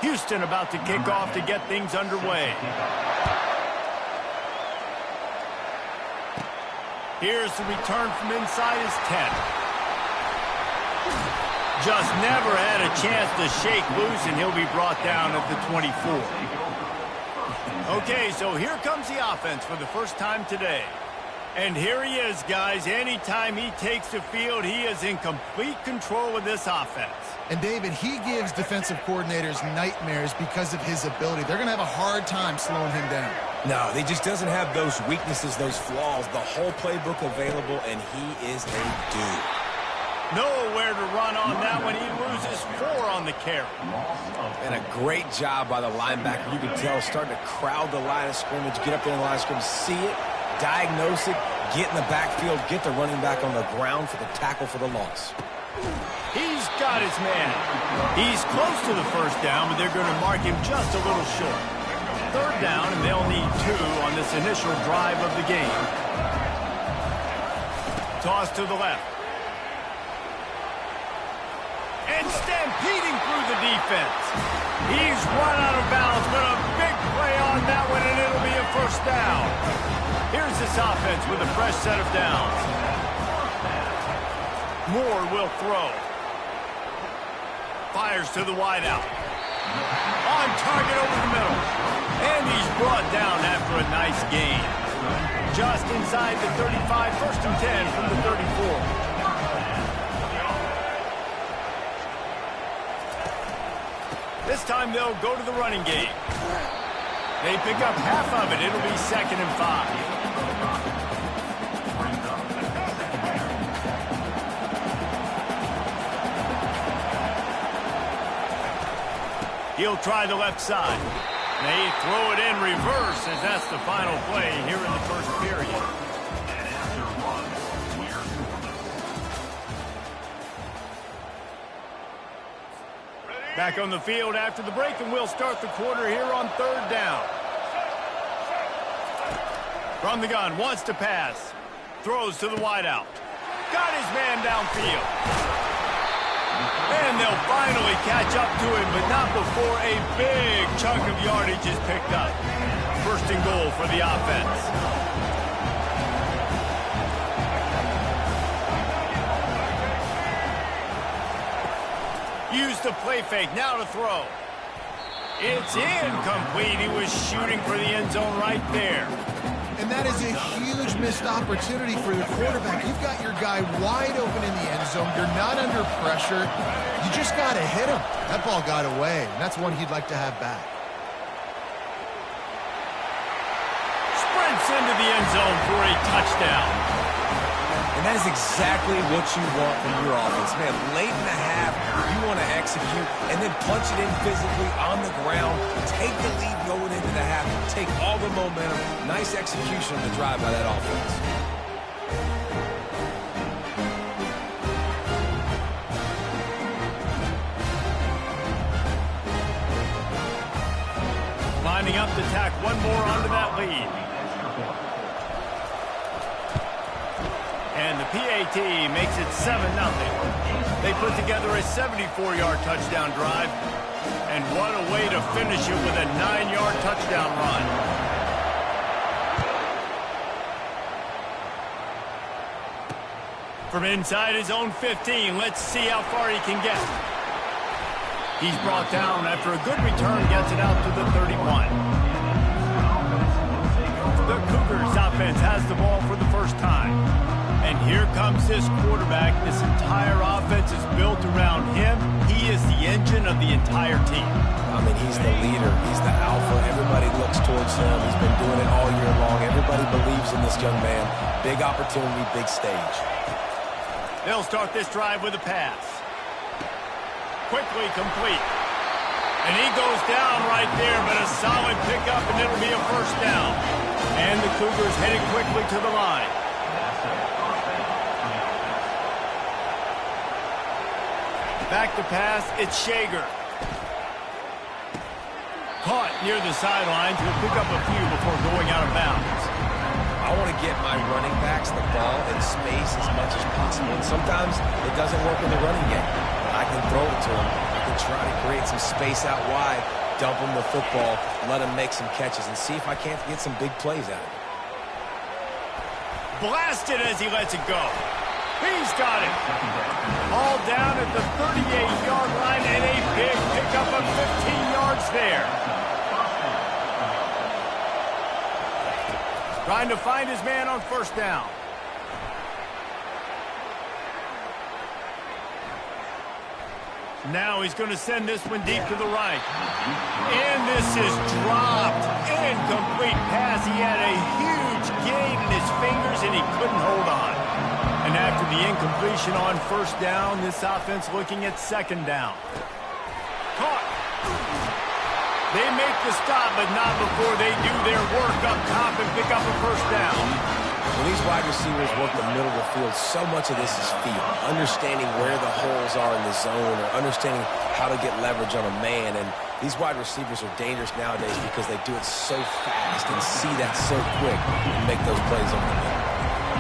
Houston about to kick off to get things underway. Here's the return from inside his 10. Just never had a chance to shake loose, and he'll be brought down at the 24. Okay, so here comes the offense for the first time today. And here he is, guys. Anytime he takes the field, he is in complete control of this offense. And, David, he gives defensive coordinators nightmares because of his ability. They're going to have a hard time slowing him down. No, he just doesn't have those weaknesses, those flaws, the whole playbook available, and he is a dude. Nowhere to run on that one. He loses 4 on the carry. And a great job by the linebacker. You can tell, starting to crowd the line of scrimmage, get up there in the line of scrimmage, see it, diagnose it, get in the backfield, get the running back on the ground for the tackle for the loss. He's got his man. He's close to the first down, but they're going to mark him just a little short. Third down, and they'll need 2 on this initial drive of the game. Toss to the left. And stampeding through the defense. He's run out of bounds, but a big play on that one, and it'll be a first down. Here's this offense with a fresh set of downs. Moore will throw. Fires to the wideout. On target over the middle. And he's brought down after a nice gain. Just inside the 35, first and 10 from the 34. This time they'll go to the running game. They pick up half of it. It'll be 2nd and 5. He'll try the left side. They throw it in reverse as that's the final play here in the first period. Back on the field after the break, and we'll start the quarter here on 3rd down. From the gun, wants to pass. Throws to the wideout. Got his man downfield. And they'll finally catch up to him, but not before a big chunk of yardage is picked up. 1st and goal for the offense. Use the play fake, now to throw. It's incomplete. He was shooting for the end zone right there. And that is a huge missed opportunity for your quarterback. You've got your guy wide open in the end zone. You're not under pressure. You just got to hit him. That ball got away, and that's one he'd like to have back. Sprints into the end zone for a touchdown. And that is exactly what you want from your offense. Man, late in the half, you want to execute and then punch it in physically on the ground, take the lead going into the half, take all the momentum. Nice execution on the drive by that offense. Lining up to tack one more onto that lead. And the PAT makes it 7-0. They put together a 74-yard touchdown drive. And what a way to finish it with a 9-yard touchdown run. From inside his own 15, let's see how far he can get. He's brought down after a good return, gets it out to the 31. The Cougars offense has the ball for the first time. And here comes this quarterback. This entire offense is built around him. He is the engine of the entire team. I mean, he's the leader. He's the alpha. Everybody looks towards him. He's been doing it all year long. Everybody believes in this young man. Big opportunity, big stage. They'll start this drive with a pass. Quickly complete. And he goes down right there, but a solid pickup, and it'll be a first down. And the Cougars headed quickly to the line. Back to pass, it's Shager. Caught near the sidelines. He'll pick up a few before going out of bounds. I want to get my running backs the ball in space as much as possible. And sometimes it doesn't work in the running game. I can throw it to them. I can try to create some space out wide, dump him the football, let him make some catches, and see if I can't get some big plays out of it. Blasted as he lets it go. He's got it. All down at the 38-yard line, and a big pickup of 15 yards there. Trying to find his man on first down. Now he's going to send this one deep to the right. And this is dropped. Incomplete pass. He had a huge gain in his fingers, and he couldn't hold on. And after the incompletion on first down, this offense looking at second down. Caught. They make the stop, but not before they do their work up top and pick up a first down. When these wide receivers work the middle of the field, so much of this is feel. Understanding where the holes are in the zone or understanding how to get leverage on a man. And these wide receivers are dangerous nowadays because they do it so fast and see that so quick and make those plays over the middle.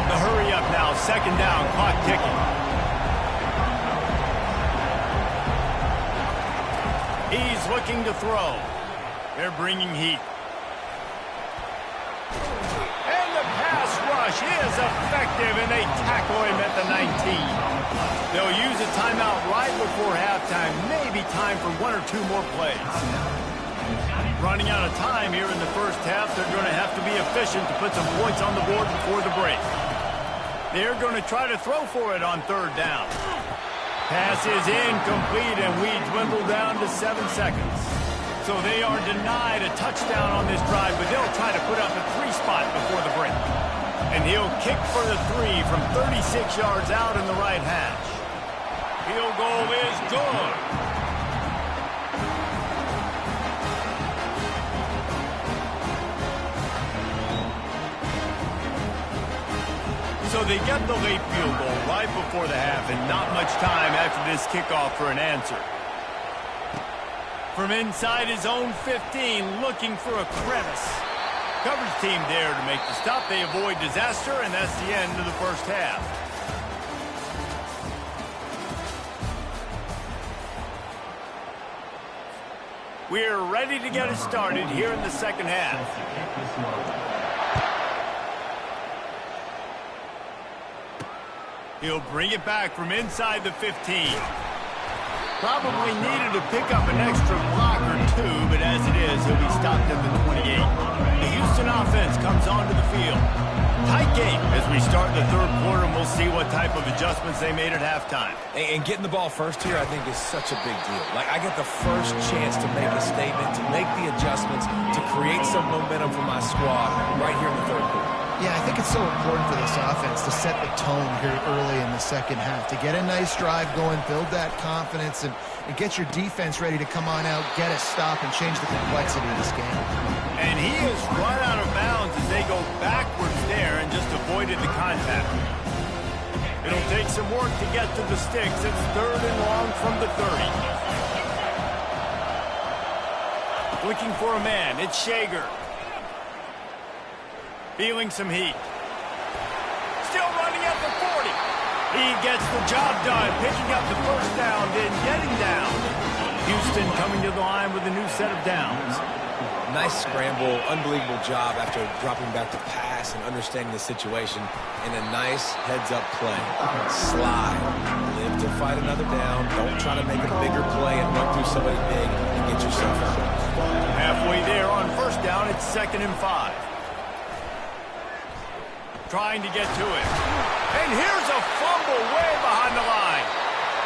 The hurry up now, second down, clock ticking. He's looking to throw. They're bringing heat. And the pass rush is effective, and they tackle him at the 19. They'll use a timeout right before halftime, maybe time for one or two more plays. Running out of time here in the first half, they're going to have to be efficient to put some points on the board before the break. They're going to try to throw for it on third down. Pass is incomplete, and we dwindle down to 7 seconds. So they are denied a touchdown on this drive, but they'll try to put up a 3 spot before the break. And he'll kick for the 3 from 36 yards out in the right hash. Field goal is good. So they get the late field goal right before the half, and not much time after this kickoff for an answer. From inside his own 15, looking for a crevice. Coverage team there to make the stop. They avoid disaster, and that's the end of the first half. We're ready to get it started here in the second half. He'll bring it back from inside the 15. Probably needed to pick up an extra block or two, but as it is, he'll be stopped at the 28. The Houston offense comes onto the field. Tight game as we start the third quarter, and we'll see what type of adjustments they made at halftime. And getting the ball first here, I think, is such a big deal. Like, I get the first chance to make a statement, to make the adjustments, to create some momentum for my squad right here in the third quarter. Yeah, I think it's so important for this offense to set the tone here early in the second half, to get a nice drive going, build that confidence, and get your defense ready to come on out, get a stop, and change the complexity of this game. And he is run out of bounds as they go backwards there and just avoided the contact. It'll take some work to get to the sticks. It's third and long from the 30. Looking for a man. It's Shager. Feeling some heat. Still running at the 40. He gets the job done, picking up the first down, then getting down. Houston coming to the line with a new set of downs. Nice scramble, unbelievable job after dropping back to pass and understanding the situation, and a nice heads-up play. Slide. Live to fight another down. Don't try to make a bigger play and run through somebody big and get yourself out. Halfway there on first down, it's 2nd and 5. Trying to get to it. And here's a fumble way behind the line.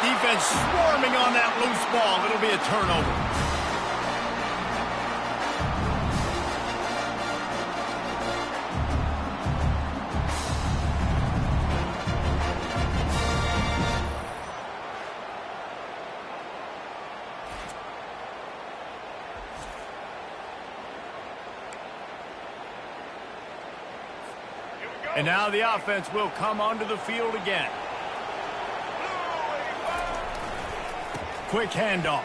Defense swarming on that loose ball. It'll be a turnover. And now the offense will come onto the field again. Quick handoff.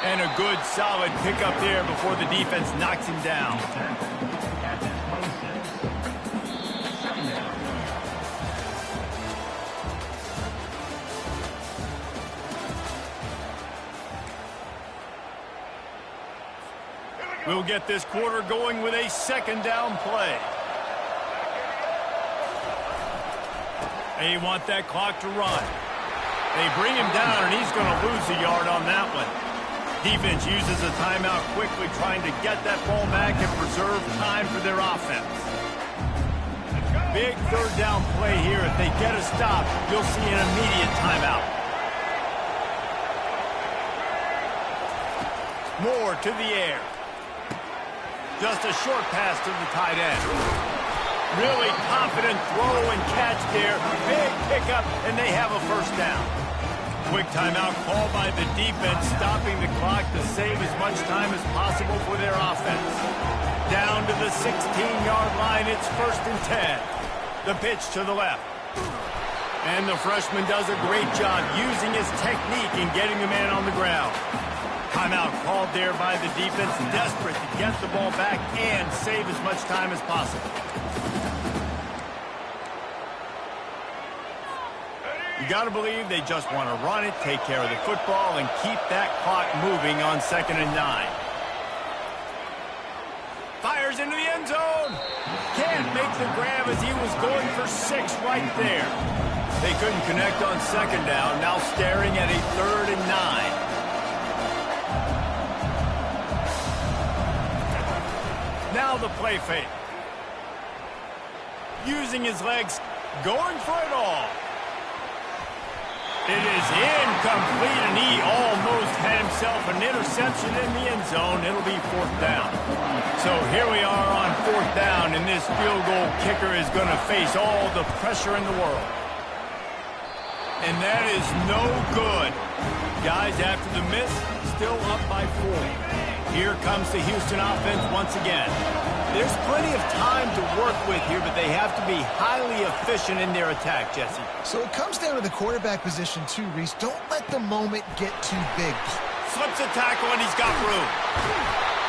And a good, solid pickup there before the defense knocks him down. We'll get this quarter going with a second down play. They want that clock to run. They bring him down, and he's going to lose a yard on that one. Defense uses a timeout quickly, trying to get that ball back and preserve time for their offense. Big third down play here. If they get a stop, you'll see an immediate timeout. Moore to the air. Just a short pass to the tight end. Really confident throw and catch there. Big pickup, and they have a first down. Quick timeout called by the defense, stopping the clock to save as much time as possible for their offense. Down to the 16-yard line, it's 1st and 10. The pitch to the left. And the freshman does a great job using his technique in getting the man on the ground. Timeout called there by the defense, desperate to get the ball back and save as much time as possible. You got to believe they just want to run it, take care of the football, and keep that clock moving on 2nd and 9. Fires into the end zone. Can't make the grab as he was going for 6 right there. They couldn't connect on 2nd down, now staring at a 3rd and 9. Now the play fake. Using his legs, going for it all. It is incomplete, and he almost had himself an interception in the end zone. It'll be 4th down. So here we are on 4th down, and this field goal kicker is going to face all the pressure in the world. And that is no good. Guys, after the miss, still up by 4. Here comes the Houston offense once again. There's plenty of time to work with here, but they have to be highly efficient in their attack, Jesse. So it comes down to the quarterback position too, Reese. Don't let the moment get too big. Slips a tackle, and he's got room.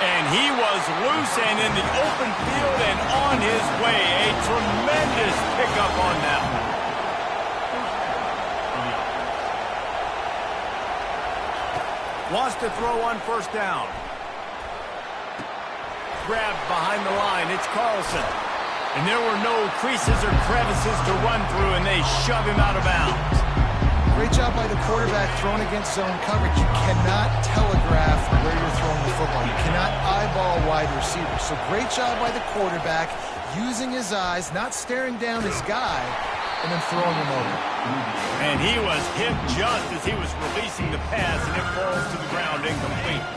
And he was loose and in the open field and on his way. A tremendous pickup on that one. Wants to throw on 1st down. Grabbed behind the line. It's Carlson. And there were no creases or crevices to run through, and they shove him out of bounds. Great job by the quarterback throwing against zone coverage. You cannot telegraph where you're throwing the football. You cannot eyeball wide receivers. So great job by the quarterback using his eyes, not staring down his guy, and then throwing him over. And he was hit just as he was releasing the pass, and it falls to the ground incomplete.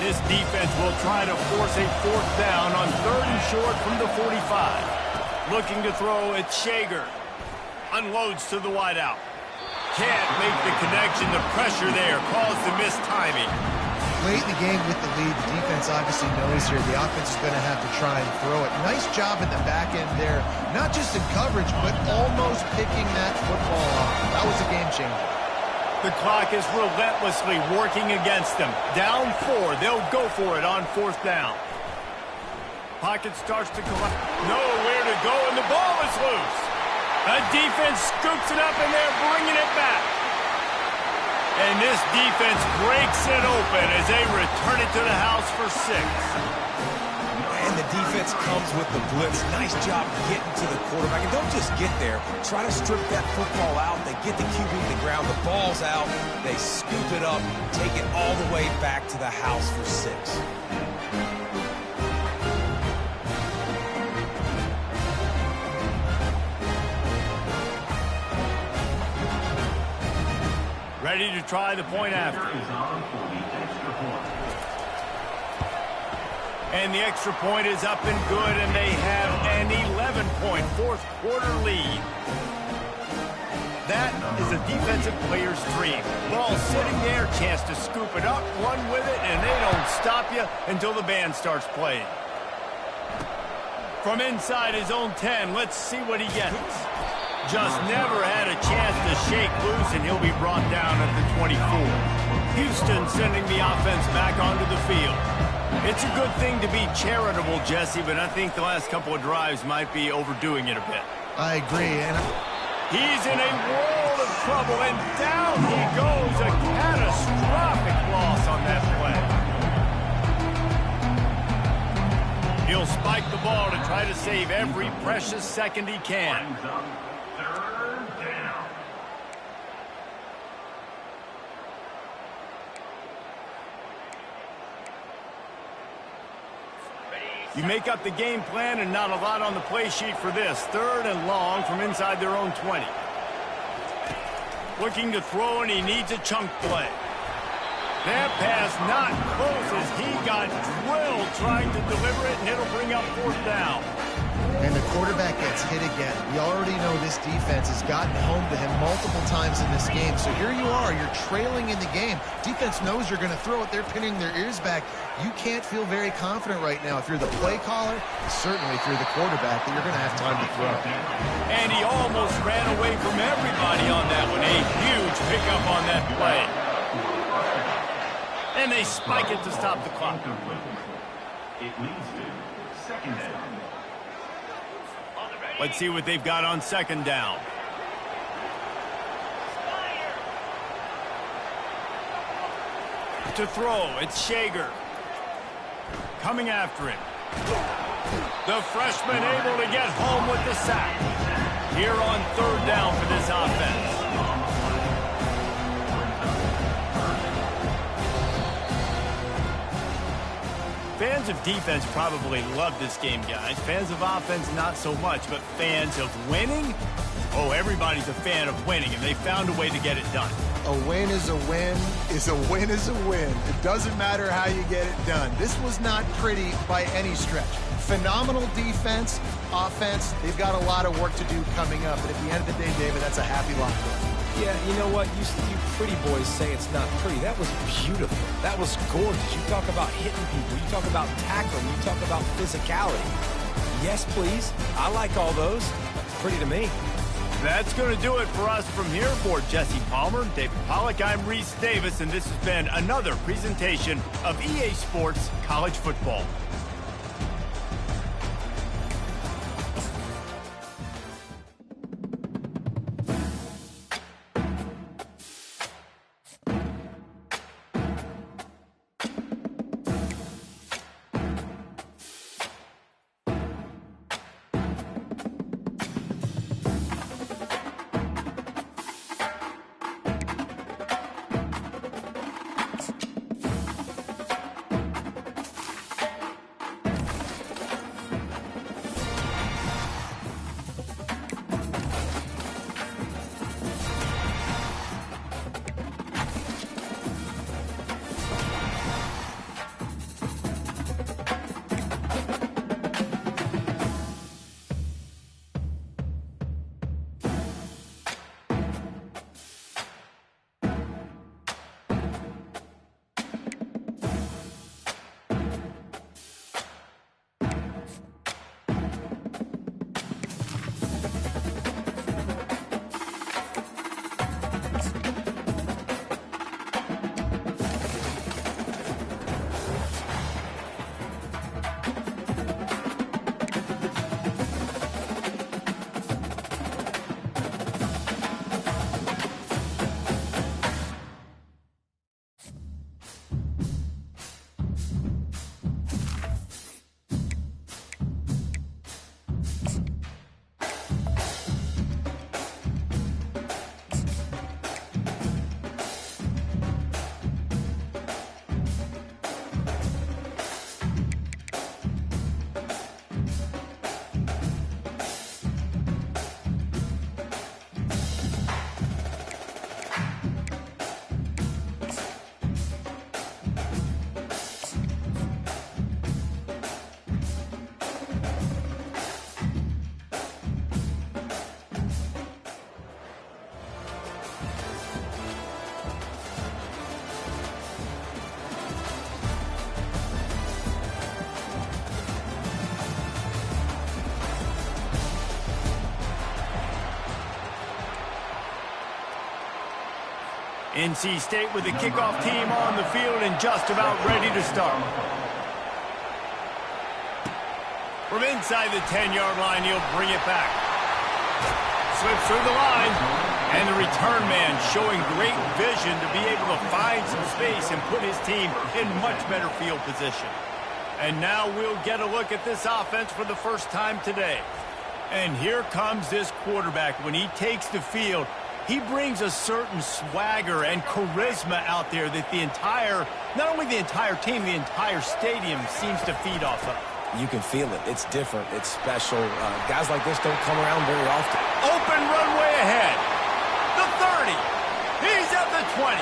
This defense will try to force a 4th down on 3rd and short from the 45. Looking to throw at Shager. Unloads to the wideout. Can't make the connection. The pressure there caused the missed timing. Late in the game with the lead, the defense obviously knows here the offense is going to have to try and throw it. Nice job at the back end there. Not just in coverage, but almost picking that football off. That was a game changer. The clock is relentlessly working against them. Down 4. They'll go for it on 4th down. Pocket starts to collapse. Nowhere to go, and the ball is loose. The defense scoops it up, and they're bringing it back. And this defense breaks it open as they return it to the house for 6. And the defense comes with the blitz. Nice job getting to the quarterback. And don't just get there. Try to strip that football out. They get the QB to the ground. The ball's out. They scoop it up, take it all the way back to the house for 6. Ready to try the point after. And the extra point is up and good, and they have an 11-point 4th quarter lead. That is a defensive player's dream. Ball sitting there, chance to scoop it up, run with it, and they don't stop you until the band starts playing. From inside his own 10, let's see what he gets. Just never had a chance to shake loose, and he'll be brought down at the 24. Houston sending the offense back onto the field. It's a good thing to be charitable, Jesse, but I think the last couple of drives might be overdoing it a bit. I agree. And he's in a world of trouble, and down he goes. A catastrophic loss on that play. He'll spike the ball to try to save every precious second he can. You make up the game plan and not a lot on the play sheet for this. 3rd and long from inside their own 20. Looking to throw, and he needs a chunk play. That pass not close as he got drilled trying to deliver it, and it'll bring up 4th down. And the quarterback gets hit again. We already know this defense has gotten home to him multiple times in this game. So here you are, you're trailing in the game. Defense knows you're going to throw it. They're pinning their ears back. You can't feel very confident right now if you're the play caller, certainly if you're the quarterback, that you're going to have time to throw. And he almost ran away from everybody on that one. A huge pickup on that play. And they spike it to stop the clock. It leads to 2nd down. Let's see what they've got on 2nd down. To throw, it's Shager. Coming after him. The freshman able to get home with the sack. Here on 3rd down for this offense. Fans of defense probably love this game, guys. Fans of offense, not so much. But fans of winning? Oh, everybody's a fan of winning, and they found a way to get it done. A win is a win is a win is a win. It doesn't matter how you get it done. This was not pretty by any stretch. Phenomenal defense, offense. They've got a lot of work to do coming up. But at the end of the day, David, that's a happy locker room. Yeah, you know what? You pretty boys say it's not pretty. That was beautiful. That was gorgeous. You talk about hitting people. You talk about tackling. You talk about physicality. Yes, please. I like all those. Pretty to me. That's going to do it for us from here. For Jesse Palmer, David Pollack, I'm Reese Davis, and this has been another presentation of EA Sports College Football. NC State with the kickoff team on the field and just about ready to start. From inside the 10-yard line, he'll bring it back. Slips through the line, and the return man showing great vision to be able to find some space and put his team in much better field position. And now we'll get a look at this offense for the first time today. And here comes this quarterback. When he takes the field, he brings a certain swagger and charisma out there that not only the entire team, the entire stadium seems to feed off of. You can feel it. It's different. It's special. Guys like this don't come around very often. Open runway ahead. The 30. He's at the 20.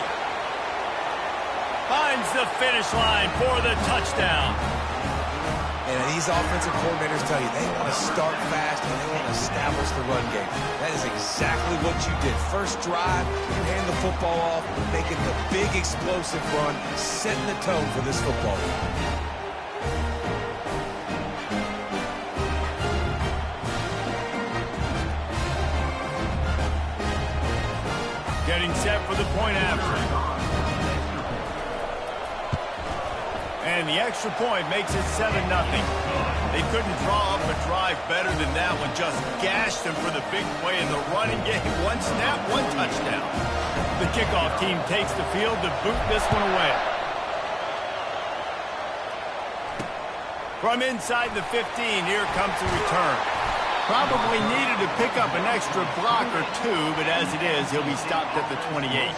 Finds the finish line for the touchdown. And these offensive coordinators tell you they want to start fast and they want to establish the run game. That is exactly what you did. First drive, you hand the football off, making the big explosive run, setting the tone for this football game. Getting set for the point after. And the extra point makes it 7-0. They couldn't draw up a drive better than that one. Just gashed them for the big play in the running game. One snap, one touchdown. The kickoff team takes the field to boot this one away. From inside the 15, here comes the return. Probably needed to pick up an extra block or two, but as it is, he'll be stopped at the 28.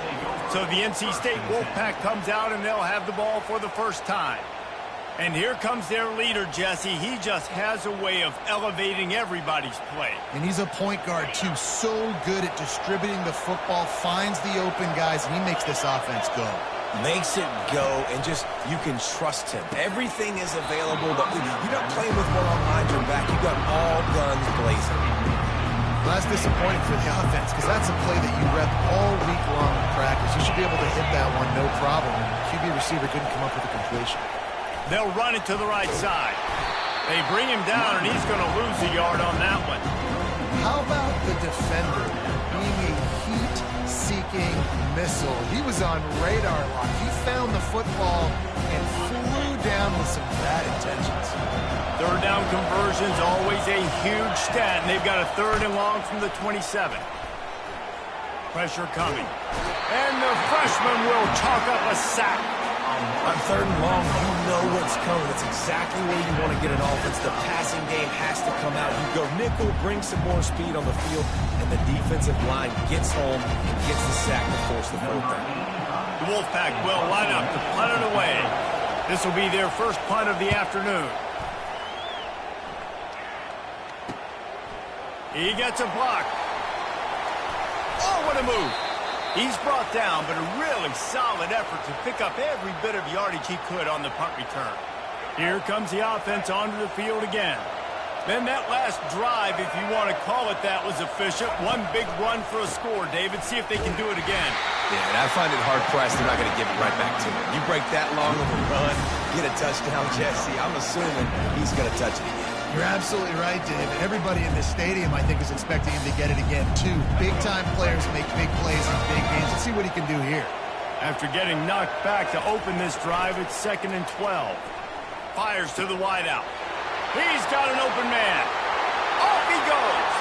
So the NC State Wolfpack comes out, and they'll have the ball for the first time. And here comes their leader, Jesse. He just has a way of elevating everybody's play. And he's a point guard, too. So good at distributing the football, finds the open guys, and he makes this offense go. Makes it go, and just, you can trust him. Everything is available. You're not playing with one behind your back. You got all guns blazing. Well, that's disappointing for the offense, because that's a play that you rep all week long in practice. You should be able to hit that one, no problem. And the QB receiver couldn't come up with a completion. They'll run it to the right side. They bring him down, and he's going to lose a yard on that one. How about the defender being a heat-seeking missile? He was on radar lock. He found the football and flew down with some bad intentions. Third down conversion's always a huge stat, and they've got a 3rd and long from the 27. Pressure coming. And the freshman will chalk up a sack. On 3rd and long, you know what's coming. It's exactly where you want to get an offense. The passing game has to come out. You go nickel, bring some more speed on the field, and the defensive line gets home and gets the sack to force the 4th down. The Wolfpack will line up to punt it away. This will be their first punt of the afternoon. He gets a block. Oh, what a move. He's brought down, but a really solid effort to pick up every bit of yardage he could on the punt return. Here comes the offense onto the field again. Then that last drive, if you want to call it that, was efficient. One big run for a score, David. See if they can do it again. Yeah, and I find it hard-pressed they're not going to give it right back to him. You break that long of a run, get a touchdown, Jesse, I'm assuming he's going to touch it again. You're absolutely right, David. Everybody in this stadium, I think, is expecting him to get it again, too. Big-time players make big plays in big games. Let's see what he can do here. After getting knocked back to open this drive, it's 2nd and 12. Fires to the wideout. He's got an open man. Off he goes.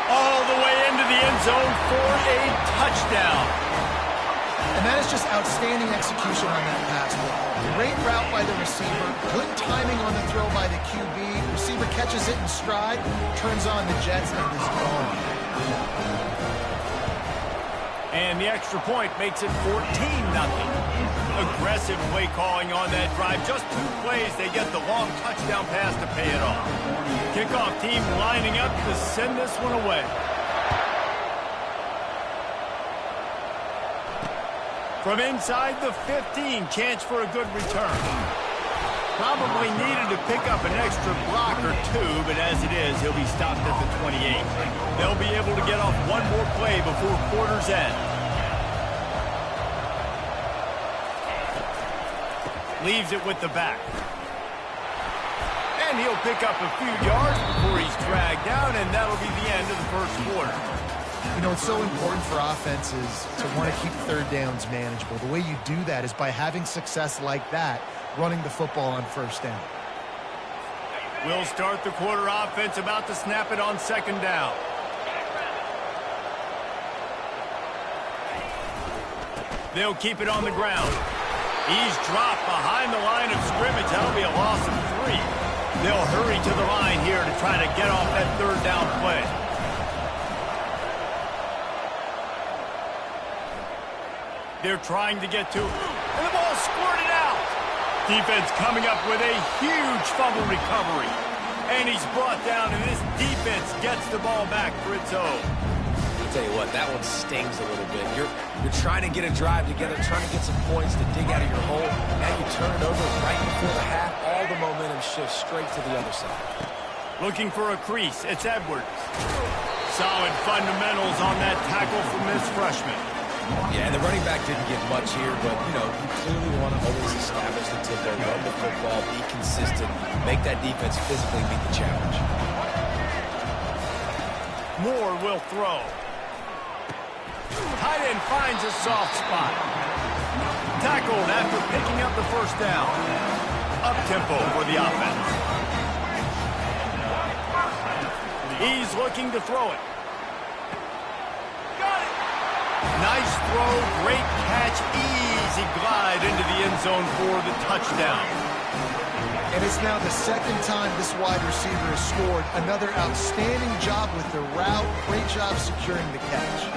All the way into the end zone for a touchdown. And that is just outstanding execution on that pass play. Great route by the receiver, good timing on the throw by the QB. Receiver catches it in stride, turns on the jets, and is gone. And the extra point makes it 14-0. Aggressive play calling on that drive. Just 2 plays, they get the long touchdown pass to pay it off. Kickoff team lining up to send this one away. From inside the 15, chance for a good return. Probably needed to pick up an extra block or 2, but as it is, he'll be stopped at the 28. They'll be able to get off one more play before quarter's end. Leaves it with the back. And he'll pick up a few yards before he's dragged down, and that'll be the end of the first quarter. You know, it's so important for offenses to want to keep 3rd downs manageable. The way you do that is by having success like that, running the football on 1st down. We'll start the quarter offense, about to snap it on 2nd down. They'll keep it on the ground. He's dropped behind the line of scrimmage. That'll be a loss of 3. They'll hurry to the line here to try to get off that third down play. They're trying to get to, and the ball squirted out. Defense coming up with a huge fumble recovery. And he's brought down, and this defense gets the ball back for its own. I'll tell you what, that one stings a little bit. You're trying to get a drive together, trying to get some points to dig out of your hole. Now you turn it over right before the half. All the momentum shifts straight to the other side. Looking for a crease, it's Edwards. Solid fundamentals on that tackle from this freshman. Yeah, the running back didn't get much here, but, you know, you clearly want to always establish the tempo, run the football, be consistent, make that defense physically meet the challenge. Moore will throw. Tight end finds a soft spot. Tackled after picking up the first down. Up-tempo for the offense. He's looking to throw it. Got it! Nice throw, great catch, easy glide into the end zone for the touchdown. And it's now the second time this wide receiver has scored. Another outstanding job with the route. Great job securing the catch.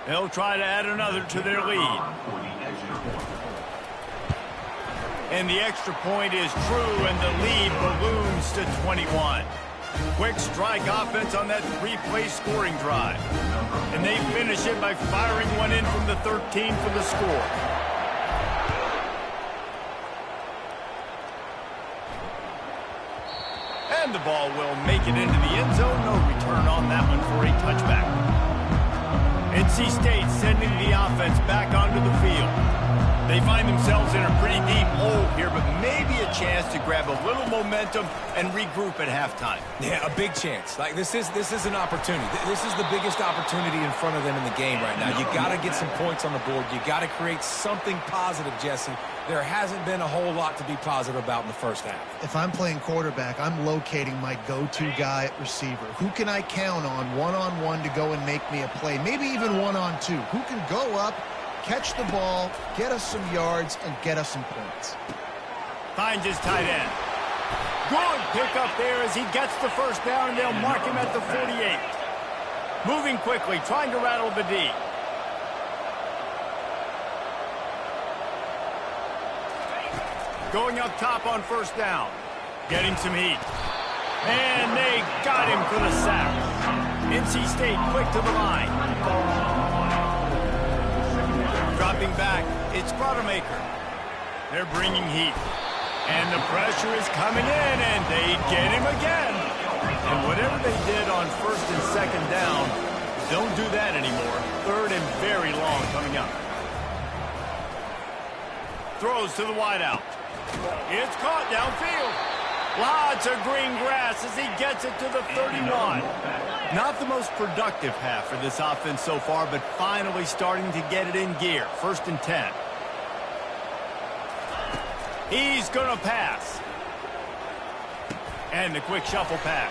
They'll try to add another to their lead. And the extra point is true, and the lead balloons to 21. Quick strike offense on that 3-play scoring drive. And they finish it by firing one in from the 13 for the score. And the ball will make it into the end zone. No return on that one for a touchback. NC State sending the offense back onto the field. They find themselves in a pretty deep hole here, but maybe a chance to grab a little momentum and regroup at halftime. Yeah, a big chance. Like, this is an opportunity. This is the biggest opportunity in front of them in the game right now. You got to get some points on the board. You got to create something positive, Jesse. There hasn't been a whole lot to be positive about in the first half. If I'm playing quarterback, I'm locating my go-to guy at receiver. Who can I count on one-on-one to go and make me a play? Maybe even one-on-two. Who can go up, catch the ball, get us some yards, and get us some points? Finds his tight end. Good pickup there as he gets the first down, and they'll mark him at the 48. Moving quickly, trying to rattle the D. Going up top on first down. Getting some heat. And they got him for the sack. NC State quick to the line. Dropping back, it's Brodemaker. They're bringing heat. And the pressure is coming in, and they get him again. And whatever they did on first and second down, don't do that anymore. Third and very long coming up. Throws to the wideout. It's caught downfield. Lots of green grass as he gets it to the 31. Not the most productive half for this offense so far, but finally starting to get it in gear. First and 10. He's going to pass. And the quick shuffle pass.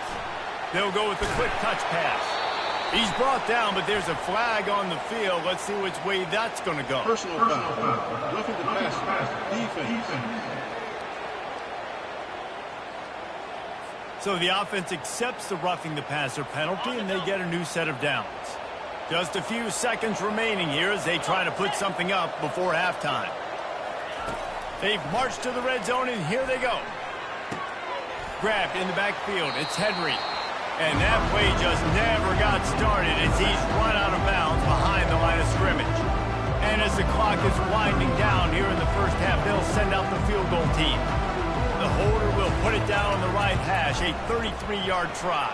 They'll go with the quick touch pass. He's brought down, but there's a flag on the field. Let's see which way that's going to go. Personal foul. Roughing the passer. Defense. So the offense accepts the roughing the passer penalty, and they get a new set of downs. Just a few seconds remaining here as they try to put something up before halftime. They've marched to the red zone, and here they go. Grabbed in the backfield. It's Henry. And that play just never got started as he's run out of bounds behind the line of scrimmage. And as the clock is winding down here in the first half, they'll send out the field goal team. The holder will put it down on the right hash, a 33-yard try.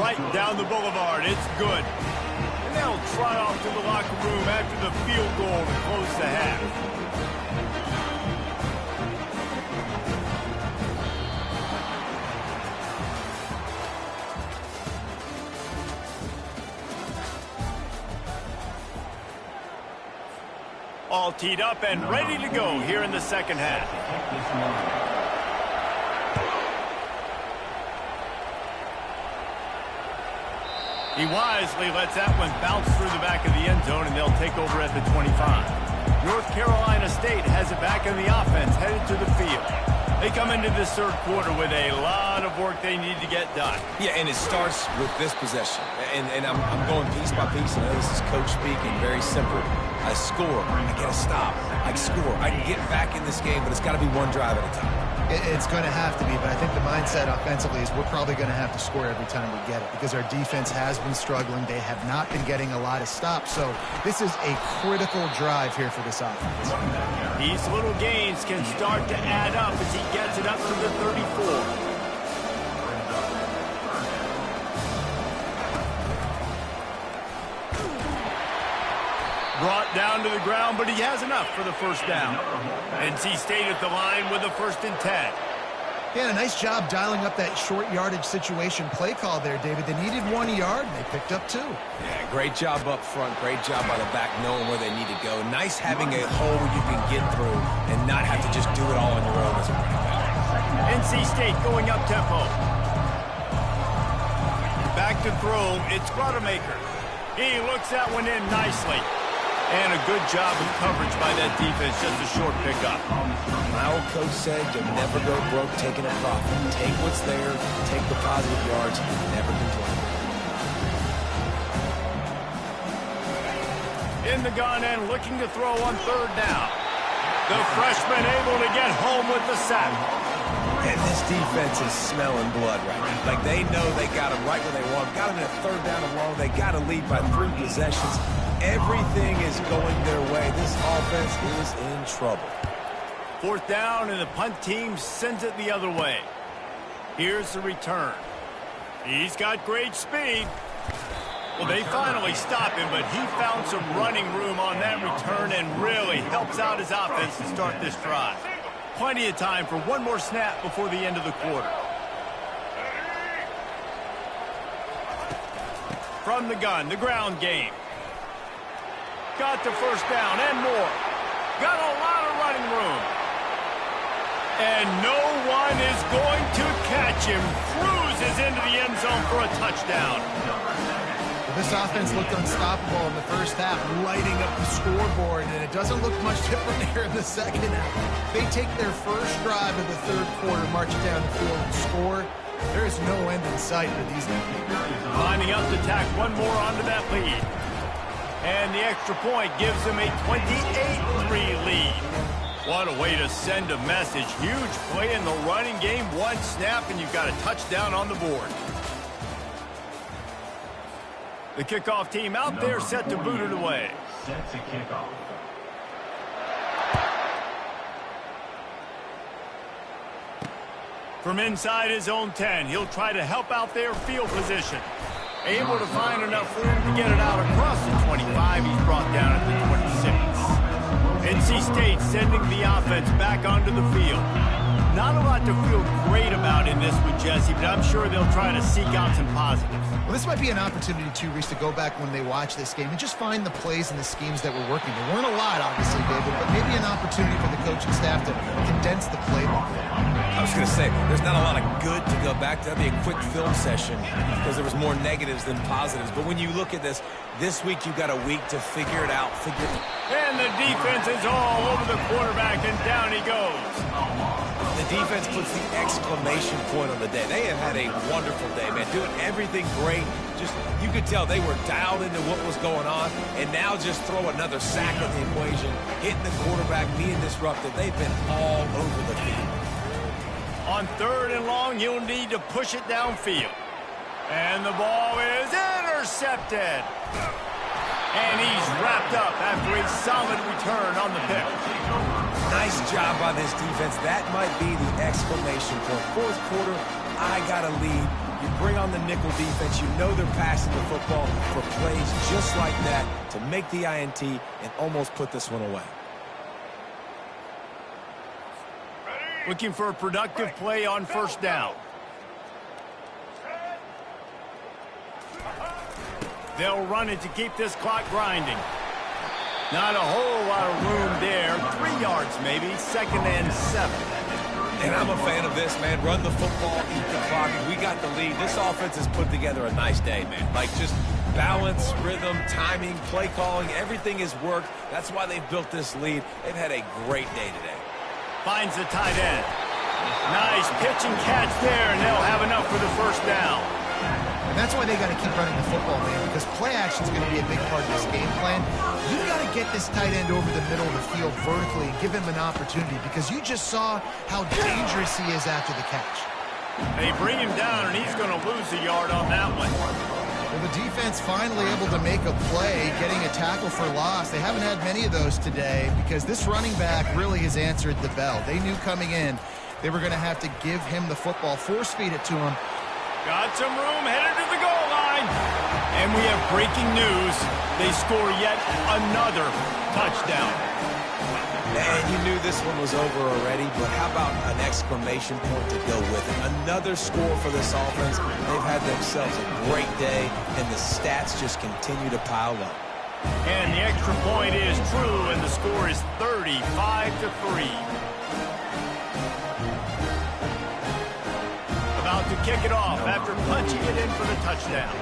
Right down the boulevard, it's good. And they'll trot off to the locker room after the field goal to close the half. All teed up and ready to go here in the second half. He wisely lets that one bounce through the back of the end zone, and they'll take over at the 25. North Carolina State has it back in the offense, headed to the field. They come into this third quarter with a lot of work they need to get done. Yeah, and it starts with this possession. And I'm going piece by piece. I know this is coach speaking, very simple. I score. I get a stop. I score. I can get back in this game, but it's got to be one drive at a time. It's going to have to be, but I think the mindset offensively is we're probably going to have to score every time we get it because our defense has been struggling. They have not been getting a lot of stops, so this is a critical drive here for this offense. These little gains can start to add up as he gets it up to the 34. Brought down to the ground, but he has enough for the first down. NC State at the line with a 1st and 10. Yeah, a nice job dialing up that short yardage situation play call there, David. They needed 1 yard, and they picked up 2. Yeah, great job up front. Great job by the back knowing where they need to go. Nice having a hole you can get through and not have to just do it all on your own as a running back. NC State going up tempo. Back to throw. It's Rodemaker. He looks that one in nicely. And a good job of coverage by that defense, just a short pickup. My old coach said you'll never go broke taking a profit. Take what's there, take the positive yards, and never complain. In the gun and looking to throw on 3rd down. The freshman able to get home with the sack. And this defense is smelling blood right now. Like they know they got him right where they want. Got him in a 3rd down and long. They got to lead by 3 possessions. Everything is going their way. This offense is in trouble. 4th down, and the punt team sends it the other way. Here's the return. He's got great speed. Well, they finally stop him, but he found some running room on that return and really helps out his offense to start this drive. Plenty of time for one more snap before the end of the quarter. From the gun, the ground game. Got the 1st down and more. Got a lot of running room. And no one is going to catch him. Cruises into the end zone for a touchdown. Well, this offense looked unstoppable in the first half, lighting up the scoreboard, and it doesn't look much different here in the second half. They take their first drive of the third quarter, march it down the field, and score. There is no end in sight for these guys. Lining up to tack one more onto that lead. And the extra point gives them a 28-3 lead. What a way to send a message. Huge play in the running game. One snap, and you've got a touchdown on the board. The kickoff team out there set to boot it away. Set to kick off. From inside his own 10, he'll try to help out their field position. Able to find enough room to get it out across the 25. He's brought down at the 26. NC State sending the offense back onto the field. Not a lot to feel great about in this with Jesse, but I'm sure they'll try to seek out some positives. Well, this might be an opportunity, too, Reese, to go back when they watch this game and just find the plays and the schemes that were working. There weren't a lot, obviously, David, but maybe an opportunity for the coaching staff to condense the playbook. I was going to say, there's not a lot of good to go back to. That'd be a quick film session because there was more negatives than positives. But when you look at this week you got a week to figure it out. And the defense is all over the quarterback, and down he goes. The defense puts the exclamation point on the day. They have had a wonderful day, man. Doing everything great. Just, you could tell they were dialed into what was going on. And now just throw another sack in the equation. Hitting the quarterback, being disruptive. They've been all over the field. On 3rd and long, he'll need to push it downfield. And the ball is intercepted. And he's wrapped up after a solid return on the pick. Nice job by this defense. That might be the exclamation point. 4th quarter, I got a lead. You bring on the nickel defense. You know they're passing the football for plays just like that to make the INT and almost put this one away. Looking for a productive play on 1st down. They'll run it to keep this clock grinding. Not a whole lot of room there. 3 yards maybe, 2nd and 7. And I'm a fan of this, man. Run the football, eat the clock. We got the lead. This offense has put together a nice day, man. Like, just balance, rhythm, timing, play calling, everything has worked. That's why they've built this lead. They've had a great day today. Finds the tight end. Nice pitch and catch there, and they'll have enough for the first down. And that's why they got to keep running the football, man, because play action is going to be a big part of this game plan. You've got to get this tight end over the middle of the field vertically and give him an opportunity, because you just saw how dangerous he is after the catch. They bring him down, and he's going to lose a yard on that one. Well, the defense finally able to make a play, getting a tackle for loss. They haven't had many of those today because this running back really has answered the bell. They knew coming in they were going to have to give him the football, force feed it to him. Got some room, headed to the goal line. And we have breaking news. They score yet another touchdown. Man, you knew this one was over already, but how about an exclamation point to go with it? Another score for this offense. They've had themselves a great day, and the stats just continue to pile up. And the extra point is true, and the score is 35-3. About to kick it off after punching it in for the touchdown.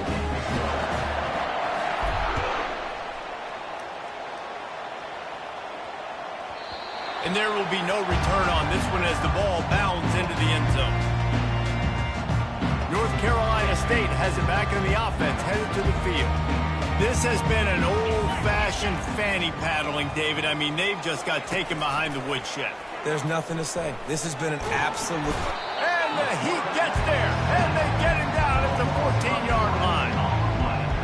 And there will be no return on this one as the ball bounds into the end zone. North Carolina State has it back in the offense, headed to the field. This has been an old-fashioned fanny paddling, David. I mean, they've just got taken behind the woodshed. There's nothing to say. This has been an absolute... And the Heat gets there, and they get him down at the 14-yard line.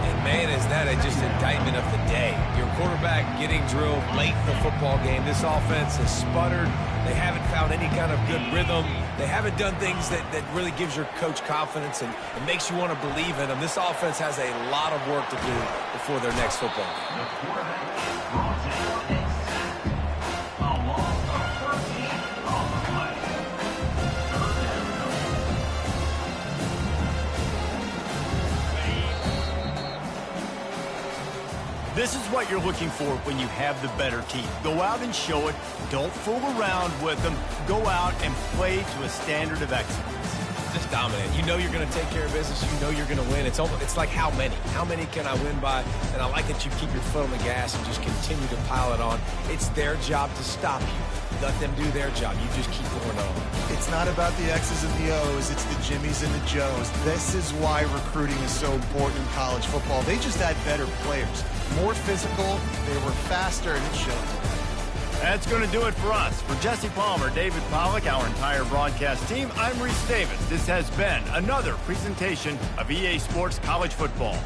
And man, is that just indictment of the day. Your quarterback getting drilled late in the football game. This offense has sputtered. They haven't found any kind of good rhythm. They haven't done things that really gives your coach confidence and it makes you want to believe in them. This offense has a lot of work to do before their next football game. This is what you're looking for when you have the better team. Go out and show it. Don't fool around with them. Go out and play to a standard of excellence. Just dominate. You know you're going to take care of business. You know you're going to win. It's like how many? How many can I win by? And I like that you keep your foot on the gas and just continue to pile it on. It's their job to stop you. Let them do their job. You just keep going on. It's not about the X's and the O's. It's the Jimmies and the Joes. This is why recruiting is so important in college football. They just had better players. More physical, they were faster, and it showed. That's going to do it for us. For Jesse Palmer, David Pollack, our entire broadcast team, I'm Reese Davis. This has been another presentation of EA Sports College Football.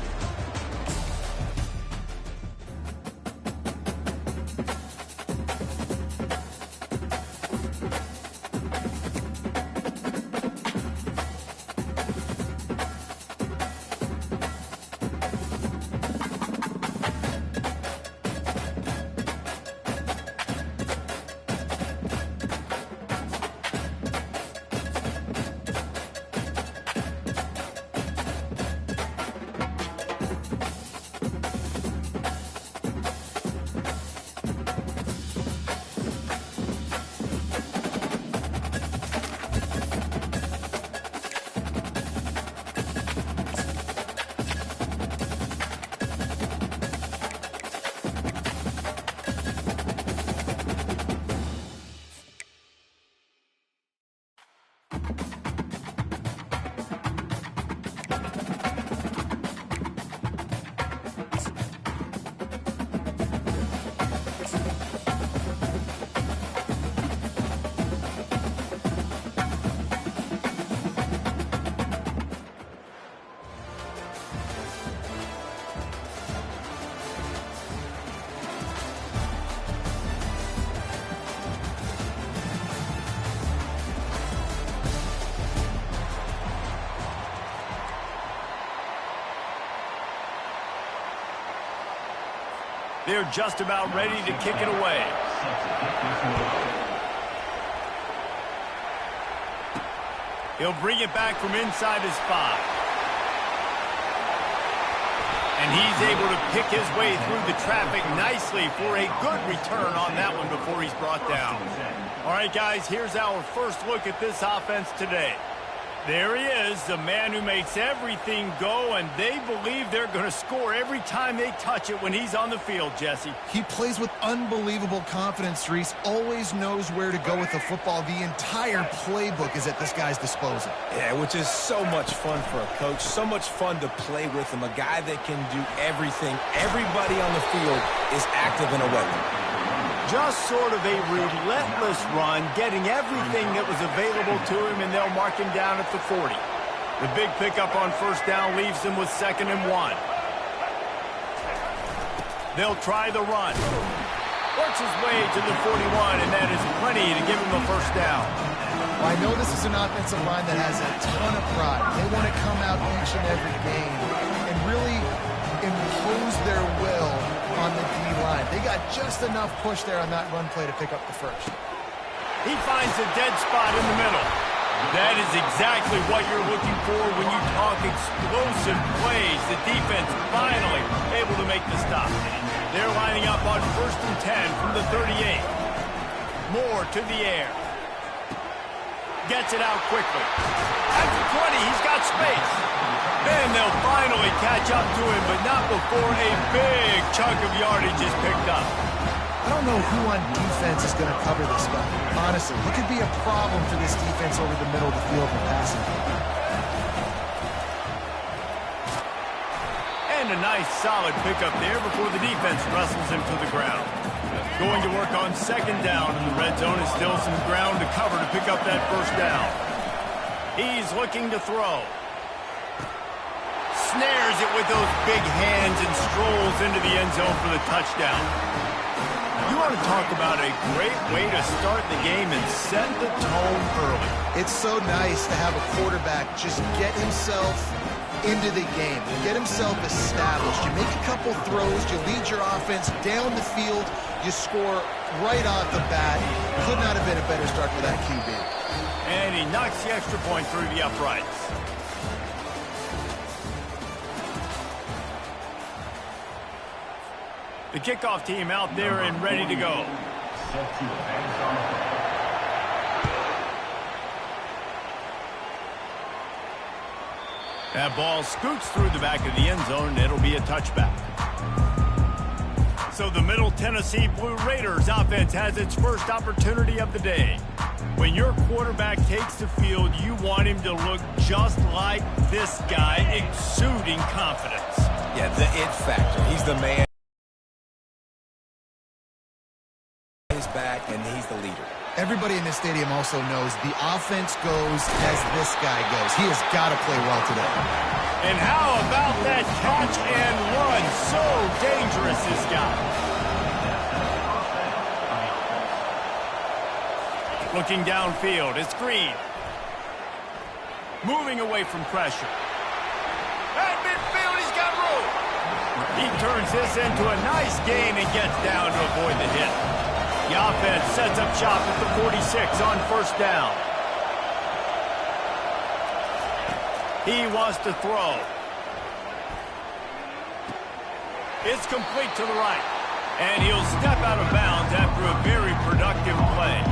They're just about ready to kick it away. He'll bring it back from inside his 5. And he's able to pick his way through the traffic nicely for a good return on that one before he's brought down. All right, guys, here's our first look at this offense today. There he is, the man who makes everything go, and they believe they're going to score every time they touch it when he's on the field, Jesse. He plays with unbelievable confidence, Reese. Always knows where to go with the football. The entire playbook is at this guy's disposal. Yeah, which is so much fun for a coach, so much fun to play with him, a guy that can do everything. Everybody on the field is active and a weapon. Just sort of a relentless run, getting everything that was available to him, and they'll mark him down at the 40. The big pickup on first down leaves him with 2nd and 1. They'll try the run. Works his way to the 41, and that is plenty to give him a first down. Well, I know this is an offensive line that has a ton of pride. They want to come out each and every game and really impose their will on the D-line. They got just enough push there on that run play to pick up the first. He finds a dead spot in the middle. That is exactly what you're looking for when you talk explosive plays. The defense finally able to make the stop. They're lining up on 1st and 10 from the 38. Moore to the air. Gets it out quickly. At the 20, he's got space. Then they'll finally catch up to him, but not before a big chunk of yardage is picked up. I don't know who on defense is going to cover this guy. Honestly, he could be a problem for this defense over the middle of the field in passing. And a nice solid pickup there before the defense wrestles him to the ground. Going to work on 2nd down in the red zone. Is still some ground to cover to pick up that first down. He's looking to throw. Snares it with those big hands and strolls into the end zone for the touchdown. You want to talk about a great way to start the game and set the tone early. It's so nice to have a quarterback just get himself into the game, get himself established. You make a couple throws, you lead your offense down the field, you score right off the bat. Could not have been a better start for that QB. And he knocks the extra point through the uprights. The kickoff team out there and ready to go. That ball scoots through the back of the end zone, and it'll be a touchback. So the Middle Tennessee Blue Raiders offense has its first opportunity of the day. When your quarterback takes the field, you want him to look just like this guy, exuding confidence. Yeah, the it factor. He's the man. Back, and he's the leader. Everybody in this stadium also knows the offense goes as this guy goes. He has got to play well today. And how about that catch and run? So dangerous, this guy. Looking downfield, it's Green. Moving away from pressure. At midfield, he's got room. He turns this into a nice gain and gets down to avoid the hit. The offense sets up shop at the 46 on first down. He wants to throw. It's complete to the right. And he'll step out of bounds after a very productive play.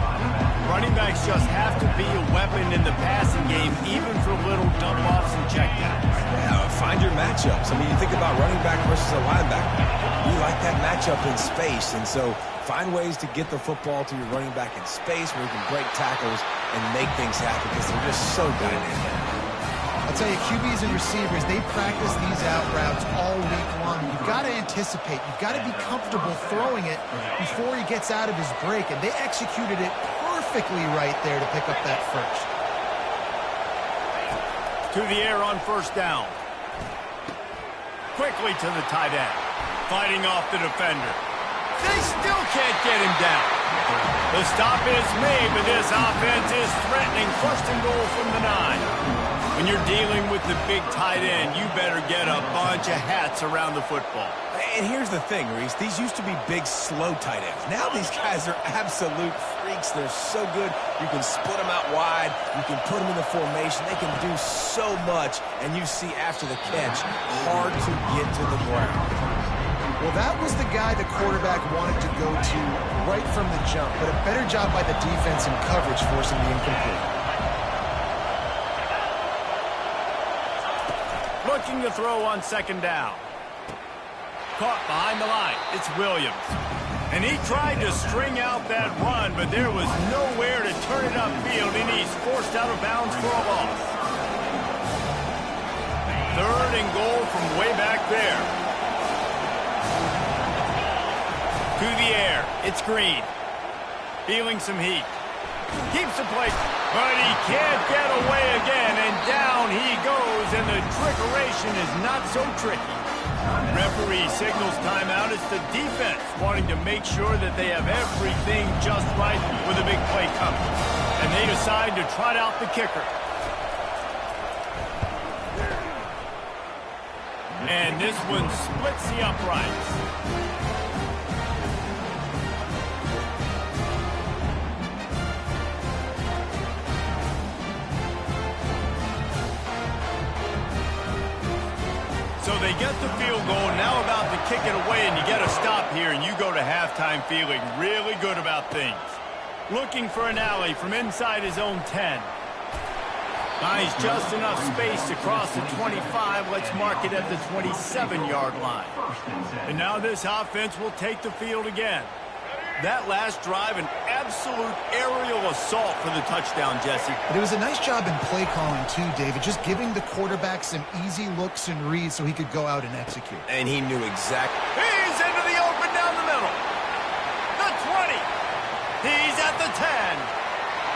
Running backs just have to be a weapon in the passing game, even for little dump-offs and checkdowns. Yeah, find your matchups. I mean, you think about running back versus a linebacker. You like that matchup in space, and so find ways to get the football to your running back in space where you can break tackles and make things happen because they're just so dynamic. I'll tell you, QBs and receivers, they practice these out routes all week long. You've got to anticipate. You've got to be comfortable throwing it before he gets out of his break, and they executed it perfectly right there to pick up that first. To the air on first down. Quickly to the tight end. Fighting off the defender. They still can't get him down. The stop is made, but this offense is threatening. 1st and goal from the 9. When you're dealing with the big tight end, you better get a bunch of hats around the football. And here's the thing, Reese. These used to be big, slow tight ends. Now these guys are absolute freaks. They're so good. You can split them out wide. You can put them in the formation. They can do so much. And you see after the catch, hard to get to the ground. Well, that was the guy the quarterback wanted to go to right from the jump, but a better job by the defense in coverage forcing the incomplete. Looking to throw on second down. Caught behind the line. It's Williams. And he tried to string out that run, but there was nowhere to turn it upfield, and he's forced out of bounds for a loss. 3rd and goal from way back there. To the air. It's Green. Feeling some heat. Keeps the play, but he can't get away again, and down he goes, and the trickeration is not so tricky. Referee signals timeout. It's the defense wanting to make sure that they have everything just right with a big play coming. And they decide to trot out the kicker. And this one splits the uprights. So they get the field goal, now about to kick it away, and you get a stop here, and you go to halftime feeling really good about things. Looking for an alley from inside his own 10. Finds just enough space to cross the 25. Let's mark it at the 27-yard line. And now this offense will take the field again. That last drive, an absolute aerial assault for the touchdown, Jesse. But it was a nice job in play calling, too, David, just giving the quarterback some easy looks and reads so he could go out and execute. And he knew exactly. He's into the open down the middle. The 20. He's at the 10.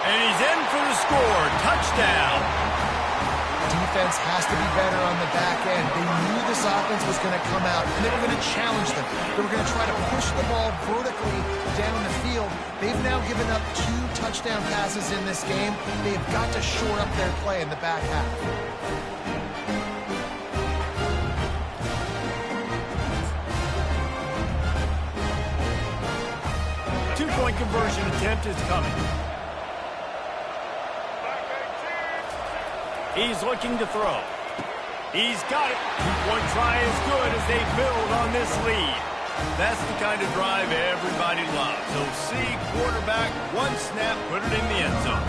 And he's in for the score. Touchdown. Defense has to be better on the back end. They knew this offense was going to come out, and they were going to challenge them. They were going to try to push the ball vertically down the field. They've now given up 2 touchdown passes in this game. They have got to shore up their play in the back half. Two-point conversion attempt is coming. He's looking to throw. He's got it. Two-point try is good as they build on this lead. That's the kind of drive everybody loves. So see quarterback, one snap, put it in the end zone.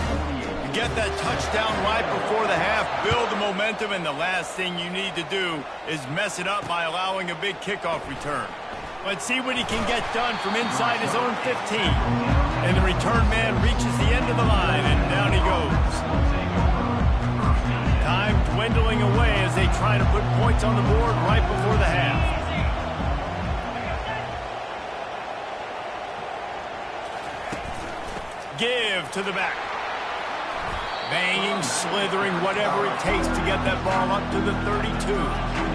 You get that touchdown right before the half, build the momentum, and the last thing you need to do is mess it up by allowing a big kickoff return. Let's see what he can get done from inside his own 15. And the return man reaches the end of the line, and down he goes. Time dwindling away as they try to put points on the board right before the half. Give to the back. Banging, slithering, whatever it takes to get that ball up to the 32.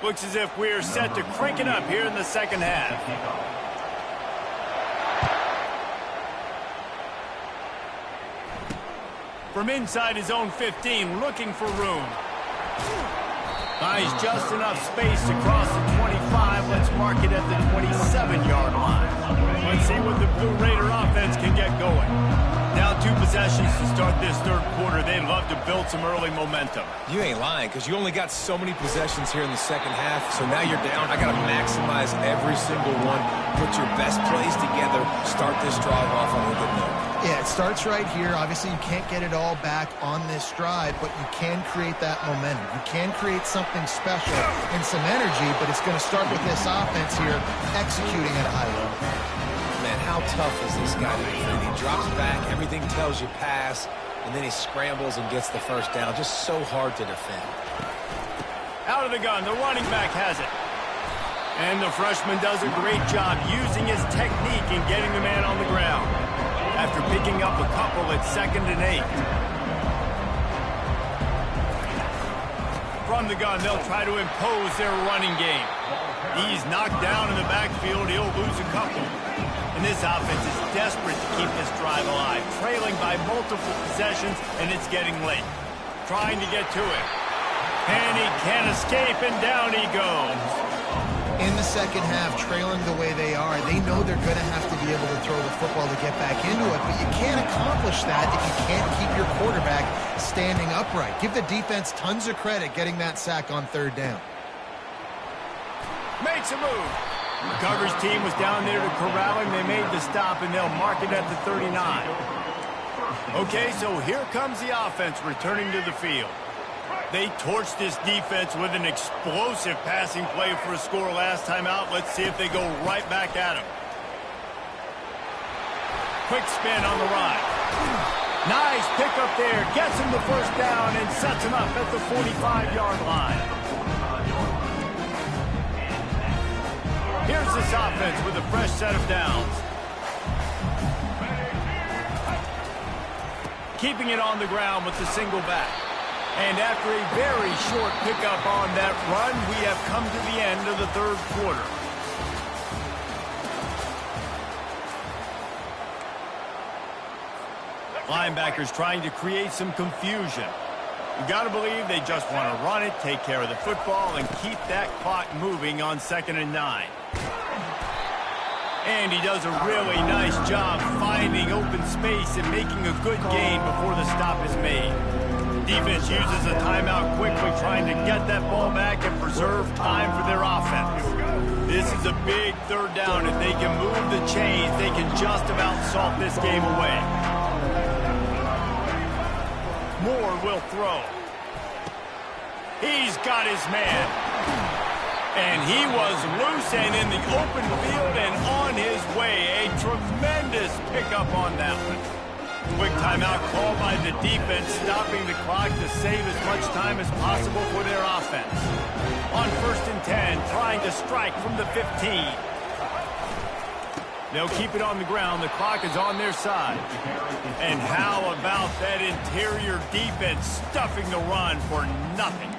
Looks as if we're set to crank it up here in the second half. From inside his own 15, looking for room. Finds just enough space to cross the 25. Let's mark it at the 27-yard line. Let's see what the Blue Raider offense can get going. Now 2 possessions to start this third quarter. They'd love to build some early momentum. You ain't lying, because you only got so many possessions here in the second half, so now you're down. I got to maximize every single one, put your best plays together, start this drive off on a good note. Yeah, it starts right here. Obviously, you can't get it all back on this drive, but you can create that momentum. You can create something special and some energy, but it's going to start with this offense here executing at a high level. Man, how tough is this guy to defend? He drops back, everything tells you pass, and then he scrambles and gets the first down. Just so hard to defend. Out of the gun, the running back has it. And the freshman does a great job using his technique and getting the man on the ground. After picking up a couple, it's 2nd and 8. From the gun, they'll try to impose their running game. He's knocked down in the backfield. He'll lose a couple. And this offense is desperate to keep this drive alive, trailing by multiple possessions, and it's getting late. Trying to get to it. And he can't escape, and down he goes. In the second half, trailing the way they are, they know they're going to have to be able to throw the football to get back into it, but you can't accomplish that if you can't keep your quarterback standing upright. Give the defense tons of credit getting that sack on third down. Makes a move. The coverage team was down there to corral him. They made the stop, and they'll mark it at the 39. Okay, so here comes the offense returning to the field. They torched this defense with an explosive passing play for a score last time out. Let's see if they go right back at him. Quick spin on the ride. Nice pick up there. Gets him the first down and sets him up at the 45-yard line. Here's this offense with a fresh set of downs. Keeping it on the ground with the single back. And after a very short pickup on that run, we have come to the end of the third quarter. Linebackers trying to create some confusion. You got to believe they just want to run it, take care of the football, and keep that clock moving on 2nd and 9. And he does a really nice job finding open space and making a good gain before the stop is made. Defense uses a timeout quickly, trying to get that ball back and preserve time for their offense. This is a big third down. If they can move the chains, they can just about salt this game away. Moore will throw. He's got his man. And he was loose and in the open field and on his way. A tremendous pickup on that one. Quick timeout called by the defense, stopping the clock to save as much time as possible for their offense. On 1st and 10, trying to strike from the 15. They'll keep it on the ground. The clock is on their side. And how about that interior defense stuffing the run for nothing?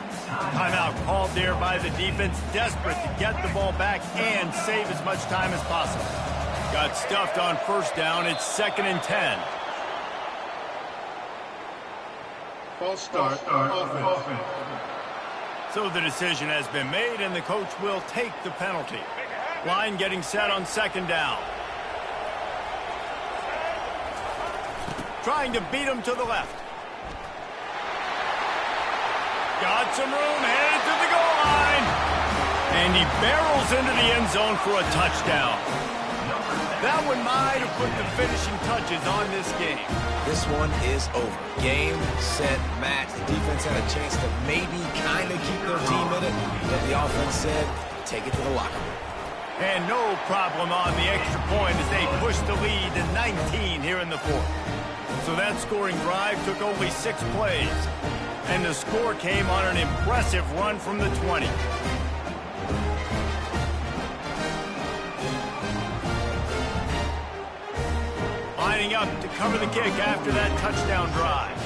Timeout called there by the defense, desperate to get the ball back and save as much time as possible. Got stuffed on 1st down. It's 2nd and 10. False start, offense. So the decision has been made, and the coach will take the penalty. Line getting set on 2nd down. Trying to beat him to the left. Got some room, headed to the goal line. And he barrels into the end zone for a touchdown. That one might have put the finishing touches on this game. This one is over. Game, set, match. The defense had a chance to maybe kind of keep their team in it, but the offense said, take it to the locker room. And no problem on the extra point as they push the lead to 19 here in the 4th. So that scoring drive took only 6 plays. And the score came on an impressive run from the 20. Lining up to cover the kick after that touchdown drive.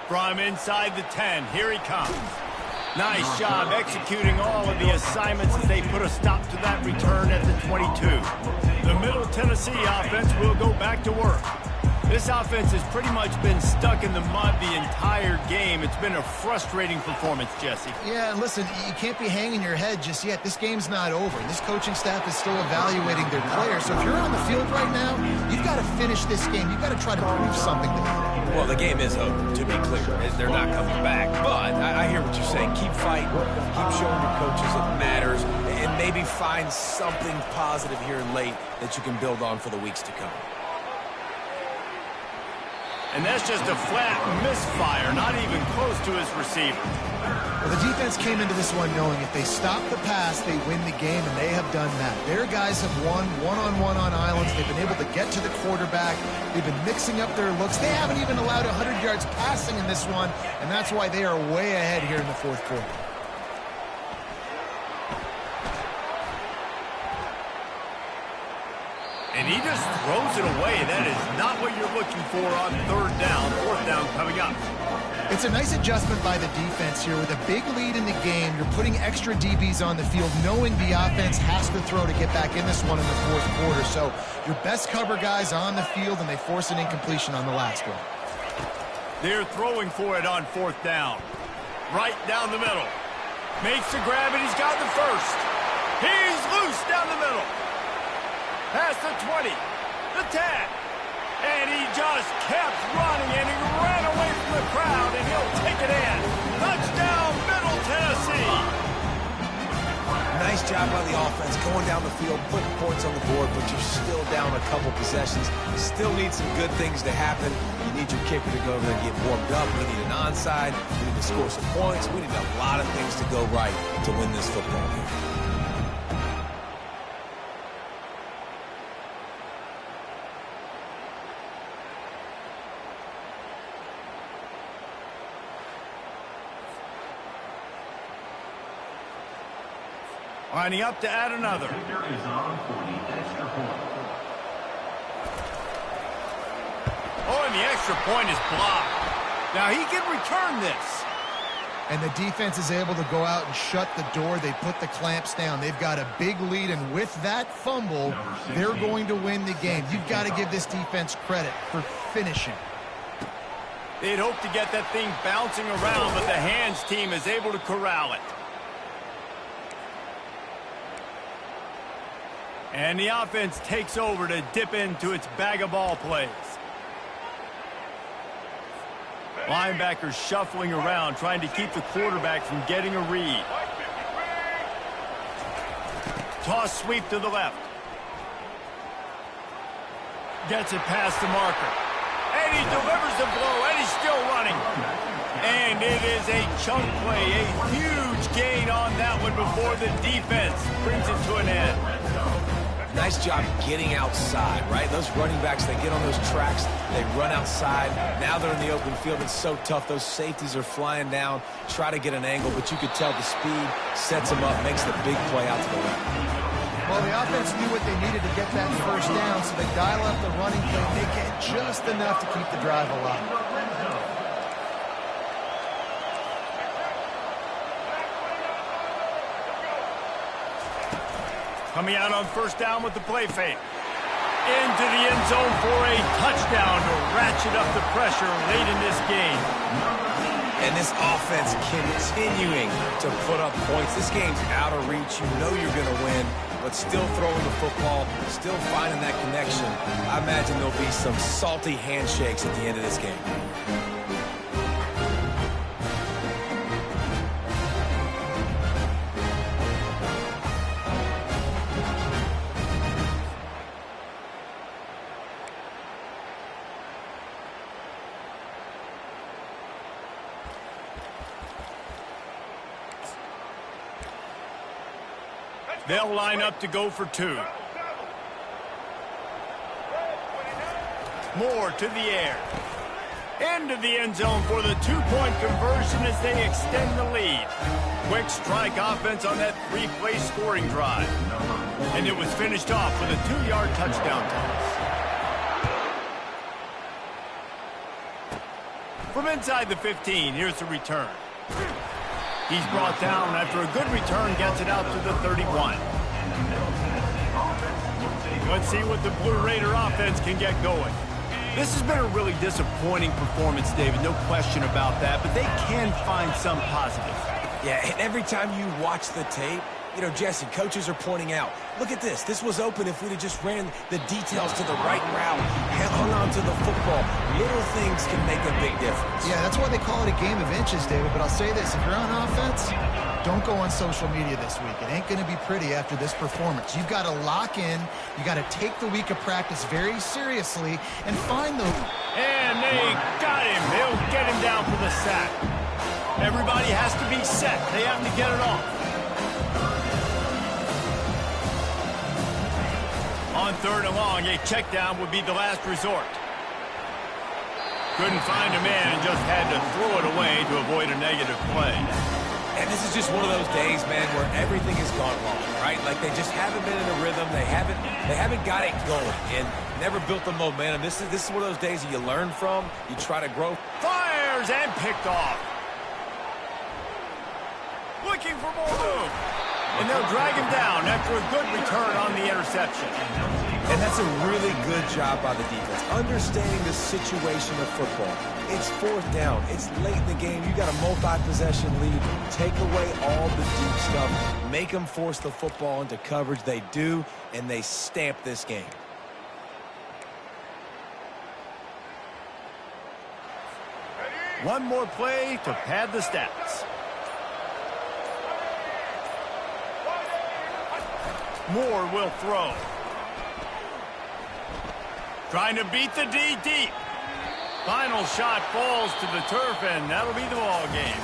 From inside the 10, here he comes. Nice job executing all of the assignments as they put a stop to that return at the 22. The Middle Tennessee offense will go back to work. This offense has pretty much been stuck in the mud the entire game. It's been a frustrating performance, Jesse. Yeah, and listen, you can't be hanging your head just yet. This game's not over. This coaching staff is still evaluating their players. So if you're on the field right now, you've got to finish this game. You've got to try to prove something to them. Well, the game is over, to be clear. They're not coming back. But I hear what you're saying. Keep fighting. Keep showing your coaches it matters. And maybe find something positive here late that you can build on for the weeks to come. And that's just a flat misfire, not even close to his receiver. Well, the defense came into this one knowing if they stop the pass, they win the game, and they have done that. Their guys have won one-on-one on islands. They've been able to get to the quarterback. They've been mixing up their looks. They haven't even allowed 100 yards passing in this one, and that's why they are way ahead here in the 4th quarter. And he just throws it away. That is not what you're looking for on third down. Fourth down coming up. It's a nice adjustment by the defense here. With a big lead in the game, you're putting extra DBs on the field, knowing the offense has to throw to get back in this one in the fourth quarter. So your best cover guys on the field, and they force an incompletion on the last one. They're throwing for it on fourth down. Right down the middle. Makes the grab, and he's got the first. He's loose down the middle. Past the 20. The 10. And he just kept running, and he ran away from the crowd, and he'll take it in. Touchdown, Middle Tennessee. Nice job by the offense going down the field, putting points on the board, but you're still down a couple possessions. Still need some good things to happen. You need your kicker to go over there and get warmed up. We need an onside. We need to score some points. We need a lot of things to go right to win this football game. Lining up to add another. Kicker is on for the extra point. Oh, and the extra point is blocked. Now he can return this. And the defense is able to go out and shut the door. They put the clamps down. They've got a big lead, and with that fumble, they're going to win the game. You've got to give this defense credit for finishing. They'd hope to get that thing bouncing around, but the hands team is able to corral it. And the offense takes over to dip into its bag of ball plays. Linebackers shuffling around, trying to keep the quarterback from getting a read. Toss sweep to the left. Gets it past the marker. And he delivers the blow, and he's still running. And it is a chunk play, a huge gain on that one before the defense brings it to an end. Nice job getting outside, right? Those running backs, they get on those tracks, they run outside. Now they're in the open field. It's so tough. Those safeties are flying down, try to get an angle, but you could tell the speed sets them up, makes the big play out to the left. Well, the offense knew what they needed to get that first down, so they dial up the running play, make it just enough to keep the drive alive. Coming out on first down with the play fake. Into the end zone for a touchdown to ratchet up the pressure late in this game. And this offense continuing to put up points. This game's out of reach. You know you're going to win, but still throwing the football, still finding that connection. I imagine there'll be some salty handshakes at the end of this game. They'll line up to go for two. Moore to the air. Into the end zone for the two-point conversion as they extend the lead. Quick strike offense on that three-play scoring drive. And it was finished off with a 2-yard touchdown toss. From inside the 15, here's the return. He's brought down after a good return, gets it out to the 31. Let's see what the Blue Raider offense can get going. This has been a really disappointing performance, David, no question about that, but they can find some positive. Yeah, and every time you watch the tape, you know, Jesse, coaches are pointing out, look at this. This was open if we'd have just ran the details to the right route, hung on to the football. Little things can make a big difference. Yeah, that's why they call it a game of inches, David. But I'll say this, if you're on offense, don't go on social media this week. It ain't going to be pretty after this performance. You've got to lock in. You got to take the week of practice very seriously and find the... And they got him. They'll get him down for the sack. Everybody has to be set. They have to get it off. On third and long, a check down would be the last resort. Couldn't find a man and just had to throw it away to avoid a negative play. And this is just one of those days, man, where everything has gone wrong, right? Like they just haven't been in a rhythm. They haven't got it going and never built the momentum. This is one of those days that you learn from. You try to grow. Fires and picked off. Looking for more room. And they'll drag him down after a good return on the interception. And that's a really good job by the defense, understanding the situation of football. It's fourth down. It's late in the game. You got a multi-possession lead. Take away all the deep stuff. Make them force the football into coverage. They do, and they stamp this game. One more play to pad the stats. Moore will throw. Trying to beat the D deep. Final shot falls to the turf, and that'll be the ball game.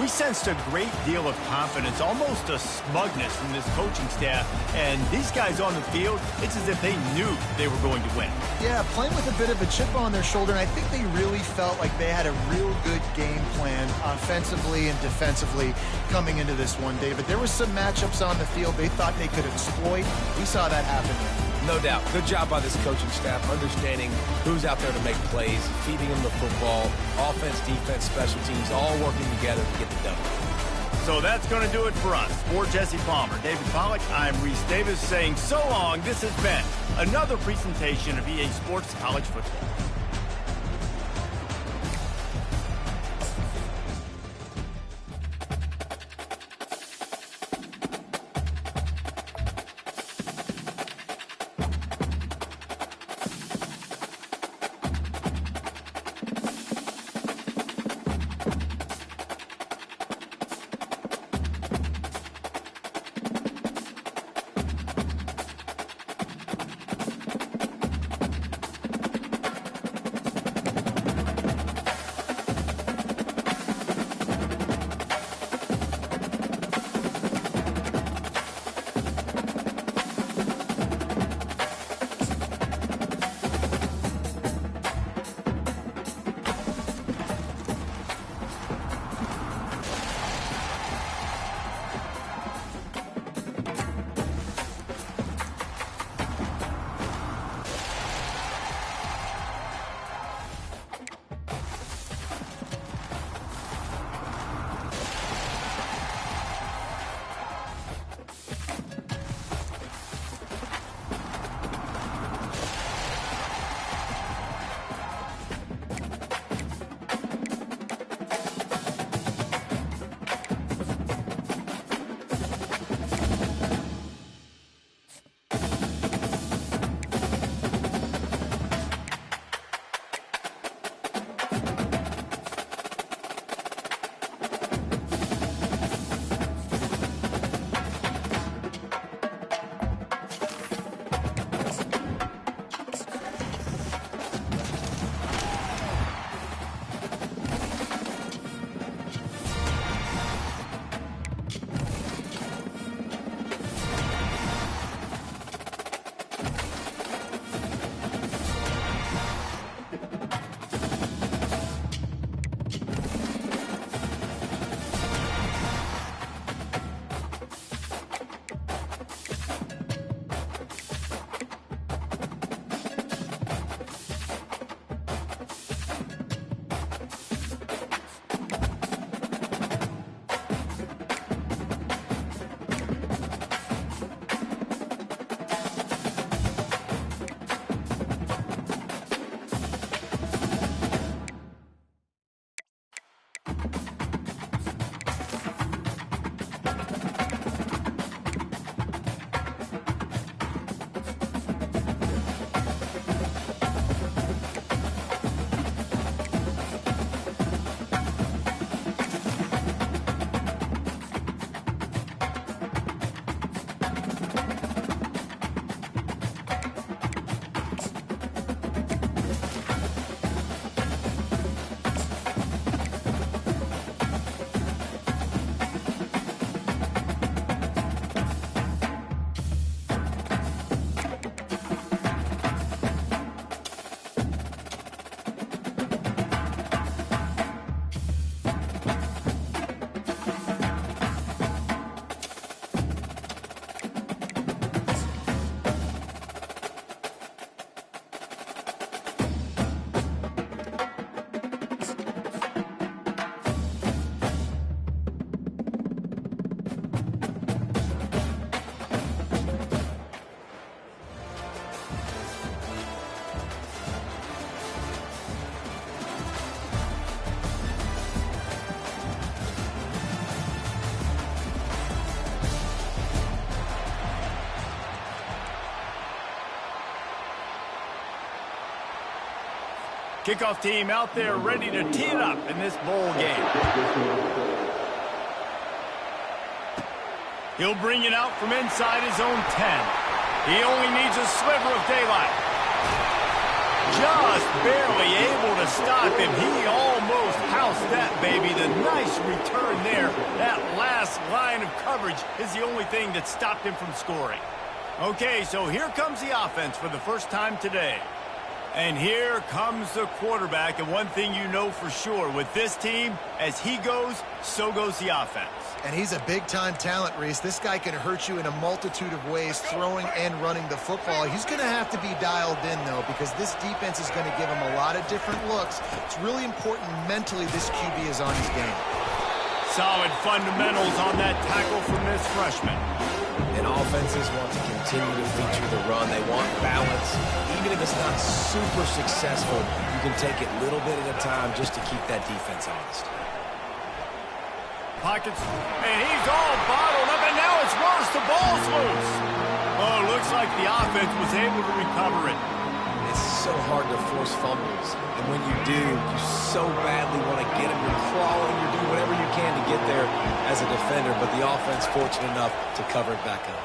We sensed a great deal of confidence, almost a smugness from this coaching staff. And these guys on the field, it's as if they knew they were going to win. Yeah, playing with a bit of a chip on their shoulder, and I think they really felt like they had a real good game plan offensively and defensively coming into this one, David. There was some matchups on the field they thought they could exploit. We saw that happen there. No doubt. Good job by this coaching staff, understanding who's out there to make plays, feeding them the football, offense, defense, special teams, all working together to get the done. So that's going to do it for us. For Jesse Palmer, David Pollack, I'm Reese Davis saying so long. This has been another presentation of EA Sports College Football. Kickoff team out there ready to tee it up in this bowl game. He'll bring it out from inside his own 10. He only needs a sliver of daylight. Just barely able to stop him. He almost housed that baby. The nice return there. That last line of coverage is the only thing that stopped him from scoring. Okay, so here comes the offense for the first time today. And here comes the quarterback. And one thing you know for sure, with this team, as he goes, so goes the offense. And he's a big-time talent, Reese. This guy can hurt you in a multitude of ways, throwing and running the football. He's going to have to be dialed in, though, because this defense is going to give him a lot of different looks. It's really important mentally this QB is on his game. Solid fundamentals on that tackle from this freshman. And offenses want to continue to feature the run. They want balance. Even if it's not super successful, you can take it little bit at a time just to keep that defense honest. Pockets, and he's all bottled up, and now it's worse. The ball's loose. Oh, looks like the offense was able to recover it. It's so hard to force fumbles, and when you do, you so badly want to get them. You're crawling, you're doing whatever you can to get there as a defender, but the offense fortunate enough to cover it back up.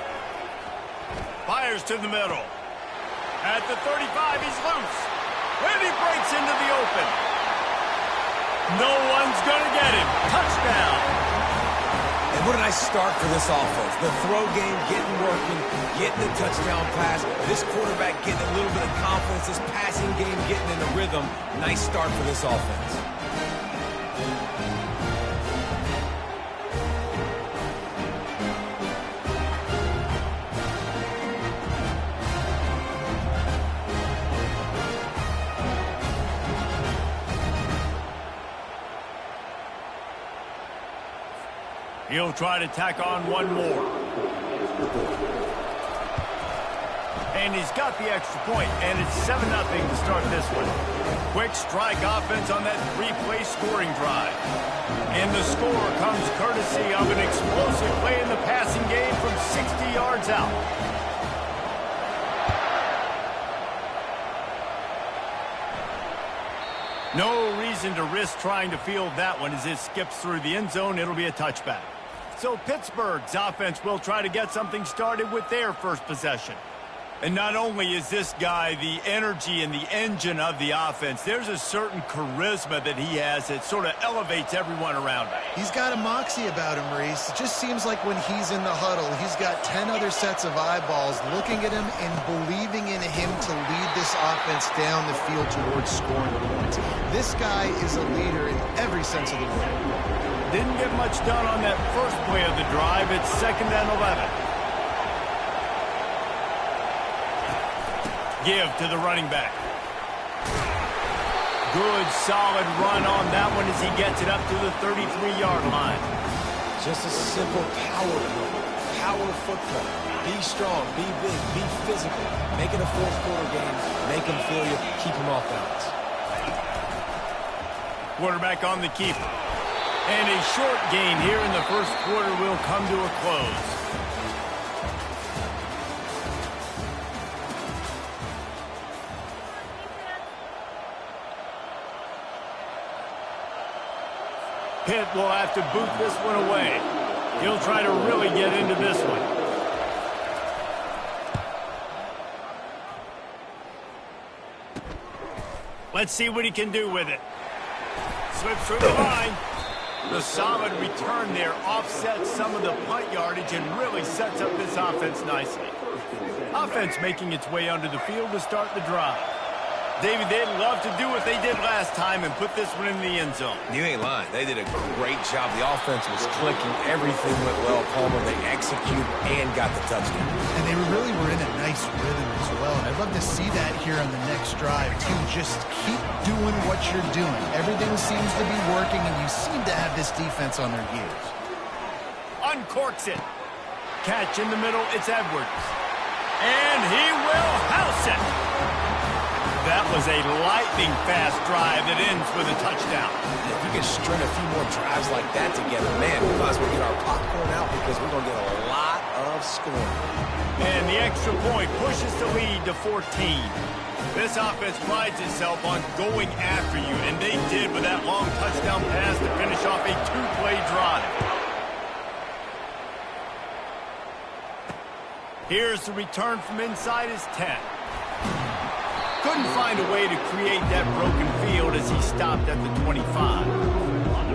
Fires to the middle. At the 35, he's loose. And he breaks into the open. No one's going to get him. Touchdown. And what a nice start for this offense. The throw game getting working, getting the touchdown pass. This quarterback getting a little bit of confidence. This passing game getting in the rhythm. Nice start for this offense. He'll try to tack on one more. And he's got the extra point, and it's 7-0 to start this one. Quick strike offense on that 3-play scoring drive. And the score comes courtesy of an explosive play in the passing game from 60 yards out. No reason to risk trying to field that one as it skips through the end zone. It'll be a touchback. So Pittsburgh's offense will try to get something started with their first possession. And not only is this guy the energy and the engine of the offense, there's a certain charisma that he has that sort of elevates everyone around him. He's got a moxie about him, Reese. It just seems like when he's in the huddle, he's got 10 other sets of eyeballs looking at him and believing in him to lead this offense down the field towards scoring points. This guy is a leader in every sense of the word. Didn't get much done on that first play of the drive. It's 2nd and 11. Give to the running back. Good, solid run on that one as he gets it up to the 33-yard line. Just a simple power play. Power football. Be strong, be big, be physical. Make it a fourth-quarter game. Make them feel you. Keep them off balance. Quarterback on the keeper. And a short gain here in the first quarter will come to a close. Pitt will have to boot this one away. He'll try to really get into this one. Let's see what he can do with it. Slips through the line. The solid return there offsets some of the punt yardage and really sets up this offense nicely. Offense making its way onto the field to start the drive. David, they'd love to do what they did last time and put this one in the end zone. You ain't lying. They did a great job. The offense was clicking. Everything went well. Palmer, they executed and got the touchdown. And they really were in a nice rhythm as well. And I'd love to see that here on the next drive, too. Just keep doing what you're doing. Everything seems to be working, and you seem to have this defense on their heels. Uncorks it. Catch in the middle. It's Edwards. And he will house it. That was a lightning-fast drive that ends with a touchdown. If we can string a few more drives like that together, man, we might as well get our popcorn out because we're going to get a lot of scoring. And the extra point pushes the lead to 14. This offense prides itself on going after you, and they did with that long touchdown pass to finish off a two-play drive. Here's the return from inside his 10. Couldn't find a way to create that broken field as he stopped at the 25.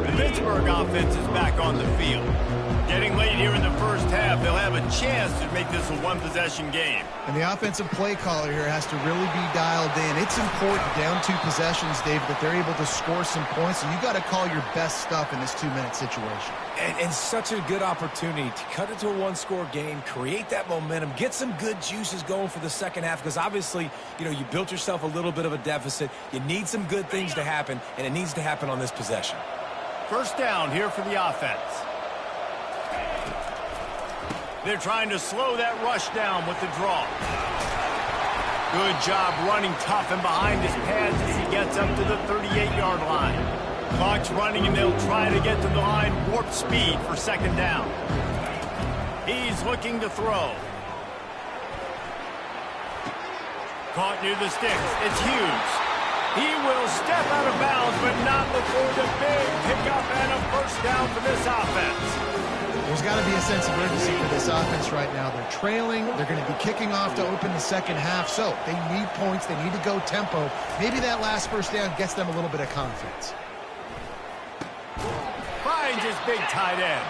The Pittsburgh offense is back on the field. Getting late here in the first half, they'll have a chance to make this a one-possession game. And the offensive play caller here has to really be dialed in. It's important down 2 possessions, Dave, that they're able to score some points. So you got to call your best stuff in this 2-minute situation. And such a good opportunity to cut it to a one-score game, create that momentum, get some good juices going for the second half, because obviously, you know, you built yourself a little bit of a deficit. You need some good things to happen, and it needs to happen on this possession. First down here for the offense. They're trying to slow that rush down with the draw. Good job running tough and behind his pads as he gets up to the 38-yard line. Clock's running, and they'll try to get to the line warp speed for second down. He's looking to throw. Caught near the sticks. It's Hughes. He will step out of bounds, but not before the big pickup and a first down for this offense. There's got to be a sense of urgency for this offense right now. They're trailing. They're going to be kicking off to open the second half. So they need points. They need to go tempo. Maybe that last first down gets them a little bit of confidence. Finds his big tight end.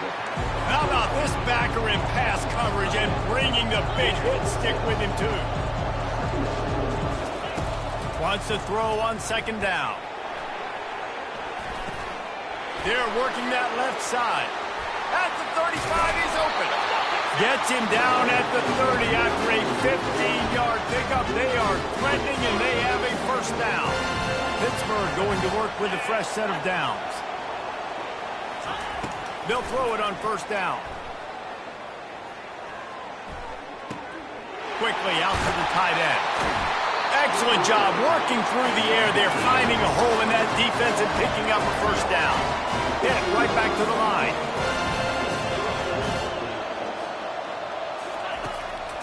How about this backer in pass coverage and bringing the big hit stick with him, too. Wants to throw on second down. They're working that left side. At the 35, he's open. Gets him down at the 30 after a 15-yard pickup. They are threatening, and they have a first down. Pittsburgh going to work with a fresh set of downs. They'll throw it on first down. Quickly out to the tight end. Excellent job working through the air. They're finding a hole in that defense and picking up a first down. Hit it right back to the line.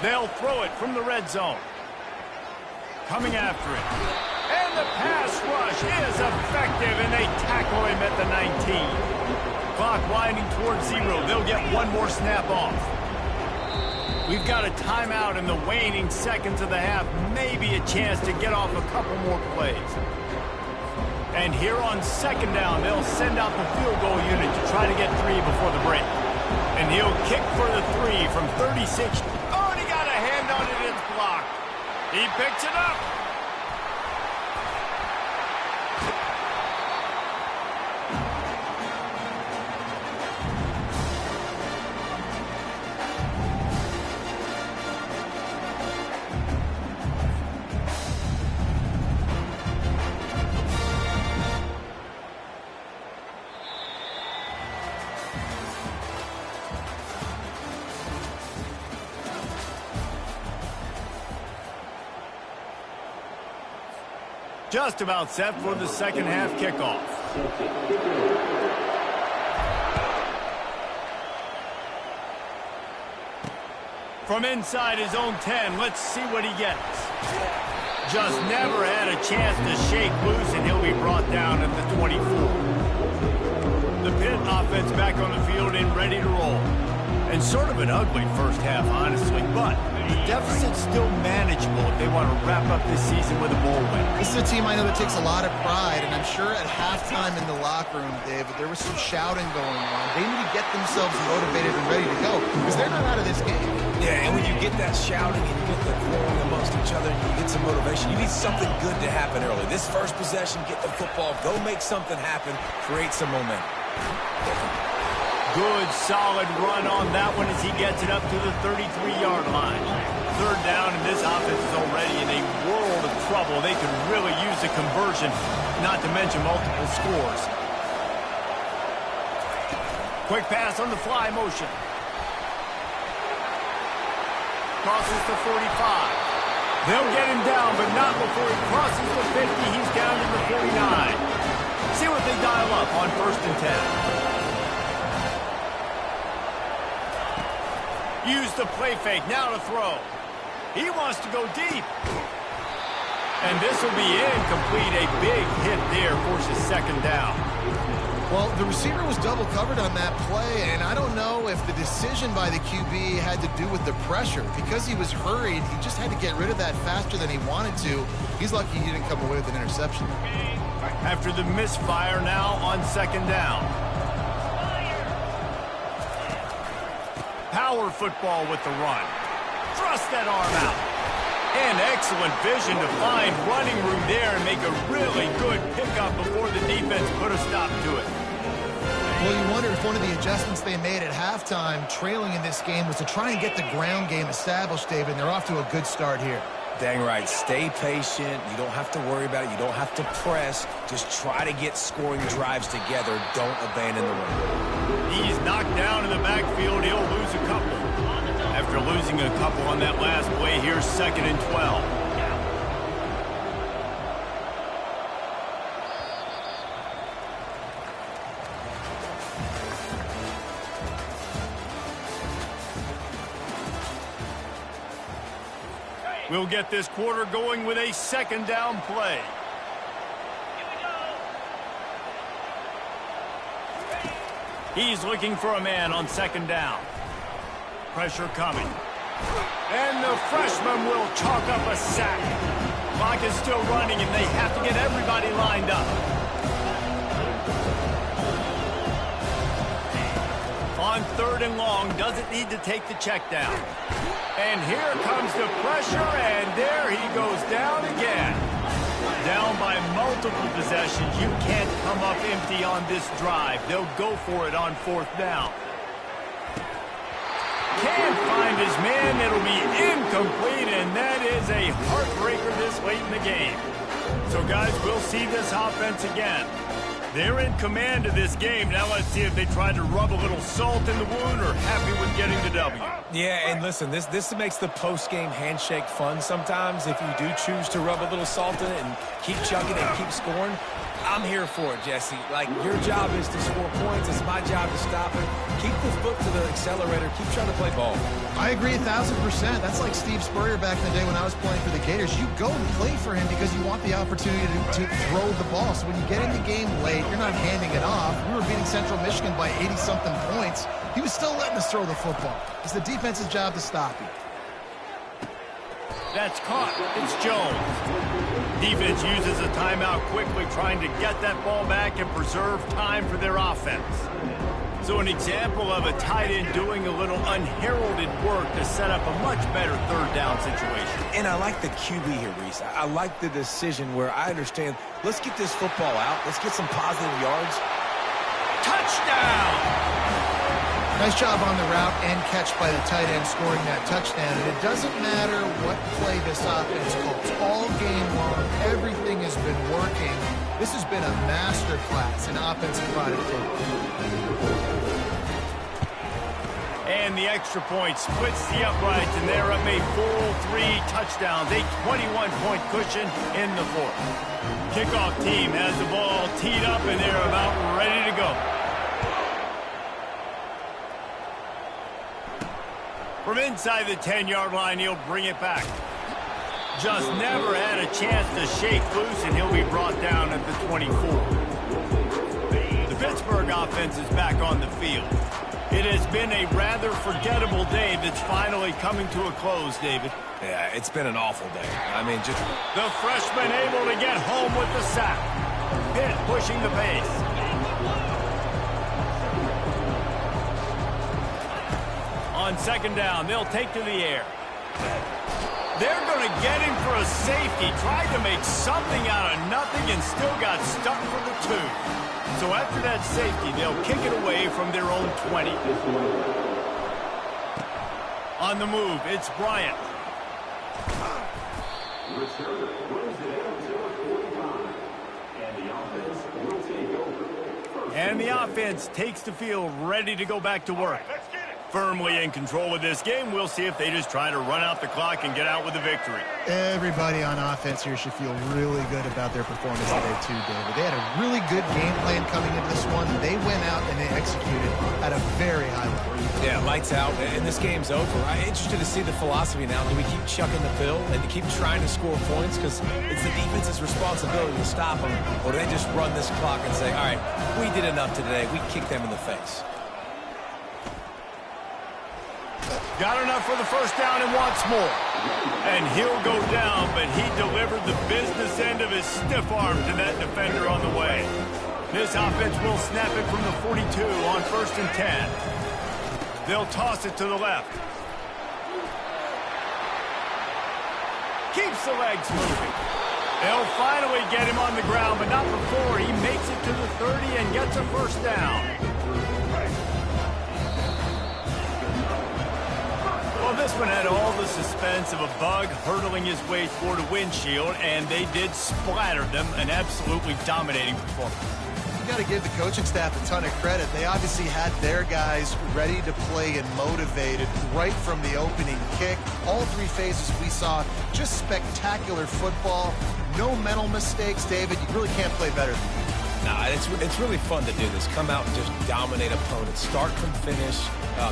They'll throw it from the red zone. Coming after it. And the pass rush is effective, and they tackle him at the 19. Clock winding towards 0. They'll get one more snap off. We've got a timeout in the waning seconds of the half. Maybe a chance to get off a couple more plays. And here on second down, they'll send out the field goal unit to try to get 3 before the break. And he'll kick for the 3 from 36. Oh, and he got a hand on it. It's blocked. He picks it up. Just about set for the second half kickoff. From inside his own 10, let's see what he gets. Just never had a chance to shake loose, and he'll be brought down at the 24. The Pitt offense back on the field and ready to roll. And sort of an ugly first half, honestly, but the deficit's still manageable if they want to wrap up this season with a bowl win. This is a team I know that takes a lot of pride, and I'm sure at halftime in the locker room, David, there was some shouting going on. They need to get themselves motivated and ready to go, because they're not out of this game. Yeah, and when you get that shouting and you get the quarreling amongst each other and you get some motivation, you need something good to happen early. This first possession, get the football, go make something happen, create some momentum. Good, solid run on that one as he gets it up to the 33-yard line. Third down, and this offense is already in a world of trouble. They could really use a conversion, not to mention multiple scores. Quick pass on the fly motion. Crosses the 45. They'll get him down, but not before he crosses the 50. He's down to the 49. See what they dial up on 1st and 10. Use the play fake, now to throw. He wants to go deep. And this will be incomplete. A big hit there forces second down. Well, the receiver was double covered on that play, and I don't know if the decision by the QB had to do with the pressure. Because he was hurried, he just had to get rid of that faster than he wanted to. He's lucky he didn't come away with an interception. After the misfire now on second down. Power football with the run. Thrust that arm out. And excellent vision to find running room there and make a really good pickup before the defense put a stop to it. Well, you wonder if one of the adjustments they made at halftime, trailing in this game, was to try and get the ground game established, David, and they're off to a good start here. Dang right. Stay patient. You don't have to worry about it. You don't have to press. Just try to get scoring drives together. Don't abandon the run. He's knocked down in the backfield. He'll lose a couple. After losing a couple on that last play, here's 2nd and 12. We'll get this quarter going with a second down play. He's looking for a man on second down. Pressure coming. And the freshman will chalk up a sack. Clock is still running, and they have to get everybody lined up. On 3rd and long, doesn't need to take the check down. And here comes the pressure, and there he goes down again. Down by multiple possessions. You can't come up empty on this drive. They'll go for it on 4th down. Can't find his man. It'll be incomplete, and that is a heartbreaker this late in the game. So, guys, we'll see this offense again. They're in command of this game. Now let's see if they try to rub a little salt in the wound or happy with getting the W. Yeah, and listen, this makes the post-game handshake fun sometimes. If you do choose to rub a little salt in it and keep chugging and keep scoring, I'm here for it, Jesse. Like, your job is to score points. It's my job to stop it. Keep the foot to the accelerator. Keep trying to play ball. I agree 1,000%. That's like Steve Spurrier back in the day when I was playing for the Gators. You go and play for him because you want the opportunity to throw the ball. So when you get in the game late, you're not handing it off. We were beating Central Michigan by 80-something points. He was still letting us throw the football. It's the defense's job to stop you. That's caught. It's Jones. Defense uses a timeout quickly, trying to get that ball back and preserve time for their offense. So an example of a tight end doing a little unheralded work to set up a much better 3rd down situation. And I like the QB here, Reese. I like the decision where I understand, let's get this football out. Let's get some positive yards. Touchdown! Nice job on the route and catch by the tight end scoring that touchdown. And it doesn't matter what play this offense calls. All game long, everything has been working. This has been a master class in offensive productivity. And the extra point splits the uprights, and they're up a full 3 touchdowns, a 21-point cushion in the 4th. Kickoff team has the ball teed up, and they're about ready to go. From inside the 10-yard line, he'll bring it back. Just never had a chance to shake loose, and he'll be brought down at the 24. The Pittsburgh offense is back on the field. It has been a rather forgettable day that's finally coming to a close, David. Yeah, it's been an awful day. I mean, just... The freshman able to get home with the sack. Pitt pushing the pace. On 2nd down, they'll take to the air. They're going to get him for a safety. Tried to make something out of nothing and still got stuck for the 2. So after that safety, they'll kick it away from their own 20. On the move, it's Bryant. And the offense takes the field, ready to go back to work. Firmly in control of this game. We'll see if they just try to run out the clock and get out with a victory. Everybody on offense here should feel really good about their performance today too, David. They had a really good game plan coming into this one. They went out and they executed. at a very high level. Yeah, lights out, and this game's over. I'm interested to see the philosophy now. Do we keep chucking the pill and to keep trying to score points because it's the defense's responsibility to stop them, or do they just run this clock and say, all right, we did enough today, we kick them in the face? Got enough for the first down and wants more. And he'll go down, but he delivered the business end of his stiff arm to that defender on the way. This offense will snap it from the 42 on 1st and 10. They'll toss it to the left. Keeps the legs moving. They'll finally get him on the ground, but not before he makes it to the 30 and gets a first down. Well, this one had all the suspense of a bug hurtling his way toward a windshield, and they did splatter them. An absolutely dominating performance. You got to give the coaching staff a ton of credit. They obviously had their guys ready to play and motivated right from the opening kick. All three phases we saw just spectacular football. No mental mistakes, David. You really can't play better than that. Nah, it's really fun to do this. Come out and just dominate opponents. Start from finish.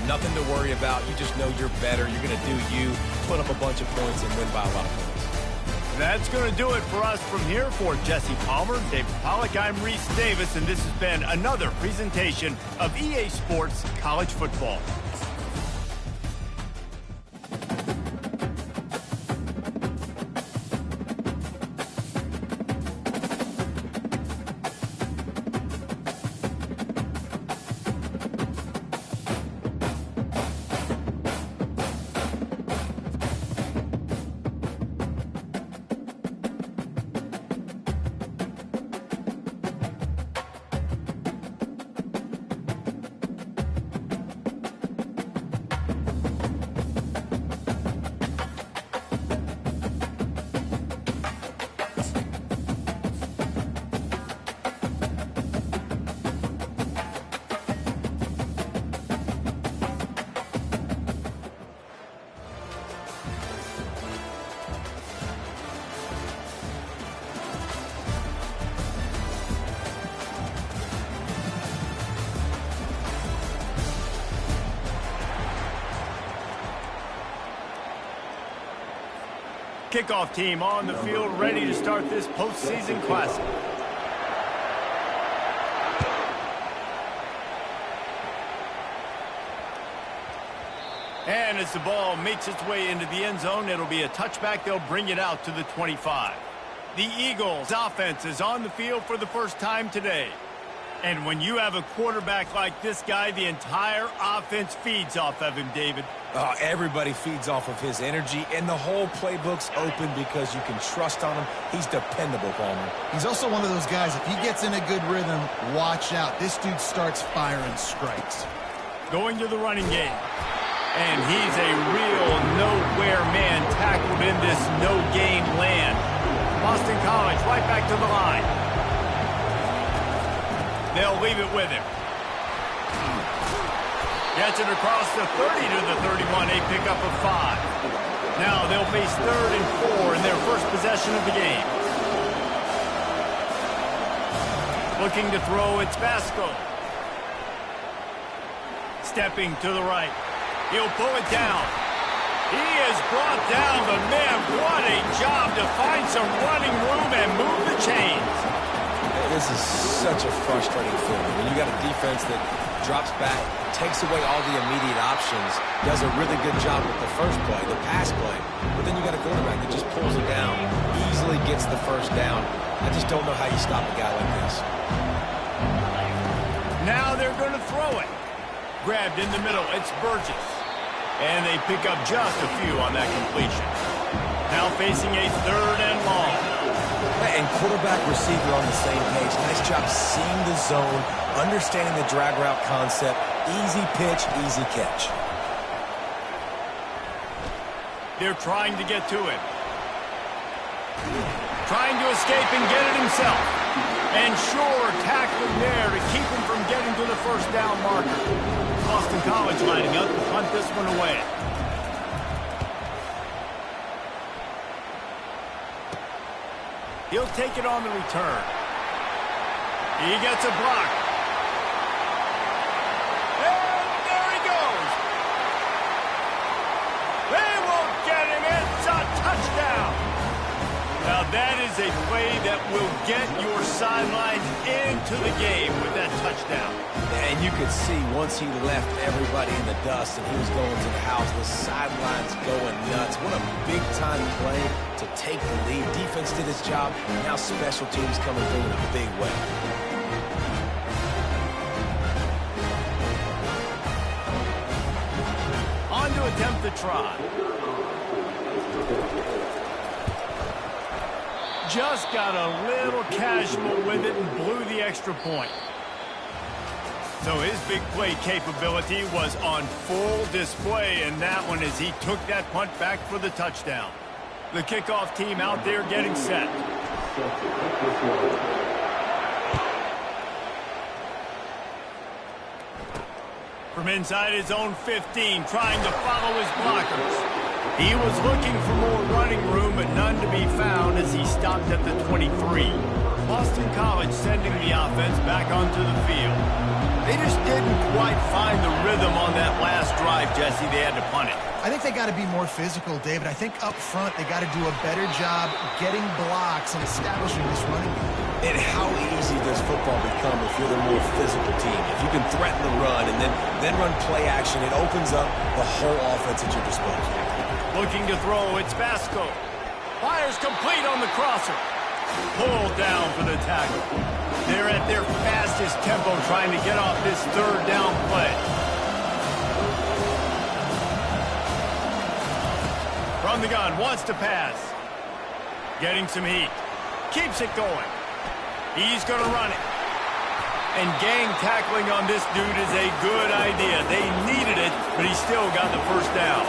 Nothing to worry about. You just know you're better. You're going to do you, put up a bunch of points, and win by a lot of points. That's going to do it for us from here. For Jesse Palmer, David Pollack, I'm Reese Davis, and this has been another presentation of EA Sports College Football. Kickoff team on the field, ready to start this postseason classic. And as the ball makes its way into the end zone, it'll be a touchback. They'll bring it out to the 25. The Eagles' offense is on the field for the first time today. And when you have a quarterback like this guy, the entire offense feeds off of him, David. Everybody feeds off of his energy, and the whole playbook's open because you can trust on him. He's dependable, Palmer. He's also one of those guys, if he gets in a good rhythm, watch out. This dude starts firing strikes. Going to the running game. And he's a real nowhere man tackled in this no-game land. Boston College right back to the line. They'll leave it with him. Gets it across the 30 to the 31, a pickup of 5. Now they'll face 3rd and 4 in their first possession of the game. Looking to throw, it's Vasco. Stepping to the right. He'll pull it down. He is brought down, but man, what a job to find some running room and move the chains. This is such a frustrating feeling. When you got a defense that drops back, takes away all the immediate options, does a really good job with the first play, the pass play, but then you got a quarterback that just pulls it down, easily gets the first down. I just don't know how you stop a guy like this. Now they're going to throw it. Grabbed in the middle, it's Burgess. And they pick up just a few on that completion. Now facing a 3rd and long. And quarterback receiver on the same page. Nice job seeing the zone, understanding the drag route concept. Easy pitch, easy catch. They're trying to get to it. Trying to escape and get it himself. And sure, tackling there to keep him from getting to the first down marker. Boston College lining up to punt this one away. He'll take it on the return. He gets a block. That is a play that will get your sidelines into the game with that touchdown. And you could see once he left everybody in the dust and he was going to the house, the sidelines going nuts. What a big-time play to take the lead. Defense did its job. Now special teams coming through in a big way. On to attempt the try. Just got a little casual with it and blew the extra point. So his big play capability was on full display in that one as he took that punt back for the touchdown. The kickoff team out there getting set. From inside his own 15, trying to follow his blockers. He was looking for more running room, but none to be found as he stopped at the 23. Boston College sending the offense back onto the field. They just didn't quite find the rhythm on that last drive, Jesse. They had to punt it. I think they got to be more physical, David. I think up front they got to do a better job getting blocks and establishing this running game. And how easy does football become if you're the more physical team? If you can threaten the run and then run play action, it opens up the whole offense at your disposal. Looking to throw, it's Vasco. Fires complete on the crosser. Pulled down for the tackle. They're at their fastest tempo trying to get off this third down play. From the gun, wants to pass. Getting some heat. Keeps it going. He's going to run it. And gang tackling on this dude is a good idea. They needed it, but he still got the first down.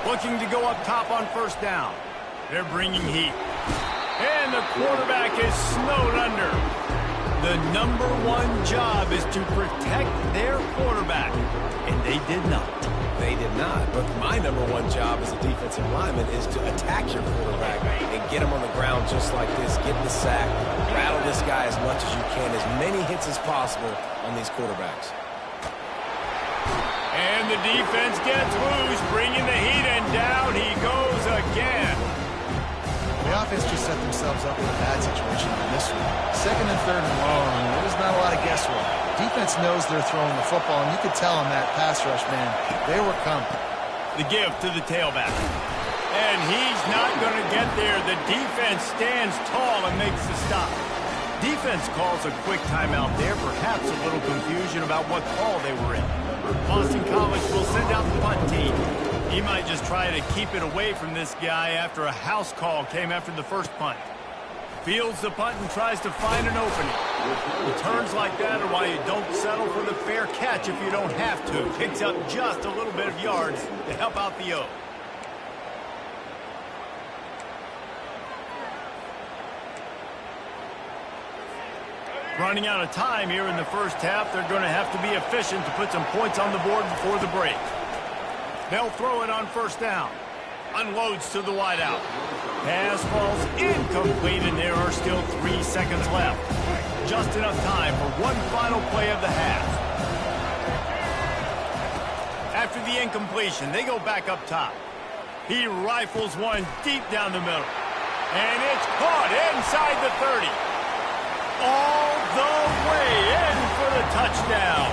Looking to go up top on first down. They're bringing heat. And the quarterback is snowed under. The #1 job is to protect their quarterback. And they did not. They did not. But my #1 job as a defensive lineman is to attack your quarterback and get him on the ground just like this. Get the sack. Rattle this guy as much as you can. As many hits as possible on these quarterbacks. And the defense gets loose, bringing the heat, and down he goes again. The offense just set themselves up in a bad situation on this one. Second and third and long, there's not a lot of guesswork. Defense knows they're throwing the football, and you could tell on that pass rush, man, they were coming. The give to the tailback. And he's not going to get there. The defense stands tall and makes the stop. Defense calls a quick timeout there, perhaps a little confusion about what call they were in. Boston College will send out the punt team. He might just try to keep it away from this guy after a house call came after the first punt. Fields the punt and tries to find an opening. Returns like that are why you don't settle for the fair catch if you don't have to. Picks up just a little bit of yards to help out the O. Running out of time here in the first half. They're going to have to be efficient to put some points on the board before the break. They'll throw it on first down. Unloads to the wideout. Pass falls incomplete, and there are still 3 seconds left. Just enough time for one final play of the half. After the incompletion, they go back up top. He rifles one deep down the middle. And it's caught inside the 30. All the way in for the touchdown.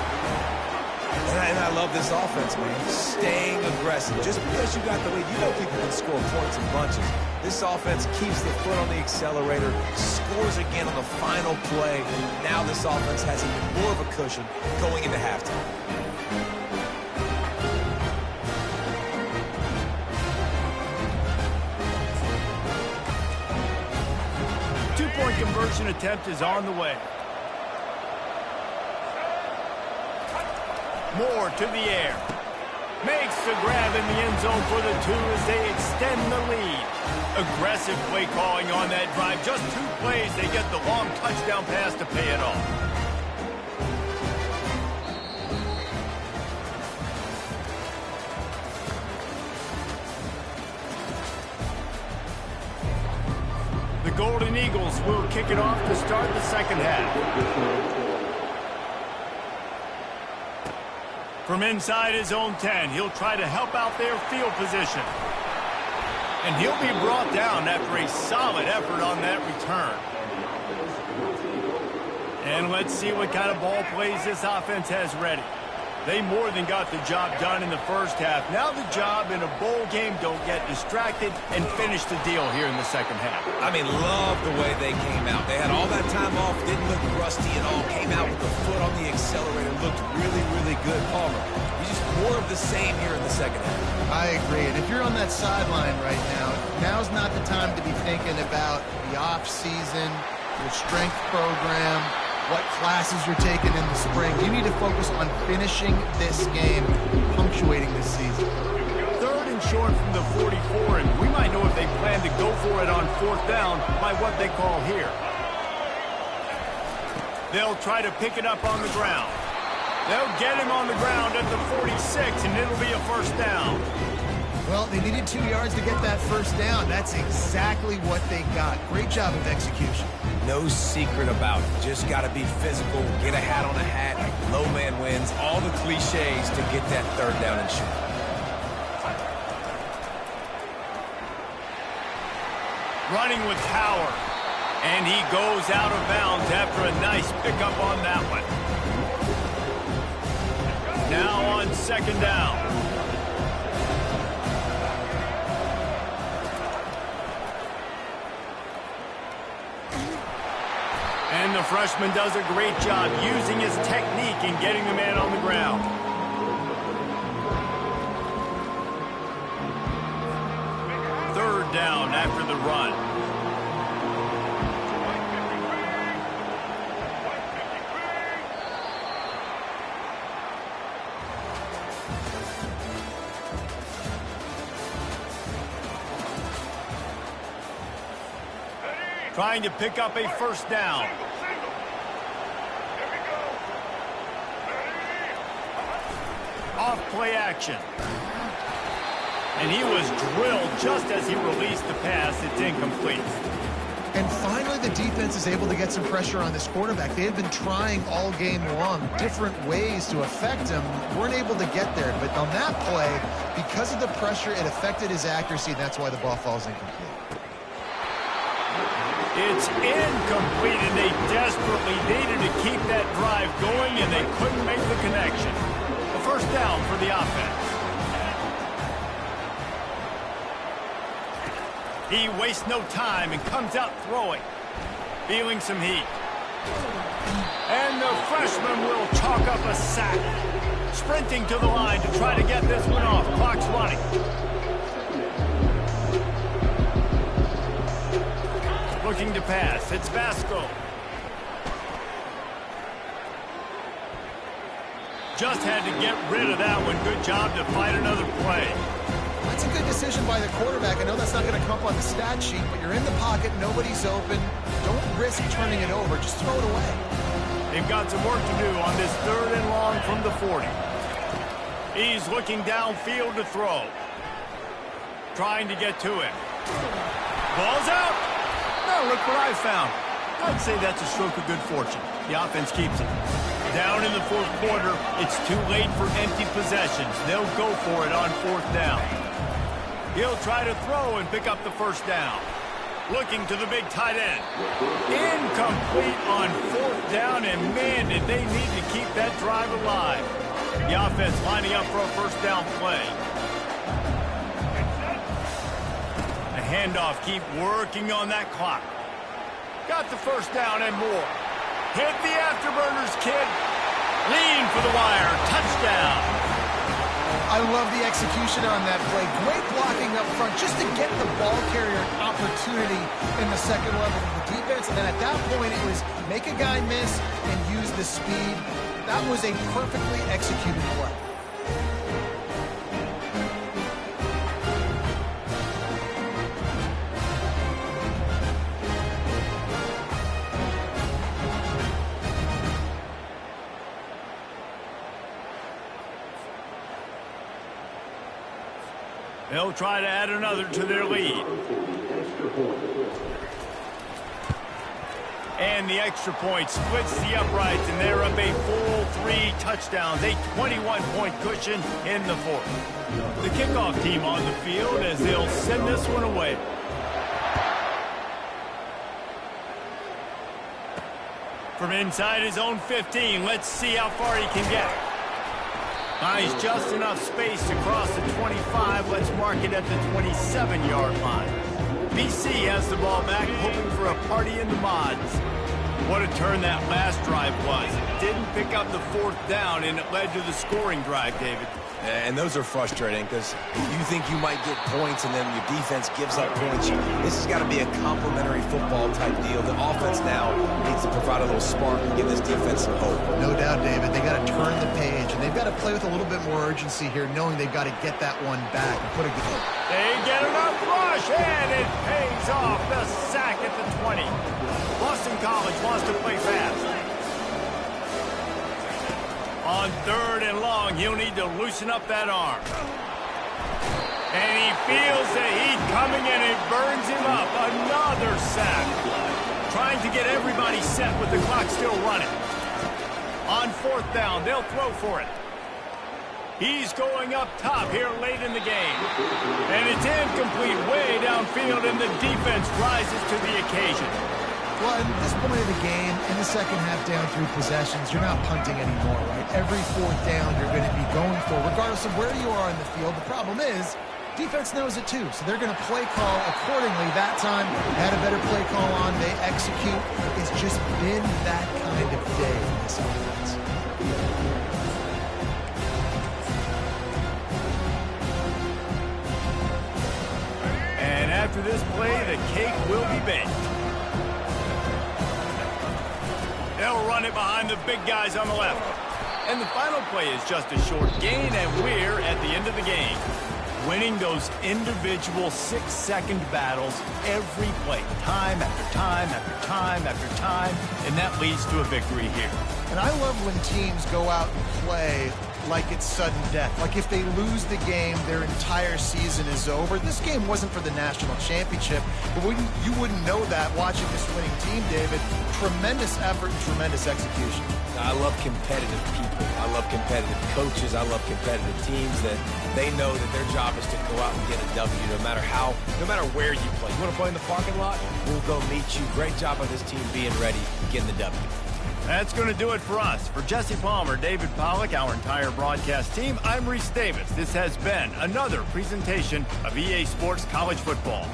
And I love this offense, man. Staying aggressive. Just because you got the lead, you know people can score points in bunches. This offense keeps the foot on the accelerator, scores again on the final play. Now this offense has even more of a cushion going into halftime. Two-point conversion attempt is on the way. Moore to the air. Makes the grab in the end zone for the 2 as they extend the lead. Aggressive play calling on that drive. Just 2 plays, they get the long touchdown pass to pay it off. The Golden Eagles will kick it off to start the second half. From inside his own 10, he'll try to help out their field position. And he'll be brought down after a solid effort on that return. And let's see what kind of ball plays this offense has ready. They more than got the job done in the first half. Now the job in a bowl game, don't get distracted and finish the deal here in the second half. I mean, love the way they came out. They had all that time off, didn't look rusty at all, came out with the foot on the accelerator, looked really, really good. Palmer, he's just more of the same here in the second half. I agree. And if you're on that sideline right now, now's not the time to be thinking about the off-season, your strength program, what classes you're taking in the spring. You need to focus on finishing this game, punctuating this season. Third and short from the 44, and we might know if they plan to go for it on fourth down by what they call here. They'll try to pick it up on the ground. They'll get him on the ground at the 46, and it'll be a first down. Well, they needed 2 yards to get that first down. That's exactly what they got. Great job of execution. No secret about it. Just got to be physical, get a hat on a hat, low man wins, all the cliches to get that third down and short. Running with power. And he goes out of bounds after a nice pickup on that one. Now on second down. And the freshman does a great job using his technique and getting the man on the ground. Third down after the run. Trying to pick up a first down. Off play action. And he was drilled just as he released the pass. It's incomplete. And finally, the defense is able to get some pressure on this quarterback. They had been trying all game long different ways to affect him. Weren't able to get there. But on that play, because of the pressure, it affected his accuracy, and that's why the ball falls incomplete. It's incomplete, and they desperately needed to keep that drive going, and they couldn't make the connection. A first down for the offense. He wastes no time and comes out throwing, feeling some heat. And the freshman will chalk up a sack. Sprinting to the line to try to get this one off. Clock's running. Looking to pass. It's Vasco. Just had to get rid of that one. Good job to fight another play. That's a good decision by the quarterback. I know that's not going to come up on the stat sheet, but you're in the pocket, nobody's open. Don't risk turning it over. Just throw it away. They've got some work to do on this third and long from the 40. He's looking downfield to throw. Trying to get to him. Ball's out. Now look what I found. I'd say that's a stroke of good fortune. The offense keeps it. Down in the fourth quarter, it's too late for empty possessions. They'll go for it on fourth down. He'll try to throw and pick up the first down. Looking to the big tight end. Incomplete on fourth down, and man, did they need to keep that drive alive. The offense lining up for a first down play. The handoff, keep working on that clock. Got the first down and more. Hit the afterburners, kid. Lean for the wire. Touchdown. I love the execution on that play. Great blocking up front just to get the ball carrier an opportunity in the second level of the defense. And then at that point, it was make a guy miss and use the speed. That was a perfectly executed play. They'll try to add another to their lead. And the extra point splits the uprights, and they're up a full 3 touchdowns, a 21-point cushion in the fourth. The kickoff team on the field as they'll send this one away. From inside his own 15, let's see how far he can get. Finds just enough space to cross the 25. Let's mark it at the 27-yard line. BC has the ball back, hoping for a party in the mods. What a turn that last drive was. It didn't pick up the 4th down, and it led to the scoring drive, David. And those are frustrating because you think you might get points and then your defense gives up points. This has got to be a complementary football type deal. The offense now needs to provide a little spark and give this defense some hope. No doubt, David. They got to turn the page, and they've got to play with a little bit more urgency here, knowing they've got to get that one back and put a good. They get enough rush, and it pays off. The sack at the 20. Boston College wants to play fast. On 3rd and long, he'll need to loosen up that arm. And he feels the heat coming, and it burns him up. Another sack. Trying to get everybody set with the clock still running. On 4th down, they'll throw for it. He's going up top here late in the game. And it's incomplete way downfield, and the defense rises to the occasion. Well, at this point of the game, in the second half down 3 possessions, you're not punting anymore, right? Every 4th down you're going to be going for, regardless of where you are in the field. The problem is, defense knows it too, so they're going to play call accordingly. That time, had a better play call on. They execute. It's just been that kind of day in this offense. And after this play, the cake will be baked. They'll run it behind the big guys on the left. And the final play is just a short gain, and we're at the end of the game. Winning those individual 6-second battles every play, time after time after time after time, and that leads to a victory here. And I love when teams go out and play like it's sudden death. Like if they lose the game, their entire season is over. This game wasn't for the national championship, but you wouldn't know that watching this winning team, David. Tremendous effort and tremendous execution. I love competitive people. I love competitive coaches. I love competitive teams that they know that their job is to go out and get a W no matter where you play. You want to play in the parking lot? We'll go meet you. Great job on this team being ready, getting the W. That's going to do it for us. For Jesse Palmer, David Pollack, our entire broadcast team, I'm Reese Davis. This has been another presentation of EA Sports College Football.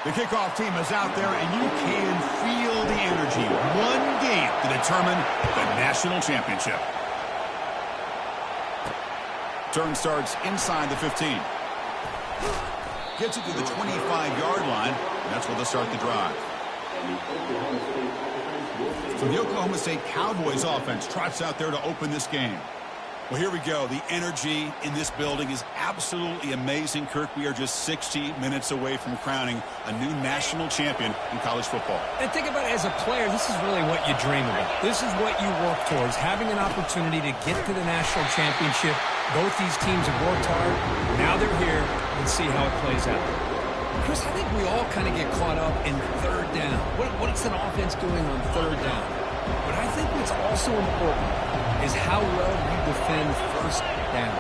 The kickoff team is out there, and you can feel the energy. One game to determine the national championship. Return starts inside the 15. Gets it to the 25-yard line, and that's where they'll start the drive. So the Oklahoma State Cowboys offense trots out there to open this game. Well, here we go. The energy in this building is absolutely amazing, Kirk. We are just 60 minutes away from crowning a new national champion in college football. And think about it as a player, this is really what you dream about. This is what you work towards, having an opportunity to get to the national championship. Both these teams have worked hard. Now they're here. Let's see how it plays out. Chris, I think we all kind of get caught up in third down. What's an offense doing on third down? But I think what's also important is how well you defend first down.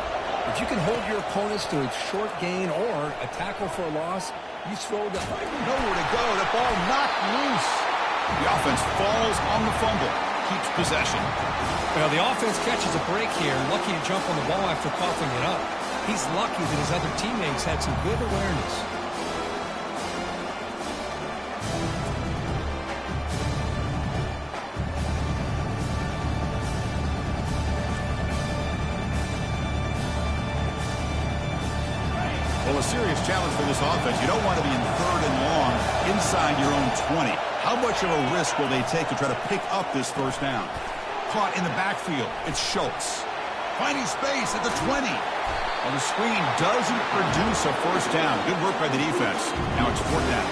If you can hold your opponents to a short gain or a tackle for a loss, you throw the nowhere to go. The ball knocked loose. The offense falls on the fumble, keeps possession. Well, the offense catches a break here, lucky to jump on the ball after coughing it up. He's lucky that his other teammates had some good awareness. Well, a serious challenge for this offense. You don't want to be in third and long inside your own 20. How much of a risk will they take to try to pick up this first down? Caught in the backfield. It's Schultz. Finding space at the 20. Well, the screen doesn't produce a first down. Good work by the defense. Now it's fourth down.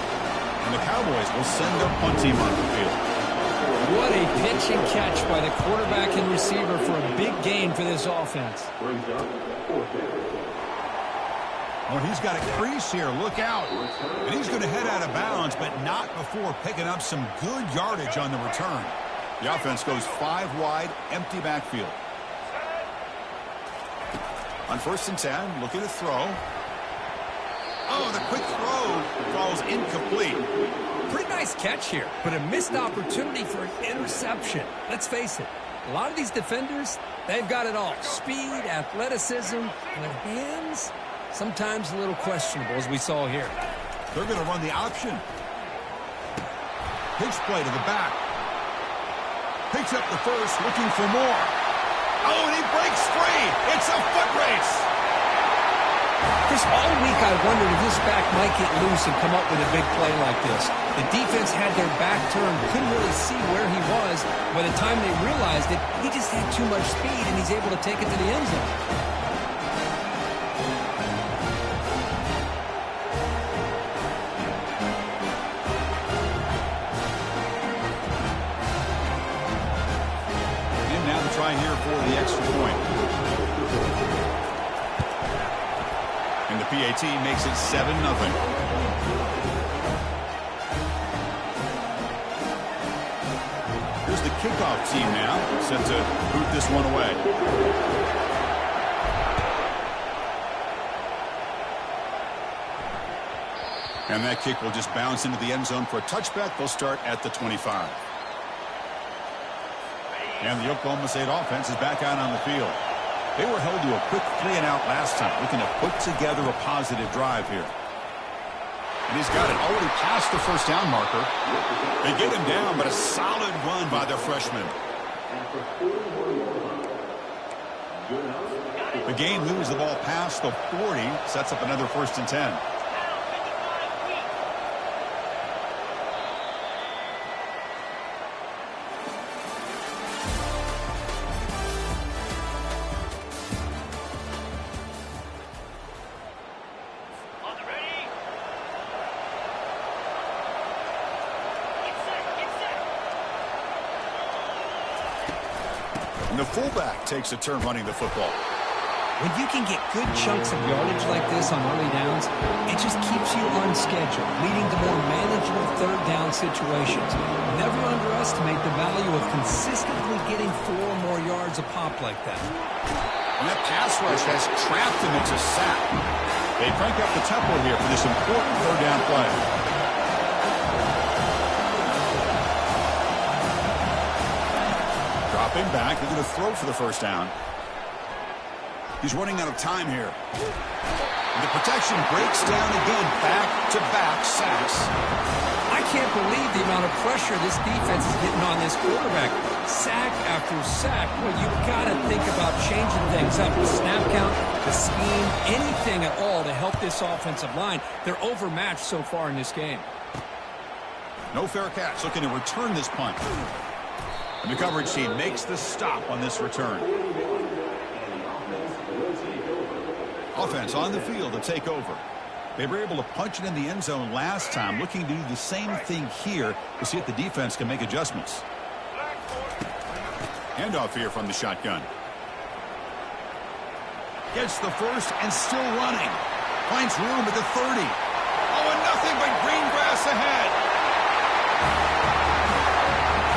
And the Cowboys will send their punt team on the field. What a pitch and catch by the quarterback and receiver for a big gain for this offense. Well, he's got a crease here. Look out. And he's going to head out of bounds, but not before picking up some good yardage on the return. The offense goes 5 wide, empty backfield. On 1st and 10, looking to throw. Oh, the quick throw falls incomplete. Pretty nice catch here, but a missed opportunity for an interception. Let's face it, a lot of these defenders, they've got it all. Speed, athleticism, and hands, sometimes a little questionable, as we saw here. They're going to run the option. Pitch play to the back. Picks up the first, looking for more. Oh, and he breaks free. It's a foot race. Chris, all week I wondered if this back might get loose and come up with a big play like this. The defense had their back turned, couldn't really see where he was. By the time they realized it, he just had too much speed, and he's able to take it to the end zone. Try here for the extra point. And the PAT makes it 7-0. Here's the kickoff team now, set to boot this one away. And that kick will just bounce into the end zone for a touchback. They'll start at the 25. And the Oklahoma State offense is back out on the field. They were held to a quick 3-and-out last time, looking to put together a positive drive here. And he's got it already past the first down marker. They get him down, but a solid run by their freshman. The game moves the ball past the 40, sets up another 1st and 10. And the fullback takes a turn running the football. When you can get good chunks of yardage like this on early downs, it just keeps you on schedule, leading to more manageable third down situations. Never underestimate the value of consistently getting 4 or more yards a pop like that. And that pass rush has trapped him into sack. They crank up the tempo here for this important third down play. Dropping back, they're going to throw for the first down. He's running out of time here. And the protection breaks down again. Back-to-back sacks. I can't believe the amount of pressure this defense is getting on this quarterback. Sack after sack. Well, you've got to think about changing things up. The snap count, the scheme, anything at all to help this offensive line. They're overmatched so far in this game. No fair catch, looking to return this punt. And the coverage team makes the stop on this return. Offense on the field to take over. They were able to punch it in the end zone last time, looking to do the same thing here to see if the defense can make adjustments. Handoff here from the shotgun. Gets the first and still running. Finds room at the 30. Oh, and nothing but green grass ahead.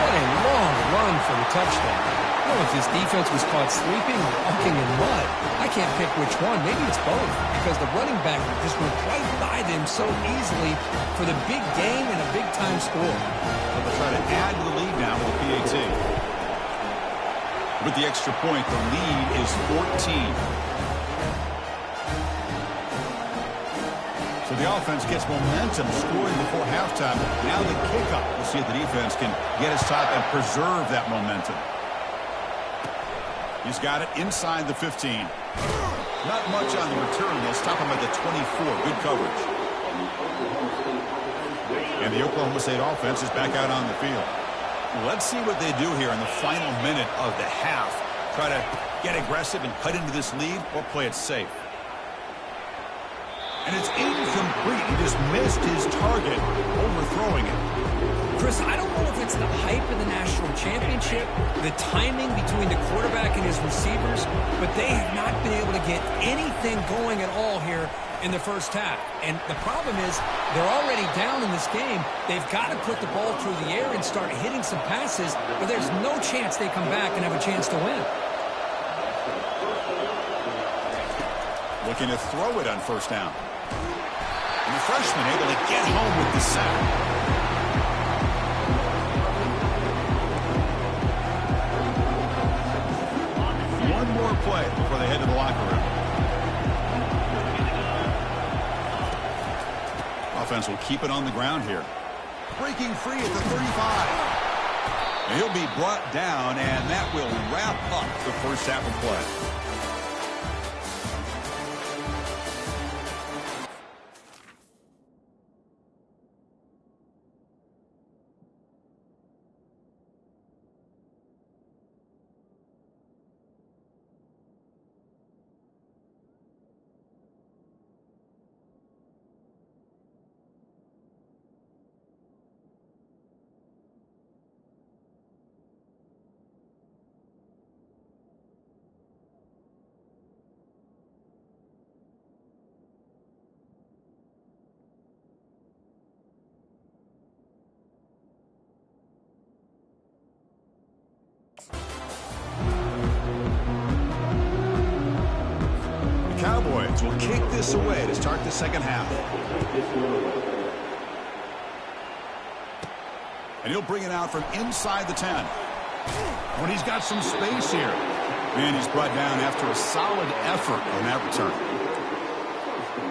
What a long run for the touchdown. I don't know if this defense was caught sleeping or walking in mud. I can't pick which one. Maybe it's both, because the running back just went right by them so easily for the big game and a big-time score. Well, they'll try to add to the lead now with the PAT. With the extra point, the lead is 14. So the offense gets momentum, scoring before halftime. Now the kickoff. We'll see if the defense can get his top and preserve that momentum. He's got it inside the 15. Not much on the return. They'll stop him at the 24. Good coverage. And the Oklahoma State offense is back out on the field. Let's see what they do here in the final minute of the half. Try to get aggressive and cut into this lead, or play it safe. And it's incomplete. He just missed his target, overthrowing it. Chris, I don't know if it's the hype of the national championship, the timing between the quarterback and his receivers, but they have not been able to get anything going at all here in the first half. And the problem is they're already down in this game. They've got to put the ball through the air and start hitting some passes, or there's no chance they come back and have a chance to win. Looking to throw it on first down. And the freshman able to get home with the sack. One more play before they head to the locker room. Offense will keep it on the ground here. Breaking free at the 35. And he'll be brought down, and that will wrap up the first half of play. Cowboys will kick this away to start the second half. And he'll bring it out from inside the 10. When he's got some space here. And he's brought down after a solid effort on that return.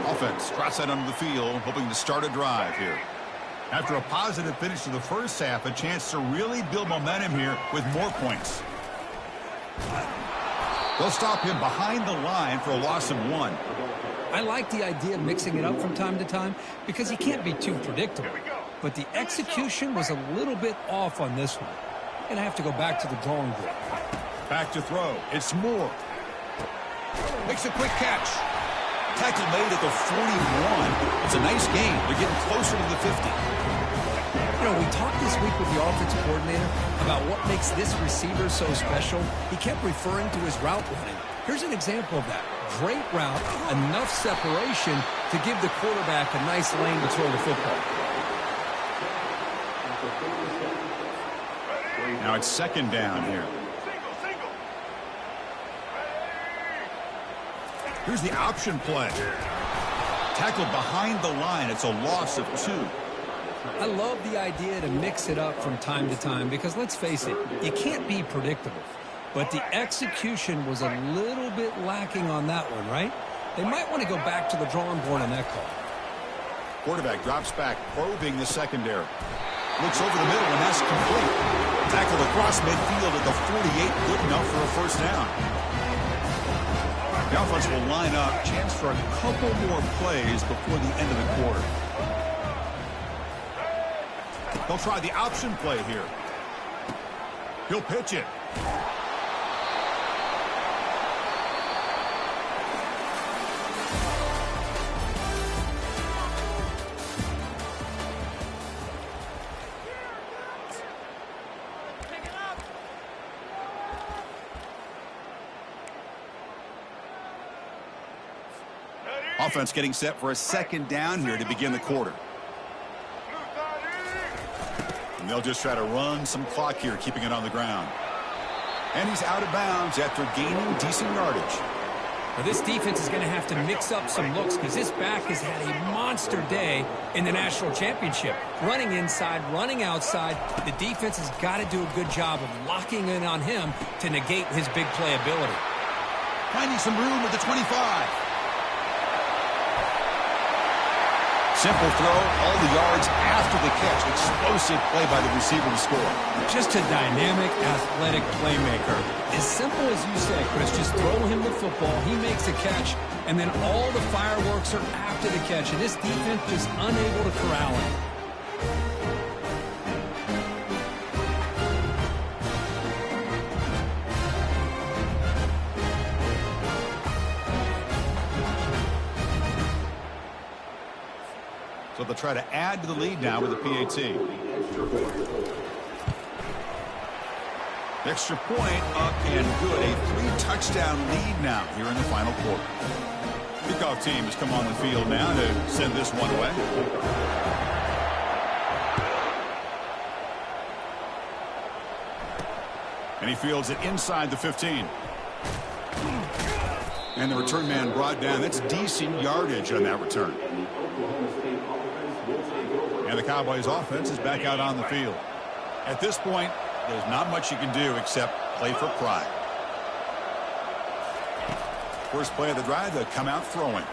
Offense drops that onto the field, hoping to start a drive here. After a positive finish to the first half, a chance to really build momentum here with more points. They'll stop him behind the line for a loss of 1. I like the idea of mixing it up from time to time because he can't be too predictable. But the execution was a little bit off on this one. Going to have to go back to the drawing board. Back to throw. It's Moore. Makes a quick catch. Tackle made at the 41. It's a nice game. They're getting closer to the 50. You know, we talked this week with the offensive coordinator about what makes this receiver so special. He kept referring to his route running. Here's an example of that. Great route, enough separation to give the quarterback a nice lane to throw the football. Now it's second down here. Here's the option play. Tackled behind the line. It's a loss of 2. I love the idea to mix it up from time to time because, let's face it, you can't be predictable. But the execution was a little bit lacking on that one, right? They might want to go back to the drawing board on that call. Quarterback drops back, probing the secondary. Looks over the middle, and that's complete. Tackle across midfield at the 48, good enough for a first down. The offense will line up. Chance for a couple more plays before the end of the quarter. They'll try the option play here. He'll pitch it. Offense getting set for a second down here to begin the quarter. And they'll just try to run some clock here, keeping it on the ground. And he's out of bounds after gaining decent yardage. Well, this defense is going to have to mix up some looks because this back has had a monster day in the national championship. Running inside, running outside. The defense has got to do a good job of locking in on him to negate his big play ability. Finding some room at the 25. Simple throw, all the yards after the catch. Explosive play by the receiver to score. Just a dynamic, athletic playmaker. As simple as you said, Chris, just throw him the football, he makes a catch, and then all the fireworks are after the catch, and this defense just unable to corral him. So they'll try to add to the lead now with a PAT. Extra point up and good. A 3-touchdown lead now here in the final quarter. Kickoff team has come on the field now to send this one away. And he fields it inside the 15. And the return man brought down. That's decent yardage on that return. And the Cowboys offense is back out on the field. At this point, there's not much you can do except play for pride. First play of the drive, they'll come out throwing.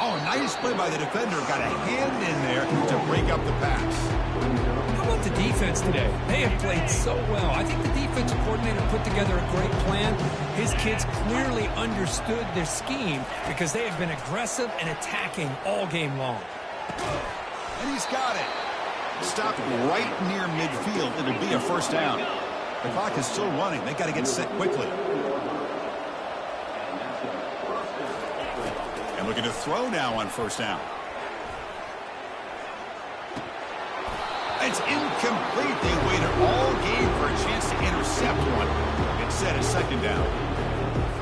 Oh, nice play by the defender. Got a hand in there to break up the pass. How about the defense today? They have played so well. I think the defensive coordinator put together a great plan. His kids clearly understood their scheme because they have been aggressive and attacking all game long. And he's got it. Stopped right near midfield. It'll be a first down. The clock is still running. They got to get set quickly. And looking to throw now on first down. It's incomplete. They waited all game for a chance to intercept one. Instead, a second down.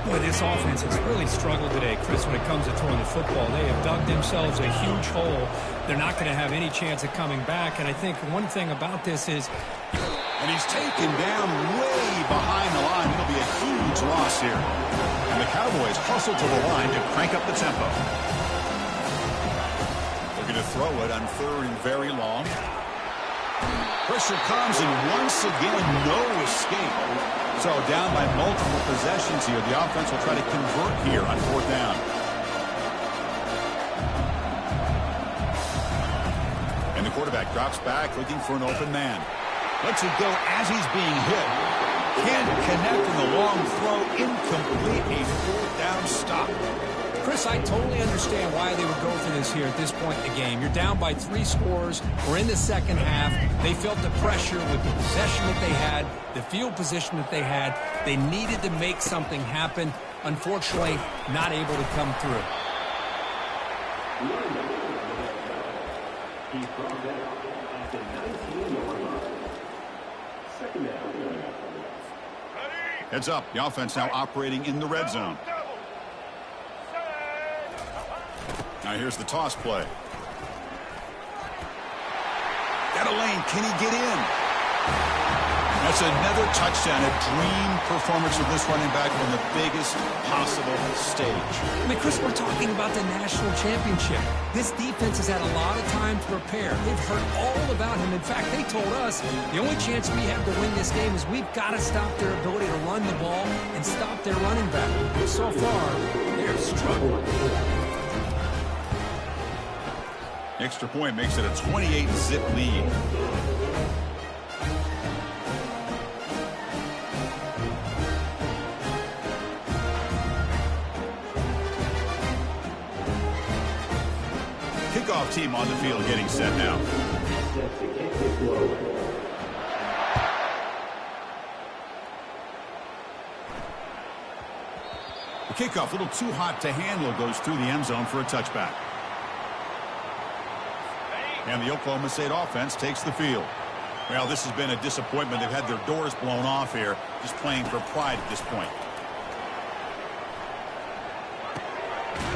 Boy, this offense has really struggled today, Chris, when it comes to throwing the football. They have dug themselves a huge hole. They're not going to have any chance of coming back. And I think one thing about this is... And he's taken down way behind the line. It'll be a huge loss here. And the Cowboys hustle to the line to crank up the tempo. Looking to throw it on third and very long. Pressure comes, and once again, no escape. So down by multiple possessions here. The offense will try to convert here on fourth down. And the quarterback drops back, looking for an open man. Lets it go as he's being hit. Can't connect in the long throw. Incomplete. A fourth down stop. Chris, I totally understand why they would go for this here at this point in the game. You're down by 3 scores. We're in the second half. They felt the pressure with the possession that they had, the field position that they had. They needed to make something happen. Unfortunately, not able to come through. Heads up. The offense now operating in the red zone. Now here's the toss play. Got a lane. Can he get in? That's another touchdown. A dream performance of this running back on the biggest possible stage. I mean, Chris, we're talking about the national championship. This defense has had a lot of time to prepare. They've heard all about him. In fact, they told us the only chance we have to win this game is we've got to stop their ability to run the ball and stop their running back. So far, they're struggling. Extra point makes it a 28-zip lead. Kickoff team on the field getting set now. The kickoff, a little too hot to handle, goes through the end zone for a touchback. And the Oklahoma State offense takes the field. Well, this has been a disappointment. They've had their doors blown off here, just playing for pride at this point.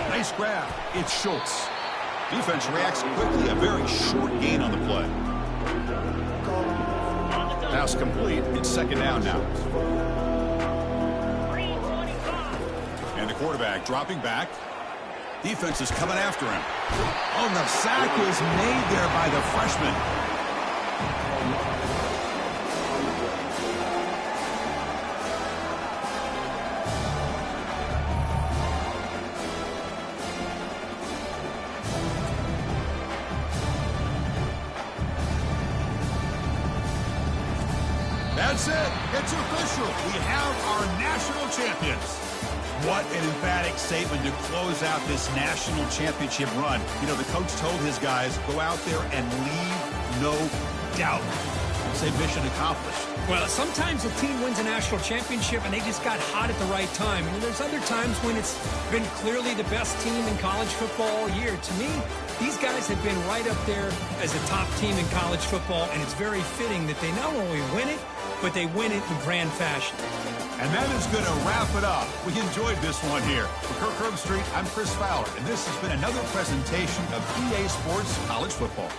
Nice grab. It's Schultz. Defense reacts quickly. A very short gain on the play. Pass complete. It's second down now. And the quarterback dropping back. Defense is coming after him. Oh, the sack is made there by the freshman. That's it. It's official. We have our national champions. What an emphatic statement to close out this national championship run. You know, the coach told his guys, go out there and leave no doubt. I'd say mission accomplished. Well, sometimes a team wins a national championship and they just got hot at the right time. And there's other times when it's been clearly the best team in college football all year. To me, these guys have been right up there as a top team in college football, and it's very fitting that they not only win it, but they win it in grand fashion. And that is going to wrap it up. We enjoyed this one here. For Kirk Herbstreit, I'm Chris Fowler, and this has been another presentation of EA Sports College Football.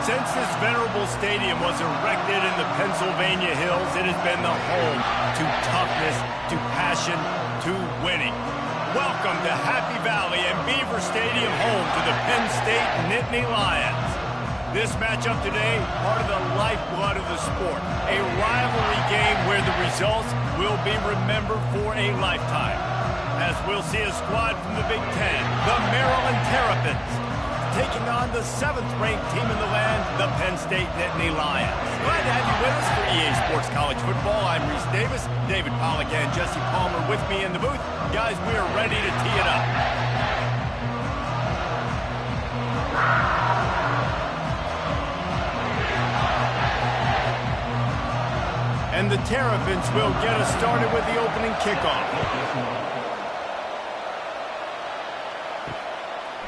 Since this venerable stadium was erected in the Pennsylvania Hills, it has been the home to toughness, to passion, to winning. Welcome to Happy Valley and Beaver Stadium, home to the Penn State Nittany Lions. This matchup today, part of the lifeblood of the sport. A rivalry game where the results will be remembered for a lifetime. As we'll see a squad from the Big Ten, the Maryland Terrapins, taking on the 7th-ranked team in the land, the Penn State Nittany Lions. Glad to have you with us for EA Sports College Football. I'm Reese Davis, David Pollack and Jesse Palmer with me in the booth. Guys, we are ready to tee it up. And the Terrapins will get us started with the opening kickoff.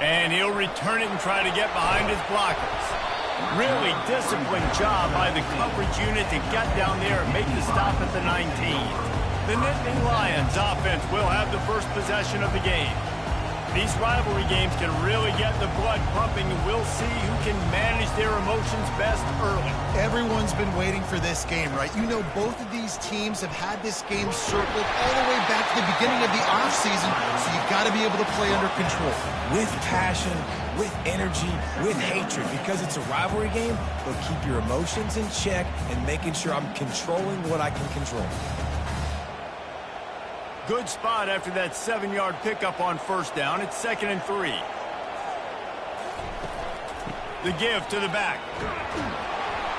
And he'll return it and try to get behind his blockers. Really disciplined job by the coverage unit to get down there and make the stop at the 19. The Nittany Lions offense will have the first possession of the game. These rivalry games can really get the blood pumping, and we'll see who can manage their emotions best early. Everyone's been waiting for this game, right? You know, both of these teams have had this game circled all the way back to the beginning of the offseason, so you've got to be able to play under control. With passion, with energy, with hatred, because it's a rivalry game, but keep your emotions in check and making sure I'm controlling what I can control. Good spot after that 7-yard pickup on first down. It's 2nd and 3. The give to the back.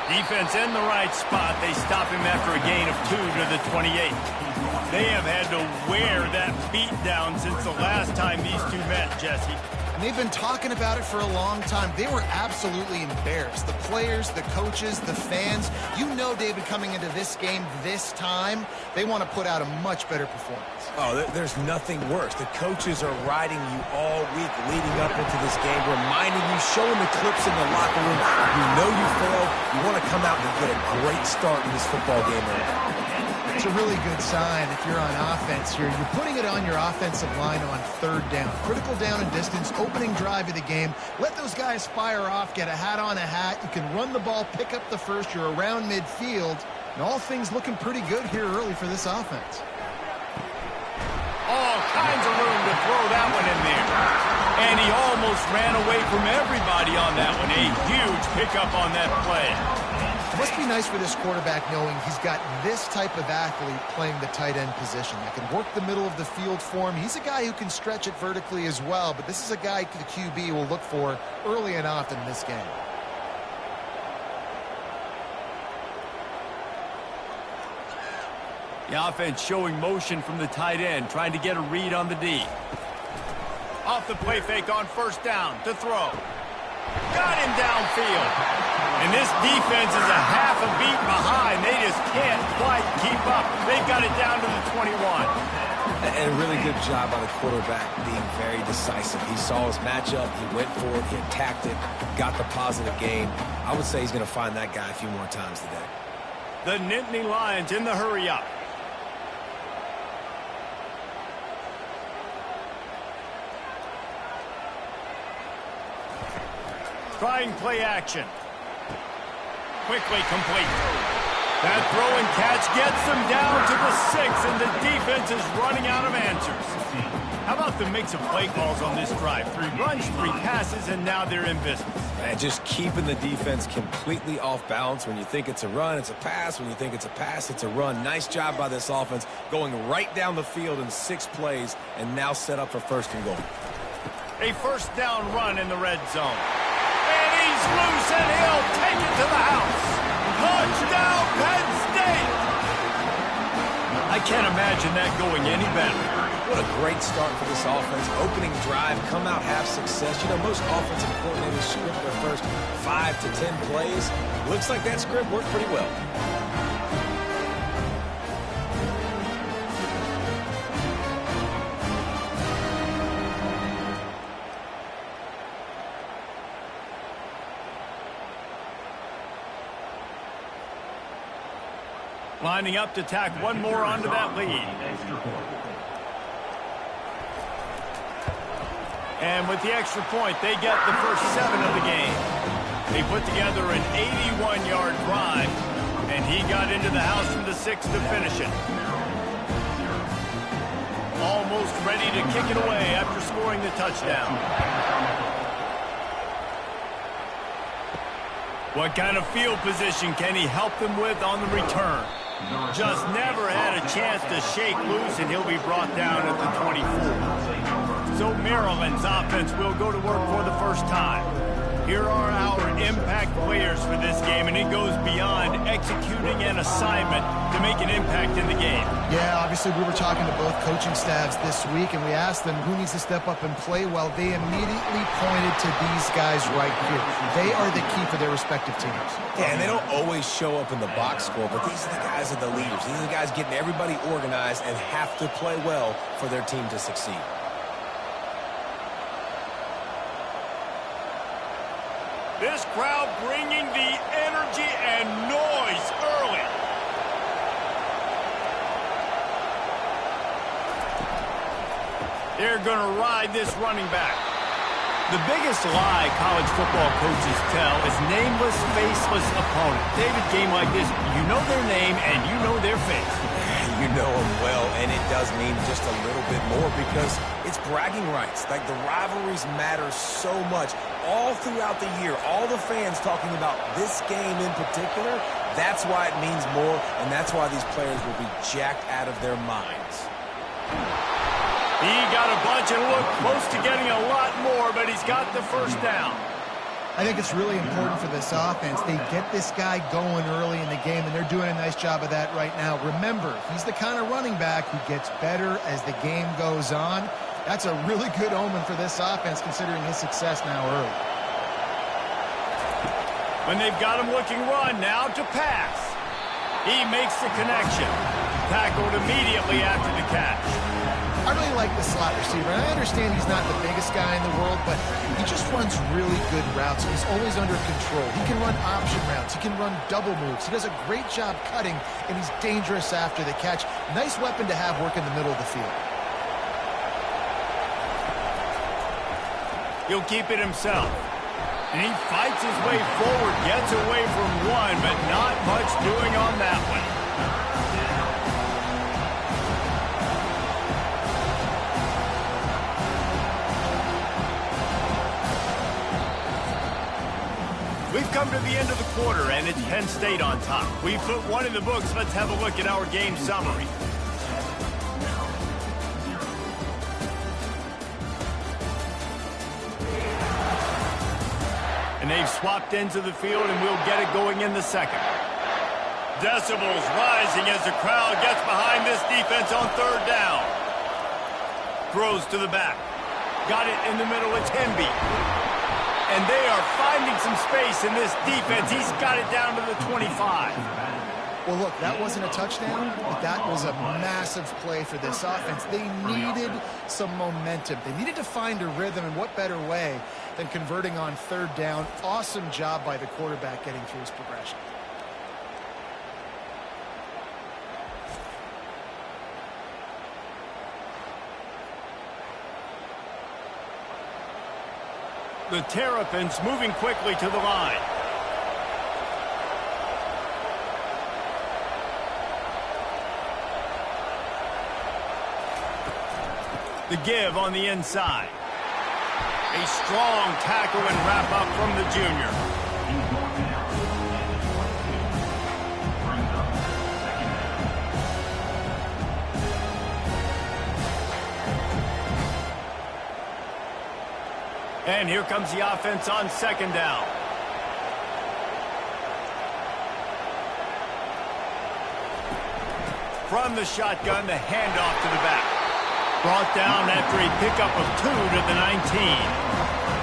Defense in the right spot. They stop him after a gain of 2 to the 28. They have had to wear that beat down since the last time these two met, Jesse. And they've been talking about it for a long time. They were absolutely embarrassed. The players, the coaches, the fans. You know, David, coming into this game this time, they want to put out a much better performance. Oh, there's nothing worse. The coaches are riding you all week leading up into this game, reminding you, showing the clips in the locker room. You know you failed. You want to come out and get a great start in this football game. It's a really good sign if you're on offense here. You're putting it on your offensive line on 3rd down. Critical down and distance, opening drive of the game. Let those guys fire off, get a hat on a hat. You can run the ball, pick up the first. You're around midfield. And all things looking pretty good here early for this offense. All kinds of room to throw that one in there. And he almost ran away from everybody on that one. A huge pickup on that play. It must be nice for this quarterback knowing he's got this type of athlete playing the tight end position that can work the middle of the field for him. He's a guy who can stretch it vertically as well, but this is a guy the QB will look for early and often in this game. The offense showing motion from the tight end, trying to get a read on the D. Off the play fake on first down to throw. Got him downfield. And this defense is a half a beat behind. They just can't quite keep up. They've got it down to the 21. And a really good job by the quarterback being very decisive. He saw his matchup. He went for it. He attacked it. Got the positive gain. I would say he's going to find that guy a few more times today. The Nittany Lions in the hurry-up. Trying play action. Quickly complete. That throw and catch gets them down to the 6, and the defense is running out of answers. How about the mix of play calls on this drive? 3 runs, 3 passes, and now they're in business. And just keeping the defense completely off balance. When you think it's a run, it's a pass. When you think it's a pass, it's a run. Nice job by this offense going right down the field in 6 plays and now set up for 1st and goal. A first down run in the red zone. And he's loose, and he'll take it to the house. Touchdown, Penn State! I can't imagine that going any better. What a great start for this offense. Opening drive, come out, have success. You know, most offensive coordinators script their first 5 to 10 plays. Looks like that script worked pretty well. Lining up to tack one more onto that lead. And with the extra point, they get the first 7 of the game. He put together an 81-yard drive, and he got into the house from the 6 to finish it. Almost ready to kick it away after scoring the touchdown. What kind of field position can he help them with on the return? Just never had a chance to shake loose, and he'll be brought down at the 24. So Maryland's offense will go to work for the first time. Here are our impact players for this game, and it goes beyond executing an assignment to make an impact in the game. Yeah, obviously we were talking to both coaching staffs this week, and we asked them who needs to step up and play well. They immediately pointed to these guys right here. They are the key for their respective teams. Yeah, and they don't always show up in the box score, but these are the guys that are the leaders. These are the guys getting everybody organized and have to play well for their team to succeed. This crowd bringing the energy and noise early. They're going to ride this running back. The biggest lie college football coaches tell is nameless, faceless opponent. David, game like this, you know their name and you know their face. You know them well, and it does mean just a little bit more because it's bragging rights. Like, the rivalries matter so much all throughout the year. All the fans talking about this game in particular, that's why it means more, and that's why these players will be jacked out of their minds. He got a bunch and looked close to getting a lot more, but he's got the first down. I think it's really important for this offense. They get this guy going early in the game, and they're doing a nice job of that right now. Remember, he's the kind of running back who gets better as the game goes on. That's a really good omen for this offense, considering his success now early. When they've got him looking run, now to pass. He makes the connection. Tackled immediately after the catch. I really like the slot receiver. And I understand he's not the biggest guy in the world, but he just runs really good routes. He's always under control. He can run option routes. He can run double moves. He does a great job cutting, and he's dangerous after the catch. Nice weapon to have work in the middle of the field. He'll keep it himself. And he fights his way forward, gets away from one, but not much doing on that one. We've come to the end of the quarter, and it's Penn State on top. We've put one in the books. Let's have a look at our game summary. And they've swapped ends of the field, and we'll get it going in the second. Decibels rising as the crowd gets behind this defense on third down. Throws to the back. Got it in the middle. It's Hemby. And they are finding some space in this defense. He's got it down to the 25. Well, look, that wasn't a touchdown, but that was a massive play for this offense. They needed some momentum. They needed to find a rhythm, and what better way than converting on third down. Awesome job by the quarterback getting through his progression. The Terrapins moving quickly to the line. The give on the inside. A strong tackle and wrap up from the junior. And here comes the offense on second down. From the shotgun, the handoff to the back. Brought down after a pickup of 2 to the 19.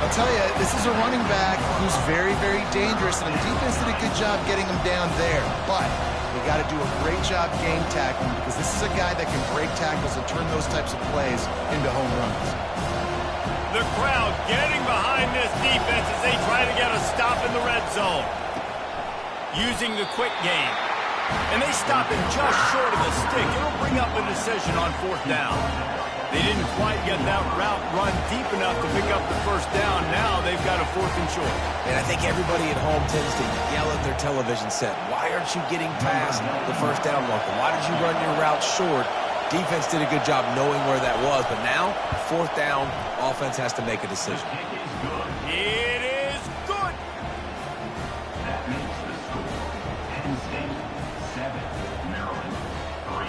I'll tell you, this is a running back who's very, very dangerous, and the defense did a good job getting him down there. But they got to do a great job game tackling, because this is a guy that can break tackles and turn those types of plays into home runs. The crowd getting behind this defense as they try to get a stop in the red zone. Using the quick game. And they stop it just short of the stick. It'll bring up a decision on fourth down. They didn't quite get that route run deep enough to pick up the first down. Now they've got a 4th and short. And I think everybody at home tends to yell at their television set. Why aren't you getting past the first down marker? Why did you run your route short? Defense did a good job knowing where that was. But now, 4th down, offense has to make a decision. It is good. That makes the score Penn State 7, Maryland 3.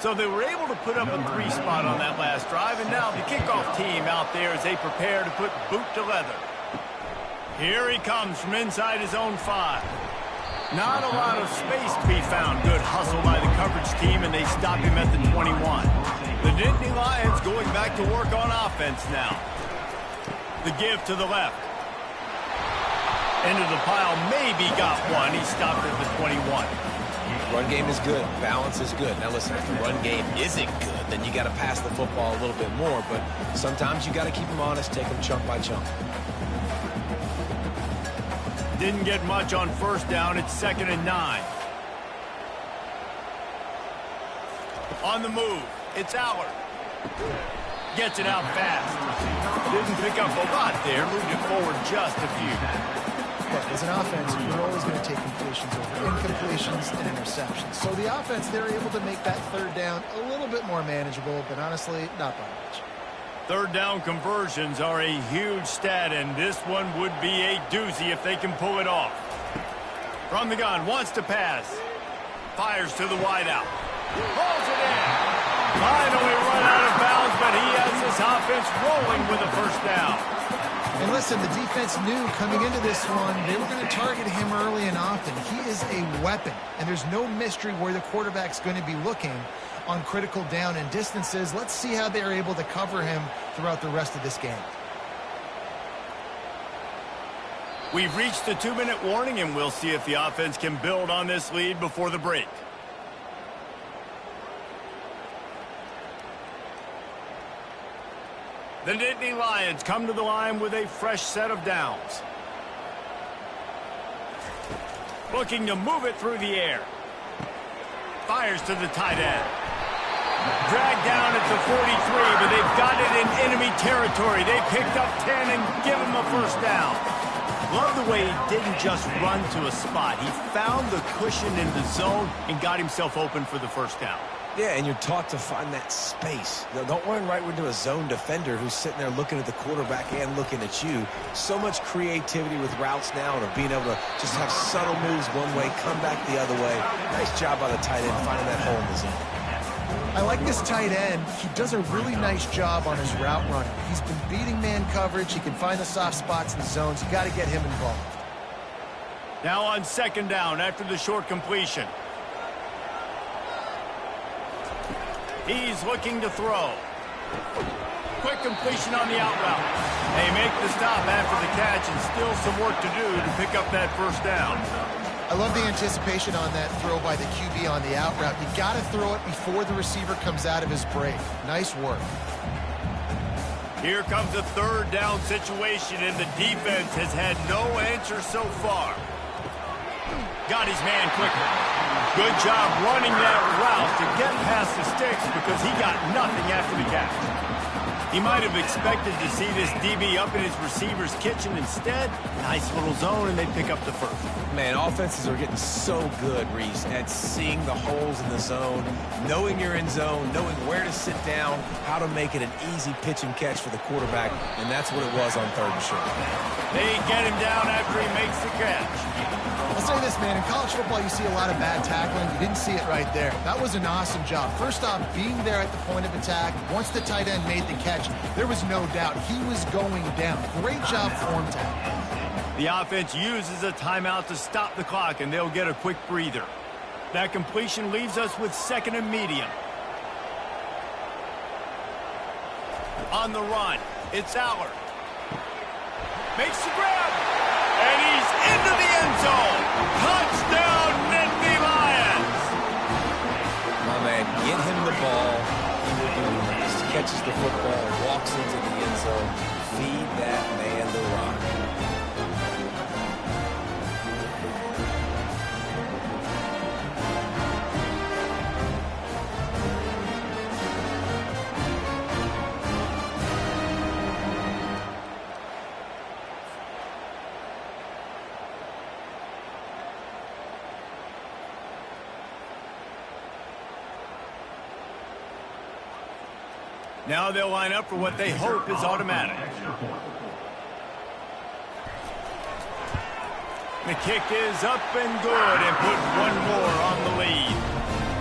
So they were able to put up a 3 spot on that last drive, and now the kickoff team out there as they prepare to put boot to leather. Here he comes from inside his own 5. Not a lot of space to be found. Good hustle by the coverage team, and they stop him at the 21. The Nittany Lions going back to work on offense now. The give to the left. Into the pile, maybe got one. He stopped at the 21. Run game is good. Balance is good. Now, listen, if the run game isn't good, then you got to pass the football a little bit more. But sometimes you got to keep them honest, take them chunk by chunk. Didn't get much on first down. It's 2nd and 9. On the move, it's Allard. Gets it out fast. Didn't pick up a lot there. Moved it forward just a few. Look, as an offense, you're always going to take completions over incompletions and interceptions. So the offense, they're able to make that 3rd down a little bit more manageable, but honestly, not by much. 3rd down conversions are a huge stat, and this one would be a doozy if they can pull it off. From the gun, wants to pass. Fires to the wideout. Pulls it in. Finally run out of bounds, but he has this offense rolling with a 1st down. And listen, the defense knew coming into this one, they were going to target him early and often. He is a weapon, and there's no mystery where the quarterback's going to be looking on critical down and distances. Let's see how they're able to cover him throughout the rest of this game. We've reached the 2-minute warning, and we'll see if the offense can build on this lead before the break. The Nittany Lions come to the line with a fresh set of downs. Looking to move it through the air. Fires to the tight end. Dragged down at the 43, but they've got it in enemy territory. They picked up 10 and give him a 1st down. Love the way he didn't just run to a spot. He found the cushion in the zone and got himself open for the 1st down. Yeah, and you're taught to find that space. Now, don't run right into a zone defender who's sitting there looking at the quarterback and looking at you. So much creativity with routes now and being able to just have subtle moves one way, come back the other way. Nice job by the tight end finding that hole in the zone. I like this tight end. He does a really nice job on his route running. He's been beating man coverage. He can find the soft spots in the zones. You got to get him involved. Now on 2nd down after the short completion. He's looking to throw. Quick completion on the out route. They make the stop after the catch and still some work to do to pick up that 1st down. I love the anticipation on that throw by the QB on the out route. You got to throw it before the receiver comes out of his break. Nice work. Here comes a 3rd down situation, and the defense has had no answer so far. Got his man quickly. Good job running that route to get past the sticks because he got nothing after the catch. He might have expected to see this DB up in his receiver's kitchen. Instead, nice little zone, and they pick up the 1st. Man, offenses are getting so good, Reese, at seeing the holes in the zone, knowing you're in zone, knowing where to sit down, how to make it an easy pitch and catch for the quarterback, and that's what it was on 3rd and short. They get him down after he makes the catch. I'll say this, man. In college football, you see a lot of bad tackling. You didn't see it right there. That was an awesome job. First off, being there at the point of attack. Once the tight end made the catch, there was no doubt he was going down. Great job for him, Tad. The offense uses a timeout to stop the clock, and they'll get a quick breather. That completion leaves us with 2nd and medium. On the run, it's Allard. Makes the grab. And he's into the end zone. Touchdown, Nittany Lions. My man, get him the ball. He will do this. Catches the football, walks into the end zone. Feed that man the rock. Now they'll line up for what they hope is automatic. The kick is up and good and put one more on the lead.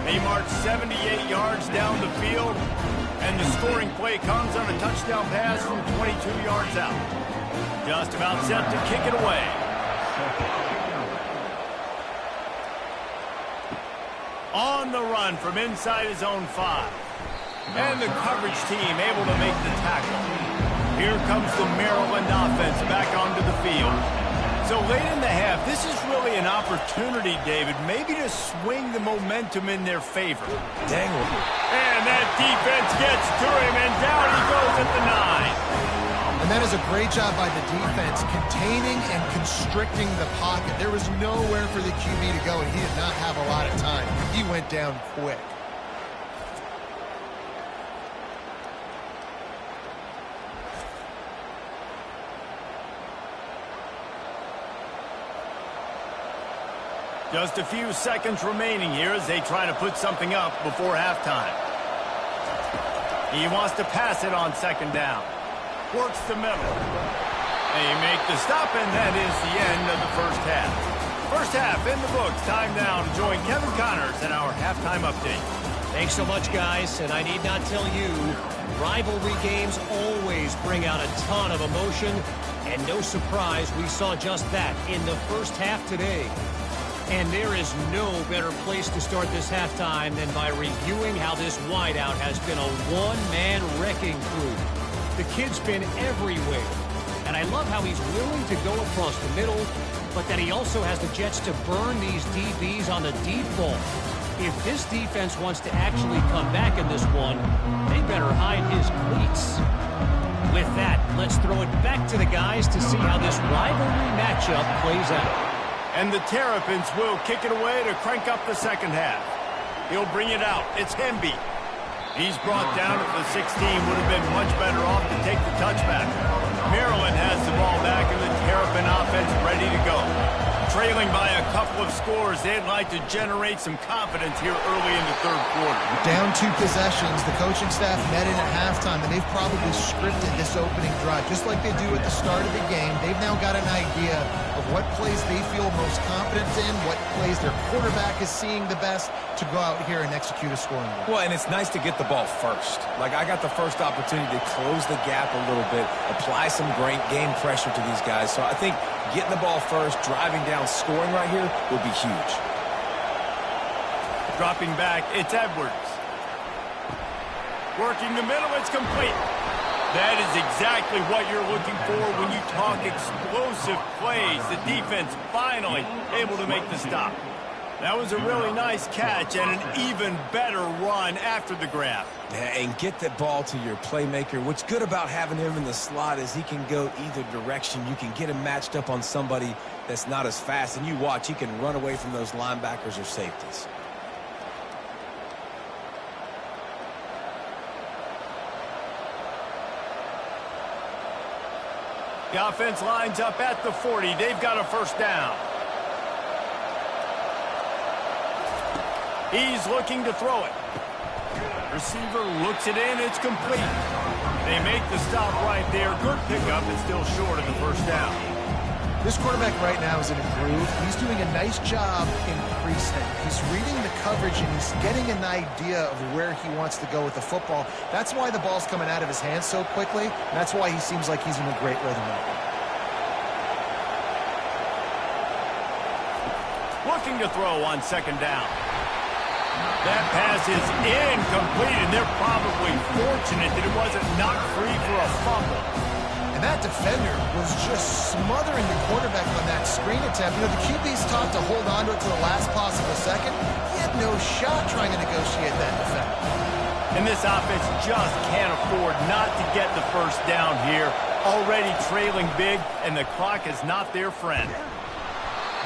They march 78 yards down the field, and the scoring play comes on a touchdown pass from 22 yards out. Just about set to kick it away. On the run from inside his own 5. And the coverage team able to make the tackle. Here comes the Maryland offense back onto the field. So late in the half, this is really an opportunity, David, maybe to swing the momentum in their favor. Dang. And that defense gets to him, and down he goes at the 9. And that is a great job by the defense, containing and constricting the pocket. There was nowhere for the QB to go, and he did not have a lot of time. He went down quick. Just a few seconds remaining here as they try to put something up before halftime. He wants to pass it on second down. Works the middle. They make the stop, and that is the end of the first half. First half in the books. Time now to join Kevin Connors in our halftime update. Thanks so much, guys. And I need not tell you, rivalry games always bring out a ton of emotion. And no surprise, we saw just that in the first half today. And there is no better place to start this halftime than by reviewing how this wideout has been a one-man wrecking crew. The kid's been everywhere. And I love how he's willing to go across the middle, but that he also has the jets to burn these DBs on the deep ball. If this defense wants to actually come back in this one, they better hide his cleats. With that, let's throw it back to the guys to see how this rivalry matchup plays out. And the Terrapins will kick it away to crank up the second half. He'll bring it out. It's Hemby. He's brought down at the 16. Would have been much better off to take the touchback. Maryland has the ball back, and the Terrapin offense ready to go. Trailing by a couple of scores, they'd like to generate some confidence here early in the third quarter. Down 2 possessions, the coaching staff met in at halftime, and they've probably scripted this opening drive, just like they do at the start of the game. They've now got an idea of what plays they feel most confident in, what plays their quarterback is seeing the best to go out here and execute a scoring drive. Well, and it's nice to get the ball first. Like, I got the first opportunity to close the gap a little bit, apply some great game pressure to these guys. So I think getting the ball first, driving down, scoring right here will be huge. Dropping back, it's Edwards. Working the middle, it's complete. That is exactly what you're looking for when you talk explosive plays. The defense finally able to make the stop. That was a really nice catch and an even better run after the grab. Yeah, and get the ball to your playmaker. What's good about having him in the slot is he can go either direction. You can get him matched up on somebody that's not as fast, and you watch, he can run away from those linebackers or safeties. The offense lines up at the 40. They've got a first down. He's looking to throw it. Receiver looks it in. It's complete. They make the stop right there. Good pickup. It's still short of the first down. This quarterback right now is in a groove. He's doing a nice job increasing. He's reading the coverage, and he's getting an idea of where he wants to go with the football. That's why the ball's coming out of his hands so quickly, and that's why he seems like he's in a great rhythm right now. Looking to throw on second down. That pass is incomplete, and they're probably fortunate that it wasn't knocked free for a fumble. And that defender was just smothering the quarterback on that screen attempt. You know, the QB's taught to hold on to it to the last possible second. He had no shot trying to negotiate that defense. And this offense just can't afford not to get the first down here. Already trailing big, and the clock is not their friend.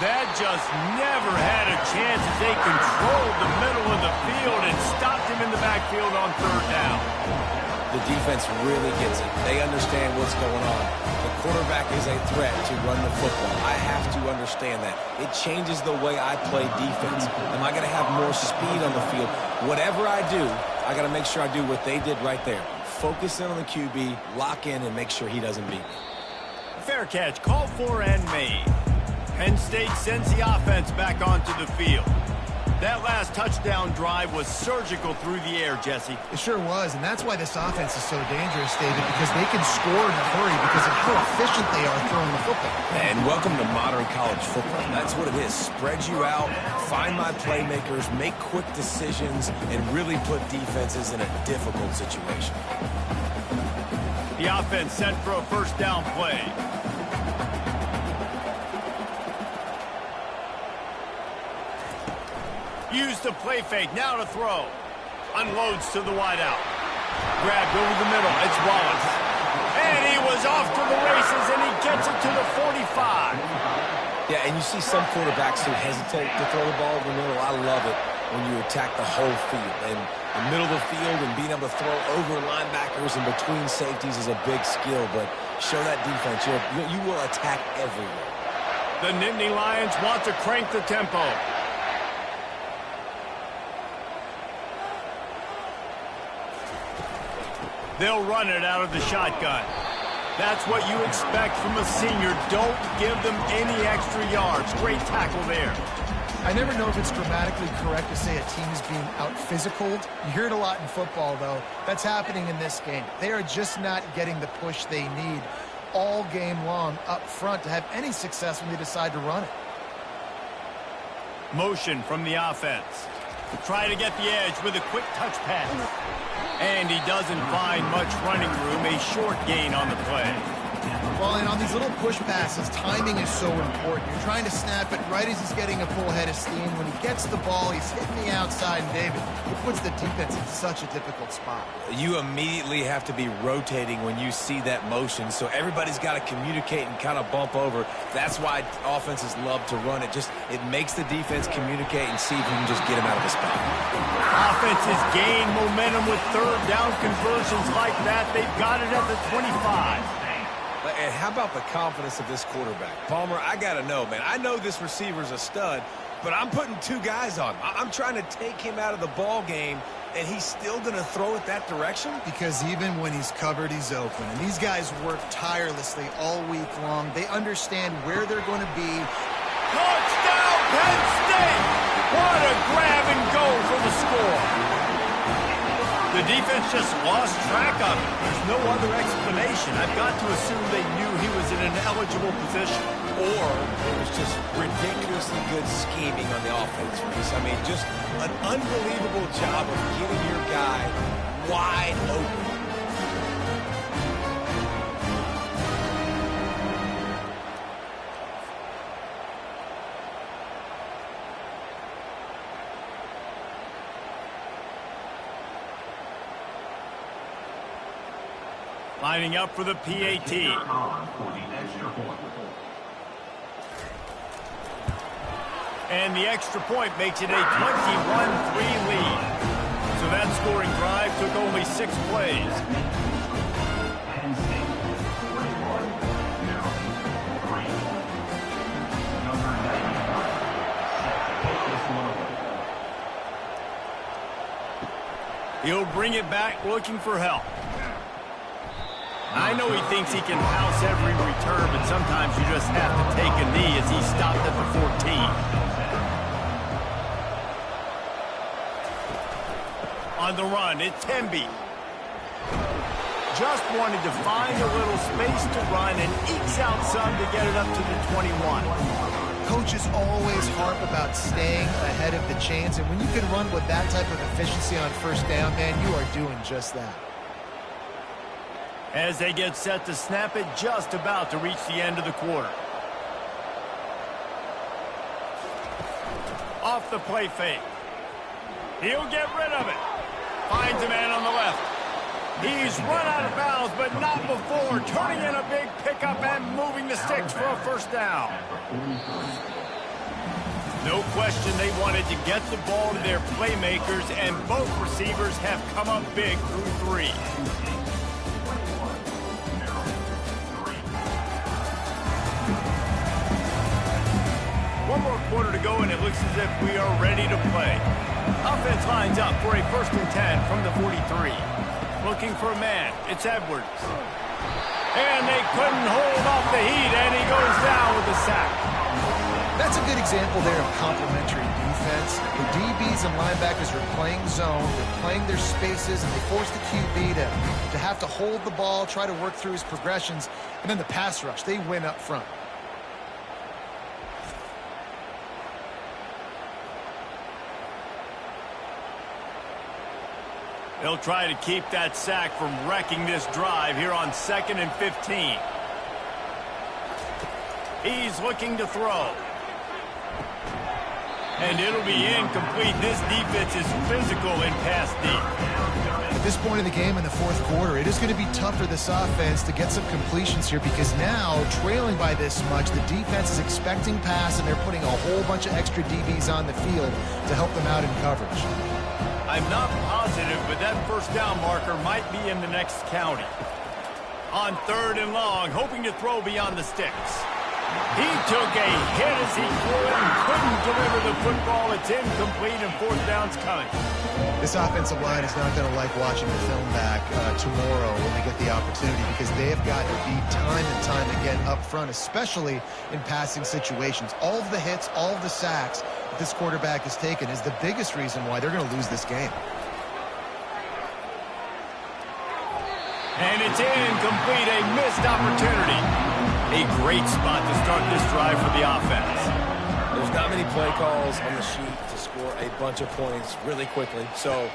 That just never had a chance as they controlled the middle of the field and stopped him in the backfield on third down. The defense really gets it. They understand what's going on. The quarterback is a threat to run the football. I have to understand that. It changes the way I play defense. Am I going to have more speed on the field? Whatever I do, I got to make sure I do what they did right there. Focus in on the QB, lock in, and make sure he doesn't beat me. Fair catch, called for and made. Penn State sends the offense back onto the field. That last touchdown drive was surgical through the air, Jesse. It sure was, and that's why this offense is so dangerous, David, because they can score in a hurry because of how efficient they are throwing the football. And welcome to modern college football. That's what it is. Spread you out, find my playmakers, make quick decisions, and really put defenses in a difficult situation. The offense set for a first down play. Use the play fake, now to throw. Unloads to the wideout. Grabbed over the middle, it's Wallace. And he was off to the races, and he gets it to the 45. Yeah, and you see some quarterbacks who hesitate to throw the ball over the middle. I love it when you attack the whole field. And the middle of the field and being able to throw over linebackers and between safeties is a big skill, but show that defense. You will attack everywhere. The Nittany Lions want to crank the tempo. They'll run it out of the shotgun. That's what you expect from a senior. Don't give them any extra yards. Great tackle there. I never know if it's grammatically correct to say a team is being out-physicaled. You hear it a lot in football, though. That's happening in this game. They are just not getting the push they need all game long up front to have any success when they decide to run it. Motion from the offense. Try to get the edge with a quick touch pass. And he doesn't find much running room, a short gain on the play. Well, and on these little push passes, timing is so important. You're trying to snap it right as he's getting a full head of steam. When he gets the ball, he's hitting the outside, and David, it puts the defense in such a difficult spot. You immediately have to be rotating when you see that motion, so everybody's got to communicate and kind of bump over. That's why offenses love to run it. It makes the defense communicate and see if you can just get him out of the spot. Offenses gain momentum with third down conversions like that. They've got it at the 25. And how about the confidence of this quarterback? Palmer, I got to know, man. I know this receiver's a stud, but I'm putting two guys on him. I'm trying to take him out of the ball game, and he's still going to throw it that direction? Because even when he's covered, he's open. And these guys work tirelessly all week long. They understand where they're going to be. Touchdown, Penn State! What a grab and go for the score. The defense just lost track of it. There's no other explanation. I've got to assume they knew he was in an eligible position. Or it was just ridiculously good scheming on the offense, Reese. I mean, just an unbelievable job of getting your guy wide open. Lining up for the PAT. And the extra point makes it a 21-3 lead. So that scoring drive took only 6 plays. He'll bring it back looking for help. I know he thinks he can house every return, but sometimes you just have to take a knee as he stopped at the 14. On the run, it's Temby. Just wanted to find a little space to run and ekes out some to get it up to the 21. Coaches always harp about staying ahead of the chains, and when you can run with that type of efficiency on first down, man, you are doing just that. As they get set to snap it, just about to reach the end of the quarter. Off the play fake. He'll get rid of it. Finds a man on the left. He's run out of bounds, but not before turning in a big pickup and moving the sticks for a first down. No question they wanted to get the ball to their playmakers, and both receivers have come up big through three. One more quarter to go, and it looks as if we are ready to play. Offense lines up for a 1st and 10 from the 43. Looking for a man. It's Edwards. And they couldn't hold off the heat, and he goes down with a sack. That's a good example there of complementary defense. The DBs and linebackers are playing zone, they're playing their spaces, and they force the QB to have to hold the ball, try to work through his progressions, and then the pass rush, they win up front. They'll try to keep that sack from wrecking this drive here on 2nd and 15. He's looking to throw. And it'll be incomplete. This defense is physical in pass deep. At this point in the game in the 4th quarter, it is going to be tough for this offense to get some completions here because now, trailing by this much, the defense is expecting pass and they're putting a whole bunch of extra DBs on the field to help them out in coverage. I'm not positive, but that first down marker might be in the next county. On 3rd and long, hoping to throw beyond the sticks. He took a hit as he threw it and couldn't deliver the football. It's incomplete and 4th down's coming. This offensive line is not going to like watching the film back tomorrow when they get the opportunity because they have got to be time and time again up front, especially in passing situations. All of the hits, all of the sacks that this quarterback has taken is the biggest reason why they're going to lose this game. And it's incomplete, a missed opportunity. A great spot to start this drive for the offense. There's not many play calls on the sheet to score a bunch of points really quickly, so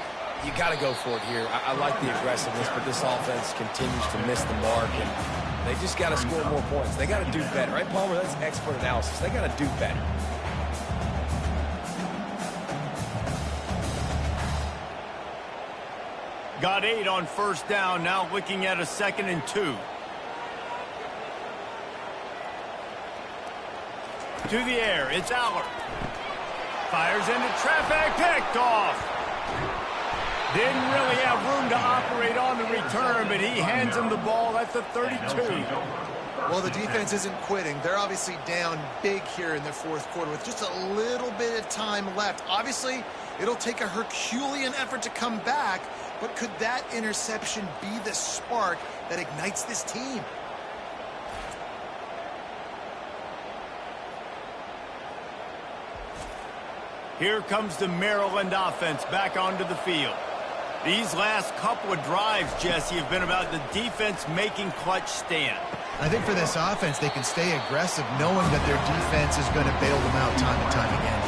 you got to go for it here. I like the aggressiveness, but this offense continues to miss the mark, and they just got to score more points. They got to do better, right, Palmer? That's expert analysis. They got to do better. Got 8 on 1st down, now looking at a 2nd and 2. To the air, it's Aller. Fires into traffic, picked off. Didn't really have room to operate on the return, but he hands him the ball at the 32. Well, the defense isn't quitting. They're obviously down big here in the 4th quarter with just a little bit of time left. Obviously, it'll take a Herculean effort to come back, but could that interception be the spark that ignites this team? Here comes the Maryland offense back onto the field. These last couple of drives, Jesse, have been about the defense making clutch stand. I think for this offense, they can stay aggressive knowing that their defense is going to bail them out time and time again.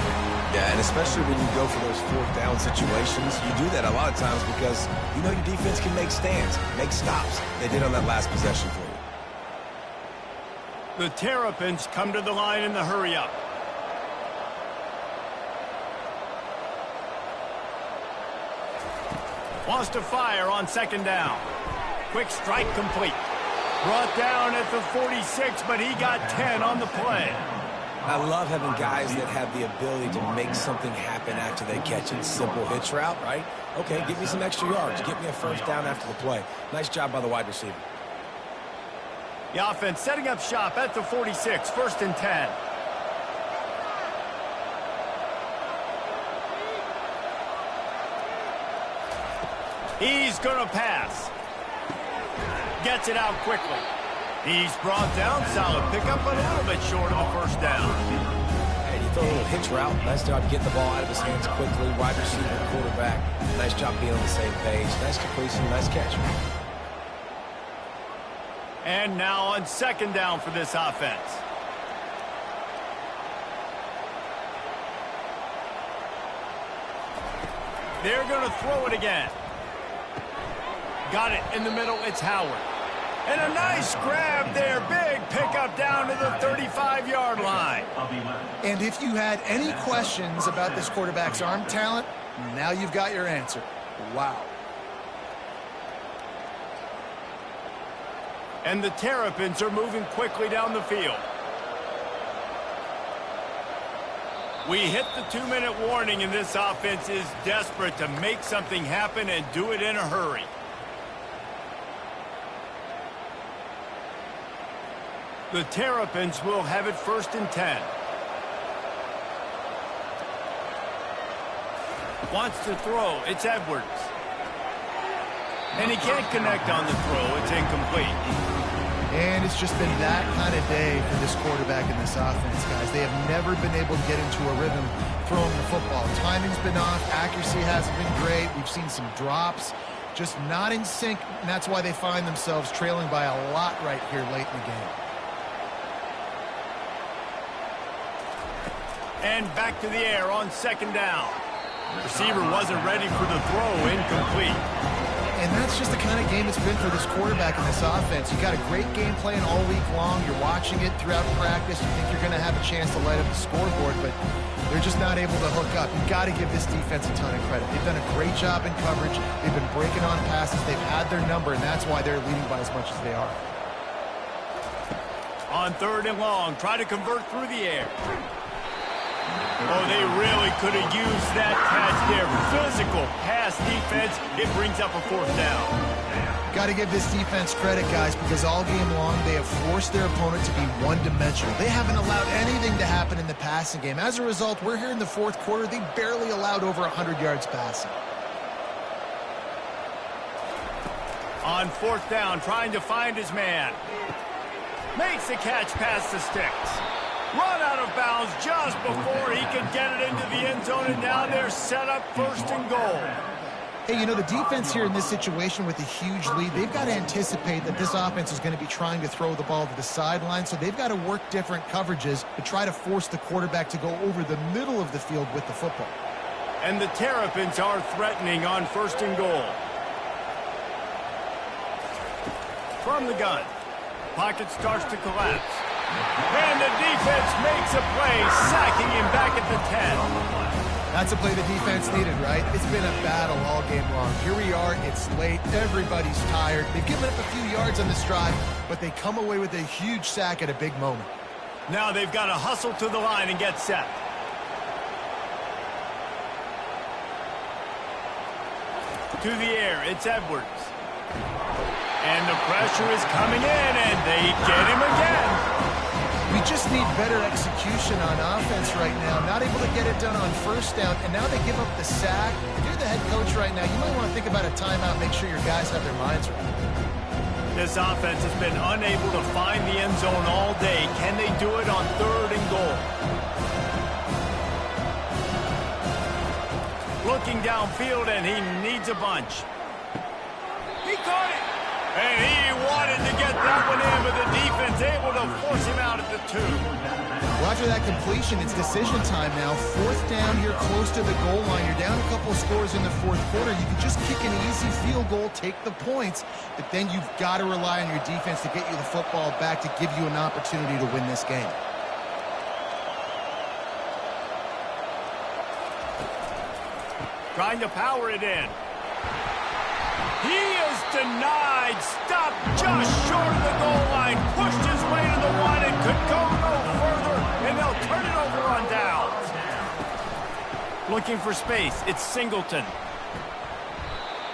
Yeah, and especially when you go for those 4th down situations, you do that a lot of times because you know your defense can make stands, make stops. They did on that last possession for you. The Terrapins come to the line in the hurry-up. Wants to fire on 2nd down. Quick strike complete. Brought down at the 46, but he got 10 on the play. I love having guys that have the ability to make something happen after they catch it. Simple hitch route, right? Okay, give me some extra yards. Get me a 1st down after the play. Nice job by the wide receiver. The offense setting up shop at the 46, 1st and 10. He's going to pass. Gets it out quickly. He's brought down. Solid pickup, but a little bit short of the 1st down. And you throw a little hitch route. Nice job getting the ball out of his hands quickly. Wide receiver, quarterback. Nice job being on the same page. Nice completion, nice catch. And now on 2nd down for this offense. They're going to throw it again. Got it in the middle. It's Howard. And a nice grab there. Big pickup down to the 35-yard line. And if you had any questions about this quarterback's arm talent, now you've got your answer. Wow. And the Terrapins are moving quickly down the field. We hit the 2-minute warning, and this offense is desperate to make something happen and do it in a hurry. The Terrapins will have it 1st and 10. Wants to throw. It's Edwards. And he can't connect on the throw. It's incomplete. And it's just been that kind of day for this quarterback in this offense, guys. They have never been able to get into a rhythm throwing the football. Timing's been off. Accuracy hasn't been great. We've seen some drops. Just not in sync, and that's why they find themselves trailing by a lot right here late in the game. And back to the air on 2nd down. Receiver wasn't ready for the throw. Incomplete. And that's just the kind of game it's been for this quarterback in this offense. You got a great game plan all week long. You're watching it throughout practice. You think you're going to have a chance to light up the scoreboard, but they're just not able to hook up. You've got to give this defense a ton of credit. They've done a great job in coverage. They've been breaking on passes. They've had their number, and that's why they're leading by as much as they are. On 3rd and long, try to convert through the air. Oh, they really could have used that catch there. Physical pass defense. It brings up a 4th down. Got to give this defense credit, guys, because all game long they have forced their opponent to be one-dimensional. They haven't allowed anything to happen in the passing game. As a result, we're here in the 4th quarter. They barely allowed over 100 yards passing. On 4th down, trying to find his man. Makes the catch past the sticks. Run out of bounds just before he could get it into the end zone, and now they're set up 1st and goal. Hey, you know, the defense here in this situation with a huge lead, they've got to anticipate that this offense is going to be trying to throw the ball to the sideline, so they've got to work different coverages to try to force the quarterback to go over the middle of the field with the football. And the Terrapins are threatening on 1st and goal. From the gun. Pocket starts to collapse. And the defense makes a play, sacking him back at the 10. That's a play the defense needed, right? It's been a battle all game long. Here we are, it's late, everybody's tired. They've given up a few yards on this drive, but they come away with a huge sack at a big moment. Now they've got to hustle to the line and get set. To the air, it's Edwards. And the pressure is coming in, and they get him again. We just need better execution on offense right now. Not able to get it done on 1st down, and now they give up the sack. If you're the head coach right now, you might want to think about a timeout, make sure your guys have their minds right. This offense has been unable to find the end zone all day. Can they do it on 3rd and goal? Looking downfield, and he needs a bunch. He caught it. And he wanted to get that one in, but the defense able to force him out at the 2. Well, after that completion, it's decision time now. 4th down here close to the goal line. You're down a couple scores in the 4th quarter. You can just kick an easy field goal, take the points, but then you've got to rely on your defense to get you the football back to give you an opportunity to win this game. Trying to power it in. He is denied. Stopped just short of the goal line. Pushed his way to the 1 and could go no further. And they'll turn it over on downs. Looking for space. It's Singleton.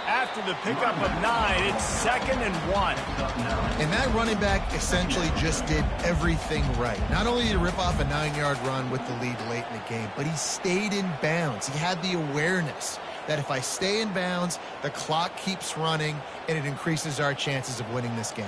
After the pickup of 9, it's 2nd and 1. And that running back essentially just did everything right. Not only did he rip off a 9-yard run with the lead late in the game, but he stayed in bounds. He had the awareness that if I stay in bounds, the clock keeps running, and it increases our chances of winning this game.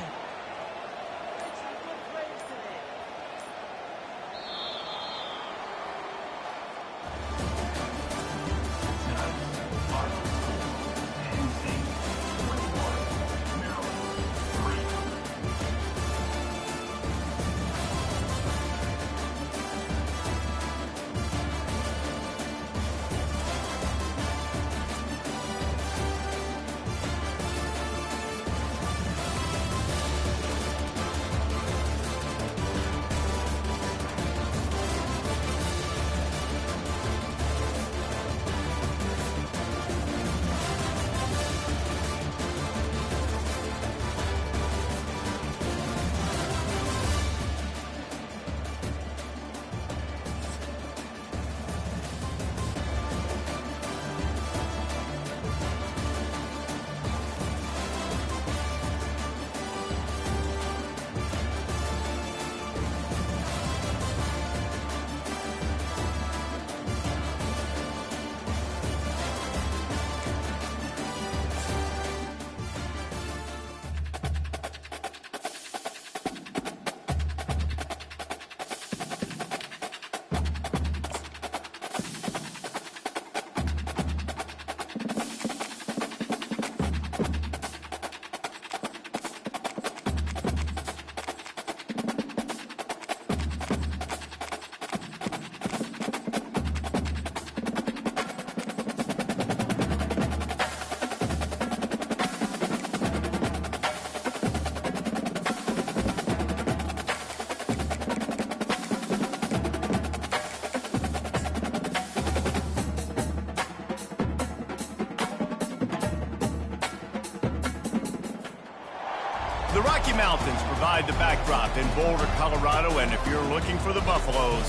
Rocky Mountains provide the backdrop in Boulder, Colorado, and if you're looking for the Buffaloes,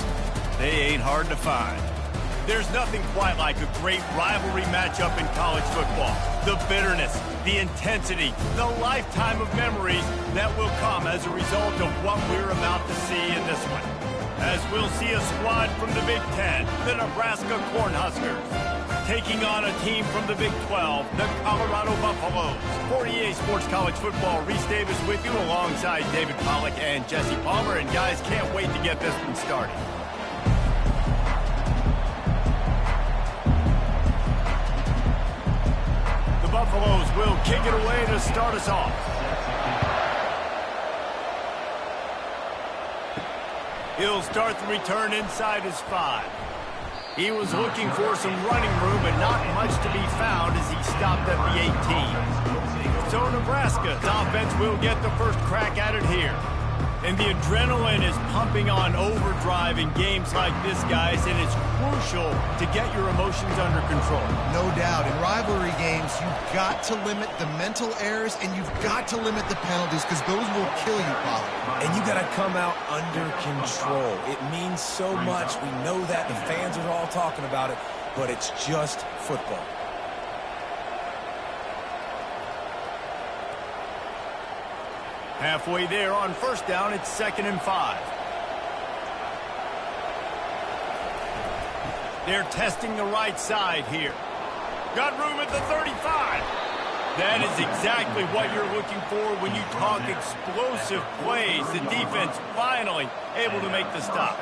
they ain't hard to find. There's nothing quite like a great rivalry matchup in college football. The bitterness, the intensity, the lifetime of memories that will come as a result of what we're about to see in this one. As we'll see a squad from the Big Ten, the Nebraska Cornhuskers, taking on a team from the Big 12, the Colorado Buffaloes. For EA Sports College Football, Reese Davis with you alongside David Pollack and Jesse Palmer. And guys, can't wait to get this one started. The Buffaloes will kick it away to start us off. He'll start the return inside his 5. He was looking for some running room, but not much to be found as he stopped at the 18. So Nebraska's offense will get the first crack at it here. And the adrenaline is pumping on overdrive in games like this, guys, and it's crucial to get your emotions under control. No doubt. In rivalry games, you've got to limit the mental errors, and you've got to limit the penalties, because those will kill you, Pollard. And you got to come out under control. It means so much. We know that. The fans are all talking about it, but it's just football. Halfway there on first down, it's 2nd and 5. They're testing the right side here. Got room at the 35. That is exactly what you're looking for when you talk explosive plays. The defense finally able to make the stop.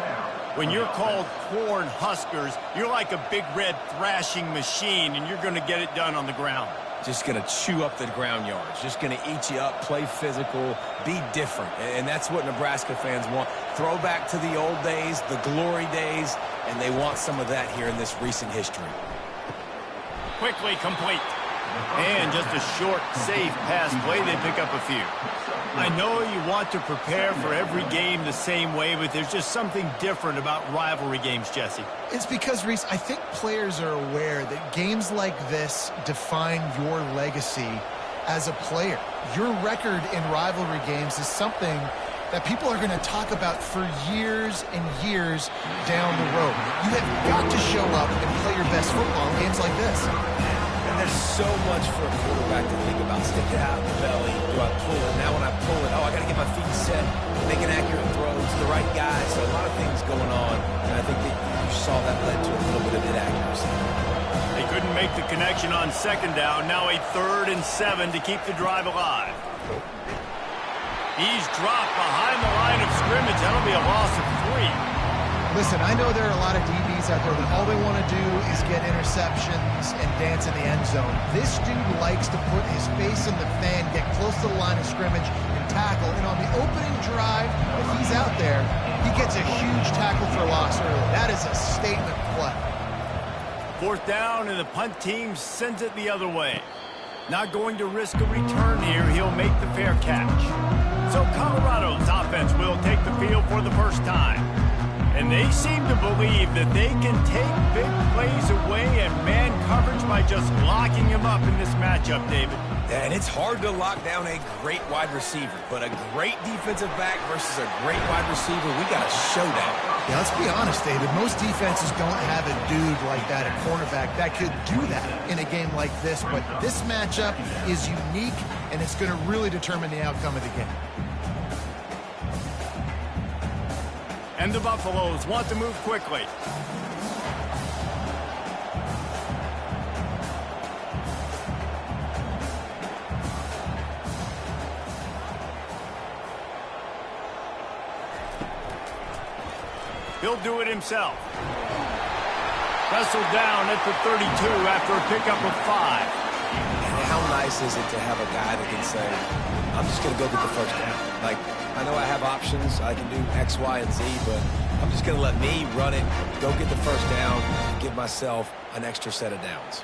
When you're called Corn Huskers, you're like a big red thrashing machine, and you're going to get it done on the ground. Just going to chew up the ground yards. Just going to eat you up, play physical, be different. And that's what Nebraska fans want. Throwback to the old days, the glory days, and they want some of that here in this recent history. Quickly complete. And just a short, safe pass play. They pick up a few. I know you want to prepare for every game the same way, but there's just something different about rivalry games, Jesse. It's because, Reese, I think players are aware that games like this define your legacy as a player. Your record in rivalry games is something that people are going to talk about for years and years down the road. You have got to show up and play your best football in games like this. There's so much for a quarterback to think about. Stick it out in the belly. Do I pull it? Now when I pull it, I got to get my feet set, making accurate throws, the right guy. So a lot of things going on, and I think that you saw that led to a little bit of inaccuracy. They couldn't make the connection on 2nd down. Now a 3rd and 7 to keep the drive alive. He's dropped behind the line of scrimmage. That'll be a loss of 3. Listen, I know there are a lot of DBs out there that all they want to do is get interceptions and dance in the end zone. This dude likes to put his face in the fan, get close to the line of scrimmage, and tackle. And on the opening drive, if he's out there, he gets a huge tackle for loss early. That is a statement play. 4th down, and the punt team sends it the other way. Not going to risk a return here. He'll make the fair catch. So Colorado's offense will take the field for the first time. And they seem to believe that they can take big plays away and man coverage by just locking him up in this matchup, David. Yeah, and it's hard to lock down a great wide receiver, but a great defensive back versus a great wide receiver, we got a showdown. Yeah, let's be honest, David. Most defenses don't have a dude like that, a cornerback, that could do that in a game like this. But this matchup is unique, and it's going to really determine the outcome of the game. And the Buffaloes want to move quickly. He'll do it himself. Wrestled down at the 32 after a pickup of 5. And how nice is it to have a guy that can say, I'm just going to go get the first down. Like, I know I have options. I can do X, Y, and Z, but I'm just going to let me run it, go get the first down, and give myself an extra set of downs.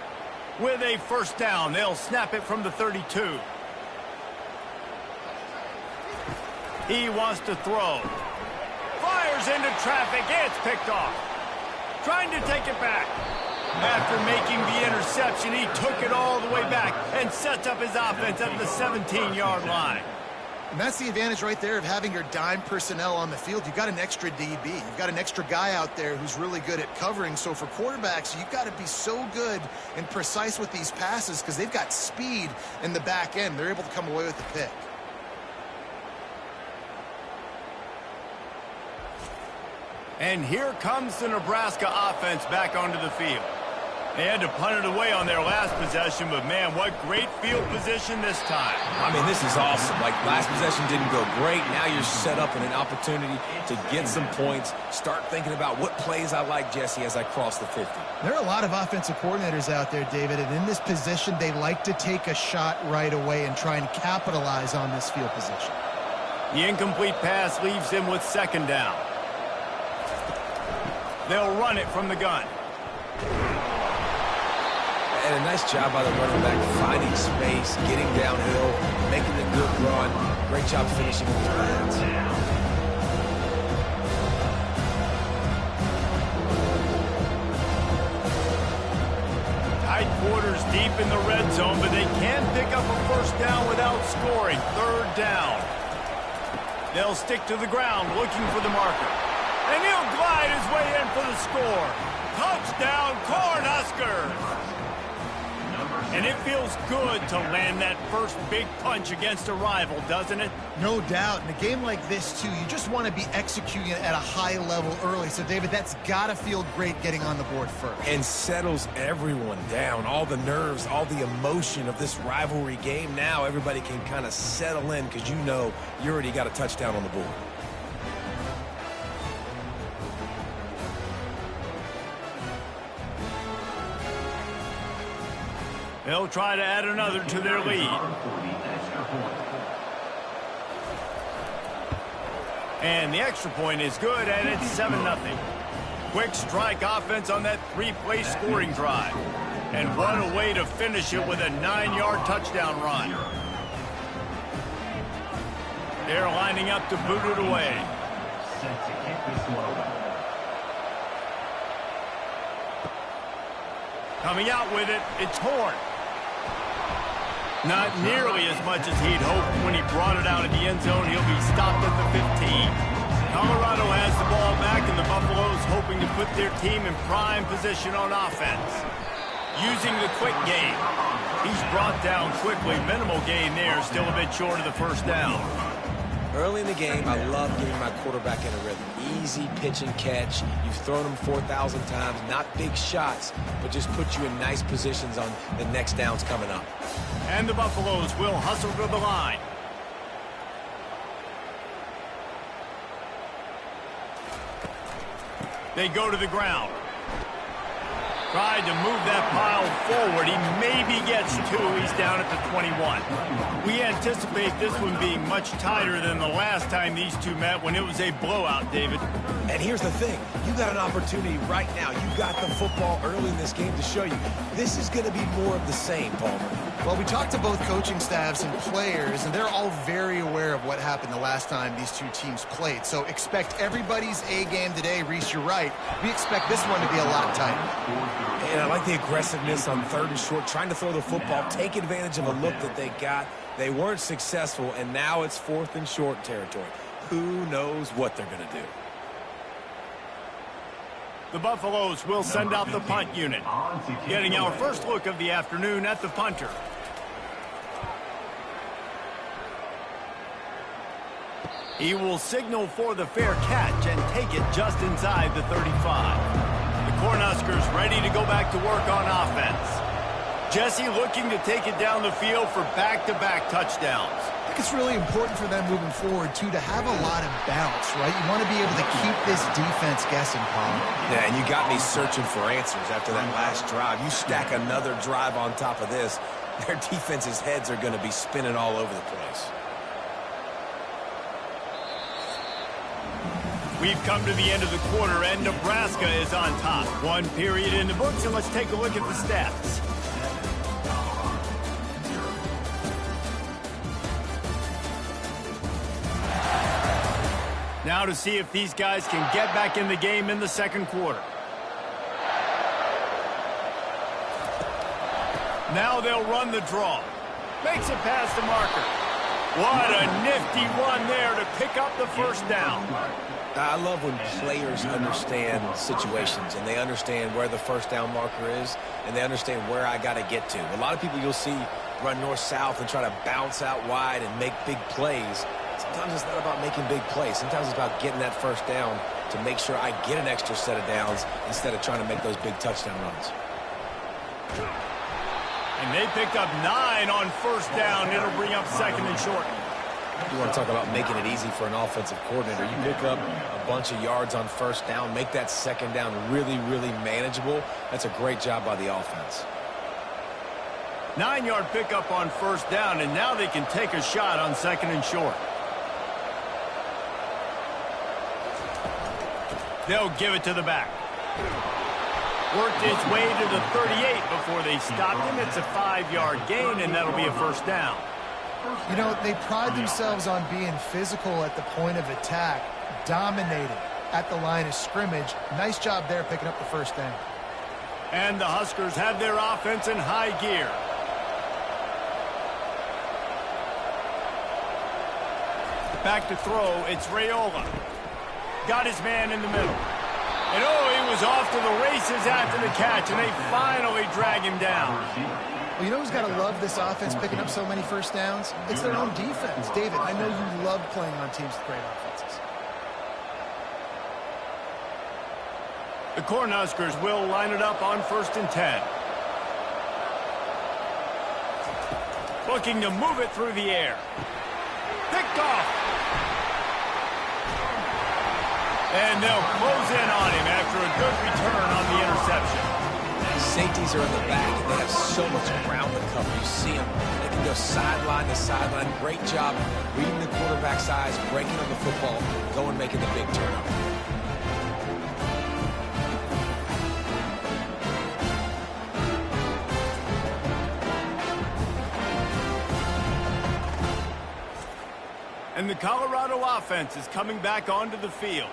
With a 1st down, they'll snap it from the 32. He wants to throw. Fires into traffic. It's picked off. Trying to take it back. After making the interception, he took it all the way back and sets up his offense at the 17-yard line. And that's the advantage right there of having your dime personnel on the field. You've got an extra DB. You've got an extra guy out there who's really good at covering. So for quarterbacks, you've got to be so good and precise with these passes because they've got speed in the back end. They're able to come away with the pick. And here comes the Nebraska offense back onto the field. They had to punt it away on their last possession, but man, what great field position this time. I mean, this is awesome. Like, last possession didn't go great. Now you're set up in an opportunity to get some points. Start thinking about what plays I like, Jesse, as I cross the 50. There are a lot of offensive coordinators out there, David, and in this position, they like to take a shot right away and try and capitalize on this field position. The incomplete pass leaves them with second down. They'll run it from the gun. And a nice job by the running back, finding space, getting downhill, making a good run. Great job finishing with his hands. Tight quarters deep in the red zone, but they can pick up a first down without scoring. Third down. They'll stick to the ground looking for the marker. And he'll glide his way in for the score. Touchdown, Cornhuskers! And it feels good to land that first big punch against a rival, doesn't it? No doubt. In a game like this, too, you just want to be executing it at a high level early. So, David, that's got to feel great getting on the board first. And settles everyone down. All the nerves, all the emotion of this rivalry game. Now everybody can kind of settle in because you know you already got a touchdown on the board. They'll try to add another to their lead. And the extra point is good, and it's 7-0. Quick strike offense on that three-play scoring drive. And what a way to finish it with a 9-yard touchdown run. They're lining up to boot it away. Coming out with it, it's Horn. Not nearly as much as he'd hoped when he brought it out of the end zone. He'll be stopped at the 15. Colorado has the ball back, and the Buffaloes hoping to put their team in prime position on offense. Using the quick game. He's brought down quickly. Minimal gain there, still a bit short of the first down. Early in the game, I love getting my quarterback in a rhythm. Easy pitch and catch. You've thrown them 4,000 times. Not big shots, but just put you in nice positions on the next downs coming up. And the Buffaloes will hustle to the line. They go to the ground. Tried to move that pile forward. He maybe gets two. He's down at the 21. We anticipate this one being much tighter than the last time these two met when it was a blowout, David. And here's the thing. You got an opportunity right now. You got the football early in this game to show you. This is going to be more of the same, Palmer. Well, we talked to both coaching staffs and players, and they're all very aware of what happened the last time these two teams played. So expect everybody's A game today. Reese, you're right. We expect this one to be a lot tighter. And I like the aggressiveness on third and short, trying to throw the football, take advantage of a look that they got. They weren't successful, and now it's fourth and short territory. Who knows what they're going to do? The Buffaloes will send out the punt unit. Getting our first look of the afternoon at the punter. He will signal for the fair catch and take it just inside the 35. The Cornhuskers ready to go back to work on offense. Jesse looking to take it down the field for back-to-back touchdowns. I think it's really important for them moving forward, too, to have a lot of bounce, right? You want to be able to keep this defense guessing, Paul. Yeah, and you got me searching for answers after that last drive. You stack another drive on top of this, their defense's heads are going to be spinning all over the place. We've come to the end of the quarter, and Nebraska is on top. One period in the books, and let's take a look at the stats. Now to see if these guys can get back in the game in the second quarter. Now they'll run the draw. Makes it past the marker. What a nifty run there to pick up the first down. I love when players understand situations and they understand where the first down marker is and they understand where I got to get to. A lot of people you'll see run north-south and try to bounce out wide and make big plays. Sometimes it's not about making big plays. Sometimes it's about getting that first down to make sure I get an extra set of downs instead of trying to make those big touchdown runs. And they picked up 9 on first down. It'll bring up second and short. You want to talk about making it easy for an offensive coordinator. You pick up a bunch of yards on first down, make that second down really, really manageable. That's a great job by the offense. 9-yard pickup on first down, and now they can take a shot on second and short. They'll give it to the back. Worked its way to the 38 before they stopped him. It's a 5-yard gain, and that'll be a first down. You know, they pride themselves on being physical at the point of attack, dominating at the line of scrimmage. Nice job there picking up the first down. And the Huskers have their offense in high gear. Back to throw, it's Raiola. Got his man in the middle. And oh, he was off to the races after the catch, and they finally drag him down. Well, you know who's got to love this offense picking up so many first downs? It's their own defense. David, I know you love playing on teams with great offenses. The Cornhuskers will line it up on 1st and 10. Looking to move it through the air. Picked off. And they'll close in on him after a good return on the interception. Safeties are in the back, and they have so much ground to cover. You see them. They can go sideline to sideline. Great job reading the quarterback's eyes, breaking on the football, going making the big turnover. And the Colorado offense is coming back onto the field.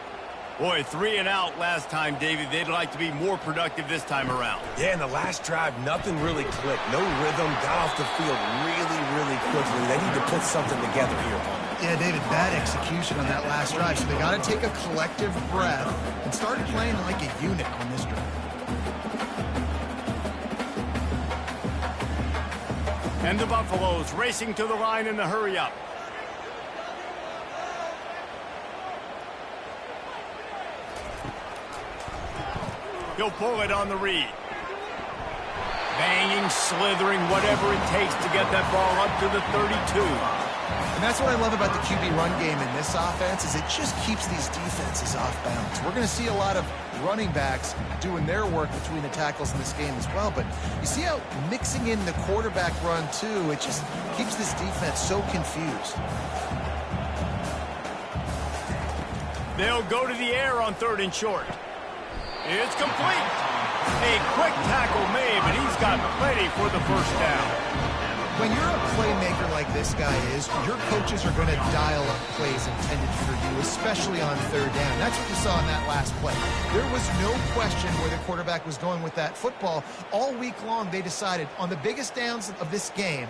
Boy, 3 and out last time, Davey. They'd like to be more productive this time around. Yeah, in the last drive, nothing really clicked. No rhythm, got off the field really, really quickly. They need to put something together here, opponent. Yeah, David, bad execution on that last drive. So they got to take a collective breath and start playing like a unit on this drive. And the Buffaloes racing to the line in the hurry-up. He'll pull it on the read. Banging, slithering, whatever it takes to get that ball up to the 32. And that's what I love about the QB run game in this offense is it just keeps these defenses off balance. We're going to see a lot of running backs doing their work between the tackles in this game as well. But you see how mixing in the quarterback run, too, it just keeps this defense so confused. They'll go to the air on 3rd and short. It's complete. A quick tackle made, but he's got plenty for the first down. When you're a playmaker like this guy is, your coaches are going to dial up plays intended for you, especially on 3rd down. That's what you saw in that last play. There was no question where the quarterback was going with that football. All week long, they decided on the biggest downs of this game,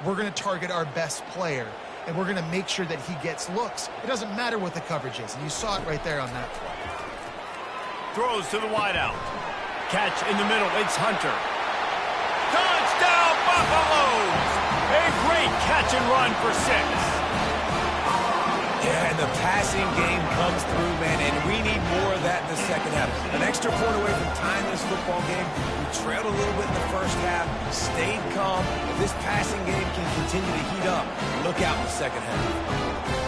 we're going to target our best player, and we're going to make sure that he gets looks. It doesn't matter what the coverage is, and you saw it right there on that play. Throws to the wideout. Catch in the middle. It's Hunter. Touchdown, Buffaloes! A great catch and run for 6. Yeah, and the passing game comes through, man, and we need more of that in the second half. An extra point away from tying this football game. We trailed a little bit in the first half, stayed calm. If this passing game can continue to heat up, look out in the second half.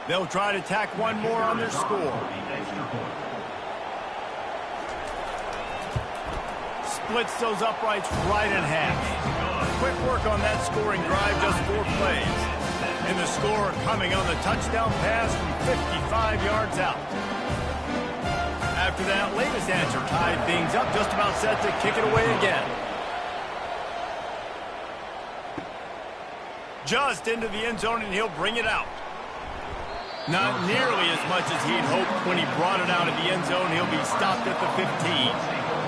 They'll try to tack one more on their score. Splits those uprights right in half. Quick work on that scoring drive, just 4 plays. And the score coming on the touchdown pass from 55 yards out. after that latest answer tied things up, just about set to kick it away again. Just into the end zone, and he'll bring it out. Not nearly as much as he'd hoped when he brought it out of the end zone. He'll be stopped at the 15.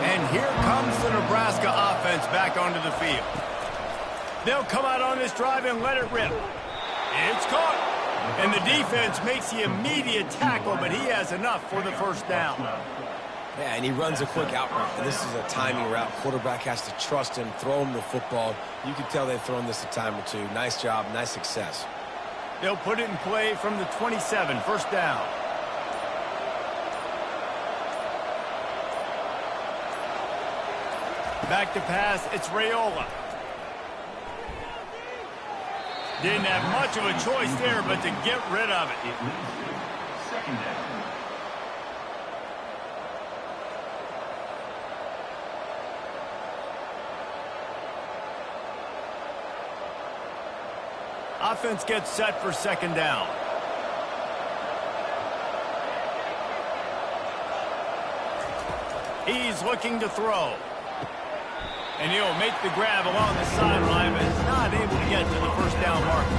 And here comes the Nebraska offense back onto the field. They'll come out on this drive and let it rip. It's caught. And the defense makes the immediate tackle, but he has enough for the first down. Yeah, and he runs a quick out route. And this is a timing route. Quarterback has to trust him, throw him the football. You can tell they've thrown this a time or two. Nice job, nice success. They'll put it in play from the 27, first down. Back to pass, it's Raiola. Didn't have much of a choice there, but to get rid of it. It leads to second down. Offense gets set for second down. He's looking to throw. And he'll make the grab along the sideline, but is not able to get to the first down marker.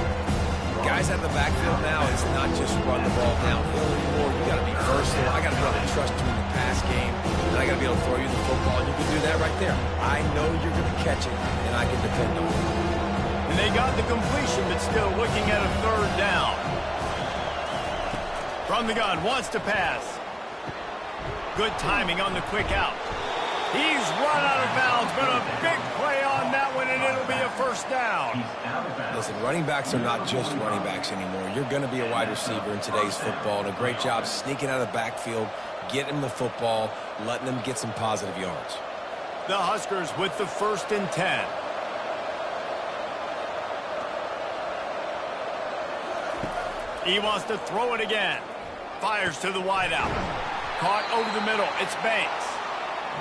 Guys out of the backfield now, it's not just run the ball downhill anymore. You got to be versatile. I got to be able to trust you in the pass game, and I got to be able to throw you the football, and you can do that right there. I know you're going to catch it, and I can depend on it. And they got the completion, but still looking at a third down. From the gun, wants to pass. Good timing on the quick out. He's run out of bounds, but a big play on that one, and it'll be a first down. Listen, running backs are not just running backs anymore. You're going to be a wide receiver in today's football, and a great job sneaking out of the backfield, getting them the football, letting them get some positive yards. The Huskers with the 1st and 10. He wants to throw it again. Fires to the wideout. Caught over the middle. It's Banks.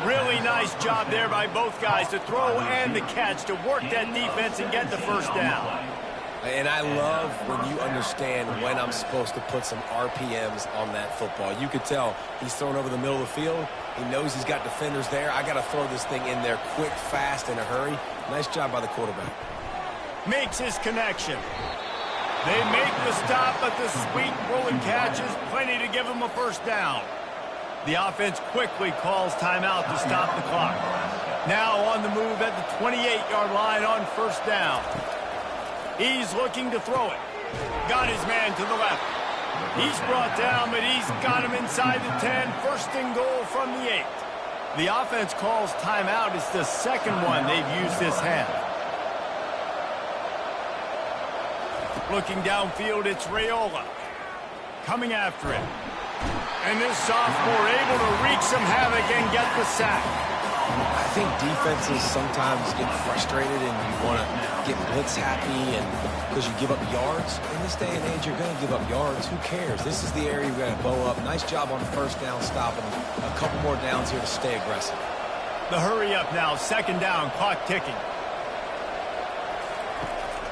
Really nice job there by both guys to throw and the catch to work that defense and get the first down. And I love when you understand when I'm supposed to put some RPMs on that football. You could tell he's thrown over the middle of the field. He knows he's got defenders there. I got to throw this thing in there quick, fast, in a hurry. Nice job by the quarterback. Makes his connection. They make the stop, but the sweet rolling catch is plenty to give him a first down. The offense quickly calls timeout to stop the clock. Now on the move at the 28-yard line on first down. He's looking to throw it. Got his man to the left. He's brought down, but he's got him inside the 10. First and goal from the 8. The offense calls timeout. It's the second one they've used this half. Looking downfield, it's Raiola. Coming after it. And this sophomore able to wreak some havoc and get the sack. I think defenses sometimes get frustrated and you want to get blitz happy and because you give up yards. In this day and age, you're going to give up yards. Who cares? This is the area you're going to bow up. Nice job on the first down, stopping a couple more downs here to stay aggressive. The hurry up now, second down, clock ticking.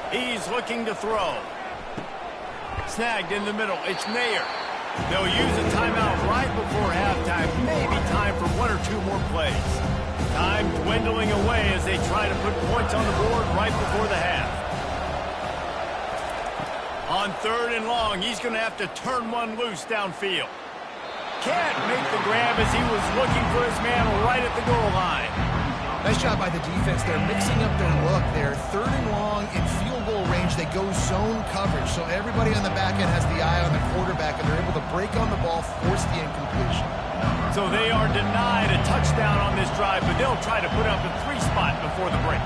He's looking to throw. Snagged in the middle, it's Nair. They'll use a timeout right before halftime. Maybe time for one or two more plays. Time dwindling away as they try to put points on the board right before the half. On third and long, he's going to have to turn one loose downfield. Can't make the grab as he was looking for his man right at the goal line. Nice job by the defense. They're mixing up their look. They're third and long in field goal range. They go zone coverage. So everybody on the back end has the eye on the quarterback, and they're able to break on the ball, force the incompletion. So they are denied a touchdown on this drive, but they'll try to put up a 3-spot before the break.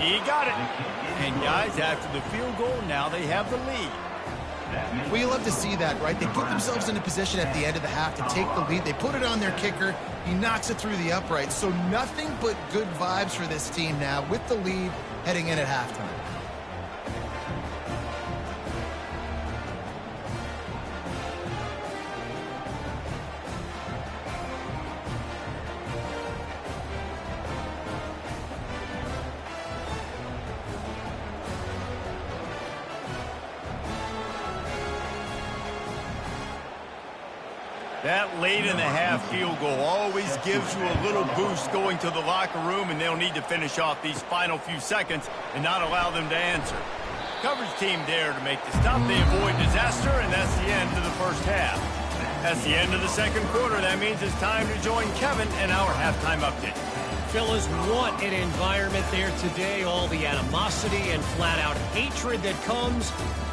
He got it. And guys, after the field goal, now they have the lead. Well, you love to see that, right? They put themselves in a position at the end of the half to take the lead. They put it on their kicker. He knocks it through the upright. So nothing but good vibes for this team now with the lead heading in at halftime. That late in the half field goal always gives you a little boost going to the locker room, and they'll need to finish off these final few seconds and not allow them to answer. Coverage team there to make the stop. They avoid disaster, and that's the end of the first half. That's the end of the second quarter. That means it's time to join Kevin and our halftime update. Fellas, what an environment there today. All the animosity and flat-out hatred that comes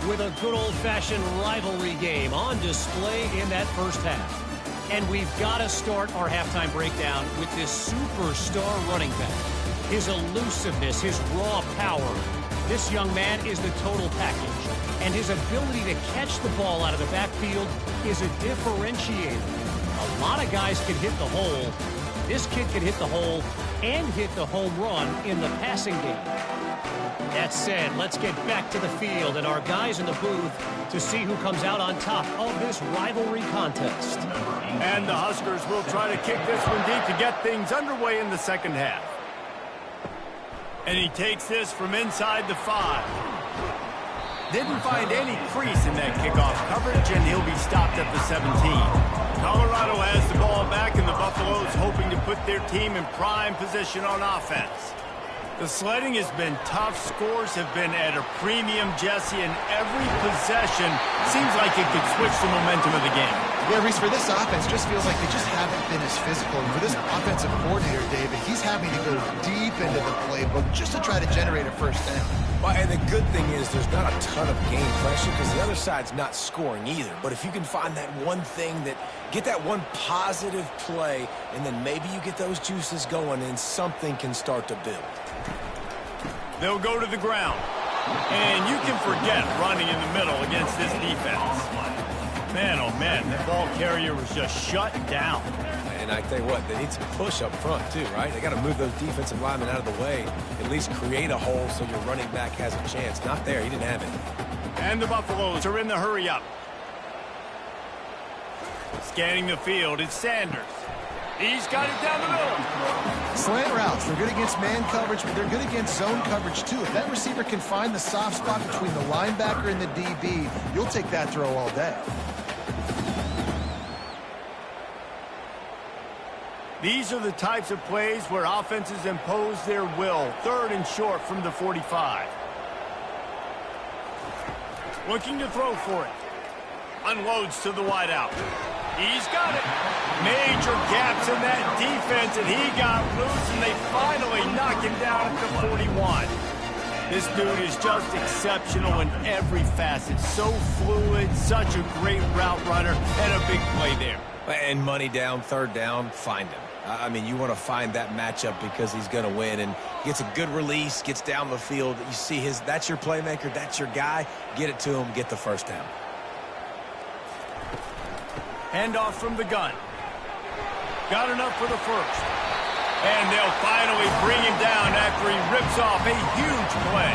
with a good old-fashioned rivalry game on display in that first half. And we've got to start our halftime breakdown with this superstar running back. His elusiveness, his raw power. This young man is the total package. And his ability to catch the ball out of the backfield is a differentiator. A lot of guys can hit the hole. This kid can hit the hole and hit the home run in the passing game. That said, let's get back to the field and our guys in the booth to see who comes out on top of this rivalry contest. And the Huskers will try to kick this one deep to get things underway in the second half. And he takes this from inside the 5. Didn't find any crease in that kickoff coverage, and he'll be stopped at the 17. Colorado has the ball back, and the Buffaloes hoping to put their team in prime position on offense. The sledding has been tough. Scores have been at a premium, Jesse, and every possession seems like it could switch the momentum of the game. Yeah, Reese, for this offense, just feels like they just haven't been as physical. And for this offensive coordinator, David, he's having to go deep into the playbook just to try to generate a first down. Well, and the good thing is there's not a ton of game pressure because the other side's not scoring either. But if you can find that one thing that, get that one positive play, and then maybe you get those juices going and something can start to build. They'll go to the ground. And you can forget running in the middle against this defense. Man, oh man, that ball carrier was just shut down. And I tell you what, they need some push up front too, right? They got to move those defensive linemen out of the way, at least create a hole so your running back has a chance. Not there, he didn't have it. And the Buffaloes are in the hurry up. Scanning the field, it's Sanders. He's got it down the middle. Slant routes, they're good against man coverage, but they're good against zone coverage too. If that receiver can find the soft spot between the linebacker and the DB, you'll take that throw all day. These are the types of plays where offenses impose their will. 3rd and short from the 45. Looking to throw for it. Unloads to the wideout. He's got it. Major gaps in that defense, and he got loose, and they finally knock him down at the 41. This dude is just exceptional in every facet. So fluid, such a great route runner, and a big play there. And money down, 3rd down, find him. I mean, you want to find that matchup because he's going to win and gets a good release, gets down the field. You see that's your playmaker, that's your guy. Get it to him, get the first down. Handoff from the gun. Got enough for the first. And they'll finally bring him down after he rips off a huge play.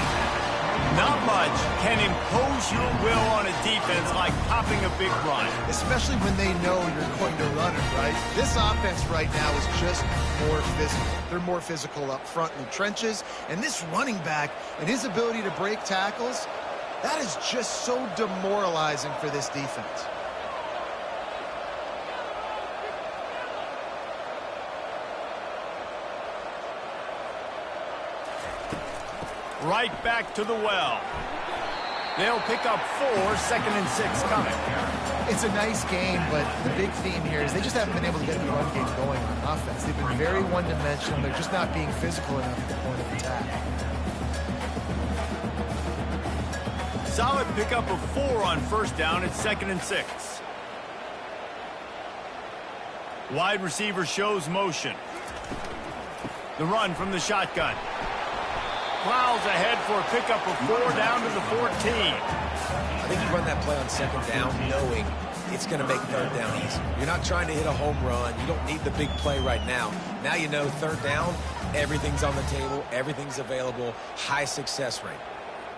Not much can impose your will on a defense like popping a big run. Especially when they know you're going to run it, right? This offense right now is just more physical. They're more physical up front in the trenches. And this running back and his ability to break tackles, that is just so demoralizing for this defense. Right back to the well. They'll pick up 4, 2nd and 6 coming. It's a nice game, but the big theme here is they just haven't been able to get the run game going on offense. They've been very one-dimensional. They're just not being physical enough at the point of attack. Solid pickup of 4 on 1st down. It's 2nd and 6. Wide receiver shows motion. The run from the shotgun. Plows ahead for a pickup of 4 down to the 14. I think you run that play on 2nd down knowing it's going to make 3rd down easy. You're not trying to hit a home run. You don't need the big play right now. Now you know 3rd down, everything's on the table, everything's available, high success rate.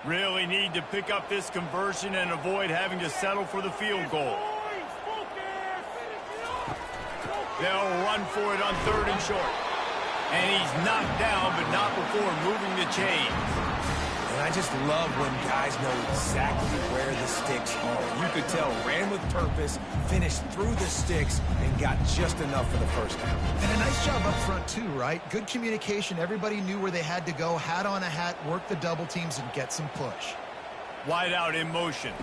Really need to pick up this conversion and avoid having to settle for the field goal. They'll run for it on 3rd and short. And he's knocked down, but not before moving the chains. And I just love when guys know exactly where the sticks are. You could tell ran with purpose, finished through the sticks, and got just enough for the first down. And a nice job up front, too, right? Good communication. Everybody knew where they had to go, hat on a hat, work the double teams, and get some push. Wide out in motion.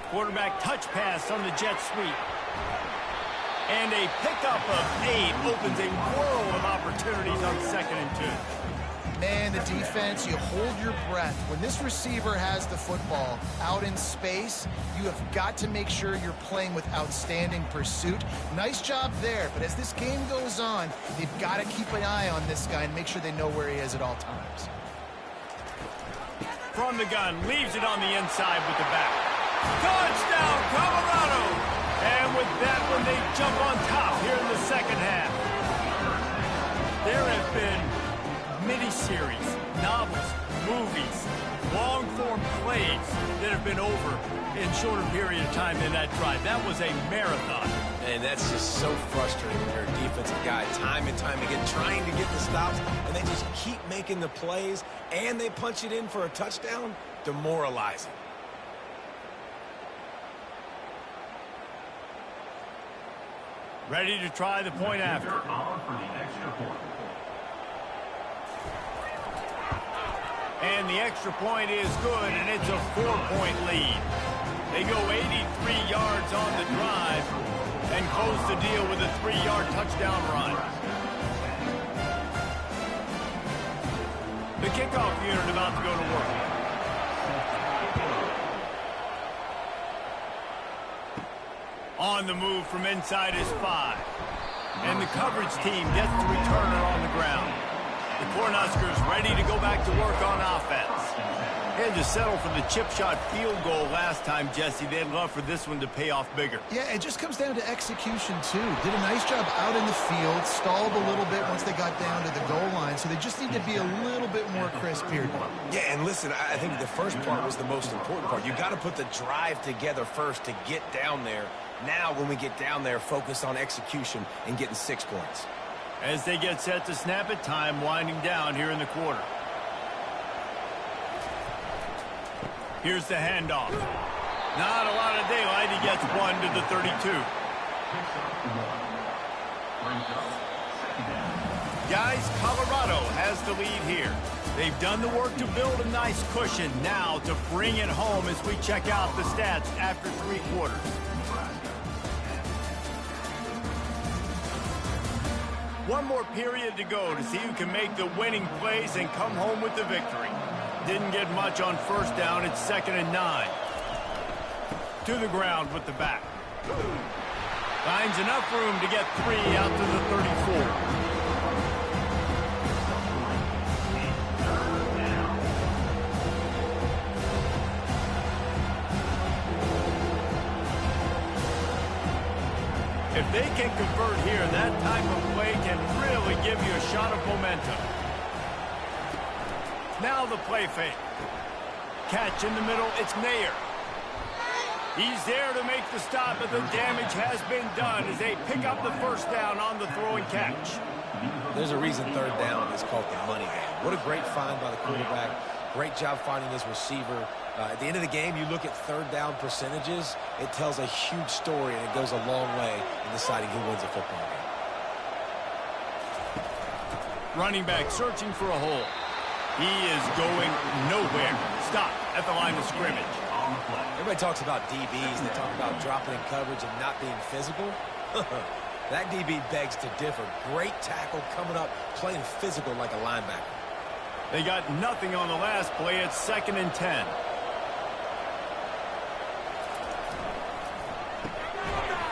Quarterback touch pass on the jet sweep. And a pickup of 8 opens a world of opportunities on 2nd and 2. Man, the defense, you hold your breath. When this receiver has the football out in space, you have got to make sure you're playing with outstanding pursuit. Nice job there, but as this game goes on, they've got to keep an eye on this guy and make sure they know where he is at all times. From the gun, leaves it on the inside with the back. Touchdown, Colorado! And with that one, they jump on top here in the second half. There have been miniseries, novels, movies, long-form plays that have been over in shorter period of time than that drive. That was a marathon. And that's just so frustrating when you're a defensive guy, time and time again, trying to get the stops, and they just keep making the plays, and they punch it in for a touchdown. Demoralizing. Ready to try the point after. On for the extra point. And the extra point is good, and it's a 4-point lead. They go 83 yards on the drive and close the deal with a 3-yard touchdown run. The kickoff unit about to go to work. On the move from inside his 5. And the coverage team gets the returner on the ground. The Cornhuskers ready to go back to work on offense. Had to settle for the chip shot field goal last time, Jesse. They'd love for this one to pay off bigger. Yeah, it just comes down to execution, too. Did a nice job out in the field, stalled a little bit once they got down to the goal line, so they just need to be a little bit more crisp here. Yeah, and listen, I think the first part was the most important part. You got to put the drive together first to get down there. Now, when we get down there, focus on execution and getting 6 points. As they get set to snap it, time winding down here in the quarter. Here's the handoff. Not a lot of daylight. He gets 1 to the 32. Guys, Colorado has the lead here. They've done the work to build a nice cushion. Now to bring it home as we check out the stats after 3 quarters. One more period to go to see who can make the winning plays and come home with the victory. Didn't get much on first down. It's 2nd and 9. To the ground with the back. Finds enough room to get 3 out to the 34. If they can convert here, that type of play can really give you a shot of momentum. Now the play fake. Catch in the middle, it's Nair. He's there to make the stop, but the damage has been done as they pick up the first down on the throw and catch. There's a reason 3rd down is called the money down. What a great find by the quarterback. Great job finding his receiver. At the end of the game, you look at 3rd down percentages, it tells a huge story, and it goes a long way in deciding who wins a football game. Running back searching for a hole. He is going nowhere. Stop at the line of scrimmage. Everybody talks about DBs. They talk about dropping in coverage and not being physical. That DB begs to differ. Great tackle coming up, playing physical like a linebacker. They got nothing on the last play. It's 2nd and 10.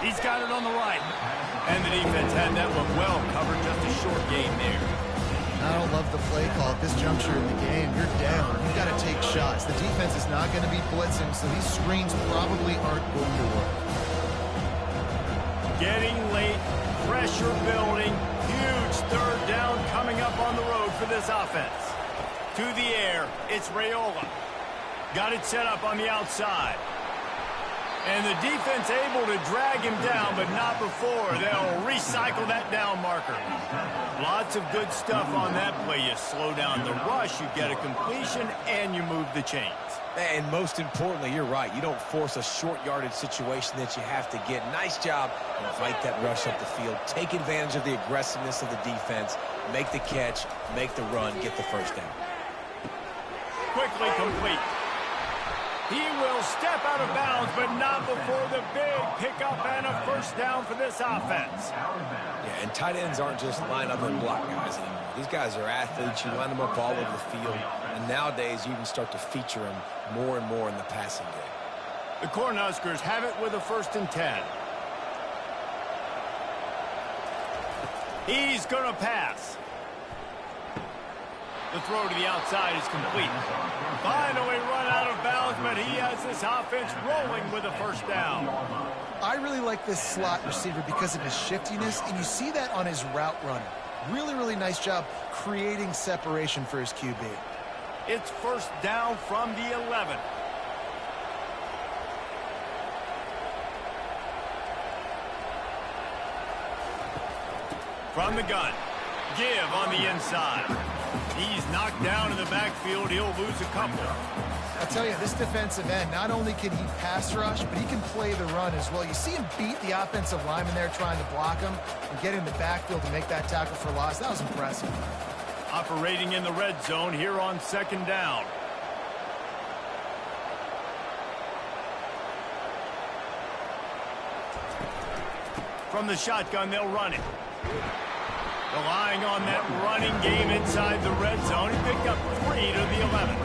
He's got it on the right. And the defense had that one well covered. Just a short gain there. I don't love the play call at this juncture in the game. You're down. You've got to take shots. The defense is not going to be blitzing, so these screens probably aren't going to work. Getting late, pressure building, huge 3rd down coming up on the road for this offense. To the air, it's Raiola. Got it set up on the outside. And the defense able to drag him down, but not before. They'll recycle that down marker. Lots of good stuff on that play. You slow down the rush, you get a completion, and you move the chains. And most importantly, you're right. You don't force a short yardage situation that you have to get. Nice job. Invite that rush up the field. Take advantage of the aggressiveness of the defense. Make the catch, make the run, get the first down. Quickly complete. He will step out of bounds, but not before the big pickup and a first down for this offense. Yeah, and tight ends aren't just line up and block guys anymore. These guys are athletes. You line them up all over the field. And nowadays, you can start to feature them more and more in the passing game. The Cornhuskers have it with a 1st and 10. He's going to pass. The throw to the outside is complete. Finally run out of bounds, but he has this offense rolling with a first down. I really like this slot receiver because of his shiftiness, and you see that on his route running. Really, really nice job creating separation for his QB. It's first down from the 11. From the gun. Give on the inside. He's knocked down in the backfield. He'll lose a couple. I'll tell you, this defensive end, not only can he pass rush, but he can play the run as well. You see him beat the offensive lineman there trying to block him and get in the backfield to make that tackle for loss. That was impressive. Operating in the red zone here on 2nd down. From the shotgun, they'll run it. Relying on that running game inside the red zone. He picked up 3 to the 11.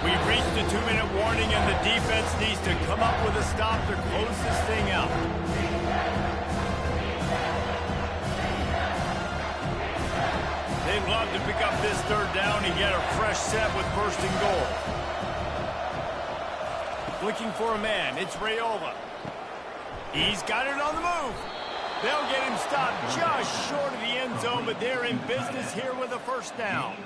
We've reached the 2-minute warning, and the defense needs to come up with a stop to close this thing out. They'd love to pick up this 3rd down and get a fresh set with 1st and goal. Looking for a man. It's Raiola. He's got it on the move. They'll get him stopped just short of the end zone, but they're in business here with a first down.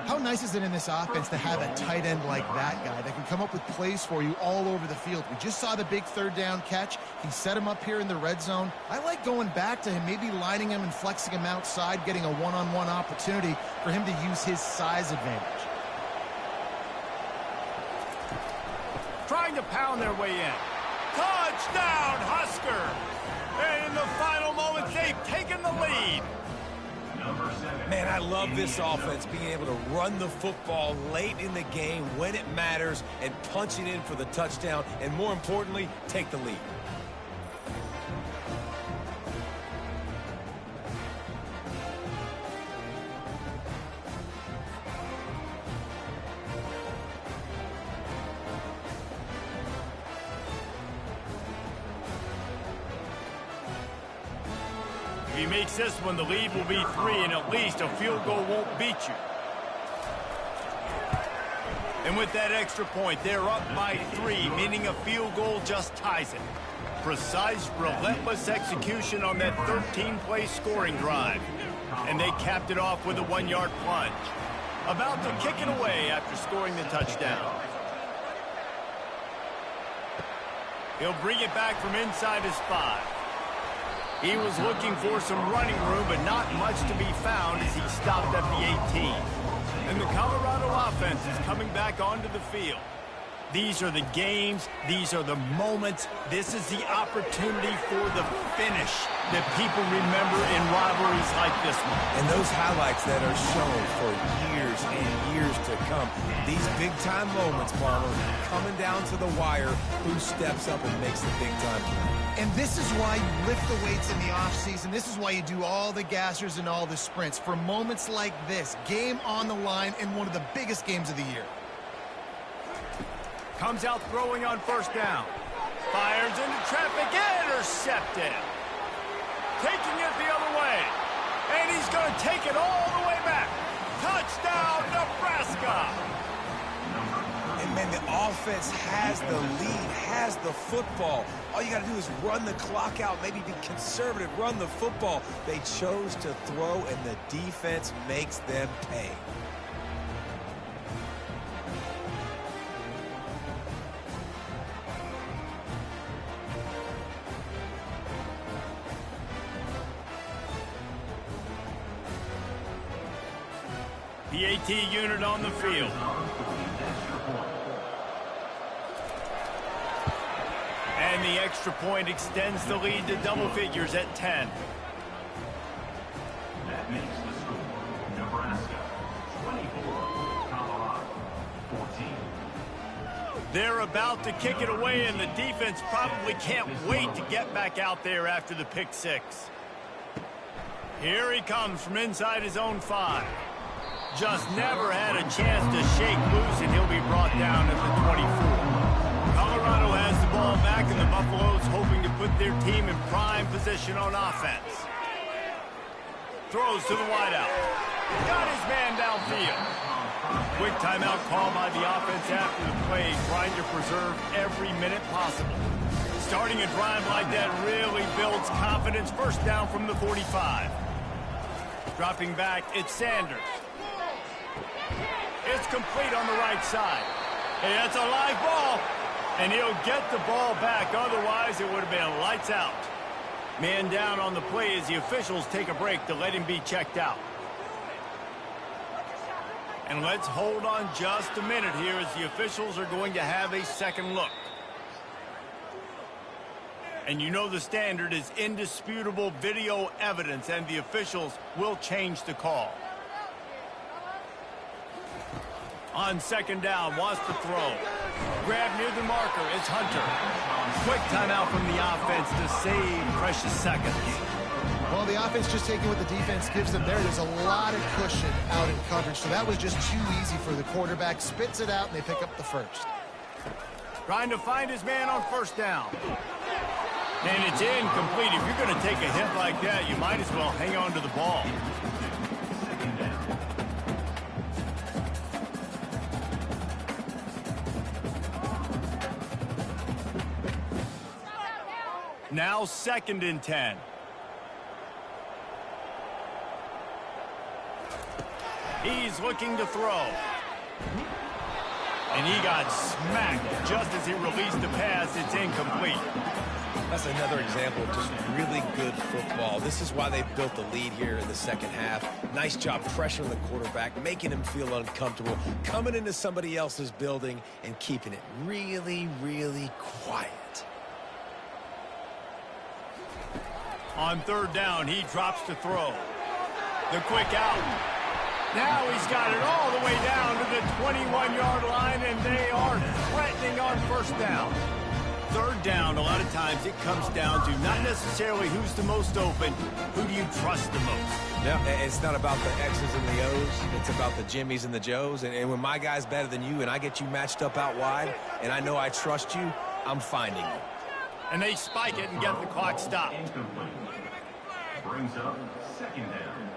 How nice is it in this offense to have a tight end like that guy that can come up with plays for you all over the field? We just saw the big 3rd down catch. He set him up here in the red zone. I like going back to him, maybe lining him and flexing him outside, getting a one-on-one opportunity for him to use his size advantage. Trying to pound their way in. Touchdown, Husker! And in the final moments, they've taken the lead. Man, I love this offense, being able to run the football late in the game when it matters and punch it in for the touchdown, and more importantly, take the lead. If he makes this one, the lead will be 3, and at least a field goal won't beat you. And with that extra point, they're up by 3, meaning a field goal just ties it. Precise, relentless execution on that 13-play scoring drive. And they capped it off with a 1-yard plunge. About to kick it away after scoring the touchdown. He'll bring it back from inside his 5. He was looking for some running room, but not much to be found as he stopped at the 18. And the Colorado offense is coming back onto the field. These are the games. These are the moments. This is the opportunity for the finish that people remember in rivalries like this one. And those highlights that are shown for years and years to come. These big-time moments, Palmer, coming down to the wire, who steps up and makes the big-time play. And this is why you lift the weights in the offseason. This is why you do all the gassers and all the sprints. For moments like this, game on the line in one of the biggest games of the year. Comes out throwing on 1st down. Fires into traffic, intercepted. Taking it the other way. And he's going to take it all the way back. Touchdown, Nebraska. And, man, the offense has the lead, has the football. All you got to do is run the clock out, maybe be conservative, run the football. They chose to throw, and the defense makes them pay. PAT unit on the field. And the extra point extends the lead to double figures at 10. That makes the score Nebraska 24, Colorado 14. They're about to kick it away, and the defense probably can't wait to get back out there after the pick six. Here he comes from inside his own 5. Just never had a chance to shake loose, and he'll be brought down at the 24. Colorado has the ball back, and the Buffaloes hoping to put their team in prime position on offense. Throws to the wideout. Got his man downfield. Quick timeout call by the offense after the play, trying to preserve every minute possible. Starting a drive like that really builds confidence. First down from the 45. Dropping back, it's Sanders. It's complete on the right side. Hey, that's a live ball. And he'll get the ball back. Otherwise, it would have been lights out. Man down on the play as the officials take a break to let him be checked out. And let's hold on just a minute here as the officials are going to have a second look. And you know the standard is indisputable video evidence, and the officials will change the call. On second down, wants to throw. Grab near the marker, it's Hunter. Quick timeout from the offense to save precious seconds. Well, the offense just taking what the defense gives them there. There's a lot of cushion out in coverage, so that was just too easy for the quarterback. Spits it out, and they pick up the first. Trying to find his man on first down. And it's incomplete. If you're going to take a hit like that, you might as well hang on to the ball. Now 2nd and 10. He's looking to throw. And he got smacked just as he released the pass. It's incomplete. That's another example of just really good football. This is why they built the lead here in the second half. Nice job pressuring the quarterback, making him feel uncomfortable, coming into somebody else's building and keeping it really, really quiet. On third down, he drops to throw. The quick out. Now he's got it all the way down to the 21-yard line, and they are threatening on first down. Third down, a lot of times it comes down to not necessarily who's the most open, who do you trust the most? Yeah, it's not about the X's and the O's. It's about the Jimmys and the Joes. And when my guy's better than you and I get you matched up out wide and I know I trust you, I'm finding you. And they spike it and get the clock stopped. Incomplete. Brings up 2nd down.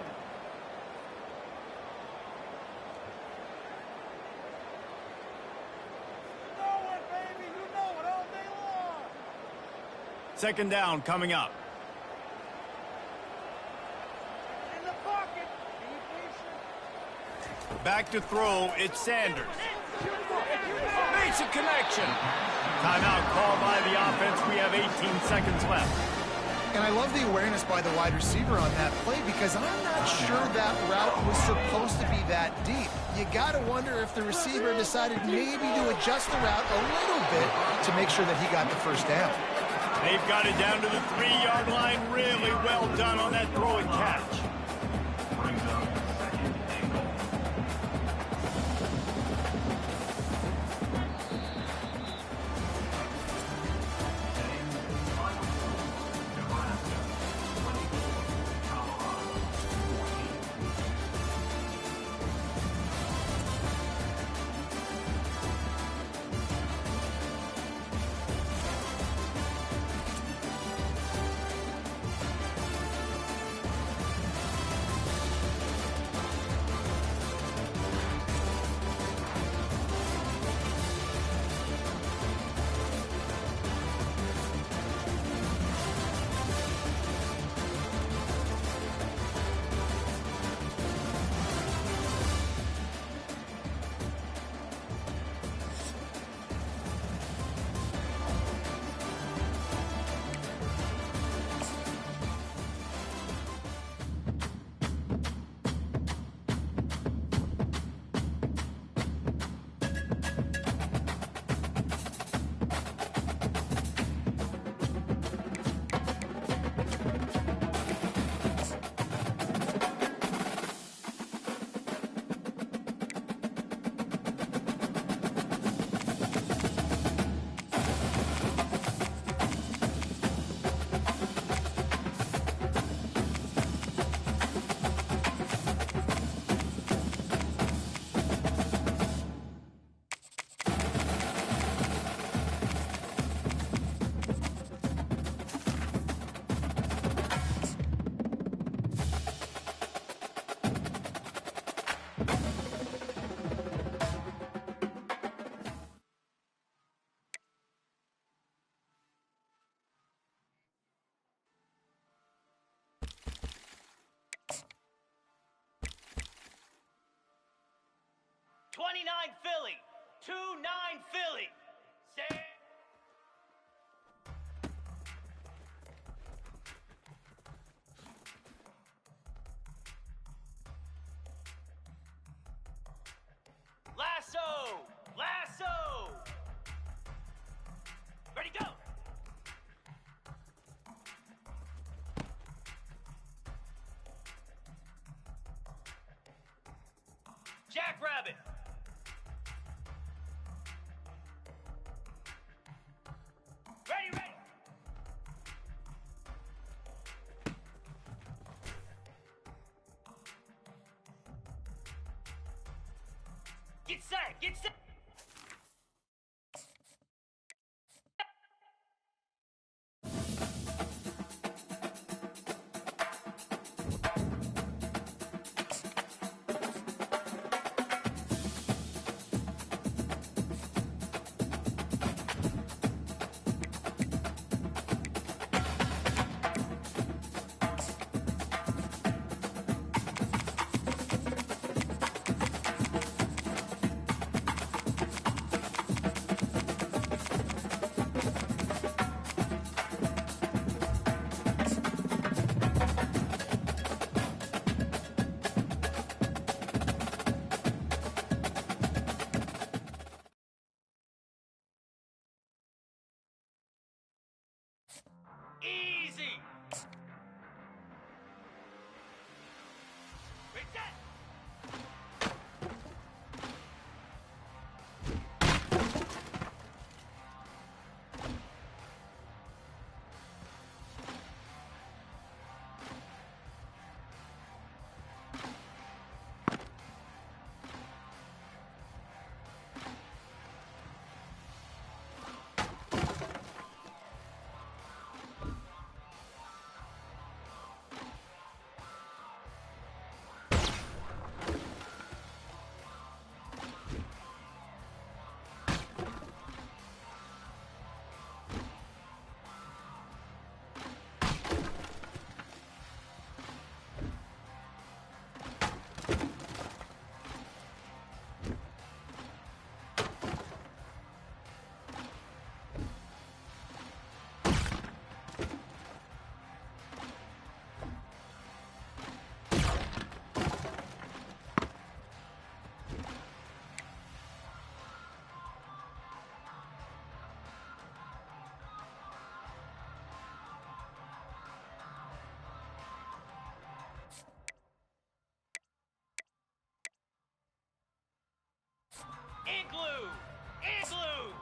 Second down coming up. Back to throw, it's Sanders. Makes a connection. Timeout called by the offense. We have 18 seconds left. And I love the awareness by the wide receiver on that play because I'm not sure that route was supposed to be that deep. You got to wonder if the receiver decided maybe to adjust the route a little bit to make sure that he got the first down. They've got it down to the 3-yard line. Really well done on that throw and catch. Brings up 2nd and goal. Nebraska 24, Colorado 14. 29 Philly. 2-9 Philly. Say. Lasso! Lasso! Ready, go! Jackrabbit! Ready, ready! Get set! Get set! Easy! Ready, set! Igloo! Igloo!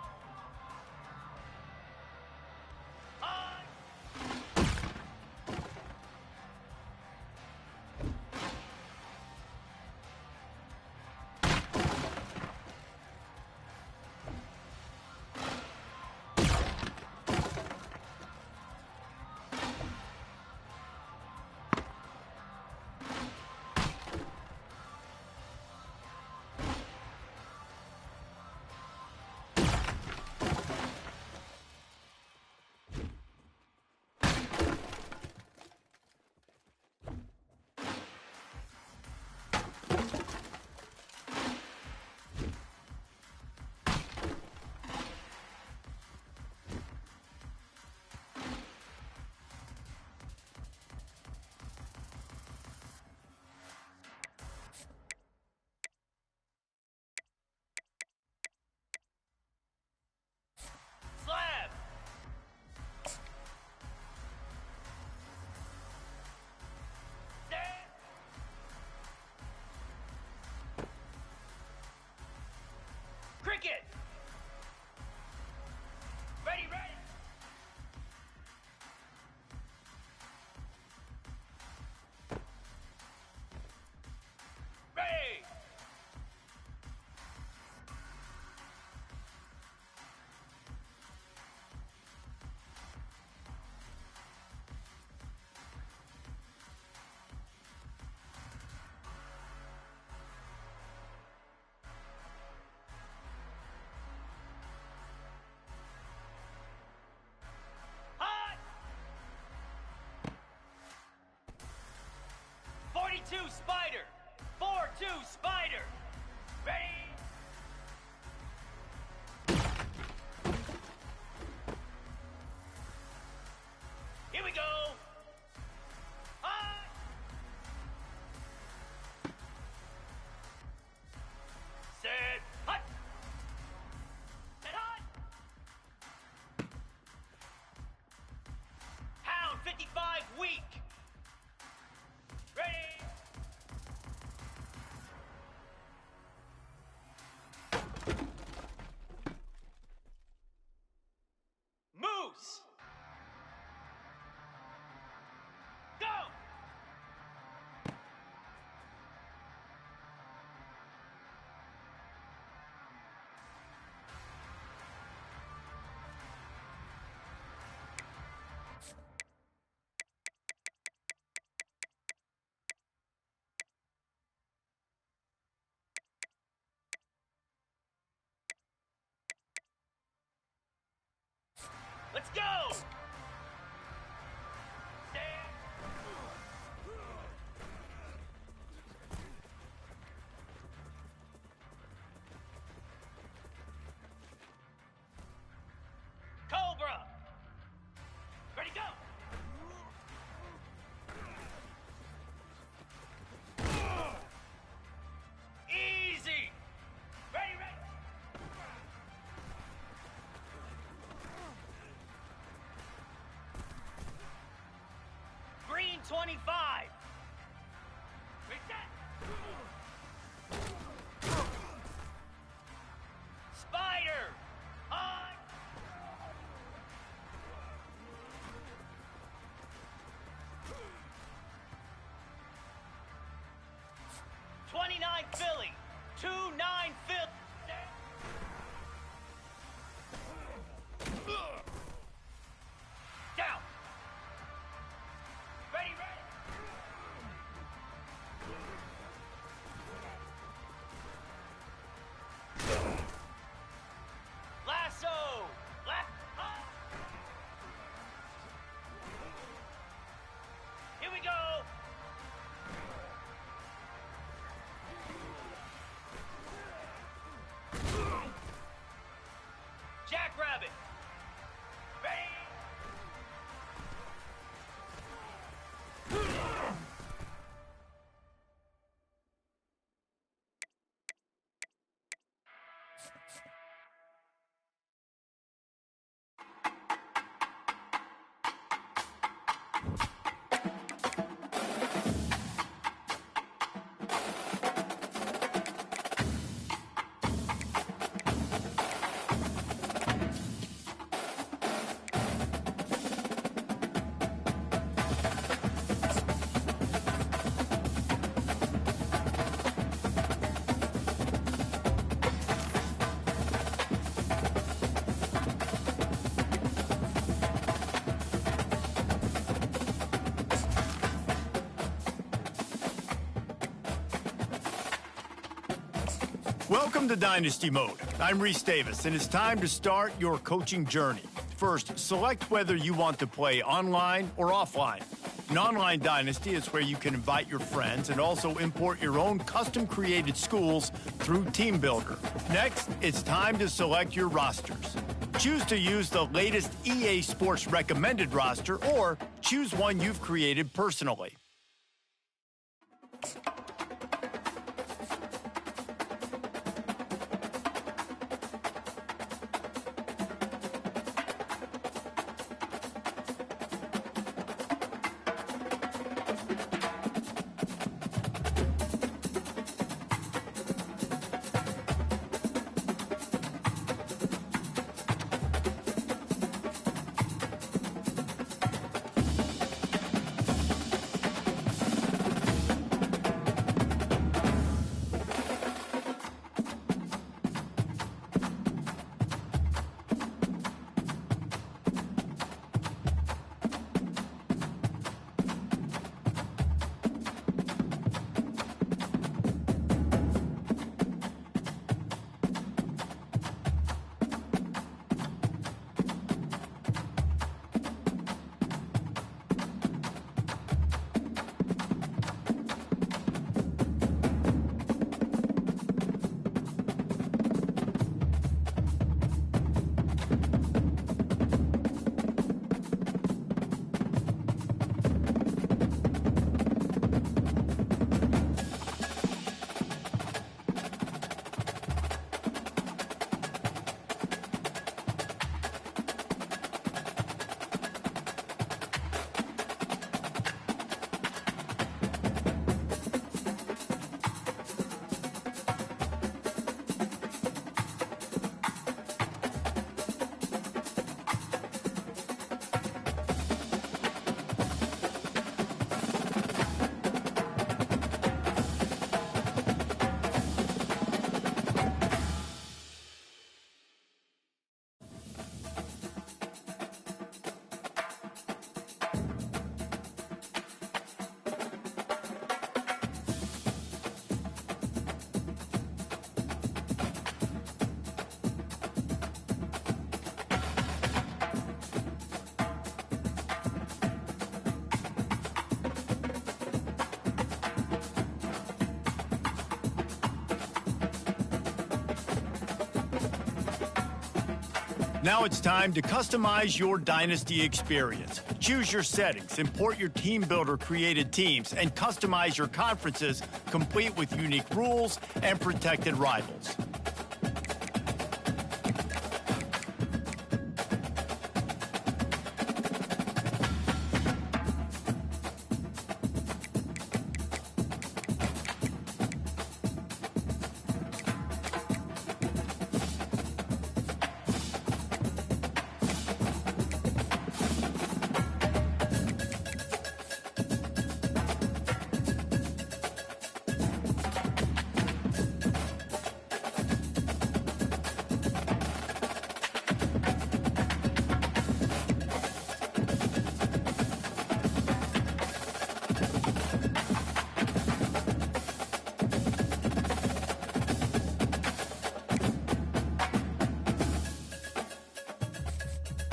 On! Slab! Set! Cricket! Ready, ready! Ready! Hot! 42 Spider! 4-2 Spider! Ready? 25. Reset. Spider. On. 29 Philly. 2-9 Philly. Down. Ready, ready. Lasso. Here we go. Jackrabbit. Ready. Welcome to Dynasty Mode. I'm Reese Davis, and it's time to start your coaching journey. First, select whether you want to play online or offline. An online Dynasty is where you can invite your friends and also import your own custom-created schools through Team Builder. Next, it's time to select your rosters. Choose to use the latest EA Sports recommended roster or choose one you've created personally. Now it's time to customize your Dynasty experience. Choose your settings, import your Team Builder created teams, and customize your conferences, complete with unique rules and protected rivals.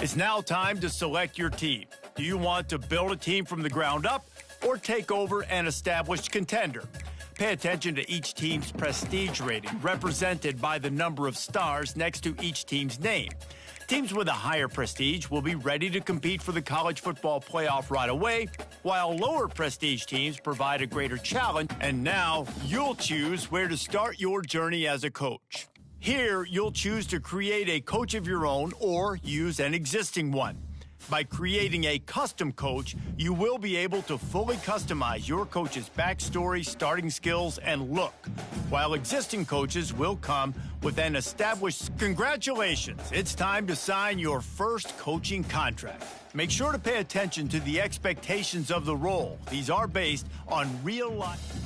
It's now time to select your team. Do you want to build a team from the ground up or take over an established contender? Pay attention to each team's prestige rating, represented by the number of stars next to each team's name. Teams with a higher prestige will be ready to compete for the college football playoff right away, while lower prestige teams provide a greater challenge. And now you'll choose where to start your journey as a coach. Here, you'll choose to create a coach of your own or use an existing one. By creating a custom coach, you will be able to fully customize your coach's backstory, starting skills, and look, while existing coaches will come with an established... Congratulations! It's time to sign your first coaching contract. Make sure to pay attention to the expectations of the role. These are based on real life...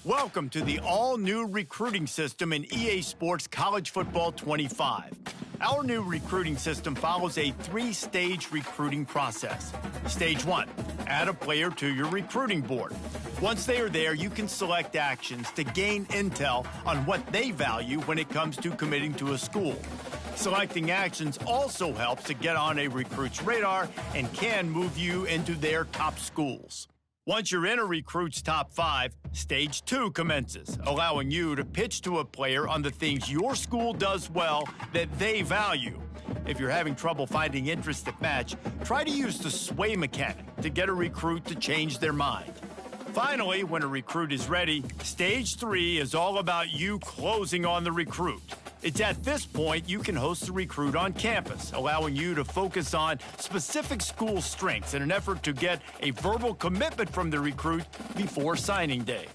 Welcome to the all-new recruiting system in EA Sports College Football 25. Our new recruiting system follows a three-stage recruiting process. Stage 1, add a player to your recruiting board. Once they are there, you can select actions to gain intel on what they value when it comes to committing to a school. Selecting actions also helps to get on a recruit's radar and can move you into their top schools. Once you're in a recruit's top 5, Stage 2 commences, allowing you to pitch to a player on the things your school does well that they value. If you're having trouble finding interests that match, try to use the sway mechanic to get a recruit to change their mind. Finally, when a recruit is ready, Stage 3 is all about you closing on the recruit. It's at this point you can host the recruit on campus, allowing you to focus on specific school strengths in an effort to get a verbal commitment from the recruit before signing day.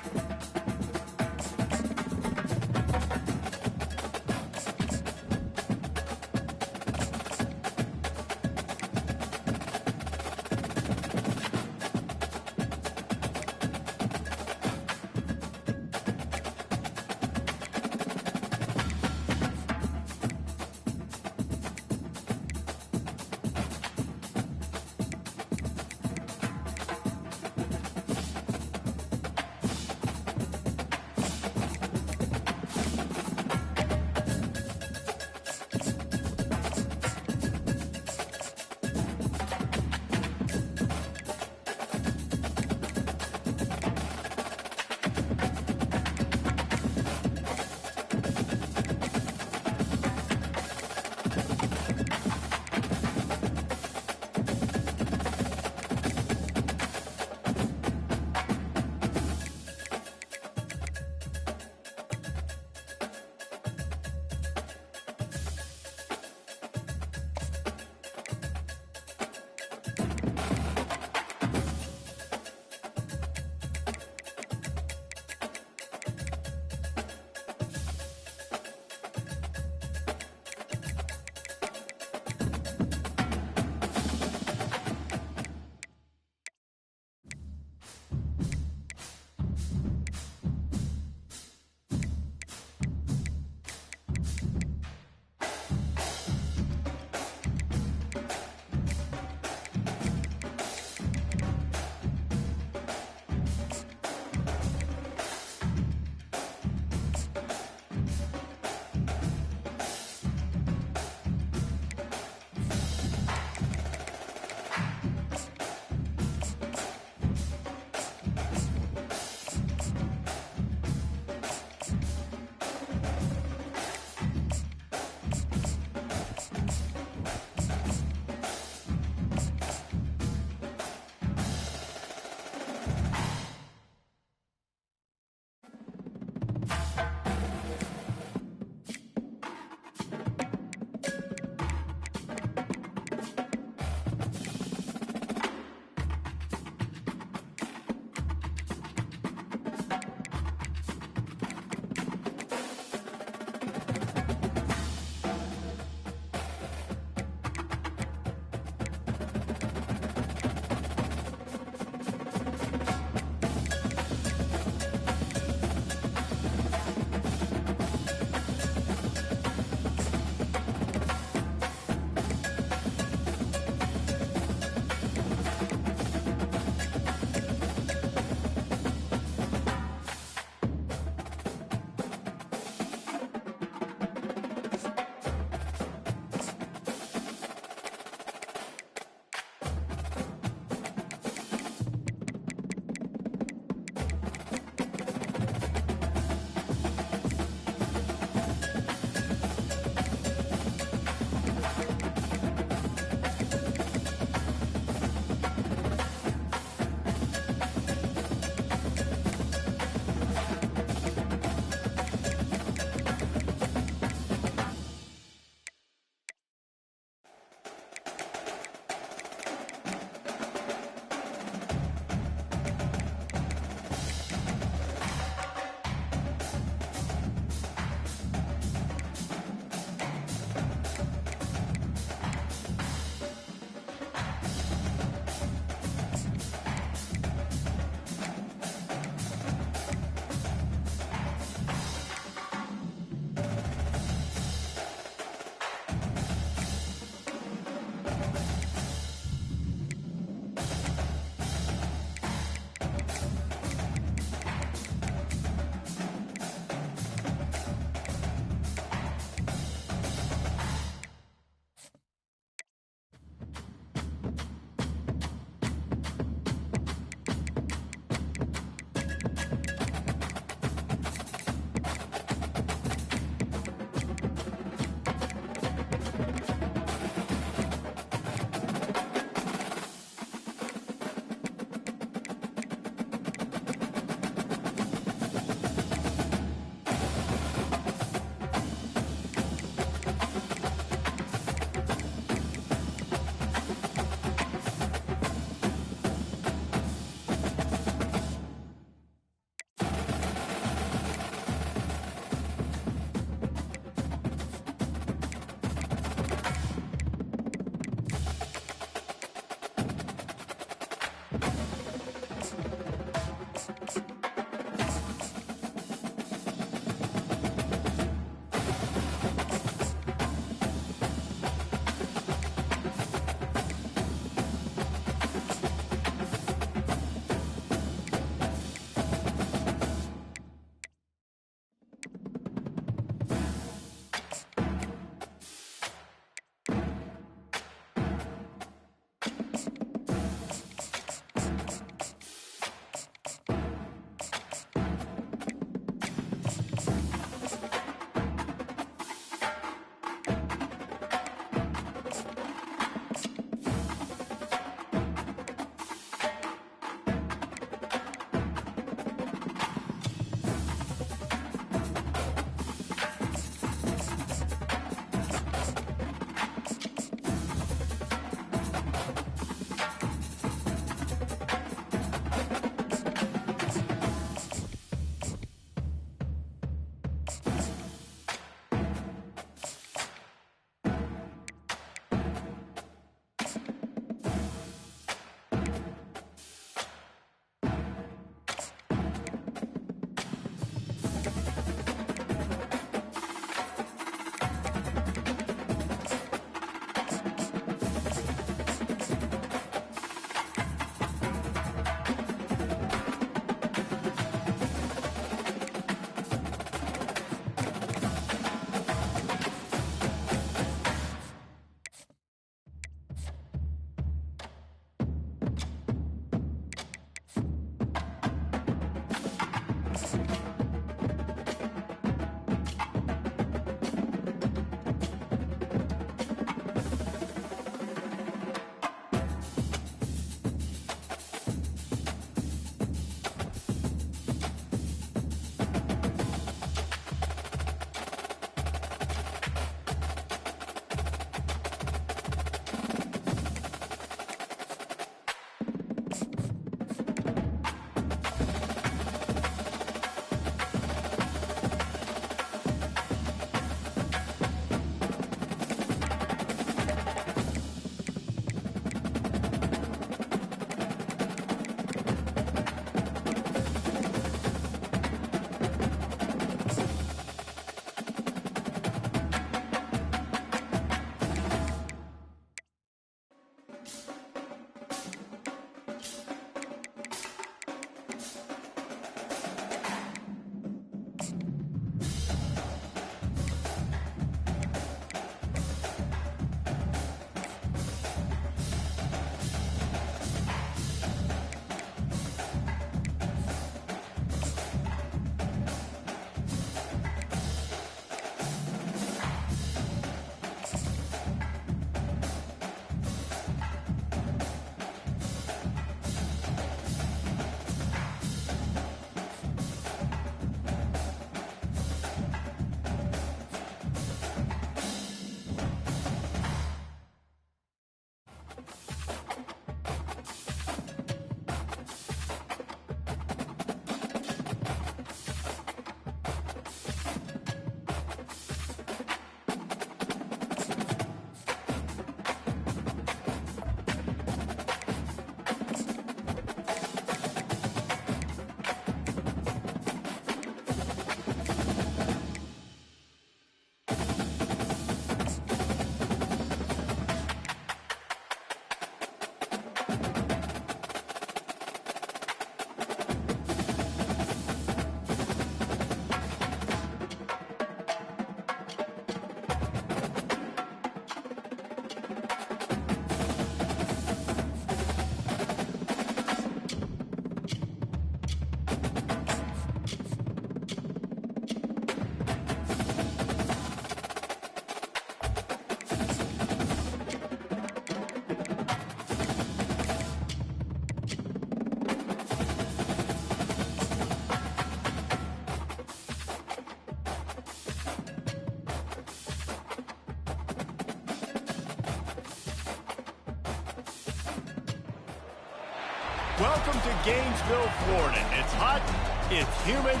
Welcome to Gainesville, Florida. It's hot, it's humid,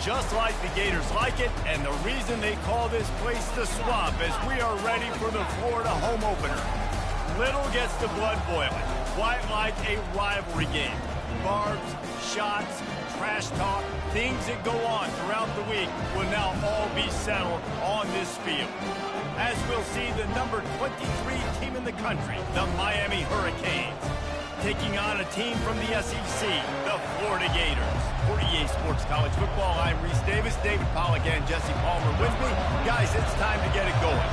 just like the Gators like it, and the reason they call this place the Swamp is we are ready for the Florida home opener. Little gets the blood boiling, quite like a rivalry game. Barbs, shots, trash talk, things that go on throughout the week will now all be settled on this field. As we'll see the number 23 team in the country, the Miami Hurricanes, taking on a team from the SEC, the Florida Gators. For EA Sports College Football, I'm Reese Davis, David Pollack, and Jesse Palmer with me. Guys, it's time to get it going.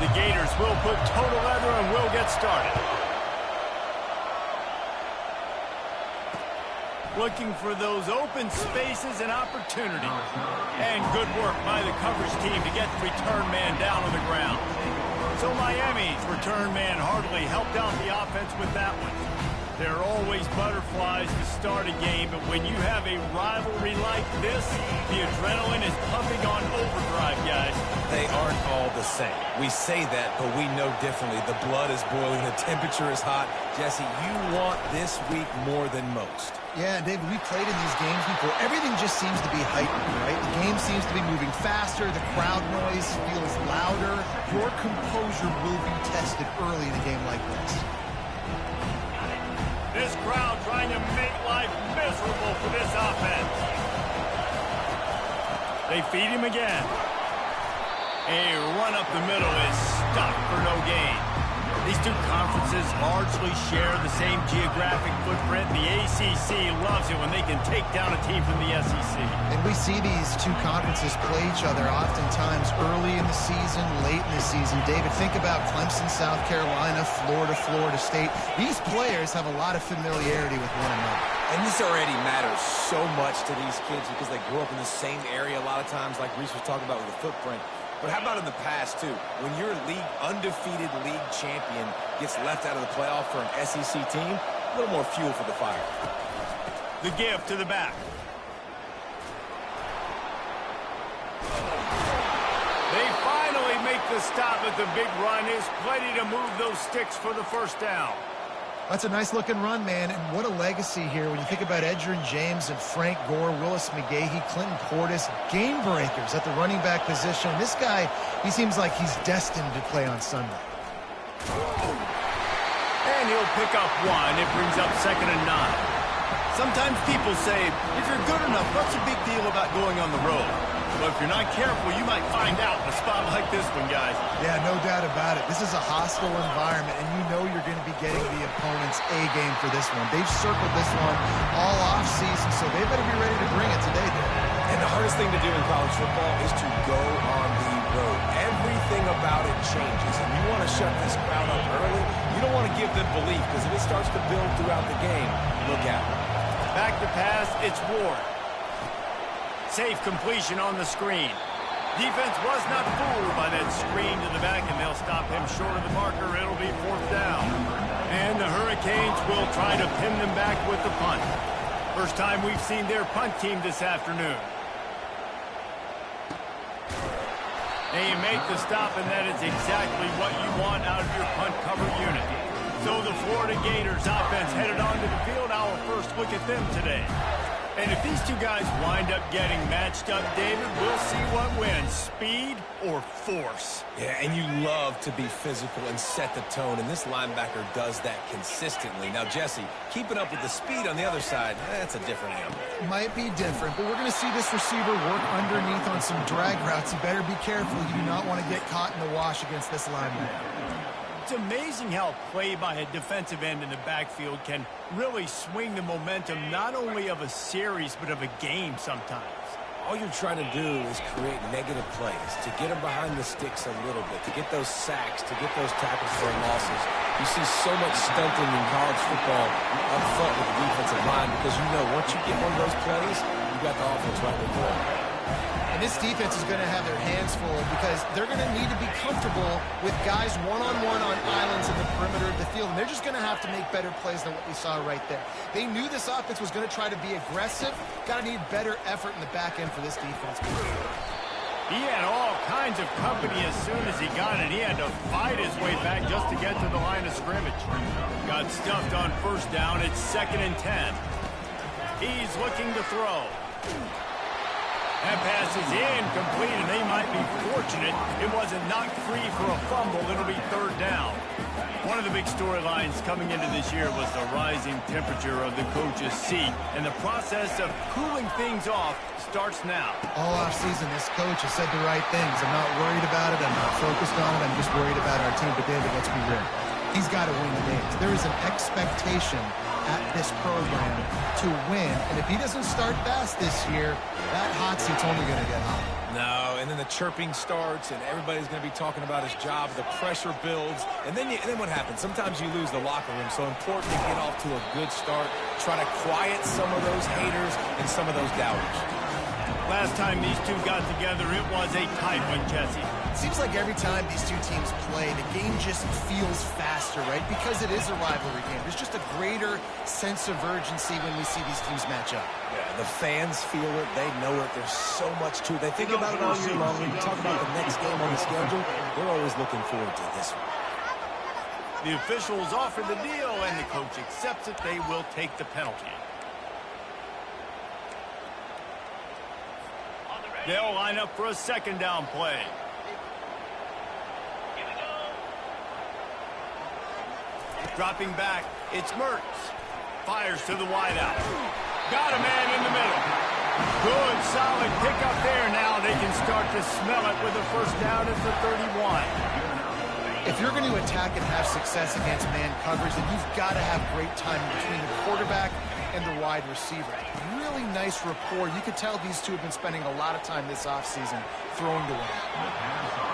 The Gators will put total leather and we'll get started. Looking for those open spaces and opportunities. And good work by the coverage team to get the return man down on the ground. So Miami's return man hardly helped out the offense with that one. There are always butterflies to start a game, but when you have a rivalry like this, the adrenaline is pumping on overdrive, guys. They aren't all the same. We say that, but we know differently. The blood is boiling. The temperature is hot. Jesse, you want this week more than most. Yeah, David, we played in these games before. Everything just seems to be heightened, right? The game seems to be moving faster. The crowd noise feels louder. Your composure will be tested early in a game like this. This crowd trying to make life miserable for this offense. They feed him again. A run up the middle is stopped for no gain. These two conferences largely share the same geographic footprint. The ACC loves it when they can take down a team from the SEC. And we see these two conferences play each other oftentimes early in the season, late in the season. David, think about Clemson, South Carolina, Florida, Florida State. These players have a lot of familiarity with one another. And this already matters so much to these kids because they grew up in the same area a lot of times, like Reese was talking about with the footprint. But how about in the past, too? When your undefeated league champion gets left out of the playoff for an SEC team, a little more fuel for the fire. The give to the back. They finally make the stop, but the big run is plenty to move those sticks for the first down. That's a nice-looking run, man, and what a legacy here when you think about Edgerrin James and Frank Gore, Willis McGahee, Clinton Portis, game breakers at the running back position. This guy, he seems like he's destined to play on Sunday. And he'll pick up one. It brings up 2nd and 9. Sometimes people say, if you're good enough, what's the big deal about going on the road? But if you're not careful, you might find out in a spot like this one, guys. Yeah, no doubt about it. This is a hostile environment, and you know you're going to be getting the opponent's A-game for this one. They've circled this one all off-season, so they better be ready to bring it today, Dave. And the hardest thing to do in college football is to go on the road. Everything about it changes, and you want to shut this crowd up early. You don't want to give them belief, because if it starts to build throughout the game, look out. Back to pass, it's Ward. Safe completion on the screen. Defense was not fooled by that screen to the back, and they'll stop him short of the marker. It'll be 4th down. And the Hurricanes will try to pin them back with the punt. First time we've seen their punt team this afternoon. They make the stop, and that is exactly what you want out of your punt cover unit. So the Florida Gators offense headed onto the field. Our first look at them today. And if these two guys wind up getting matched up, David, we'll see what wins, speed or force. Yeah, and you love to be physical and set the tone, and this linebacker does that consistently. Now, Jesse, keeping up with the speed on the other side, that's a different animal. Might be different, but we're going to see this receiver work underneath on some drag routes. You better be careful. You do not want to get caught in the wash against this linebacker. It's amazing how play by a defensive end in the backfield can really swing the momentum not only of a series but of a game sometimes. All you're trying to do is create negative plays, to get them behind the sticks a little bit, to get those sacks, to get those tackles for losses. You see so much stunting in college football up front with the defensive line because you know once you get one of those plays, you got the offense right where you want. And this defense is going to have their hands full because they're going to need to be comfortable with guys one-on-one on islands in the perimeter of the field. And they're just going to have to make better plays than what we saw right there. They knew this offense was going to try to be aggressive. Got to need better effort in the back end for this defense. He had all kinds of company as soon as he got it. He had to fight his way back just to get to the line of scrimmage. Got stuffed on first down. It's 2nd and 10. He's looking to throw. That pass is incomplete, and they might be fortunate it wasn't knocked free for a fumble. It'll be 3rd down. One of the big storylines coming into this year was the rising temperature of the coach's seat, and the process of cooling things off starts now. All offseason, this coach has said the right things. I'm not worried about it. I'm not focused on it. I'm just worried about our team. But, David, let's be real. He's got to win the games. There is an expectation at this program to win, and if he doesn't start fast this year, that hot seat's only going to get hot. No, and then the chirping starts, and everybody's going to be talking about his job. The pressure builds, and then what happens? Sometimes you lose the locker room, so important to get off to a good start. Try to quiet some of those haters and some of those doubters. Last time these two got together, it was a tight one, Jesse. Seems like every time these two teams play, the game just feels faster, right? Because it is a rivalry game. There's just a greater sense of urgency when we see these teams match up. Yeah, the fans feel it. They know it. There's so much to it. They think about it all year long. When you talk about the next game on the schedule, they're always looking forward to this one. The officials offer the deal, and the coach accepts it. They will take the penalty. They'll line up for a 2nd down play. Here we go. Dropping back, it's Mertz. Fires to the wideout. Got a man in the middle. Good, solid pickup there. Now they can start to smell it with a 1st down at the 31. If you're going to attack and have success against man coverage, then you've got to have great timing between the quarterback and the wide receiver. Really nice rapport. You could tell these two have been spending a lot of time this offseason throwing to one.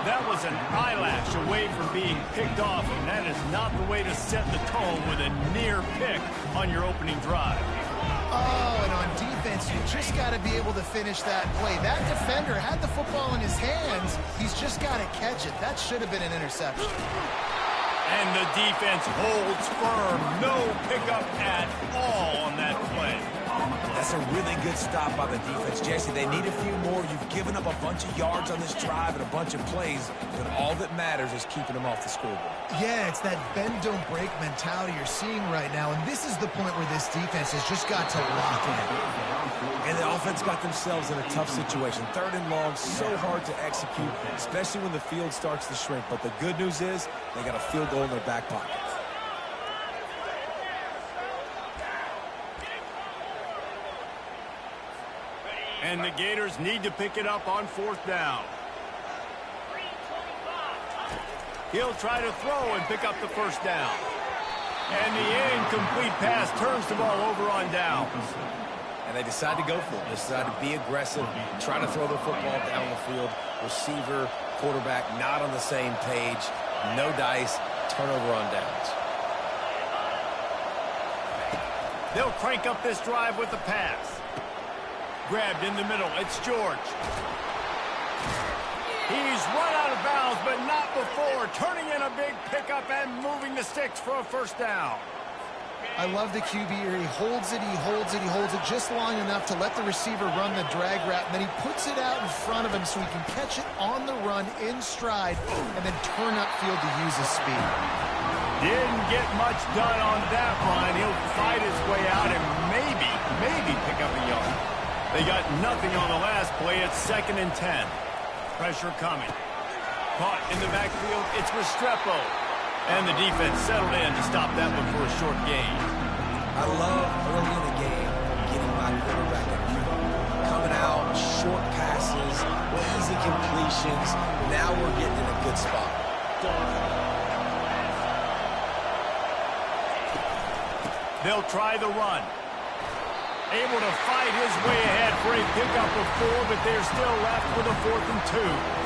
That was an eyelash away from being picked off, and that is not the way to set the tone with a near pick on your opening drive. Oh, and on defense, you just got to be able to finish that play. That defender had the football in his hands. He's just got to catch it. That should have been an interception. And the defense holds firm. No pickup at all on that play. That's a really good stop by the defense, Jesse. They need a few more. You've given up a bunch of yards on this drive and a bunch of plays, but all that matters is keeping them off the scoreboard. Yeah, it's that bend, don't break mentality you're seeing right now, and this is the point where this defense has just got to lock in. And the offense got themselves in a tough situation. 3rd and long, so hard to execute, especially when the field starts to shrink. But the good news is they got a field goal in their back pocket. And the Gators need to pick it up on 4th down. He'll try to throw and pick up the 1st down. And the incomplete pass turns the ball over on downs. And they decide to go for it. They decide to be aggressive, try to throw the football down the field. Receiver, quarterback not on the same page. No dice, turnover on downs. They'll crank up this drive with the pass. Grabbed in the middle. It's George. He's run out of bounds, but not before. Turning in a big pickup and moving the sticks for a 1st down. I love the QB here. He holds it, he holds it, he holds it just long enough to let the receiver run the drag route, and then he puts it out in front of him so he can catch it on the run in stride and then turn upfield to use his speed. Didn't get much done on that run. He'll fight his way out and maybe pick up a yard. They got nothing on the last play. It's 2nd and 10. Pressure coming. Caught in the backfield. It's Restrepo. And the defense settled in to stop that one for a short gain. I love early in the game getting my quarterback in rhythm. Coming out, short passes, easy completions. Now we're getting in a good spot. They'll try the run. Able to fight his way ahead for a pickup of 4, but they're still left with a 4th and 2.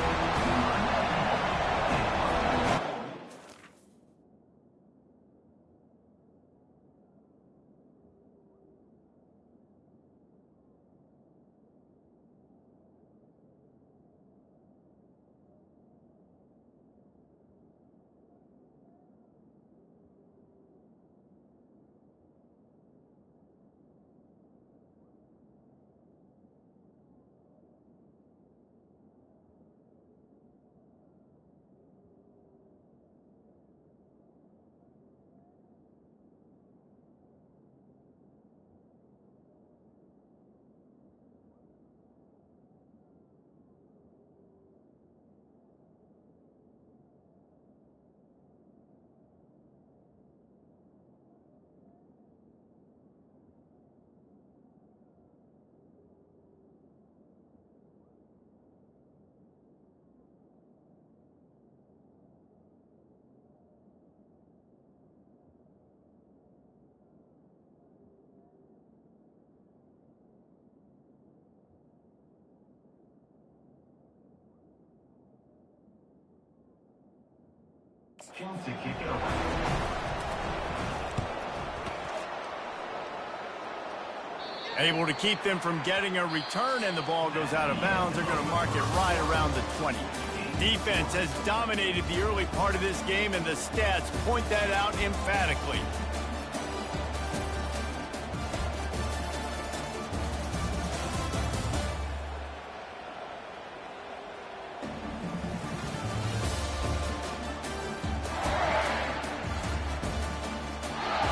Chance to kick it over. Able to keep them from getting a return, and the ball goes out of bounds. They're going to mark it right around the 20. Defense has dominated the early part of this game, and the stats point that out emphatically.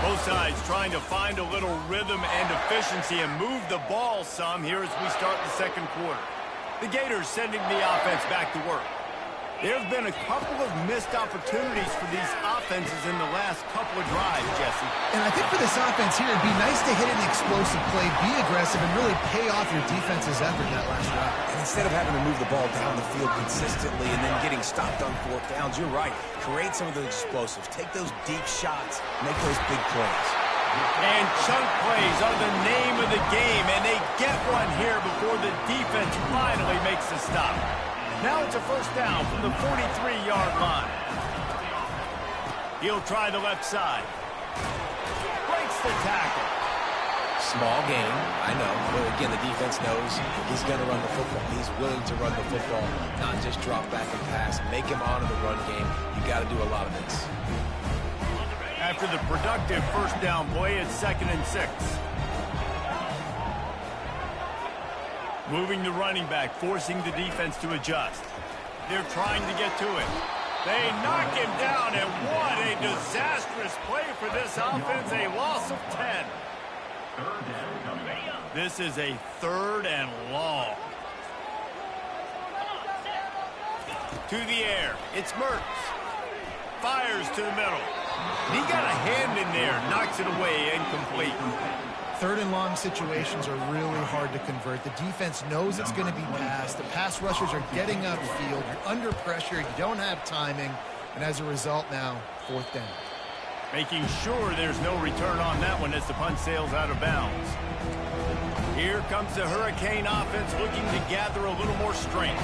Both sides trying to find a little rhythm and efficiency and move the ball some here as we start the second quarter. The Gators sending the offense back to work. There have been a couple of missed opportunities for these offenses in the last couple of drives, Jesse. And I think for this offense here, it'd be nice to hit an explosive play, be aggressive, and really pay off your defense's effort that last drive. And instead of having to move the ball down the field consistently and then getting stopped on fourth downs, you're right. Create some of those explosives. Take those deep shots. Make those big plays. And chunk plays are the name of the game, and they get one here before the defense finally makes the stop. Now it's a first down from the 43-yard line. He'll try the left side. Breaks the tackle. Small game, I know. But again, the defense knows he's going to run the football. He's willing to run the football, not just drop back and pass. Make him honor the run game. You got to do a lot of this. After the productive first down play, it's 2nd and 6. Moving the running back, forcing the defense to adjust. They're trying to get to it. They knock him down, and what a disastrous play for this offense, a loss of 10. This is a 3rd and long. To the air, it's Mertz. Fires to the middle. He got a hand in there, knocks it away, incomplete. 3rd and long situations are really hard to convert. The defense knows it's going to be passed. The pass rushers are getting upfield. You're under pressure. You don't have timing. And as a result now, 4th down. Making sure there's no return on that one as the punt sails out of bounds. Here comes the Hurricane offense looking to gather a little more strength.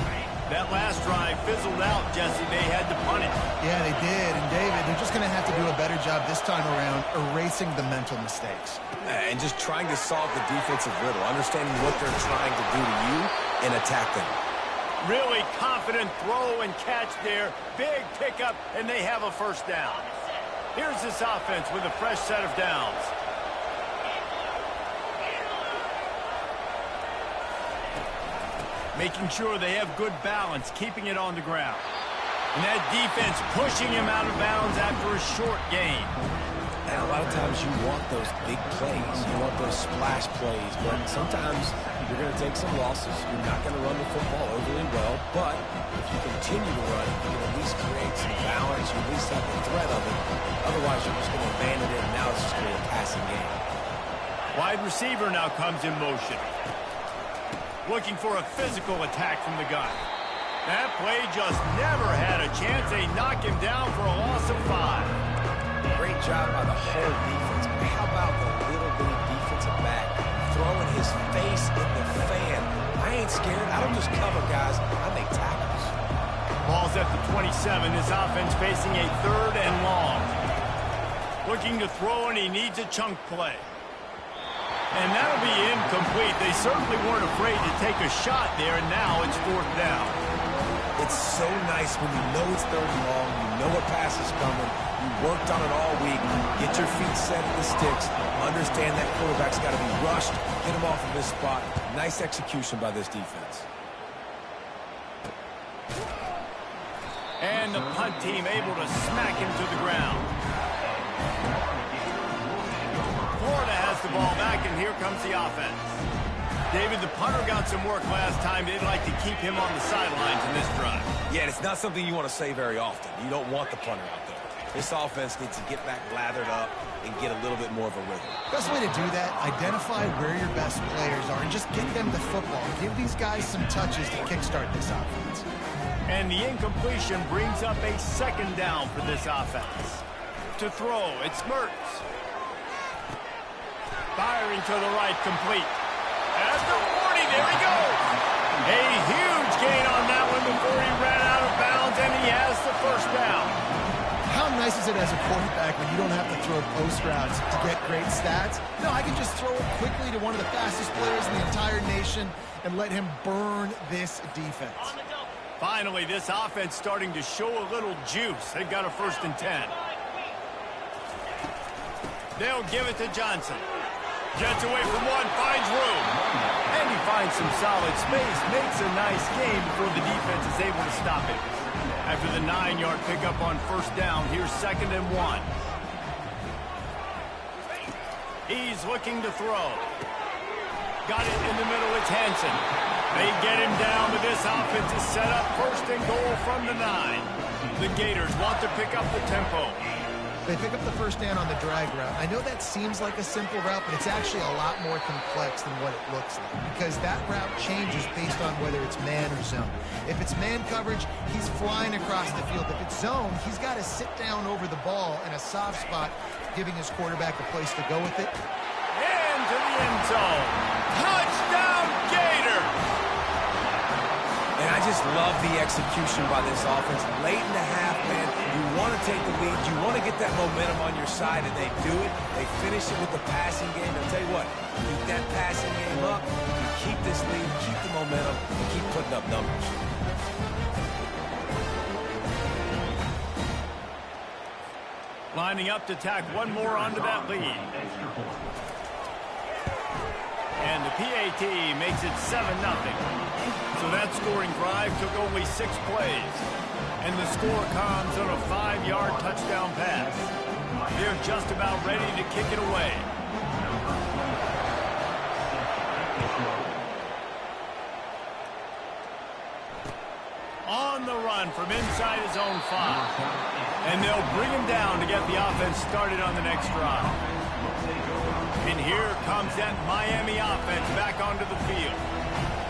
That last drive fizzled out, Jesse. They had to punt it. Yeah, they did. And, David, they're just going to have to do a better job this time around erasing the mental mistakes. And just trying to solve the defensive riddle, understanding what they're trying to do to you and attack them. Really confident throw and catch there. Big pickup, and they have a first down. Here's this offense with a fresh set of downs. Making sure they have good balance, keeping it on the ground. And that defense pushing him out of bounds after a short gain. And a lot of times you want those big plays. You want those splash plays. But sometimes you're going to take some losses. You're not going to run the football overly well. But if you continue to run, you can at least create some balance. You at least have the threat of it. Otherwise, you're just going to abandon it, and now it's just going to be a passing game. Wide receiver now comes in motion. Looking for a physical attack from the gun. That play just never had a chance. They knock him down for a loss of 5. Great job by the whole defense. But how about the little bitty defensive back throwing his face in the fan? I ain't scared. I don't just cover guys. I make tackles. Ball's at the 27. This offense facing a 3rd and long. Looking to throw, and he needs a chunk play. And that'll be incomplete. They certainly weren't afraid to take a shot there, and now it's 4th down. It's so nice when you know it's 3rd and long, you know a pass is coming, you worked on it all week, get your feet set at the sticks, understand that quarterback's got to be rushed, get him off of this spot. Nice execution by this defense. And the punt team able to smack him to the ground. Florida has the ball back, and here comes the offense. David, the punter got some work last time. They'd like to keep him on the sidelines in this drive. Yeah, it's not something you want to say very often. You don't want the punter out there. This offense needs to get back lathered up and get a little bit more of a rhythm. Best way to do that, identify where your best players are and just get them the football. Give these guys some touches to kickstart this offense. And the incompletion brings up a 2nd down for this offense. To throw, it's Mertz. Firing to the right, complete. At the 40, there he goes. A huge gain on that one before he ran out of bounds, and he has the first down. How How nice is it as a quarterback when you don't have to throw post routes to get great stats? No, I can just throw it quickly to one of the fastest players in the entire nation and let him burn this defense. Finally, this offense starting to show a little juice. They've got a 1st and 10. They'll give it to Johnson. Jets away from one, finds room. And he finds some solid space, makes a nice game before the defense is able to stop it. After the 9-yard pickup on 1st down, here's 2nd and 1. He's looking to throw. Got it in the middle, it's Hansen. They get him down, but this offense is set up 1st and goal from the 9. The Gators want to pick up the tempo. They pick up the 1st down on the drag route. I know that seems like a simple route, but it's actually a lot more complex than what it looks like because that route changes based on whether it's man or zone. If it's man coverage, he's flying across the field. If it's zone, he's got to sit down over the ball in a soft spot, giving his quarterback a place to go with it. Into the end zone. Touchdown, Gators! And I just love the execution by this offense. Late in the half, man, you want to take the lead. You want to get that momentum on your side, and they do it. They finish it with the passing game. I'll tell you what, keep that passing game up. You keep this lead, keep the momentum, and keep putting up numbers. Lining up to tack one more onto that lead. And the PAT makes it 7-0. So that scoring drive took only 6 plays. And the score comes on a 5-yard touchdown pass. They're just about ready to kick it away. On the run from inside his own 5. And they'll bring him down to get the offense started on the next drive. And here comes that Miami offense back onto the field.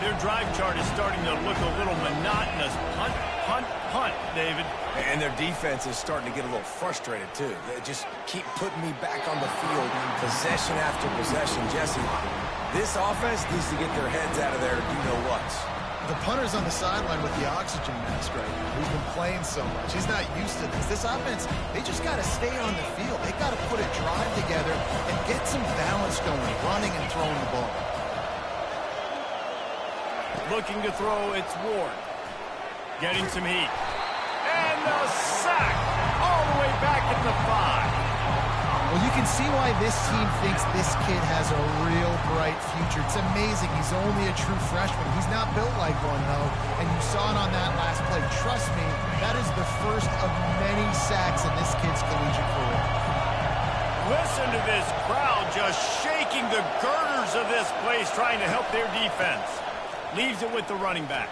Their drive chart is starting to look a little monotonous. Punt, punt, punt, David. And their defense is starting to get a little frustrated, too. They just keep putting me back on the field, possession after possession. Jesse, this offense needs to get their heads out of there, you-know-whats. The punter's on the sideline with the oxygen mask right now. He's been playing so much. He's not used to this. This offense, they just got to stay on the field. They got to put a drive together and get some balance going, running and throwing the ball. Looking to throw, it's Ward. Getting some heat. And the sack all the way back at the 5. Well, you can see why this team thinks this kid has a real bright future. It's amazing. He's only a true freshman. He's not built like one, though, and you saw it on that last play. Trust me, that is the first of many sacks in this kid's collegiate career. Listen to this crowd just shaking the girders of this place, trying to help their defense. Leaves it with the running back.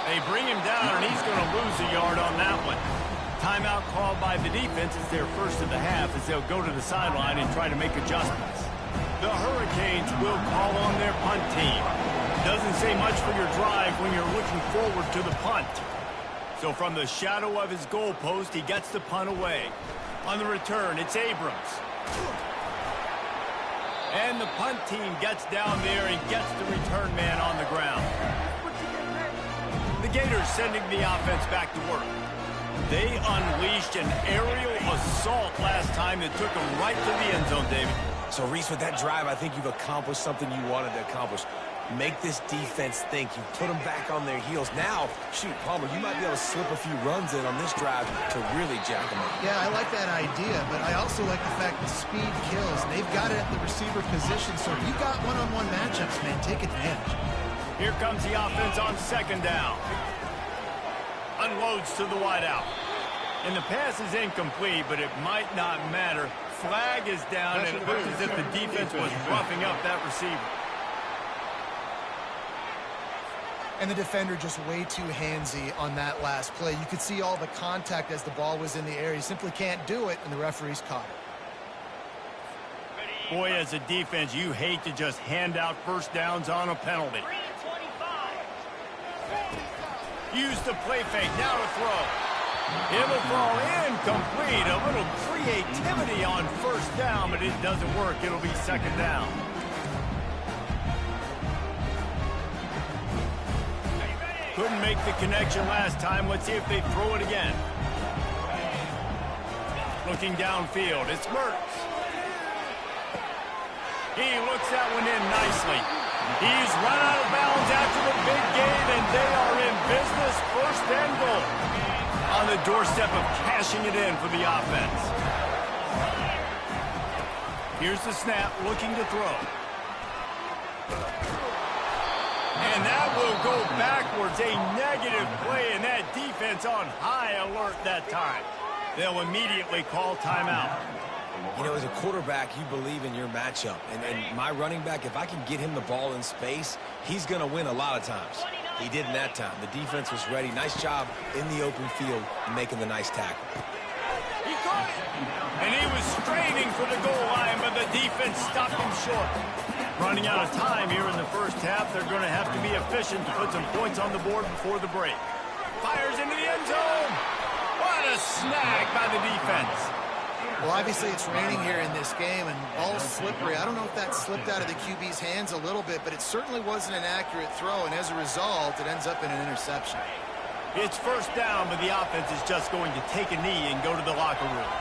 They bring him down, and he's going to lose a yard on that one. Timeout called by the defense. It's their first of the half as they'll go to the sideline and try to make adjustments. The Hurricanes will call on their punt team. Doesn't say much for your drive when you're looking forward to the punt. So from the shadow of his goalpost, he gets the punt away. On the return, it's Abrams. And the punt team gets down there and gets the return man on the ground. The Gators sending the offense back to work. They unleashed an aerial assault last time that took them right to the end zone, David. So, Reese, with that drive, I think you've accomplished something you wanted to accomplish. Make this defense think. You put them back on their heels. Now, shoot, Palmer, you might be able to slip a few runs in on this drive to really jack them up. Yeah, I like that idea, but I also like the fact that speed kills. They've got it at the receiver position, so if you got one-on-one matchups, man, take advantage. Here comes the offense on 2nd down. Unloads to the wideout. And the pass is incomplete, but it might not matter. Flag is down, and it looks as if the defense was roughing up that receiver. And the defender just way too handsy on that last play. You could see all the contact as the ball was in the air. You simply can't do it, and the referees caught it. Boy, as a defense, you hate to just hand out first downs on a penalty. Use the play fake, now to throw. It will fall incomplete. A little creativity on first down, but it doesn't work. It'll be 2nd down. Couldn't make the connection last time. Let's see if they throw it again. Looking downfield, it's Mertz. He looks that one in nicely. He's run out of bounds after the big game, and they are in business, first and goal. On the doorstep of cashing it in for the offense. Here's the snap, looking to throw. And that will go backwards, a negative play, and that defense on high alert that time. They'll immediately call timeout. You know, as a quarterback, you believe in your matchup. And my running back, if I can get him the ball in space, he's going to win a lot of times. He did in that time. The defense was ready. Nice job in the open field making the nice tackle. He caught it. And he was straining for the goal line, but the defense stopped him short. Running out of time here in the first half, they're going to have to be efficient to put some points on the board before the break. Fires into the end zone. What a snag by the defense. Well, obviously it's raining here in this game, and ball's slippery. I don't know if that slipped out of the QB's hands a little bit, but it certainly wasn't an accurate throw, and as a result, it ends up in an interception. It's first down, but the offense is just going to take a knee and go to the locker room.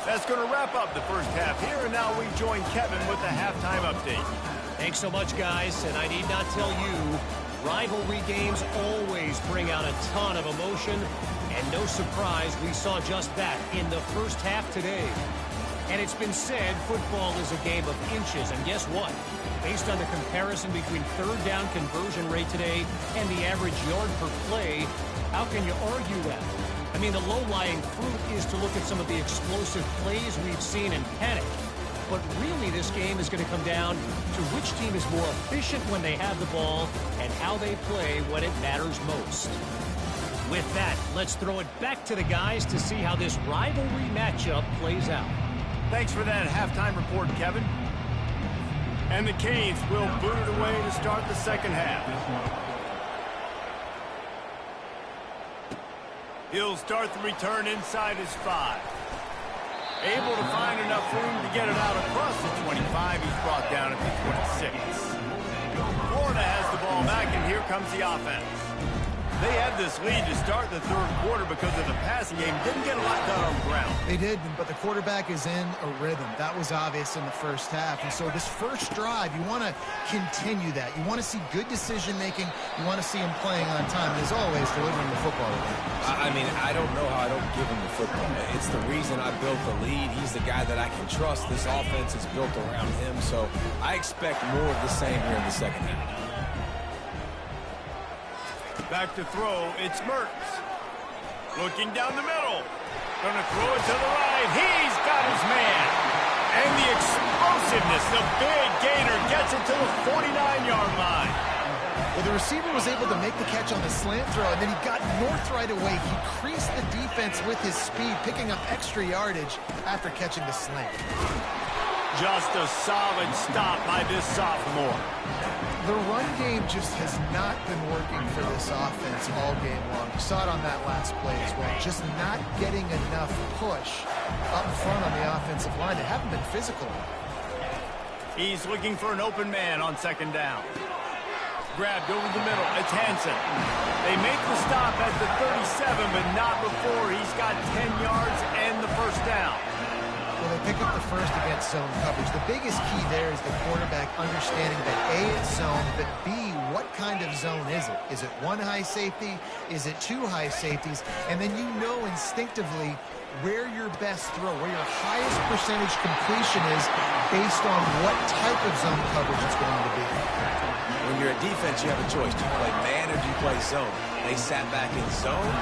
That's going to wrap up the first half here, and now we join Kevin with the halftime update. Thanks so much, guys, and I need not tell you, rivalry games always bring out a ton of emotion, and no surprise, we saw just that in the first half today. And it's been said football is a game of inches, and guess what? Based on the comparison between third down conversion rate today and the average yard per play, how can you argue that? I mean, the low-lying fruit is to look at some of the explosive plays we've seen and panic. But really, this game is going to come down to which team is more efficient when they have the ball and how they play when it matters most. With that, let's throw it back to the guys to see how this rivalry matchup plays out. Thanks for that halftime report, Kevin. And the Canes will boot it away to start the second half. He'll start the return inside his 5. Able to find enough room to get it out across the 25. He's brought down at the 26. Florida has the ball back, and here comes the offense. They had this lead to start the third quarter because of the passing game. Didn't get a lot done on the ground. They did, but the quarterback is in a rhythm. That was obvious in the first half. And so this first drive, you want to continue that. You want to see good decision-making. You want to see him playing on time. And as always, delivering the football. I mean, I don't know how I don't give him the football. It's the reason I built the lead. He's the guy that I can trust. This offense is built around him. So I expect more of the same here in the second half. Back to throw, it's Mertz. Looking down the middle. Gonna throw it to the right. He's got his man. And the explosiveness, the big gainer gets it to the 49-yard line. Well, the receiver was able to make the catch on the slant throw, and then he got north right away. He creased the defense with his speed, picking up extra yardage after catching the slant. Just a solid stop by this sophomore. The run game just has not been working for this offense all game long. You saw it on that last play as well. Just not getting enough push up front on the offensive line. They haven't been physical. He's looking for an open man on second down. Grabbed over the middle. It's Hansen. They make the stop at the 37, but not before he's got 10 yards and the first down. Well, they pick up the first against zone coverage. The biggest key there is the quarterback understanding that A, it's zone, but B, what kind of zone is it? Is it one high safety? Is it two high safeties? And then you know instinctively where your best throw, where your highest percentage completion is based on what type of zone coverage it's going to be. When you're a defense, you have a choice. Do you play man or do you play zone? They sat back in zone.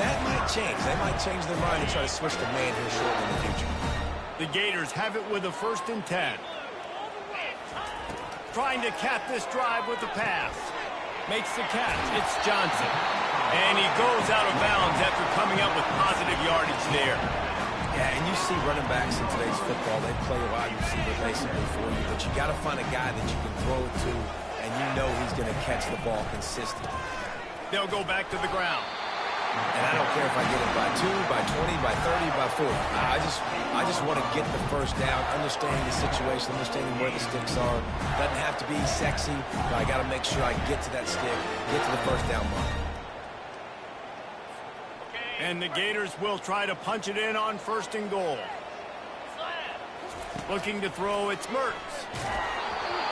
That might change. They might change their mind and try to switch to man here shortly in the future. The Gators have it with a 1st and 10. Trying to cap this drive with the pass. Makes the catch. It's Johnson. And he goes out of bounds after coming up with positive yardage there. Yeah, and you see running backs in today's football, they play a wide receiver basically for you, but you got to find a guy that you can throw it to, and you know he's going to catch the ball consistently. They'll go back to the ground. And I don't care if I get it by 2, by 20, by 30, by 40. I just want to get the first down, understanding the situation, understanding where the sticks are. Doesn't have to be sexy, but I got to make sure I get to that stick, get to the first down mark. And the Gators will try to punch it in on 1st and goal. Looking to throw, it's Mertz.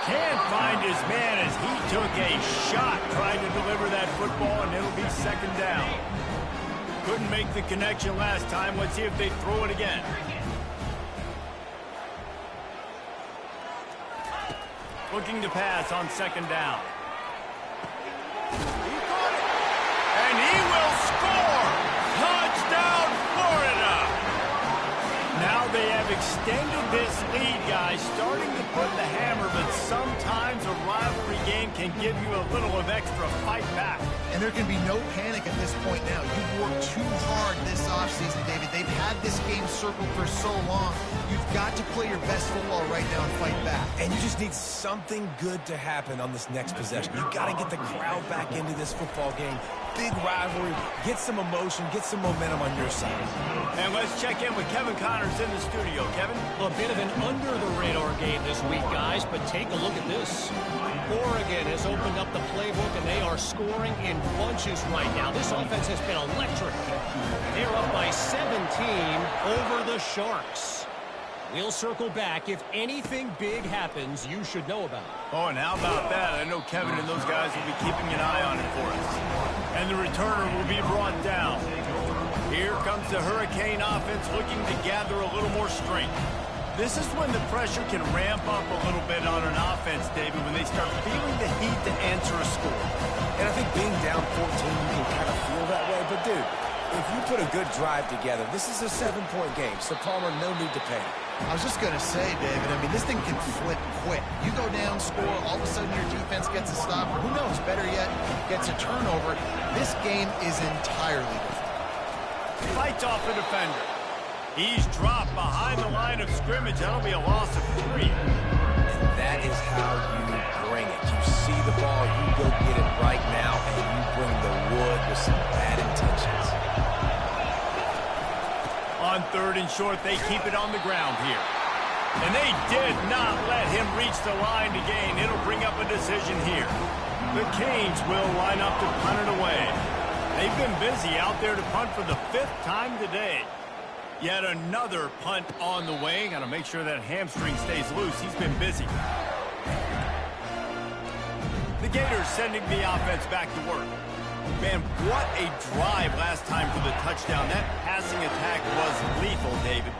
Can't find his man as he took a shot trying to deliver that football, and it'll be 2nd down. Couldn't make the connection last time. Let's see if they throw it again. Looking to pass on 2nd down. He got it. And he will score! Touchdown, Florida! Now they have extended this lead, guys, starting to put the hammer, but sometimes a rivalry game can give you a little of extra fight back. And there can be no panic at this point now. You've worked too hard this offseason, David. They've had this game circled for so long. You've got to play your best football right now and fight back. And you just need something good to happen on this next possession. You got to get the crowd back into this football game. Big rivalry. Get some emotion. Get some momentum on your side. And let's check in with Kevin Connors in the studio. Kevin? A bit of an under-the-radar game this week, guys, but take a look at this. Oregon has opened up the playbook, and they are scoring in bunches right now. This offense has been electric. They're up by 17 over the Sharks. We'll circle back. If anything big happens, you should know about it. Oh, and how about that? I know Kevin and those guys will be keeping an eye on it for us. And the returner will be brought down. Here comes the Hurricane offense looking to gather a little more strength. This is when the pressure can ramp up a little bit on an offense, David, when they start feeling the heat to answer a score. And I think being down 14, you can kind of feel that way. But, dude, if you put a good drive together, this is a 7-point game. So, Palmer, no need to panic. I was just going to say, David, I mean, this thing can flip quick. You go down, score, all of a sudden your defense gets a stop, or who knows, better yet, gets a turnover. This game is entirely different. Fights off the defender. He's dropped behind the line of scrimmage. That'll be a loss of 3. And that is how you bring it. You see the ball, you go get it right now, and you bring the wood with some bad intentions. On 3rd and short, they keep it on the ground here. And they did not let him reach the line to gain. It'll bring up a decision here. The Canes will line up to punt it away. They've been busy out there to punt for the 5th time today. Yet another punt on the way. Got to make sure that hamstring stays loose. He's been busy. The Gators sending the offense back to work. Man, what a drive last time for the touchdown. That passing attack was lethal, David.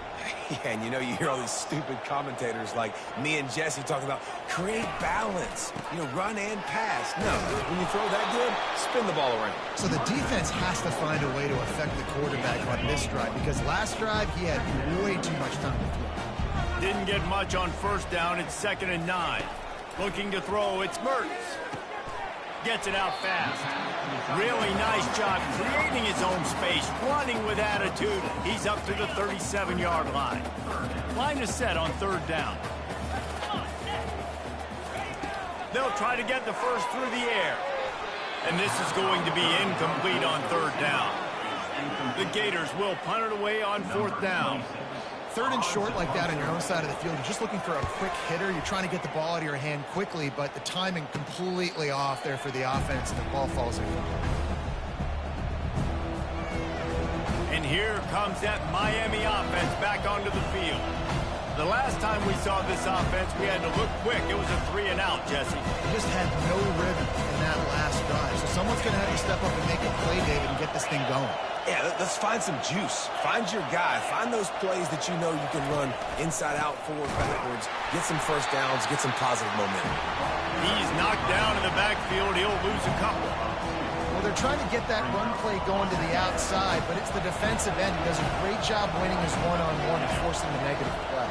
Yeah, and you know, you hear all these stupid commentators like me and Jesse talking about create balance, you know, run and pass. No, when you throw that good, spin the ball around. So the defense has to find a way to affect the quarterback on this drive, because last drive he had way too much time to throw. Didn't get much on 1st down. It's 2nd and 9. Looking to throw, it's Mertz. Gets it out fast. Really nice job creating his own space, running with attitude. He's up to the 37-yard line. Line is set on 3rd down. They'll try to get the first through the air. And this is going to be incomplete on 3rd down. The Gators will punt it away on 4th down. 3rd and short like that on your own side of the field, you're just looking for a quick hitter. You're trying to get the ball out of your hand quickly, but the timing completely off there for the offense, and the ball falls in. And here comes that Miami offense back onto the field. The last time we saw this offense, we had to look quick. It was a 3-and-out, Jesse. They just had no rhythm in that last drive. So someone's going to have to step up and make a play, David, and get this thing going. Yeah, let's find some juice. Find your guy. Find those plays that you know you can run inside out, forward, backwards. Get some first downs. Get some positive momentum. He's knocked down in the backfield. He'll lose a couple. Well, they're trying to get that run play going to the outside, but it's the defensive end who does a great job winning his one-on-one and forcing the negative play.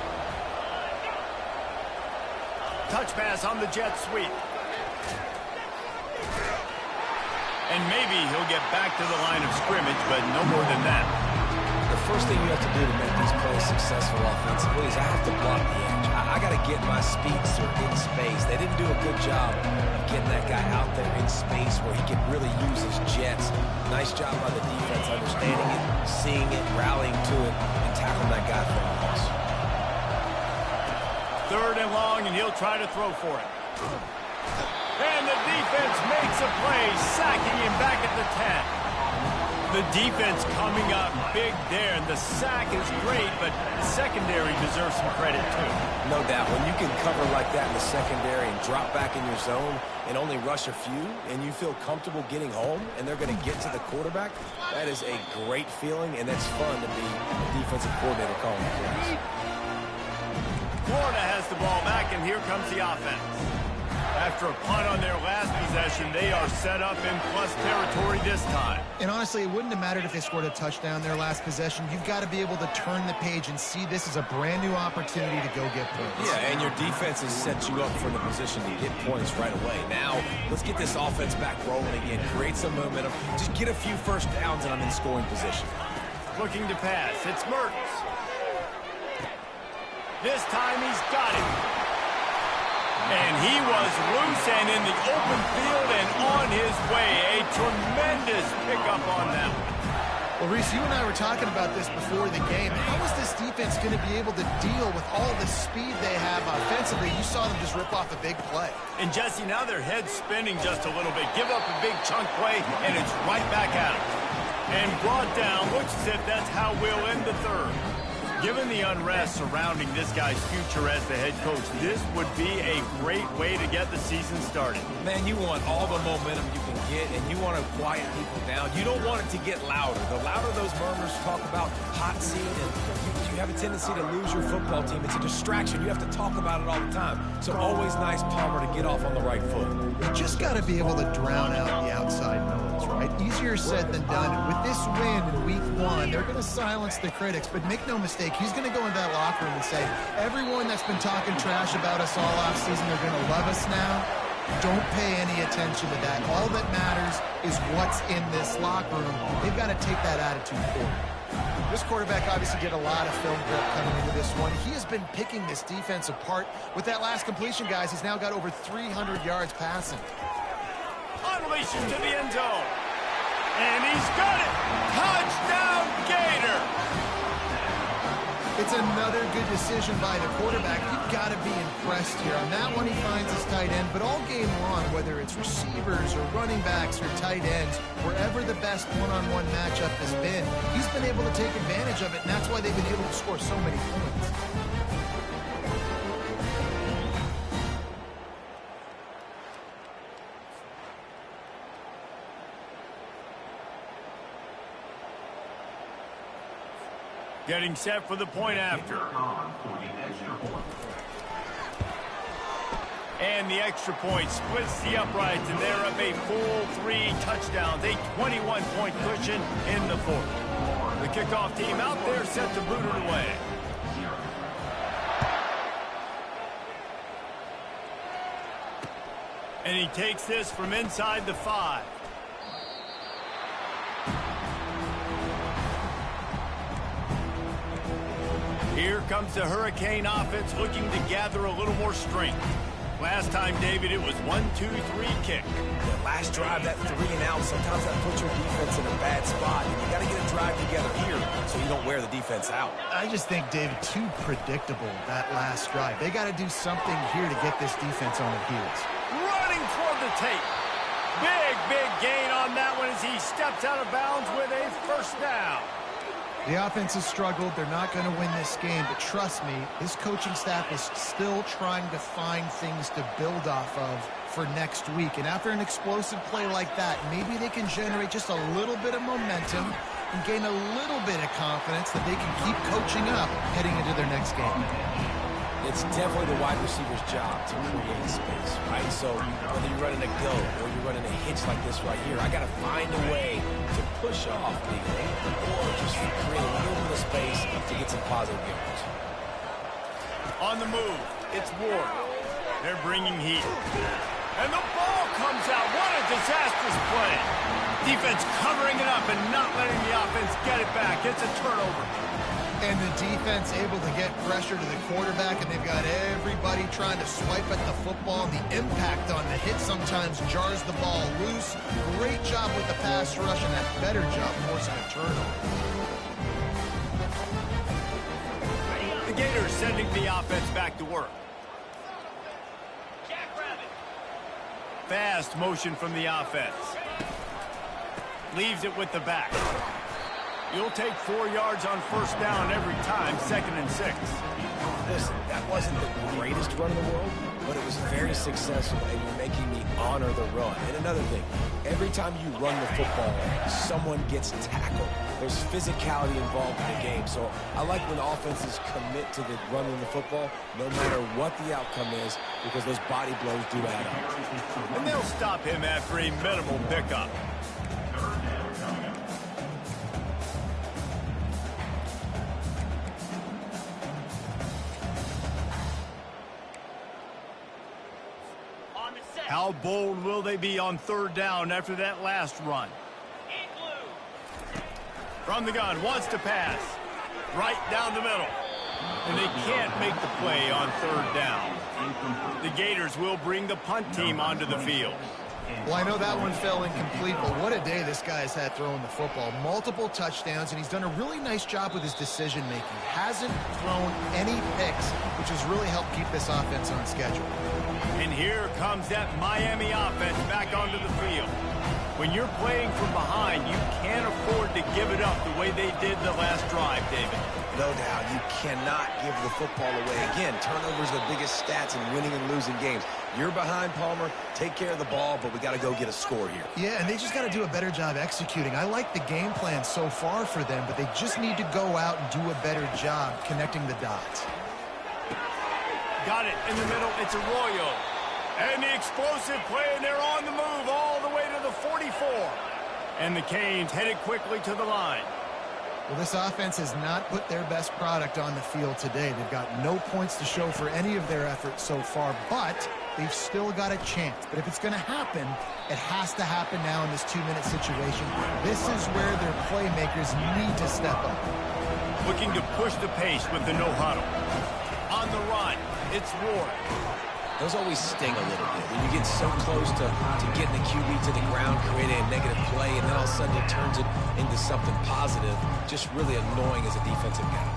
Touch pass on the jet sweep. And maybe he'll get back to the line of scrimmage, but no more than that. The first thing you have to do to make these plays successful offensively is I have to block the edge. I got to get my speedster in space. They didn't do a good job of getting that guy out there in space where he can really use his jets. Nice job by the defense understanding it, seeing it, rallying to it, and tackling that guy for a loss. 3rd and long, and he'll try to throw for it. And the defense makes a play, sacking him back at the 10. The defense coming up big there, and the sack is great, but the secondary deserves some credit too. No doubt. When you can cover like that in the secondary and drop back in your zone and only rush a few, and you feel comfortable getting home, and they're going to get to the quarterback, that is a great feeling, and that's fun to be a defensive coordinator calling the plays. Florida has the ball back, and here comes the offense. After a punt on their last possession, they are set up in plus territory this time. And honestly, it wouldn't have mattered if they scored a touchdown their last possession. You've got to be able to turn the page and see this as a brand new opportunity to go get points. Yeah, and your defense has set you up for the position to get points right away. Now, let's get this offense back rolling again. Create some momentum. Just get a few first downs, and I'm in scoring position. Looking to pass. It's Mertens. This time he's got it. And he was loose and in the open field and on his way. A tremendous pickup on that one. Well, Reese, you and I were talking about this before the game. How is this defense going to be able to deal with all the speed they have offensively? You saw them just rip off a big play. And, Jesse, now their head's spinning just a little bit. Give up a big chunk play, and it's right back at them. And brought down. Looks as if that's how we'll end the 3rd. Given the unrest surrounding this guy's future as the head coach, this would be a great way to get the season started. Man, you want all the momentum you can get, and you want to quiet people down. You don't want it to get louder. The louder those murmurs talk about hot seat, and you have a tendency to lose your football team. It's a distraction. You have to talk about it all the time. So always nice, Palmer, to get off on the right foot. You just got to be able to drown out the outside noise, right? Easier said than done. And with this win in week 1, they're going to silence the critics. But make no mistake, he's going to go into that locker room and say, everyone that's been talking trash about us all offseason, they're going to love us now. Don't pay any attention to that. All that matters is what's in this locker room. They've got to take that attitude forward. This quarterback obviously did a lot of film prep coming into this one. He has been picking this defense apart. With that last completion, guys, he's now got over 300 yards passing. Unleashes to the end zone. And he's got it. Touchdown, Gator. It's another good decision by the quarterback. You've got to be impressed here. On that one, he finds his tight end. But all game long, whether it's receivers or running backs or tight ends, wherever the best one-on-one matchup has been, he's been able to take advantage of it, and that's why they've been able to score so many points. Getting set for the point after. And the extra point splits the uprights, and they're up a full 3 touchdowns, a 21-point cushion in the 4th. The kickoff team out there set to boot it away. And he takes this from inside the 5. Here comes the Hurricane offense looking to gather a little more strength. Last time, David, it was 1-2-3 kick. The last drive, that 3 and out, sometimes that puts your defense in a bad spot. And you got to get a drive together here so you don't wear the defense out. I just think, David, too predictable, that last drive. They got to do something here to get this defense on their heels. Running toward the tape. Big gain on that one as he steps out of bounds with a first down. The offense has struggled. They're not going to win this game, but trust me, this coaching staff is still trying to find things to build off of for next week. And after an explosive play like that, maybe they can generate just a little bit of momentum and gain a little bit of confidence that they can keep coaching up heading into their next game. It's definitely the wide receiver's job to create space, right? So whether you're running a go or you're running a hitch like this right here, I got to find a way to push off legally or just create a little bit of space to get some positive yards. On the move, it's Ward. They're bringing heat. And the ball comes out. What a disastrous play. Defense covering it up and not letting the offense get it back. It's a turnover. And the defense able to get pressure to the quarterback, and they've got everybody trying to swipe at the football. The impact on the hit sometimes jars the ball loose. Great job with the pass rush, and a better job forcing a turnover. The Gators sending the offense back to work. Jackrabbit. Fast motion from the offense. Leaves it with the back. You'll take 4 yards on first down every time, 2nd and 6. Listen, that wasn't the greatest run in the world, but it was very successful, and you're making me honor the run. And another thing, every time you run the football, someone gets tackled. There's physicality involved in the game, so I like when offenses commit to the running the football, no matter what the outcome is, because those body blows do add up. And they'll stop him after a minimal pickup. How bold will they be on 3rd down after that last run? From the gun, wants to pass. Right down the middle. And they can't make the play on 3rd down. The Gators will bring the punt team onto the field. Well, I know that one fell incomplete, but what a day this guy's had throwing the football. Multiple touchdowns, and he's done a really nice job with his decision-making. Hasn't thrown any picks, which has really helped keep this offense on schedule. And here comes that Miami offense back onto the field. When you're playing from behind, you can't afford to give it up the way they did the last drive, David. No doubt, you cannot give the football away. Again, turnovers are the biggest stats in winning and losing games. You're behind, Palmer. Take care of the ball, but we got to go get a score here. Yeah, and they just got to do a better job executing. I like the game plan so far for them, but they just need to go out and do a better job connecting the dots. Got it in the middle. It's Arroyo. And the explosive play, and they're on the move all the way to the 44. And the Canes headed quickly to the line. Well, this offense has not put their best product on the field today. They've got no points to show for any of their efforts so far, but they've still got a chance. But if it's going to happen, it has to happen now in this 2-minute situation. This is where their playmakers need to step up. Looking to push the pace with the no huddle. On the run, it's Ward. Those always sting a little bit. When you get so close to getting the QB to the ground, creating a negative play, and then all of a sudden it turns it into something positive, just really annoying as a defensive guy.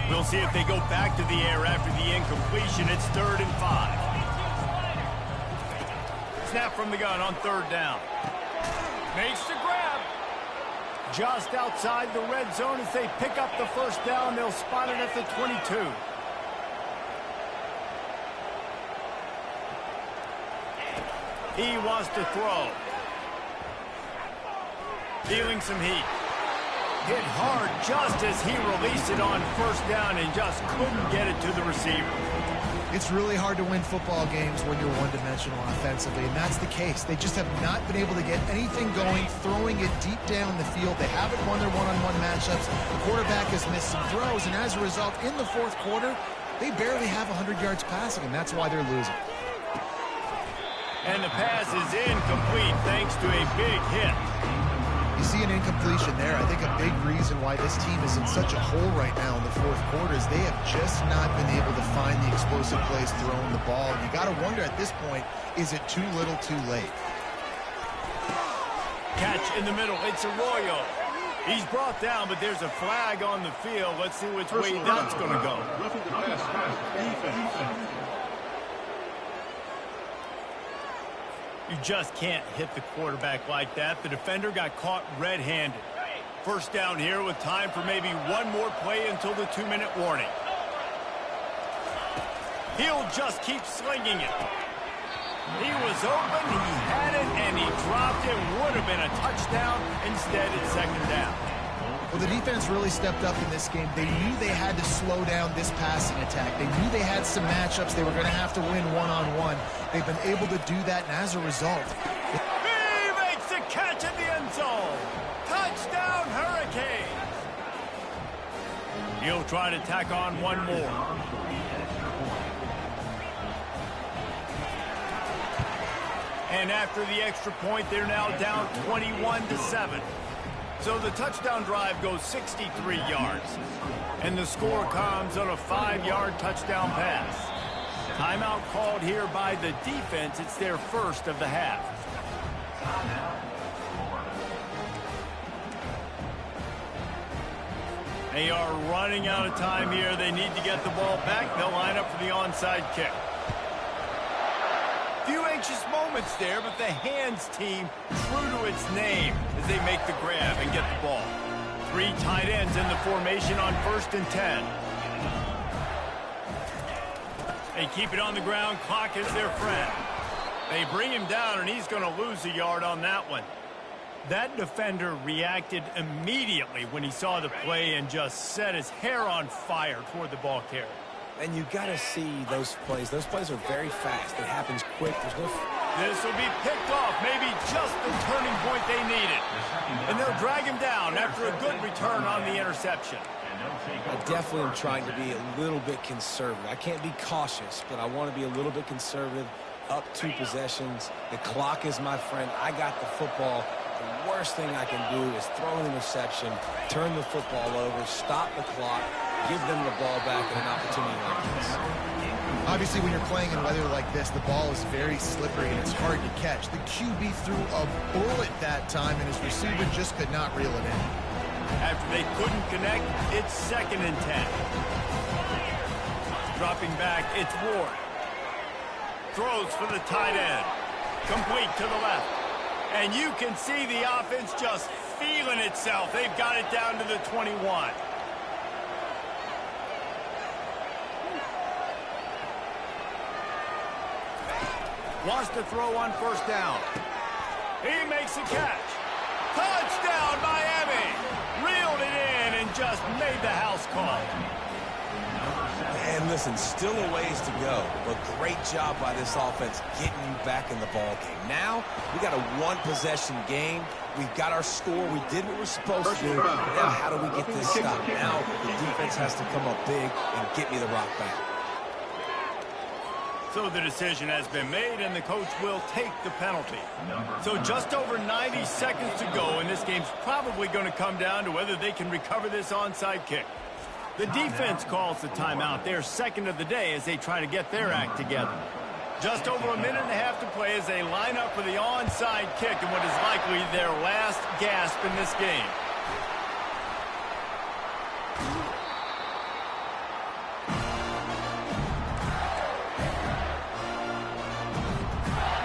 We'll see if they go back to the air after the incompletion. It's 3rd and 5. Snap from the gun on 3rd down. Makes the grab. Just outside the red zone as they pick up the first down. They'll spot it at the 22. He wants to throw. Feeling some heat. Hit hard just as he released it on 1st down and just couldn't get it to the receiver. It's really hard to win football games when you're one-dimensional offensively, and that's the case. They just have not been able to get anything going, throwing it deep down the field. They haven't won their one-on-one matchups. The quarterback has missed some throws, and as a result, in the 4th quarter, they barely have 100 yards passing, and that's why they're losing. And the pass is incomplete thanks to a big hit. You see an incompletion there. I think a big reason why this team is in such a hole right now in the 4th quarter is they have just not been able to find the explosive plays throwing the ball. And you got to wonder at this point, is it too little too late? Catch in the middle. It's Arroyo. He's brought down, but there's a flag on the field. Let's see which way that's going to go. You just can't hit the quarterback like that. The defender got caught red-handed. First down here with time for maybe one more play until the 2-minute warning. He'll just keep slinging it. He was open, he had it, and he dropped it. Would have been a touchdown. Instead, it's 2nd down. Well, the defense really stepped up in this game. They knew they had to slow down this passing attack. They knew they had some matchups they were going to have to win one-on-one. They've been able to do that, and as a result... He makes the catch in the end zone. Touchdown, Hurricanes. He'll try to tack on one more. And after the extra point, they're now down 21-7. So the touchdown drive goes 63 yards. And the score comes on a 5-yard touchdown pass. Timeout called here by the defense. It's their first of the half. They are running out of time here. They need to get the ball back. They'll line up for the onside kick. Few anxious moments there, but the hands team true to its name as they make the grab and get the ball. 3 tight ends in the formation on 1st and 10. They keep it on the ground. Clock is their friend. They bring him down, and he's going to lose a yard on that one. That defender reacted immediately when he saw the play and just set his hair on fire toward the ball carrier. And you got to see those plays. Those plays are very fast. It happens quick. There's no... This will be picked off. Maybe just the turning point they needed. And they'll drag him down after a good return on the interception. I definitely am trying to be a little bit conservative. I can't be cautious, but I want to be a little bit conservative. Up 2 possessions. The clock is my friend. I got the football. The worst thing I can do is throw an interception, turn the football over, stop the clock, give them the ball back and an opportunity like this. Obviously, when you're playing in weather like this, the ball is very slippery and it's hard to catch. The QB threw a bullet that time, and his receiver just could not reel it in. After they couldn't connect, it's 2nd and 10. Dropping back, it's Ward. Throws for the tight end. Complete to the left. And you can see the offense just feeling itself. They've got it down to the 21. Wants to throw on 1st down. He makes a catch. Touchdown, Miami! Reeled it in and just made the house call. And listen, still a ways to go, but great job by this offense getting you back in the ball game. Now, we got a 1-possession game. We've got our score. We did what we're supposed to do. Now, how do we get this stopped? Now, the defense has to come up big and get me the rock back. So the decision has been made, and the coach will take the penalty. So just over 90 seconds to go, and this game's probably going to come down to whether they can recover this onside kick. The defense calls the timeout. They're 2nd of the day as they try to get their act together. Just over a minute and a half to play as they line up for the onside kick in what is likely their last gasp in this game.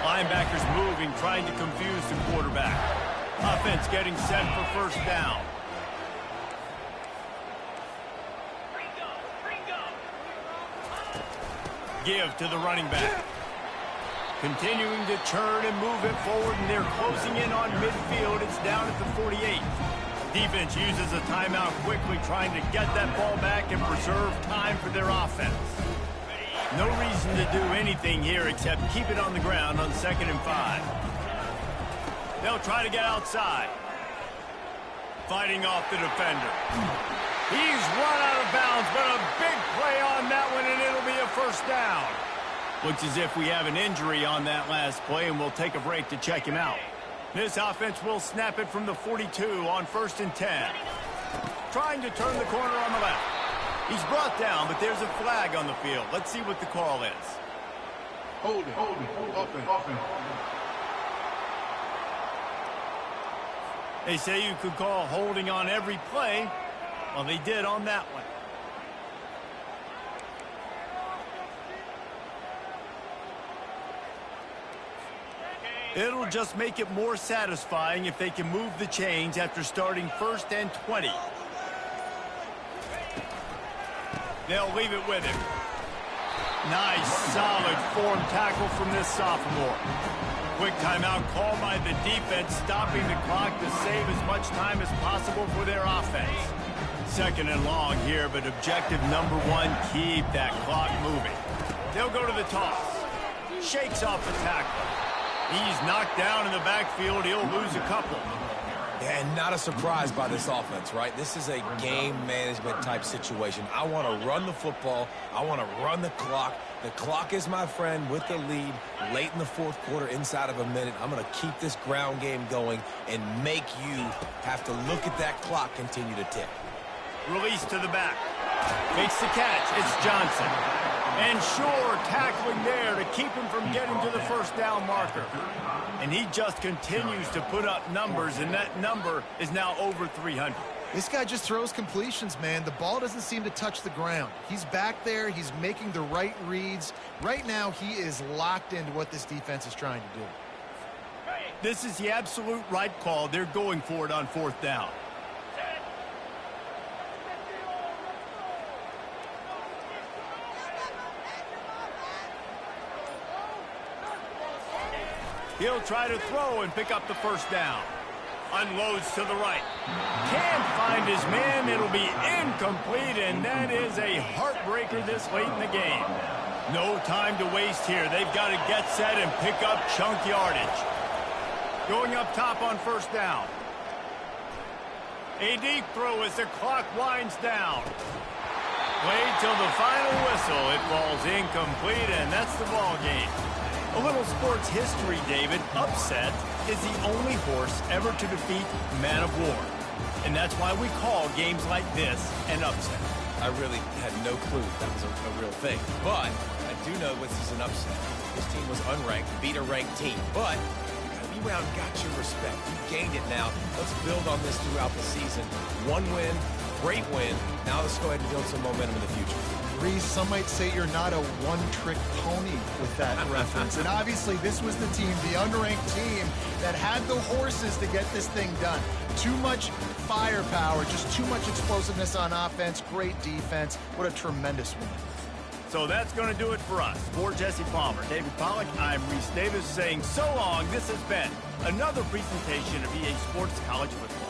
Linebackers moving, trying to confuse the quarterback. Offense getting set for 1st down. Give to the running back. Continuing to churn and move it forward, and they're closing in on midfield. It's down at the 48. Defense uses a timeout quickly, trying to get that ball back and preserve time for their offense. No reason to do anything here except keep it on the ground on 2nd and 5. They'll try to get outside. Fighting off the defender. He's run out of bounds, but a big play on that one, and it'll be a 1st down. Looks as if we have an injury on that last play, and we'll take a break to check him out. This offense will snap it from the 42 on 1st and 10. Trying to turn the corner on the left. He's brought down, but there's a flag on the field. Let's see what the call is. Holding. Offense. They say you could call holding on every play. Well, they did on that one. It'll just make it more satisfying if they can move the chains after starting 1st and 20. They'll leave it with him. Nice, solid form tackle from this sophomore. Quick timeout called by the defense, stopping the clock to save as much time as possible for their offense. 2nd and long here, but objective number 1, keep that clock moving. They'll go to the toss. Shakes off the tackle. He's knocked down in the backfield. He'll lose a couple. Yeah, and not a surprise by this offense, right? This is a game management type situation. I want to run the football. I want to run the clock. The clock is my friend with the lead late in the fourth quarter, inside of a minute. I'm going to keep this ground game going and make you have to look at that clock continue to tick. Release to the back. Makes the catch. It's Johnson. And sure, tackling there to keep him from getting to the first down marker. And he just continues to put up numbers, and that number is now over 300. This guy just throws completions, man. The ball doesn't seem to touch the ground. He's back there. He's making the right reads. Right now, he is locked into what this defense is trying to do. This is the absolute right call. They're going for it on fourth down. He'll try to throw and pick up the first down. Unloads to the right. Can't find his man. It'll be incomplete, and that is a heartbreaker this late in the game. No time to waste here. They've got to get set and pick up chunk yardage. Going up top on first down. A deep throw as the clock winds down. Played till the final whistle. It falls incomplete, and that's the ball game. A little sports history, David. Upset is the only horse ever to defeat Man of War. And that's why we call games like this an upset. I really had no clue that was a real thing. But I do know this is an upset. This team was unranked, beat a ranked team. But you got your respect. You gained it now. Let's build on this throughout the season. One win, great win. Now let's go ahead and build some momentum in the future. Reese, some might say you're not a one-trick pony with that reference. And obviously, this was the team, the unranked team, that had the horses to get this thing done. Too much firepower, just too much explosiveness on offense, great defense. What a tremendous win. So that's going to do it for us. For Jesse Palmer, David Pollack, I'm Reese Davis saying so long. This has been another presentation of EA Sports College Football.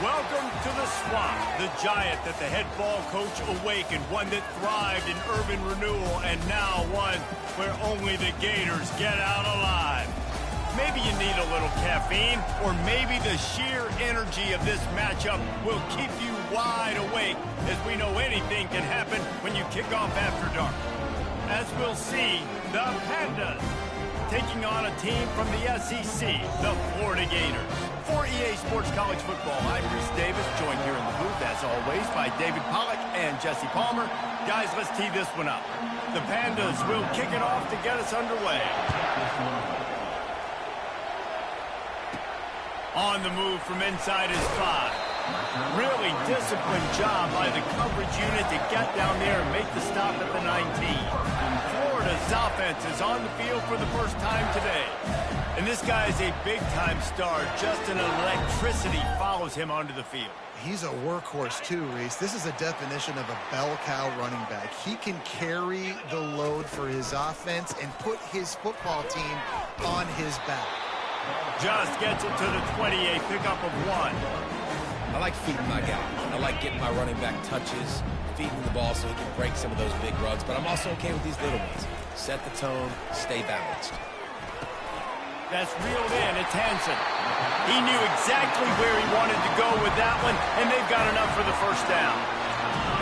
Welcome to the Swamp, the giant that the head ball coach awakened, one that thrived in urban renewal, and now one where only the Gators get out alive. Maybe you need a little caffeine, or maybe the sheer energy of this matchup will keep you wide awake, as we know anything can happen when you kick off after dark. As we'll see, the Pandas taking on a team from the SEC, the Florida Gators. For EA Sports College Football, I'm Bruce Davis, joined here in the booth, as always, by David Pollack and Jesse Palmer. Guys, let's tee this one up. The Pandas will kick it off to get us underway. On the move from inside his 5. Really disciplined job by the coverage unit to get down there and make the stop at the 19. Florida's offense is on the field for the first time today. And this guy is a big-time star. Just an electricity follows him onto the field. He's a workhorse too, Reese. This is a definition of a bell cow running back. He can carry the load for his offense and put his football team on his back. Just gets it to the 28, pickup of 1. I like feeding my guy. I like getting my running back touches, feeding the ball so he can break some of those big runs, but I'm also okay with these little ones. Set the tone, stay balanced. That's reeled in. It's Hansen. He knew exactly where he wanted to go with that one, and they've got enough for the first down.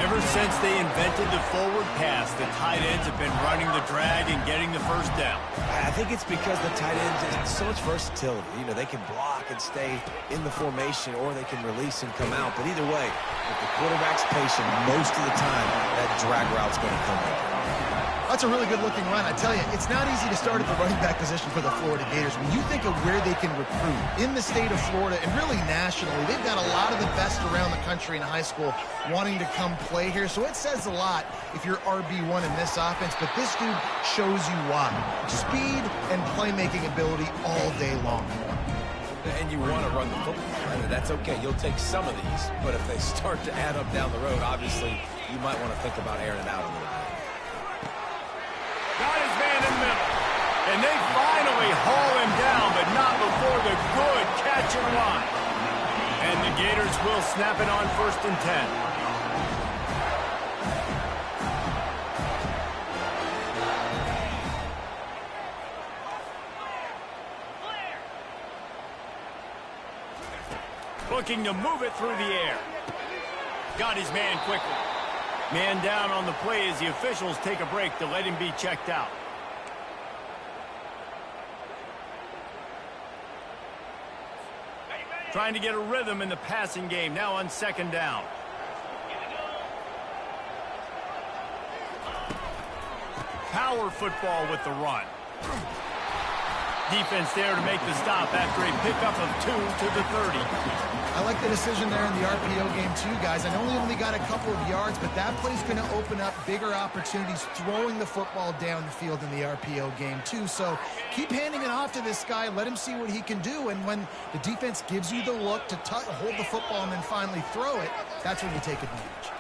Ever since they invented the forward pass, the tight ends have been running the drag and getting the first down. I think it's because the tight ends have so much versatility. You know, they can block and stay in the formation, or they can release and come out. But either way, if the quarterback's patient, most of the time, that drag route's going to come in. That's a really good-looking run. I tell you, it's not easy to start at the running back position for the Florida Gators. When you think of where they can recruit in the state of Florida and really nationally, they've got a lot of the best around the country in high school wanting to come play here. So it says a lot if you're RB1 in this offense, but this dude shows you why. Speed and playmaking ability all day long. And you want to run the football, right? That's okay. You'll take some of these, but if they start to add up down the road, obviously, you might want to think about airing it out a little bit. Got his man in the middle. And they finally haul him down, but not before the good catch and run. And the Gators will snap it on 1st and 10. Looking to move it through the air. Got his man quickly. Man down on the play as the officials take a break to let him be checked out. Trying to get a rhythm in the passing game, now on 2nd down. Power football with the run. Defense there to make the stop after a pickup of 2 to the 30. I like the decision there in the RPO game too, guys. I know he only got a couple of yards, but that play's going to open up bigger opportunities throwing the football down the field in the RPO game too. So keep handing it off to this guy. Let him see what he can do. And when the defense gives you the look to hold the football and then finally throw it, that's when you take advantage.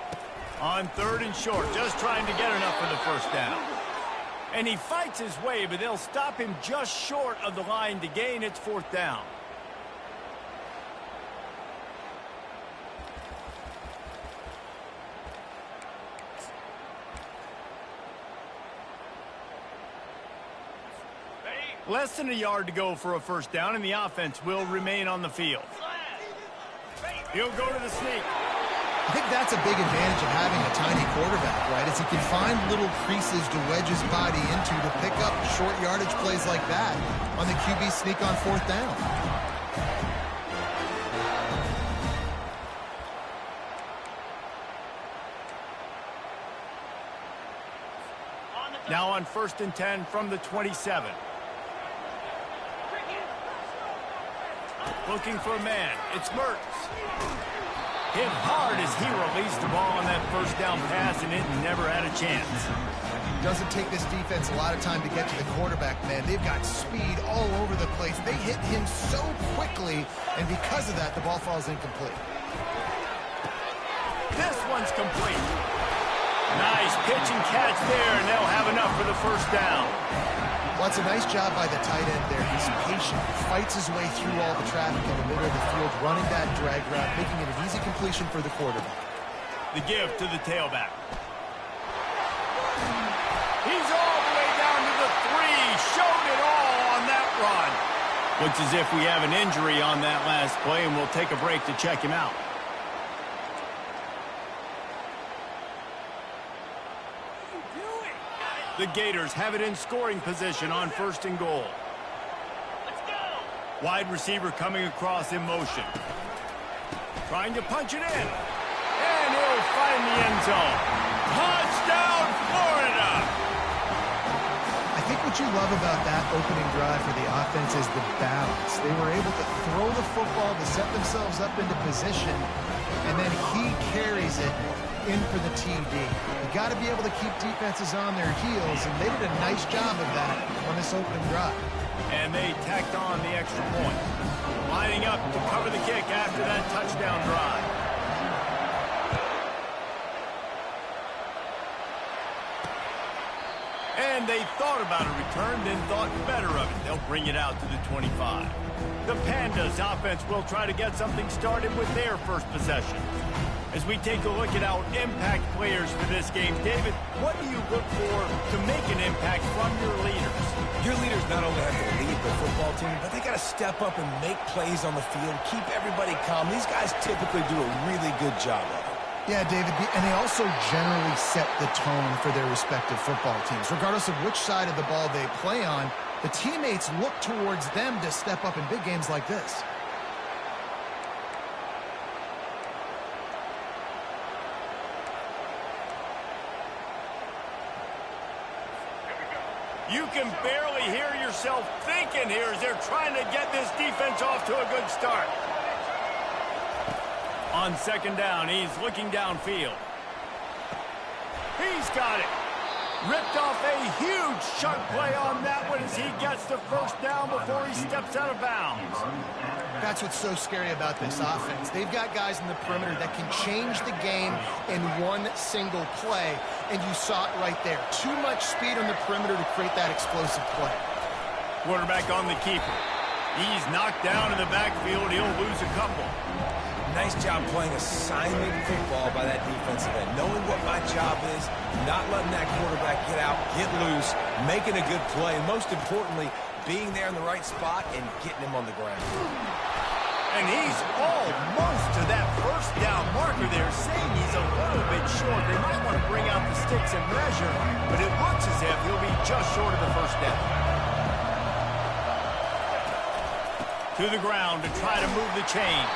On 3rd and short, just trying to get enough for the first down. And he fights his way, but they'll stop him just short of the line to gain its 4th down. Less than a yard to go for a first down, and the offense will remain on the field. He'll go to the sneak. I think that's a big advantage of having a tiny quarterback, right? Is he can find little creases to wedge his body into to pick up short yardage plays like that on the QB sneak on 4th down. Now on 1st and 10 from the 27. Looking for a man. It's Mertz. Hit hard as he released the ball on that first down pass, and it never had a chance. Doesn't take this defense a lot of time to get to the quarterback, man. They've got speed all over the place. They hit him so quickly, and because of that, the ball falls incomplete. This one's complete. Nice pitch and catch there, and they'll have enough for the first down. Well, it's a nice job by the tight end there. He's patient, fights his way through all the traffic in the middle of the field, running that drag route, making it an easy completion for the quarterback. The give to the tailback. He's all the way down to the 3. Showed it all on that run. Looks as if we have an injury on that last play, and we'll take a break to check him out. The Gators have it in scoring position on 1st and goal. Let's go. Wide receiver coming across in motion. Trying to punch it in. And he'll find the end zone. Touchdown, Florida! I think what you love about that opening drive for the offense is the balance. They were able to throw the football to set themselves up into position, and then he carries it in for the TD. You got to be able to keep defenses on their heels, and they did a nice job of that on this opening drive. And they tacked on the extra point. Lining up to cover the kick after that touchdown drive. And they thought about a return, then thought better of it. They'll bring it out to the 25. The Pandas offense will try to get something started with their first possession. As we take a look at our impact players for this game, David, what do you look for to make an impact from your leaders? Your leaders not only have to lead the football team, but they got to step up and make plays on the field, keep everybody calm. These guys typically do a really good job of it. Yeah, David, and they also generally set the tone for their respective football teams. Regardless of which side of the ball they play on, the teammates look towards them to step up in big games like this. You can barely hear yourself thinking here as they're trying to get this defense off to a good start. On 2nd down, he's looking downfield. He's got it. Ripped off a huge chunk play on that one as he gets the 1st down before he steps out of bounds. That's what's so scary about this offense. They've got guys in the perimeter that can change the game in one single play, and you saw it right there. Too much speed on the perimeter to create that explosive play. Quarterback on the keeper. He's knocked down in the backfield. He'll lose a couple. Nice job playing assignment football by that defensive end. Knowing what my job is, not letting that quarterback get out, get loose, making a good play, and most importantly, being there in the right spot and getting him on the ground. And he's almost to that 1st down marker there, saying he's a little bit short. They might want to bring out the sticks and measure, but it looks as if he'll be just short of the 1st down. To the ground to try to move the chains.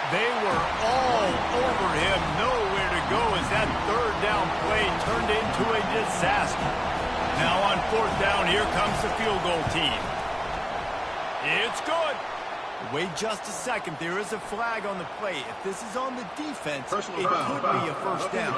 They were all over him, nowhere to go as that 3rd down play turned into a disaster. Now on 4th down, here comes the field goal team. It's good. Wait just a second. There is a flag on the play. If this is on the defense, it could be a 1st down.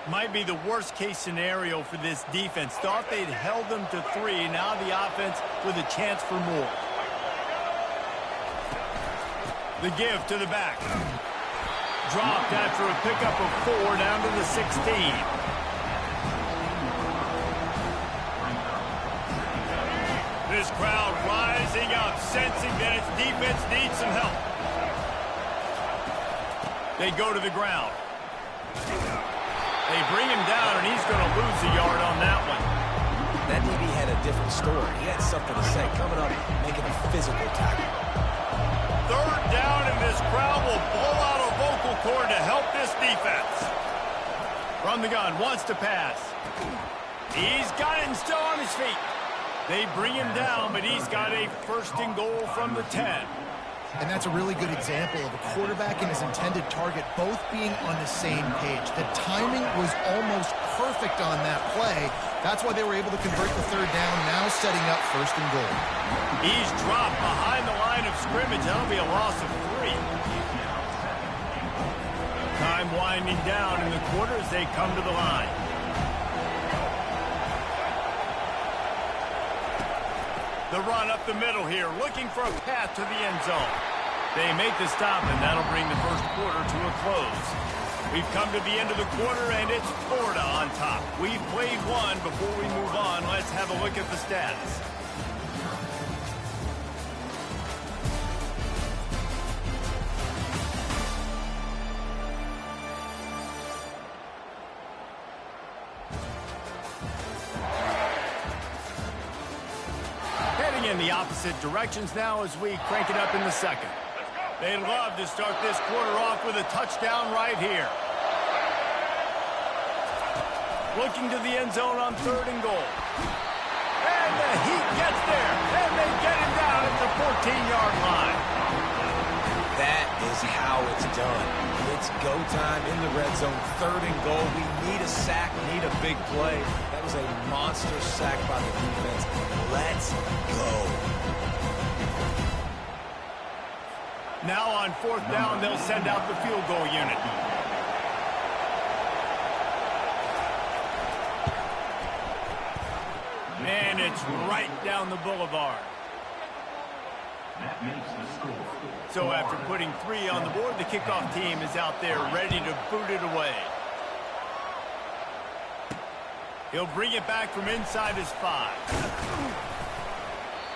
Might be the worst-case scenario for this defense. Thought they'd held them to 3. Now the offense with a chance for more. The give to the back. Dropped after a pickup of 4 down to the 16. This crowd rising up, sensing that its defense needs some help. They go to the ground. They bring him down, and he's going to lose a yard on that one. That DB had a different story. He had something to say, coming up, making a physical tackle. 3rd down, and this crowd will blow out a vocal cord to help this defense. From the gun, wants to pass. He's got it and still on his feet. They bring him down, but he's got a 1st and goal from the 10. And that's a really good example of a quarterback and his intended target both being on the same page. The timing was almost perfect on that play. That's why they were able to convert the 3rd down, now setting up 1st and goal. He's dropped behind the line of scrimmage. That'll be a loss of 3. Time winding down in the quarter as they come to the line. The run up the middle here, looking for a path to the end zone. They make the stop, and that'll bring the 1st quarter to a close. We've come to the end of the quarter, and it's Florida on top. We've played one. Before we move on, let's have a look at the stats. Heading in the opposite directions now as we crank it up in the second. They'd love to start this quarter off with a touchdown right here. Looking to the end zone on 3rd and goal. And the Heat gets there, and they get him down at the 14-yard line. That is how it's done. It's go time in the red zone, 3rd and goal. We need a sack, need a big play. That was a monster sack by the defense. Let's go. Now on 4th down, they'll send out the field goal unit. And it's right down the boulevard. That makes the score. So after putting 3 on the board, the kickoff team is out there ready to boot it away. He'll bring it back from inside his 5.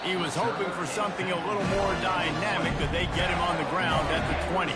He was hoping for something a little more dynamic, but they get him on the ground at the 20.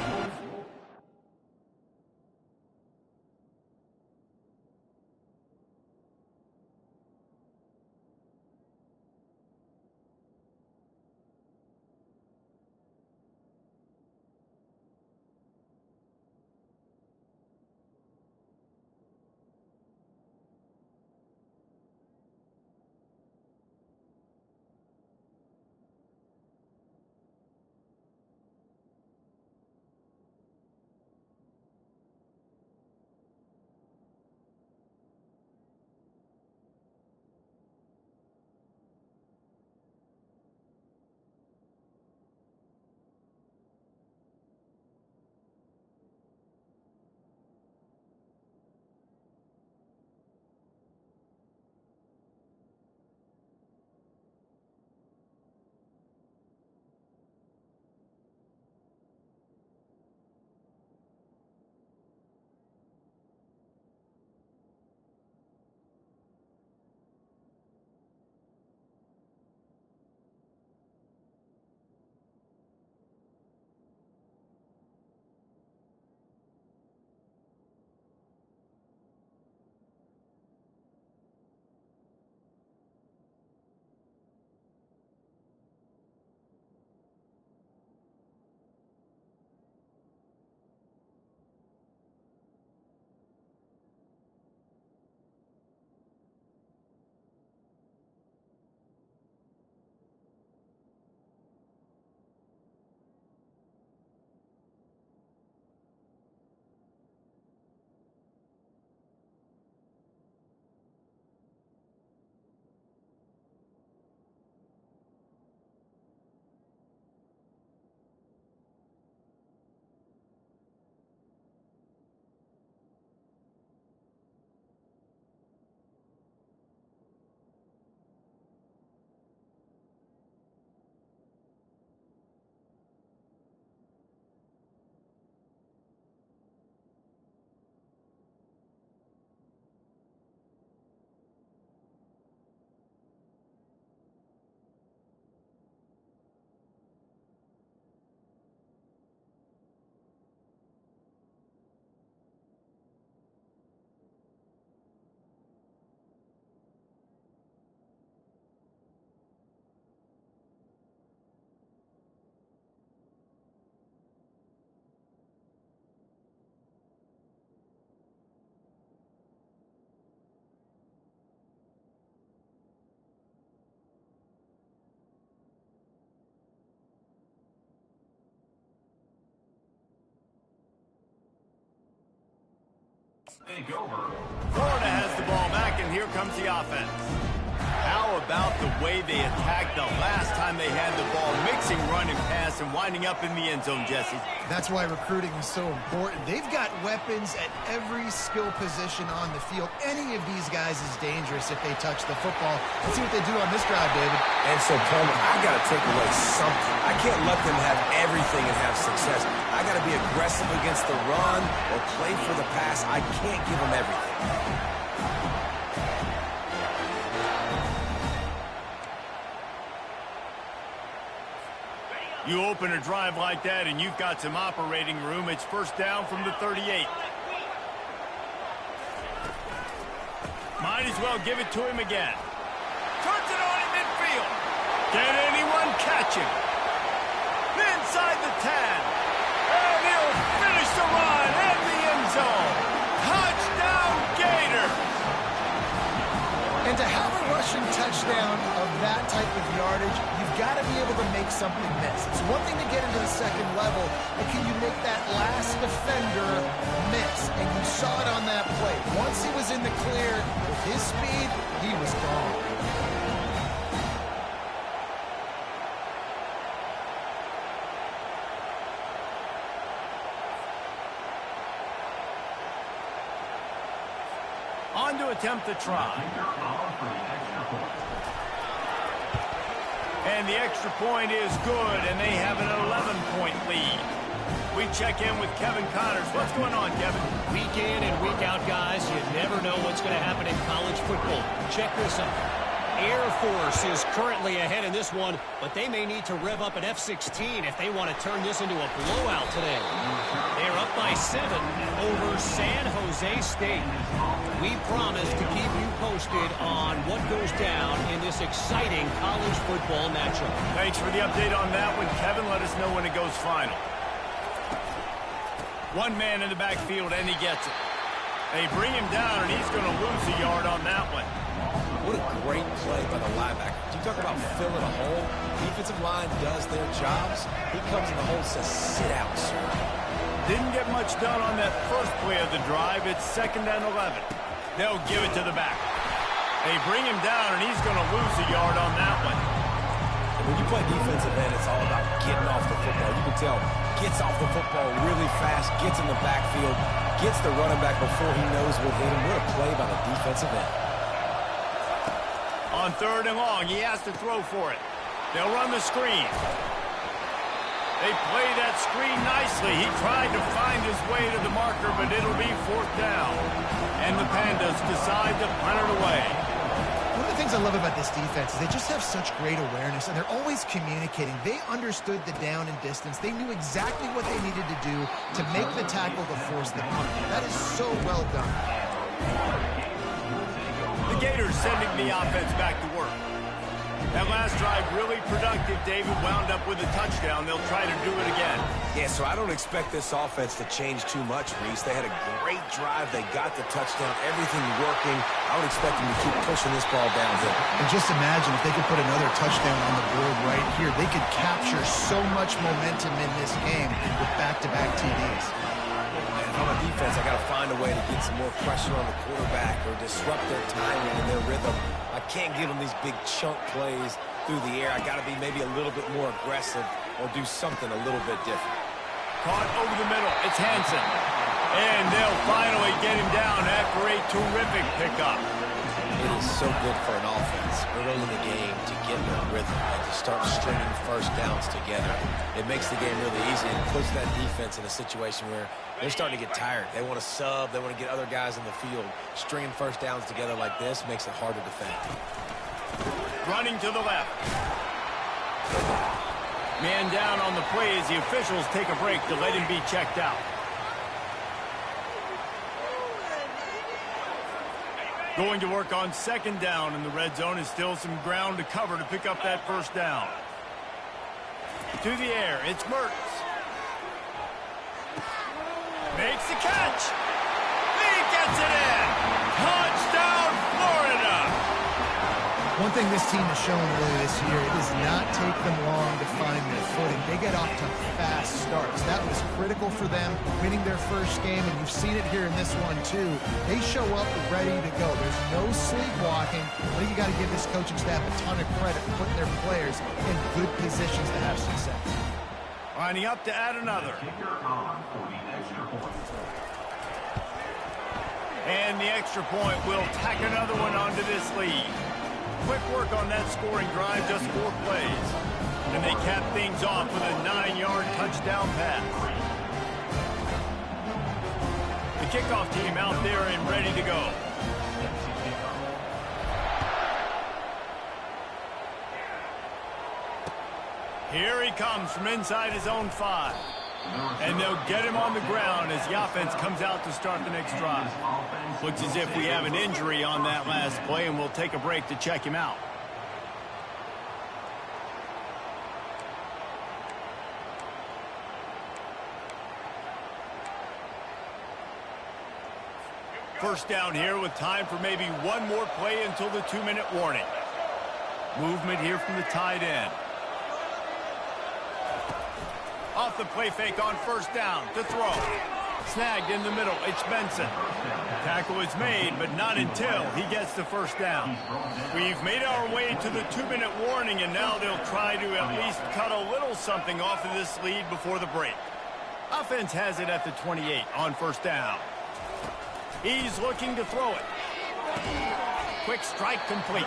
Take over. Florida has the ball back, and here comes the offense. How about the way they attacked the last time they had the ball, mixing run and pass and winding up in the end zone, Jesse? That's why recruiting is so important. They've got weapons at every skill position on the field. Any of these guys is dangerous if they touch the football. Let's see what they do on this drive, David. And so, Coleman, I got to take away something. I can't let them have everything and have success. I I got to be aggressive against the run or play for the pass. I can't give them everything. You open a drive like that and you've got some operating room. It's first down from the 38. Might as well give it to him again. Turns it on in midfield. Can anyone catch him? Inside the 10. And he'll finish the run in the end zone. Touchdown, Gator. And to have a rushing touchdown of that type of yardage, you've got to be able to make something miss. It's one thing to get into the second level, but can you make that last defender miss? And you saw it on that play. Once he was in the clear, with his speed, he was gone. On to attempt the try. And the extra point is good, and they have an 11-point lead. We check in with Kevin Connors. What's going on, Kevin? Week in and week out, guys, you never know what's going to happen in college football. Check this out. Air Force is currently ahead in this one, but they may need to rev up an F-16 if they want to turn this into a blowout today. They're up by 7 over San Jose State. We promise to keep you posted on what goes down in this exciting college football matchup. Thanks for the update on that one, Kevin. Let us know when it goes final. One man in the backfield, and he gets it. They bring him down, and he's going to lose a yard on that one. What a great play by the linebacker. You talk about filling a hole. Defensive line does their jobs. He comes in the hole and says, sit out, sir. Didn't get much done on that first play of the drive. It's 2nd and 11. They'll give it to the back. They bring him down, and he's going to lose a yard on that one. And when you play defensive end, it's all about getting off the football. You can tell, gets off the football really fast, gets in the backfield, gets the running back before he knows what hit him. What a play by the defensive end. On 3rd and long, he has to throw for it. They'll run the screen. They play that screen nicely. He tried to find his way to the marker, but it'll be 4th down. And the Pandas decide to punt it away. One of the things I love about this defense is they just have such great awareness, and they're always communicating. They understood the down and distance. They knew exactly what they needed to do to make the tackle to force the punt. That is so well done. The Gators sending the offense back to work. That last drive really productive. David wound up with a touchdown. They'll try to do it again. Yeah, so I don't expect this offense to change too much, Reese. They had a great drive. They got the touchdown. Everything working. I would expect them to keep pushing this ball downhill. And just imagine if they could put another touchdown on the board right here. They could capture so much momentum in this game with back-to-back TDs. And on my defense, I got to find a way to get some more pressure on the quarterback or disrupt their timing and their rhythm. I can't give them these big chunk plays through the air. I got to be maybe a little bit more aggressive or do something a little bit different. Caught over the middle. It's Hansen. And they'll finally get him down after a terrific pickup. It is so good for an offense early in the game to get their rhythm and to start stringing first downs together. It makes the game really easy and puts that defense in a situation where they're starting to get tired. They want to sub. They want to get other guys in the field. Stringing first downs together like this makes it hard to defend. Running to the left. Man down on the play as the officials take a break to let him be checked out. Going to work on 2nd down in the red zone is still some ground to cover to pick up that first down. To the air, it's Mertz. Makes the catch. He gets it in. Touchdown, Florida. One thing this team has shown really this year, it does not take them long to find their footing. They get off to fast starts. That was critical for them, winning their first game, and you've seen it here in this one too. They show up ready to go. There's no sleepwalking. I think you got to give this coaching staff a ton of credit for putting their players in good positions to have success. Lining up to add another. And the extra point will tack another one onto this lead. Quick work on that scoring drive, just 4 plays. And they cap things off with a 9-yard touchdown pass. kickoff team out there and ready to go. Here he comes from inside his own 5. And they'll get him on the ground as the offense comes out to start the next drive. Looks as if we have an injury on that last play, and we'll take a break to check him out. First down here with time for maybe one more play until the 2-minute warning. Movement here from the tight end. Off the play fake on first down to throw. Snagged in the middle. It's Benson. Tackle is made, but not until he gets the first down. We've made our way to the 2-minute warning, and now they'll try to at least cut a little something off of this lead before the break. Offense has it at the 28 on first down. He's looking to throw it. Quick strike complete.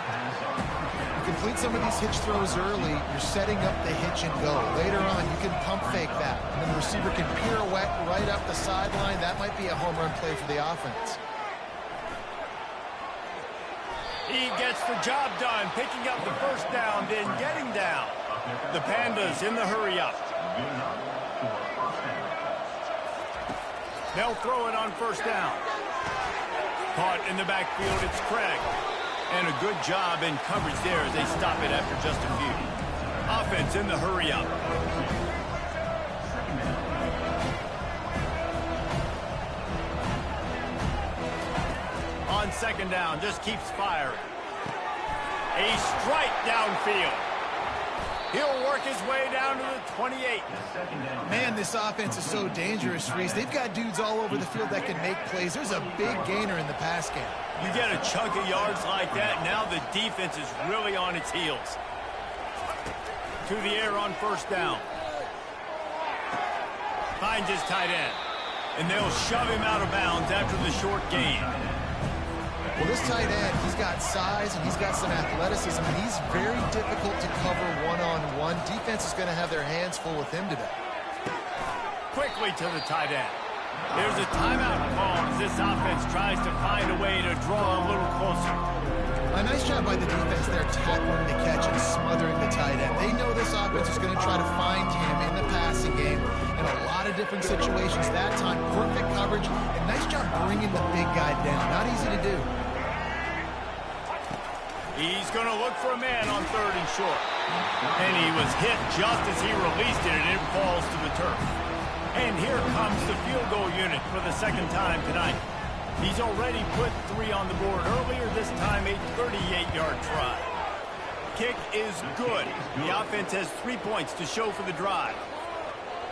Complete some of these hitch throws early, you're setting up the hitch and go. Later on, you can pump fake that, and then the receiver can pirouette right up the sideline. That might be a home run play for the offense. He gets the job done, picking up the first down, then getting down. The Pandas in the hurry up. They'll throw it on first down. Caught in the backfield, it's Craig. And a good job in coverage there as they stop it after just a few. Offense in the hurry up. On second down, just keeps firing. A strike downfield. He'll work his way down to the 28. Man, this offense is so dangerous, Reese. They've got dudes all over the field that can make plays. There's a big gainer in the pass game. You get a chunk of yards like that, now the defense is really on its heels. To the air on first down. Finds his tight end. And they'll shove him out of bounds after the short gain. Well, this tight end, he's got size and he's got some athleticism, and he's very difficult to cover one-on-one. Defense is going to have their hands full with him today. Quickly to the tight end. There's a timeout call as this offense tries to find a way to draw a little closer. A nice job by the defense there, tackling the catch and smothering the tight end. They know this offense is going to try to find him in the passing game in a lot of different situations. That time, perfect coverage, and nice job bringing the big guy down. Not easy to do. He's going to look for a man on third and short. And he was hit just as he released it, and it falls to the turf. And here comes the field goal unit for the second time tonight. He's already put 3 on the board earlier, this time a 38-yard try. Kick is good. The offense has 3 points to show for the drive.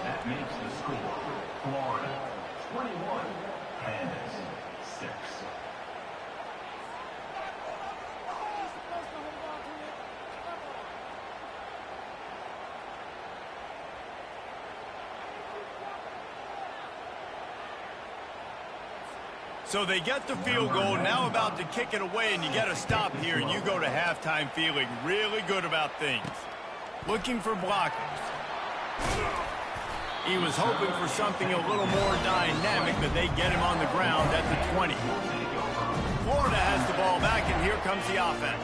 That makes the score Florida 21, Pandas 6. So they get the field goal, now about to kick it away, and you get a stop here, and you go to halftime feeling really good about things. Looking for blockers. He was hoping for something a little more dynamic, but they get him on the ground at the 20. Florida has the ball back, and here comes the offense.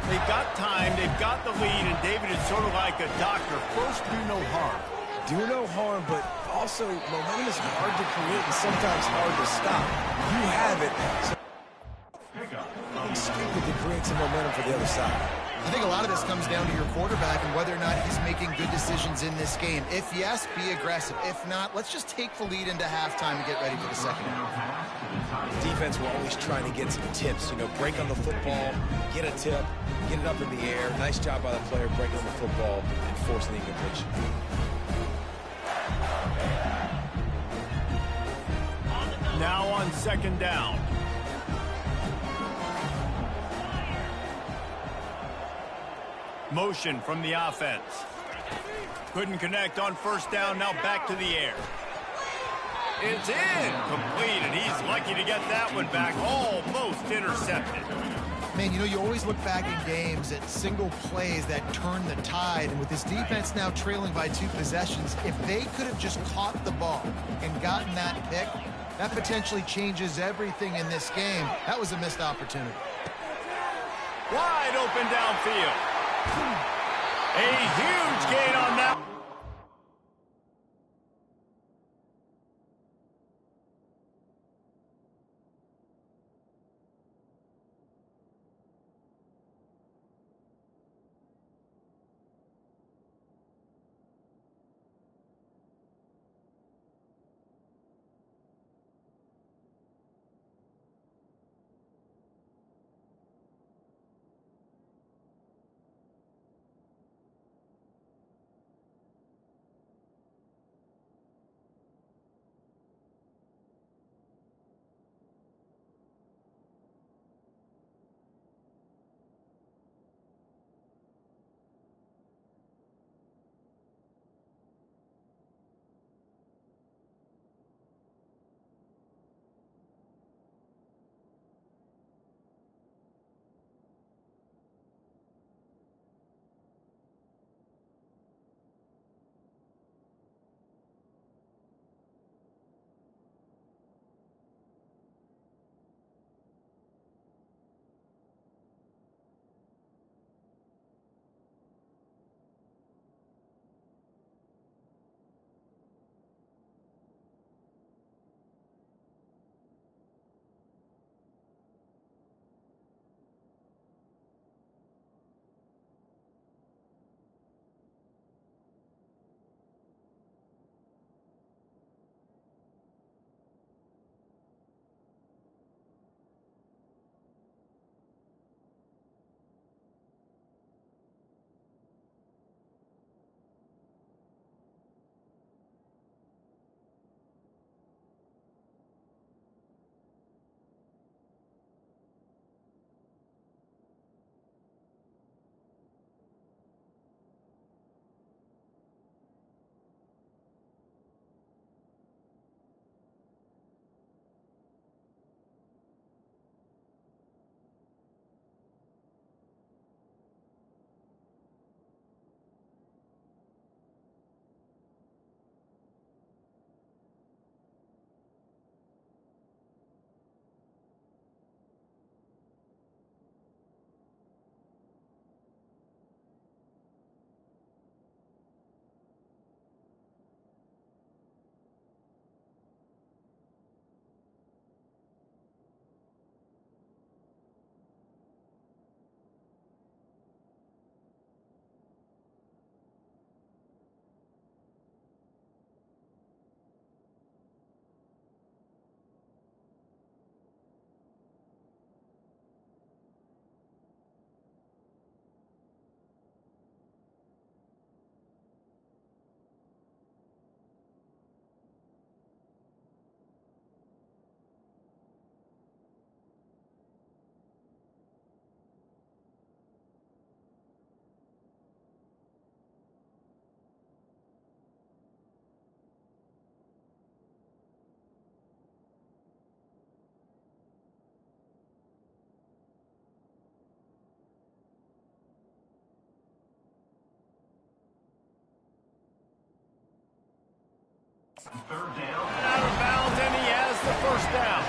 They've got time, they've got the lead, and David is sort of like a doctor. First, do no harm. Do no harm, but also momentum is hard to create and sometimes hard to stop. You have it, so stupid to create some momentum for the other side. I think a lot of this comes down to your quarterback and whether or not he's making good decisions in this game. If yes, be aggressive. If not, let's just take the lead into halftime and get ready for the second half. Defense will always trying to get some tips, break on the football, get a tip, get it up in the air. Nice job by the player breaking on the football and forcing the incompletion. Now on second down. Motion from the offense. Couldn't connect on first down, now back to the air. It's incomplete, and he's lucky to get that one back, almost intercepted. Man, you always look back in games at single plays that turn the tide, and with this defense now trailing by 2 possessions, if they could have just caught the ball and gotten that pick, That potentially changes everything in this game. That was a missed opportunity. Wide open downfield. A huge gain on that. Third down. Out of bounds, and he has the first down.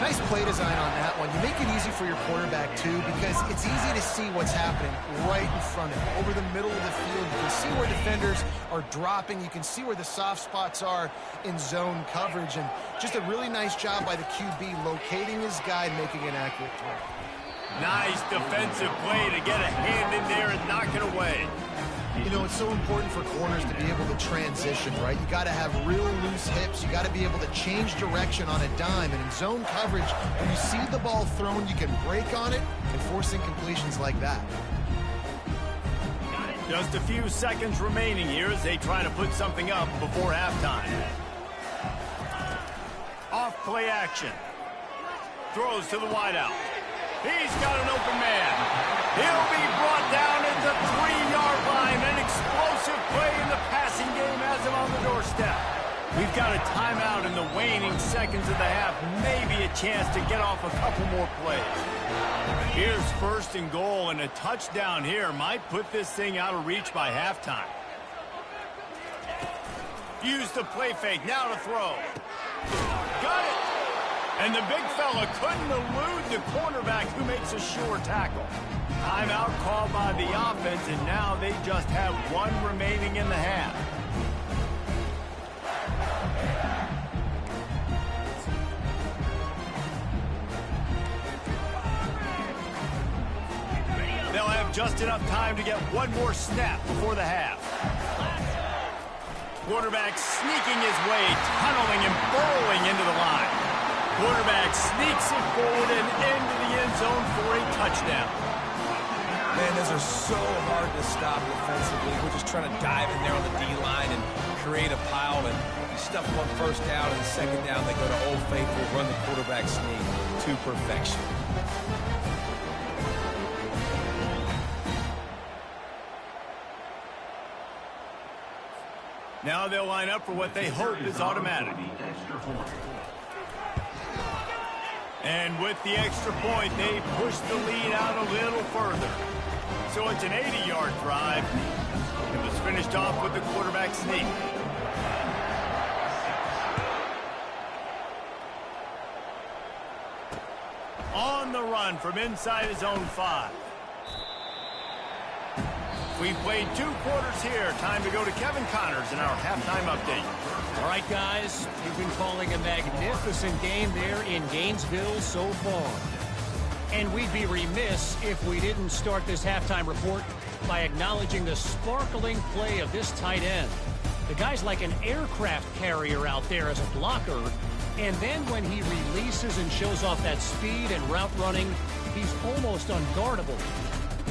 Nice play design on that one. You make it easy for your quarterback, too, because it's easy to see what's happening right in front of him. Over the middle of the field, you can see where defenders are dropping. You can see where the soft spots are in zone coverage. And just a really nice job by the QB locating his guy and making an accurate throw. Nice defensive play to get a hand in there and knock it away. You know, it's so important for corners to be able to transition, right? You got to have real loose hips. You got to be able to change direction on a dime. And in zone coverage, when you see the ball thrown, you can break on it and force incompletions like that. Just a few seconds remaining here as they try to put something up before halftime. Off play action. Throws to the wideout. He's got an open man. He'll be brought down at the 3-yard line. An explosive play in the passing game has him on the doorstep. We've got a timeout in the waning seconds of the half. Maybe a chance to get off a couple more plays. Here's first and goal, and a touchdown here might put this thing out of reach by halftime. Use the play fake. Now to throw. got it. And the big fella couldn't elude the cornerback who makes a sure tackle. Timeout called by the offense, and now they just have one remaining in the half. They'll have just enough time to get one more snap before the half. Quarterback sneaking his way, tunneling and burrowing into the line. Quarterback sneaks it forward and into the end zone for a touchdown. Man, those are so hard to stop defensively. We're just trying to dive in there on the D-line and create a pile, and you stuff them on first down, and second down they go to Old Faithful, run the quarterback sneak to perfection. Now they'll line up for what they hope is automatic. And with the extra point, they push the lead out a little further. So it's an 80-yard drive. It was finished off with the quarterback sneak. On the run from inside his own 5. We've played 2 quarters here. Time to go to Kevin Connors in our halftime update. All right, guys, you've been calling a magnificent game there in Gainesville so far. And we'd be remiss if we didn't start this halftime report by acknowledging the sparkling play of this tight end. The guy's like an aircraft carrier out there as a blocker. And then when he releases and shows off that speed and route running, he's almost unguardable.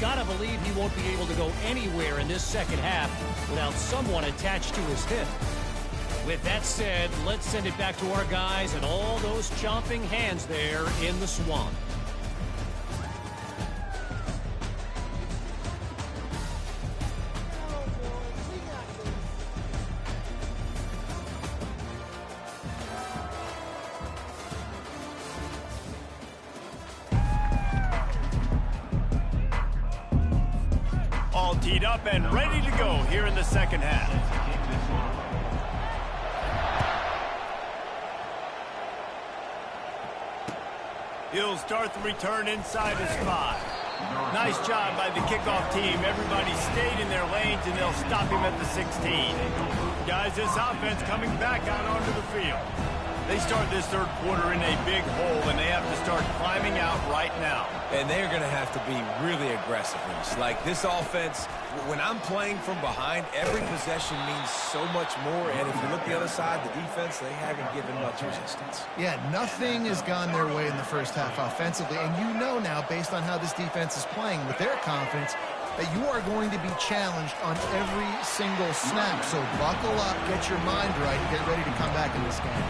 Gotta believe he won't be able to go anywhere in this second half without someone attached to his hip. With that said, let's send it back to our guys and all those chomping hands there in the swamp. All teed up and ready to go here in the second half. He'll start the return inside his 5. Nice job by the kickoff team. Everybody stayed in their lanes, and they'll stop him at the 16. Guys, this offense coming back out onto the field. They start this third quarter in a big hole, and they have to start climbing out right now. And they're going to have to be really aggressive. Like this offense, when I'm playing from behind, every possession means so much more. And if you look the other side, the defense, they haven't given much resistance. Yeah, nothing has gone their way in the first half offensively. And you know now, based on how this defense is playing with their confidence, that you are going to be challenged on every single snap. So buckle up, get your mind right, and get ready to come back in this game.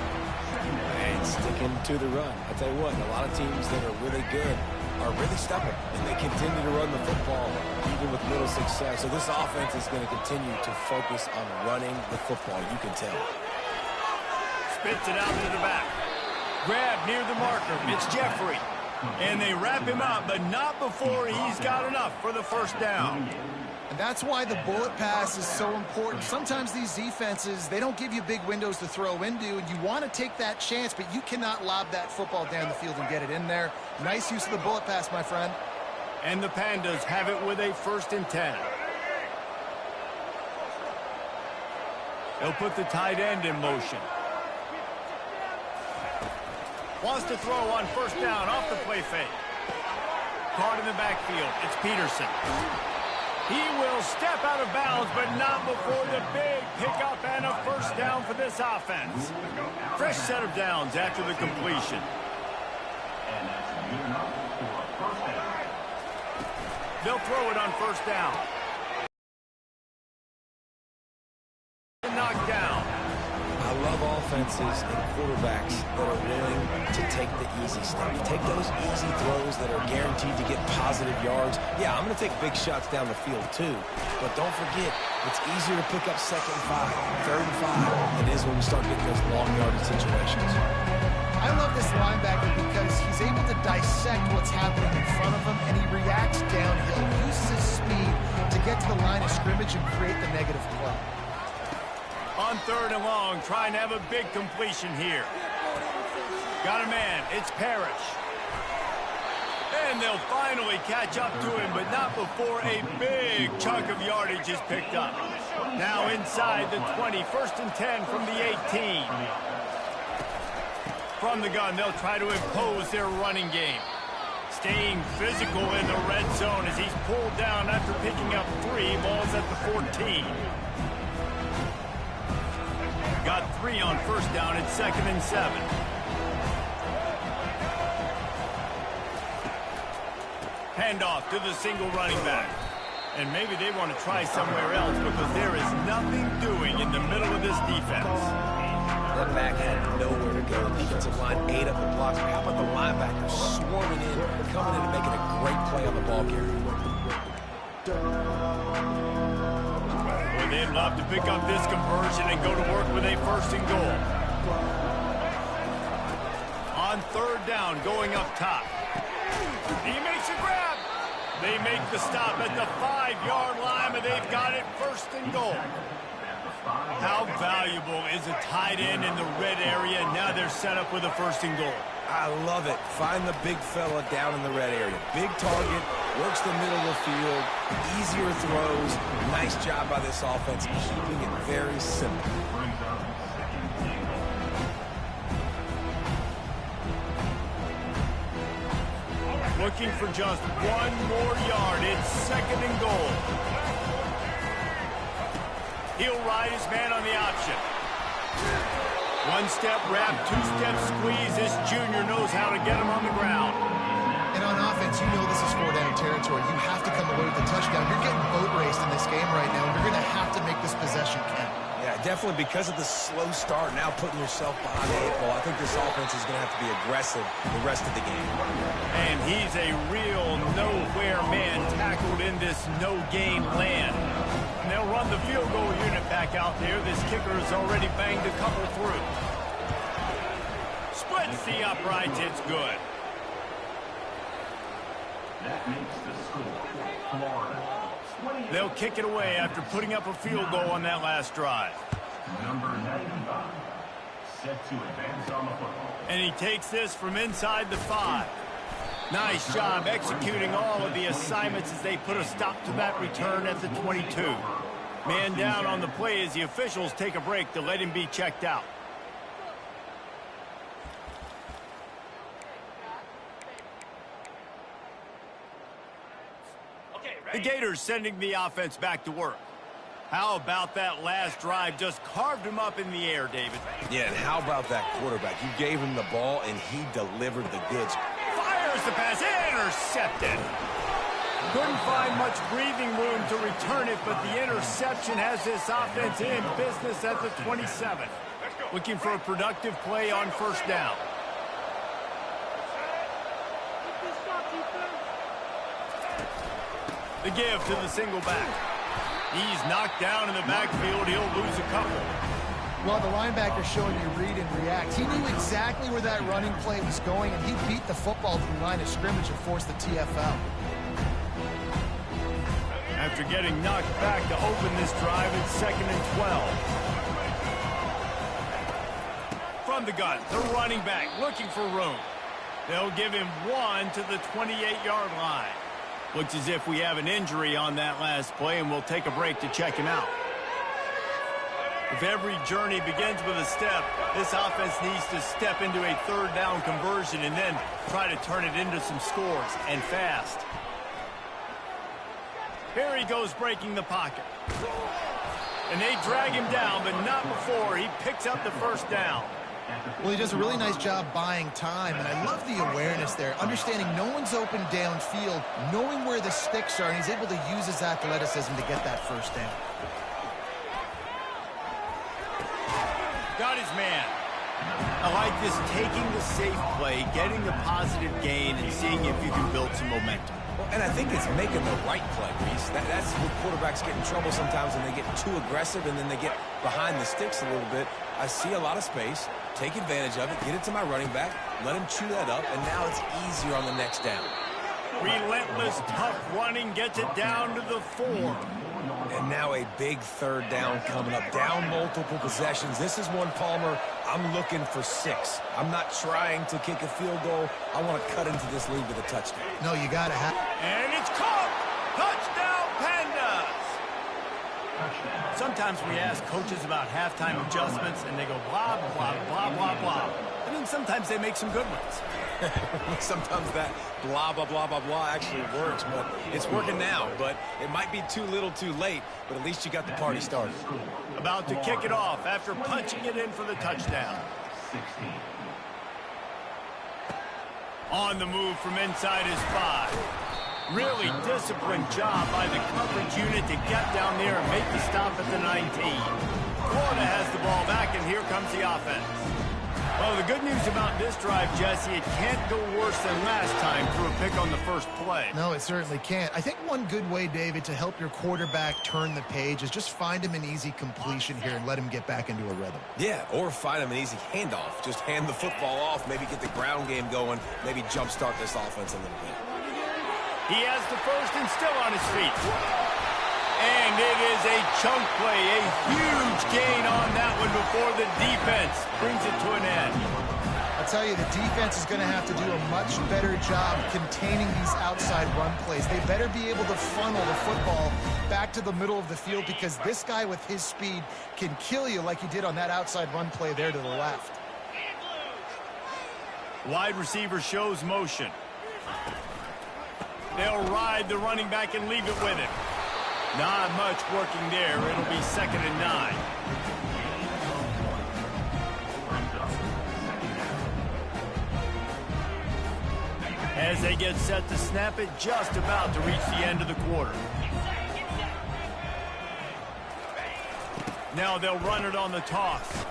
And sticking to the run. I'll tell you what, a lot of teams that are really good are really stubborn, and they continue to run the football even with little success. So this offense is going to continue to focus on running the football. You can tell. Spits it out to the back. Grab near the marker. It's Jeffrey. And they wrap him up, but not before he's got enough for the first down. And that's why the bullet pass is so important. Sometimes these defenses, they don't give you big windows to throw into, and you want to take that chance, but you cannot lob that football down the field and get it in there. Nice use of the bullet pass, my friend. And the Pandas have it with a 1st and 10. They'll put the tight end in motion. Wants to throw on first down off the play fake. Caught in the backfield. It's Peterson. He will step out of bounds, but not before the big pickup and a first down for this offense. Fresh set of downs after the completion. And that's good enough for a first down. They'll throw it on first down. Knocked down. I love offenses and quarterbacks that are willing to take the easy stuff. Take those easy throws that are guaranteed to get positive yards. Yeah, I'm going to take big shots down the field too. But don't forget, it's easier to pick up 2nd and 5, 3rd and 5 than it is when we start getting those long yardage situations. I love this linebacker because he's able to dissect what's happening in front of him, and he reacts downhill, uses his speed to get to the line of scrimmage and create the negative play. On 3rd and long, trying to have a big completion here. Got a man. It's Parrish. And they'll finally catch up to him, but not before a big chunk of yardage is picked up. Now inside the 20, 1st and 10 from the 18. From the gun, they'll try to impose their running game. Staying physical in the red zone as he's pulled down after picking up 3 balls at the 14. Got 3 on 1st down at 2nd and 7. Handoff to the single running back. And maybe they want to try somewhere else because there is nothing doing in the middle of this defense. The back had nowhere to go. Defensive line ate up the blocks. How about the linebackers swarming in, coming in and making a great play on the ball carrier? Well, they'd love to pick up this conversion and go to work with a 1st and goal. On 3rd down, going up top. He makes a grab. They make the stop at the 5-yard line, but they've got it 1st and goal. How valuable is a tight end in the red area? Now they're set up with a 1st and goal. I love it. Find the big fella down in the red area. Big target, works the middle of the field, easier throws. Nice job by this offense, keeping it very simple. Looking for just 1 more yard. It's 2nd and goal. He'll ride his man on the option. 1-step wrap, 2-step squeeze. This junior knows how to get him on the ground. And on offense, you know this is 4-down territory. You have to come away with the touchdown. You're getting boat raced in this game right now, and you're going to have to make this possession count. Yeah, definitely because of the slow start, now putting yourself behind the 8 ball. I think this offense is going to have to be aggressive the rest of the game. And he's a real nowhere man tackled in this no-gain land. And they'll run the field goal unit back out there. This kicker has already banged a couple through. Splits the uprights. It's good. That makes the score Florida 28. They'll kick it away after putting up a field goal on that last drive. Number 95, set to advance on the football. And he takes this from inside the 5. Nice job executing all of the assignments as they put a stop to that return at the 22. Man down on the play as the officials take a break to let him be checked out. The Gators sending the offense back to work. How about that last drive? Just carved him up in the air, David. Yeah, and how about that quarterback? You gave him the ball, and he delivered the goods. Fires the pass, intercepted. Couldn't find much breathing room to return it, but the interception has this offense in business at the 27. Looking for a productive play on 1st down. The give to the single back. He's knocked down in the backfield. He'll lose a couple. Well, the linebacker's showing you read and react. He knew exactly where that running play was going, and he beat the football to the line of scrimmage and forced the TFL. After getting knocked back to open this drive, it's 2nd and 12. From the gun, the running back looking for room. They'll give him 1 to the 28-yard line. Looks as if we have an injury on that last play, and we'll take a break to check him out. If every journey begins with a step, this offense needs to step into a 3rd down conversion and then try to turn it into some scores, and fast. Here he goes breaking the pocket. And they drag him down, but not before he picks up the 1st down. Well, he does a really nice job buying time, and I love the awareness there, understanding no one's open downfield, knowing where the sticks are, and he's able to use his athleticism to get that 1st down. Got his man. I like this, taking the safe play, getting the positive gain, and seeing if you can build some momentum. Well, and I think it's making the right play, Reese. That's where quarterbacks get in trouble sometimes when they get too aggressive and then they get behind the sticks a little bit. I see a lot of space, take advantage of it, get it to my running back, let him chew that up, and now it's easier on the next down. Relentless, tough running gets it down to the 4. And now a big third down coming up. Down multiple possessions. This is one, Palmer, I'm looking for 6. I'm not trying to kick a field goal. I want to cut into this lead with a touchdown. No, you got to have... And it's caught! Touchdown, Pandas! Sometimes we ask coaches about halftime adjustments, and they go blah, blah, blah, blah, blah. And then sometimes they make some good ones. Sometimes that blah, blah, blah, blah, blah actually works, but it's working now. But it might be too little too late, but at least you got the party started. About to kick it off after punching it in for the touchdown. 16. On the move from inside his 5. Really disciplined job by the coverage unit to get down there and make the stop at the 19. Florida has the ball back, and here comes the offense. Well, the good news about this drive, Jesse, it can't go worse than last time through a pick on the first play. No, it certainly can't. I think one good way, David, to help your quarterback turn the page is just find him an easy completion here and let him get back into a rhythm. Yeah, or find him an easy handoff. Just hand the football off, maybe get the ground game going, maybe jumpstart this offense a little bit. He has the first and still on his feet. And it is a chunk play, a huge gain on that one before the defense brings it to an end. I'll tell you, the defense is going to have to do a much better job containing these outside run plays. They better be able to funnel the football back to the middle of the field, because this guy with his speed can kill you like he did on that outside run play there to the left. Wide receiver shows motion. They'll ride the running back and leave it with him. Not much working there. It'll be 2nd and 9. As they get set to snap it, just about to reach the end of the quarter. Now they'll run it on the toss.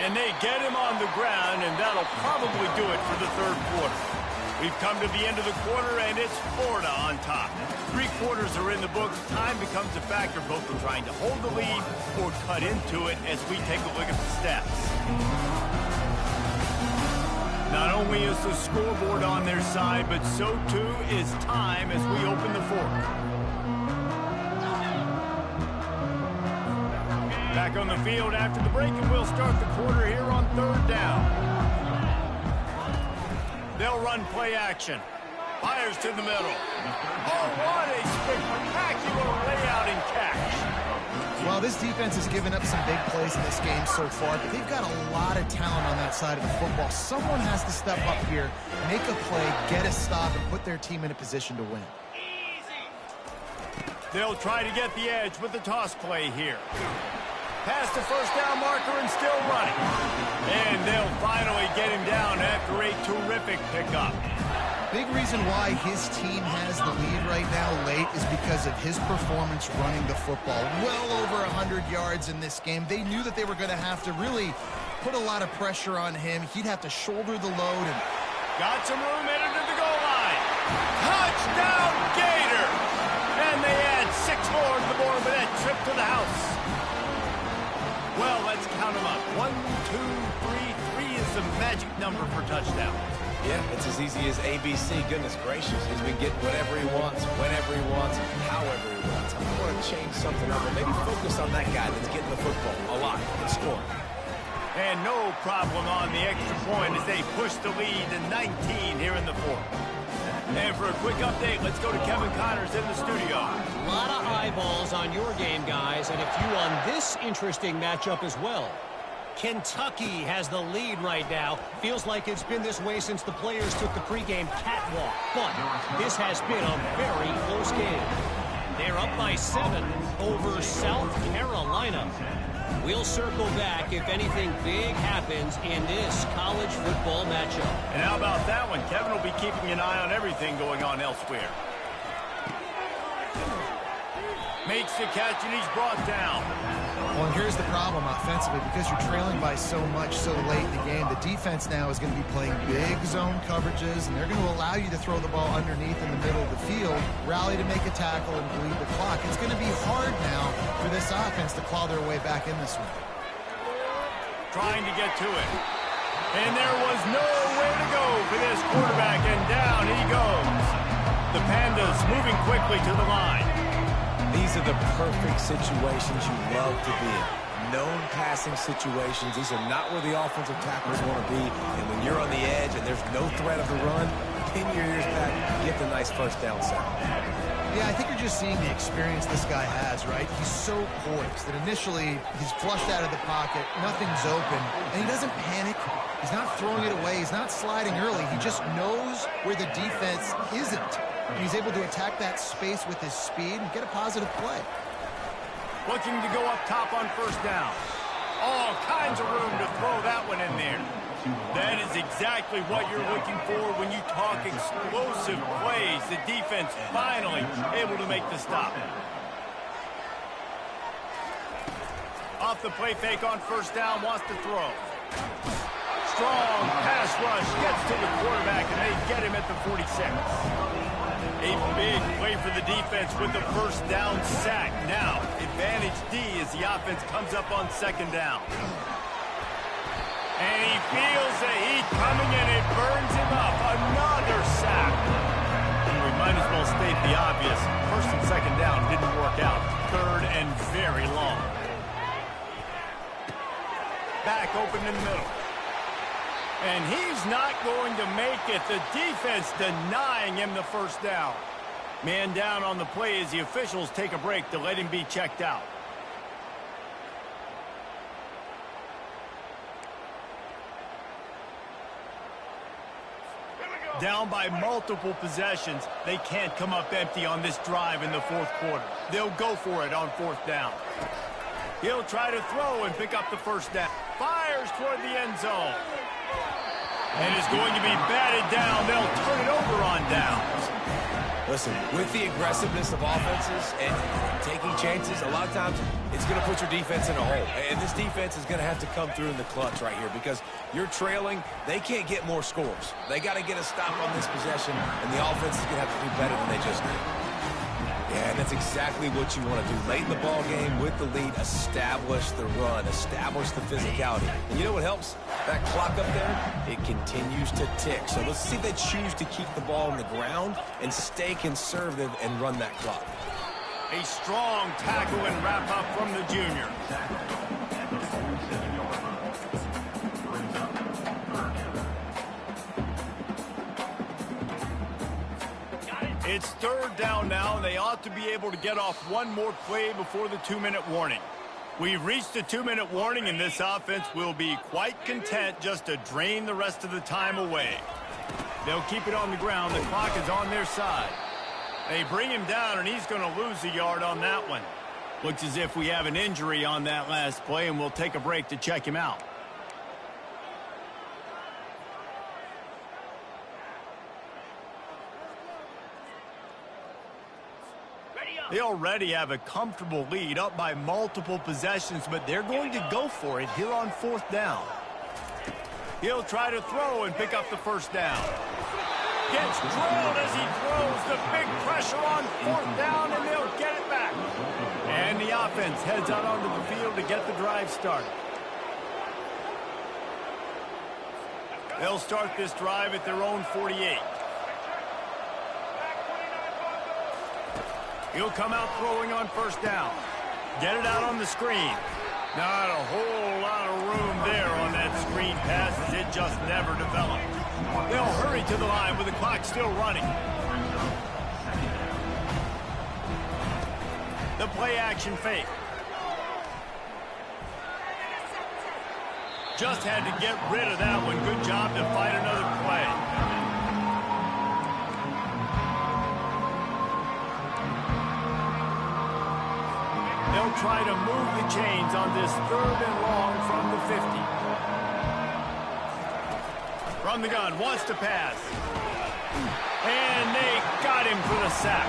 And they get him on the ground, and that'll probably do it for the third quarter. We've come to the end of the quarter, and it's Florida on top. 3 quarters are in the books. Time becomes a factor both in trying to hold the lead or cut into it as we take a look at the stats. Not only is the scoreboard on their side, but so too is time as we open the 4th. Back on the field after the break, and we'll start the quarter here on 3rd down. They'll run play action. Fires to the middle. Oh, what a spectacular layout and catch. Well, this defense has given up some big plays in this game so far, but they've got a lot of talent on that side of the football. Someone has to step up here, make a play, get a stop, and put their team in a position to win. They'll try to get the edge with the toss play here. Past the first down marker and still running. And they'll finally get him down after a terrific pickup. Big reason why his team has the lead right now late is because of his performance running the football. Well over 100 yards in this game. They knew that they were going to have to really put a lot of pressure on him. He'd have to shoulder the load. And got some room headed to the goal line. Touchdown, Gator! And they add 6 more to the board with that trip to the house. Well, let's count them up. 1, 2, 3. 3 is the magic number for touchdowns. Yeah, it's as easy as ABC. Goodness gracious. He's been getting whatever he wants, whenever he wants, however he wants. I want to change something up and maybe focus on that guy that's getting the football a lot and scoring. And no problem on the extra point as they push the lead to 19 here in the 4th. And for a quick update, let's go to Kevin Connors in the studio. A lot of eyeballs on your game, guys, and a few on this interesting matchup as well. Kentucky has the lead right now. Feels like it's been this way since the players took the pregame catwalk. But this has been a very close game. They're up by 7 over South Carolina. We'll circle back if anything big happens in this college football matchup. And how about that one? Kevin will be keeping an eye on everything going on elsewhere. Makes the catch, and he's brought down. well, and here's the problem offensively, because you're trailing by so much so late in the game, the defense now is going to be playing big zone coverages, and they're going to allow you to throw the ball underneath in the middle of the field, rally to make a tackle, and bleed the clock. It's going to be hard now for this offense to claw their way back in this one. Trying to get to it. And there was nowhere to go for this quarterback, and down he goes. The Pandas moving quickly to the line. These are the perfect situations you love to be in. Known passing situations. These are not where the offensive tackles want to be. And when you're on the edge and there's no threat of the run, pin your ears back, get the nice first down sound. Yeah, I think you're just seeing the experience this guy has, right? He's so poised that initially he's flushed out of the pocket, nothing's open, and he doesn't panic. He's not throwing it away. He's not sliding early. He just knows where the defense isn't. And he's able to attack that space with his speed and get a positive play. Looking to go up top on first down. All kinds of room to throw that one in there. That is exactly what you're looking for when you talk explosive plays. The defense finally able to make the stop. Off the play fake on first down, wants to throw. Strong pass rush, gets to the quarterback, and they get him at the 46. A big play for the defense with the first down sack. Now, advantage D as the offense comes up on second down. And he feels the heat coming and it burns him up. Another sack. And we might as well state the obvious. First and second down didn't work out. Third and very long. Back open in the middle. And he's not going to make it. The defense denying him the first down. Man down on the play as the officials take a break to let him be checked out. Down by multiple possessions. They can't come up empty on this drive in the fourth quarter. They'll go for it on fourth down. He'll try to throw and pick up the first down. Fires toward the end zone. And is going to be batted down. They'll turn it over on downs. Listen, with the aggressiveness of offenses and taking chances, a lot of times it's going to put your defense in a hole. And this defense is going to have to come through in the clutch right here because you're trailing. They can't get more scores. They got to get a stop on this possession, and the offense is going to have to do better than they just did. Yeah, and that's exactly what you want to do. Late in the ball game with the lead, establish the run, establish the physicality. And you know what helps? That clock up there, it continues to tick. So let's see if they choose to keep the ball on the ground and stay conservative and run that clock. A strong tackle and wrap up from the junior. It's third down now, and they ought to be able to get off one more play before the 2-minute warning. We've reached the 2-minute warning, and this offense will be quite content just to drain the rest of the time away. They'll keep it on the ground. The clock is on their side. They bring him down, and he's going to lose a yard on that one. Looks as if we have an injury on that last play, and we'll take a break to check him out. They already have a comfortable lead up by multiple possessions, but they're going to go for it here on fourth down. He'll try to throw and pick up the first down. Gets drilled as he throws. The big pressure on fourth down, and they'll get it back. And the offense heads out onto the field to get the drive started. They'll start this drive at their own 48. He'll come out throwing on first down. Get it out on the screen. Not a whole lot of room there on that screen pass as it just never developed. They'll hurry to the line with the clock still running. The play action fake. Just had to get rid of that one. Good job to fight another play. They'll try to move the chains on this third and long from the 50. From the gun, wants to pass. And they got him for the sack.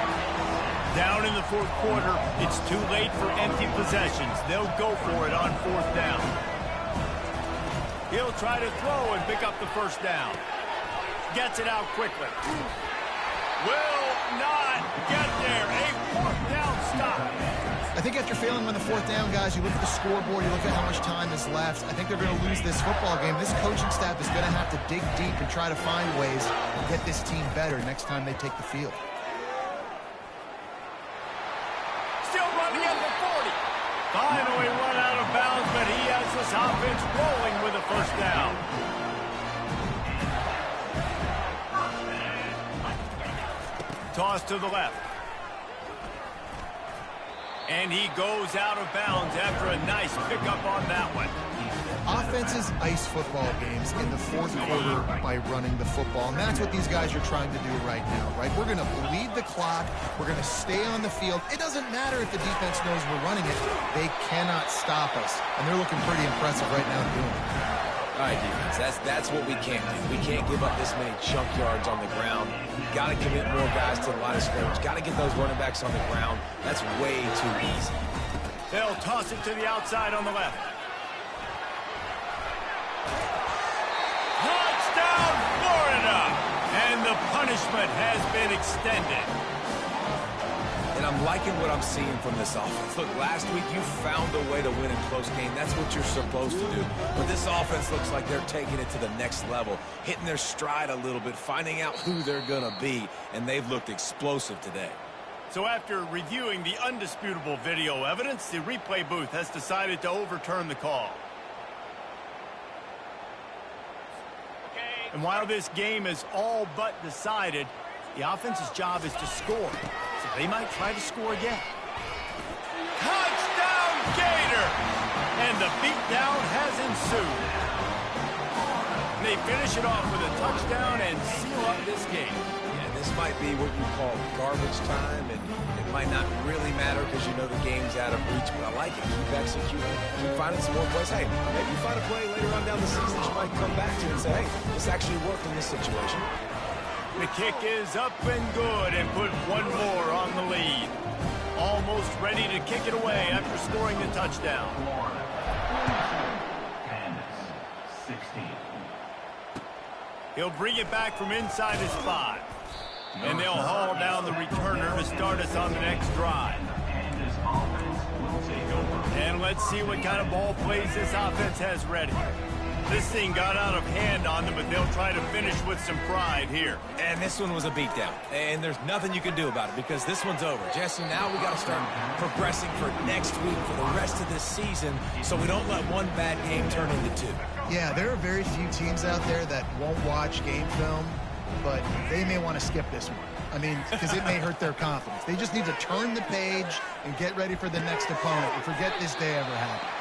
Down in the fourth quarter, it's too late for empty possessions. They'll go for it on fourth down. He'll try to throw and pick up the first down. Gets it out quickly. Will not get there. A fourth down stop. I think after failing on the fourth down, guys, you look at the scoreboard, you look at how much time is left. I think they're going to lose this football game. This coaching staff is going to have to dig deep and try to find ways to get this team better next time they take the field. Still Finally run out of bounds, but he has this offense rolling with a first down. Toss to the left. And he goes out of bounds after a nice pickup on that one. Offenses ice football games in the fourth quarter by running the football, and that's what these guys are trying to do right now, right? We're going to bleed the clock. We're going to stay on the field. It doesn't matter if the defense knows we're running it. They cannot stop us, and they're looking pretty impressive right now doing it. All right, defense, that's what we can't do. We can't give up this many chunk yards on the ground. Got to commit more guys to the line of scrimmage. Got to get those running backs on the ground. That's way too easy. They'll toss it to the outside on the left. Touchdown, Florida! And the punishment has been extended. And I'm liking what I'm seeing from this offense. Look, last week you found a way to win a close game. That's what you're supposed to do. But this offense looks like they're taking it to the next level, hitting their stride a little bit, finding out who they're going to be, and they've looked explosive today. So after reviewing the undisputable video evidence, the replay booth has decided to overturn the call. And while this game is all but decided, the offense's job is to score. So they might try to score again. Touchdown, Gator! And the beatdown has ensued. They finish it off with a touchdown and seal up this game. Yeah, this might be what you call garbage time, and it might not really matter because you know the game's out of reach, but I like it. Keep executing, keep finding some more plays. Hey, maybe you find a play later on down the season that you might come back to and say, hey, this actually worked in this situation. The kick is up and good and put one more on the lead. Almost ready to kick it away after scoring the touchdown. And 16. He'll bring it back from inside his 5. And they'll haul down the returner to start us on the next drive. And this offense will take over. And let's see what kind of ball plays this offense has ready. This thing got out of hand on them, but they'll try to finish with some pride here. And this one was a beatdown, and there's nothing you can do about it because this one's over. Jesse, now we got to start progressing for next week for the rest of this season so we don't let one bad game turn into 2. Yeah, there are very few teams out there that won't watch game film, but they may want to skip this one. I mean, because it may hurt their confidence. They just need to turn the page and get ready for the next opponent and forget this day ever happened.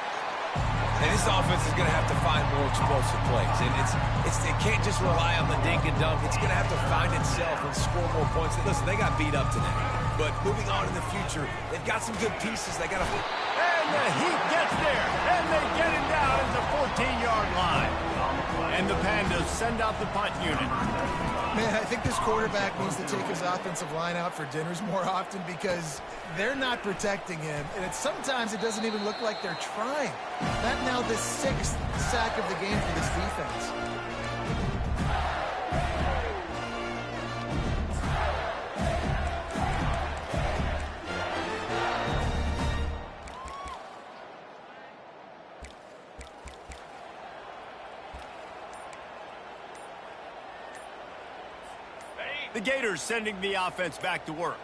And this offense is going to have to find more explosive plays. And it can't just rely on the dink and dunk. It's going to have to find itself and score more points. Listen, they got beat up today. But moving on in the future, they've got some good pieces. They got to... And the Heat gets there. And they get him down at the 14-yard line. And the Pandas send out the punt unit. Man, I think this quarterback needs to take his offensive line out for dinners more often because they're not protecting him. And sometimes it doesn't even look like they're trying. That now the 6th sack of the game for this defense. The Gators sending the offense back to work.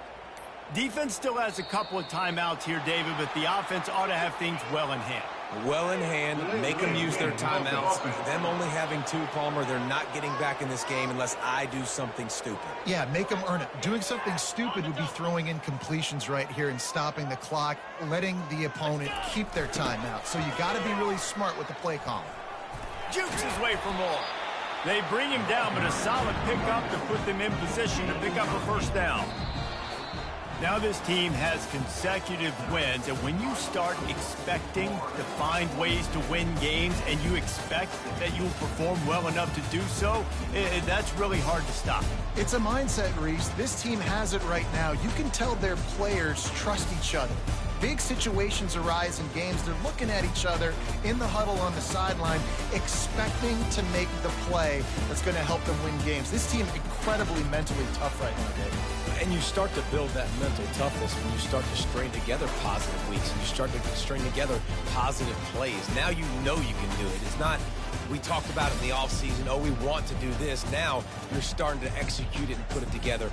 Defense still has a couple of timeouts here, David, but the offense ought to have things well in hand. Well in hand, make them use their timeouts. Them only having 2, Palmer, they're not getting back in this game unless I do something stupid. Yeah, make them earn it. Doing something stupid would be throwing in completions right here and stopping the clock, letting the opponent keep their timeout. So you got to be really smart with the play calling. Jukes his way for more. They bring him down, but a solid pickup to put them in position to pick up a first down. Now this team has consecutive wins, and when you start expecting to find ways to win games and you expect that you will perform well enough to do so, that's really hard to stop. It's a mindset, Reese. This team has it right now. You can tell their players trust each other. Big situations arise in games. They're looking at each other in the huddle on the sideline, expecting to make the play that's going to help them win games. This team incredibly mentally tough right now, David. And you start to build that mental toughness when you start to string together positive weeks and you start to string together positive plays. Now you know you can do it. It's not, we talked about it in the offseason, oh, we want to do this. Now you're starting to execute it and put it together.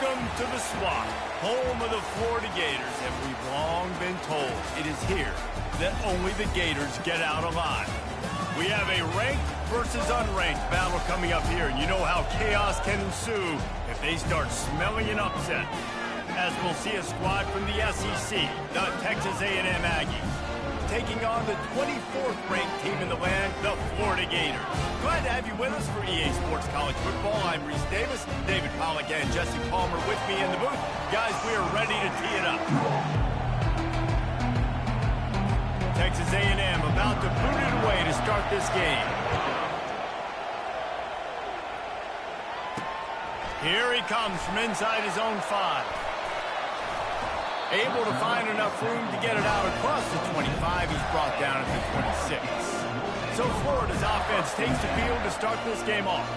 Welcome to the swamp, home of the Florida Gators, and we've long been told it is here that only the Gators get out alive. We have a ranked versus unranked battle coming up here, and you know how chaos can ensue if they start smelling an upset. As we'll see a squad from the SEC, the Texas A&M Aggies, taking on the 24th ranked team in the land, the Florida Gators. Glad to have you with us for EA Sports College Football. I'm Reese Davis, David Pollack and Jesse Palmer with me in the booth. Guys, we are ready to tee it up. Texas A&M about to boot it away to start this game. Here he comes from inside his own 5. Able to find enough room to get it out across the 25. He's brought down at the 26. So Florida's offense takes the field to start this game off.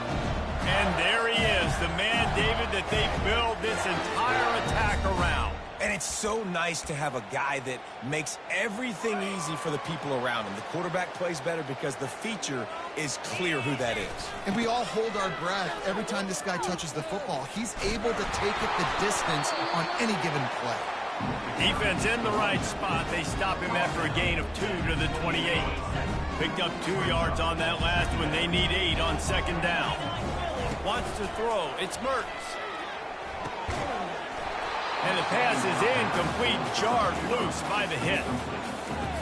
And there he is, the man, David, that they build this entire attack around. And it's so nice to have a guy that makes everything easy for the people around him. The quarterback plays better because the feature is clear who that is. And we all hold our breath every time this guy touches the football. He's able to take it the distance on any given play. Defense in the right spot. They stop him after a gain of 2 to the 28. Picked up 2 yards on that last one. They need 8 on second down. Wants to throw. It's Mertz. And the pass is incomplete, jarred loose by the hit.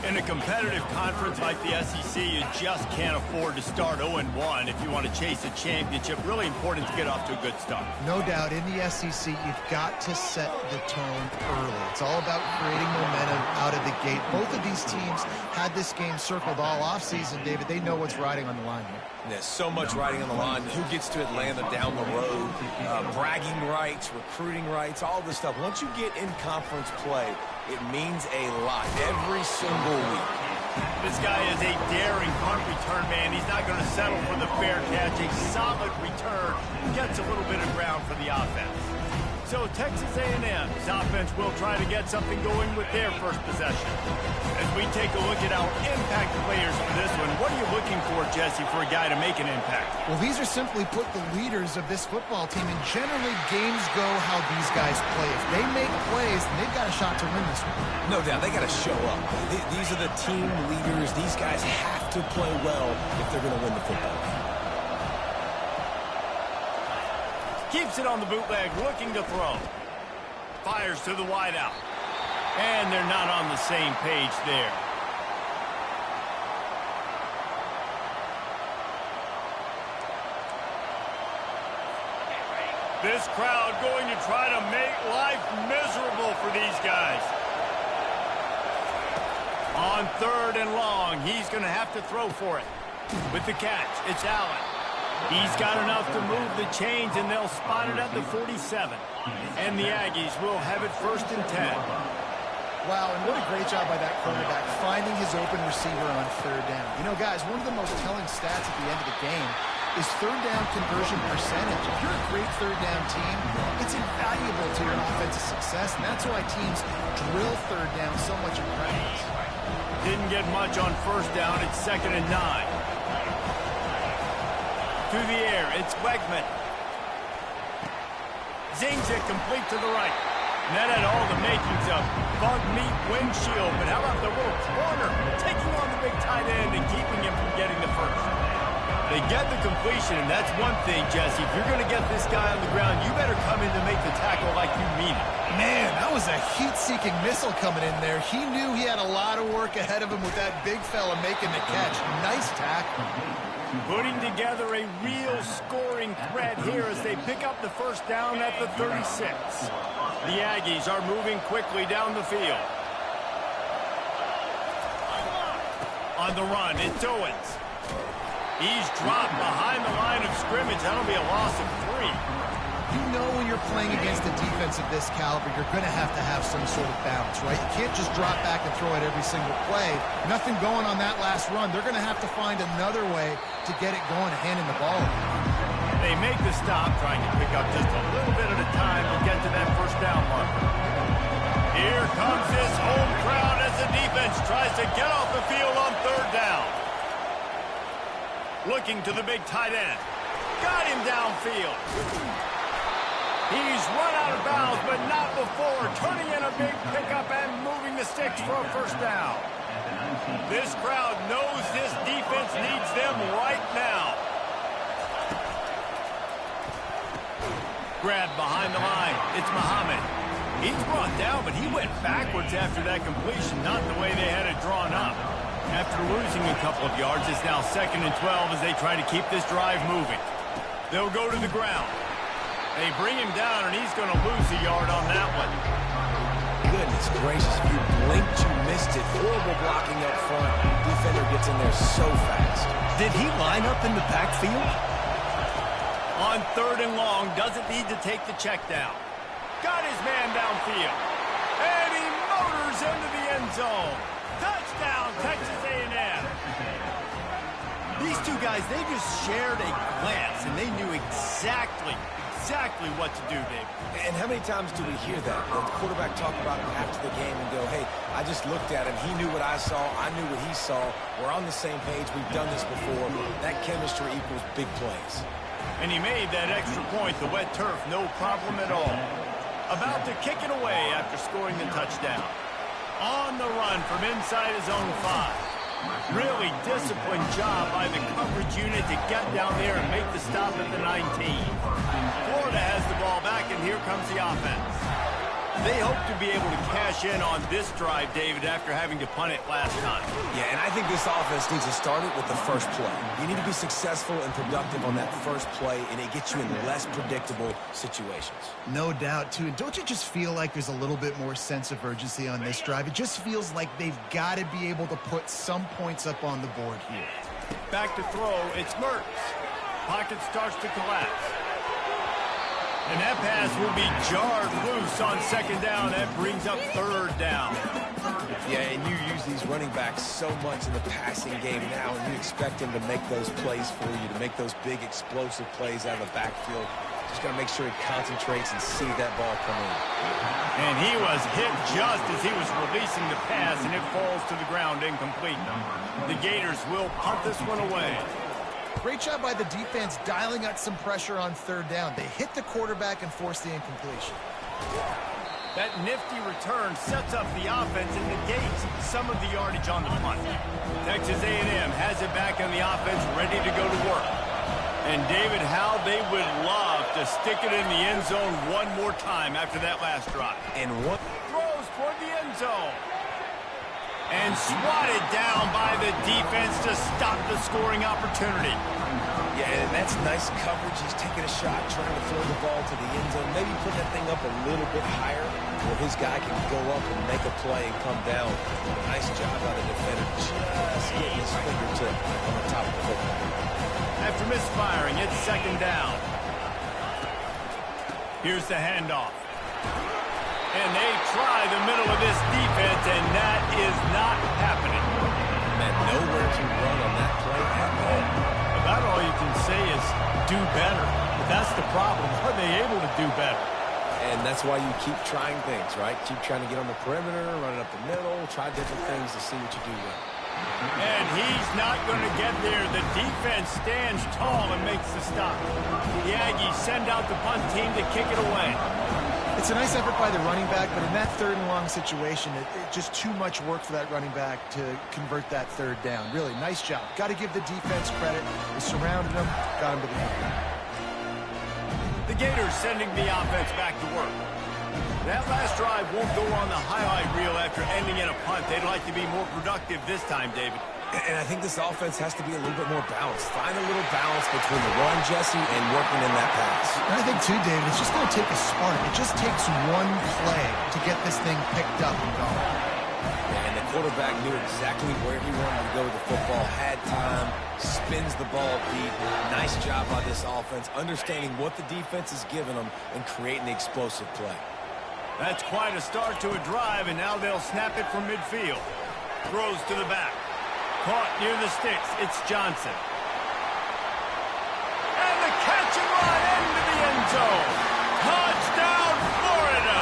In a competitive conference like the SEC, you just can't afford to start 0-1 if you want to chase a championship. Really important to get off to a good start. No doubt, in the SEC, you've got to set the tone early. It's all about creating momentum out of the gate. Both of these teams had this game circled all offseason, David. They know what's riding on the line here. There's so much riding on the line. Who gets to Atlanta down the road, bragging rights, recruiting rights, all this stuff. Once you get in conference play, it means a lot every single week. This guy is a daring punt return man. He's not going to settle for the fair catch. A solid return. Gets a little bit of ground for the offense. So Texas A&M's offense will try to get something going with their first possession. As we take a look at our impact players for this one, what are you looking for, Jesse, for a guy to make an impact? Well, these are simply put the leaders of this football team, and generally games go how these guys play. If they make plays, then they've got a shot to win this one. No doubt, they got to show up. These are the team leaders. These guys have to play well if they're going to win the football game. Keeps it on the bootleg, looking to throw. Fires to the wideout. And they're not on the same page there. This crowd going to try to make life miserable for these guys. On 3rd and long, he's going to have to throw for it. With the catch, it's Allen. He's got enough to move the chains, and they'll spot it at the 47. And the Aggies will have it 1st and 10. Wow, and what a great job by that quarterback, finding his open receiver on 3rd down. You know, guys, one of the most telling stats at the end of the game is 3rd down conversion percentage. If you're a great 3rd down team, it's invaluable to your offensive success, and that's why teams drill 3rd down so much in practice. Didn't get much on 1st down. It's 2nd and 9. To the air, it's Wegman. Zings it complete to the right. And that had all the makings of bug meat windshield. But how about the little corner taking on the big tight end and keeping him from getting the first? They get the completion, and that's one thing, Jesse. If you're going to get this guy on the ground, you better come in to make the tackle like you mean it. Man, that was a heat-seeking missile coming in there. He knew he had a lot of work ahead of him with that big fella making the catch. Nice tackle. Putting together a real scoring threat here as they pick up the 1st down at the 36. The Aggies are moving quickly down the field. On the run, it's Owens. He's dropped behind the line of scrimmage. That'll be a loss of 3. You know when you're playing against a defense of this caliber, you're going to have some sort of balance, right? You can't just drop back and throw it every single play. Nothing going on that last run. They're going to have to find another way to get it going and handing the ball. They make the stop, trying to pick up just a little bit at a time to get to that 1st down marker. Here comes this home crowd as the defense tries to get off the field on 3rd down. Looking to the big tight end. Got him downfield. He's run out of bounds, but not before turning in a big pickup and moving the sticks for a first down. This crowd knows this defense needs them right now. Grab behind the line. It's Muhammad. He's brought down, but he went backwards after that completion, not the way they had it drawn up. After losing a couple of yards, it's now 2nd and 12 as they try to keep this drive moving. They'll go to the ground. They bring him down, and he's going to lose a yard on that one. Goodness gracious, if you blinked, you missed it. Horrible blocking up front. Defender gets in there so fast. Did he line up in the backfield? On 3rd and long, doesn't need to take the check down. Got his man downfield. And he motors into the end zone. Touchdown, Texas A&M. These two guys, they just shared a glance, and they knew exactly what to do, Dave. And how many times do we hear that? The quarterback talk about it after the game and go, hey, I just looked at him. He knew what I saw. I knew what he saw. We're on the same page. We've done this before. That chemistry equals big plays. And he made that extra point, the wet turf, no problem at all. About to kick it away after scoring the touchdown. On the run from inside his own 5. Really disciplined job by the coverage unit to get down there and make the stop at the 19. Florida has the ball back, and here comes the offense. They hope to be able to cash in on this drive, David, after having to punt it last time. Yeah, and I think this offense needs to start it with the first play. You need to be successful and productive on that first play, and it gets you in less predictable situations. No doubt, too. And don't you just feel like there's a little bit more sense of urgency on this drive? It just feels like they've got to be able to put some points up on the board here. Back to throw, it's Mertz. Pocket starts to collapse. And that pass will be jarred loose on 2nd down. That brings up 3rd down. Yeah, and you use these running backs so much in the passing game now, and you expect them to make those plays for you, to make those big explosive plays out of the backfield. Just got to make sure he concentrates and see that ball come in. And he was hit just as he was releasing the pass, and it falls to the ground incomplete. The Gators will punt this one away. Great job by the defense dialing out some pressure on 3rd down. They hit the quarterback and forced the incompletion. That nifty return sets up the offense and negates some of the yardage on the punt. Texas A&M has it back on the offense, ready to go to work. And David, how they would love to stick it in the end zone one more time after that last drive. And what throws toward the end zone. And swatted down by the defense to stop the scoring opportunity. Yeah, and that's nice coverage. He's taking a shot, trying to throw the ball to the end zone. Maybe put that thing up a little bit higher where his guy can go up and make a play and come down. Nice job by the defender, just getting his fingertip on the top of the football. After misfiring, it's 2nd down. Here's the handoff. And they try the middle of this defense, and that is not happening. Man, nowhere to run on that play at all. About all you can say is do better. But that's the problem. Are they able to do better? And that's why you keep trying things, right? Keep trying to get on the perimeter, run it up the middle, try different things to see what you do well. And he's not going to get there. The defense stands tall and makes the stop. The Aggies send out the punt team to kick it away. It's a nice effort by the running back, but in that 3rd and long situation, it just too much work for that running back to convert that 3rd down. Really, nice job. Got to give the defense credit. They surrounded him, got him to the end. The Gators sending the offense back to work. That last drive won't go on the highlight reel after ending in a punt. They'd like to be more productive this time, David. And I think this offense has to be a little bit more balanced. Find a little balance between the run, Jesse, and working in that pass. And I think, too, David, it's just going to take a spark. It just takes one play to get this thing picked up and going. And the quarterback knew exactly where he wanted to go with the football, had time, spins the ball deep. Nice job by this offense, understanding what the defense is giving them and creating the explosive play. That's quite a start to a drive, and now they'll snap it from midfield. Throws to the back. Caught near the sticks. It's Johnson. And the catch and run into the end zone. Touchdown, Florida!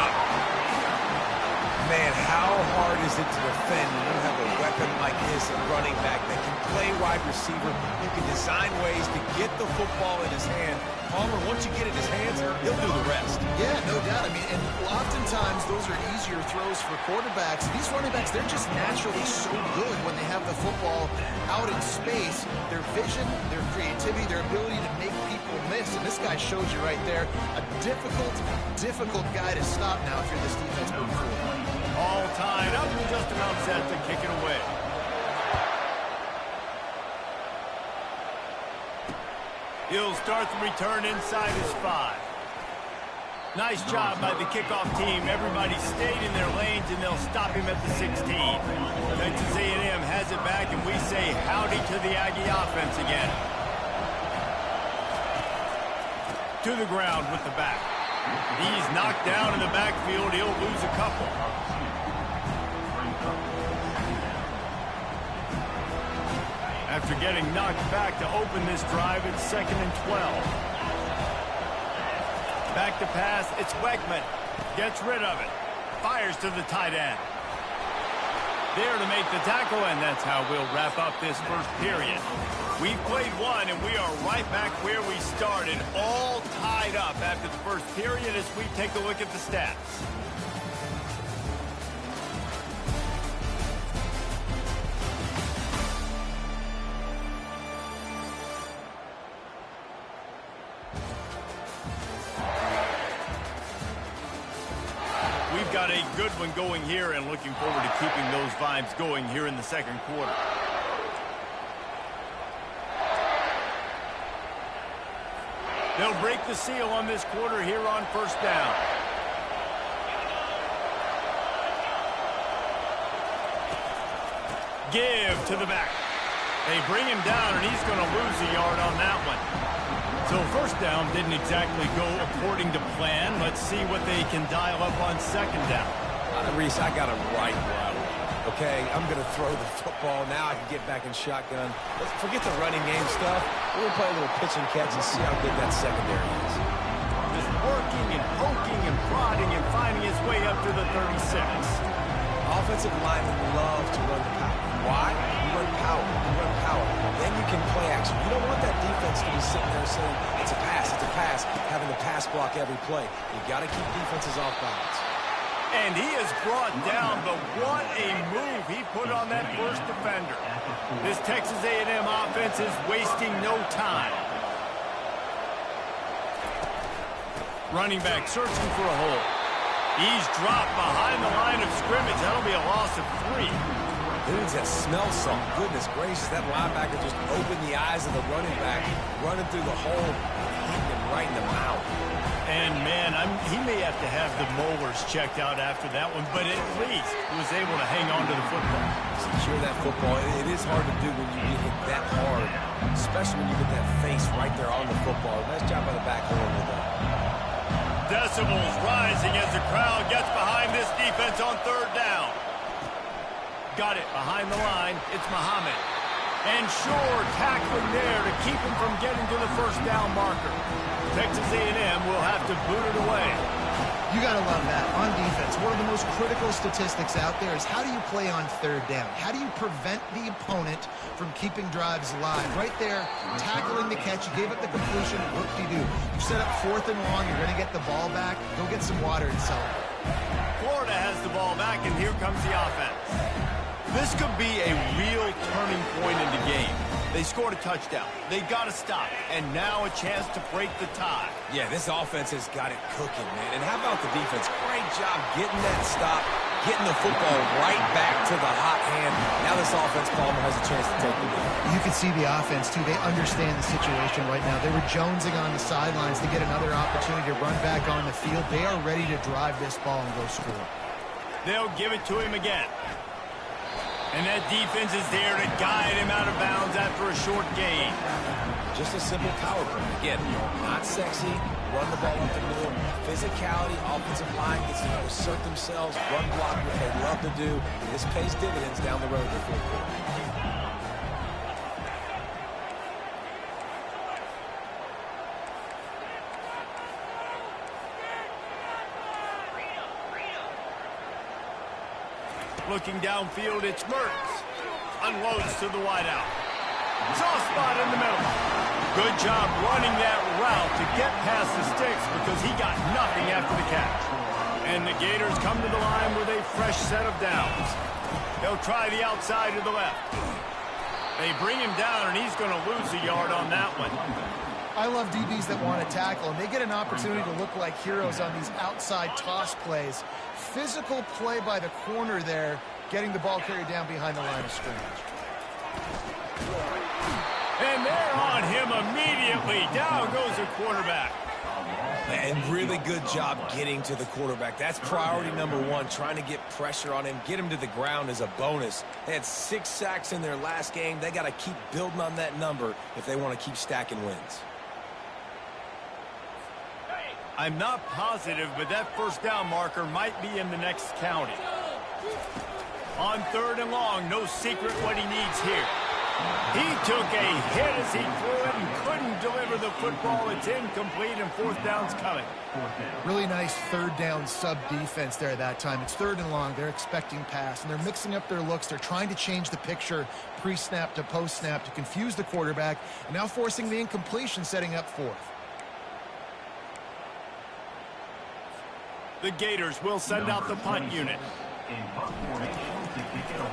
Man, how hard hard is it to defend when you have a weapon like this, a running back that can play wide receiver, who can design ways to get the football in his hand? Palmer, once you get it in his hands, he'll do the rest. Yeah, no doubt. I mean, and oftentimes those are easier throws for quarterbacks. These running backs, they're just naturally so good when they have the football out in space. Their vision, their creativity, their ability to make people miss. And this guy shows you right there, a difficult guy to stop now if you're this defense moving forward. All tied up and just about set to kick it away. He'll start the return inside his 5. Nice job by the kickoff team. Everybody stayed in their lanes, and they'll stop him at the 16. Texas A&M has it back, and we say howdy to the Aggie offense again. To the ground with the back. He's knocked down in the backfield. He'll lose a couple. After getting knocked back to open this drive, it's 2nd and 12. Back to pass, it's Weckman. Gets rid of it. Fires to the tight end. There to make the tackle, and that's how we'll wrap up this first period. We've played one, and we are right back where we started, all tied up after the first period as we take a look at the stats. Got a good one going here and looking forward to keeping those vibes going here in the second quarter. They'll break the seal on this quarter here on first down. Give to the back. They bring him down, and he's going to lose a yard on that one. So first down didn't exactly go according to plan. Let's see what they can dial up on second down. Reese, I got him right where I want. Okay, I'm going to throw the football. Now I can get back in shotgun. Let's forget the running game stuff. We're going to play a little pitch and catch and see how good that secondary is. Just working and poking and prodding and finding his way up to the 36. Offensive linemen love to run the power. Why? You run power. You run power. Then you can play action. You don't want that defense to be sitting there saying, it's a pass, having to pass block every play. You got to keep defenses off balance. And he is brought down, but what a move he put on that first defender. This Texas A&M offense is wasting no time. Running back searching for a hole. He's dropped behind the line of scrimmage. That'll be a loss of 3. Dudes that smell something. Goodness gracious, that linebacker just opened the eyes of the running back, running through the hole, hitting him right in the mouth. And, man, he may have to have the molars checked out after that one, but at least he was able to hang on to the football. Secure that football. It is hard to do when you get hit that hard, especially when you get that face right there on the football. Nice job by the back holding it up. Decibels rising as the crowd gets behind this defense on third down. Got it behind the line. It's Muhammad. And sure, tackling there to keep him from getting to the first down marker. Texas A&M will have to boot it away. You got to love that. On defense, one of the most critical statistics out there is how do you play on third down? How do you prevent the opponent from keeping drives alive? Right there, tackling the catch. You gave up the completion. Whoop-de-doo. You set up 4th and long. You're going to get the ball back. Go get some water and celebrate. Florida has the ball back, and here comes the offense. This could be a real turning point in the game. They scored a touchdown. They got to stop. And now a chance to break the tie. Yeah, this offense has got it cooking, man. And how about the defense? Great job getting that stop, getting the football right back to the hot hand. Now this offense, Palmer, has a chance to take the lead. You can see the offense, too. They understand the situation right now. They were jonesing on the sidelines to get another opportunity to run back on the field. They are ready to drive this ball and go score. They'll give it to him again. And that defense is there to guide him out of bounds after a short gain. Just a simple power play. Again, not sexy, run the ball up the middle, physicality, offensive line gets to assert themselves, run block, what they love to do. This pays dividends down the road in the fourth quarter. Looking downfield, it's Mertz. Unloads to the wideout. Soft spot in the middle. Good job running that route to get past the sticks because he got nothing after the catch. And the Gators come to the line with a fresh set of downs. They'll try the outside to the left. They bring him down, and he's going to lose a yard on that one. I love DBs that want to tackle, and they get an opportunity to look like heroes on these outside toss plays. Physical play by the corner there, getting the ball carried down behind the line of scrimmage. And they're on him immediately. Down goes the quarterback. And really good job getting to the quarterback. That's priority number one, trying to get pressure on him. Get him to the ground is a bonus. They had 6 sacks in their last game. They got to keep building on that number if they want to keep stacking wins. I'm not positive, but that first down marker might be in the next county. On 3rd and long, no secret what he needs here. He took a hit as he threw it and couldn't deliver the football. It's incomplete, and 4th down's coming. Really nice 3rd down sub-defense there that time. It's 3rd and long. They're expecting pass, and they're mixing up their looks. They're trying to change the picture pre-snap to post-snap to confuse the quarterback, and now forcing the incompletion, setting up 4th. The Gators will send out the punt unit. In punt formation to kick it away.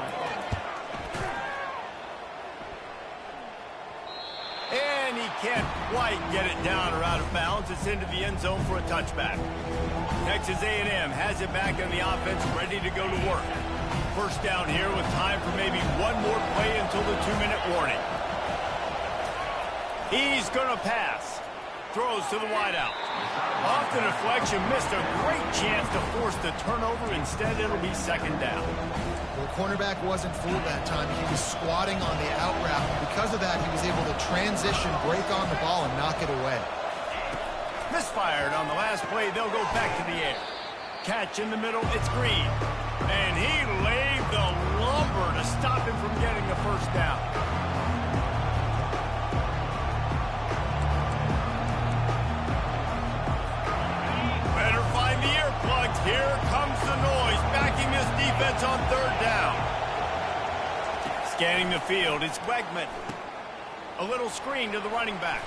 And he can't quite get it down or out of bounds. It's into the end zone for a touchback. Texas A&M has it back in the offense, ready to go to work. First down here with time for maybe one more play until the 2-minute warning. He's going to pass. Throws to the wideout. Off the deflection, missed a great chance to force the turnover. Instead, it'll be 2nd down. Well, the cornerback wasn't fooled that time. He was squatting on the out route. And because of that, he was able to transition, break on the ball, and knock it away. Misfired on the last play. They'll go back to the air. Catch in the middle. It's Green. And he laid the lumber to stop him from getting the first down. Here comes the noise, backing this defense on 3rd down. Scanning the field, it's Wegman. A little screen to the running back.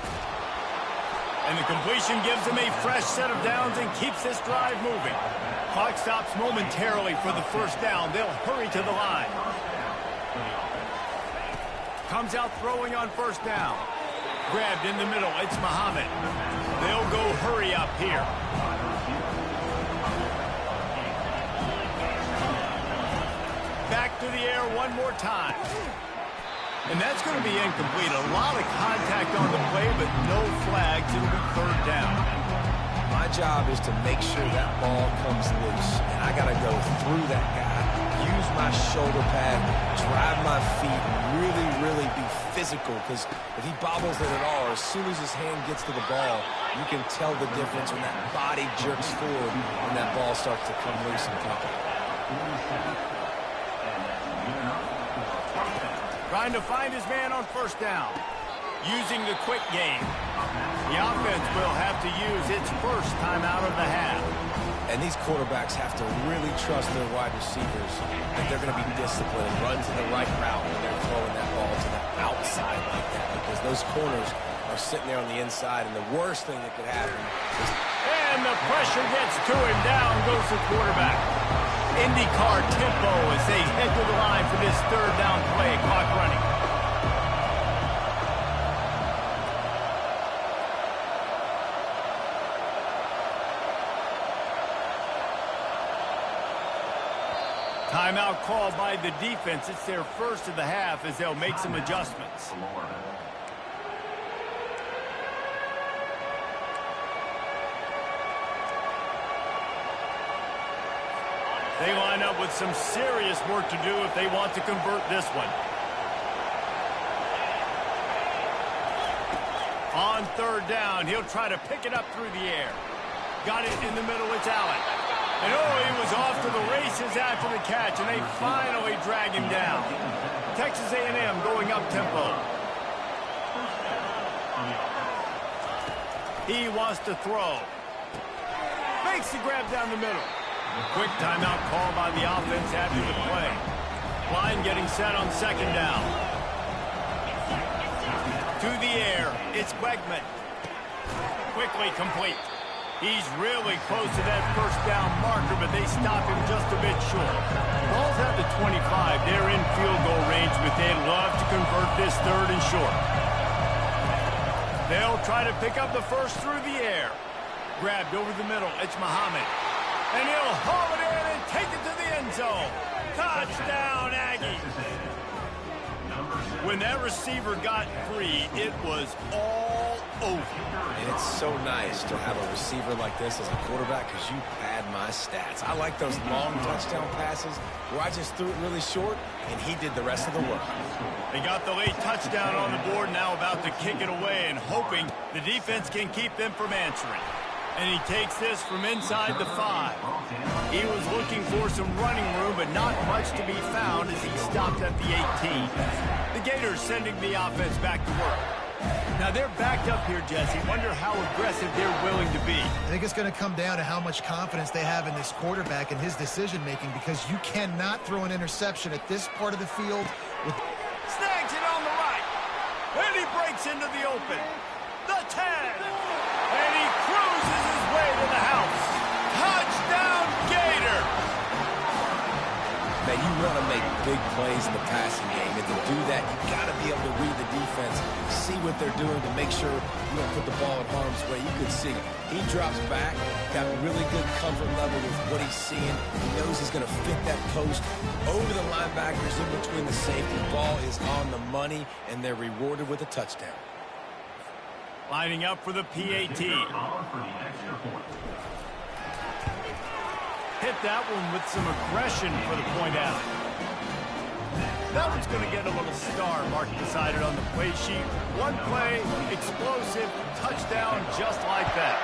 And the completion gives him a fresh set of downs and keeps this drive moving. Clock stops momentarily for the first down. They'll hurry to the line. Comes out throwing on 1st down. Grabbed in the middle, it's Muhammad. They'll go hurry up here. Back to the air one more time. And that's going to be incomplete. A lot of contact on the play, but no flags. It'll be 3rd down. My job is to make sure that ball comes loose. And I got to go through that guy, use my shoulder pad, drive my feet, and really be physical. Because if he bobbles it at all, as soon as his hand gets to the ball, you can tell the difference when that body jerks forward and that ball starts to come loose and pop. Trying to find his man on 1st down. Using the quick game. The offense will have to use its first timeout of the half. And these quarterbacks have to really trust their wide receivers that they're going to be disciplined and run to the right route when they're throwing that ball to the outside like that, because those corners are sitting there on the inside, and the worst thing that could happen is... And the pressure gets to him. Down goes the quarterback. IndyCar tempo as they head to the line for this 3rd down play. Clock running. Timeout called by the defense. It's their first of the half as they'll make some adjustments. They line up with some serious work to do if they want to convert this one. On 3rd down, he'll try to pick it up through the air. Got it in the middle, it's Allen. And he was off to the races after the catch, and they finally drag him down. Texas A&M going up tempo. He wants to throw. Makes the grab down the middle. Quick timeout call by the offense after the play. Line getting set on second down. To the air, it's Wegman. Quickly complete. He's really close to that first down marker, but they stop him just a bit short. Ball's at the 25. They're in field goal range, but they'd love to convert this third and short. They'll try to pick up the first through the air. Grabbed over the middle. It's Muhammad. And he'll haul it in and take it to the end zone. Touchdown, Aggies. When that receiver got free, it was all over. And it's so nice to have a receiver like this as a quarterback because you pad my stats. I like those long touchdown passes where I just threw it really short and he did the rest of the work. They got the late touchdown on the board, now about to kick it away and hoping the defense can keep them from answering. And he takes this from inside the 5. He was looking for some running room, but not much to be found as he stopped at the 18. The Gators sending the offense back to work. Now they're backed up here, Jesse. Wonder how aggressive they're willing to be. I think it's going to come down to how much confidence they have in this quarterback and his decision-making, because you cannot throw an interception at this part of the field. Snags it on the right. And he breaks into the open. The 10. And he cruises his way to the house. Touchdown, Gator! Man, you want to make big plays in the passing game, and to do that, you got to be able to read the defense, see what they're doing to make sure you don't put the ball in harm's way. You can see he drops back, got really good comfort level with what he's seeing. He knows he's going to fit that post over the linebackers in between the safety. Ball is on the money, and they're rewarded with a touchdown. Lining up for the PAT. Hit that one with some aggression for the point out. That one's going to get a little star mark decided on the play sheet. One play, explosive, touchdown just like that.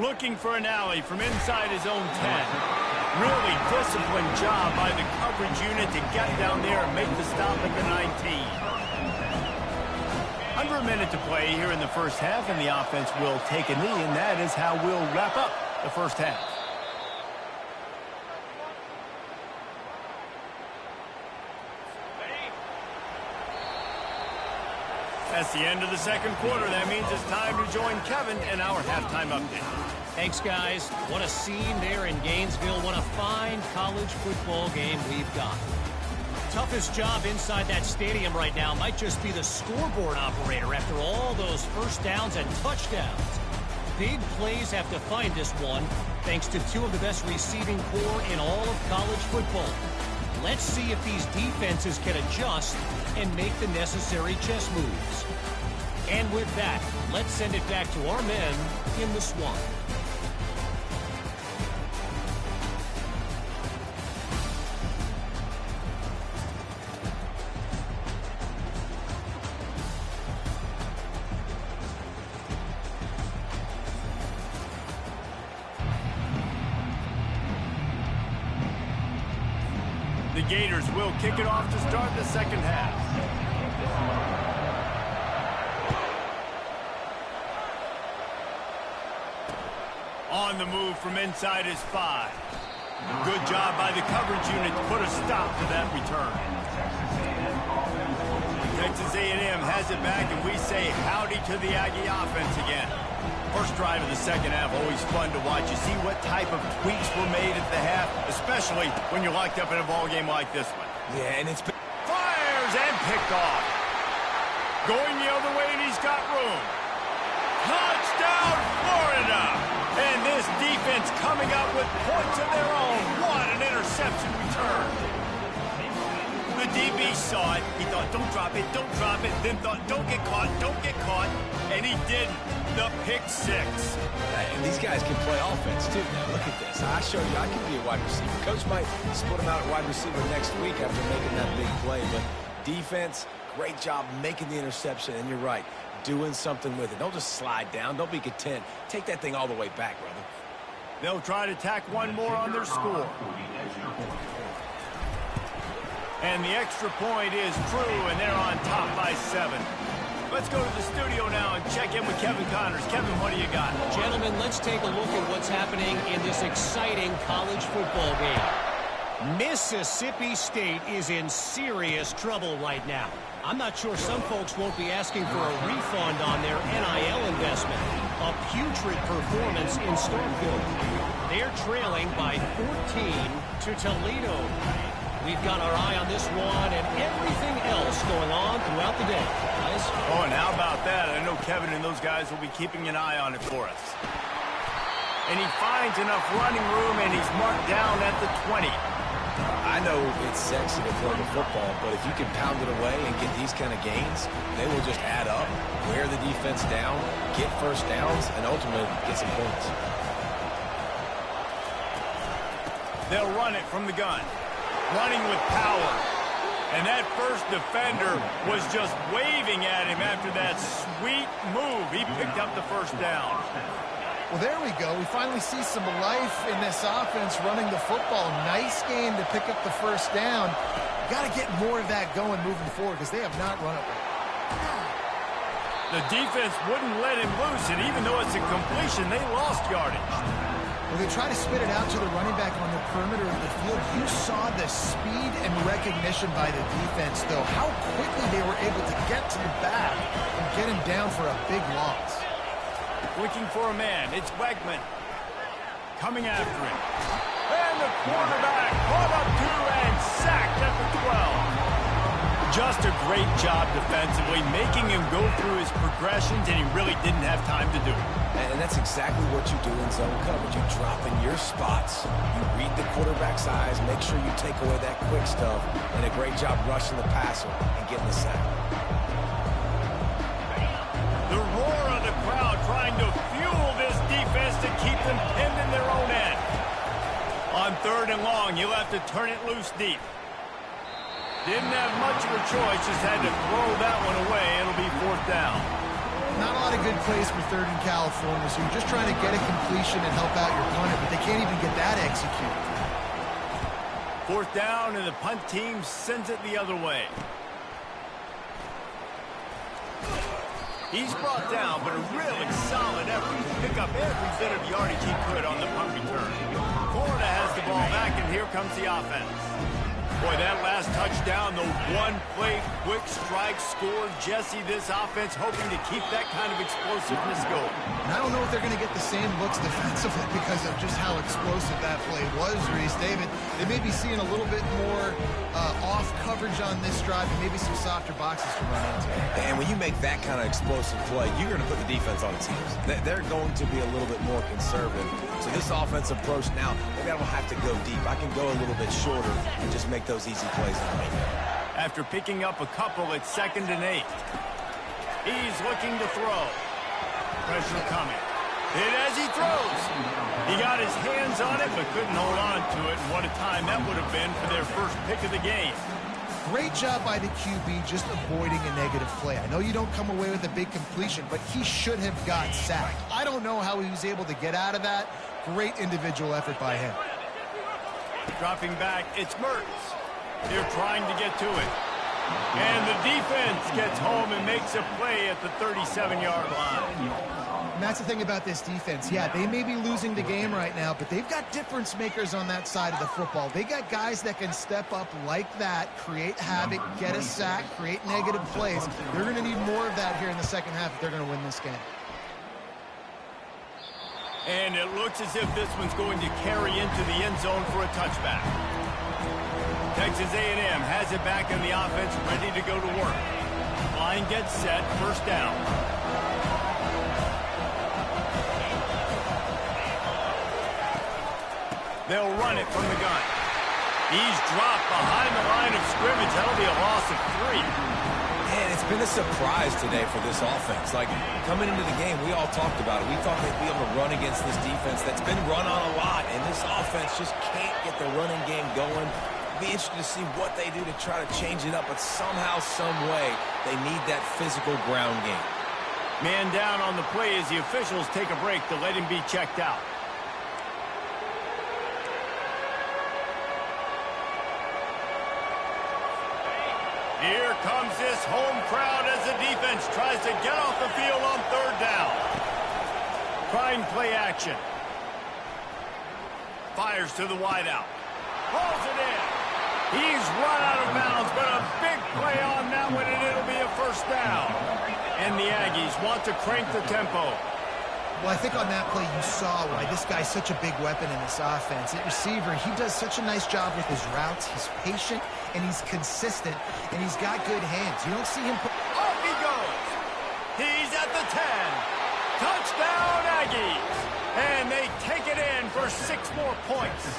Looking for an alley from inside his own 10. Really disciplined job by the coverage unit to get down there and make the stop at the 19. Under a minute to play here in the first half, and the offense will take a knee, and that is how we'll wrap up the first half. That's the end of the second quarter. That means it's time to join Kevin in our halftime update. Thanks, guys. What a scene there in Gainesville. What a fine college football game we've got. Toughest job inside that stadium right now might just be the scoreboard operator after all those first downs and touchdowns. Big plays have to find this one, thanks to two of the best receiving corps in all of college football. Let's see if these defenses can adjust and make the necessary chess moves. And with that, let's send it back to our men in the swamp. The Gators will kick it off to start the second half. On the move from inside his 5. Good job by the coverage unit to put a stop to that return. Texas A&M has it back, and we say howdy to the Aggie offense again. First drive of the second half, always fun to watch. You see what type of tweaks were made at the half, especially when you're locked up in a ball game like this one. Yeah, and it's been... Fires and picked off. Going the other way, and he's got room. Touchdown, Florida! And this defense coming up with points of their own. What an interception return. The DB saw it. He thought, don't drop it, then thought, don't get caught, and he didn't. The pick 6. And these guys can play offense, too. Now, look at this. I showed you I can be a wide receiver. Coach might split him out at wide receiver next week after making that big play. But defense, great job making the interception. And you're right, doing something with it. Don't just slide down. Don't be content. Take that thing all the way back, brother. They'll try to tack one more on their score. And the extra point is true, and they're on top by 7. Let's go to the studio now and check in with Kevin Connors. Kevin, what do you got? Gentlemen, let's take a look at what's happening in this exciting college football game. Mississippi State is in serious trouble right now. I'm not sure some folks won't be asking for a refund on their NIL investment. A putrid performance in Starkville. They're trailing by 14 to Toledo. We've got our eye on this one and everything else going on throughout the day, guys. Oh, and how about that? I know Kevin and those guys will be keeping an eye on it for us. And he finds enough running room, and he's marked down at the 20. I know it's sexy to throw the football, but if you can pound it away and get these kind of gains, they will just add up, wear the defense down, get first downs, and ultimately get some points. They'll run it from the gun. Running with power. And that first defender was just waving at him after that sweet move. He picked up the first down. Well, there we go. We finally see some life in this offense running the football. Nice game to pick up the first down. Got to get more of that going moving forward because they have not run it well. The defense wouldn't let him loose, and even though it's a completion, they lost yardage. Well, they try to spit it out to the running back on the perimeter of the field. You saw the speed and recognition by the defense, though. How quickly they were able to get to the back and get him down for a big loss. Looking for a man. It's Wegman. Coming after him. And the quarterback brought up two and sacked at the 12. Just a great job defensively, making him go through his progressions, and he really didn't have time to do it. And that's exactly what you do in zone coverage. You drop in your spots. You read the quarterback's eyes, make sure you take away that quick stuff, and a great job rushing the passer and getting the sack. The roar of the crowd trying to fuel this defense to keep them pinned in their own end. On 3rd and long, you'll have to turn it loose deep. Didn't have much of a choice, just had to throw that one away. It'll be 4th down. Not a lot of good plays for 3rd in California, so you're just trying to get a completion and help out your punter, but they can't even get that executed. 4th down, and the punt team sends it the other way. He's brought down, but a really solid effort to pick up every bit of yardage he could on the punt return. Florida has the ball back, and here comes the offense. Boy, that last touchdown, the one-play quick strike scored. Jesse, this offense hoping to keep that kind of explosiveness going. And I don't know if they're going to get the same looks defensively because of just how explosive that play was, Reese. David, they may be seeing a little bit more off coverage on this drive and maybe some softer boxes to run into. And when you make that kind of explosive play, you're going to put the defense on its heels. They're going to be a little bit more conservative. So this offensive approach now, maybe I don't have to go deep. I can go a little bit shorter and just make those easy plays on me. After picking up a couple, it's 2nd and 8. He's looking to throw. Pressure coming. Hit as he throws. He got his hands on it, but couldn't hold on to it. And what a time that would have been for their first pick of the game. Great job by the QB just avoiding a negative play. I know you don't come away with a big completion, but he should have got sacked. I don't know how he was able to get out of that. Great individual effort by him. Dropping back, it's Mertz. They're trying to get to it. And the defense gets home and makes a play at the 37-yard line. And that's the thing about this defense. Yeah, they may be losing the game right now, but they've got difference makers on that side of the football. They got guys that can step up like that, create havoc, get a sack, create negative plays. They're going to need more of that here in the second half if they're going to win this game. And it looks as if this one's going to carry into the end zone for a touchback. Texas A&M has it back in the offense, ready to go to work. Line gets set, 1st down. They'll run it from the gun. He's dropped behind the line of scrimmage. That'll be a loss of 3. Man, it's been a surprise today for this offense. Like, coming into the game, we all talked about it. We thought they'd be able to run against this defense that's been run on a lot, and this offense just can't get the running game going. Be interested to see what they do to try to change it up, but somehow, some way, they need that physical ground game. Man down on the play as the officials take a break to let him be checked out. Here comes this home crowd as the defense defense tries to get off the field on third down. Trying play action. Fires to the wideout. Pulls it in. He's run out of bounds, but a big play on that one, and it'll be a first down. And the Aggies want to crank the tempo. Well, I think on that play you saw why this guy's such a big weapon in this offense. At receiver, he does such a nice job with his routes. He's patient, and he's consistent, and he's got good hands. You don't see him put... Off he goes. He's at the 10. Touchdown, Aggies. And they take it in for 6 more points.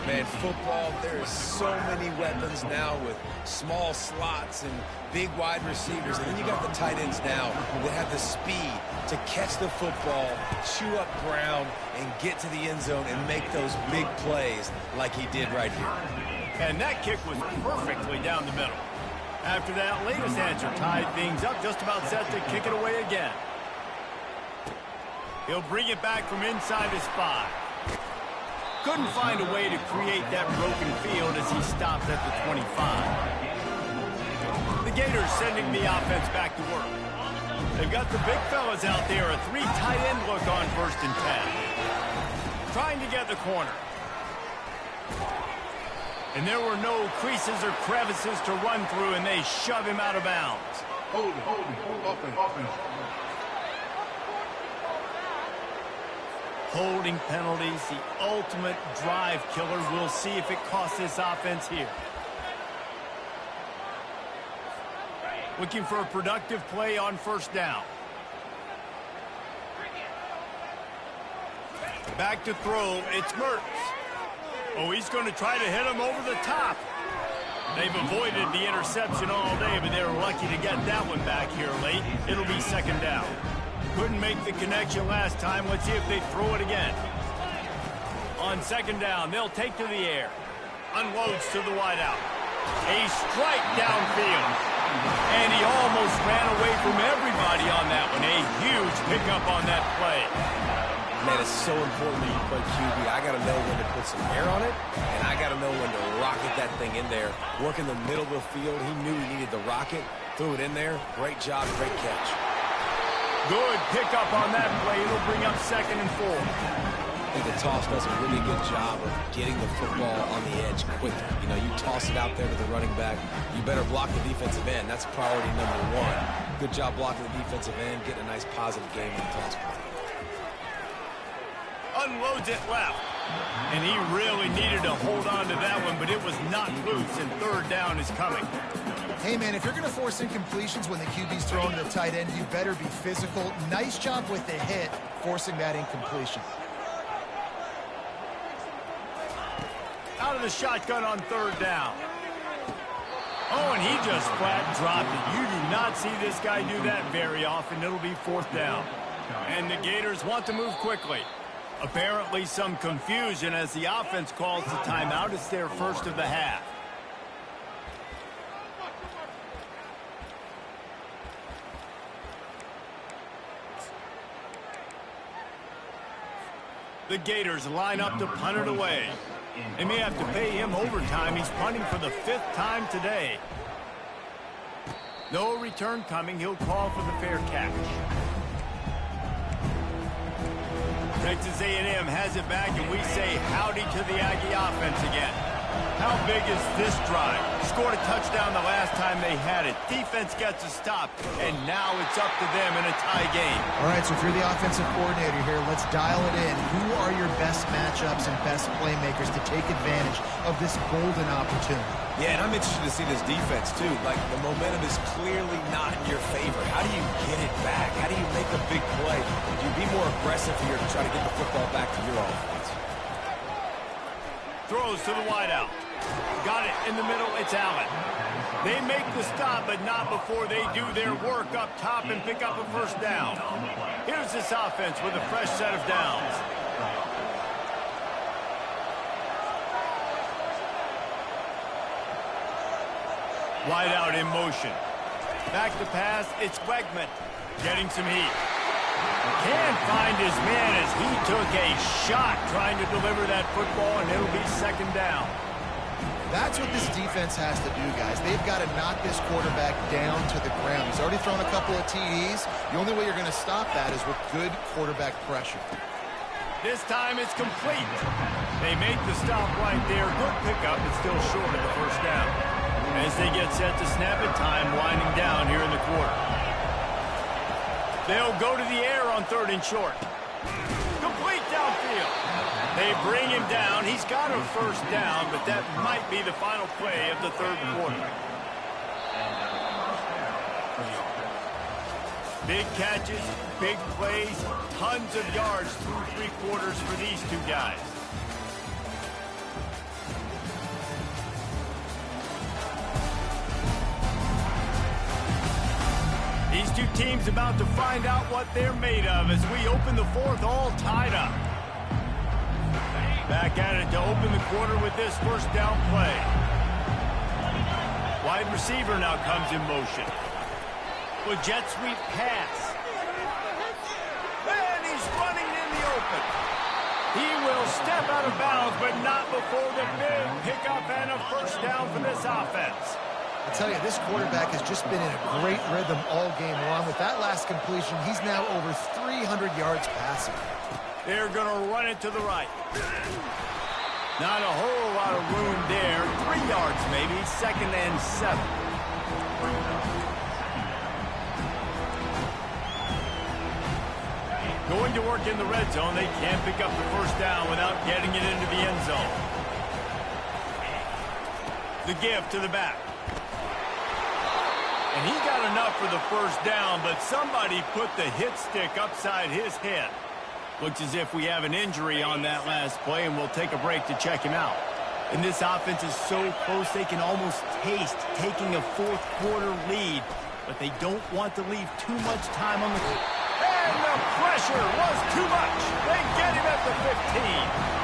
Man, football, there is so many weapons now with small slots and big wide receivers. And then you got the tight ends now that have the speed to catch the football, chew up ground, and get to the end zone and make those big plays like he did right here. And that kick was perfectly down the middle. After that latest answer tied things up, just about set to kick it away again. He'll bring it back from inside his 5. Couldn't find a way to create that broken field as he stopped at the 25. The Gators sending the offense back to work. They've got the big fellas out there, a 3 tight end look on 1st and 10. Trying to get the corner. And there were no creases or crevices to run through, and they shove him out of bounds. Hold offense. Holding penalties, the ultimate drive killer. We'll see if it costs this offense here. Looking for a productive play on 1st down. Back to throw, it's Mertz. Oh, he's going to try to hit him over the top. They've avoided the interception all day, but they were lucky to get that one back here late. It'll be 2nd down. Couldn't make the connection last time. Let's see if they throw it again. On 2nd down, they'll take to the air. Unloads to the wideout. A strike downfield. And he almost ran away from everybody on that one. A huge pickup on that play. Man, it's so important when you play QB. I got to know when to put some air on it, and I got to know when to rocket that thing in there. Work in the middle of the field. He knew he needed the rocket. Threw it in there. Great job, great catch. Good pickup on that play. It'll bring up 2nd and 4. I think the toss does a really good job of getting the football on the edge quicker. You know, you toss it out there to the running back. You better block the defensive end. That's priority number 1. Good job blocking the defensive end, getting a nice positive game in the toss play. Unloads it left. And he really needed to hold on to that one, but it was not loose, and 3rd down is coming. Hey, man, if you're going to force incompletions when the QB's throwing to the tight end, you better be physical. Nice job with the hit, forcing that incompletion. Out of the shotgun on 3rd down. Oh, and he just flat dropped it. You do not see this guy do that very often. It'll be 4th down. And the Gators want to move quickly. Apparently some confusion as the offense calls the timeout. It's their 1st of the half. The Gators line up to punt it away. They may have to pay him overtime. He's punting for the 5th time today. No return coming. He'll call for the fair catch. Texas A&M has it back, and we say howdy to the Aggie offense again. How big is this drive? Scored a touchdown the last time they had it. Defense gets a stop, and now it's up to them in a tie game. All right, so if you're the offensive coordinator here, let's dial it in. Who are your best matchups and best playmakers to take advantage of this golden opportunity? Yeah, and I'm interested to see this defense, too. Like, the momentum is clearly not in your favor. How do you get it back? How do you make a big play? Do you be more aggressive here to try to get the football back to your offense? Throws to the wideout. Got it in the middle. It's Allen. They make the stop, but not before they do their work up top and pick up a 1st down. Here's this offense with a fresh set of downs. Wideout in motion. Back to pass. It's Wegman getting some heat. Can't find his man as he took a shot trying to deliver that football, and it'll be 2nd down. That's what this defense has to do, guys. They've got to knock this quarterback down to the ground. He's already thrown a couple of TDs. The only way you're going to stop that is with good quarterback pressure. This time it's complete. They make the stop right there. Good pickup, but still short of the first down. As they get set to snap it, time winding down here in the quarter. They'll go to the air on 3rd and short. Complete downfield. They bring him down. He's got a first down, but that might be the final play of the 3rd quarter. Big catches, big plays, tons of yards through 3 quarters for these two guys. These two teams about to find out what they're made of as we open the 4th all tied up. Back at it to open the quarter with this first down play. Wide receiver now comes in motion. With jet sweep pass. And he's running in the open. He will step out of bounds, but not before the big pickup and a first down for this offense. I tell you, this quarterback has just been in a great rhythm all game long. With that last completion, he's now over 300 yards passing. They're going to run it to the right. Not a whole lot of room there. 3 yards maybe, 2nd and 7. Going to work in the red zone. They can't pick up the first down without getting it into the end zone. The give to the back. And he got enough for the first down, but somebody put the hit stick upside his head. Looks as if we have an injury on that last play, and we'll take a break to check him out. And this offense is so close they can almost taste taking a 4th quarter lead, but they don't want to leave too much time on the clock. And the pressure was too much. They get him at the 15.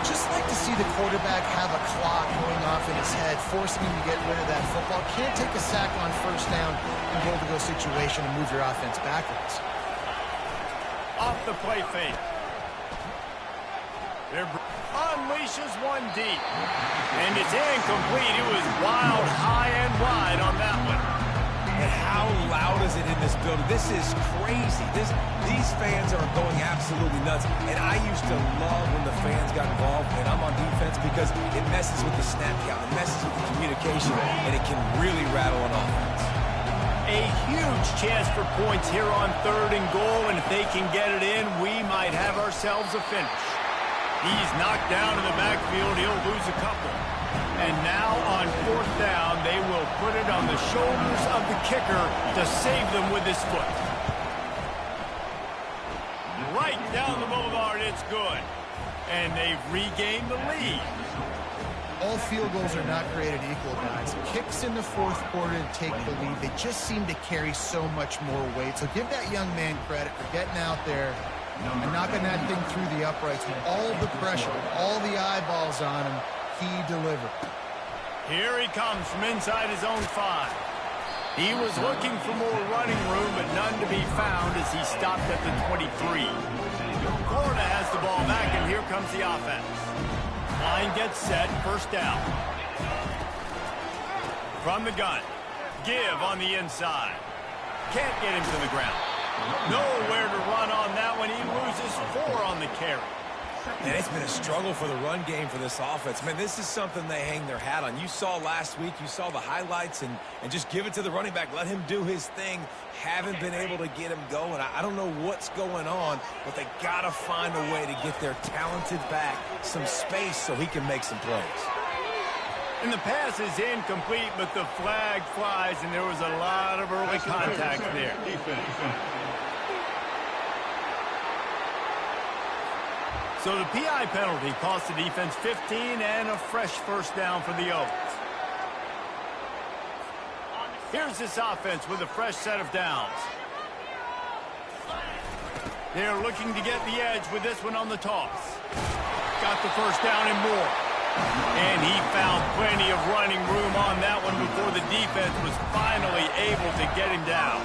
Just like to see the quarterback have a clock going off in his head, forcing him to get rid of that football. Can't take a sack on first down and goal-to-go situation and move your offense backwards. Off the play fake. Unleashes one deep. And it's incomplete. It was wild, high and wide on that one. And how loud is it in this building? This is crazy. These fans are going absolutely nuts. And I used to love when the fans got involved, and I'm on defense because it messes with the snap count. It messes with the communication, and it can really rattle an offense. A huge chance for points here on 3rd and goal, and if they can get it in, we might have ourselves a finish. He's knocked down in the backfield. He'll lose a couple. And now on 4th down, they will put it on the shoulders of the kicker to save them with his foot. Right down the boulevard, it's good. And they've regained the lead. All field goals are not created equal, guys. Kicks in the 4th quarter to take the lead. They just seem to carry so much more weight. So give that young man credit for getting out there and knocking that thing through the uprights with all the pressure, all the eyeballs on him. He delivered. Here he comes from inside his own 5. He was looking for more running room, but none to be found as he stopped at the 23. Florida has the ball back, and here comes the offense. Line gets set, first down. From the gun. Give on the inside. Can't get him to the ground. Nowhere to run on that one. He loses 4 on the carry. And it's been a struggle for the run game for this offense. Man, this is something they hang their hat on. You saw last week, you saw the highlights, and just give it to the running back. Let him do his thing. Haven't been able to get him going. I don't know what's going on, but they got to find a way to get their talented back some space so he can make some plays. And the pass is incomplete, but the flag flies, and there was a lot of early contact there. So the PI penalty cost the defense 15 and a fresh first down for the Oaks. Here's this offense with a fresh set of downs. They're looking to get the edge with this one on the toss. Got the first down and more. And he found plenty of running room on that one before the defense was finally able to get him down.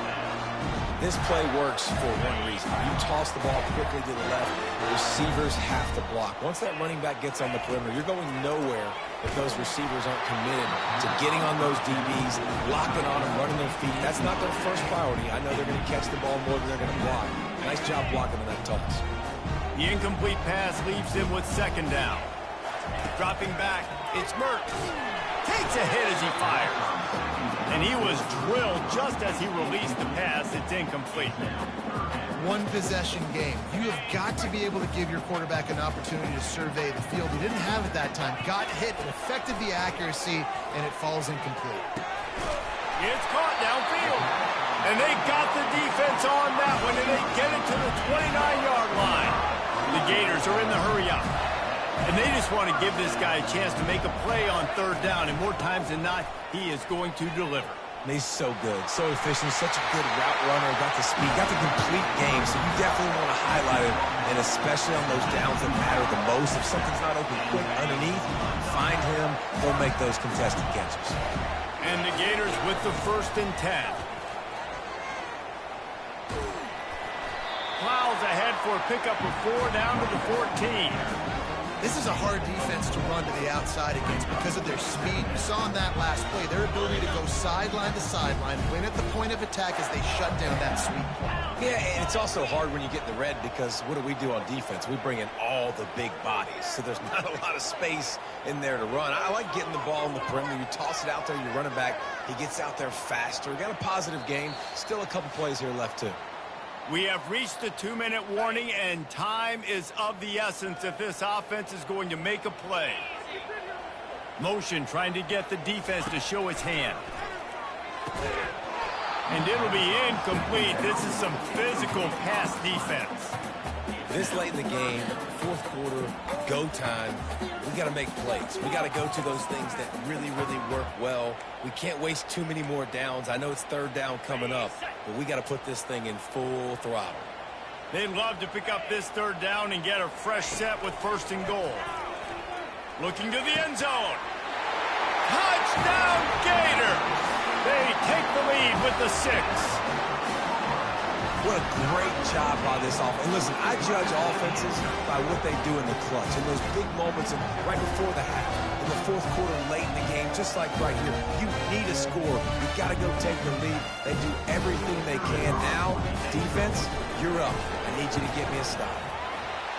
This play works for one reason. You toss the ball quickly to the left, receivers have to block. Once that running back gets on the perimeter, you're going nowhere if those receivers aren't committed to getting on those DBs, locking on them, running their feet. That's not their first priority. I know they're going to catch the ball more than they're going to block. Nice job blocking on that toss. The incomplete pass leaves him with second down. Dropping back, it's Mertz. Takes a hit as he fires. And he was drilled just as he released the pass. It's incomplete. One possession game. You have got to be able to give your quarterback an opportunity to survey the field. He didn't have it that time. Got hit, it affected the accuracy, and it falls incomplete. It's caught downfield. And they got the defense on that one, and they get it to the 29-yard line. The Gators are in the hurry up. And they just want to give this guy a chance to make a play on third down, and more times than not, he is going to deliver. He's so good, so efficient, such a good route runner, got the speed, got the complete game, so you definitely want to highlight it, and especially on those downs that matter the most. If something's not open quick underneath, find him, go make those contested catches. And the Gators with the 1st and 10. Plows ahead for a pickup of 4 down to the 14. This is a hard defense to run to the outside against because of their speed. You saw in that last play, their ability to go sideline to sideline, win at the point of attack as they shut down that sweep. Yeah, and it's also hard when you get in the red because what do on defense? We bring in all the big bodies, so there's not a lot of space in there to run. I like getting the ball in the perimeter. You toss it out there, you run it back. He gets out there faster. Got a positive game. Still a couple plays here left, too. We have reached the 2-minute warning, and time is of the essence if this offense is going to make a play. Motion trying to get the defense to show its hand. And it'll be incomplete. This is some physical pass defense. This late in the game, 4th quarter, go time, we got to make plays. We got to go to those things that really, really work well. We can't waste too many more downs. I know it's 3rd down coming up, but we got to put this thing in full throttle. They'd love to pick up this 3rd down and get a fresh set with 1st and goal. Looking to the end zone. Touchdown Gators! They take the lead with the 6. What a great job by this offense. And listen, I judge offenses by what they do in the clutch. In those big moments and right before the half, in the 4th quarter, late in the game, just like right here, you need a score. You got to go take the lead. They do everything they can. Now, defense, you're up. I need you to get me a stop.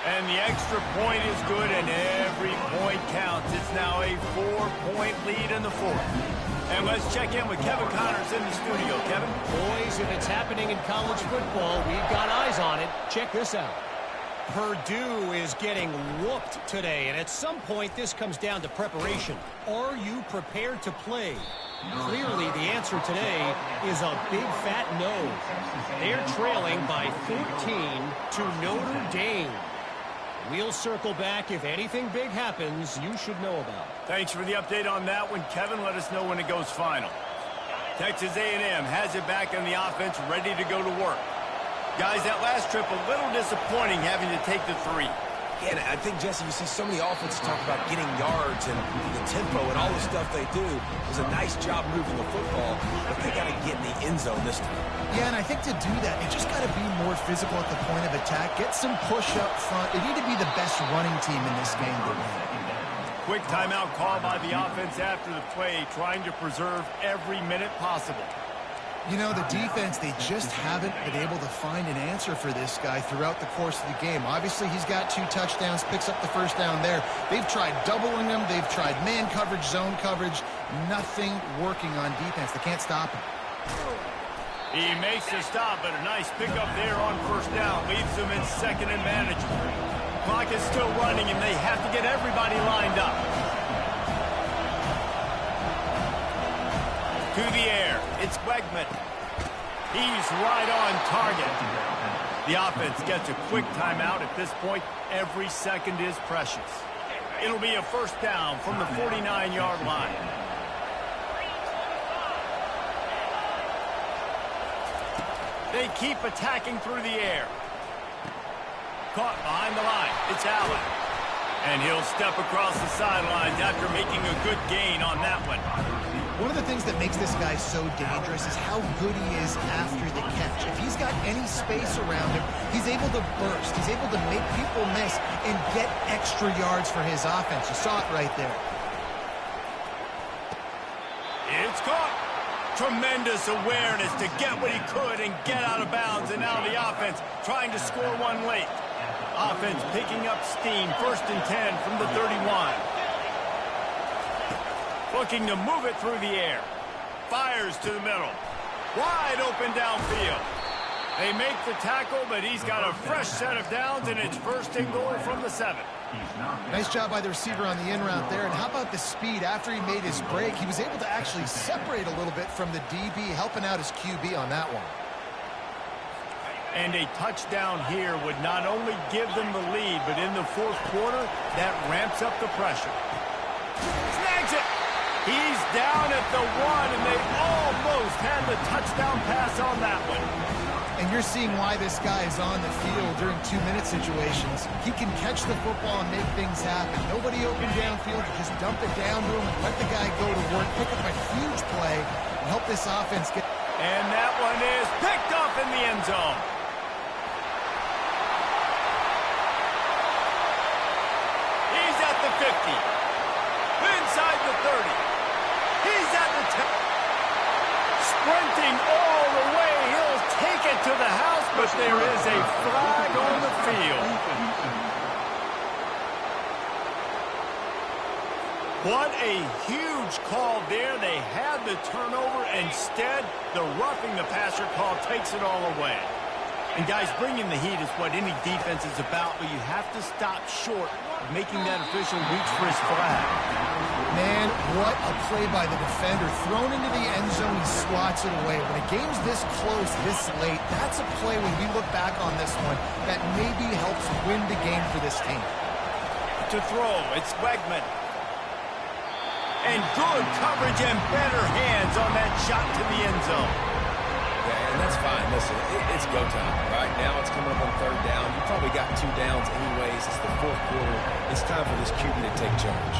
And the extra point is good, and every point counts. It's now a 4-point lead in the 4th. And let's check in with Kevin Connors in the studio. Kevin? Boys, if it's happening in college football, we've got eyes on it. Check this out. Purdue is getting whooped today, and at some point this comes down to preparation. Are you prepared to play? Clearly, the answer today is a big fat no. They're trailing by 14 to Notre Dame. We'll circle back. If anything big happens, you should know about it. Thanks for the update on that one, Kevin. Let us know when it goes final. Texas A&M has it back in the offense, ready to go to work. Guys, that last trip, a little disappointing having to take the 3. Yeah, and I think, Jesse, you see so many offenses talk about getting yards and the tempo and all the stuff they do. It was a nice job moving the football, but they got to get in the end zone this time. Yeah, and I think to do that, you just got to be more physical at the point of attack. Get some push up front. They need to be the best running team in this game to win. Quick timeout call by the offense after the play, trying to preserve every minute possible. You know, the defense, they just haven't been able to find an answer for this guy throughout the course of the game. Obviously, he's got 2 touchdowns, picks up the 1st down there. They've tried doubling him. They've tried man coverage, zone coverage. Nothing working on defense. They can't stop him. He makes the stop, but a nice pickup there on 1st down. Leaves them in 2nd and manageable. Clock is still running, and they have to get everybody lined up. To the air, it's Wegman. He's right on target. The offense gets a quick timeout. At this point, every second is precious. It'll be a 1st down from the 49-yard line. They keep attacking through the air. Caught behind the line. It's Allen. And he'll step across the sidelines after making a good gain on that one. One of the things that makes this guy so dangerous is how good he is after the catch. If he's got any space around him, he's able to burst. He's able to make people miss and get extra yards for his offense. You saw it right there. It's caught. Tremendous awareness to get what he could and get out of bounds. And now the offense trying to score one late. Offense picking up steam. 1st and 10 from the 31. Looking to move it through the air. Fires to the middle. Wide open downfield. They make the tackle, but he's got a fresh set of downs, and it's 1st and goal from the 7. Nice job by the receiver on the in route there. And how about the speed? After he made his break, he was able to actually separate a little bit from the DB, helping out his QB on that one. And a touchdown here would not only give them the lead, but in the 4th quarter, that ramps up the pressure. Snags it! He's down at the 1, and they almost had the touchdown pass on that one. And you're seeing why this guy is on the field during 2-minute situations. He can catch the football and make things happen. Nobody open downfield. You just dump it down to him and let the guy go to work, pick up a huge play, and help this offense get... And that one is picked up in the end zone. He's at the 50. Inside the 30. He's at the 10. Sprinting all the way. He'll take it to the house, but there is a flag on the field. What a huge call there. They had the turnover. Instead, the roughing the passer call takes it all away. And, guys, bringing the heat is what any defense is about, but you have to stop short of making that official reach for his flag. Man, what a play by the defender. Thrown into the end zone, he swats it away. When a game's this close, this late, that's a play when we look back on this one that maybe helps win the game for this team. To throw, it's Wegman. And good coverage and better hands on that shot to the end zone. Yeah, and that's fine. Listen, it's go time. Right now it's coming up on 3rd down. You probably got 2 downs anyways. It's the 4th quarter. It's time for this QB to take charge.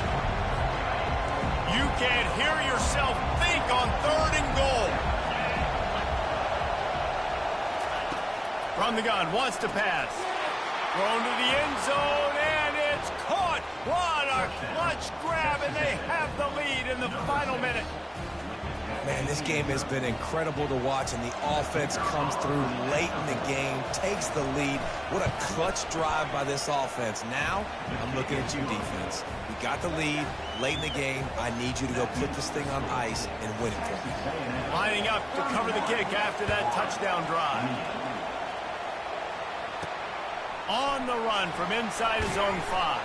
You can't hear yourself think on 3rd and goal. From the gun, wants to pass. Thrown to the end zone, and it's caught. What a clutch grab, and they have the lead in the final minute. Man, this game has been incredible to watch, and the offense comes through late in the game, takes the lead. What a clutch drive by this offense. Now, I'm looking at you, defense. You got the lead late in the game. I need you to go put this thing on ice and win it for me. Lining up to cover the kick after that touchdown drive. On the run from inside his own 5.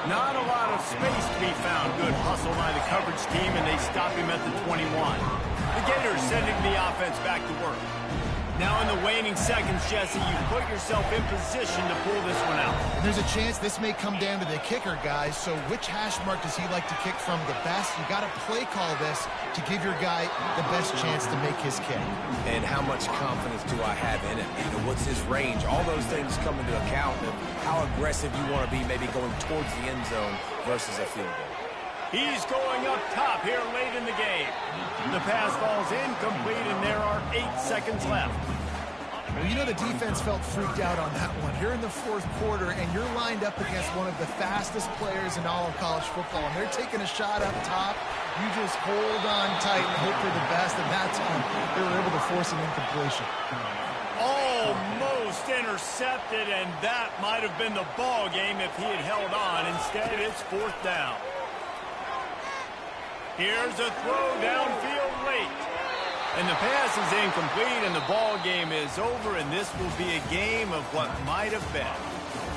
Not a lot of space to be found. Good hustle by the coverage team, and they stop him at the 21. The Gators sending the offense back to work. Now in the waning seconds, Jesse, you put yourself in position to pull this one out. And there's a chance this may come down to the kicker, guys. So which hash mark does he like to kick from the best? You got to play call this to give your guy the best chance to make his kick. And how much confidence do I have in him? You know, what's his range? All those things come into account of how aggressive you want to be, maybe going towards the end zone versus a field goal. He's going up top here late in the game. The pass falls incomplete, and there are 8 seconds left. Well, you know the defense felt freaked out on that one. You're in the 4th quarter, and you're lined up against one of the fastest players in all of college football, and they're taking a shot up top. You just hold on tight and hope for the best, and that's when they were able to force an incompletion. Almost intercepted, and that might have been the ball game if he had held on. Instead, it's 4th down. Here's a throw downfield late. And the pass is incomplete, and the ball game is over, and this will be a game of what might have been.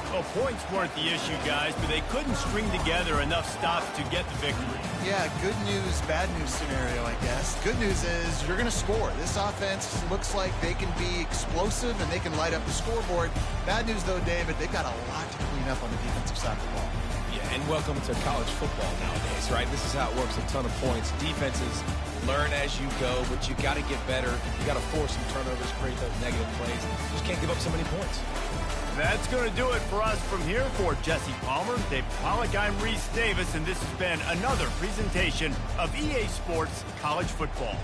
Well, points weren't the issue, guys, but they couldn't string together enough stops to get the victory. Yeah, good news, bad news scenario, I guess. Good news is you're going to score. This offense looks like they can be explosive, and they can light up the scoreboard. Bad news, though, David, they've got a lot to clean up on the defensive side of the ball. Yeah, and welcome to college football nowadays, right? This is how it works, a ton of points. Defenses learn as you go, but you got to get better. You got to force some turnovers, create those negative plays. You just can't give up so many points. That's going to do it for us from here. For Jesse Palmer, Dave Pollack, I'm Reese Davis, and this has been another presentation of EA Sports College Football.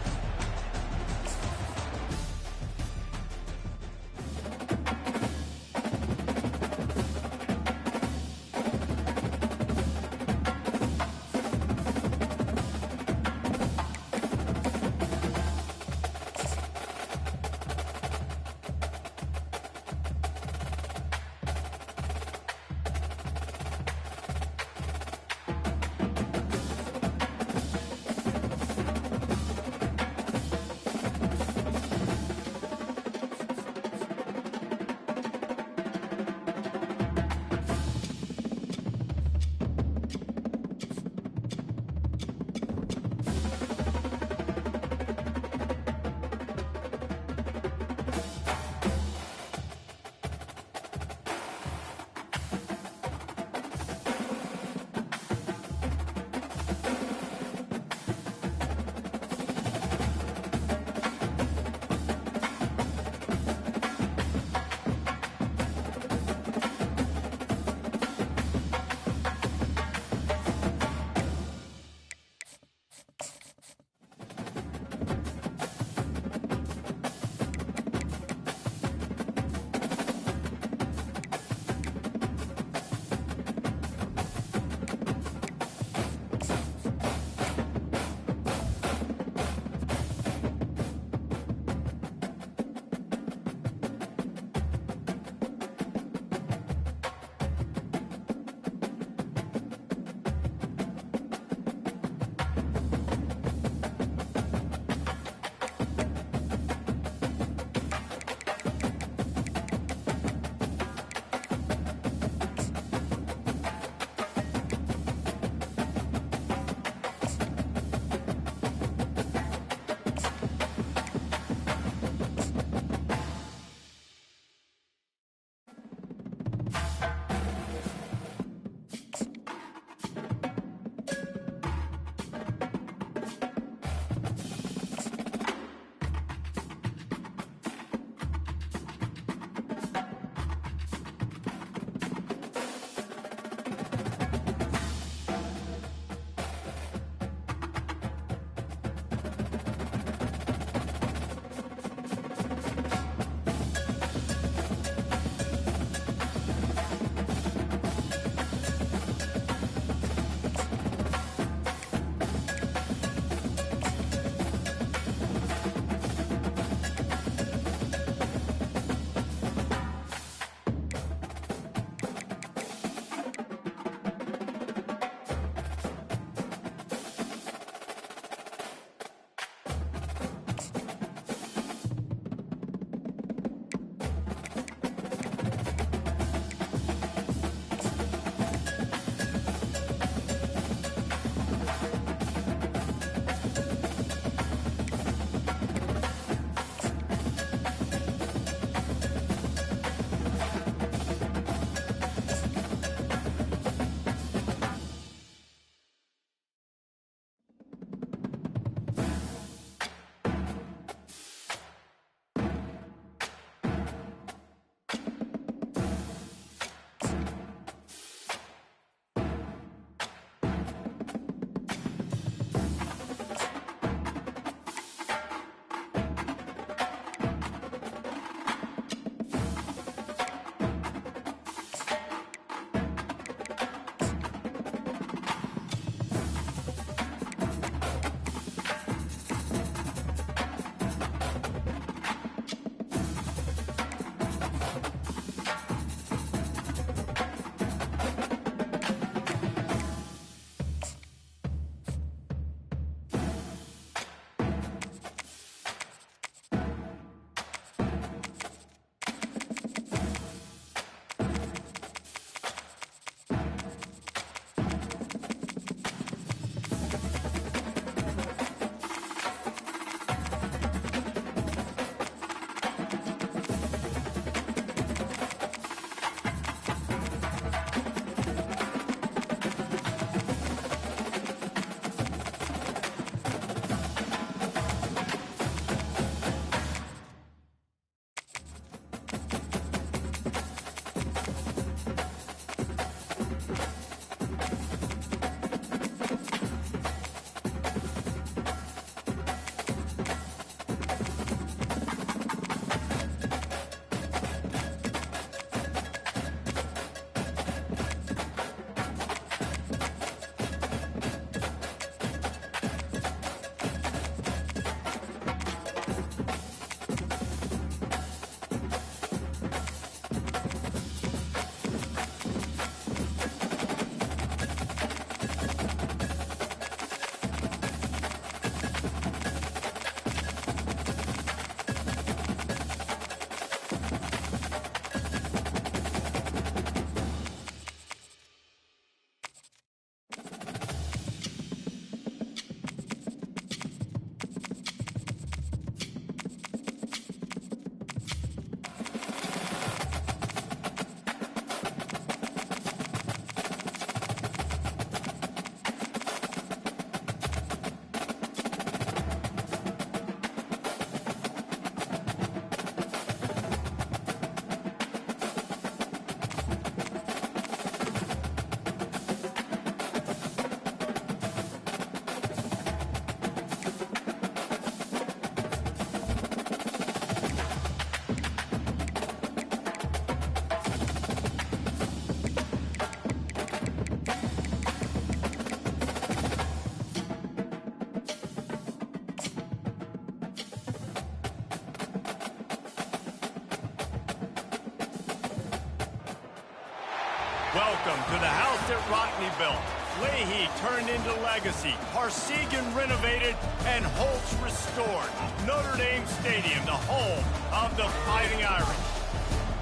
Welcome to the house that Rockney built. Leahy turned into legacy. Parsegan renovated and Holtz restored. Notre Dame Stadium, the home of the Fighting Irish.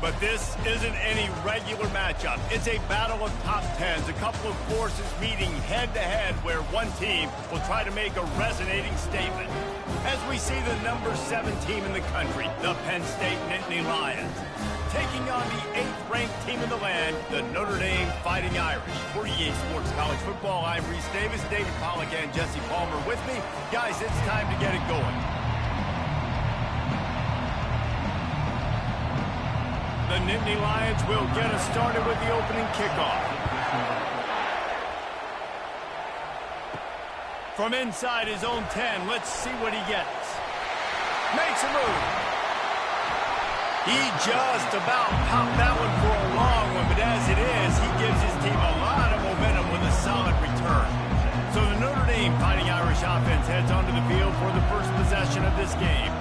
But this isn't any regular matchup. It's a battle of top tens, a couple of forces meeting head-to-head where one team will try to make a resonating statement. As we see the number 7 team in the country, the Penn State Nittany Lions, taking on the 8th-ranked team in the land, the Notre Dame Fighting Irish. For EA Sports College Football, I'm Reese Davis, David Pollack, and Jesse Palmer with me. Guys, it's time to get it going. The Nittany Lions will get us started with the opening kickoff. From inside his own 10, let's see what he gets. Makes a move. He just about popped that one for a long one, but as it is, he gives his team a lot of momentum with a solid return. So the Notre Dame Fighting Irish offense heads onto the field for the first possession of this game.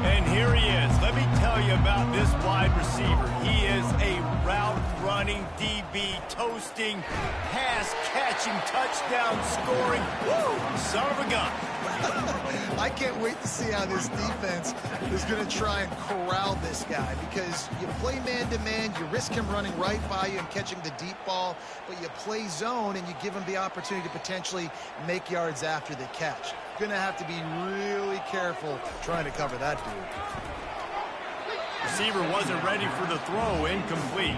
And here he is. Let me tell you about this wide receiver. He is a route-running DB, toasting, pass-catching, touchdown-scoring, son of a gun. I can't wait to see how this defense is going to try and corral this guy, because you play man-to-man, you risk him running right by you and catching the deep ball, but you play zone and you give him the opportunity to potentially make yards after the catch. Going to have to be really careful trying to cover that dude. Receiver wasn't ready for the throw, incomplete.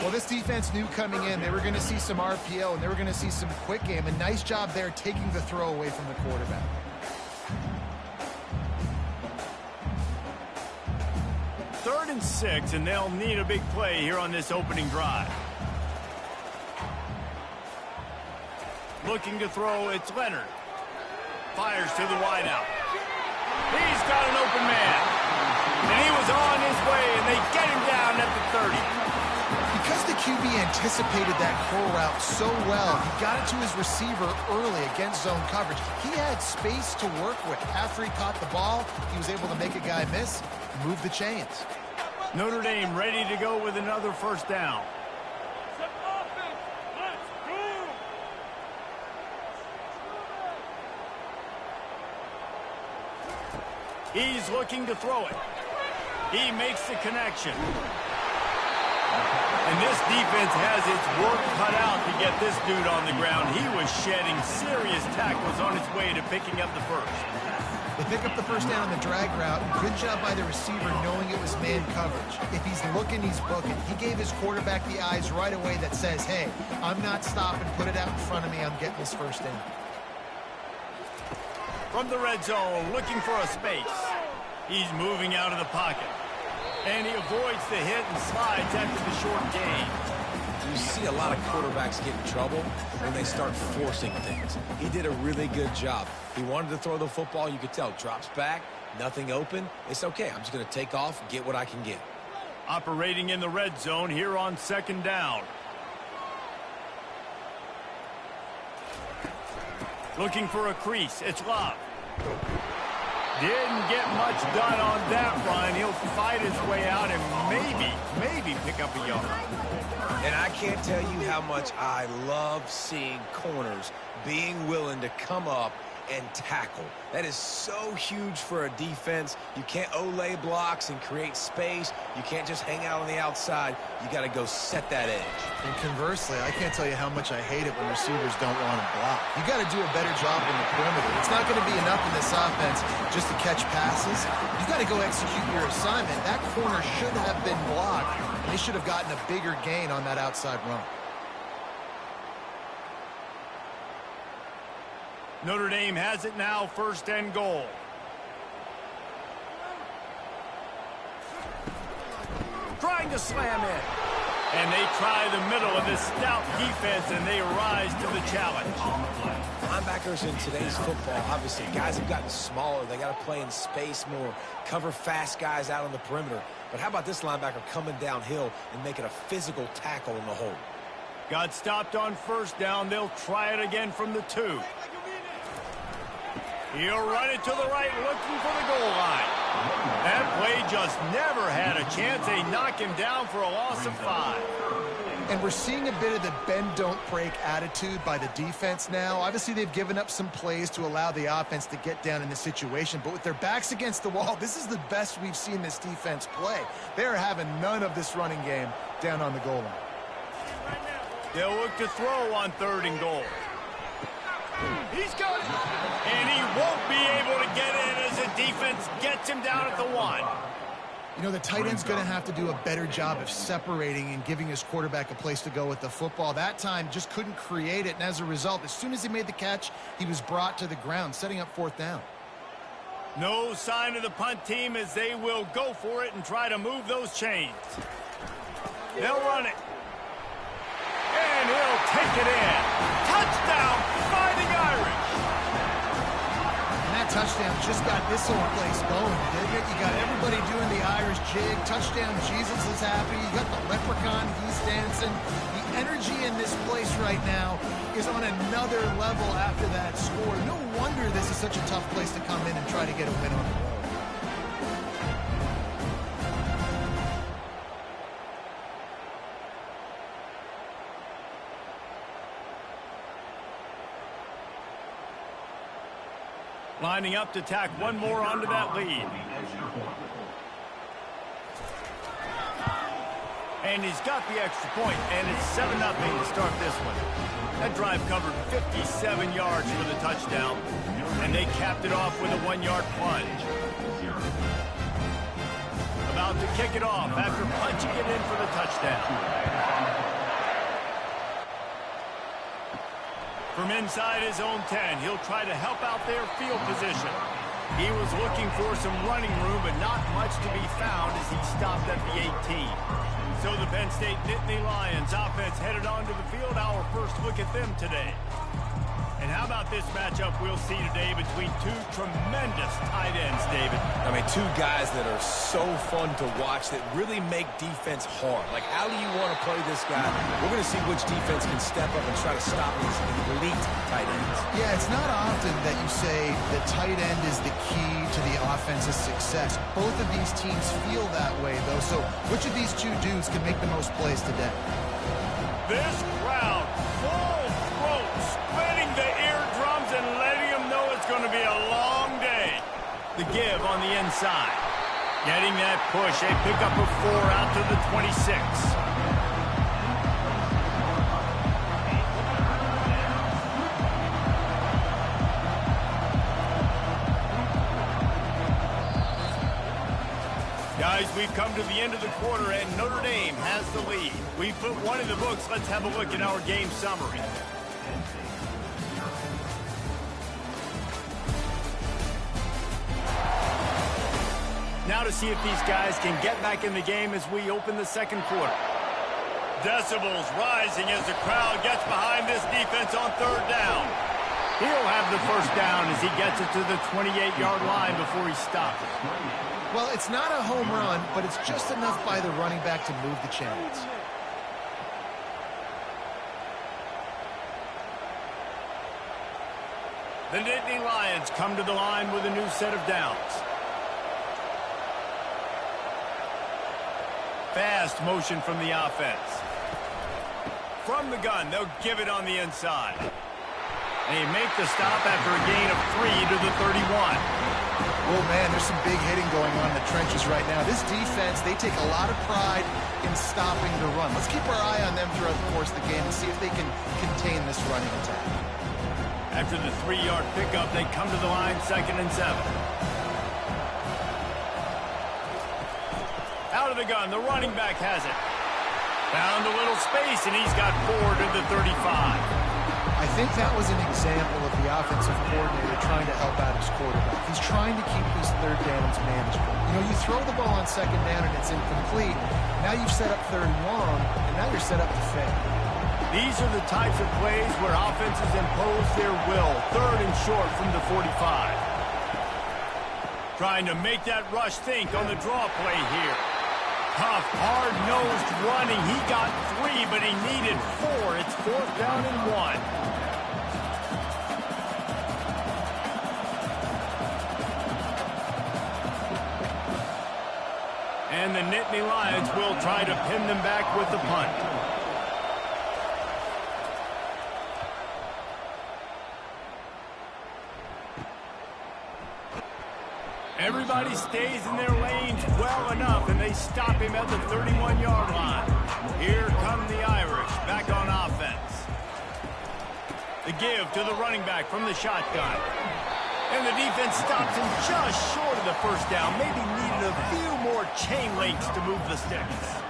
Well, this defense knew coming in they were going to see some RPO and they were going to see some quick game. A nice job there taking the throw away from the quarterback. Third and 6, and they'll need a big play here on this opening drive. Looking to throw, it's Leonard. Fires to the wideout. He's got an open man. And he was on his way, and they get him down at the 30. Because the QB anticipated that curl route so well, he got it to his receiver early against zone coverage. He had space to work with. After he caught the ball, he was able to make a guy miss, move the chains. Notre Dame ready to go with another first down. He's looking to throw it. He makes the connection. And this defense has its work cut out to get this dude on the ground. He was shedding serious tackles on his way to picking up the first. They pick up the first down on the drag route. Good job by the receiver knowing it was man coverage. If he's looking, he's booking. He gave his quarterback the eyes right away that says, hey, I'm not stopping. Put it out in front of me. I'm getting this first down. From the red zone, looking for a space. He's moving out of the pocket. And he avoids the hit and slides after the short gain. You see a lot of quarterbacks get in trouble when they start forcing things. He did a really good job. He wanted to throw the football. You could tell. Drops back, nothing open. It's okay. I'm just going to take off, get what I can get. Operating in the red zone here on second down. Looking for a crease. It's Love. Didn't get much done on that run. He'll fight his way out and maybe pick up a yard. And I can't tell you how much I love seeing corners being willing to come up and tackle. That is so huge for a defense. You can't olay blocks and create space. You can't just hang out on the outside. You got to go set that edge. And conversely, I can't tell you how much I hate it when receivers don't want to block. You got to do a better job in the perimeter. It's not going to be enough in this offense just to catch passes. You got to go execute your assignment. That corner should have been blocked, and they should have gotten a bigger gain on that outside run. Notre Dame has it now, first and goal. Trying to slam in. And they try the middle of this stout defense, and they rise to the challenge. Linebackers in today's football, obviously, guys have gotten smaller. They got to play in space more, cover fast guys out on the perimeter. But how about this linebacker coming downhill and making a physical tackle in the hole? Got stopped on first down. They'll try it again from the 2. He'll run it to the right, looking for the goal line. That play just never had a chance. They knock him down for a loss of 5. And we're seeing a bit of the bend-don't-break attitude by the defense now. Obviously, they've given up some plays to allow the offense to get down in the situation. But with their backs against the wall, this is the best we've seen this defense play. They're having none of this running game down on the goal line. They'll look to throw on 3rd and goal. He's got it. And he won't be able to get in as the defense gets him down at the 1. You know, the tight end's going to have to do a better job of separating and giving his quarterback a place to go with the football. That time just couldn't create it, and as a result, as soon as he made the catch, he was brought to the ground, setting up 4th down. No sign of the punt team as they will go for it and try to move those chains. They'll run it. And he'll take it in. Touchdown, Fighting Irish. And that touchdown just got this whole place going, didn't it? You got everybody doing the Irish jig. Touchdown, Jesus is happy. You got the leprechaun, he's dancing. The energy in this place right now is on another level after that score. No wonder this is such a tough place to come in and try to get a win on the road. Lining up to tack one more onto that lead. And he's got the extra point, and it's 7-0 to start this one. That drive covered 57 yards for the touchdown, and they capped it off with a 1-yard plunge. About to kick it off after punching it in for the touchdown. From inside his own 10, he'll try to help out their field position. He was looking for some running room, but not much to be found as he stopped at the 18. So the Penn State Nittany Lions offense headed onto the field. Our first look at them today. And how about this matchup we'll see today between 2 tremendous tight ends, David? I mean, 2 guys that are so fun to watch that really make defense hard. Like, how do you want to play this guy? We're going to see which defense can step up and try to stop these elite tight ends. Yeah, it's not often that you say the tight end is the key to the offense's success. Both of these teams feel that way, though. So which of these 2 dudes can make the most plays today? This crowd, full throat, splitting the eardrums and letting them know it's going to be a long day. The give on the inside. Getting that push, a pickup of 4 out to the 26. Guys, we've come to the end of the quarter, and Notre Dame has the lead. We've put one in the books. Let's have a look at our game summary. Now to see if these guys can get back in the game as we open the second quarter. Decibels rising as the crowd gets behind this defense on 3rd down. He'll have the first down as he gets it to the 28-yard line before he stops. Well, it's not a home run, but it's just enough by the running back to move the chains. The Nittany Lions come to the line with a new set of downs. Fast motion from the offense. From the gun, they'll give it on the inside. They make the stop after a gain of 3 to the 31. Oh, man, there's some big hitting going on in the trenches right now. This defense, they take a lot of pride in stopping the run. Let's keep our eye on them throughout the course of the game and see if they can contain this running attack. After the 3-yard pickup, they come to the line 2nd and 7. Out of the gun, the running back has it. Found a little space, and he's got 4 to the 35. I think that was an example of the offensive coordinator trying to help out his quarterback. He's trying to keep these 3rd downs manageable. You know, you throw the ball on 2nd down and it's incomplete. Now you've set up 3rd and long, and now you're set up to fail. These are the types of plays where offenses impose their will. 3rd and short from the 45. Trying to make that rush think on the draw play here. Tough, hard-nosed running. He got 3, but he needed 4. It's 4th down and 1. And the Nittany Lions will try to pin them back with the punt. Everybody stays in their lanes well enough, and they stop him at the 31-yard line. Here come the Irish back on offense. The give to the running back from the shotgun. And the defense stops him just short of the first down. Maybe needed a few more chain links to move the sticks.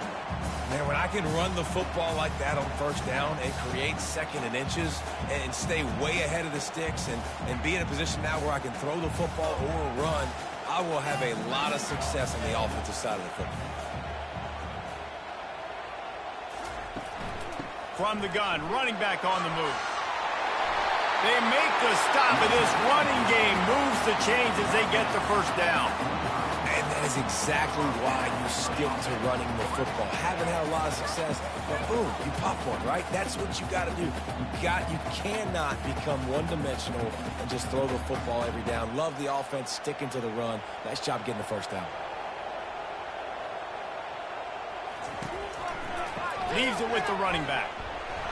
Man, when I can run the football like that on first down and create second and inches and stay way ahead of the sticks and be in a position now where I can throw the football or run, I will have a lot of success on the offensive side of the football. From the gun, running back on the move. They make the stop, and this running game moves the chains as they get the first down. And that is exactly why you stick to running the football. Haven't had a lot of success, but boom, you pop one, right? That's what you got to do. You cannot become one-dimensional and just throw the football every down. Love the offense, sticking to the run. Nice job getting the first down. Leaves it with the running back.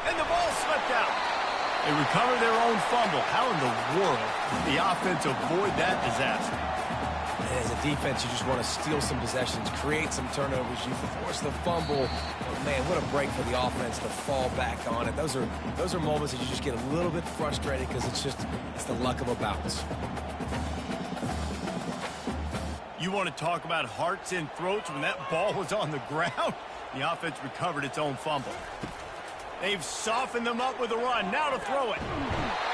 And the ball slipped out. They recover their own fumble. How in the world did the offense avoid that disaster? As a defense, you just want to steal some possessions, create some turnovers. You force the fumble. But man, what a break for the offense to fall back on it. Those are moments that you just get a little bit frustrated because it's the luck of a bounce. You want to talk about hearts and throats when that ball was on the ground? The offense recovered its own fumble. They've softened them up with a run. Now to throw it.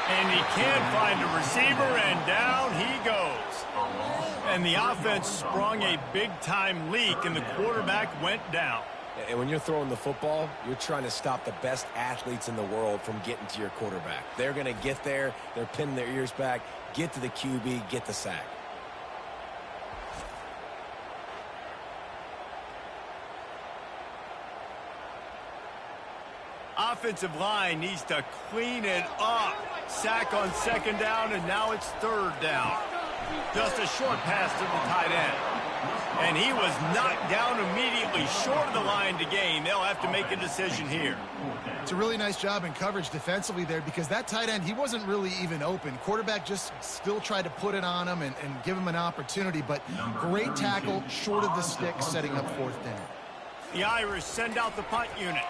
And he can't find a receiver, and down he goes. And the offense sprung a big-time leak, and the quarterback went down. And when you're throwing the football, you're trying to stop the best athletes in the world from getting to your quarterback. They're going to get there. They're pinning their ears back, get to the QB, get the sack. Offensive line needs to clean it up. Sack on second down, and now it's third down. Just a short pass to the tight end. And he was knocked down immediately short of the line to gain. They'll have to make a decision here. It's a really nice job in coverage defensively there because that tight end, he wasn't really even open. Quarterback just still tried to put it on him and give him an opportunity, but great tackle short of the stick, setting up fourth down. The Irish send out the punt unit.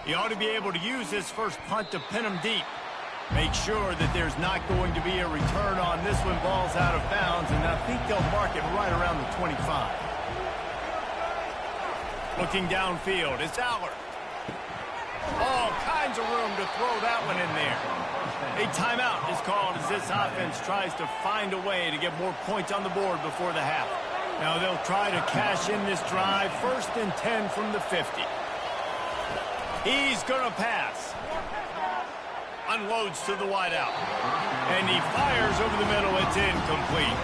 He ought to be able to use his first punt to pin him deep. Make sure that there's not going to be a return on this when ball's out of bounds, and I think they'll mark it right around the 25. Looking downfield, it's Aller. All kinds of room to throw that one in there. A timeout is called as this offense tries to find a way to get more points on the board before the half. Now they'll try to cash in this drive, 1st and 10 from the 50. He's going to pass. Unloads to the wideout. And he fires over the middle. It's incomplete.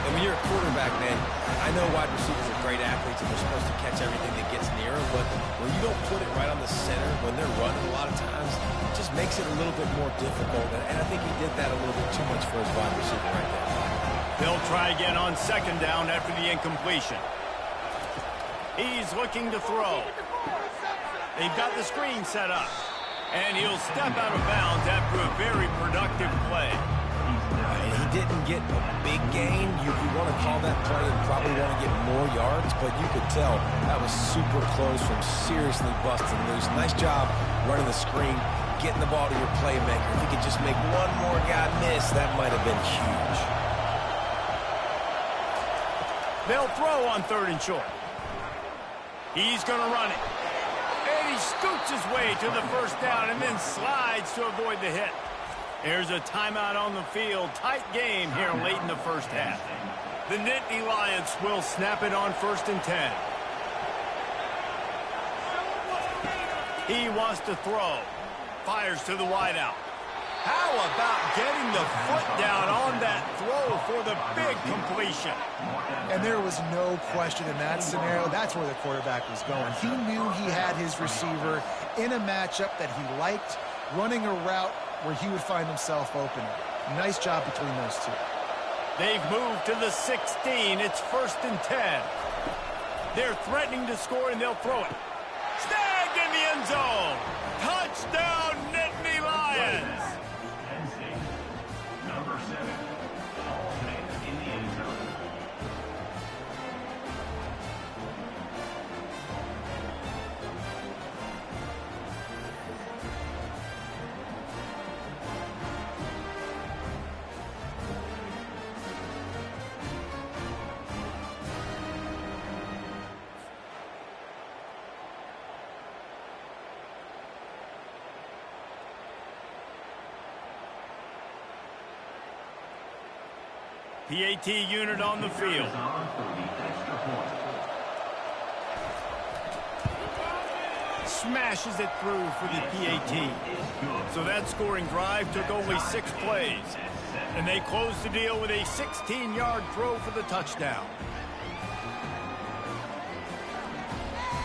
And when you're a quarterback, man, I know wide receivers are great athletes and they're supposed to catch everything that gets near them, but when you don't put it right on the center, when they're running a lot of times, it just makes it a little bit more difficult. And I think he did that a little bit too much for his wide receiver right there. They'll try again on second down after the incompletion. He's looking to throw. They've got the screen set up. And he'll step out of bounds after a very productive play. He didn't get a big gain. You want to call that play and probably want to get more yards, but you could tell that was super close from seriously busting loose. Nice job running the screen, getting the ball to your playmaker. If you could just make one more guy miss, that might have been huge. They'll throw on 3rd and short. He's going to run it. He scoots his way to the first down and then slides to avoid the hit. There's a timeout on the field. Tight game here late in the first half. The Nittany Lions will snap it on 1st and 10. He wants to throw. Fires to the wideout. How about getting the foot down on that throw for the big completion? And there was no question in that scenario. That's where the quarterback was going. He knew he had his receiver in a matchup that he liked, running a route where he would find himself open. Nice job between those two. They've moved to the 16. It's 1st and 10. They're threatening to score, and they'll throw it. Snagged in the end zone. Touchdown, Nittany Lions. PAT unit on the field. Smashes it through for the PAT. So that scoring drive took only 6 plays. And they closed the deal with a 16-yard throw for the touchdown.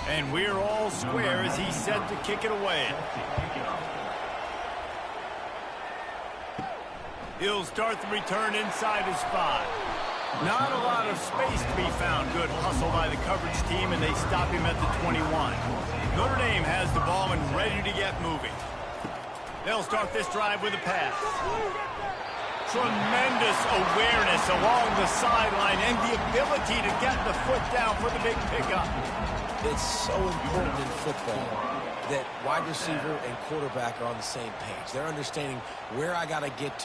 And we're all square as he's set to kick it away. He'll start the return inside his 5. Not a lot of space to be found. Good hustle by the coverage team, and they stop him at the 21. Notre Dame has the ball and ready to get moving. They'll start this drive with a pass. Tremendous awareness along the sideline and the ability to get the foot down for the big pickup. It's so important in football that wide receiver and quarterback are on the same page. They're understanding where I got to get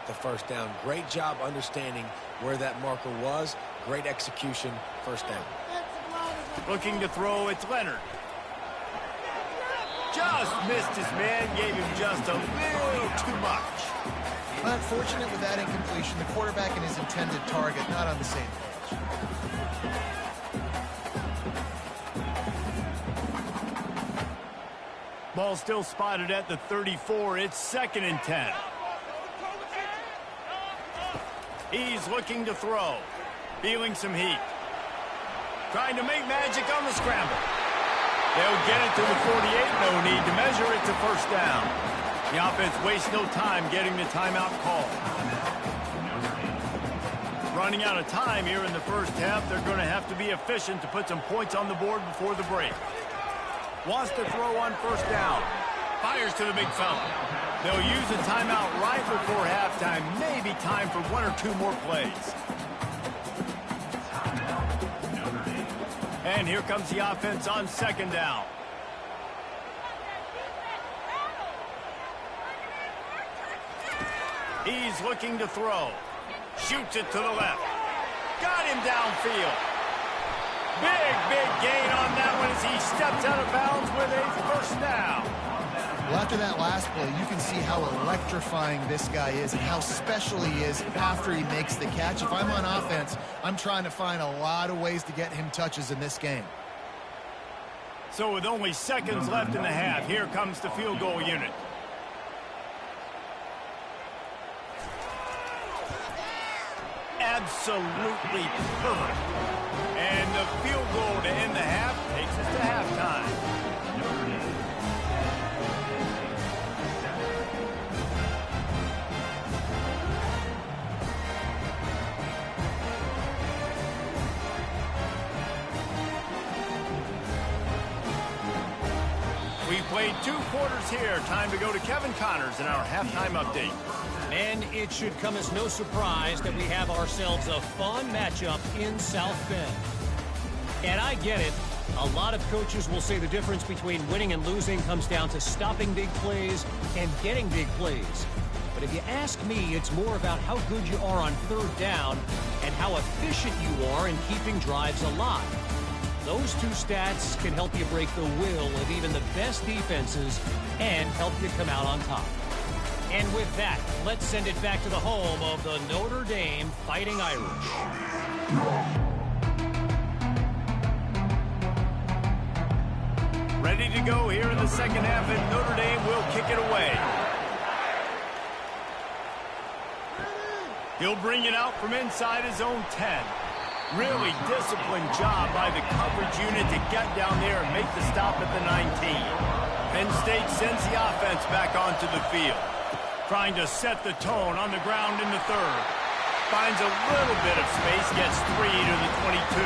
the first down. Great job understanding where that marker was. Great execution, first down. Looking to throw, it's Leonard. Just missed his man, gave him just a little too much. Unfortunate with that incompletion. The quarterback and his intended target not on the same page. Ball still spotted at the 34. It's 2nd and 10. He's looking to throw. Feeling some heat. Trying to make magic on the scramble. They'll get it to the 48. No need to measure it to first down. The offense wastes no time getting the timeout call. Running out of time here in the first half. They're going to have to be efficient to put some points on the board before the break. Wants to throw on first down. Fires to the big fella. They'll use a timeout right before halftime. Maybe time for 1 or 2 more plays. And here comes the offense on 2nd down. He's looking to throw. Shoots it to the left. Got him downfield. Big gain on that one as he steps out of bounds with a first down. Well, after that last play, you can see how electrifying this guy is and how special he is after he makes the catch. If I'm on offense, I'm trying to find a lot of ways to get him touches in this game. So with only seconds left in the half, here comes the field goal unit. Absolutely perfect. And the field goal to end the half takes us to halftime. We played 2 quarters here. Time to go to Kevin Connors in our halftime update. And it should come as no surprise that we have ourselves a fun matchup in South Bend. And I get it. A lot of coaches will say the difference between winning and losing comes down to stopping big plays and getting big plays. But if you ask me, it's more about how good you are on 3rd down and how efficient you are in keeping drives alive. Those 2 stats can help you break the will of even the best defenses and help you come out on top. And with that, let's send it back to the home of the Notre Dame Fighting Irish. Ready to go here in the second half, and Notre Dame will kick it away. He'll bring it out from inside his own 10. Really disciplined job by the coverage unit to get down there and make the stop at the 19. Penn State sends the offense back onto the field. Trying to set the tone on the ground in the 3rd. Finds a little bit of space, gets 3 to the 22.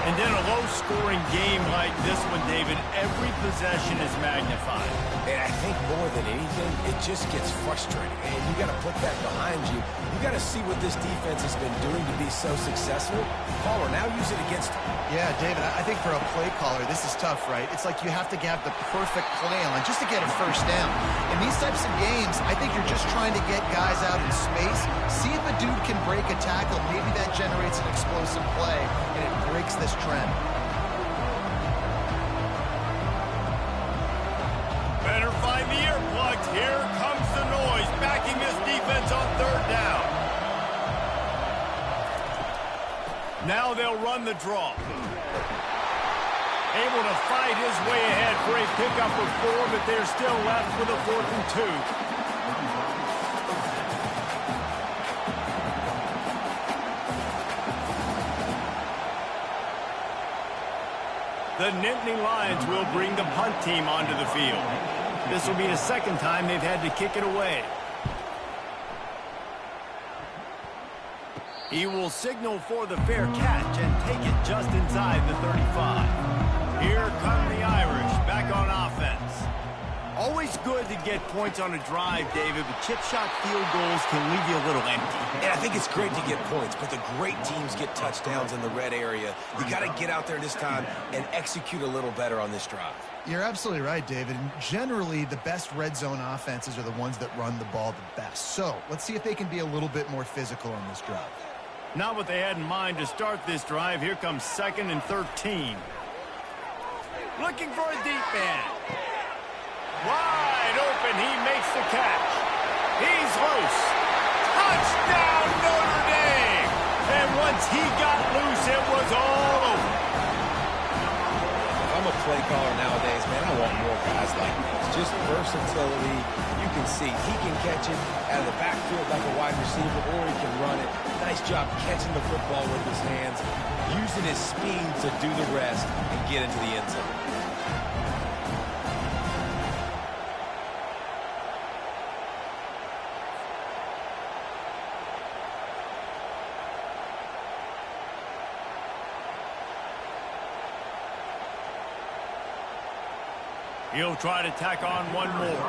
And then a low-scoring game like this one, David, every possession is magnified. And I think more than anything, it just gets frustrating. And you got to put that behind you. You got to see what this defense has been doing to be so successful. Caller, now use it against them. Yeah, David, I think for a play caller, this is tough, right? It's like you have to have the perfect play on just to get a first down. In these types of games, I think you're just trying to get guys out in space, see if a dude can break a tackle. Maybe that generates an explosive play, and it breaks this trend. Better find the earplugs. Here comes the noise, backing this defense on 3rd down. Now they'll run the draw. Able to fight his way ahead for a pickup of 4, but they're still left with a 4th and 2. The Nittany Lions will bring the punt team onto the field. This will be the second time they've had to kick it away. He will signal for the fair catch and take it just inside the 35. Here come the Irish back on offense. Always good to get points on a drive, David, but chip shot field goals can leave you a little empty. And I think it's great to get points, but the great teams get touchdowns in the red area. You got to get out there this time and execute a little better on this drive. You're absolutely right, David. And generally, the best red zone offenses are the ones that run the ball the best. So let's see if they can be a little bit more physical on this drive. Not what they had in mind to start this drive. Here comes 2nd and 13. Looking for a deep man. Wide open, he makes the catch. He's loose. Touchdown, Notre Dame! And once he got loose, it was all over. If I'm a play caller nowadays, man, I want more guys like this. Just versatility. You can see he can catch it out of the backfield like a wide receiver, or he can run it. Nice job catching the football with his hands, using his speed to do the rest and get into the end zone. He'll try to tack on one more.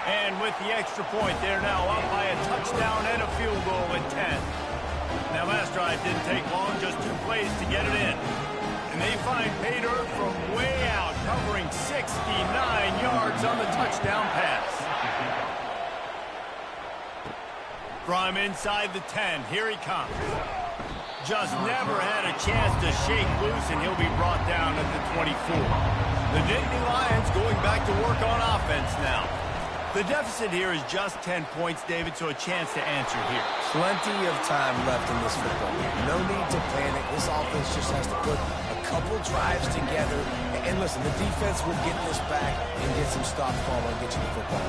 And with the extra point, they're now up by a touchdown and a field goal at 10. Now, last drive didn't take long, just 2 plays to get it in. And they find pay dirt from way out, covering 69 yards on the touchdown pass. From inside the 10, here he comes. Just never had a chance to shake loose, and he'll be brought down at the 24. The Nittany Lions going back to work on offense now. The deficit here is just 10 points, David, so a chance to answer here. Plenty of time left in this football game. No need to panic. This offense just has to put a couple drives together. And listen, the defense will get this back and get some stops calling and get you the football.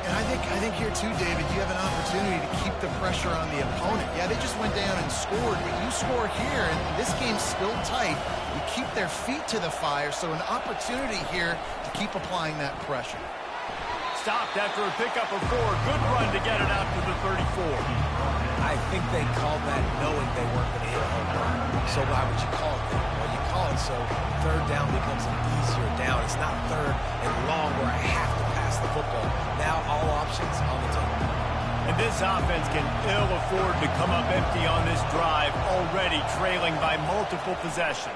And I think here too, David, you have an opportunity to keep the pressure on the opponent. Yeah, they just went down and scored, but you score here, and this game's still tight. You keep their feet to the fire, so an opportunity here to keep applying that pressure. Stopped after a pickup of 4. Good run to get it out to the 34. I think they called that knowing they weren't going to hit a home run. So why would you call it that? Well, you call it so 3rd down becomes an easier down. It's not 3rd and long where I have to pass the football. Now all options on the table. And this offense can ill afford to come up empty on this drive, already trailing by multiple possessions.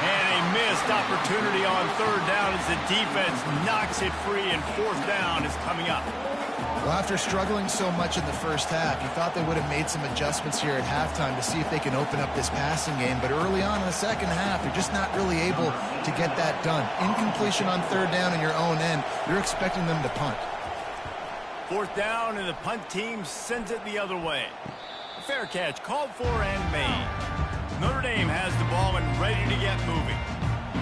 And a missed opportunity on 3rd down as the defense knocks it free, and 4th down is coming up. Well, after struggling so much in the first half, you thought they would have made some adjustments here at halftime to see if they can open up this passing game. But early on in the second half, they're just not really able to get that done. Incompletion on 3rd down in your own end, you're expecting them to punt. 4th down, and the punt team sends it the other way. Fair catch called for and made. Notre Dame has the ball and ready to get moving.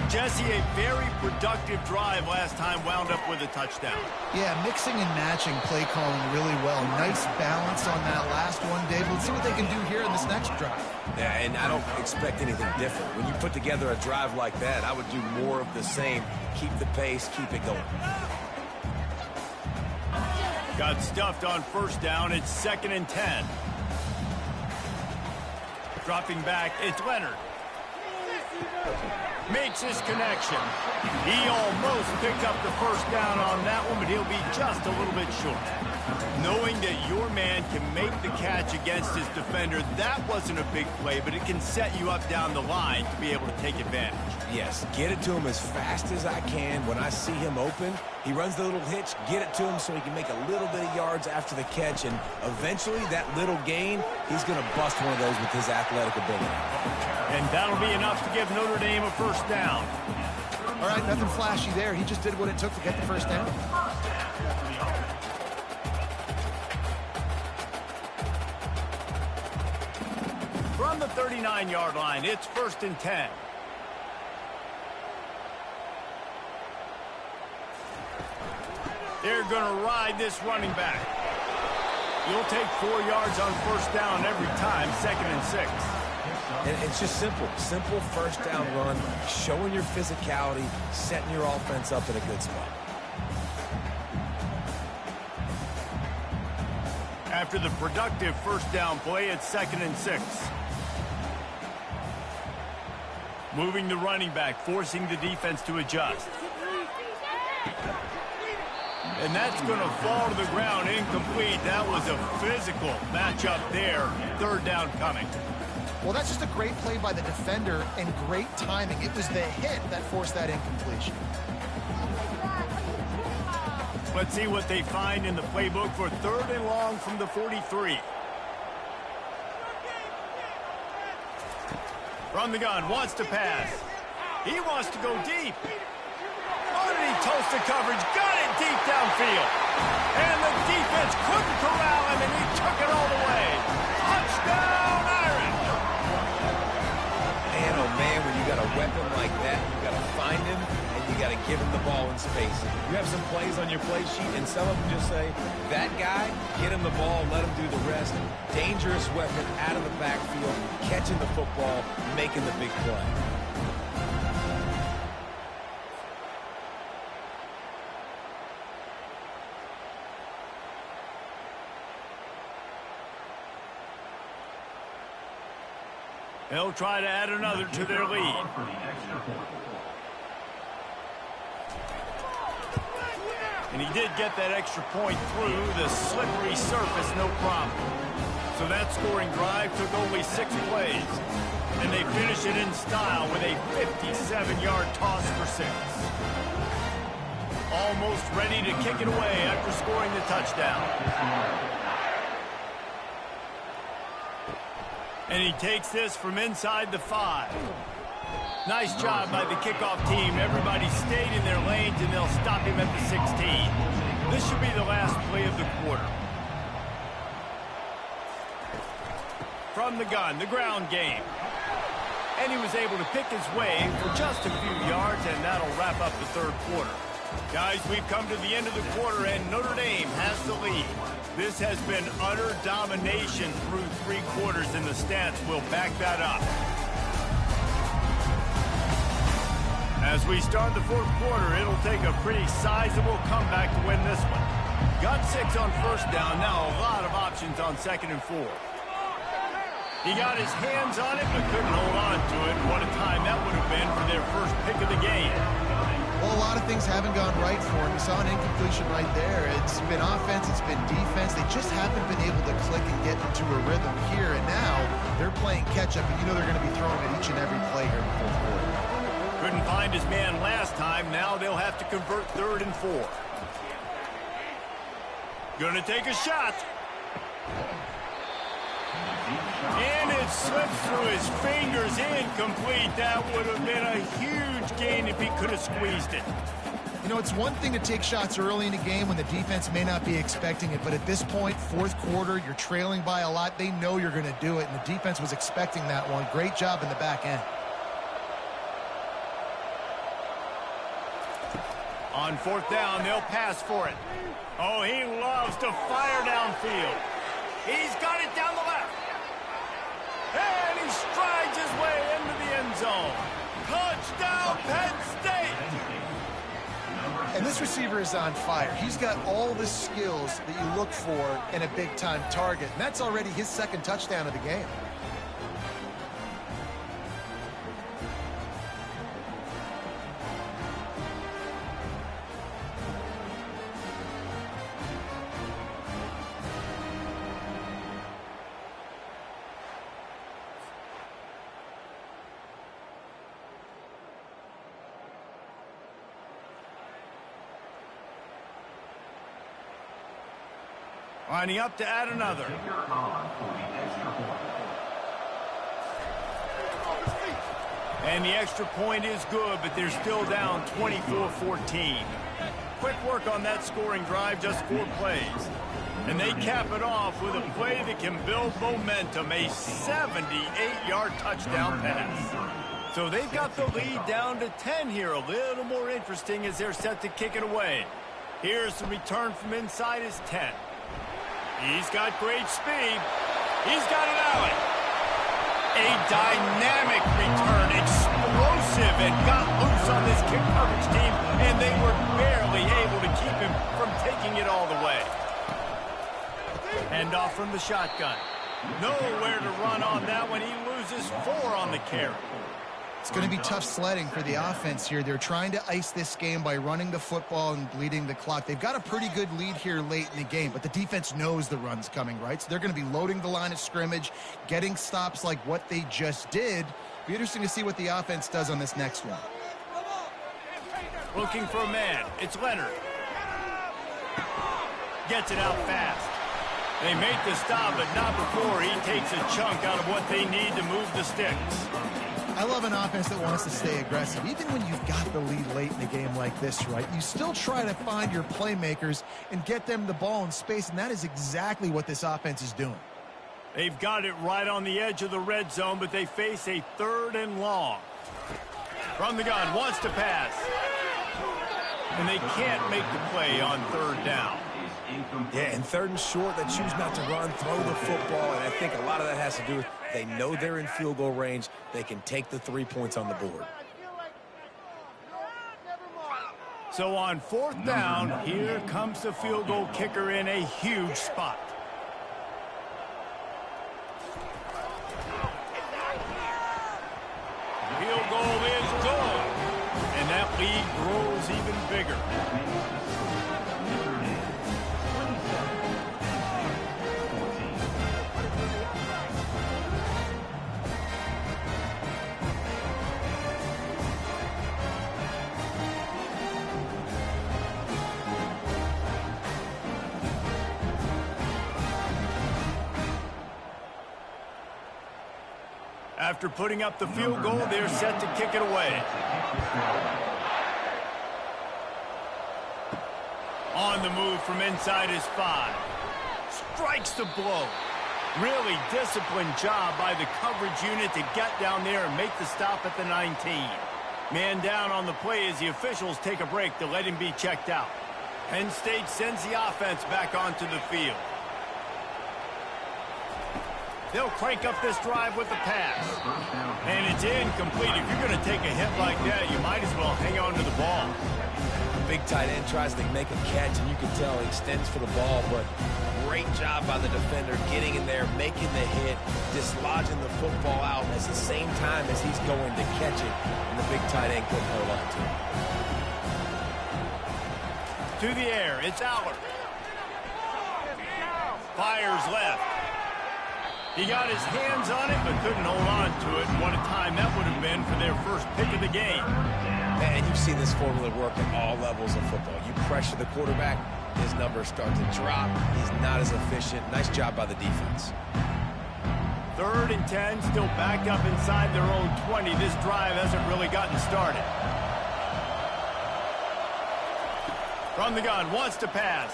Jesse, a very productive drive last time, wound up with a touchdown. Yeah, mixing and matching play calling really well. Nice balance on that last one, Dave. Let's see what they can do here in this next drive. Yeah, and I don't expect anything different. When you put together a drive like that, I would do more of the same. Keep the pace, keep it going. Got stuffed on 1st down. It's 2nd and 10. Dropping back, it's Leonard. Makes his connection. He almost picked up the 1st down on that one, but he'll be just a little bit short. Knowing that your man can make the catch against his defender, that wasn't a big play, but it can set you up down the line to be able to take advantage. Yes, get it to him as fast as I can. When I see him open, he runs the little hitch, get it to him so he can make a little bit of yards after the catch, and eventually that little gain, he's going to bust one of those with his athletic ability. And that'll be enough to give Notre Dame a 1st down. All right, nothing flashy there. He just did what it took to get the 1st down. From the 39-yard line, it's 1st and 10. They're going to ride this running back. You'll take 4 yards on 1st down every time, 2nd and 6. And it's just simple. Simple 1st down run, showing your physicality, setting your offense up in a good spot. After the productive 1st down play, it's 2nd and 6. Moving the running back, forcing the defense to adjust. And that's going to fall to the ground, incomplete. That was a physical matchup there. 3rd down coming. Well, that's just a great play by the defender and great timing. It was the hit that forced that incompletion. Let's see what they find in the playbook for 3rd and long from the 43. From the gun, wants to pass. He wants to go deep. Underneath toasted coverage, got it deep downfield. And the defense couldn't corral him, and he took it all the way. Touchdown, Irish! Man, oh man, when you got a weapon like that, you got to find him, and you got to give him the ball in space. You have some plays on your play sheet, and some of them just say, that guy, get him the ball, let him do the rest. Dangerous weapon out of the backfield, catching the football, making the big play. They'll try to add another to their lead. And he did get that extra point through the slippery surface, no problem. So that scoring drive took only 6 plays. And they finish it in style with a 57-yard toss for 6. Almost ready to kick it away after scoring the touchdown. And he takes this from inside the 5. Nice job by the kickoff team. Everybody stayed in their lanes, and they'll stop him at the 16. This should be the last play of the quarter. From the gun, the ground game. And he was able to pick his way for just a few yards, and that'll wrap up the 3rd quarter. Guys, we've come to the end of the quarter, and Notre Dame has the lead. This has been utter domination through 3 quarters, and the stats will back that up. As we start the 4th quarter, it'll take a pretty sizable comeback to win this one. Got 6 on 1st down, now a lot of options on 2nd and 4. He got his hands on it, but couldn't hold on to it. What a time that would have been for their first pick of the game. Well, a lot of things haven't gone right for him. You saw an incompletion right there. It's been offense, it's been defense. They just haven't been able to click and get into a rhythm here. And now they're playing catch-up, and you know they're going to be throwing it each and every play here in the 4th quarter. Couldn't find his man last time. Now they'll have to convert 3rd and 4. Gonna take a shot. And it slips through his fingers, incomplete. That would have been a huge gain if he could have squeezed it. You know, it's one thing to take shots early in a game when the defense may not be expecting it, but at this point, 4th quarter, you're trailing by a lot. They know you're going to do it, and the defense was expecting that one. Great job in the back end. On 4th down, they'll pass for it. Oh, he loves to fire downfield. He's got it down the left. And he strides his way into the end zone. Touchdown, Penn State! And this receiver is on fire. He's got all the skills that you look for in a big-time target. And that's already his 2nd touchdown of the game. Lining up to add another. And the extra point is good, but they're still down 24-14. Quick work on that scoring drive, just 4 plays. And they cap it off with a play that can build momentum, a 78-yard touchdown pass. So they've got the lead down to 10 here, a little more interesting as they're set to kick it away. Here's the return from inside his 10. He's got great speed. He's got an alley. A dynamic return, explosive, and got loose on this kick coverage team, and they were barely able to keep him from taking it all the way. Hand off from the shotgun. Nowhere to run on that one. He loses 4 on the carry. It's going to be tough sledding for the offense here. They're trying to ice this game by running the football and bleeding the clock. They've got a pretty good lead here late in the game, but the defense knows the run's coming, right? So they're going to be loading the line of scrimmage, getting stops like what they just did. Be interesting to see what the offense does on this next one. Looking for a man. It's Leonard. Gets it out fast. They make the stop, but not before he takes a chunk out of what they need to move the sticks. I love an offense that wants to stay aggressive. Even when you've got the lead late in a game like this, right, you still try to find your playmakers and get them the ball in space, and that is exactly what this offense is doing. They've got it right on the edge of the red zone, but they face a 3rd and long. From the gun, wants to pass. And they can't make the play on 3rd down. Yeah, and 3rd and short, they choose not to run, throw the football, and I think a lot of that has to do with they know they're in field goal range. They can take the 3 points on the board. So on 4th down, here comes the field goal kicker in a huge spot. Field goal is good, and that lead grows even bigger. After putting up the field goal, they're set to kick it away. On the move from inside his 5. Strikes the blow. Really disciplined job by the coverage unit to get down there and make the stop at the 19. Man down on the play as the officials take a break to let him be checked out. Penn State sends the offense back onto the field. They'll crank up this drive with the pass. And it's incomplete. If you're going to take a hit like that, you might as well hang on to the ball. Big tight end tries to make a catch, and you can tell he extends for the ball, but great job by the defender getting in there, making the hit, dislodging the football out at the same time as he's going to catch it, and the big tight end couldn't hold on to it. To the air, it's Allard. Fires left. He got his hands on it, but couldn't hold on to it. What a time that would have been for their first pick of the game. And you've seen this formula work at all levels of football. You pressure the quarterback, his numbers start to drop. He's not as efficient. Nice job by the defense. 3rd and 10, still backed up inside their own 20. This drive hasn't really gotten started. From the gun, wants to pass.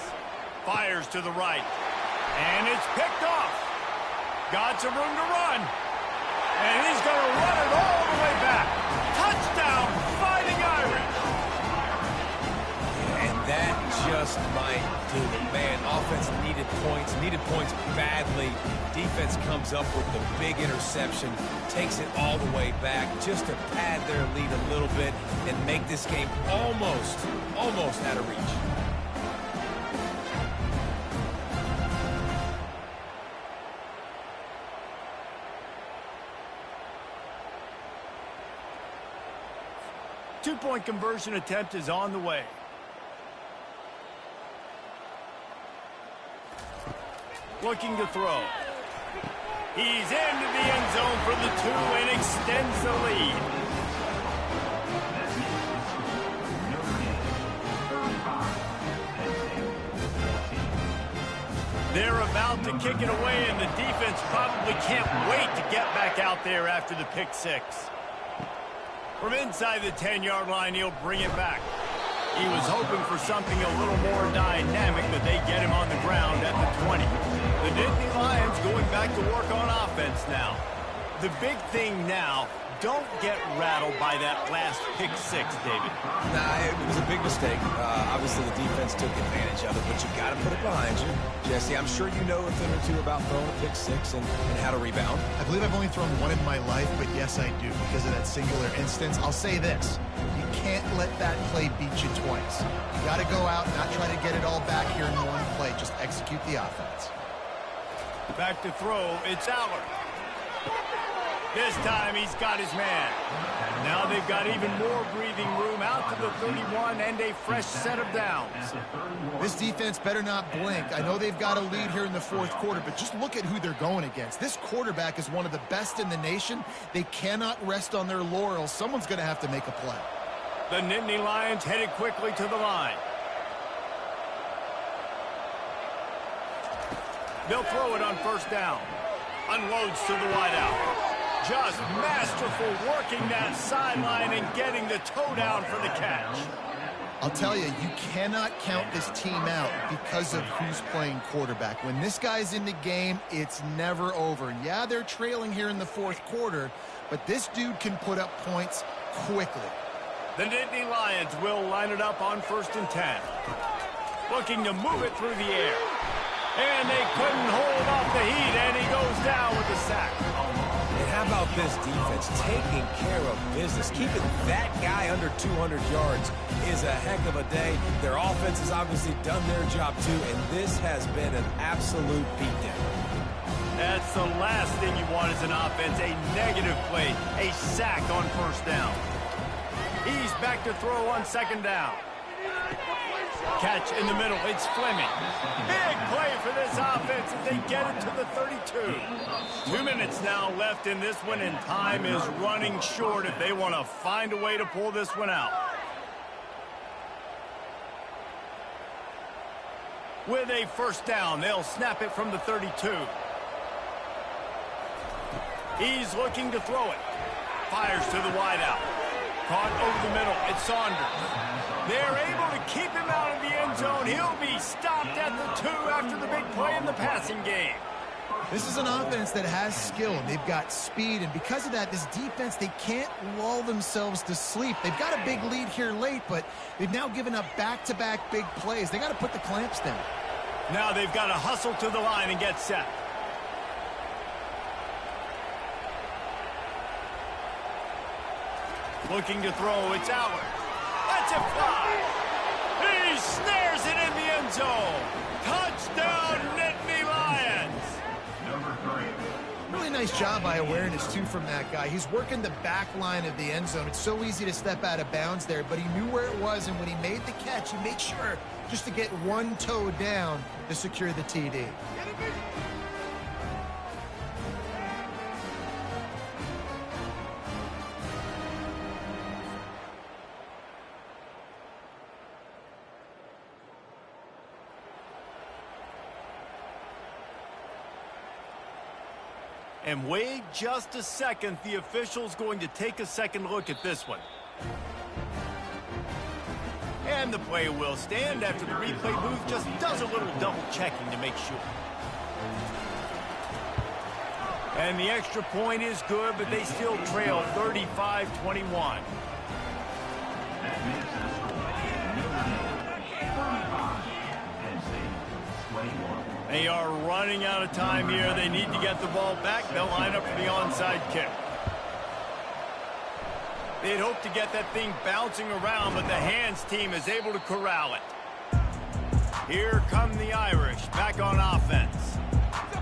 Fires to the right. And it's picked off. Got some room to run. And he's going to run it all the way back. Touchdown, Fighting Irish. And that just might do it. Man, offense needed points badly. Defense comes up with the big interception, takes it all the way back just to pad their lead a little bit and make this game almost out of reach. Two-point conversion attempt is on the way. Looking to throw. He's into the end zone for the 2 and extends the lead. They're about to kick it away, and the defense probably can't wait to get back out there after the pick 6. From inside the 10-yard line, he'll bring it back. He was hoping for something a little more dynamic, but they get him on the ground at the 20. The Nittany Lions going back to work on offense now. The big thing now, don't get rattled by that last pick six, David. Nah, it was a big mistake. Obviously, the defense took advantage of it, but you got to put it behind you. Jesse, I'm sure you know a thing or two about throwing a pick six and how to rebound. I believe I've only thrown one in my life, but yes, I do. Because of that singular instance,Ll say this. You can't let that play beat you twice. You got to go out and not try to get it all back here in one play. Just execute the offense. Back to throw, it's Allard. This time he's got his man. Now they've got even more breathing room out to the 31 and a fresh set of downs. This defense better not blink. I know they've got a lead here in the fourth quarter, but just look at who they're going against. This quarterback is one of the best in the nation. They cannot rest on their laurels. Someone's going to have to make a play. The Nittany Lions headed quickly to the line. They'll throw it on first down. Unloads to the wideout. Just masterful working that sideline and getting the toe down for the catch. I'll tell you, you cannot count this team out because of who's playing quarterback. When this guy's in the game, it's never over. Yeah, they're trailing here in the fourth quarter, but this dude can put up points quickly. The Nittany Lions will line it up on 1st and 10. Looking to move it through the air. And they couldn't hold off the heat, and he goes down with a sack. And how about this defense taking care of business? Keeping that guy under 200 yards is a heck of a day. Their offense has obviously done their job too, and this has been an absolute beatdown. That's the last thing you want as an offense, a negative play, a sack on first down. He's back to throw on 2nd down. Catch in the middle, it's Fleming. Big play for this offense as they get it to the 32. 2 minutes now left in this one, and time is running short if they want to find a way to pull this one out. With a first down, they'll snap it from the 32. He's looking to throw it. Fires to the wideout. Caught over the middle, it's Saunders. They're able to keep him out of the end zone. He'll be stopped at the 2 after the big play in the passing game. This is an offense that has skill, and they've got speed, and because of that, this defense, they can't lull themselves to sleep. They've got a big lead here late, but they've now given up back-to-back big plays. They got to put the clamps down. Now they've got to hustle to the line and get set. Looking to throw, it's Allard. Let's it fly. He snares it in the end zone. Touchdown, Nittany Lions. Number 3. Really nice job by awareness, too, from that guy. He's working the back line of the end zone. It's so easy to step out of bounds there, but he knew where it was, and when he made the catch, he made sure just to get one toe down to secure the TD. And wait just a second. The official's going to take a second look at this one. And the play will stand after the replay booth just does a little double checking to make sure. And the extra point is good, but they still trail 35-21. That makes the score 35. Penn State 21. They are running out of time here. They need to get the ball back. They'll line up for the onside kick. They'd hope to get that thing bouncing around, but the hands team is able to corral it. Here come the Irish back on offense.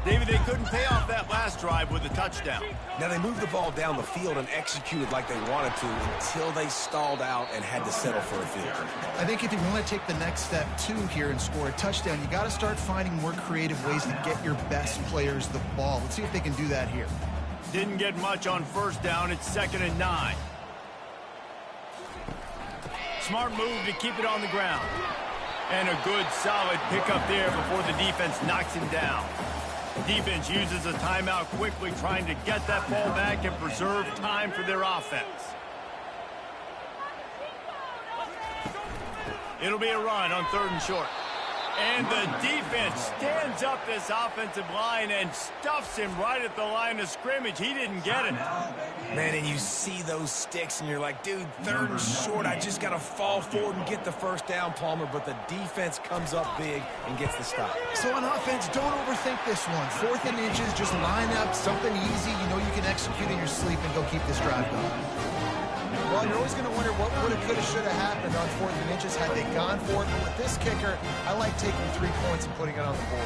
David, they couldn't pay off that last drive with a touchdown. Now, they moved the ball down the field and executed like they wanted to until they stalled out and had to settle for a field goal. I think if you want to take the next step, too, here and score a touchdown, you got to start finding more creative ways to get your best players the ball. Let's see if they can do that here. Didn't get much on first down. It's 2nd and 9. Smart move to keep it on the ground. And a good, solid pickup there before the defense knocks him down. Defense uses a timeout quickly, trying to get that ball back and preserve time for their offense. It'll be a run on 3rd and short. And the defense stands up this offensive line and stuffs him right at the line of scrimmage. He didn't get it. Man, and you see those sticks, and you're like, dude, 3rd and short. I just got to fall forward and get the first down, Palmer. But the defense comes up big and gets the stop. So on offense, don't overthink this one. 4th and inches, just line up something easy. You know you can execute in your sleep and go keep this drive going. Well, you're always going to wonder what would have, could have, should have happened on 4th and inches had they gone for it. But with this kicker, I like taking 3 points and putting it on the board.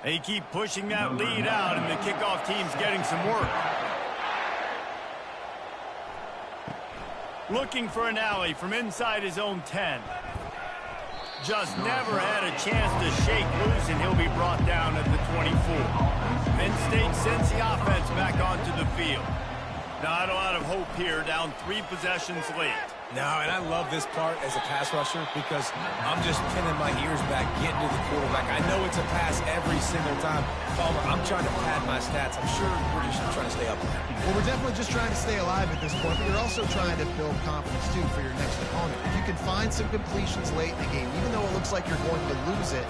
They keep pushing that lead out, and the kickoff team's getting some work. Looking for an alley from inside his own 10. Just never had a chance to shake loose, and he'll be brought down at the 24. Penn State sends the offense back onto the field. Not a lot of hope here, down 3 possessions late. No, and I love this part as a pass rusher because I'm just pinning my ears back, getting to the quarterback. I know it's a pass every single time. Palmer, I'm trying to pad my stats. I'm sure we're just trying to stay up there. Well, we're definitely just trying to stay alive at this point, but you're also trying to build confidence, too, for your next opponent. If you can find some completions late in the game, even though it looks like you're going to lose it,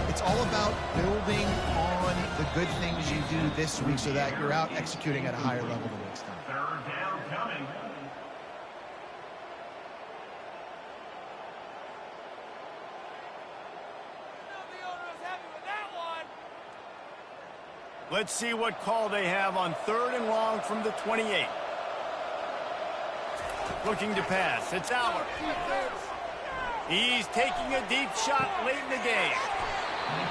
it's all about building on the good things you do this week so that you're out executing at a higher level the next time. 3rd down coming. Let's see what call they have on 3rd and long from the 28. Looking to pass. It's Aller. He's taking a deep shot late in the game.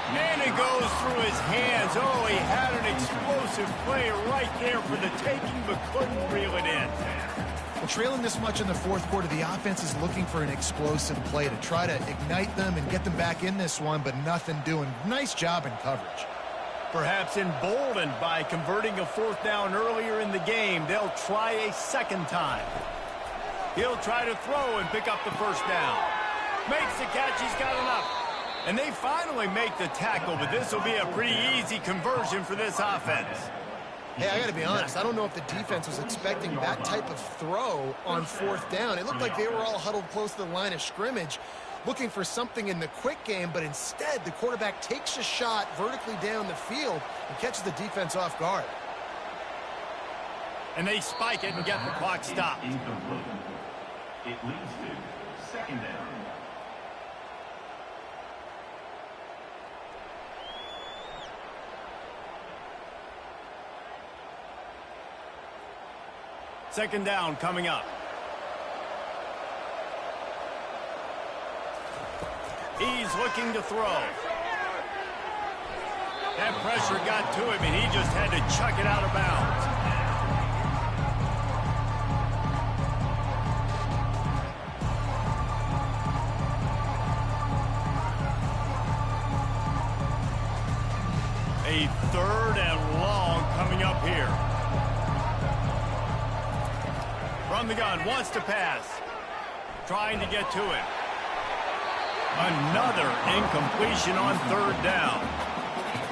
And it goes through his hands. Oh, he had an explosive play right there for the taking, but couldn't reel it in. Well, trailing this much in the 4th quarter, the offense is looking for an explosive play to try to ignite them and get them back in this one, but nothing doing. Nice job in coverage. Perhaps emboldened by converting a 4th down earlier in the game, they'll try a 2nd time. He'll try to throw and pick up the 1st down. Makes the catch, he's got enough. And they finally make the tackle, but this will be a pretty easy conversion for this offense. Hey, I got to be honest, I don't know if the defense was expecting that type of throw on 4th down. It looked like they were all huddled close to the line of scrimmage, looking for something in the quick game, but instead the quarterback takes a shot vertically down the field and catches the defense off guard. And they spike it and get the clock stopped. Incomplete. It leads to 2nd down. Second down coming up. He's looking to throw. That pressure got to him, and he just had to chuck it out of bounds. A 3rd and long coming up here. From the gun, wants to pass. Trying to get to it. Another incompletion on 3rd down.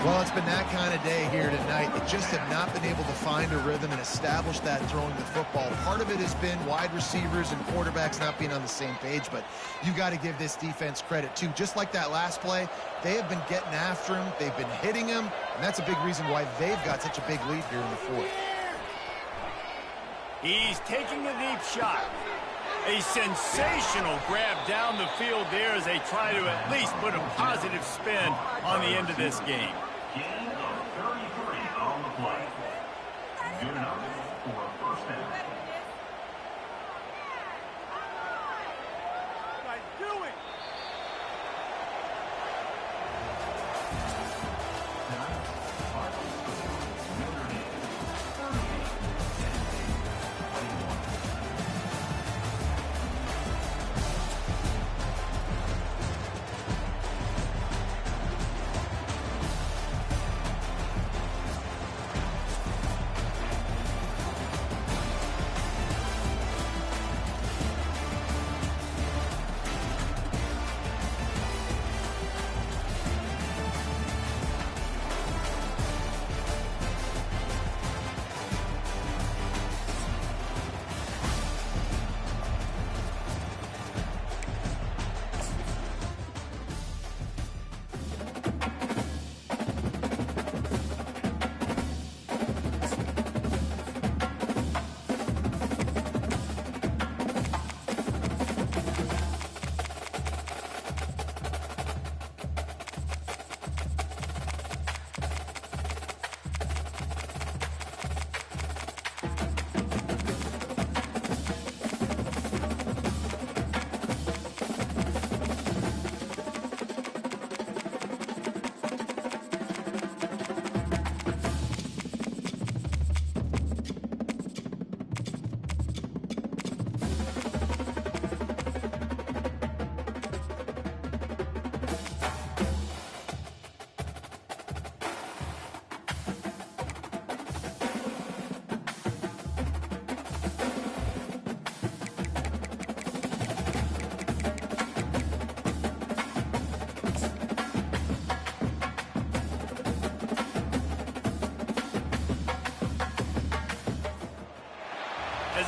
Well, it's been that kind of day here tonight. They just have not been able to find a rhythm and establish that throwing the football. Part of it has been wide receivers and quarterbacks not being on the same page, but you've got to give this defense credit, too. Just like that last play, they have been getting after him. They've been hitting him, and that's a big reason why they've got such a big lead here in the 4th. He's taking a deep shot. A sensational grab down the field there as they try to at least put a positive spin on the end of this game. Gain of 33 on the play. Good enough for a 1st down. What are you doing?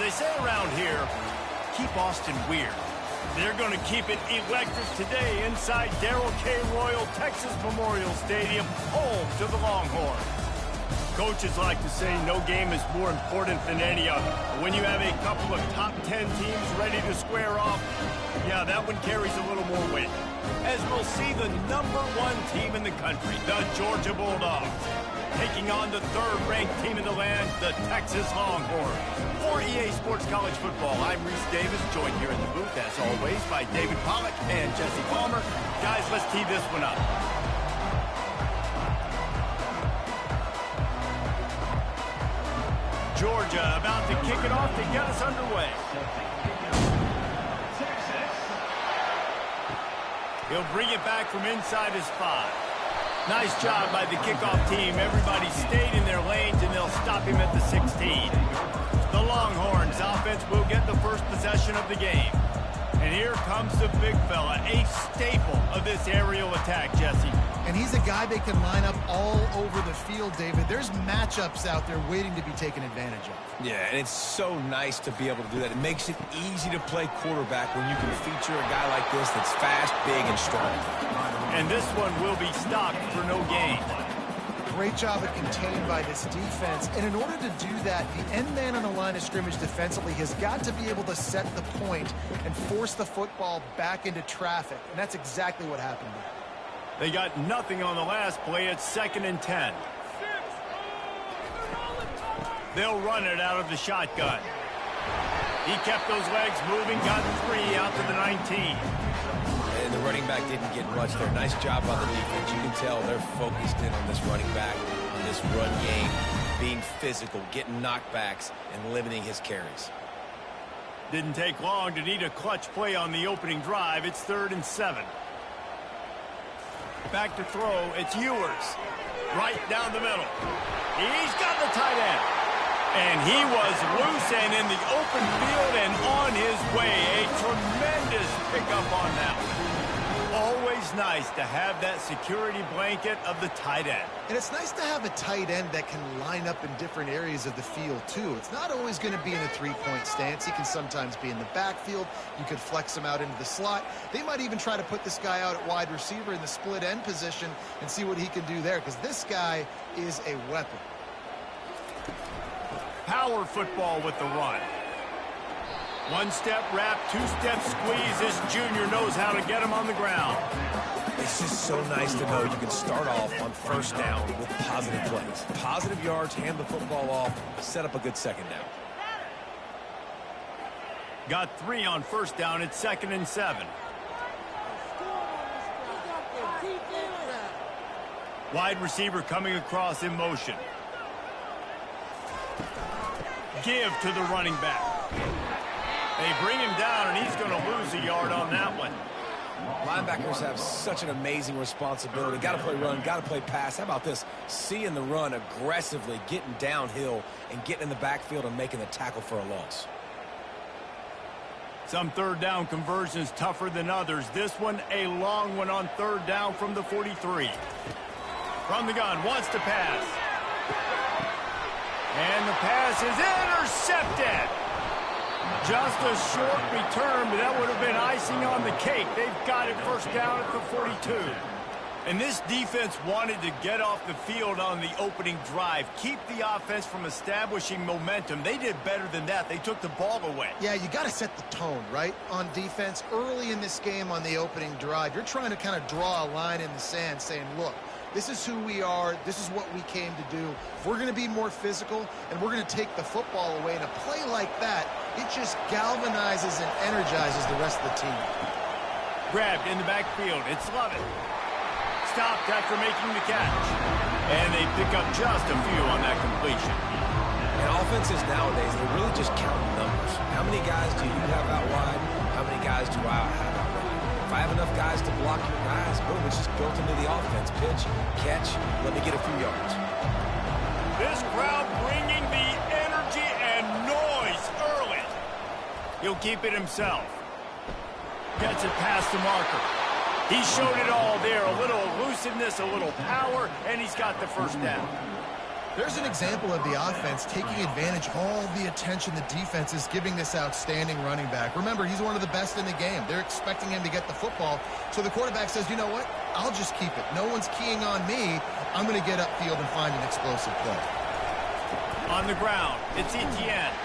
they say around here, keep Austin weird. They're going to keep it electric today inside Darrell K. Royal Texas Memorial Stadium, home to the Longhorns. Coaches like to say no game is more important than any other. When you have a couple of top 10 teams ready to square off, yeah, that one carries a little more weight. As we'll see the #1 team in the country, the Georgia Bulldogs, taking on the third-ranked team in the land, the Texas Longhorns. For EA Sports College Football, I'm Reese Davis, joined here in the booth, as always, by David Pollack and Jesse Palmer. Guys, let's tee this one up. Georgia about to kick it off to get us underway. He'll bring it back from inside his 5. Nice job by the kickoff team. Everybody stayed in their lanes, and they'll stop him at the 16. The Longhorns offense will get the first possession of the game. And here comes the big fella, a staple of this aerial attack, Jesse. And he's a guy they can line up all over the field, David. There's matchups out there waiting to be taken advantage of. Yeah, and it's so nice to be able to do that. It makes it easy to play quarterback when you can feature a guy like this that's fast, big, and strong. And this one will be stopped for no gain. Great job of contained by this defense. And in order to do that, the end man on the line of scrimmage defensively has got to be able to set the point and force the football back into traffic. And that's exactly what happened there. They got nothing on the last play. It's 2nd and 10. They'll run it out of the shotgun. He kept those legs moving, got 3 out to the 19. And the running back didn't get much there. Nice job on the defense. You can tell they're focused in on this running back, on this run game, being physical, getting knockbacks, and limiting his carries. Didn't take long to need a clutch play on the opening drive. It's 3rd and 7. Back to throw. It's Ewers. Right down the middle. He's got the tight end. And he was loose and in the open field and on his way. A tremendous pickup on that one. Always nice to have that security blanket of the tight end. And it's nice to have a tight end that can line up in different areas of the field, too. It's not always going to be in a three-point stance. He can sometimes be in the backfield. You could flex him out into the slot. They might even try to put this guy out at wide receiver in the split end position and see what he can do there, because this guy is a weapon. Power football with the run. One-step wrap, two-step squeeze. This junior knows how to get him on the ground. It's just so nice to know you can start off on first down with positive plays. Positive yards, hand the football off, set up a good second down. Got 3 on first down. It's 2nd and 7. Wide receiver coming across in motion. Give to the running back. They bring him down, and he's going to lose a yard on that one. Linebackers have such an amazing responsibility. Got to play run, got to play pass. How about this? Seeing the run aggressively, getting downhill, and getting in the backfield and making the tackle for a loss. Some third down conversions tougher than others. This one, a long one on 3rd down from the 43. From the gun, wants to pass. And the pass is intercepted. Just a short return, but that would have been icing on the cake. They've got it first down at the 42. And this defense wanted to get off the field on the opening drive, keep the offense from establishing momentum. They did better than that. They took the ball away. Yeah, you got to set the tone, right, on defense. Early in this game on the opening drive, you're trying to kind of draw a line in the sand saying, look, this is who we are. This is what we came to do. If we're going to be more physical and we're going to take the football away, and a play like that, it just galvanizes and energizes the rest of the team. Grabbed in the backfield. It's Lovett. Stopped after making the catch. And they pick up just a few on that completion. And offenses nowadays, they're really just counting numbers. How many guys do you have out wide? How many guys do I have out wide? If I have enough guys to block your guys, boom, it's just built into the offense. Pitch, catch, let me get a few yards. This crowd bringing the energy and noise early. He'll keep it himself. Gets it past the marker. He showed it all there. A little elusiveness, a little power, and he's got the first down. There's an example of the offense taking advantage of all the attention the defense is giving this outstanding running back. Remember, he's one of the best in the game. They're expecting him to get the football, so the quarterback says, you know what? I'll just keep it. No one's keying on me. I'm going to get upfield and find an explosive play. On the ground, it's Etienne.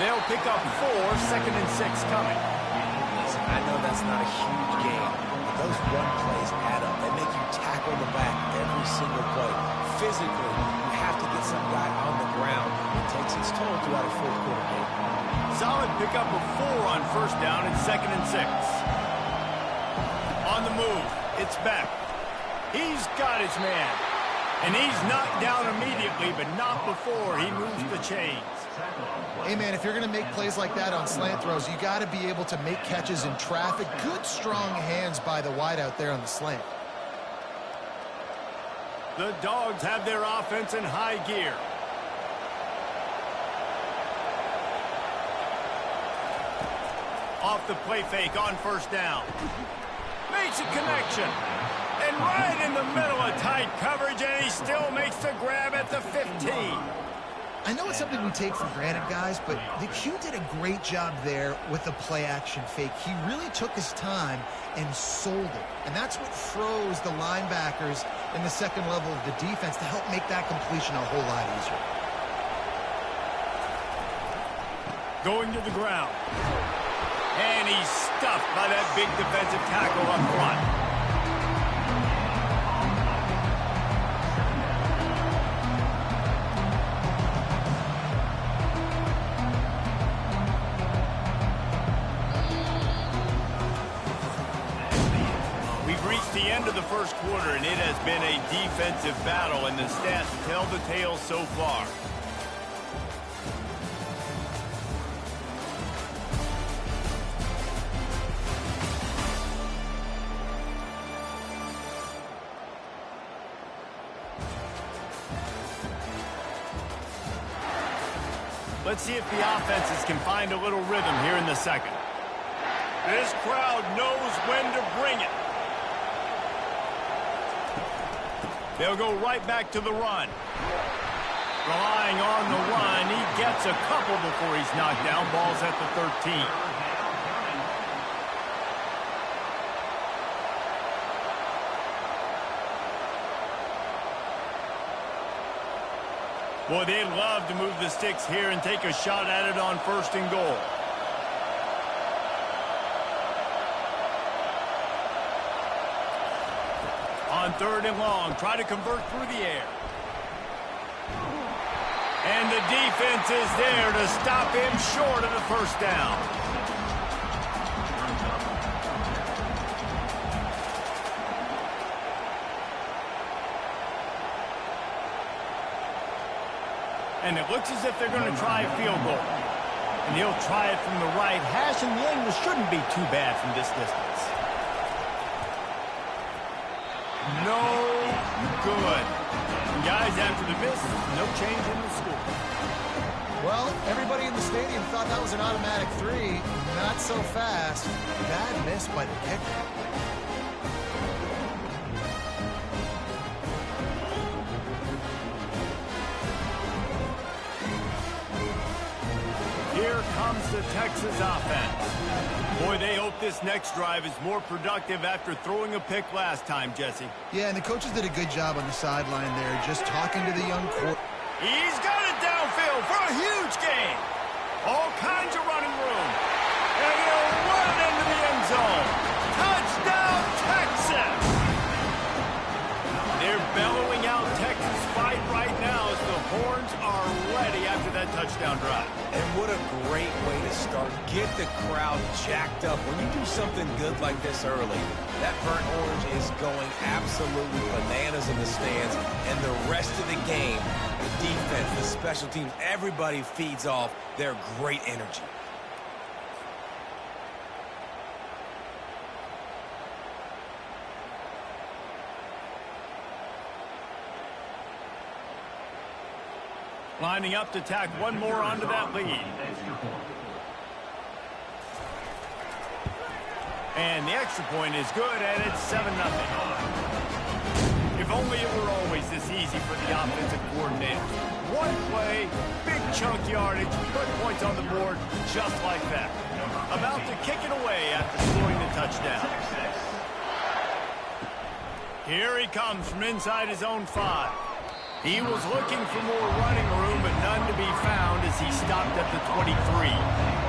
They'll pick up 4, 2nd and 6 coming. Listen, I know that's not a huge game, but those run plays add up. They make you tackle the back every single play. Physically, you have to get some guy on the ground. It takes its toll throughout a fourth-quarter game. Solid pickup of 4 on 1st down and 2nd and 6. On the move, it's Beck. He's got his man. And he's knocked down immediately, but not before he moves the chains. Hey, man, if you're going to make plays like that on slant throws, you got to be able to make catches in traffic. Good, strong hands by the wideout there on the slant. The Dogs have their offense in high gear. Off the play fake on 1st down. Makes a connection. And right in the middle of tight coverage, and he still makes the grab at the 15. I know it's something we take for granted, guys, but the Q did a great job there with the play-action fake. He really took his time and sold it. And that's what froze the linebackers in the second level of the defense to help make that completion a whole lot easier. Going to the ground. And he's stuffed by that big defensive tackle up front. The end of the first quarter, and it has been a defensive battle, and the stats tell the tale so far. Let's see if the offenses can find a little rhythm here in the second. This crowd knows when to bring it. They'll go right back to the run. Relying on the run, he gets a couple before he's knocked down. Ball's at the 13. Boy, they'd love to move the sticks here and take a shot at it on 1st and goal. On 3rd and long, try to convert through the air. And the defense is there to stop him short of the 1st down. And it looks as if they're going to try a field goal. And he'll try it from the right hash, and the angle shouldn't be too bad from this distance. No good. Guys, after the miss, no change in the score. Well, everybody in the stadium thought that was an automatic 3. Not so fast. Bad miss by the kicker. Here comes the Texas offense. Boy, they hope this next drive is more productive after throwing a pick last time, Jesse. Yeah, and the coaches did a good job on the sideline there, just talking to the young quarterback. He's got it downfield for a huge gain. All kinds of running room. And he'll run it into the end zone. Touchdown, Texas! They're bellowing out Texas fight right now as the horns are ready after that touchdown drive. And what a great way to start. Get the crowd jacked up. When you do something good like this early, that burnt orange is going absolutely bananas in the stands. And the rest of the game, the defense, the special teams, everybody feeds off their great energy. Lining up to tack one more onto that lead. And the extra point is good, and it's 7-0. If only it were always this easy for the offensive coordinator. One play, big chunk yardage, put points on the board just like that. About to kick it away after scoring the touchdown. Here he comes from inside his own 5. He was looking for more running room, but none to be found as he stopped at the 23.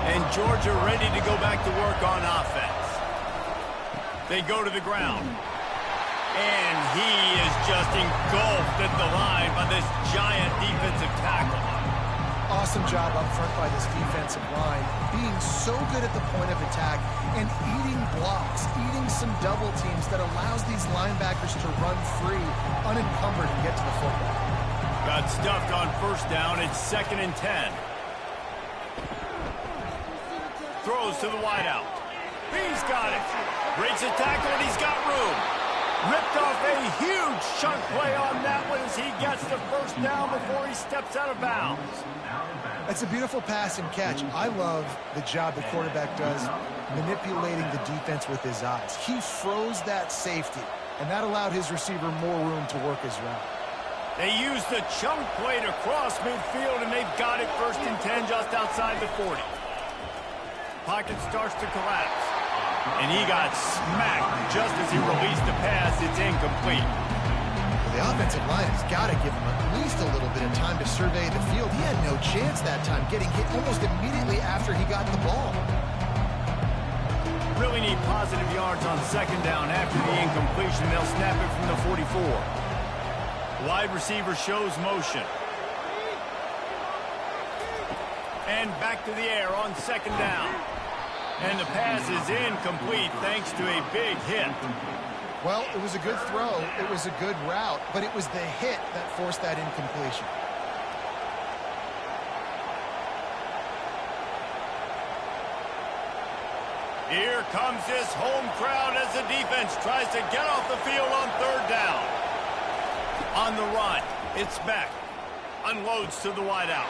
And Georgia ready to go back to work on offense. They go to the ground. And he is just engulfed at the line by this giant defensive tackle. Awesome job up front by this defensive line, being so good at the point of attack and eating blocks, eating some double teams that allows these linebackers to run free, unencumbered, and get to the football. Got stuffed on first down. It's 2nd and 10. Throws to the wideout. He's got it. Breaks a tackle, and he's got room. Ripped off a huge chunk play on that one as he gets the first down before he steps out of bounds. That's a beautiful pass and catch. I love the job the quarterback does manipulating the defense with his eyes. He froze that safety, and that allowed his receiver more room to work his route. They used the chunk play to cross midfield, and they've got it 1st and 10 just outside the 40. Pocket starts to collapse. And he got smacked just as he released the pass. It's incomplete. The offensive line has got to give him at least a little bit of time to survey the field. He had no chance that time, getting hit almost immediately after he got the ball. Really need positive yards on 2nd down after the incompletion. They'll snap it from the 44. Wide receiver shows motion. And back to the air on 2nd down. And the pass is incomplete thanks to a big hit. Well, it was a good throw. It was a good route, but it was the hit that forced that incompletion. Here comes this home crowd as the defense tries to get off the field on 3rd down. On the run, it's Beck. Unloads to the wideout.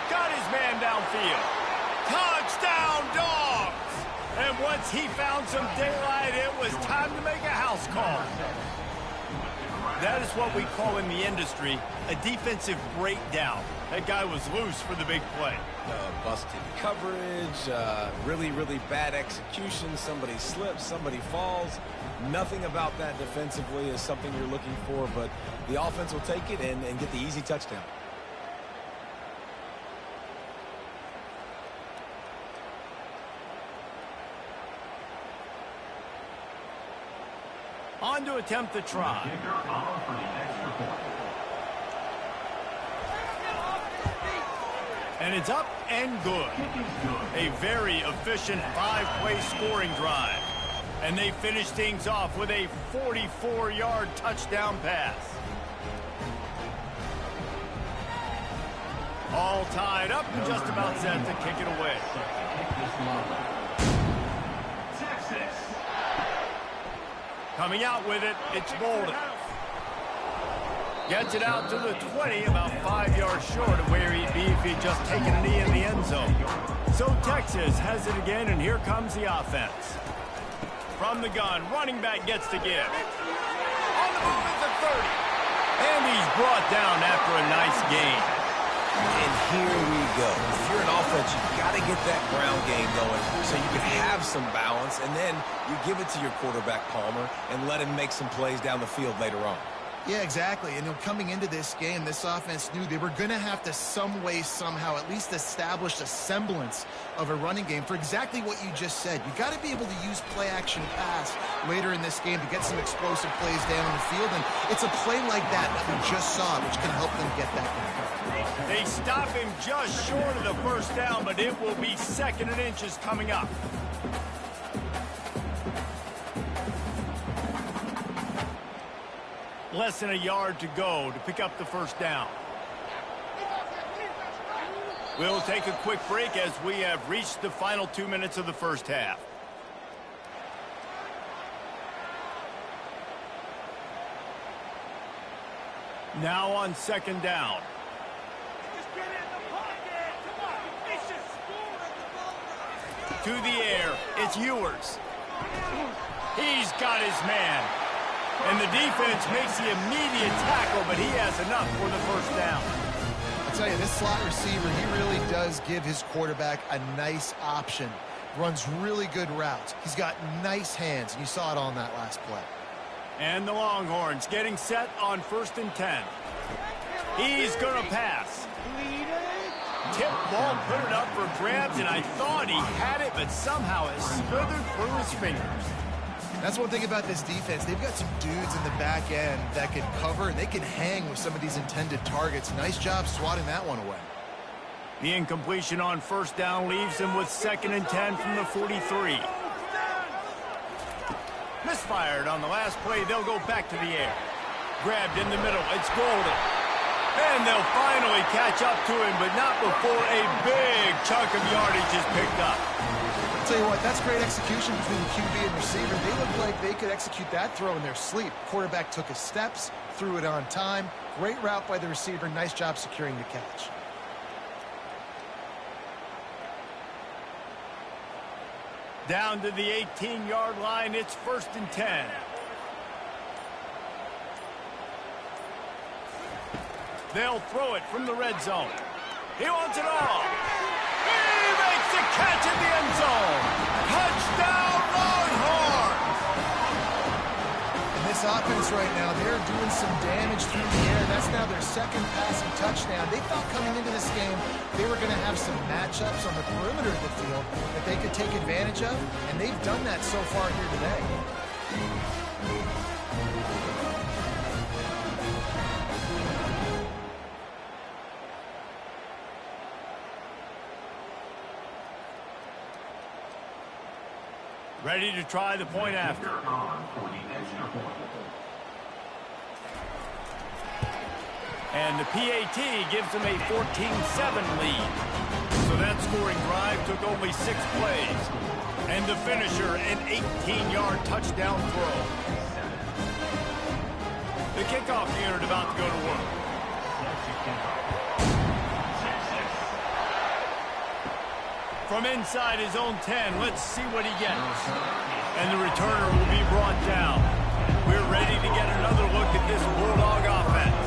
Got his man downfield. Touchdown, Dogs! And once he found some daylight, it was time to make a house call. That is what we call in the industry a defensive breakdown. That guy was loose for the big play. Busted coverage, really, really bad execution. Somebody slips, somebody falls. Nothing about that defensively is something you're looking for, but the offense will take it and get the easy touchdown. On to attempt the try. And it's up and good. A very efficient 5-play scoring drive. And they finish things off with a 44-yard touchdown pass. All tied up and just about set to kick it away. Coming out with it, it's Bolden. Gets it out to the 20, about 5 yards short of where he'd be if he'd just taken a knee in the end zone. So Texas has it again, and here comes the offense. From the gun, running back gets to give. On the move at the 30. And he's brought down after a nice gain. And here we go. If you're an offense, you've got to get that ground game going so you can have some balance, and then you give it to your quarterback, Palmer, and let him make some plays down the field later on. Yeah, exactly. And coming into this game, this offense knew they were going to have to some way, somehow, at least establish a semblance of a running game for exactly what you just said. You got to be able to use play-action pass later in this game to get some explosive plays down the field. And it's a play like that we just saw, which can help them get that going. They stop him just short of the first down, but it will be 2nd and inches coming up. Less than a yard to go to pick up the first down. We'll take a quick break as we have reached the final 2 minutes of the first half. Now on 2nd down. To the air, it's Ewers. He's got his man. And the defense makes the immediate tackle, but he has enough for the first down. I'll tell you, this slot receiver, he really does give his quarterback a nice option. Runs really good routes. He's got nice hands, and you saw it on that last play. And the Longhorns getting set on 1st and 10. He's going to pass. Tip ball, put it up for grabs, and I thought he had it, but somehow it slithered through his fingers. That's one thing about this defense. They've got some dudes in the back end that can cover, and they can hang with some of these intended targets. Nice job swatting that one away. The incompletion on 1st down leaves him with 2nd and 10 from the 43. Misfired on the last play. They'll go back to the air. Grabbed in the middle. It's Golden. And they'll finally catch up to him, but not before a big chunk of yardage is picked up. I'll tell you what, that's great execution between the QB and receiver. They looked like they could execute that throw in their sleep. Quarterback took his steps, threw it on time. Great route by the receiver. Nice job securing the catch. Down to the 18-yard line, it's 1st and 10. They'll throw it from the red zone. He wants it all. He makes the catch in the end zone. Touchdown, Longhorns! And this offense right now, they're doing some damage through the air. That's now their 2nd passing touchdown. They thought coming into this game they were going to have some matchups on the perimeter of the field that they could take advantage of, and they've done that so far here today. Ready to try the point after. And the PAT gives them a 14-7 lead. So that scoring drive took only 6 plays. And the finisher, an 18-yard touchdown throw. The kickoff unit about to go to work. From inside his own 10, let's see what he gets. And the returner will be brought down. We're ready to get another look at this Bulldog offense.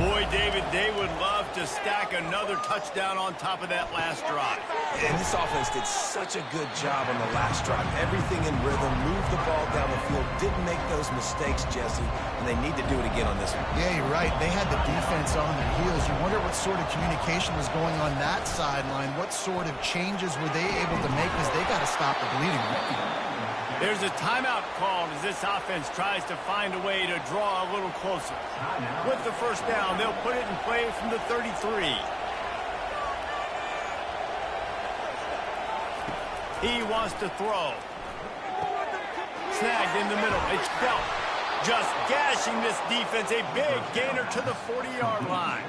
Boy, David, they would love to stack another touchdown on top of that last drive. And this offense did such a good job on the last drive. Everything in rhythm, moved the ball down the field, didn't make those mistakes, Jesse, and they need to do it again on this one. Yeah, you're right. They had the defense on their heels. You wonder what sort of communication was going on that sideline. What sort of changes were they able to make because they got to stop the bleeding. There's a timeout called as this offense tries to find a way to draw a little closer. With the first down, they'll put it in play from the 33. He wants to throw. Snagged in the middle. It's Belt. Just gashing this defense. A big gainer to the 40-yard line.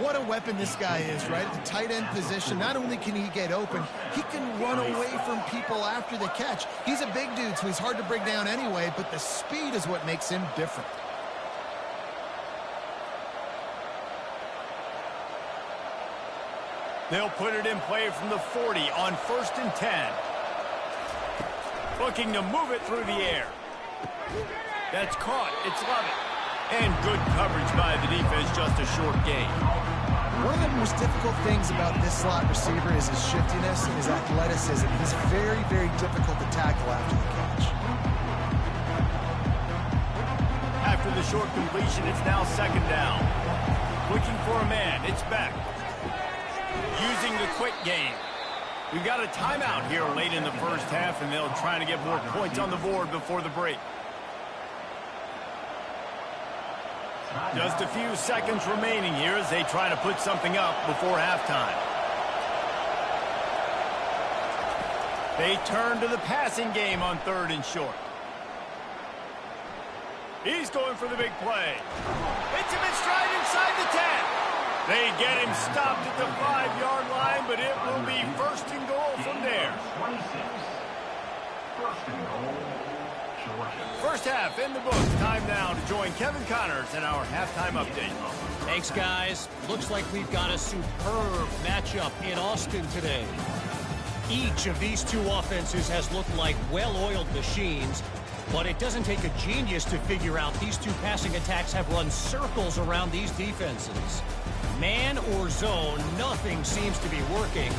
What a weapon this guy is, right? The tight end position. Not only can he get open, he can run away from people after the catch. He's a big dude, so he's hard to bring down anyway, but the speed is what makes him different. They'll put it in play from the 40 on 1st and 10. Looking to move it through the air. That's caught. It's Lovett. And good coverage by the defense, just a short gain. One of the most difficult things about this slot receiver is his shiftiness and his athleticism. He's very, very difficult to tackle after the catch. After the short completion, it's now 2nd down. Looking for a man. It's back. Using the quick game. We've got a timeout here late in the first half, and they'll try to get more points on the board before the break. Just a few seconds remaining here as they try to put something up before halftime. They turn to the passing game on 3rd and short. He's going for the big play. Hits him in stride inside the 10. They get him stopped at the 5-yard line, but it will be 1st and goal from there. First half in the books. Time now to join Kevin Connors in our halftime update. Thanks, guys. Looks like we've got a superb matchup in Austin today. Each of these two offenses has looked like well-oiled machines, but it doesn't take a genius to figure out these two passing attacks have run circles around these defenses. Man or zone, nothing seems to be working,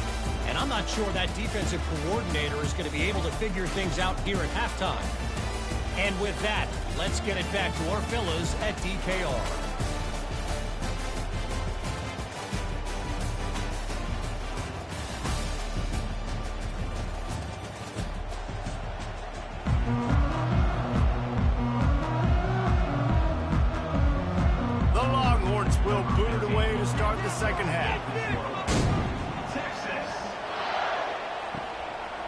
and I'm not sure that defensive coordinator is going to be able to figure things out here at halftime. And with that, let's get it back to our fellas at DKR. Will boot it away to start the second half.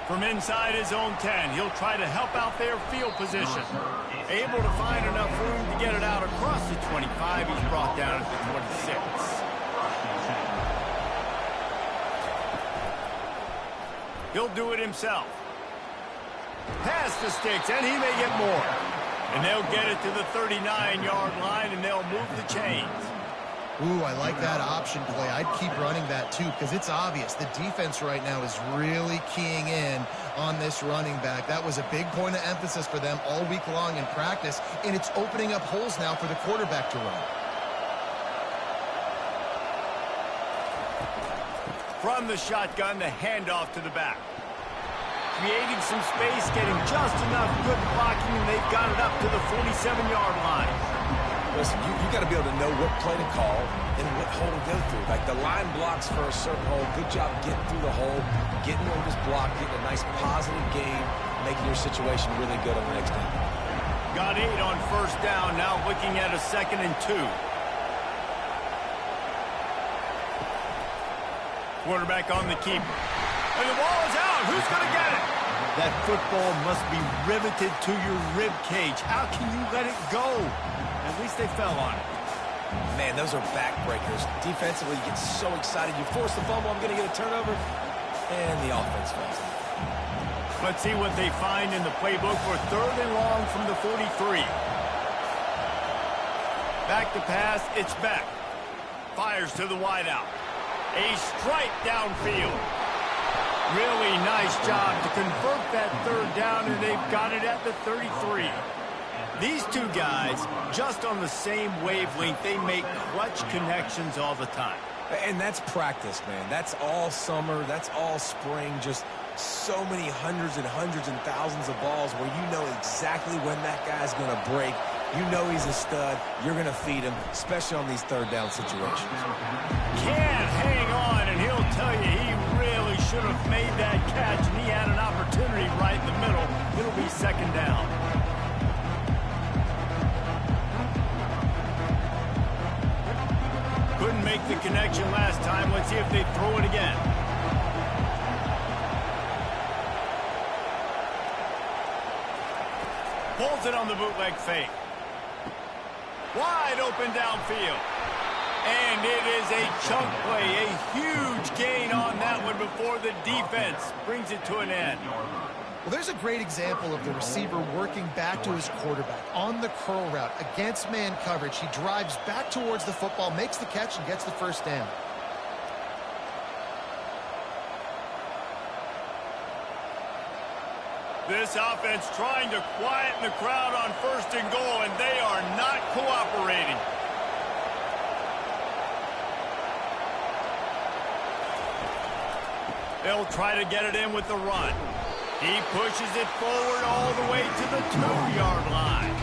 From inside his own 10, he'll try to help out their field position. Able to find enough room to get it out across the 25. He's brought down at the 26. He'll do it himself. Pass the sticks, and he may get more. And they'll get it to the 39-yard line, and they'll move the chains. Ooh, I like that option play. I'd keep running that too because it's obvious the defense right now is really keying in on this running back. That was a big point of emphasis for them all week long in practice, and it's opening up holes now for the quarterback to run. From the shotgun, the handoff to the back. Creating some space, getting just enough good blocking, and they've got it up to the 47-yard line. Listen, you got to be able to know what play to call and what hole to go through. Like the line blocks for a certain hole. Good job getting through the hole, getting over this block, getting a nice positive gain, making your situation really good on the next down. Got 8 on first down, now looking at a 2nd and 2. Quarterback on the keeper. And the ball is out. Who's going to get it? That football must be riveted to your rib cage. How can you let it go? At least they fell on it. Man, those are backbreakers. Defensively, you get so excited. You force the fumble, I'm going to get a turnover. And the offense falls. Let's see what they find in the playbook for 3rd and long from the 43. Back to pass, it's Beck. Fires to the wideout. A strike downfield. Really nice job to convert that 3rd down, and they've got it at the 33. These two guys, just on the same wavelength, they make clutch connections all the time. And that's practice, man. That's all summer. That's all spring. Just so many hundreds and thousands of balls where you know exactly when that guy's going to break. You know he's a stud. You're going to feed him, especially on these 3rd down situations. Can't hang on, and he'll tell you he really should have made that catch, and he had an opportunity right in the middle. It'll be 2nd down. Couldn't make the connection last time. Let's see if they throw it again. Pulls it on the bootleg fake. Wide open downfield. And it is a chunk play, a huge gain on that one before the defense brings it to an end. Well, there's a great example of the receiver working back to his quarterback on the curl route against man coverage. He drives back towards the football, makes the catch, and gets the 1st down. This offense trying to quieten the crowd on 1st and goal, and they are not cooperating. They'll try to get it in with the run. He pushes it forward all the way to the 2-yard line.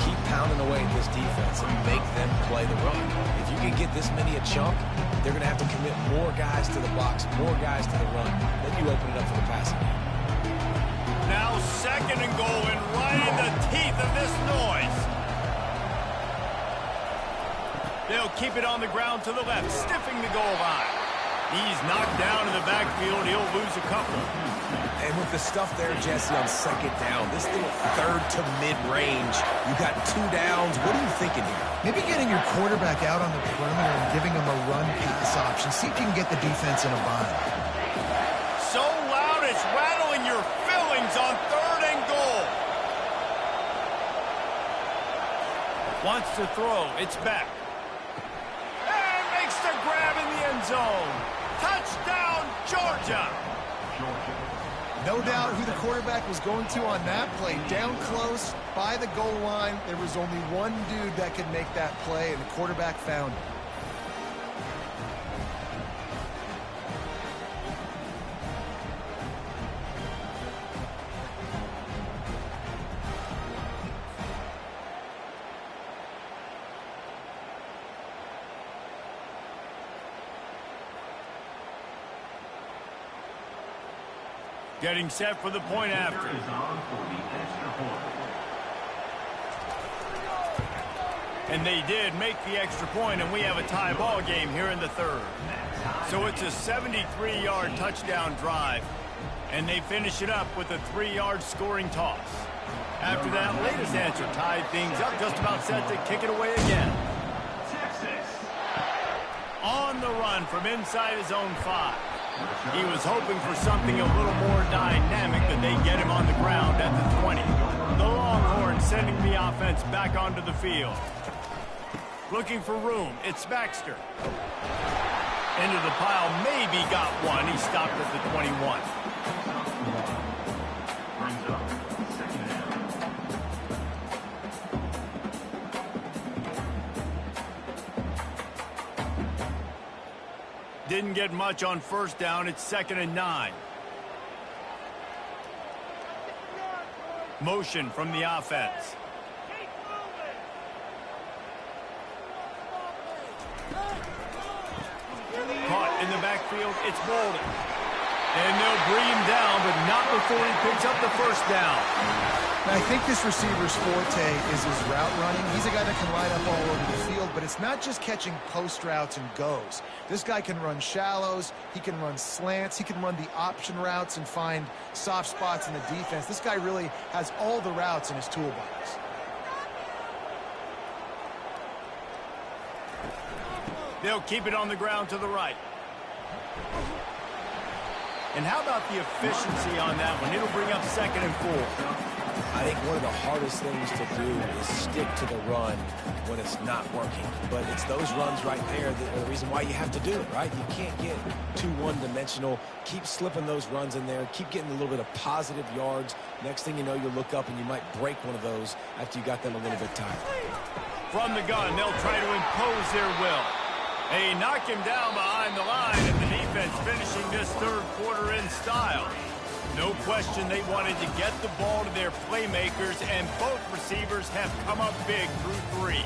Keep pounding away at this defense and make them play the run. If you can get this many a chunk, they're going to have to commit more guys to the box, more guys to the run. Then you open it up for the passing game. Now 2nd and goal, and right in the teeth of this noise. They'll keep it on the ground to the left, stiffing the goal line. He's knocked down in the backfield. He'll lose a couple. And with the stuff there, Jesse, on 2nd down, this little 3rd to mid-range, you got 2 downs. What are you thinking here? Maybe getting your quarterback out on the perimeter and giving him a run-pass option. See if you can get the defense in a bind. So loud it's rattling your fillings on 3rd and goal. Wants to throw. It's back. And makes the grab in the end zone. Touchdown, Georgia. No doubt who the quarterback was going to on that play. Down close, by the goal line, there was only one dude that could make that play, and the quarterback found it. Getting set for the point after. And they did make the extra point, and we have a tie ball game here in the third. So it's a 73-yard touchdown drive, and they finish it up with a 3-yard scoring toss. After that latest answer tied things up, just about set to kick it away again. On the run from inside his own 5. He was hoping for something a little more dynamic, but they get him on the ground at the 20. The Longhorns sending the offense back onto the field. Looking for room, it's Baxter. Into the pile, maybe got one. He stopped at the 21. Didn't get much on first down. It's 2nd and 9. Motion from the offense. Caught in the backfield. It's Bolden. And they'll bring him down, but not before he picks up the first down. Now, I think this receiver's forte is his route running. He's a guy that can line up all over the field, but it's not just catching post routes and goes. This guy can run shallows, he can run slants, he can run the option routes and find soft spots in the defense. This guy really has all the routes in his toolbox. They'll keep it on the ground to the right. And how about the efficiency on that one? It'll bring up 2nd and 4. I think one of the hardest things to do is stick to the run when it's not working. But it's those runs right there that are the reason why you have to do it, right? You can't get too one-dimensional. Keep slipping those runs in there. Keep getting a little bit of positive yards. Next thing you know, you'll look up and you might break one of those after you got them a little bit tired. From the gun, they'll try to impose their will. They knock him down behind the line, and the defense finishing this third quarter in style. No question they wanted to get the ball to their playmakers, and both receivers have come up big through 3.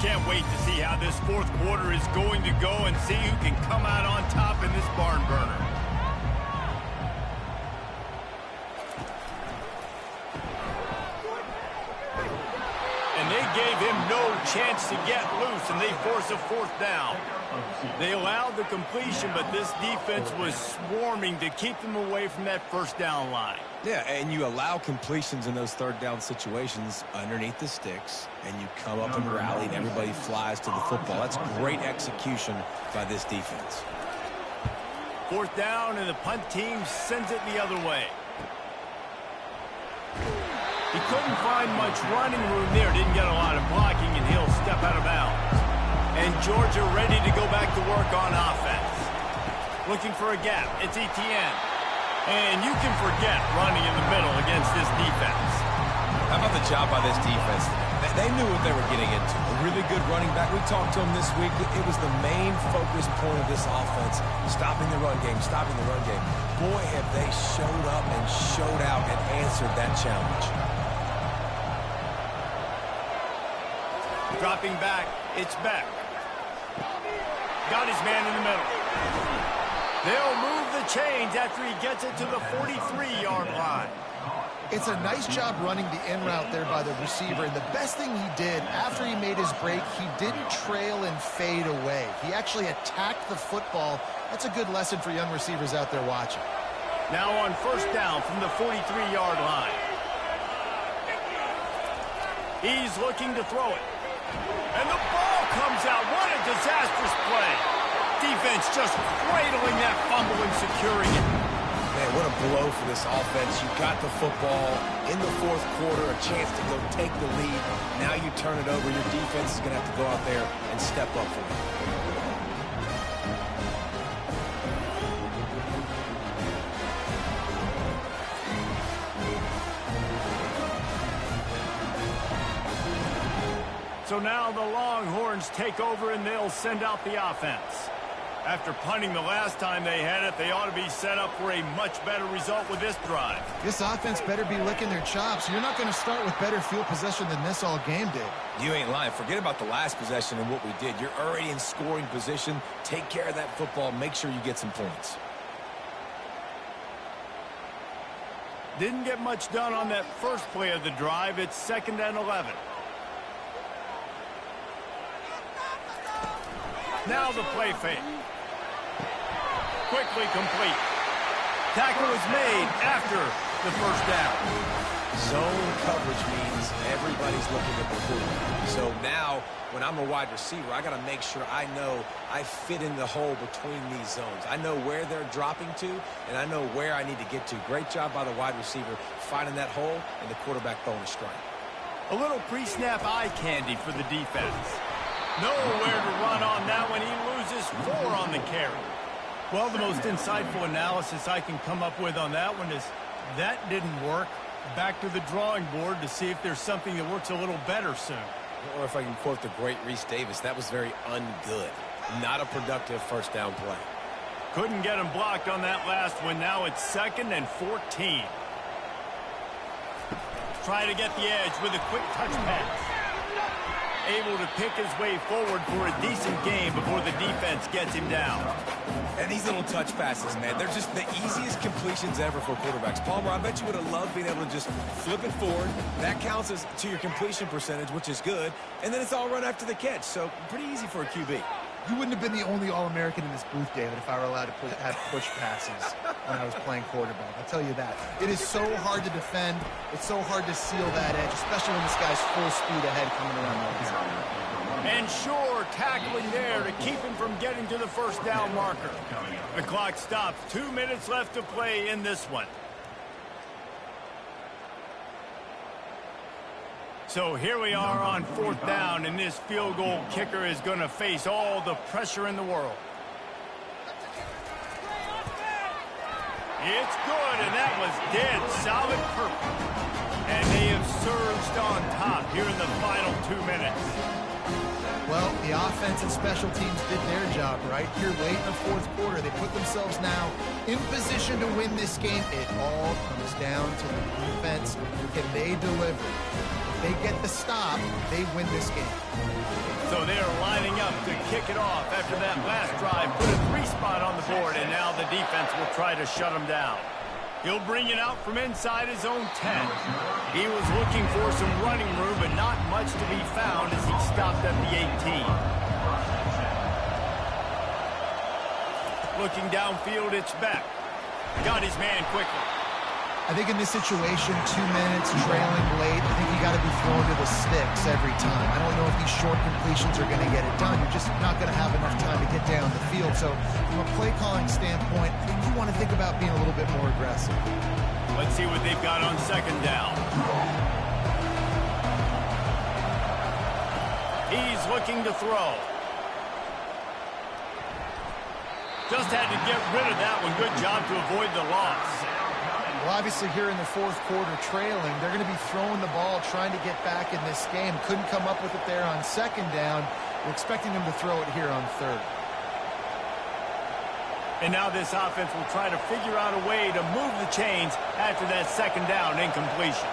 Can't wait to see how this fourth quarter is going to go and see who can come out on top in this barn burner. And they gave him no chance to get loose, and they force a 4th down. They allowed the completion, but this defense was swarming to keep them away from that first down line. Yeah, and you allow completions in those third down situations underneath the sticks, and you come up and rally, and everybody flies to the football. That's great execution by this defense. 4th down, and the punt team sends it the other way. He couldn't find much running room there. Didn't get a lot of blocking, and he'll step out of bounds. And Georgia ready to go back to work on offense. Looking for a gap. It's Etienne. And you can forget running in the middle against this defense. How about the job by this defense? They knew what they were getting into. A really good running back. We talked to him this week. It was the main focus point of this offense. Stopping the run game, stopping the run game. Boy, have they showed up and showed out and answered that challenge. Dropping back, it's Beck. Got his man in the middle. They'll move the chains after he gets it to the 43-yard line. It's a nice job running the in route there by the receiver, and the best thing he did after he made his break, he didn't trail and fade away. He actually attacked the football. That's a good lesson for young receivers out there watching. Now on first down from the 43-yard line. He's looking to throw it. And the ball comes out. What a disastrous play. Defense just cradling that fumble and securing it. Man, what a blow for this offense. You got the football in the fourth quarter, a chance to go take the lead. Now you turn it over. Your defense is going to have to go out there and step up for you. So now the Longhorns take over and they'll send out the offense. After punting the last time they had it, they ought to be set up for a much better result with this drive. This offense better be licking their chops. You're not going to start with better field possession than this all game did. You ain't lying. Forget about the last possession and what we did. You're already in scoring position. Take care of that football. Make sure you get some points. Didn't get much done on that first play of the drive. It's 2nd and 11. Now the play fake. Quickly complete. Tackle is made after the first down. Zone coverage means everybody's looking at the pool. So now, when I'm a wide receiver, I got to make sure I know I fit in the hole between these zones. I know where they're dropping to, and I know where I need to get to. Great job by the wide receiver finding that hole, and the quarterback throwing a strike. A little pre-snap eye candy for the defense. Nowhere to run on that one. He loses 4 on the carry. Well, the most insightful analysis I can come up with on that one is that didn't work. Back to the drawing board to see if there's something that works a little better soon. Or if I can quote the great Reese Davis, that was very ungood. Not a productive first down play. Couldn't get him blocked on that last one. Now it's 2nd and 14. Try to get the edge with a quick touch pass. Able to pick his way forward for a decent game before the defense gets him down. And these little touch passes, man, they're just the easiest completions ever for quarterbacks. Palmer, I bet you would have loved being able to just flip it forward. That counts as to your completion percentage, which is good. And then it's all run after the catch, so pretty easy for a QB. You wouldn't have been the only All-American in this booth, David, if I were allowed to have push passes when I was playing quarterback. I'll tell you that. It is so hard to defend. It's so hard to seal that edge, especially when this guy's full speed ahead coming around the outside. And sure, tackling there to keep him from getting to the first down marker. The clock stops. 2 minutes left to play in this one. So here we are on 4th down, and this field goal kicker is going to face all the pressure in the world. It's good, and that was dead solid purple. And they have surged on top here in the final 2 minutes. Well, the offense and special teams did their job right here late in the fourth quarter. They put themselves now in position to win this game. It all comes down to the defense. Can they deliver? If they get the stop, they win this game. So they're lining up to kick it off after that last drive. Put a 3-spot on the board, and now the defense will try to shut them down. He'll bring it out from inside his own 10. He was looking for some running room, but not much to be found as he stopped at the 18. Looking downfield, it's Beck. Got his man quickly. I think in this situation, 2 minutes trailing late, I think you got to be thrown to the sticks every time. I don't know if these short completions are going to get it done. You're just not going to have enough time to get down the field. So from a play calling standpoint, you want to think about being a little bit more aggressive. Let's see what they've got on 2nd down. He's looking to throw. Just had to get rid of that one. Good job to avoid the loss. Well, obviously here in the fourth quarter trailing, they're going to be throwing the ball, trying to get back in this game. Couldn't come up with it there on 2nd down. We're expecting them to throw it here on 3rd. And now this offense will try to figure out a way to move the chains after that 2nd down incompletion.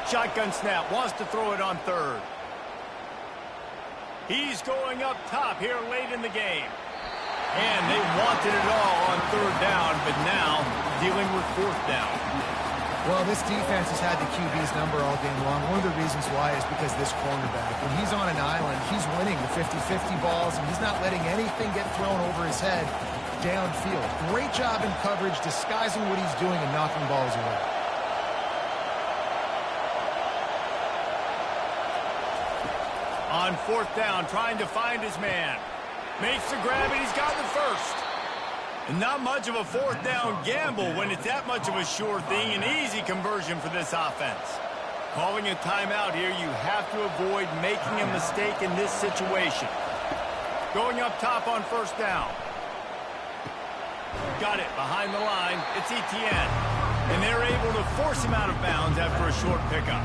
Shotgun snap, wants to throw it on 3rd. He's going up top here late in the game. And they wanted it all on 3rd down, but now dealing with 4th down. Well, this defense has had the QB's number all game long. One of the reasons why is because this cornerback, when he's on an island, he's winning the 50-50 balls, and he's not letting anything get thrown over his head downfield. Great job in coverage, disguising what he's doing and knocking balls away. On 4th down, trying to find his man. Makes the grab, and he's got the first. And not much of a fourth down gamble when it's that much of a sure thing, an easy conversion for this offense. Calling a timeout here, you have to avoid making a mistake in this situation. Going up top on first down. Got it behind the line. It's Etienne. And they're able to force him out of bounds after a short pickup.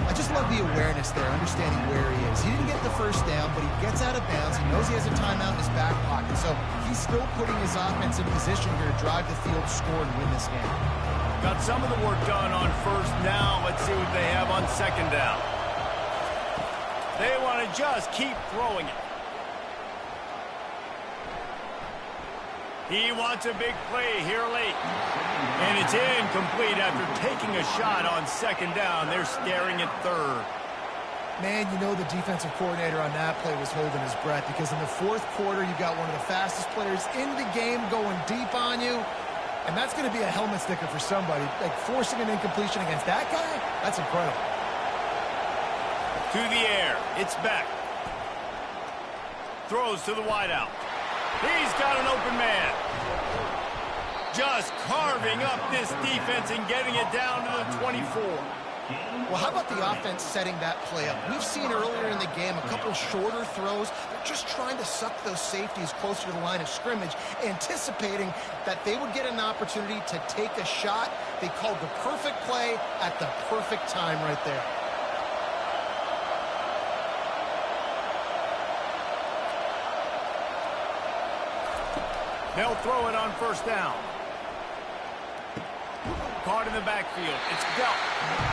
I just love the awareness there, understanding where he is. He didn't get the first down, but he gets out of bounds. He knows he has a timeout in his back pocket. So he's still putting his offense in position here to drive the field, score, and win this game. Got some of the work done on first down. Let's see what they have on second down. They want to just keep throwing it. He wants a big play here late. And it's incomplete after taking a shot on second down. They're staring at third. Man, you know the defensive coordinator on that play was holding his breath because in the fourth quarter, you've got one of the fastest players in the game going deep on you. And that's going to be a helmet sticker for somebody. Like forcing an incompletion against that guy, that's incredible. To the air. It's back. Throws to the wideout. He's got an open man. Just carving up this defense and getting it down to the 24. Well, how about the offense setting that play up? We've seen earlier in the game a couple shorter throws. They're just trying to suck those safeties closer to the line of scrimmage, anticipating that they would get an opportunity to take a shot. They called the perfect play at the perfect time right there. They'll throw it on first down. Caught in the backfield. It's Belt.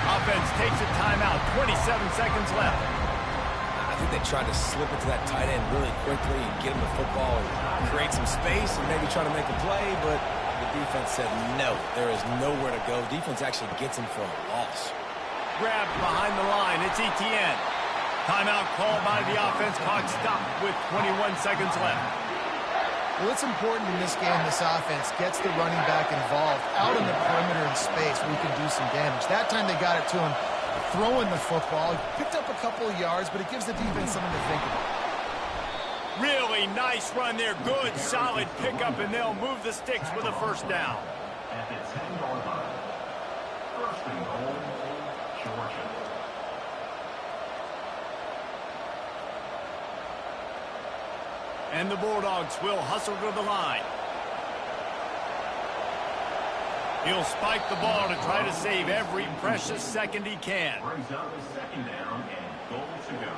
Offense takes a timeout. 27 seconds left. I think they tried to slip it to that tight end really quickly and get him the football and create some space and maybe try to make a play, but the defense said no. There is nowhere to go. Defense actually gets him for a loss. Grabbed behind the line. It's Etienne. Timeout called by the offense. Clock stopped with 21 seconds left. Well, it's important in this game this offense gets the running back involved out in the perimeter in space where he can do some damage. That time they got it to him throwing the football. He picked up a couple of yards, but it gives the defense something to think about. Really nice run there. Good, solid pickup, and they'll move the sticks with a first down. At the 10-yard line. First and goal, Georgia. And the Bulldogs will hustle to the line. He'll spike the ball to try to save every precious second he can. Brings up a second down and goal to go.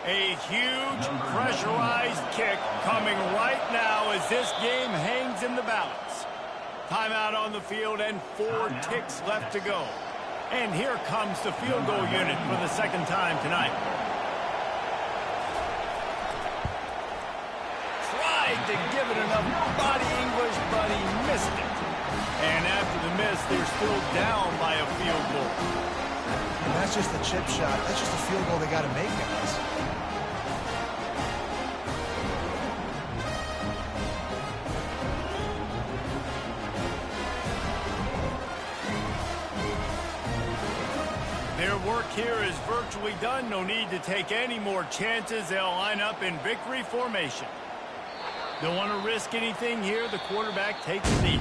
A huge pressurized kick coming right now as this game hangs in the balance. Timeout on the field and 4 ticks left to go. And here comes the field goal unit for the second time tonight. Tried to give it enough body English, but he missed it. And after the miss, they're still down by a field goal. And that's just a chip shot. That's just a field goal they got to make, guys. Their work here is virtually done. No need to take any more chances. They'll line up in victory formation. Don't want to risk anything here. The quarterback takes a knee.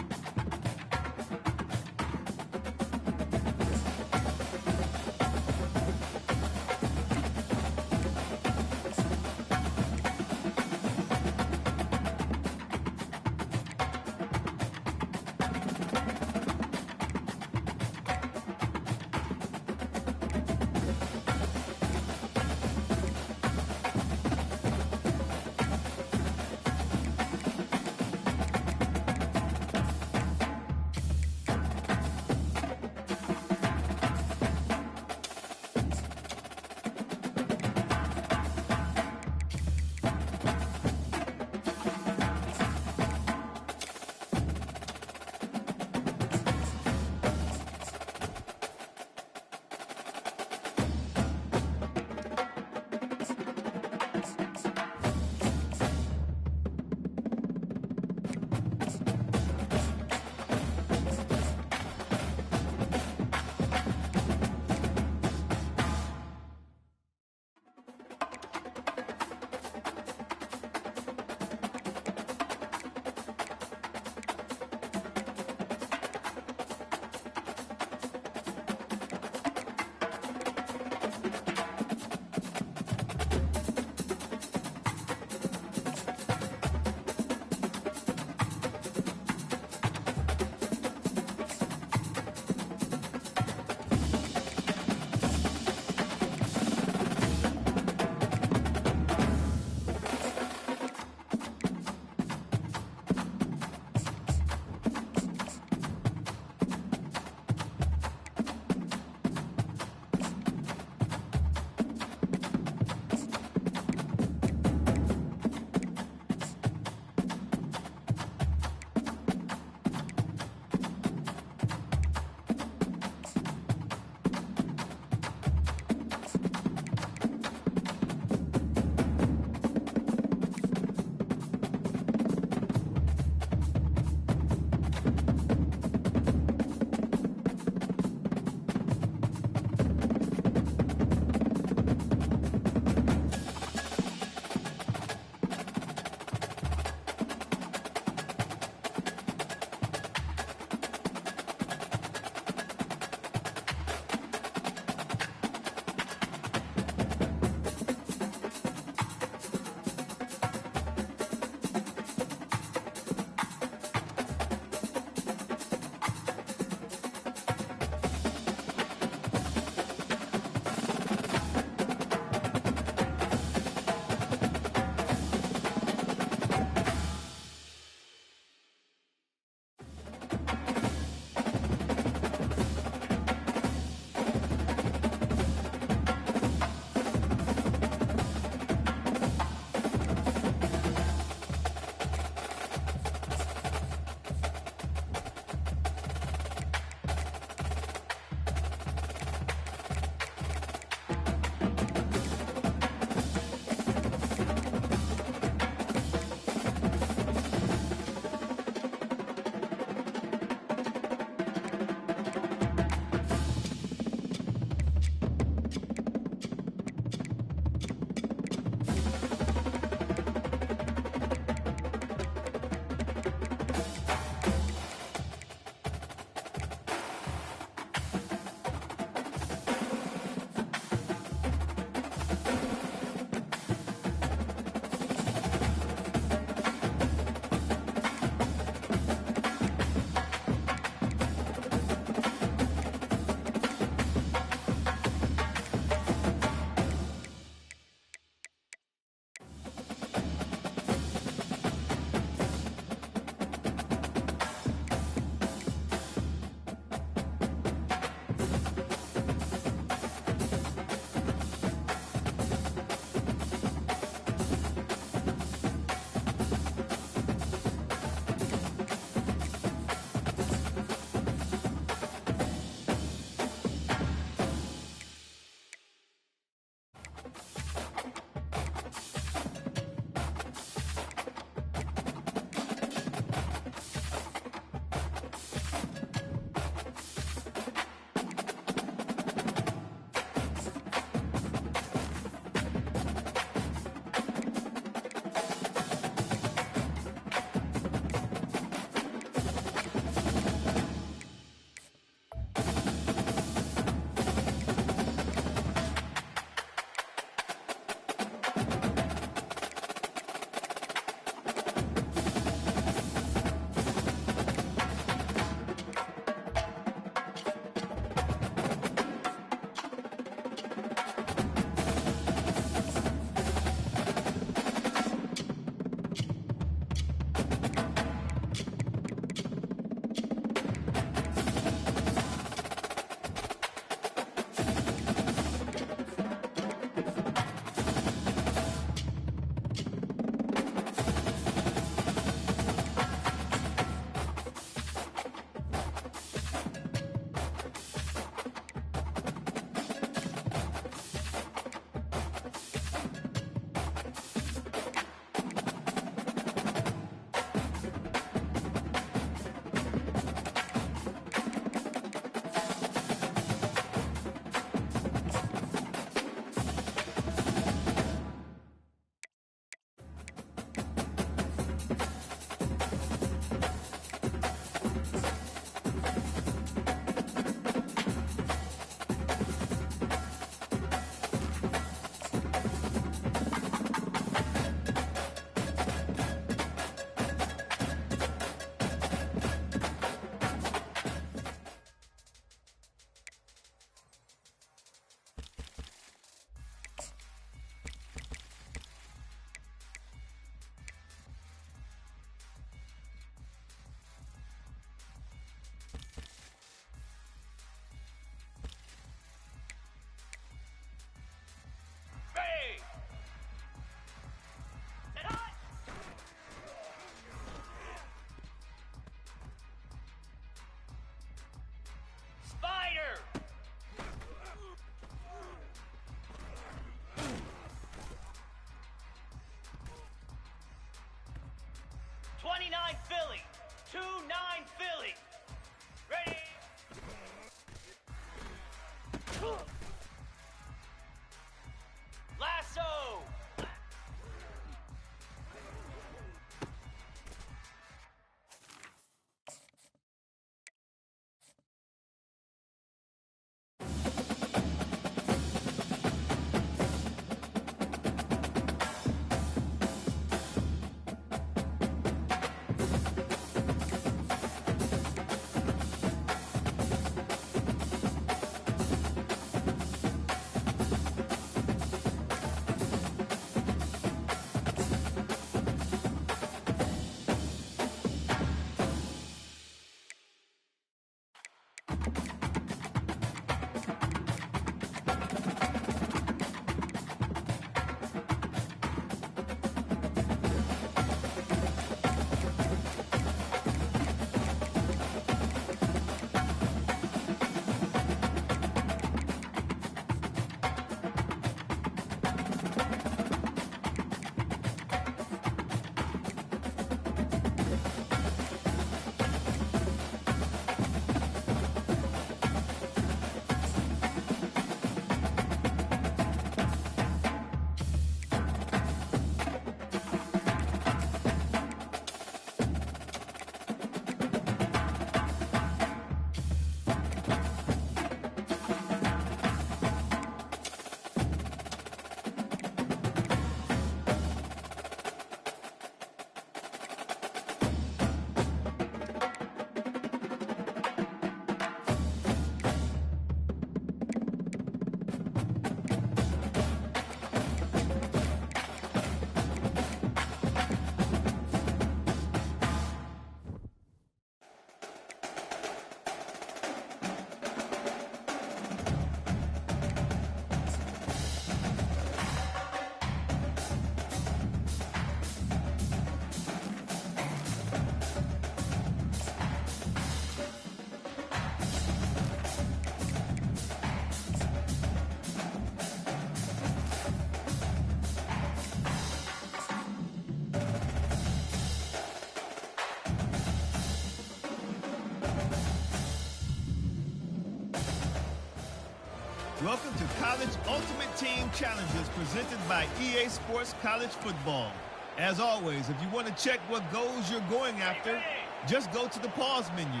Welcome to College Ultimate Team Challenges presented by EA Sports College Football. As always, if you want to check what goals you're going after, just go to the pause menu.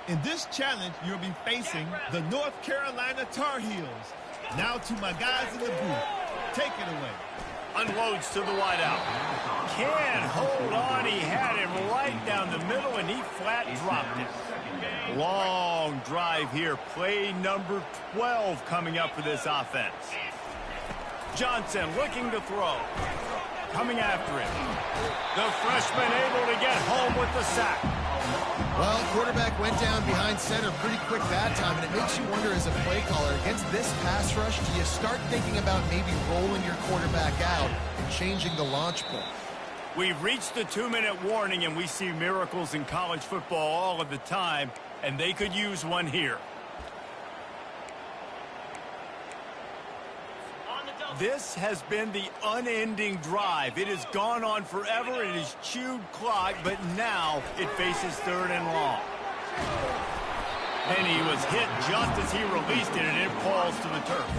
In this challenge, you'll be facing the North Carolina Tar Heels. Now to my guys in the booth. Take it away. Unloads to the wideout. Can't hold on. He had him right down the middle, and he flat dropped it. Long drive here. Play number 12 coming up for this offense. Johnson looking to throw. Coming after him. The freshman able to get home with the sack. Well, quarterback went down behind center pretty quick that time, and it makes you wonder as a play caller, against this pass rush, do you start thinking about maybe rolling your quarterback out and changing the launch point? We've reached the 2-minute warning, and we see miracles in college football all of the time, and they could use one here. This has been the unending drive. It has gone on forever. It has chewed clock, but now it faces 3rd and long. And he was hit just as he released it, and it falls to the turf.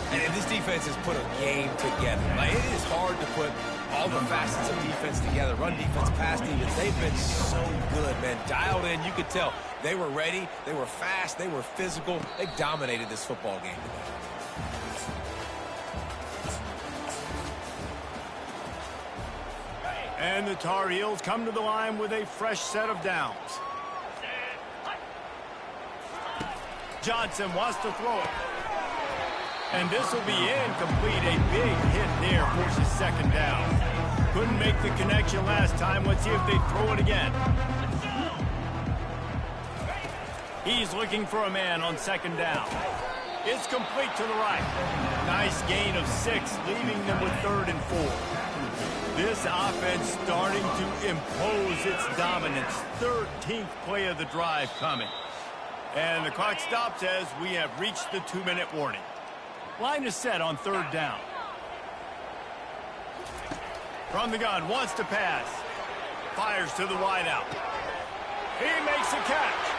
And this defense has put a game together. Like, it is hard to put all the facets of defense together. Run defense, pass defense. They've been so good, man. Dialed in. You could tell they were ready. They were fast. They were physical. They dominated this football game today. And the Tar Heels come to the line with a fresh set of downs. Johnson wants to throw it. And this will be incomplete. A big hit there forces 2nd down. Couldn't make the connection last time. Let's see if they throw it again. He's looking for a man on 2nd down. It's complete to the right. Nice gain of 6, leaving them with 3rd and 4. This offense starting to impose its dominance. 13th play of the drive coming. And the clock stops as we have reached the 2-minute warning. Line is set on 3rd down. From the gun, wants to pass. Fires to the wideout. He makes a catch.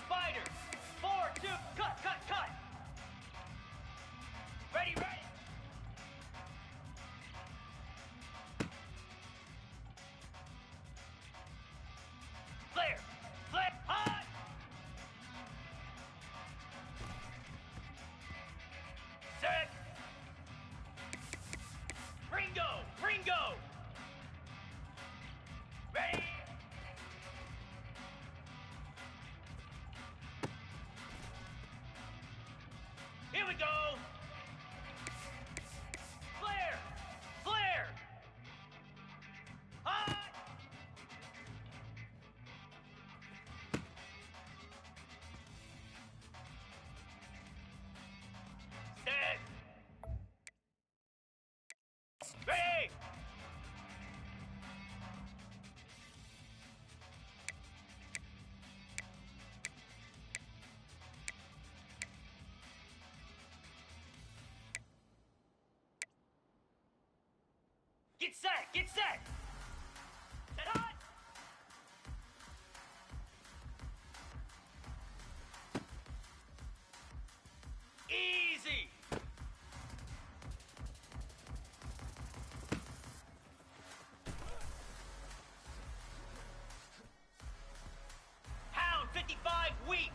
Spider. 4-2. Cut, cut, cut. Ready, ready. Flare. Flare. Hot. Set. Ringo. Ringo. Ready. Here we go. Flare. Flare. Hot. Set. Ready. Get set. Get set. Set hot. Easy. Pound 55 weak.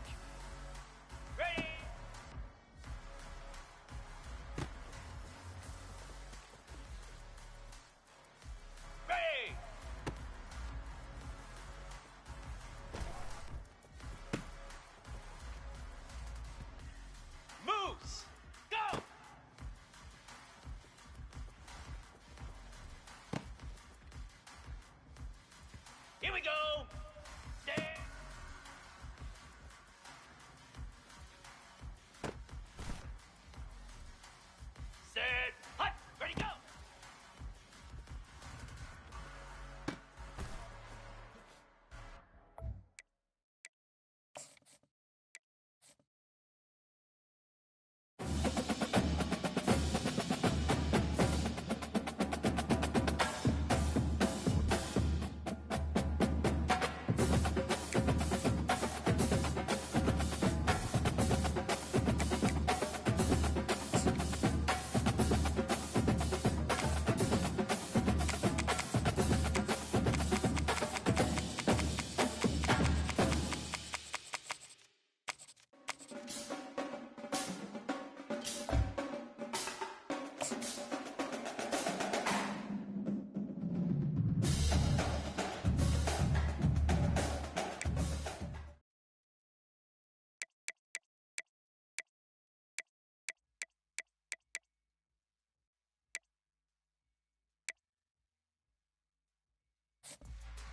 Ready. Ready. Moves. Go. Here we go. Stand. Set. Hut. Ready, go.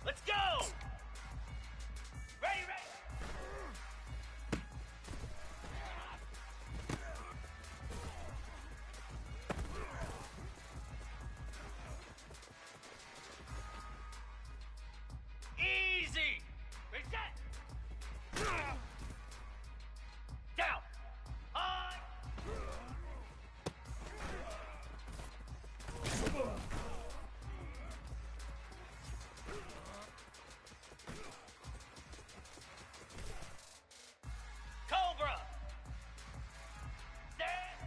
Let's go. Ready, ready. Easy. Reset. Down. On. Cobra. Stand.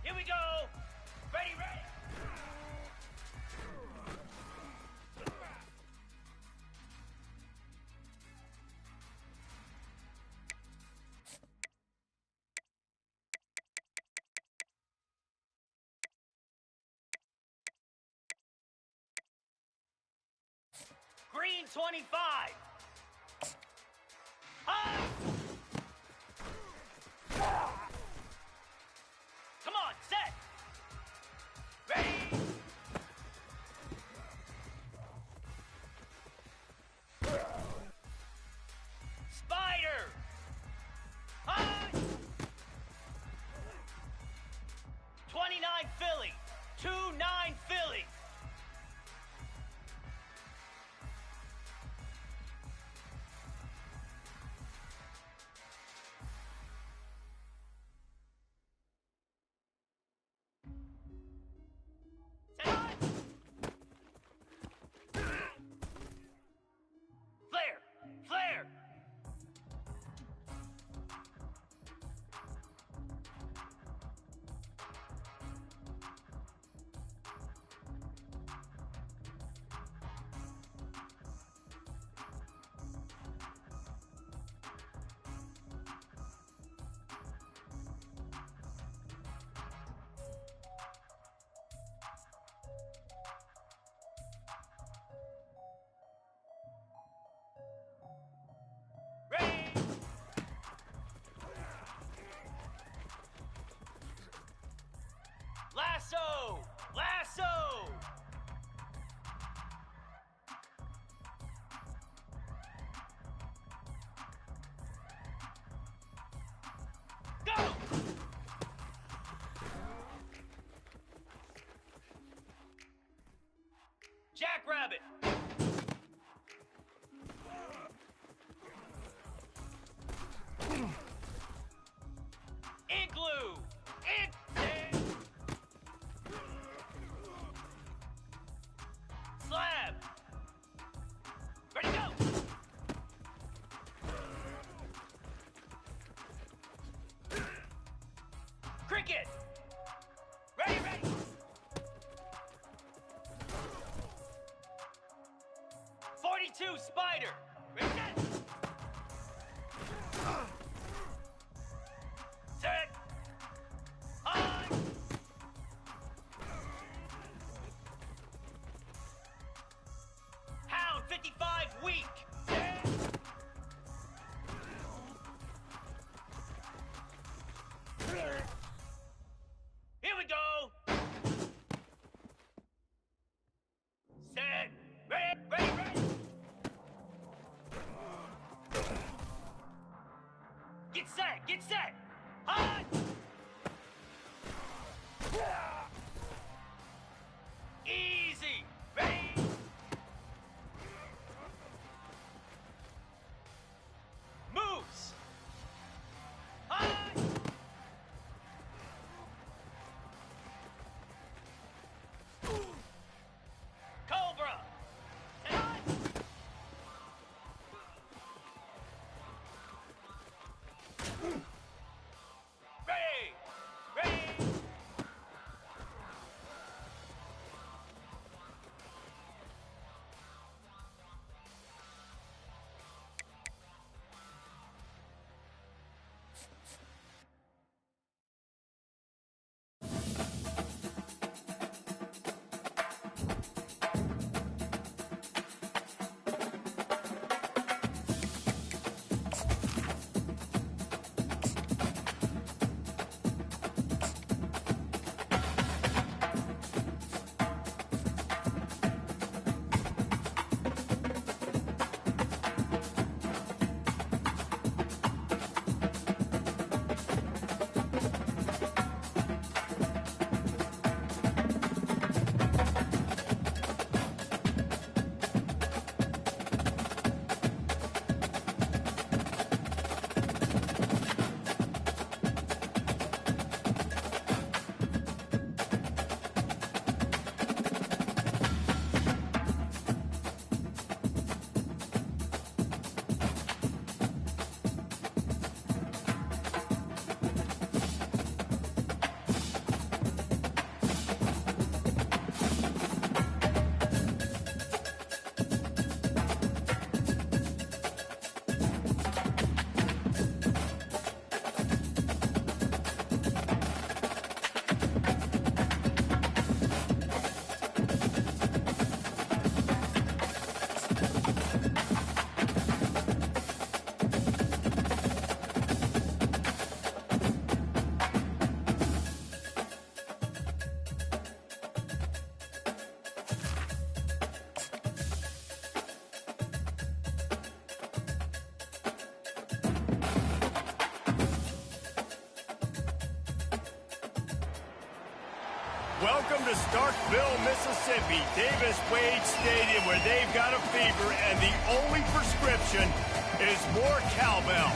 Here we go. Ready, ready. Green 25. High. Come on, set. Ready. Spider. High. 29 Philly. 2-9 Philly. Get set! Get set! Hot! Easy! Ready? Moves! Hot! Cobra! Hot! Ready! Ready! Welcome to Starkville, Mississippi, Davis Wade Stadium, where they've got a fever, and the only prescription is more cowbell.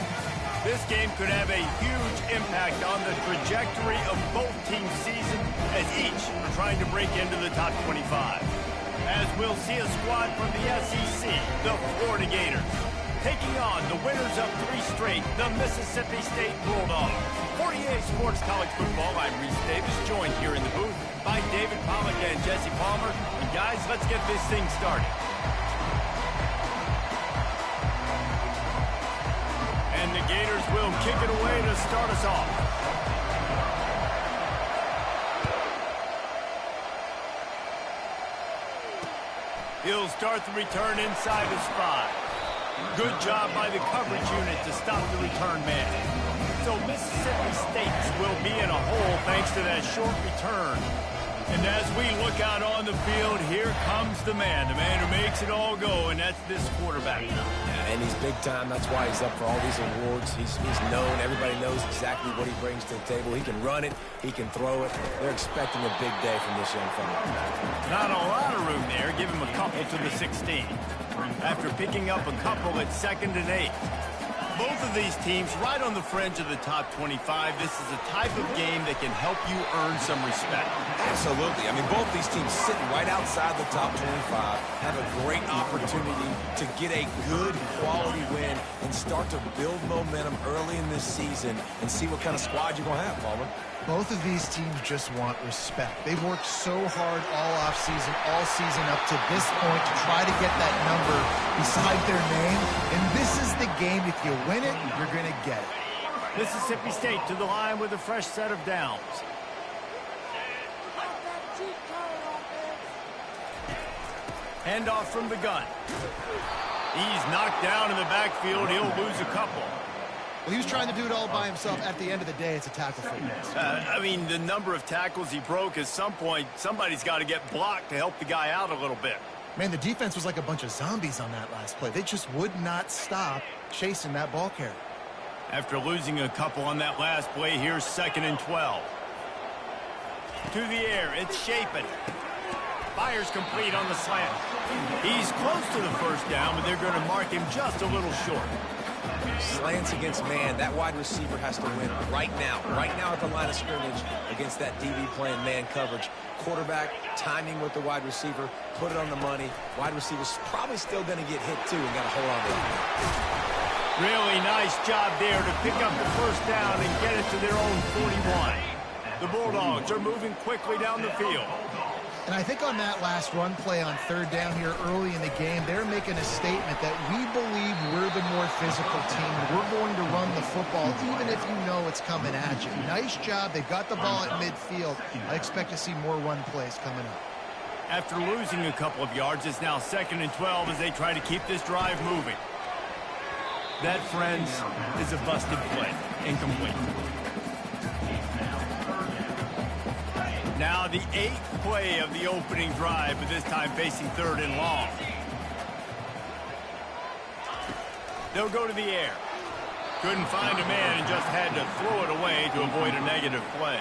This game could have a huge impact on the trajectory of both teams' season, as each are trying to break into the top 25. As we'll see a squad from the SEC, the Florida Gators, taking on the winners of 3 straight, the Mississippi State Bulldogs. For EA Sports College Football, I'm Reese Davis, joined here in the booth by David Pollack and Jesse Palmer. And guys, let's get this thing started. And the Gators will kick it away to start us off. He'll start the return inside his 5. Good job by the coverage unit to stop the return man. So Mississippi State will be in a hole thanks to that short return. And as we look out on the field, here comes the man who makes it all go, and that's this quarterback. Yeah, and he's big time. That's why he's up for all these awards. He's known. Everybody knows exactly what he brings to the table. He can run it. He can throw it. They're expecting a big day from this young fella. Not a lot of room there. Give him a couple to the 16. After picking up a couple at 2nd and 8. Both of these teams right on the fringe of the top 25. This is a type of game that can help you earn some respect. Absolutely. I mean, both these teams sitting right outside the top 25 have a great opportunity to get a good quality win and start to build momentum early in this season and see what kind of squad you're going to have, Palmer. Both of these teams just want respect. They've worked so hard all offseason, all season up to this point to try to get that number beside their name. And this is the game. If you win it, you're going to get it. Mississippi State to the line with a fresh set of downs. Handoff from the gun. He's knocked down in the backfield. He'll lose a couple. Well, he was trying to do it all by himself. At the end of the day, it's a tackle for miss. I mean, the number of tackles he broke, at some point, somebody's got to get blocked to help the guy out a little bit. Man, the defense was like a bunch of zombies on that last play. They just would not stop chasing that ball carrier. After losing a couple on that last play, here's 2nd and 12. To the air, it's Shapen. Fires complete on the slant. He's close to the first down, but they're going to mark him just a little short. Slants against man, that wide receiver has to win right now at the line of scrimmage against that DB playing man coverage. Quarterback, timing with the wide receiver, put it on the money. Wide receiver's probably still going to get hit too and got to hold on to it. Really nice job there to pick up the first down and get it to their own 41. The Bulldogs are moving quickly down the field. And I think on that last run play on 3rd down here early in the game, they're making a statement that we believe we're the more physical team. We're going to run the football even if you know it's coming at you. Nice job. They got the ball at midfield. I expect to see more run plays coming up. After losing a couple of yards, it's now 2nd and 12 as they try to keep this drive moving. That, friends, is a busted play. Incomplete. Now the 8th play of the opening drive, but this time facing 3rd and long. They'll go to the air. Couldn't find a man and just had to throw it away to avoid a negative play.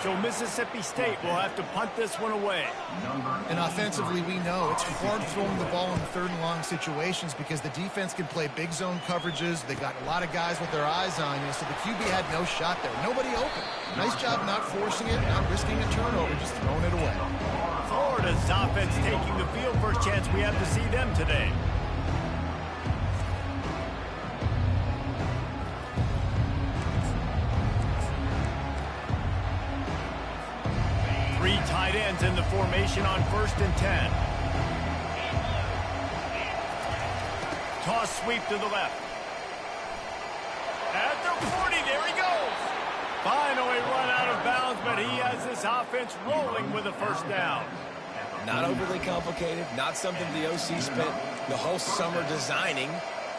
So Mississippi State will have to punt this one away. And offensively, we know it's hard throwing the ball in 3rd and long situations because the defense can play big zone coverages. They got a lot of guys with their eyes on you, so the QB had no shot there. Nobody open. Nice job not forcing it, not risking a turnover, just throwing it away. Florida's offense taking the field. First chance we have to see them today. Three tight ends in the formation on 1st and 10. Toss sweep to the left. At the 40, there he goes. Finally run out of bounds, but he has this offense rolling with a first down. Not overly complicated, not something the OC spent the whole summer designing.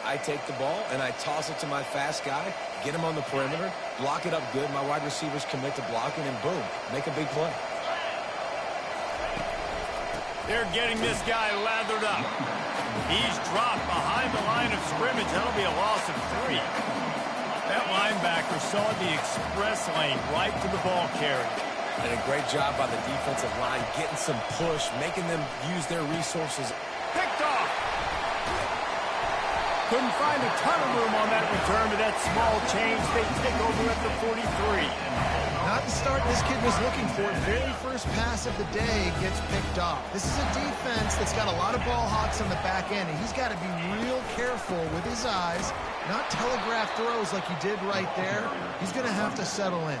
I take the ball and I toss it to my fast guy, get him on the perimeter, block it up good. My wide receivers commit to blocking, and boom, make a big play. They're getting this guy lathered up. He's dropped behind the line of scrimmage. That'll be a loss of 3. That linebacker saw the express lane right to the ball carrier. And a great job by the defensive line, getting some push, making them use their resources. Picked off. Couldn't find a ton of room on that return, but that small change, they take over at the 43. Not the start this kid was looking for. Very first pass of the day gets picked off. This is a defense that's got a lot of ball hawks on the back end, and he's got to be real careful with his eyes, not telegraph throws like he did right there. He's going to have to settle in.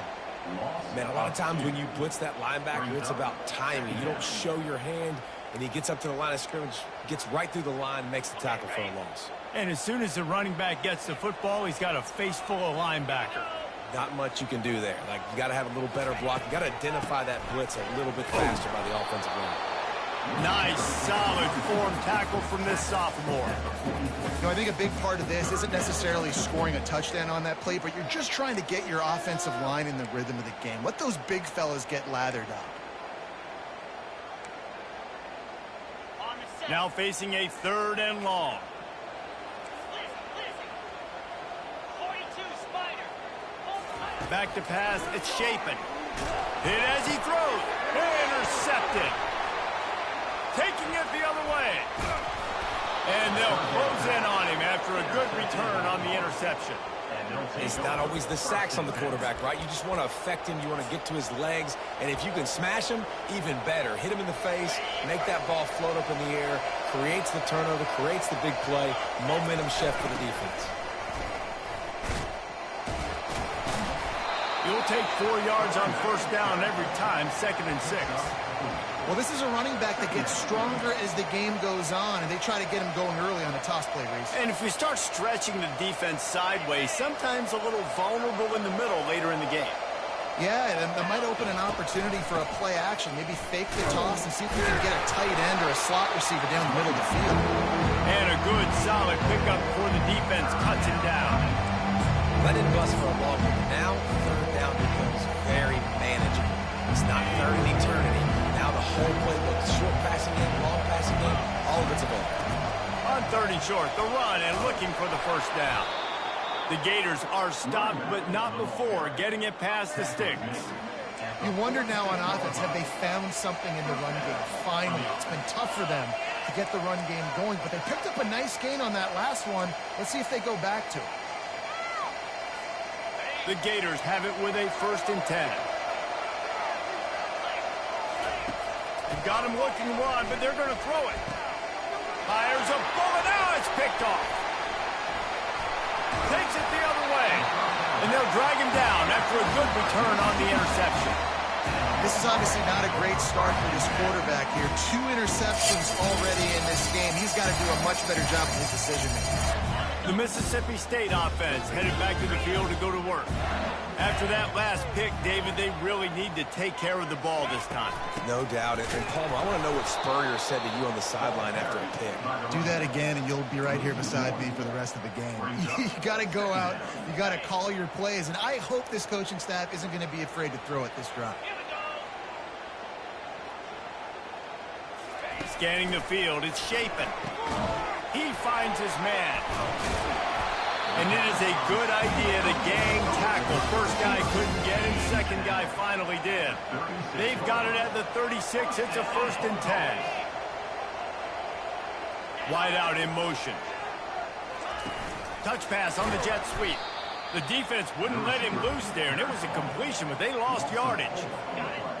Man, a lot of times when you blitz that linebacker, it's about timing. You don't show your hand, and he gets up to the line of scrimmage, gets right through the line, makes the tackle for a loss. And as soon as the running back gets the football, he's got a face full of linebacker. Not much you can do there. Like, you got to have a little better block. You got to identify that blitz a little bit faster by the offensive line. Nice, solid form tackle from this sophomore. You know, I think a big part of this isn't necessarily scoring a touchdown on that play, but you're just trying to get your offensive line in the rhythm of the game. Let those big fellas get lathered up. Now facing a 3rd and long. Back to pass, it's Shapen. Hit as he throws. Intercepted. Taking it the other way. And they'll close in on him after a good return on the interception. It's not always the sacks on the quarterback, right? You just want to affect him. You want to get to his legs. And if you can smash him, even better. Hit him in the face, make that ball float up in the air, creates the turnover, creates the big play, momentum shift for the defense. You'll take 4 yards on first down every time, 2nd and 6. Well, this is a running back that gets stronger as the game goes on, and they try to get him going early on a toss play, Reese. And if we start stretching the defense sideways, sometimes a little vulnerable in the middle later in the game. Yeah, and that might open an opportunity for a play action. Maybe fake the toss and see if we can get a tight end or a slot receiver down the middle of the field. And a good, solid pickup before the defense cuts him down. Let it bust for a long one. Now, 3rd down becomes very manageable. It's not 3rd and eternity. Now the whole playbook. Short passing game, long passing game, all of it's available. On 30 short, the run and looking for the first down. The Gators are stopped, but not before getting it past the sticks. You wonder now on offense, have they found something in the run game? Finally, it's been tough for them to get the run game going, but they picked up a nice gain on that last one. Let's see if they go back to it. The Gators have it with a 1st and 10. They've got him looking to run, but they're going to throw it. Fires a bullet. Now it's picked off. Takes it the other way. And they'll drag him down after a good return on the interception. This is obviously not a great start for this quarterback here. 2 interceptions already in this game. He's got to do a much better job of his decision-making. The Mississippi State offense headed back to the field to go to work. After that last pick, David, they really need to take care of the ball this time. No doubt. And Palmer, I want to know what Spurrier said to you on the sideline after a pick. Do that again, and you'll be right here beside me for the rest of the game. You got to go out. You got to call your plays. And I hope this coaching staff isn't going to be afraid to throw it this drive. Scanning the field, it's Shapen. He finds his man. And it is a good idea to gang tackle. First guy couldn't get him, second guy finally did. They've got it at the 36. It's a 1st and 10. Wide out in motion. Touch pass on the jet sweep. The defense wouldn't let him loose there, and it was a completion, but they lost yardage.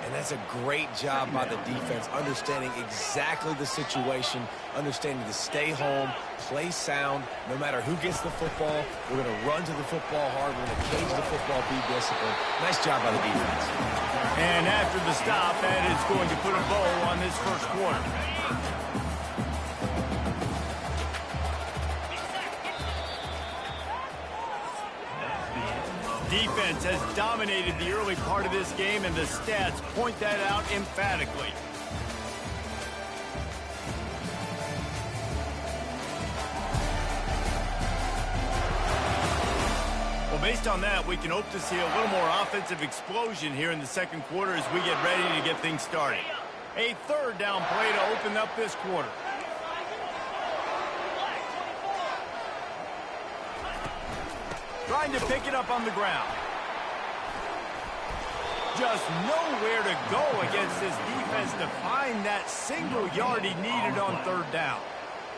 And that's a great job by the defense, understanding exactly the situation, understanding to stay home, play sound. No matter who gets the football, we're going to run to the football hard. We're going to cage the football, be disciplined. Nice job by the defense. And after the stop, that is going to put a bow on this first quarter. Defense has dominated the early part of this game, and the stats point that out emphatically. Well, based on that, we can hope to see a little more offensive explosion here in the second quarter as we get ready to get things started. A 3rd down play to open up this quarter. Trying to pick it up on the ground. Just nowhere to go against this defense to find that single yard he needed on 3rd down.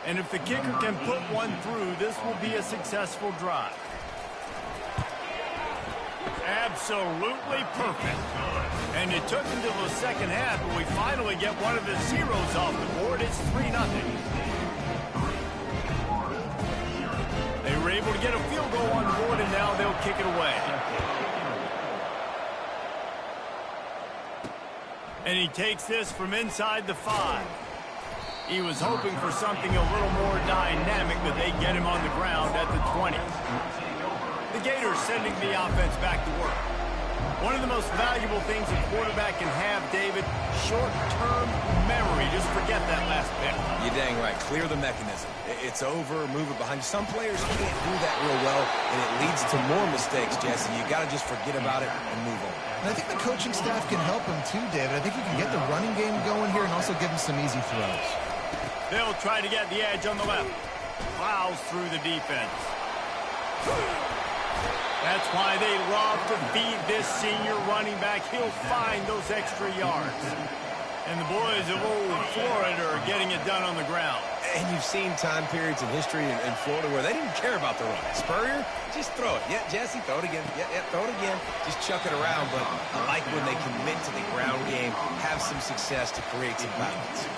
And if the kicker can put one through, this will be a successful drive. Absolutely perfect. And it took until the second half, but we finally get one of the zeros off the board. It's 3-0. They were able to get a field goal on board, and now they'll kick it away. And he takes this from inside the 5. He was hoping for something a little more dynamic, but they get him on the ground at the 20. The Gators sending the offense back to work. One of the most valuable things a quarterback can have, David, short-term memory. Just forget that last pick. You're dang right. Clear the mechanism. It's over, move it behind you. Some players can't do that real well, and it leads to more mistakes, Jesse. You got to just forget about it and move on. And I think the coaching staff can help him too, David. I think you can get the running game going here and also give him some easy throws. They'll try to get the edge on the left. Plows through the defense. That's why they love to feed this senior running back. He'll find those extra yards. And the boys of old Florida are getting it done on the ground. And you've seen time periods in history in Florida where they didn't care about the run. Spurrier, just throw it. Yeah, Jesse, throw it again. Yeah, throw it again. Just chuck it around. But I like when they commit to the ground game, have some success to create some balance.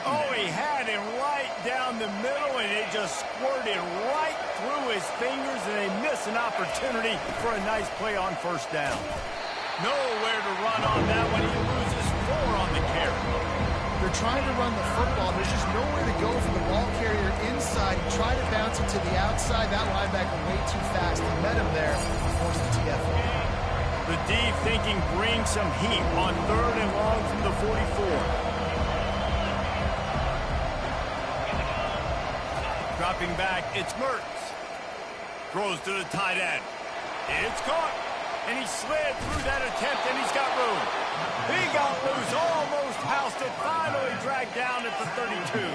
Oh, he had him right down the middle, and it just squirted right through his fingers, and they miss an opportunity for a nice play on 1st down. Nowhere to run on that one. He loses 4 on the carry. They're trying to run the football. There's just nowhere to go for the ball carrier inside. He tried to bounce it to the outside. That linebacker way too fast. He met him there and forced the TFL. The D thinking bring some heat on 3rd and long from the 44. Dropping back, it's Mertz. Throws to the tight end. It's caught. And he slid through that attempt, and he's got room. He got loose, almost housed it, finally dragged down at the 32.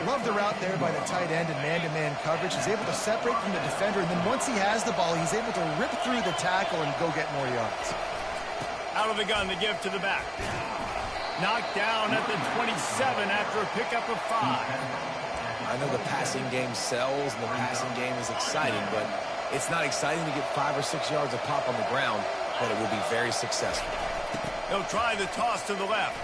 Love the route there by the tight end in man-to-man coverage. He's able to separate from the defender, and then once he has the ball, he's able to rip through the tackle and go get more yards. Out of the gun to give to the back. Knocked down at the 27 after a pickup of 5. I know the passing game sells and the passing game is exciting, but it's not exciting to get 5 or 6 yards of pop on the ground, but it will be very successful. He'll try the toss to the left.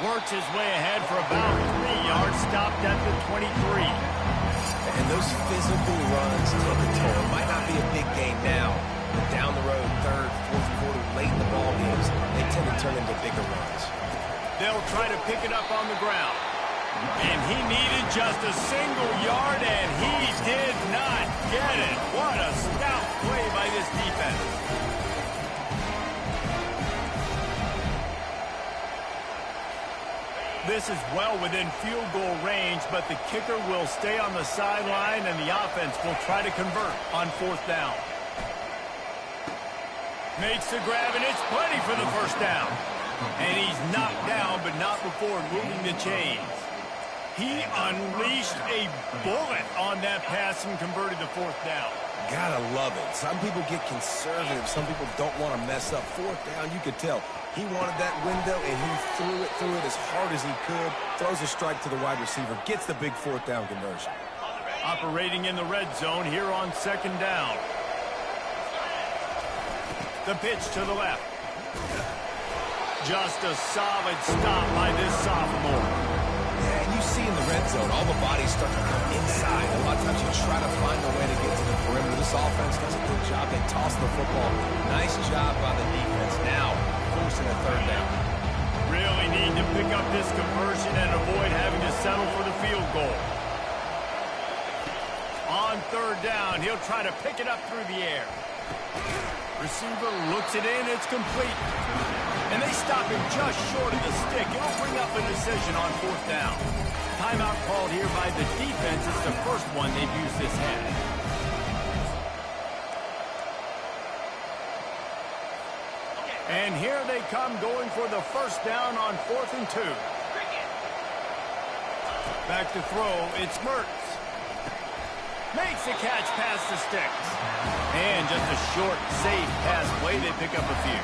Works his way ahead for about 3 yards, stopped at the 23. And those physical runs take a toll. It might not be a big game now, but down the road, third, fourth quarter, late in the ball games, they tend to turn into bigger runs. They'll try to pick it up on the ground. And he needed just a single yard, and he did not get it. What a stout play by this defense. This is well within field goal range, but the kicker will stay on the sideline, and the offense will try to convert on 4th down. Makes the grab, and it's plenty for the first down. And he's knocked down, but not before moving the chains. He unleashed a bullet on that pass and converted the 4th down. Gotta love it. Some people get conservative. Some people don't want to mess up. 4th down, you could tell. He wanted that window, and he threw it as hard as he could. Throws a strike to the wide receiver. Gets the big 4th down conversion. Operating in the red zone here on 2nd down. The pitch to the left. Just a solid stop by this sophomore. Yeah, and you see in the red zone, all the bodies start to come inside. A lot of times you try to find a way to get to the perimeter. This offense does a good job. They toss the football. Nice job by the defense. Now, forcing a 3rd down. Really need to pick up this conversion and avoid having to settle for the field goal. On 3rd down, he'll try to pick it up through the air. Receiver looks it in, it's complete. And they stop him just short of the stick. It'll bring up a decision on 4th down. Timeout called here by the defense. It's the first one they've used this half. And here they come going for the first down on 4th and 2. Back to throw, it's Mertz. Makes the catch past the sticks. And just a short, safe pass play. They pick up a few.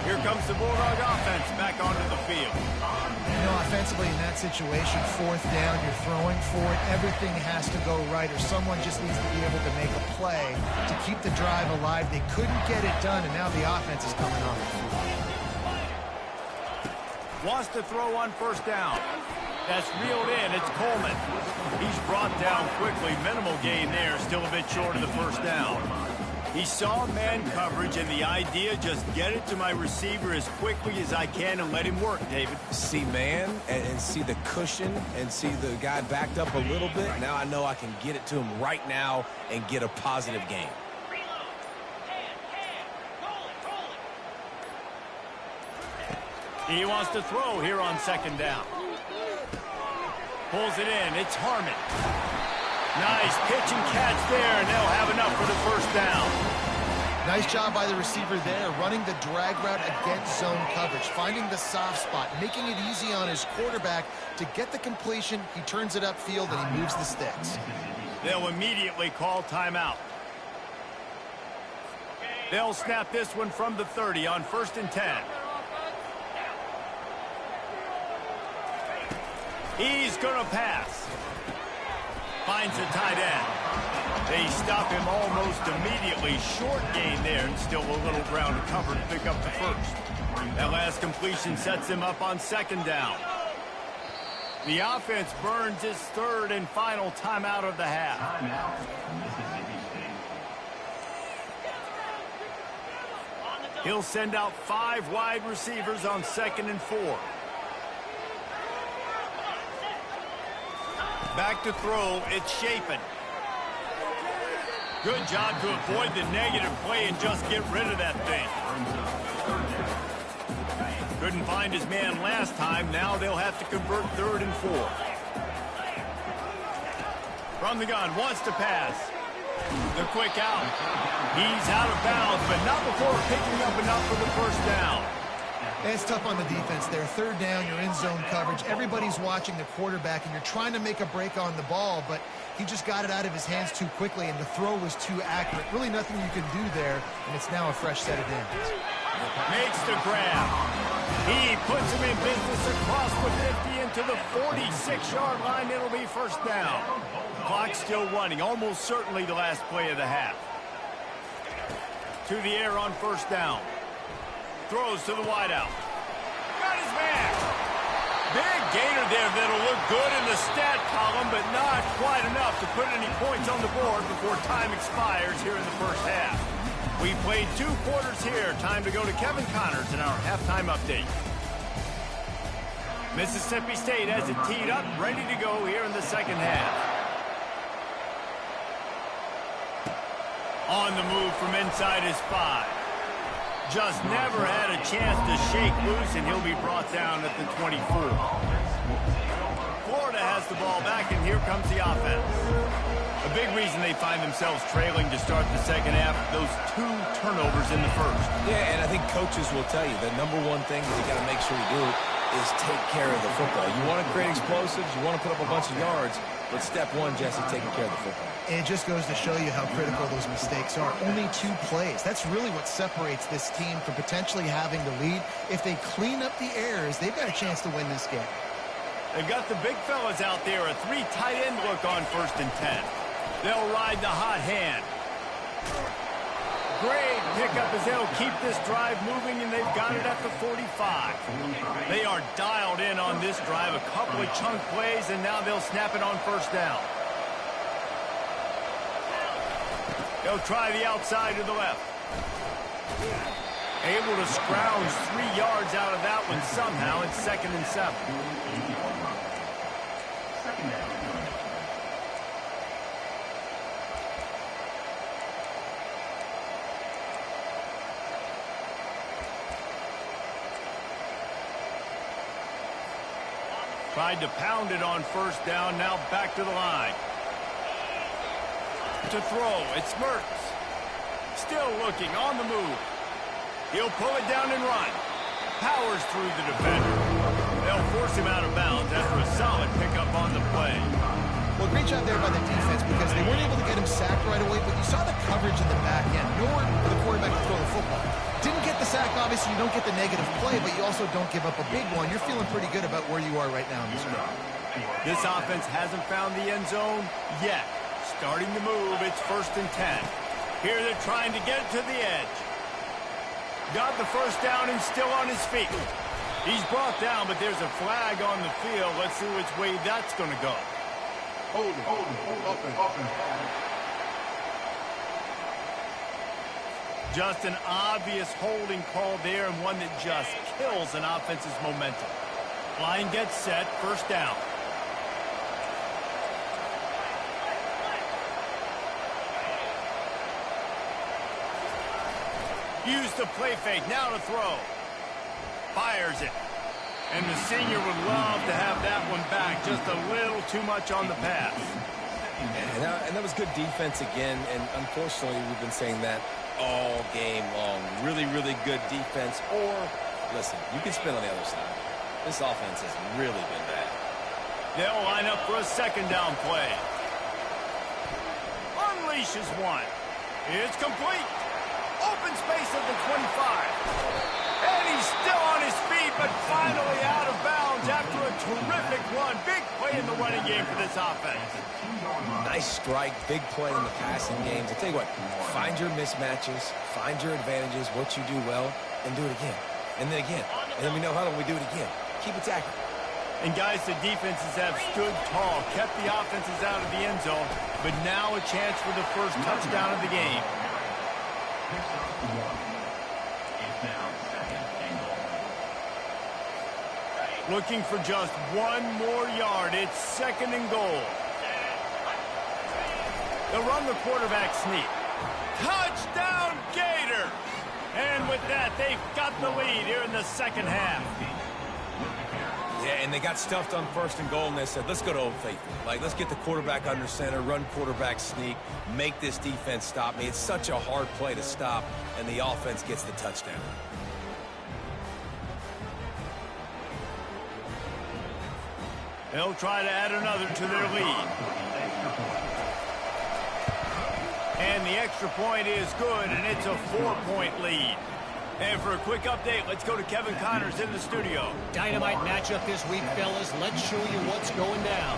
Here comes the Bulldog offense back onto the field. You know, offensively in that situation, 4th down, you're throwing for it. Everything has to go right, or someone just needs to be able to make a play to keep the drive alive. They couldn't get it done, and now the offense is coming on. Wants to throw on 1st down. That's reeled in. It's Coleman. He's brought down quickly. Minimal gain there. Still a bit short of the 1st down. He saw man coverage, and the idea, just get it to my receiver as quickly as I can and let him work, David. See man and see the cushion and see the guy backed up a little bit. Now I know I can get it to him right now and get a positive gain. He wants to throw here on 2nd down. Pulls it in. It's Harmon. Nice pitch and catch there, and they'll have enough for the 1st down. Nice job by the receiver there, running the drag route against zone coverage, finding the soft spot, making it easy on his quarterback to get the completion. He turns it upfield, and he moves the sticks. They'll immediately call timeout. They'll snap this one from the 30 on 1st and 10. He's going to pass. Finds the tight end. They stop him almost immediately. Short gain there, and still a little ground to cover to pick up the 1st. That last completion sets him up on 2nd down. The offense burns its 3rd and final timeout of the half. He'll send out 5 wide receivers on 2nd and 4. Back to throw, it's Chapin. Good job to avoid the negative play and just get rid of that thing. Couldn't find his man last time. Now they'll have to convert 3rd and 4. From the gun, wants to pass. The quick out. He's out of bounds, but not before picking up enough for the first down. It's tough on the defense there. Third down, you're in zone coverage. Everybody's watching the quarterback, and you're trying to make a break on the ball, but he just got it out of his hands too quickly, and the throw was too accurate. Really nothing you can do there, and it's now a fresh set of downs. Makes the grab. He puts him in business across the 50 into the 46-yard line. It'll be first down. Clock still running, almost certainly the last play of the half. To the air on first down. Throws to the wideout. Got his man. Big gainer there that'll look good in the stat column, but not quite enough to put any points on the board before time expires here in the first half. We played 2 quarters here. Time to go to Kevin Connors in our halftime update. Mississippi State has it teed up, ready to go here in the second half. On the move from inside his 5. Just never had a chance to shake loose, and he'll be brought down at the 24. Florida has the ball back, and here comes the offense. A big reason they find themselves trailing to start the second half, those 2 turnovers in the first. Yeah, and I think coaches will tell you the number one thing that you got to make sure you do is take care of the football. You want to create explosives, you want to put up a bunch of yards, but step one, Jesse, taking care of the football. It just goes to show you how critical those mistakes are. Only 2 plays. That's really what separates this team from potentially having the lead. If they clean up the errors, they've got a chance to win this game. They've got the big fellas out there, a 3 tight end look on 1st and 10. They'll ride the hot hand. Great pickup as they'll keep this drive moving, and they've got it at the 45. They are dialed in on this drive, a couple of chunk plays, and now they'll snap it on first down. They'll try the outside to the left. Able to scrounge 3 yards out of that one somehow. It's 2nd and 7. Tried to pound it on first down, now back to the line. To throw, it's Mertz. Still looking, on the move. He'll pull it down and run. Powers through the defender. They'll force him out of bounds after a solid pickup on the play. Well, great job there by the defense because they weren't able to get him sacked right away, but you saw the coverage in the back end. Nowhere for the quarterback to throw the football. Didn't get the sack, obviously you don't get the negative play, but you also don't give up a big one. You're feeling pretty good about where you are right now in this game. This offense hasn't found the end zone yet. Starting to move, it's 1st and 10. Here they're trying to get to the edge. Got the first down and still on his feet. He's brought down, but there's a flag on the field. Let's see which way that's going to go. Hold it. Just an obvious holding call there, and one that just kills an offense's momentum. Line gets set, first down. Use the play fake, now to throw. Fires it. And the senior would love to have that one back. Just a little too much on the pass. And that was good defense again, and unfortunately we've been saying that all game long. Really, really good defense. Or, listen, you can spin on the other side. This offense has really been bad. They'll line up for a 2nd down play. Unleashes one. It's complete. Open space at the 25. And he's still on his feet, but finally out of bounds after a terrific run. Big play in the running game for this offense. Nice strike, big play in the passing games. I'll tell you what, find your mismatches, find your advantages, what you do well, and do it again. And then again. And then we know how do we do it again. Keep attacking. And guys, the defenses have stood tall, kept the offenses out of the end zone, but now a chance for the first touchdown of the game. Looking for just 1 more yard. It's 2nd and goal. They'll run the quarterback sneak. Touchdown, Gator! And with that, they've got the lead here in the second half. Yeah, and they got stuffed on 1st and goal, and they said, let's go to Old Faithful. Like, let's get the quarterback under center, run quarterback sneak, make this defense stop me. It's such a hard play to stop, and the offense gets the touchdown. They'll try to add another to their lead. And the extra point is good, and it's a 4-point lead. And for a quick update, let's go to Kevin Connors in the studio. Dynamite matchup this week, fellas. Let's show you what's going down.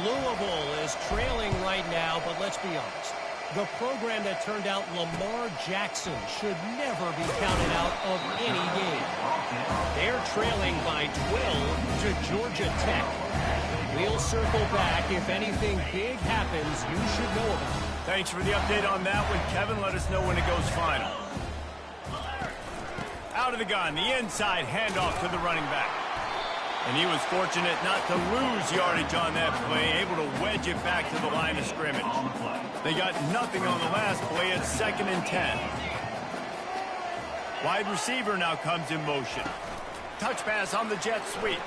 Louisville is trailing right now, but let's be honest. The program that turned out Lamar Jackson should never be counted out of any game. They're trailing by 12 to Georgia Tech. We'll circle back. If anything big happens, you should know about it. Thanks for the update on that one, Kevin. Let us know when it goes final. Out of the gun, the inside handoff to the running back. And he was fortunate not to lose yardage on that play, able to wedge it back to the line of scrimmage. They got nothing on the last play at 2nd and 10. Wide receiver now comes in motion. Touch pass on the jet sweep.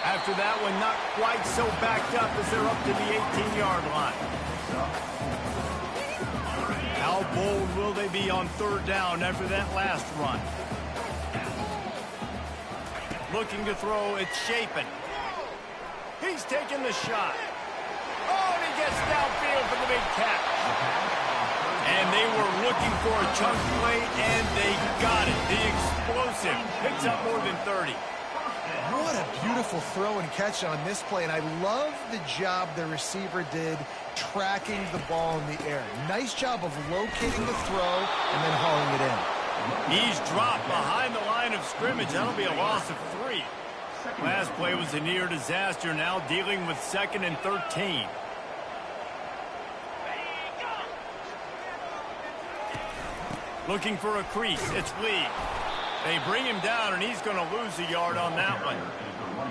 After that one, not quite so backed up as they're up to the 18-yard line. How bold will they be on 3rd down after that last run? Looking to throw, it's Shapen. He's taking the shot. Oh, and he gets downfield for the big catch. And they were looking for a chunk play, and they got it. The explosive picks up more than 30. What a beautiful throw and catch on this play, and I love the job the receiver did tracking the ball in the air. Nice job of locating the throw and then hauling it in. He's dropped behind the line of scrimmage. That'll be a loss of 3. Last play was a near disaster, now dealing with 2nd and 13. Looking for a crease, it's Lee. They bring him down, and he's going to lose a yard on that one.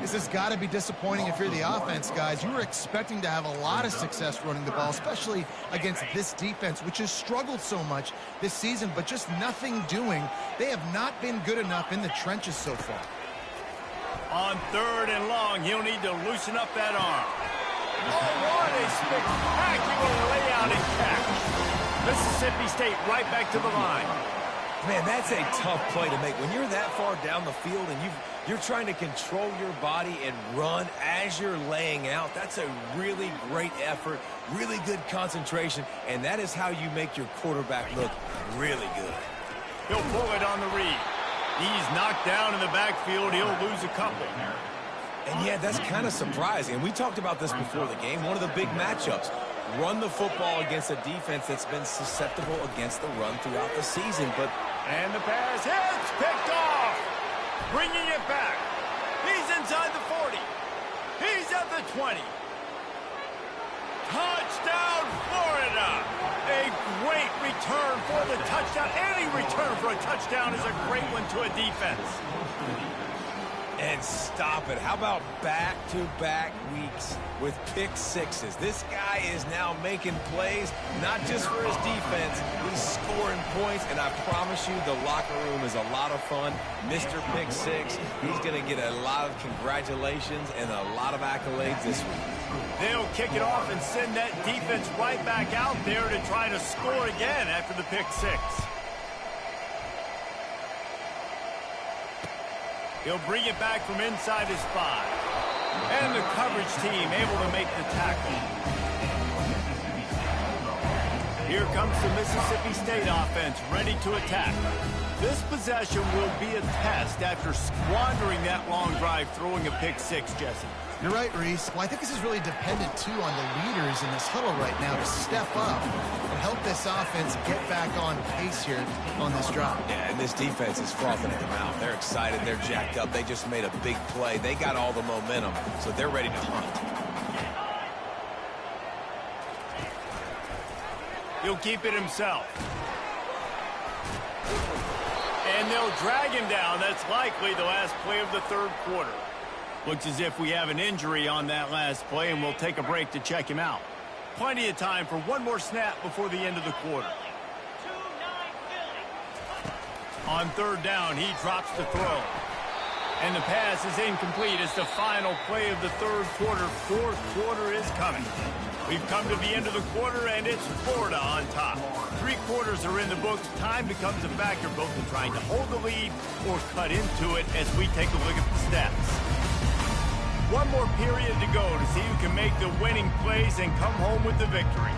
This has got to be disappointing if you're the offense, guys. You were expecting to have a lot of success running the ball, especially against this defense, which has struggled so much this season, but just nothing doing. They have not been good enough in the trenches so far. On 3rd and long, he'll need to loosen up that arm. Oh, what a spectacular layout and catch. Mississippi State right back to the line. Man, that's a tough play to make. When you're that far down the field and you're trying to control your body and run as you're laying out, that's a really great effort, really good concentration, and that is how you make your quarterback look really good. He'll pull it on the read. He's knocked down in the backfield. He'll lose a couple. And yeah, that's kind of surprising. And we talked about this before the game, one of the big matchups. Run the football against a defense that's been susceptible against the run throughout the season. And the pass hits, picked off. Bringing it back. He's inside the 40. He's at the 20. Touchdown, Florida. A great return for the touchdown. Any return for a touchdown is a great one to a defense. And stop it. How about back-to-back weeks with pick sixes? This guy is now making plays, not just for his defense. He's scoring points, and I promise you the locker room is a lot of fun. Mr. Pick Six, he's going to get a lot of congratulations and a lot of accolades this week. They'll kick it off and send that defense right back out there to try to score again after the pick six. He'll bring it back from inside his 5. And the coverage team able to make the tackle. Here comes the Mississippi State offense ready to attack. This possession will be a test after squandering that long drive throwing a pick six, Jesse. You're right, Reese. Well, I think this is really dependent, too, on the leaders in this huddle right now to step up and help this offense get back on pace here on this drive. Yeah, and this defense is frothing at the mouth. They're excited. They're jacked up. They just made a big play. They got all the momentum, so they're ready to hunt. He'll keep it himself. And they'll drag him down. That's likely the last play of the 3rd quarter. Looks as if we have an injury on that last play, and we'll take a break to check him out. Plenty of time for one more snap before the end of the quarter. On 3rd down, he drops the throw. And the pass is incomplete. It's the final play of the third quarter. Fourth quarter is coming. We've come to the end of the quarter, and it's Florida on top. 3 quarters are in the books. Time becomes a factor both in trying to hold the lead or cut into it as we take a look at the stats. One more period to go to see who can make the winning plays and come home with the victory.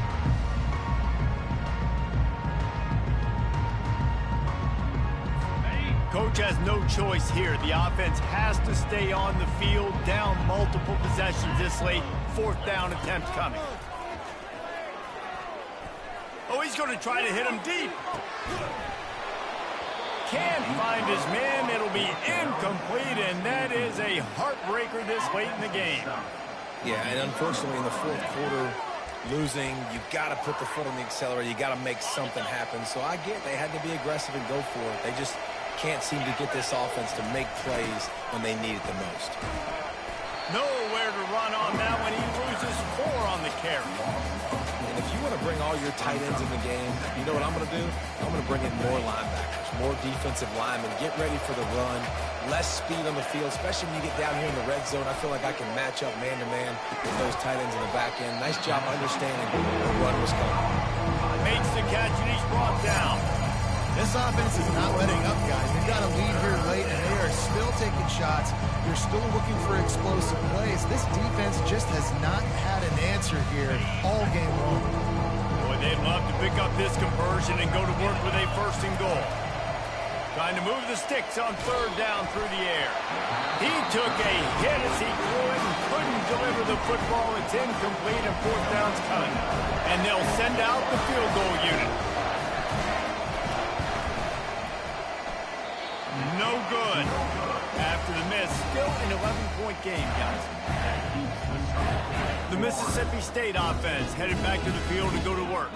Coach has no choice here. The offense has to stay on the field, down multiple possessions this late. 4th down attempt coming. Oh, he's going to try to hit him deep. Can't find his man. It'll be incomplete, and that is a heartbreaker this late in the game. Yeah, and unfortunately in the fourth quarter, losing, you've got to put the foot on the accelerator. You got to make something happen. So I get they had to be aggressive and go for it. They just can't seem to get this offense to make plays when they need it the most. Nowhere to run on that when he loses 4 on the carry. And if you want to bring all your tight ends in the game, you know what I'm going to do? I'm going to bring in more linebackers, more defensive linemen, get ready for the run, less speed on the field, especially when you get down here in the red zone. I feel like I can match up man-to-man with those tight ends in the back end. Nice job understanding the run was coming. Makes the catch, and he's brought down. This offense is not letting up, guys. They've got a lead here late, and they are still taking shots. They're still looking for explosive plays. This defense just has not had an answer here all game long. Boy, they'd love to pick up this conversion and go to work with a 1st and goal. Trying to move the sticks on 3rd down through the air. He took a hit as he threw it and couldn't deliver the football. It's incomplete, and 4th down's coming. And they'll send out the field goal unit. No good. After the miss, still an 11-point game, guys. The Mississippi State offense headed back to the field to go to work.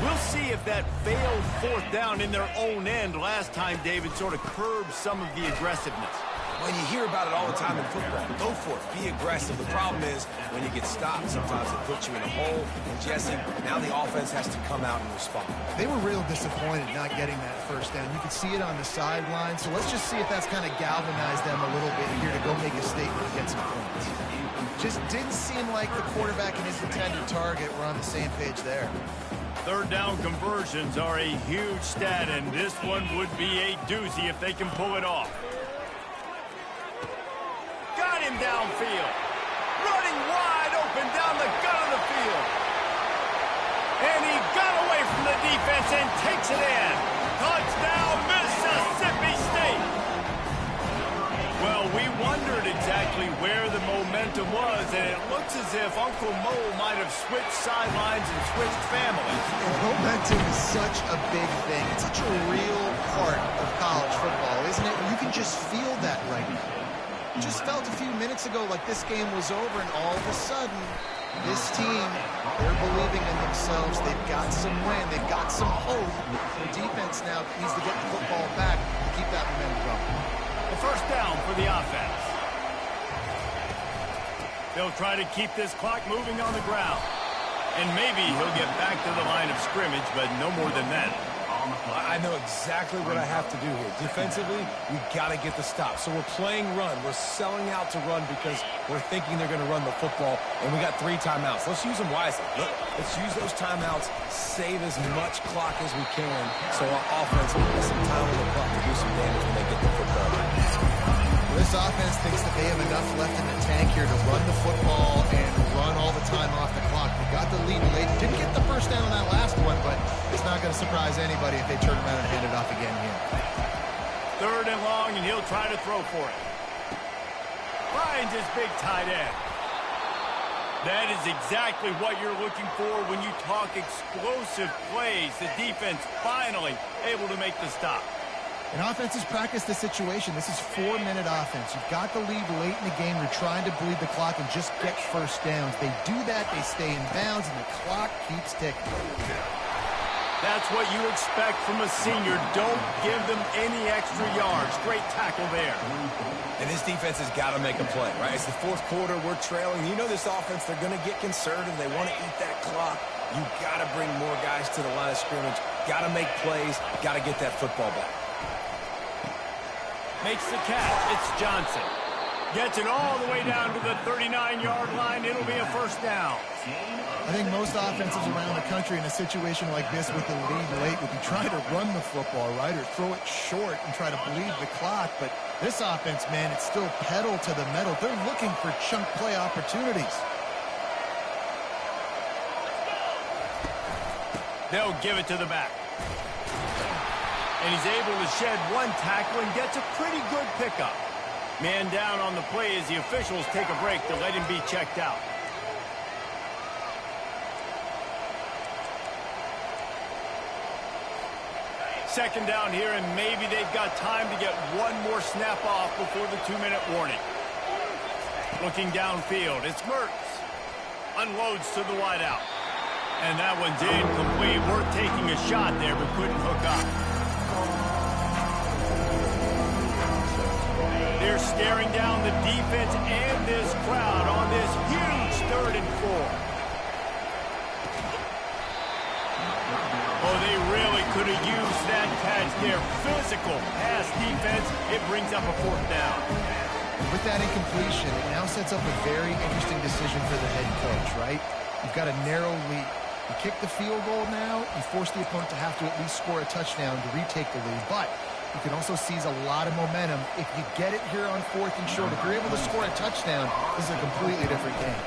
We'll see if that failed 4th down in their own end last time, David, sort of curbed some of the aggressiveness. When you hear about it all the time in football, go for it, be aggressive. The problem is when you get stopped, sometimes it puts you in a hole. And Jesse, now the offense has to come out and respond. They were real disappointed not getting that 1st down. You could see it on the sideline, so let's just see if that's kind of galvanized them a little bit here to go make a statement and get some points. Just didn't seem like the quarterback and his intended target were on the same page there. 3rd down conversions are a huge stat, and this one would be a doozy if they can pull it off. Got him downfield. Running wide open down the gut of the field. And he got away from the defense and takes it in. Touchdown, Mississippi State. Well, we wondered exactly where the momentum was, and it looks as if Uncle Mo might have switched sidelines and switched families. Momentum is such a big thing. It's such a real part of college football, isn't it? You can just feel that right now. Just felt a few minutes ago like this game was over, and all of a sudden, this team, they're believing in themselves. They've got some wind. They've got some hope. The defense now needs to get the football back to keep that momentum going. The 1st down for the offense. They'll try to keep this clock moving on the ground. And maybe he'll get back to the line of scrimmage, but no more than that. I know exactly what I have to do here. Defensively, we've got to get the stop. So we're playing run. We're selling out to run because we're thinking they're going to run the football, and we got 3 timeouts. Let's use them wisely. Look, let's use those timeouts, save as much clock as we can so our offense will get some time on the clock to do some damage when they get the football back. This offense thinks that they have enough left in the tank here to run the football and run all the time off the clock. They got the lead late. Didn't get the 1st down on that last one, but it's not going to surprise anybody if they turn around and hand it off again here. 3rd and long, and he'll try to throw for it. Finds his big tight end. That is exactly what you're looking for when you talk explosive plays. The defense finally able to make the stop. And offenses practice the situation. This is 4-minute offense. You've got the lead late in the game. You're trying to bleed the clock and just get 1st downs. They do that, they stay in bounds, and the clock keeps ticking. That's what you expect from a senior. Don't give them any extra yards. Great tackle there. And this defense has got to make a play, right? It's the 4th quarter. We're trailing. You know this offense, they're going to get conservative. They want to eat that clock. You got to bring more guys to the line of scrimmage. Got to make plays. Got to get that football back. Makes the catch. It's Johnson. Gets it all the way down to the 39-yard line. It'll be a first down. I think most offenses around the country in a situation like this with the lead late would be trying to run the football, right, or throw it short and try to bleed the clock. But this offense, man, it's still pedal to the metal. They're looking for chunk play opportunities. They'll give it to the back. And he's able to shed one tackle and gets a pretty good pickup. Man down on the play as the officials take a break to let him be checked out. Second down here, and maybe they've got time to get one more snap off before the 2-minute warning. Looking downfield, it's Mertz. Unloads to the wideout. And that one's incomplete. We're taking a shot there, but couldn't hook up. They're staring down the defense and this crowd on this huge 3rd and 4. Oh, they really could have used that catch there. Physical pass defense. It brings up a 4th down. With that incompletion, it now sets up a very interesting decision for the head coach, right? You've got a narrow lead. You kick the field goal now, you force the opponent to have to at least score a touchdown to retake the lead. But you can also seize a lot of momentum if you get it here on 4th and short. If you're able to score a touchdown, this is a completely different game.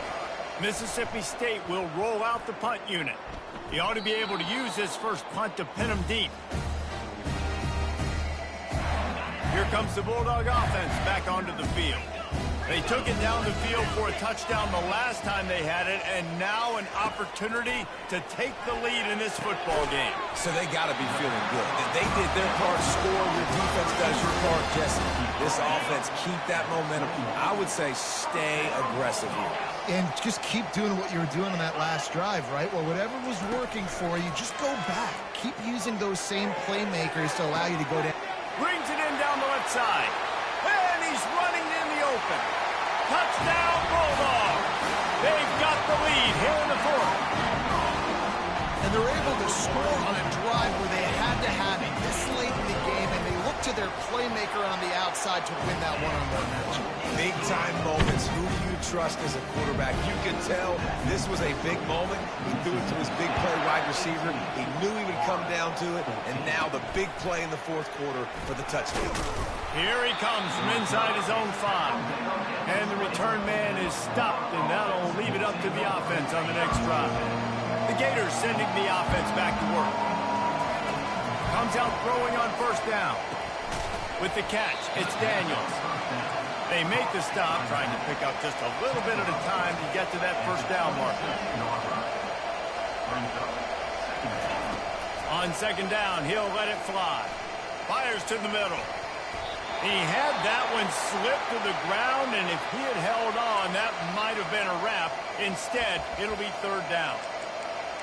Mississippi State will roll out the punt unit. He ought to be able to use this first punt to pin him deep. Here comes the Bulldog offense back onto the field. They took it down the field for a touchdown the last time they had it, and now an opportunity to take the lead in this football game. So they got to be feeling good. They did their part, score, your defense does your part. Jesse, this offense, keep that momentum. I would say stay aggressive here. And just keep doing what you were doing on that last drive, right? Well, whatever was working for you, just go back. Keep using those same playmakers to allow you to go down. Brings it in down the left side. And he's running in the open. Touchdown, Bulldogs. They've got the lead here in the 4th. And they're able to score on a drive where they had to have it this late in the game, and they look to their playmaker on the outside to win that one-on-one matchup. Big-time moments. Who do you trust as a quarterback? You can tell this was a big moment. He threw it to his big play wide receiver. He knew he would come down to it, and now the big play in the 4th quarter for the touchdown. Here he comes from inside his own 5. And the return man is stopped, and that'll leave it up to the offense on the next drive. The Gators sending the offense back to work. Comes out throwing on 1st down. With the catch, it's Daniels. They make the stop, trying to pick up just a little bit at a time to get to that 1st down marker. On 2nd down, he'll let it fly. Fires to the middle. He had that one slip to the ground, and if he had held on, that might have been a wrap. Instead, it'll be 3rd down.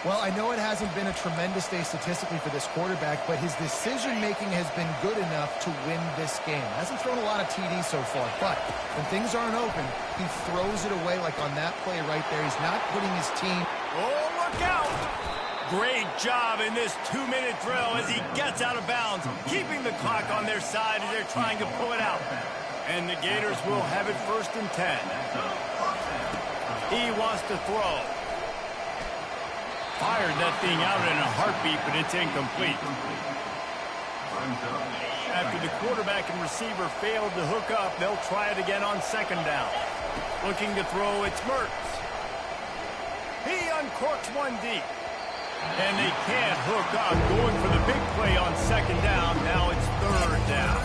Well, I know it hasn't been a tremendous day statistically for this quarterback, but his decision-making has been good enough to win this game. Hasn't thrown a lot of TDs so far, but when things aren't open, he throws it away like on that play right there. He's not putting his team... Oh, look out! Great job in this 2-minute drill as he gets out of bounds, keeping the clock on their side as they're trying to pull it out. And the Gators will have it 1st and 10. He wants to throw. Fired that thing out in a heartbeat, but it's incomplete. After the quarterback and receiver failed to hook up, they'll try it again on 2nd down. Looking to throw, it's Mertz. He uncorks one deep. And they can't hook up. Going for the big play on 2nd down. Now it's 3rd down.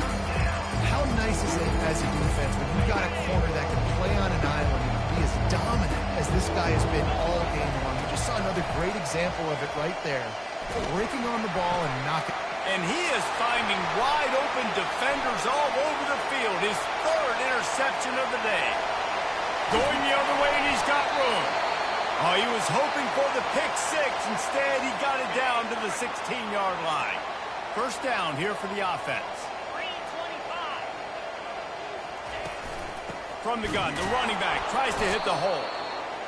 How nice is it as a defense when you've got a corner that can play on an island and be as dominant as this guy has been all game long? You just saw another great example of it right there. Breaking on the ball and knocking. And he is finding wide open defenders all over the field. His 3rd interception of the day. Going the other way, and he's got room. Oh, he was hoping for the pick 6. Instead, he got it down to the 16-yard line. 1st down here for the offense. From the gun, the running back tries to hit the hole.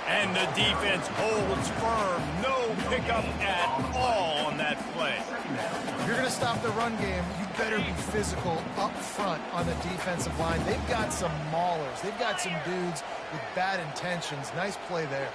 And the defense holds firm. No pickup at all on that play. If you're going to stop the run game, you better be physical up front on the defensive line. They've got some maulers. They've got some dudes with bad intentions. Nice play there.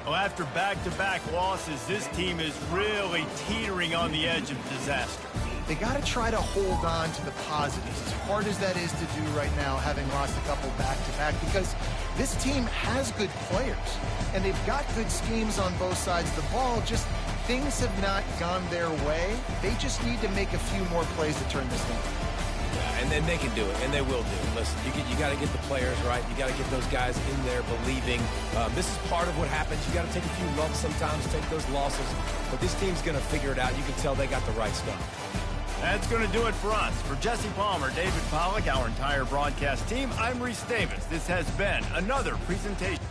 Well, after back-to-back losses, this team is really teetering on the edge of disaster. They got to try to hold on to the positives, as hard as that is to do right now, having lost a couple back-to-back, because this team has good players, and they've got good schemes on both sides of the ball. Just things have not gone their way. They just need to make a few more plays to turn this thing. Yeah, and then they can do it, and they will do it. Listen, you got to get the players right. You got to get those guys in there believing. This is part of what happens. You got to take a few lumps sometimes, take those losses. But this team's going to figure it out. You can tell they got the right stuff. That's going to do it for us. For Jesse Palmer, David Pollack, our entire broadcast team, I'm Reese Davis. This has been another presentation.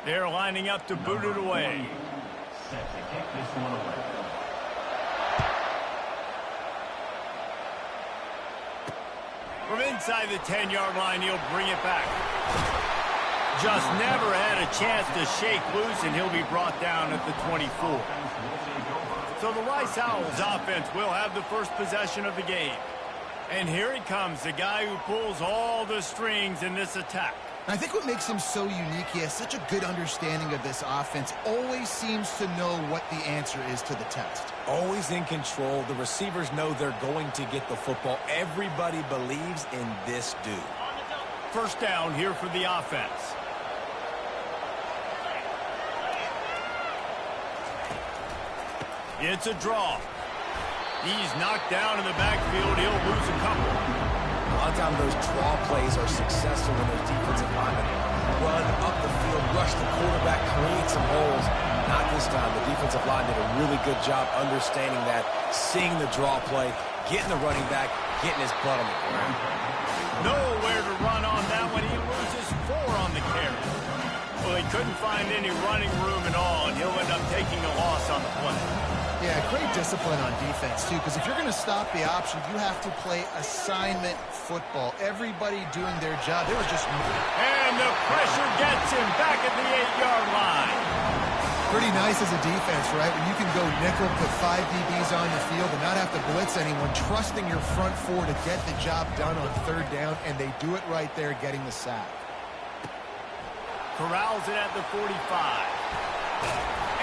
They're lining up to boot it away. Set to kick this one away. From inside the 10-yard line, he'll bring it back. Just never had a chance to shake loose, and he'll be brought down at the 24. So the Rice Owls offense will have the first possession of the game. And here he comes, the guy who pulls all the strings in this attack. I think what makes him so unique, he has such a good understanding of this offense, always seems to know what the answer is to the test. Always in control. The receivers know they're going to get the football. Everybody believes in this dude. First down here for the offense. It's a draw. He's knocked down in the backfield. He'll lose a couple. A lot of times those draw plays are successful when those defensive linemen run up the field, rush the quarterback, create some holes. Not this time. The defensive line did a really good job understanding that, seeing the draw play, getting the running back, getting his butt on the ground. Nowhere to run on that one. He loses 4 on the carry. Well, he couldn't find any running room at all, and he'll end up taking a loss on the play. Yeah, great discipline on defense, too, because if you're going to stop the option, you have to play assignment football. Everybody doing their job. There was just... And the pressure gets him back at the 8-yard line. Pretty nice as a defense, right? When you can go nickel, put 5 DBs on the field and not have to blitz anyone, trusting your front 4 to get the job done on 3rd down, and they do it right there, getting the sack. Corrals it at the 45.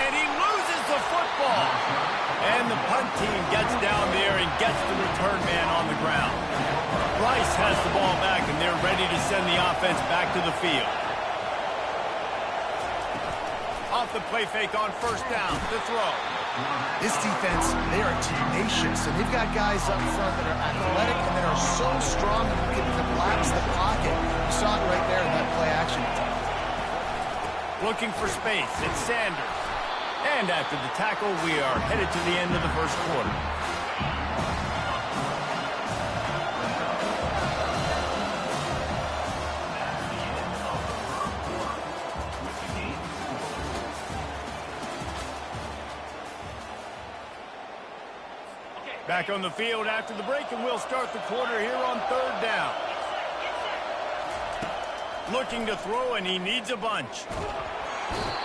And he loses the football. And the punt team gets down there and gets the return man on the ground. Rice has the ball back, and they're ready to send the offense back to the field. Off the play fake on first down. The throw. This defense, they are tenacious, and they've got guys up front that are athletic and that are so strong that you can collapse the pocket. You saw it right there in that play action. Looking for space. It's Sanders. And after the tackle, we are headed to the end of the first quarter. Back on the field after the break, and we'll start the quarter here on third down. Looking to throw, and he needs a bunch.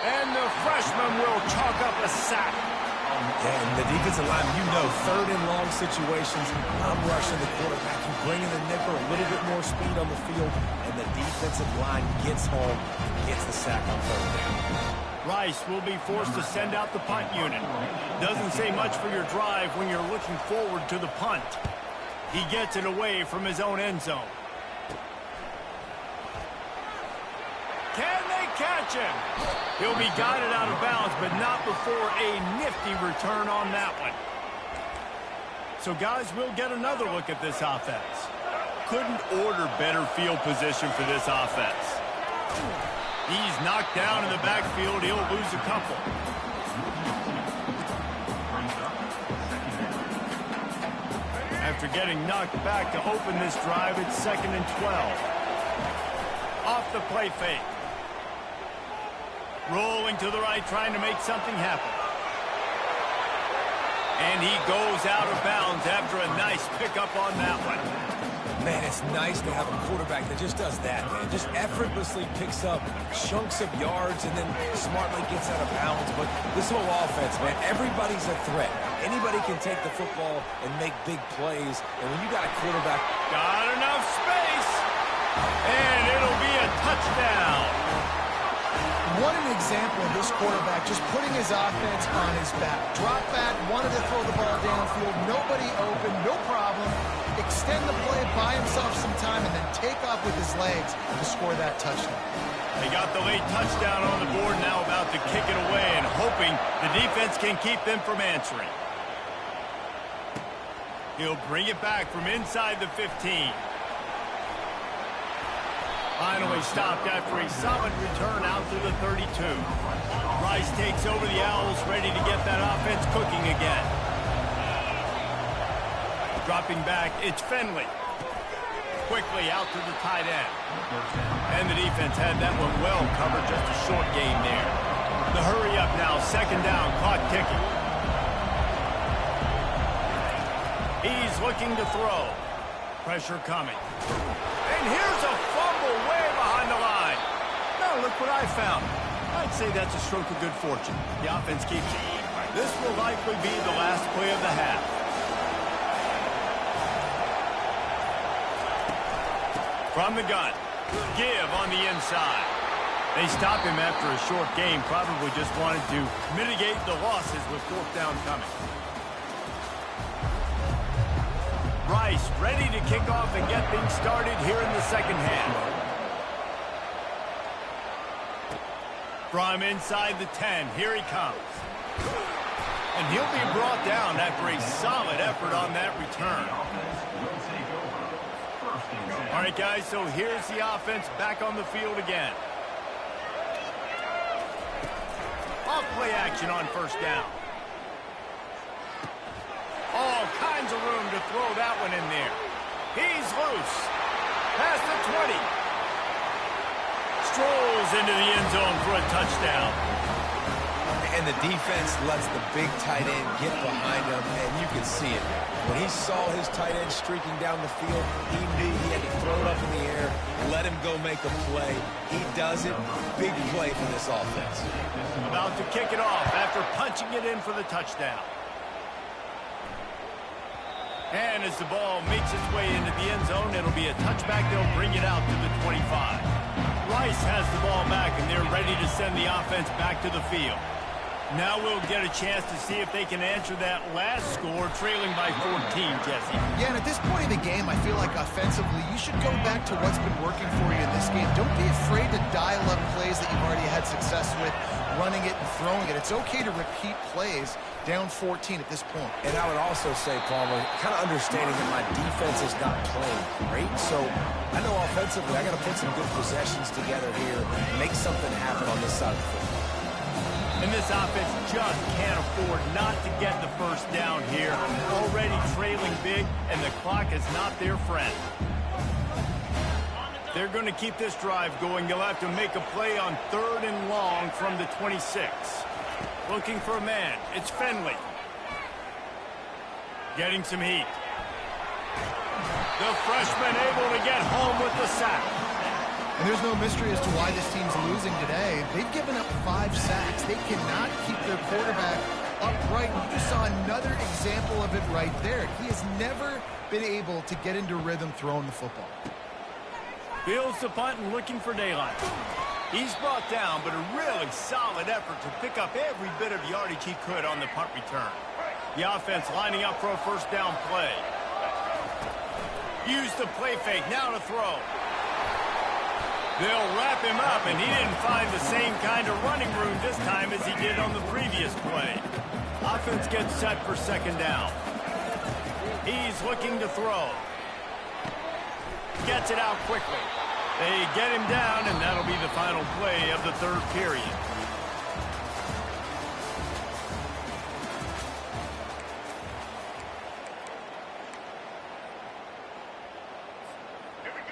And the freshman will chalk up a sack. And the defensive line, you know, third and long situations, I'm rushing the quarterback. You bring in the nickel, a little bit more speed on the field, and the defensive line gets home and gets the sack on third down. Rice will be forced to send out the punt unit. Doesn't say much for your drive when you're looking forward to the punt. He gets it away from his own end zone. Can they catch him? He'll be guided out of bounds, but not before a nifty return on that one. So, guys, we'll get another look at this offense. Couldn't order better field position for this offense. He's knocked down in the backfield. He'll lose a couple. After getting knocked back to open this drive, it's 2nd and 12. Off the play fake. Rolling to the right, trying to make something happen. And he goes out of bounds after a nice pickup on that one. Man, it's nice to have a quarterback that just does that, man. Just effortlessly picks up chunks of yards and then smartly gets out of bounds. But this whole offense, man, everybody's a threat. Anybody can take the football and make big plays. And when you got a quarterback... Got enough space. And it'll be a touchdown. What an example of this quarterback just putting his offense on his back. Drop back, wanted to throw the ball downfield, nobody open, no problem. Extend the play, buy himself some time, and then take off with his legs to score that touchdown. They got the late touchdown on the board, now about to kick it away and hoping the defense can keep them from answering. He'll bring it back from inside the 15. Finally stopped after a solid return out to the 32. Rice takes over the Owls, ready to get that offense cooking again. Dropping back, it's Finley. Quickly out to the tight end. And the defense had that one well covered, just a short gain there. The hurry up now, 2nd down, clock ticking. He's looking to throw. Pressure coming. And here's a fumble way behind the line. Now look what I found. I'd say that's a stroke of good fortune. The offense keeps it. This will likely be the last play of the half. From the gun. Give on the inside. They stop him after a short game. Probably just wanted to mitigate the losses with 4th down coming. Rice ready to kick off and get things started here in the second half. From inside the 10, here he comes. And he'll be brought down after a solid effort on that return. All right, guys, so here's the offense back on the field again. Off play action on 1st down. All kinds of room to throw that one in there. He's loose. Past the 20. Strolls into the end zone for a touchdown. And the defense lets the big tight end get behind him, and you can see it. When he saw his tight end streaking down the field, he knew he had to throw it up in the air, let him go make a play. He does it. Big play for this offense. About to kick it off after punching it in for the touchdown. And as the ball makes its way into the end zone, it'll be a touchback. They'll bring it out to the 25. Rice has the ball back, and they're ready to send the offense back to the field. Now we'll get a chance to see if they can answer that last score, trailing by 14, Jesse. Yeah, and at this point in the game, I feel like offensively, you should go back to what's been working for you in this game. Don't be afraid to dial up plays that you've already had success with. running it and throwing it. It's okay to repeat plays down 14 at this point. And I would also say, Palmer, kind of understanding that my defense is not playing great. So I know offensively I got to put some good possessions together here, make something happen on this side of the football. And this offense just can't afford not to get the first down here. Already trailing big, and the clock is not their friend. They're going to keep this drive going. They'll have to make a play on 3rd and long from the 26. Looking for a man. It's Finley. Getting some heat. The freshman able to get home with the sack. And there's no mystery as to why this team's losing today. They've given up 5 sacks. They cannot keep their quarterback upright. You just saw another example of it right there. He has never been able to get into rhythm throwing the football. Fields the punt and looking for daylight. He's brought down, but a really solid effort to pick up every bit of yardage he could on the punt return. The offense lining up for a first down play. Use the play fake, now to throw. They'll wrap him up, and he didn't find the same kind of running room this time as he did on the previous play. Offense gets set for second down. He's looking to throw. Gets it out quickly. They get him down, and that'll be the final play of the 3rd period.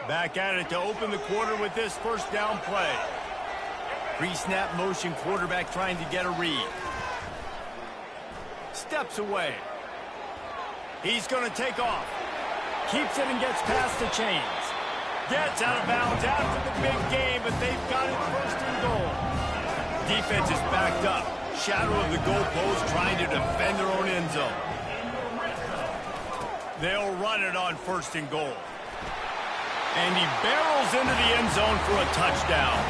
Back at it to open the quarter with this first down play. Pre-snap motion, quarterback trying to get a read. Steps away. He's going to take off. Keeps it and gets past the chains. Gets out of bounds after the big game, but they've got it 1st and goal. Defense is backed up. Shadow of the goalpost trying to defend their own end zone. They'll run it on 1st and goal. And he barrels into the end zone for a touchdown.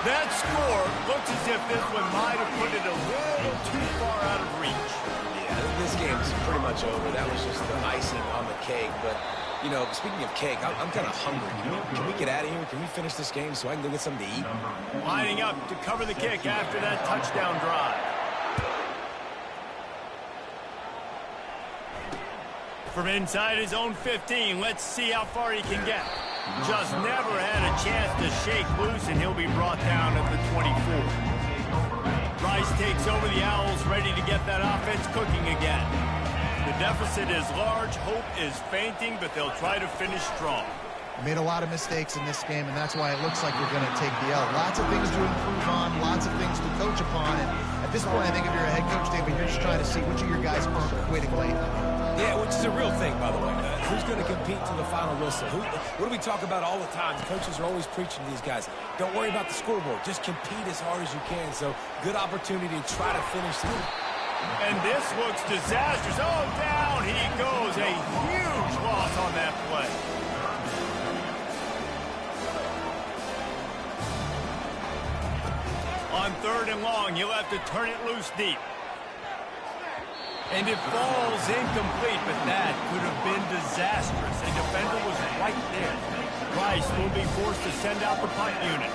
That score looks as if this one might have put it a little too far out of reach. Yeah, I think this game's pretty much over. That was just the icing on the cake. But, you know, speaking of cake, I'm kind of hungry. Can we get out of here? Can we finish this game so I can go get something to eat? Lining up to cover the kick after that touchdown drive. From inside his own 15, let's see how far he can get. Just never had a chance to shake loose, and he'll be brought down at the 24. Rice takes over the Owls, ready to get that offense cooking again. The deficit is large, hope is fainting, but they'll try to finish strong. Made a lot of mistakes in this game, and that's why it looks like you're going to take the L. Lots of things to improve on, lots of things to coach upon, and at this point, I think if you're a head coach, David, you're just trying to see which of your guys aren't quitting late. Yeah, which is a real thing, by the way. Who's going to compete to the final whistle? What do we talk about all the time? Coaches are always preaching to these guys. Don't worry about the scoreboard. Just compete as hard as you can. So, good opportunity to try to finish the game. And this looks disastrous. Oh, down he goes. A huge loss on that play. On 3rd and long, he'll have to turn it loose deep. And it falls incomplete, but that could have been disastrous. A defender was right there. Rice will be forced to send out the punt unit.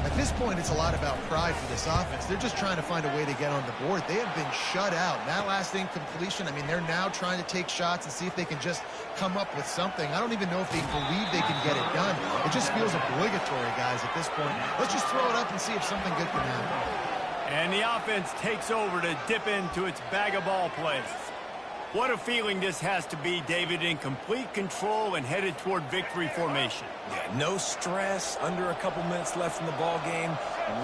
At this point, it's a lot about pride for this offense. They're just trying to find a way to get on the board. They have been shut out. That last incompletion, I mean, they're now trying to take shots and see if they can just come up with something. I don't even know if they believe they can get it done. It just feels obligatory, guys, at this point. Let's just throw it up and see if something good can happen. And the offense takes over to dip into its bag of ball plays. What a feeling this has to be, David, in complete control and headed toward victory formation. Yeah, no stress, under a couple minutes left in the ball game,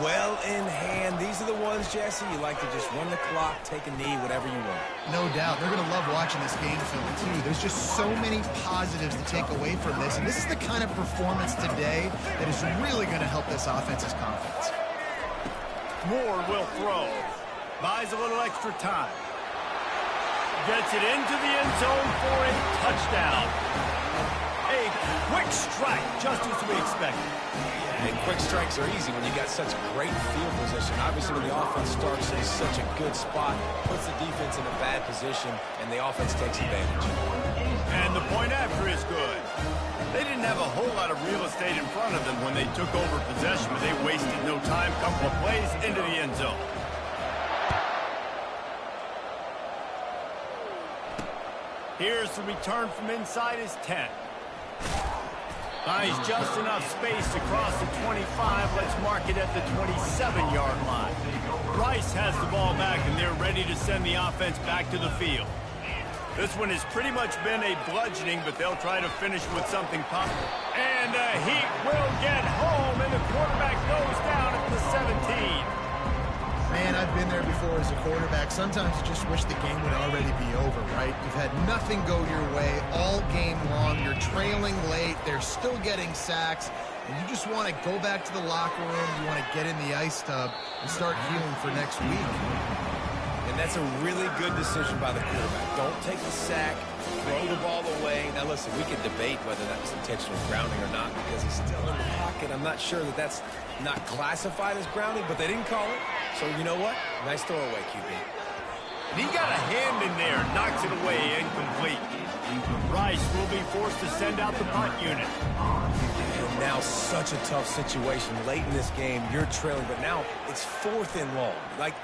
well in hand. These are the ones, Jesse, you like to just run the clock, take a knee, whatever you want. No doubt. They're going to love watching this game film, too. There's just so many positives to take away from this, and this is the kind of performance today that is really going to help this offense's confidence. Moore will throw. Buys a little extra time. Gets it into the end zone for a touchdown. A quick strike, just as we expected. And quick strikes are easy when you got such great field position. Obviously, when the offense starts in such a good spot, puts the defense in a bad position, and the offense takes advantage. And the point after is good. They didn't have a whole lot of real estate in front of them when they took over possession, but they wasted no time. Couple of plays into the end zone. Here's the return from inside his 10. Finds just enough space to cross the 25. Let's mark it at the 27-yard line. Rice has the ball back, and they're ready to send the offense back to the field. This one has pretty much been a bludgeoning, but they'll try to finish with something positive. And he will get home, and the quarterback goes down at the 17. Man, I've been there before as a quarterback. Sometimes you just wish the game would already be over, right? You've had nothing go your way all game long. You're trailing late. They're still getting sacks. And you just want to go back to the locker room. You want to get in the ice tub and start healing for next week. And that's a really good decision by the quarterback. Don't take the sack, throw the ball away. Now, listen, we can debate whether that was intentional grounding or not because he's still in the pocket. I'm not sure that that's not classified as grounding, but they didn't call it. So, you know what? Nice throwaway, QB. He got a hand in there, knocks it away, incomplete. Rice will be forced to send out the punt unit. And now such a tough situation. Late in this game, you're trailing, but now it's 4th and long. Like,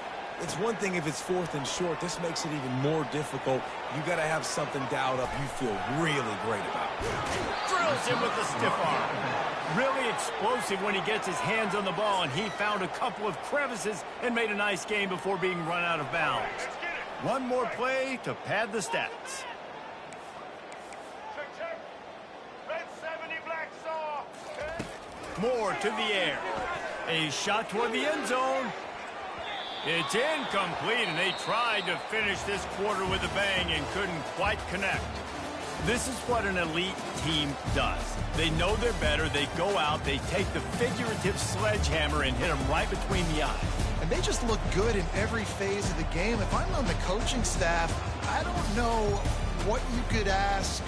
it's one thing if it's 4th and short. This makes it even more difficult. You got to have something dialed up you feel really great about. Drills him with the stiff arm. Really explosive when he gets his hands on the ball, and he found a couple of crevices and made a nice game before being run out of bounds. One more play to pad the stats. Red 70 black saw. More to the air. A shot toward the end zone. It's incomplete, and they tried to finish this quarter with a bang and couldn't quite connect. This is what an elite team does. They know they're better. They go out. They take the figurative sledgehammer and hit them right between the eyes. And they just look good in every phase of the game. If I'm on the coaching staff, I don't know what you could ask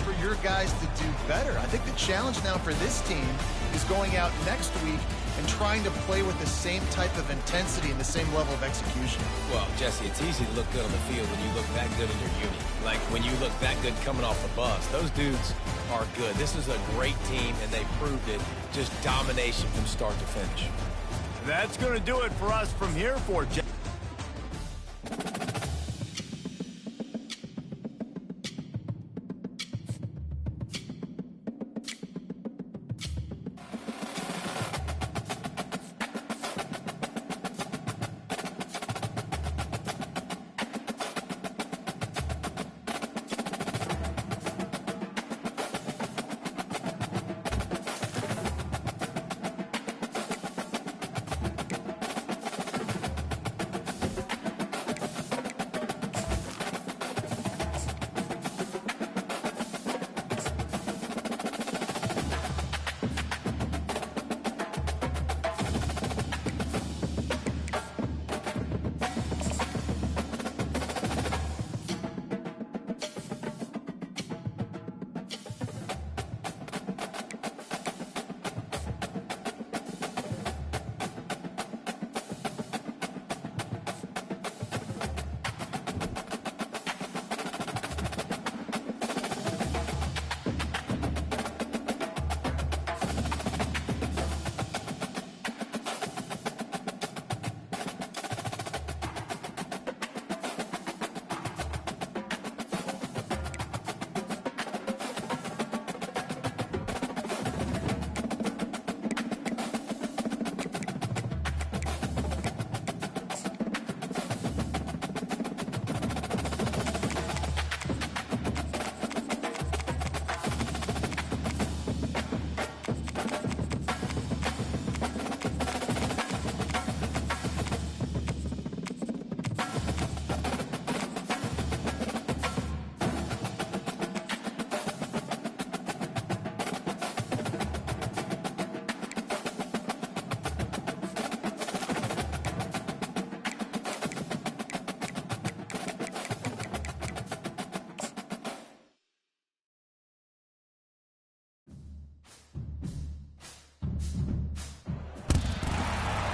for your guys to do better. I think the challenge now for this team is going out next week and trying to play with the same type of intensity and the same level of execution. Well, Jesse, it's easy to look good on the field when you look that good in your uni. Like when you look that good coming off the bus. Those dudes are good. This is a great team, and they proved it. Just domination from start to finish. That's going to do it for us from here for Jeff.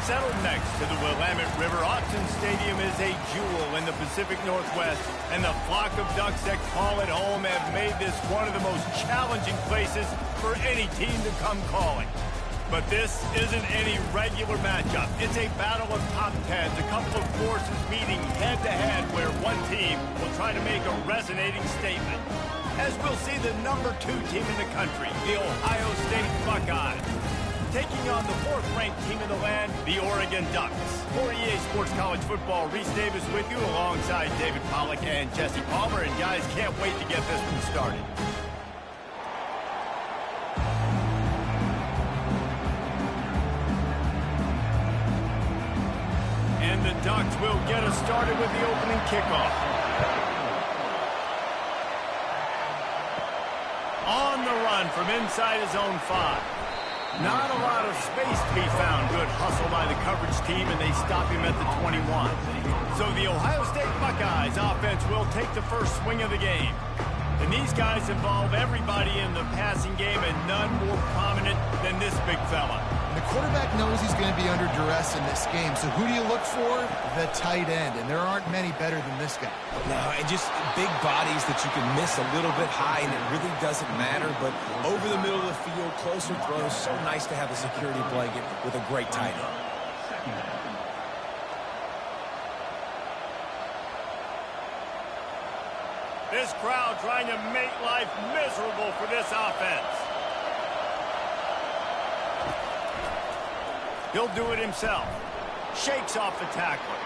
settled next to the Willamette River. Autzen Stadium is a jewel in the Pacific Northwest, and the flock of Ducks that call it home have made this one of the most challenging places for any team to come calling. But this isn't any regular matchup. It's a battle of top tens, a couple of forces meeting head-to-head where one team will try to make a resonating statement. As we'll see the number 2 team in the country, the Ohio State Buckeyes, taking on the 4th-ranked team in the land, the Oregon Ducks. For EA Sports College Football, Reese Davis with you alongside David Pollack and Jesse Palmer. And guys, can't wait to get this one started. And the Ducks will get us started with the opening kickoff. On the run from inside his own 5. Not a lot of space to be found. Good hustle by the coverage team, and they stop him at the 21. So the Ohio State Buckeyes offense will take the first swing of the game. And these guys involve everybody in the passing game, and none more prominent than this big fella. And the quarterback knows he's going to be under duress in this game. So who do you look for? The tight end. And there aren't many better than this guy. No, and just big bodies that you can miss a little bit high, and it really doesn't matter. But over the middle of the field, closer throws, so nice to have a security blanket with a great tight end. This crowd trying to make life miserable for this offense. He'll do it himself. Shakes off the tackler.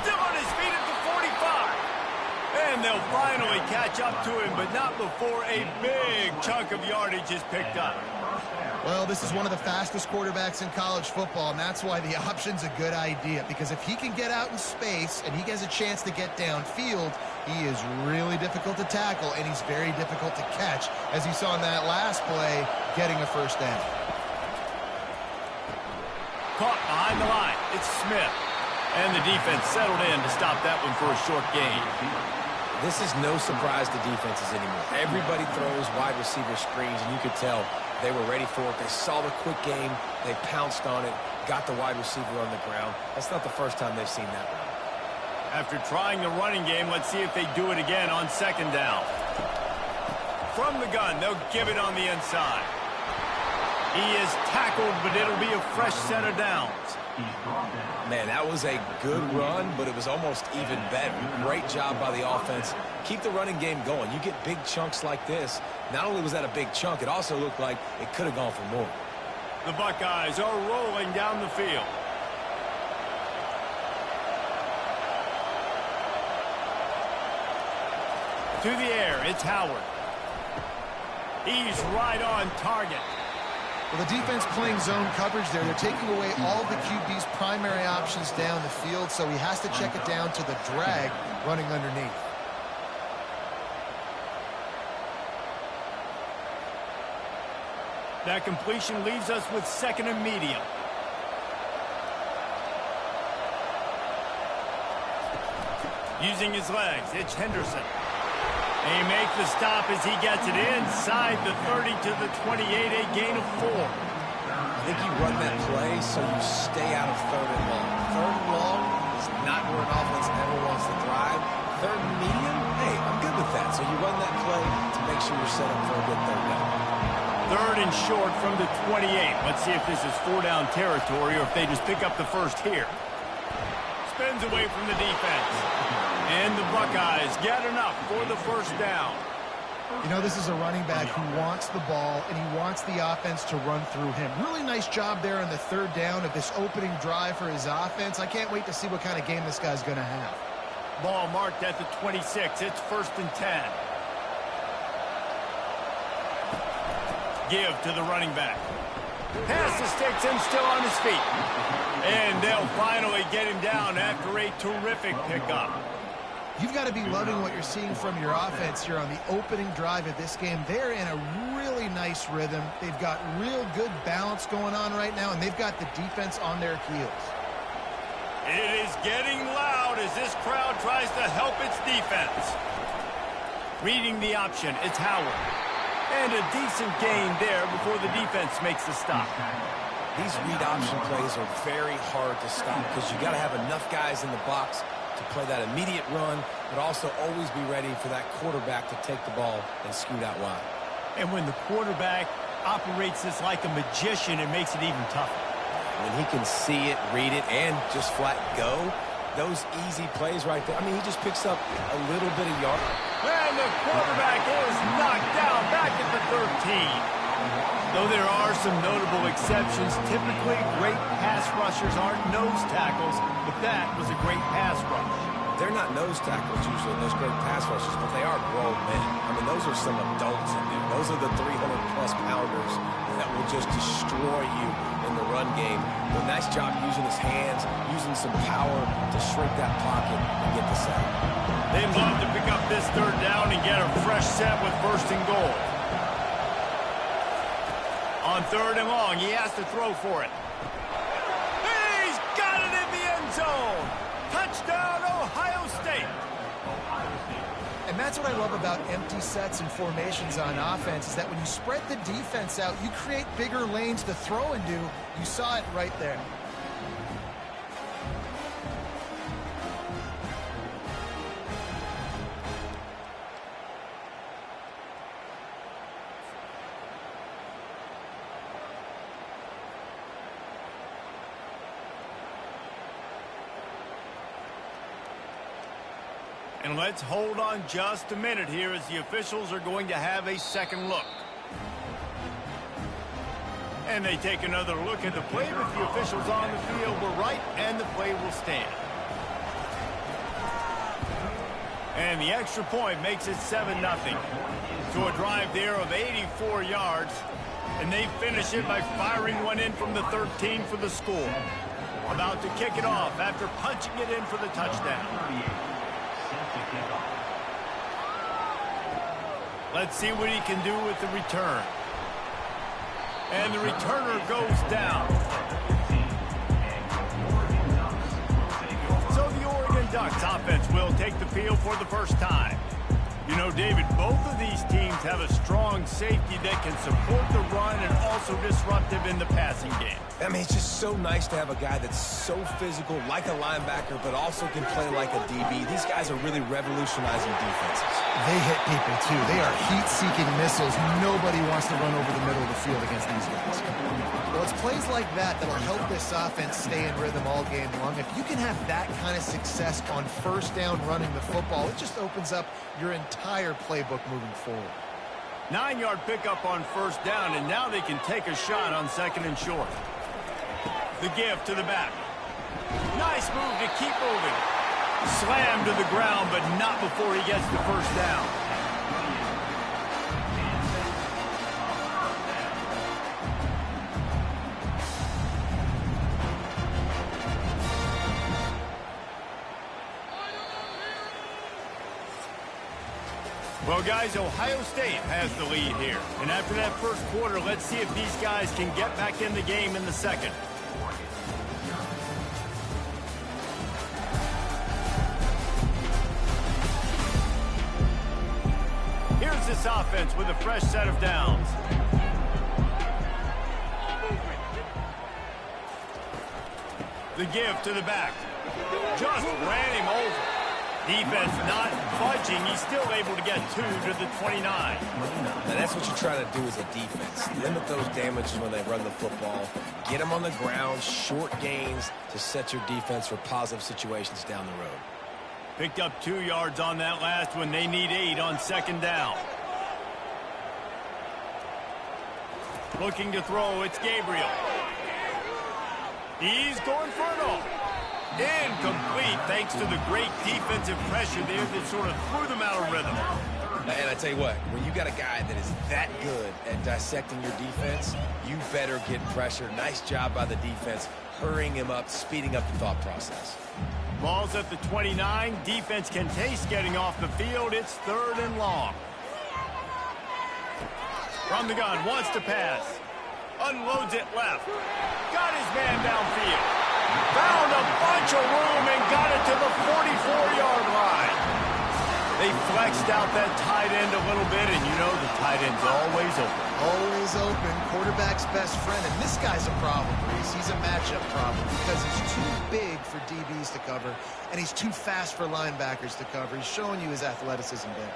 Still on his feet at the 45. And they'll finally catch up to him, but not before a big chunk of yardage is picked up. Well, this is one of the fastest quarterbacks in college football, and that's why the option's a good idea. Because if he can get out in space and he has a chance to get downfield, he is really difficult to tackle, and he's very difficult to catch, as you saw in that last play, getting a first down. Caught behind the line. It's Smith. And the defense settled in to stop that one for a short gain. This is no surprise to defenses anymore. Everybody throws wide receiver screens, and you could tell they were ready for it. They saw the quick game. They pounced on it, got the wide receiver on the ground. That's not the first time they've seen that one. After trying the running game, let's see if they do it again on 2nd down. From the gun, they'll give it on the inside. He is tackled, but it'll be a fresh set of downs. Man, that was a good run, but it was almost even better. Great job by the offense. Keep the running game going. You get big chunks like this. Not only was that a big chunk, it also looked like it could have gone for more. The Buckeyes are rolling down the field. To the air, it's Howard. He's right on target. Well, the defense playing zone coverage there. They're taking away all the QB's primary options down the field, so he has to check it down to the drag running underneath. That completion leaves us with 2nd and medium. Using his legs, it's Henderson. They make the stop as he gets it inside the 30 to the 28, a gain of 4. I think you run that play so you stay out of 3rd and long. 3rd and long is not where an offense ever wants to thrive. 3rd and medium, hey, I'm good with that. So you run that play to make sure you're set up for a good 3rd down. 3rd and short from the 28. Let's see if this is 4-down territory or if they just pick up the first here. Spins away from the defense. And the Buckeyes get enough for the first down. You know, this is a running back who wants the ball, and he wants the offense to run through him. Really nice job there on the 3rd down of this opening drive for his offense. I can't wait to see what kind of game this guy's going to have. Ball marked at the 26. It's 1st and 10. Give to the running back. Pass to Sticks and still on his feet. And they'll finally get him down after a terrific pickup. You've got to be loving what you're seeing from your offense here on the opening drive of this game. They're in a really nice rhythm. They've got real good balance going on right now, and they've got the defense on their heels. It is getting loud as this crowd tries to help its defense. Reading the option, it's Howard. And a decent gain there before the defense makes the stop. These read option plays are very hard to stop because you got to have enough guys in the box to play that immediate run, but also always be ready for that quarterback to take the ball and scoot out wide. And when the quarterback operates this like a magician, it makes it even tougher. When he can see it, read it, and just flat go, those easy plays right there. I mean, he just picks up a little bit of yard. And the quarterback is knocked down back at the 13. Though there are some notable exceptions, typically great pass rushers aren't nose tackles, but that was a great pass rush. They're not nose tackles usually, those great pass rushers, but they are grown men. I mean, those are some adults in there. Those are the 300-plus pounders that will just destroy you in the run game. A nice job using his hands, using some power to shrink that pocket and get the sack. They'd love to pick up this third down and get a fresh set with first and goal. On third and long, he has to throw for it. He's got it in the end zone. Touchdown, Ohio State. And that's what I love about empty sets and formations on offense is that when you spread the defense out, you create bigger lanes to throw into. You saw it right there. And let's hold on just a minute here as the officials are going to have a second look. And they take another look at the play, but the officials on the field were right, and the play will stand. And the extra point makes it 7-0. To a drive there of 84 yards, and they finish it by firing one in from the 13 for the score. About to kick it off after punching it in for the touchdown. Let's see what he can do with the return. And the returner goes down. So the Oregon Ducks offense will take the field for the first time. You know, David, both of these teams have a strong safety that can support the run and also disruptive in the passing game. I mean, it's just so nice to have a guy that's so physical, like a linebacker, but also can play like a DB. These guys are really revolutionizing defenses. They hit people, too. They are heat-seeking missiles. Nobody wants to run over the middle of the field against these guys. Well, it's plays like that that'll help this offense stay in rhythm all game long. If you can have that kind of success on first down running the football, it just opens up your entire playbook moving forward. 9-yard pickup on first down, and now they can take a shot on second and short. The give to the back. Nice move to keep moving. Slammed to the ground, but not before he gets the first down. Well, guys, Ohio State has the lead here. And after that first quarter, let's see if these guys can get back in the game in the second. Here's this offense with a fresh set of downs. The give to the back. Just ran him over. Defense not budging. He's still able to get 2 to the 29. Now that's what you're trying to do as a defense. Limit those damages when they run the football. Get them on the ground, short gains to set your defense for positive situations down the road. Picked up 2 yards on that last one. They need 8 on second down. Looking to throw, it's Gabriel. He's going for it all. Incomplete thanks to the great defensive pressure there that sort of threw them out of rhythm. And I tell you what, when you got a guy that is that good at dissecting your defense, you better get pressure. Nice job by the defense, hurrying him up, speeding up the thought process. Ball's at the 29. Defense can taste getting off the field. It's third and long. From the gun, wants to pass. Unloads it left. Got his man downfield. Found a bunch of room and got it to the 44-yard line. They flexed out that tight end a little bit, and you know the tight end's always open. Always open. Quarterback's best friend. And this guy's a problem, Reese. He's a matchup problem because he's too big for DBs to cover, and he's too fast for linebackers to cover. He's showing you his athleticism there.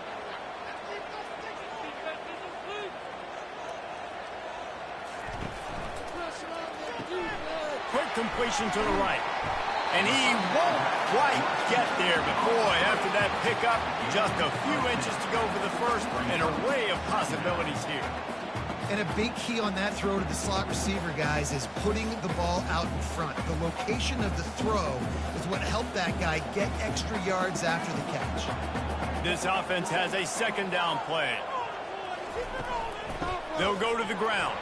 Quick completion to the right. And he won't quite get there, but boy, after that pickup, just a few inches to go for the first, an array of possibilities here. And a big key on that throw to the slot receiver, guys, is putting the ball out in front. The location of the throw is what helped that guy get extra yards after the catch. This offense has a second down play. They'll go to the ground.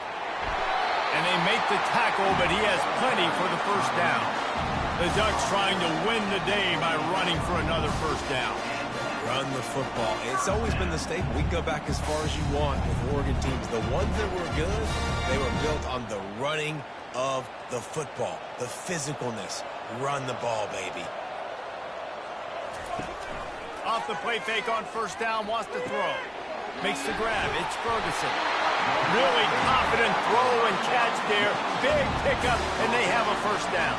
And they make the tackle, but he has plenty for the first down. The Ducks trying to win the day by running for another first down. Run the football. It's always been the staple. We can go back as far as you want with Oregon teams. The ones that were good, they were built on the running of the football, the physicalness. Run the ball, baby. Off the play fake on first down, wants to throw. Makes the grab. It's Ferguson. Really confident throw and catch there. Big pickup, and they have a first down.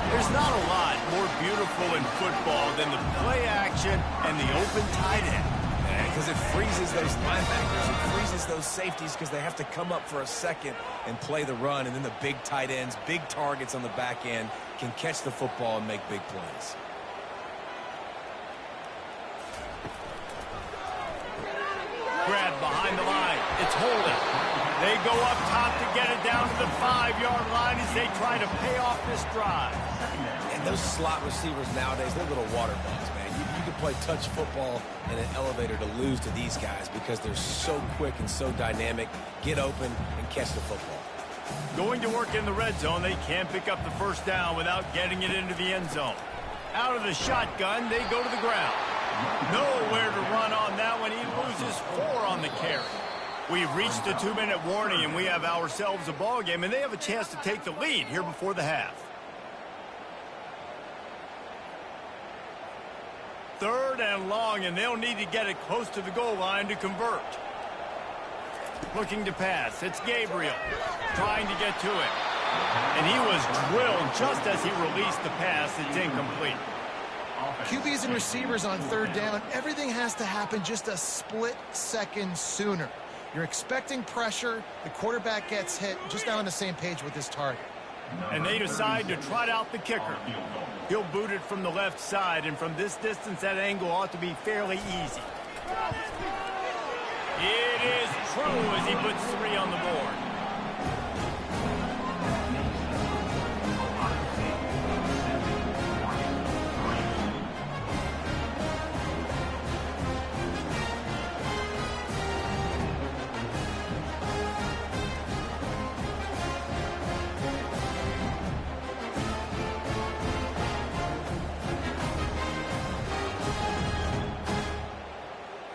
There's not a lot more beautiful in football than the play action and the open tight end. Because it freezes those linebackers, it freezes those safeties because they have to come up for a second and play the run, and then the big tight ends, big targets on the back end can catch the football and make big plays. Grab behind the line. It's holding. They go up top to get it down to the 5-yard line as they try to pay off this drive. And those slot receivers nowadays, they're little water bugs, man. You can play touch football in an elevator to lose to these guys because they're so quick and so dynamic. Get open and catch the football. Going to work in the red zone, they can't pick up the first down without getting it into the end zone. Out of the shotgun, they go to the ground. Nowhere to run on that one. He loses 4 on the carry. We've reached the 2-minute warning, and we have ourselves a ball game, and they have a chance to take the lead here before the half. 3rd and long, and they'll need to get it close to the goal line to convert. Looking to pass. It's Gabriel trying to get to it. And he was drilled just as he released the pass. It's incomplete. QBs and receivers on 3rd down, everything has to happen just a split second sooner. You're expecting pressure. The quarterback gets hit. Just not on the same page with his target. And they decide to trot out the kicker. He'll boot it from the left side, and from this distance, that angle ought to be fairly easy. It is true as he puts 3 on the board.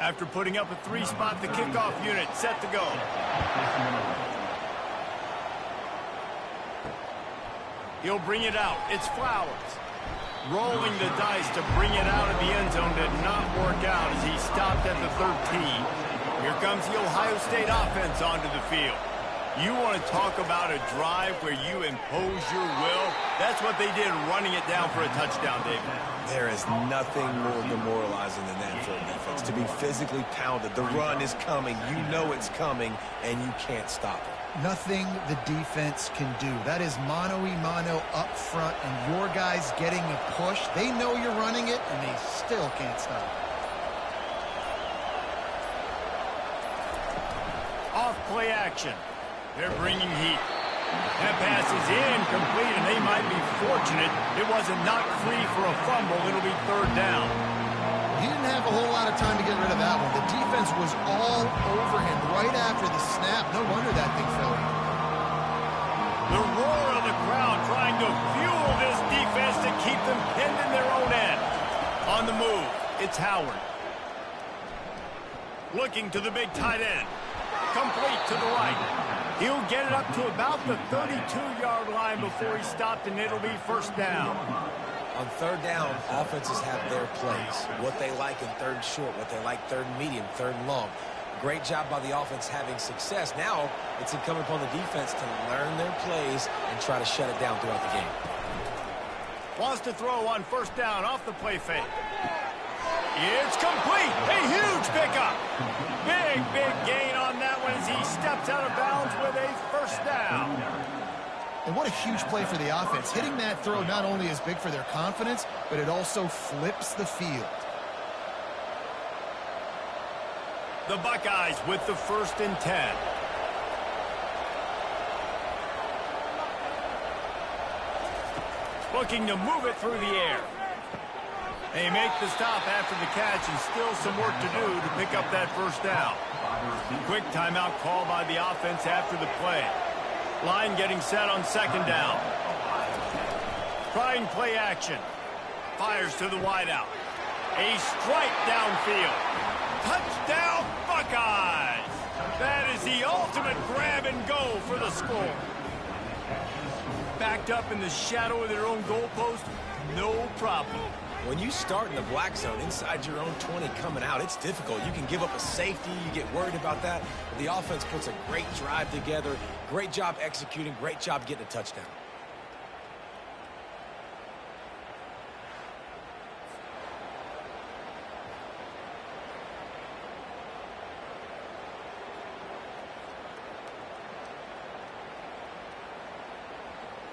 After putting up a 3-spot, the kickoff unit set to go. He'll bring it out. It's Flowers. Rolling the dice to bring it out of the end zone did not work out as he stopped at the 13. Here comes the Ohio State offense onto the field. You want to talk about a drive where you impose your will? That's what they did, running it down for a touchdown, David. There is nothing more demoralizing than that for a defense, to be physically pounded. The run is coming. You know it's coming, and you can't stop it. Nothing the defense can do. That is mano-a-mano up front, and your guys getting a push. They know you're running it, and they still can't stop it. Off play action. They're bringing heat. That pass is incomplete, and they might be fortunate it wasn't knocked free for a fumble. It'll be 3rd down. He didn't have a whole lot of time to get rid of that one. The defense was all over him right after the snap. No wonder that thing fell out. The roar of the crowd trying to fuel this defense to keep them pinned in their own end. On the move, it's Howard. Looking to the big tight end. Complete to the right. He'll get it up to about the 32-yard line before he stopped, and it'll be 1st down. On On third down, offenses have their plays, what they like in third and short, what they like third and medium, third and long. Great job by the offense having success. Now it's incumbent upon the defense to learn their plays and try to shut it down throughout the game. Wants to throw on first down off the play fake. It's complete. A huge pickup. Big gain on that one as he steps out of bounds with a first down. And what a huge play for the offense. Hitting that throw not only is big for their confidence, but it also flips the field. The Buckeyes with the 1st and 10. Looking to move it through the air. They make the stop after the catch and still some work to do to pick up that first down. Quick timeout call by the offense after the play. Line getting set on 2nd down. Trying play action. Fires to the wideout. A strike downfield. Touchdown Buckeyes! That is the ultimate grab and go for the score. Backed up in the shadow of their own goalpost, no problem. When you start in the black zone inside your own 20 coming out, it's difficult. You can give up a safety. You get worried about that. But the offense puts a great drive together. Great job executing. Great job getting a touchdown.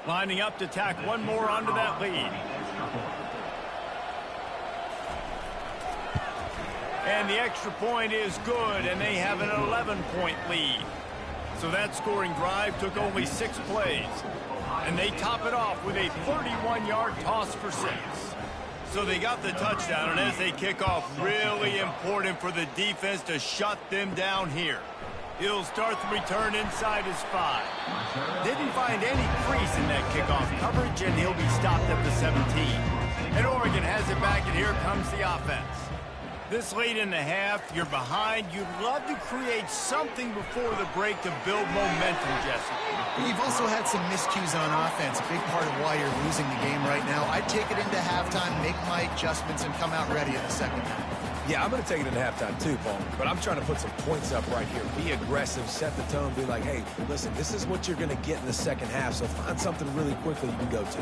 Lining up to tack one more onto that lead. And the extra point is good, and they have an 11-point lead. So that scoring drive took only 6 plays. And they top it off with a 31-yard toss for 6. So they got the touchdown, and as they kick off, really important for the defense to shut them down here. He'll start the return inside his 5. Didn't find any crease in that kickoff coverage, and he'll be stopped at the 17. And Oregon has it back, and here comes the offense. This late in the half, you're behind. You'd love to create something before the break to build momentum, Jesse. You've also had some miscues on offense, a big part of why you're losing the game right now. I'd take it into halftime, make my adjustments, and come out ready in the second half. Yeah, I'm going to take it into halftime too, Paul. But I'm trying to put some points up right here. Be aggressive, set the tone, be like, hey, listen, this is what you're going to get in the second half, so find something really quickly you can go to.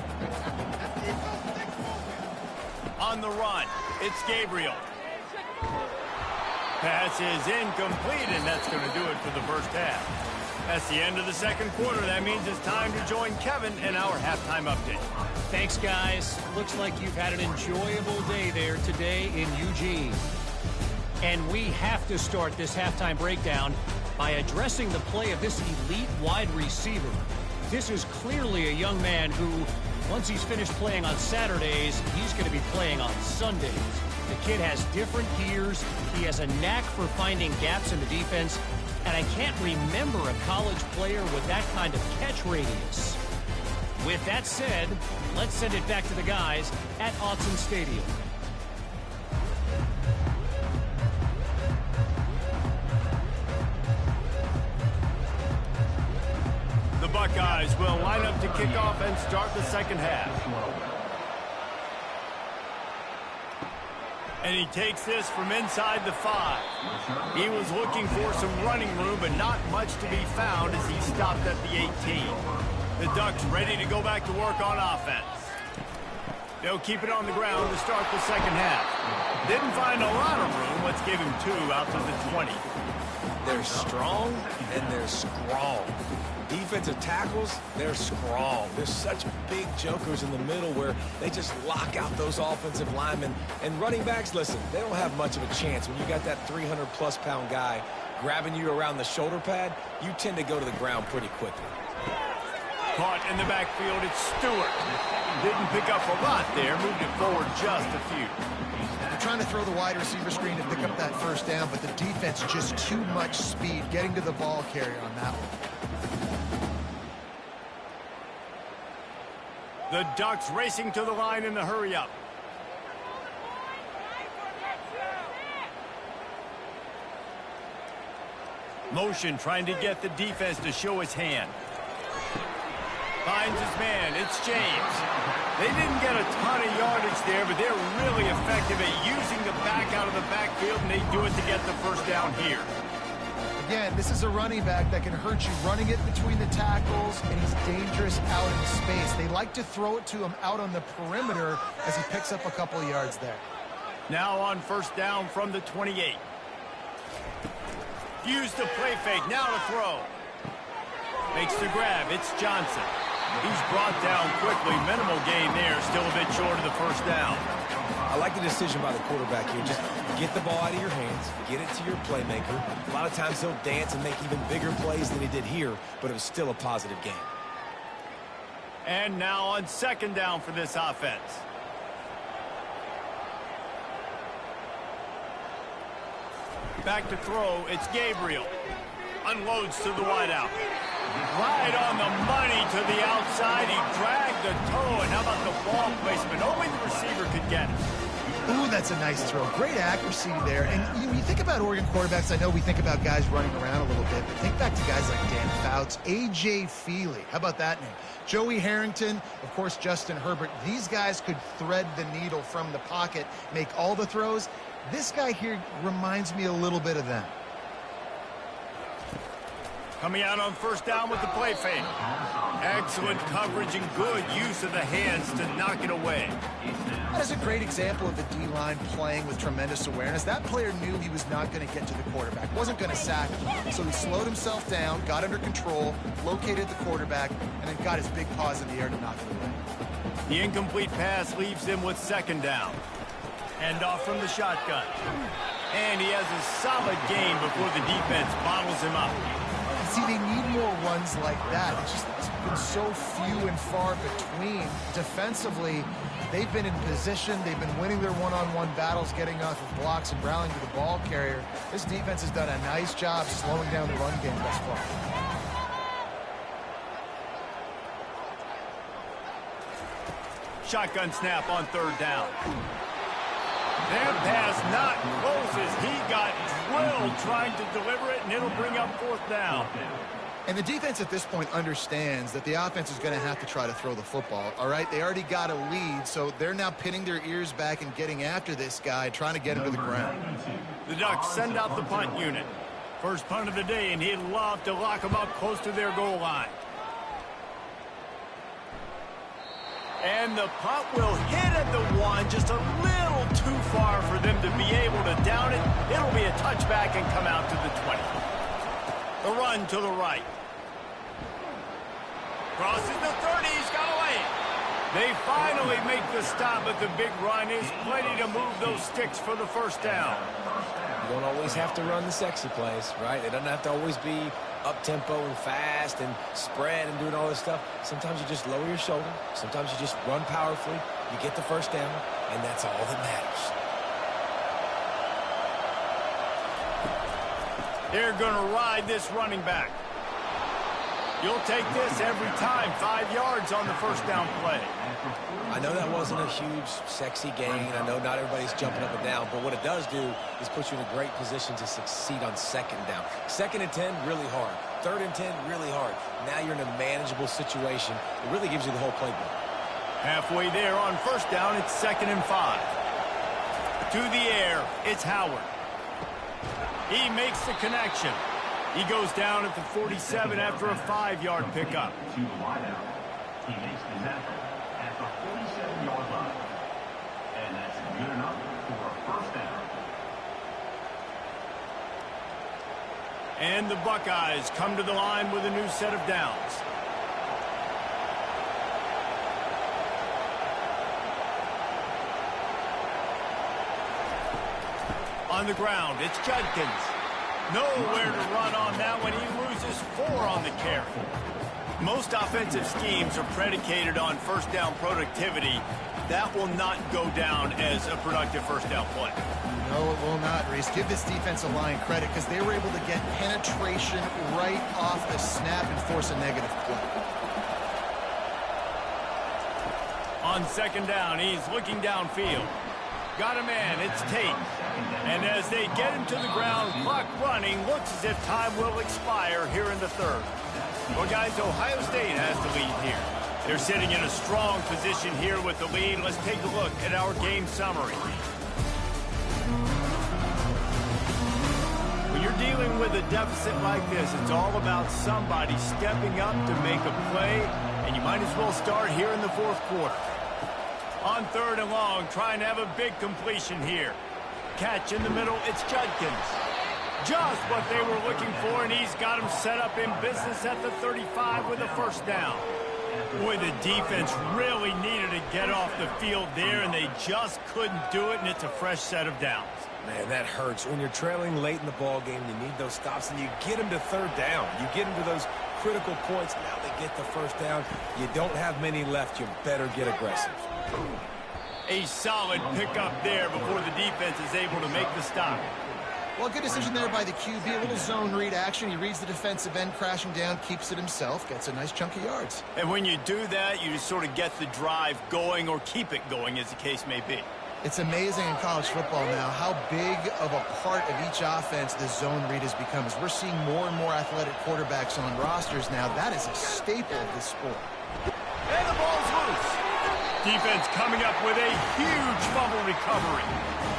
On the run, it's Gabriel. Pass is incomplete, and that's going to do it for the first half. That's the end of the second quarter. That means it's time to join Kevin in our halftime update. Thanks, guys. Looks like you've had an enjoyable day there today in Eugene. And we have to start this halftime breakdown by addressing the play of this elite wide receiver. This is clearly a young man who, once he's finished playing on Saturdays, he's going to be playing on Sundays. The kid has different gears. He has a knack for finding gaps in the defense. And I can't remember a college player with that kind of catch radius. With that said, let's send it back to the guys at Autzen Stadium. The Buckeyes will line up to kick off and start the second half. And he takes this from inside the 5. He was looking for some running room, but not much to be found as he stopped at the 18. The Ducks ready to go back to work on offense. They'll keep it on the ground to start the second half. Didn't find a lot of room. Let's give him 2 out to the 20. They're strong and they're strong. Defensive tackles, they're strong. There's such big jokers in the middle where they just lock out those offensive linemen. And running backs, listen, they don't have much of a chance. When you got that 300-plus-pound guy grabbing you around the shoulder pad, you tend to go to the ground pretty quickly. Caught in the backfield, it's Stewart. Didn't pick up a lot there, moved it forward just a few. They're trying to throw the wide receiver screen to pick up that first down, but the defense just too much speed getting to the ball carrier on that one. The Ducks racing to the line in the hurry-up. Motion trying to get the defense to show his hand. Finds his man. It's James. They didn't get a ton of yardage there, but they're really effective at using the back out of the backfield, and they do it to get the first down here. Again, this is a running back that can hurt you running it between the tackles, and he's dangerous out in space. They like to throw it to him out on the perimeter as he picks up a couple of yards there. Now on first down from the 28. Use the play fake, now to throw. Makes the grab, it's Johnson. He's brought down quickly. Minimal gain there, still a bit short of the first down. I like the decision by the quarterback here. Just get the ball out of your hands, get it to your playmaker. A lot of times he'll dance and make even bigger plays than he did here, but it was still a positive game. And now on second down for this offense. Back to throw, it's Gabriel. Unloads to the wideout. Right on the money to the outside. He dragged the toe, and how about the ball placement? Only the receiver could get it. Ooh, that's a nice throw. Great accuracy there. And you think about Oregon quarterbacks, I know we think about guys running around a little bit, but think back to guys like Dan Fouts, A.J. Feely. How about that name? Joey Harrington, of course, Justin Herbert. These guys could thread the needle from the pocket, make all the throws. This guy here reminds me a little bit of them. Coming out on first down with the play fake. Excellent coverage and good use of the hands to knock it away. That is a great example of the D-line playing with tremendous awareness. That player knew he was not going to get to the quarterback, wasn't going to sack him. So he slowed himself down, got under control, located the quarterback, and then got his big paws in the air to knock it away. The incomplete pass leaves him with second down. Hand off from the shotgun. And he has a solid gain before the defense bottles him up. See, they need more runs like that. It's been so few and far between. Defensively, they've been in position. They've been winning their one-on-one battles, getting off of blocks and rallying to the ball carrier. This defense has done a nice job slowing down the run game thus far. Shotgun snap on third down. That pass not close as he got drilled trying to deliver it, and it'll bring up fourth down. And the defense at this point understands that the offense is going to have to try to throw the football, all right? They already got a lead, so they're now pinning their ears back and getting after this guy, trying to get him to the ground. The Ducks send out the punt unit. First punt of the day, and he'd love to lock them up close to their goal line. And the punt will hit at the one, just a little too far for them to be able to down it. It'll be a touchback and come out to the 20. The run to the right. Crosses the 30, he's got away. They finally make the stop, but the big run is plenty to move those sticks for the first down. You don't always have to run the sexy plays, right? It doesn't have to always be up-tempo and fast and spread and doing all this stuff. Sometimes you just lower your shoulder. Sometimes you just run powerfully. You get the first down, and that's all that matters. They're going to ride this running back. You'll take this every time. 5 yards on the first down play. I know that wasn't a huge, sexy gain. I know not everybody's jumping up and down, but what it does do is put you in a great position to succeed on second down. 2nd and 10, really hard. 3rd and 10, really hard. Now you're in a manageable situation. It really gives you the whole playbook. Halfway there on first down, it's 2nd and 5. To the air, it's Howard. He makes the connection. He goes down at the 47 after a 5-yard pickup. To the wideout. He makes the tackle at the 47-yard line. And that's good enough for a first down. And the Buckeyes come to the line with a new set of downs. On the ground, it's Judkins. Nowhere to run on that one. He loses 4 on the carry. Most offensive schemes are predicated on first down productivity. That will not go down as a productive first down play. No, it will not, Reese. Give this defensive line credit because they were able to get penetration right off the snap and force a negative play. On second down, he's looking downfield. Got a man, it's Tate. And as they get him to the ground, clock running, looks as if time will expire here in the 3rd. Well, guys, Ohio State has the lead here. They're sitting in a strong position here with the lead. Let's take a look at our game summary. When you're dealing with a deficit like this, it's all about somebody stepping up to make a play, and you might as well start here in the fourth quarter. On 3rd and long, trying to have a big completion here. Catch in the middle, it's Judkins. Just what they were looking for, and he's got him set up in business at the 35 with a first down. Boy, the defense really needed to get off the field there, and they just couldn't do it, and it's a fresh set of downs. Man, that hurts. When you're trailing late in the ball game, you need those stops, and you get them to 3rd down. You get them to those critical points. Now they get the first down. You don't have many left. You better get aggressive. A solid pickup there before the defense is able to make the stop. Well, good decision there by the QB. A little zone read action. He reads the defensive end crashing down, keeps it himself, gets a nice chunk of yards. And when you do that, you just sort of get the drive going or keep it going, as the case may be. It's amazing in college football now how big of a part of each offense the zone read has become. As we're seeing more and more athletic quarterbacks on rosters now, that is a staple of this sport. And the ball's loose. Defense coming up with a huge fumble recovery.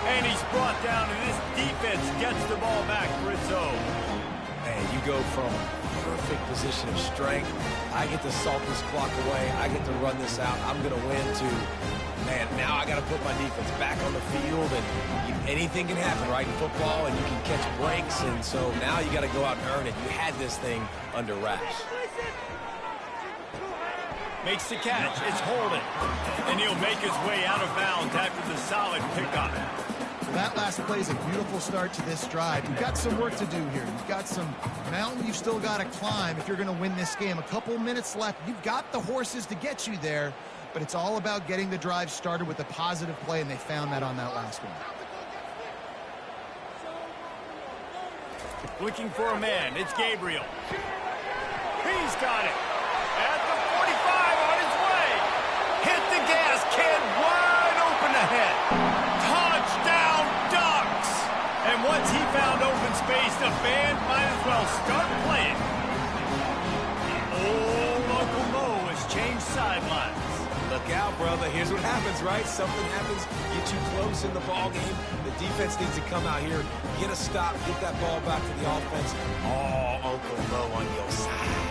And he's brought down, and this defense gets the ball back for its own. And you go from perfect position of strength. I get to salt this clock away. I get to run this out. I'm going to win to, man, now I got to put my defense back on the field. And anything can happen, right, in football, and you can catch breaks. And so now you got to go out and earn it. You had this thing under wraps. Makes the catch. It's Holden. And he'll make his way out of bounds after the solid pickup. That last play is a beautiful start to this drive. You've got some work to do here. You've got some mountain you've still got to climb if you're going to win this game. A couple minutes left. You've got the horses to get you there, but it's all about getting the drive started with a positive play, and they found that on that last one. Looking for a man. It's Gabriel. He's got it. At the 45 on his way. Hit the gas. Kid wide open ahead. Touchdown Ducks. And once he found open space, the band might as well start playing. Old Uncle Mo has changed sidelines. Look out, brother. Here's what happens, right? Something happens, get you close in the ball game. The defense needs to come out here, get a stop, get that ball back to the offense. Oh, Uncle Mo on your side.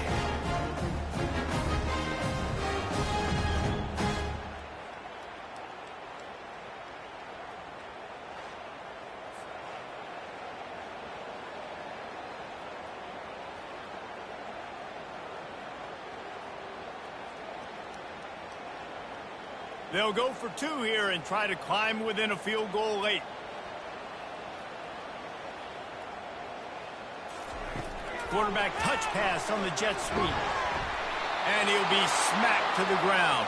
They'll go for 2 here and try to climb within a field goal late. Quarterback touch pass on the jet sweep. And he'll be smacked to the ground.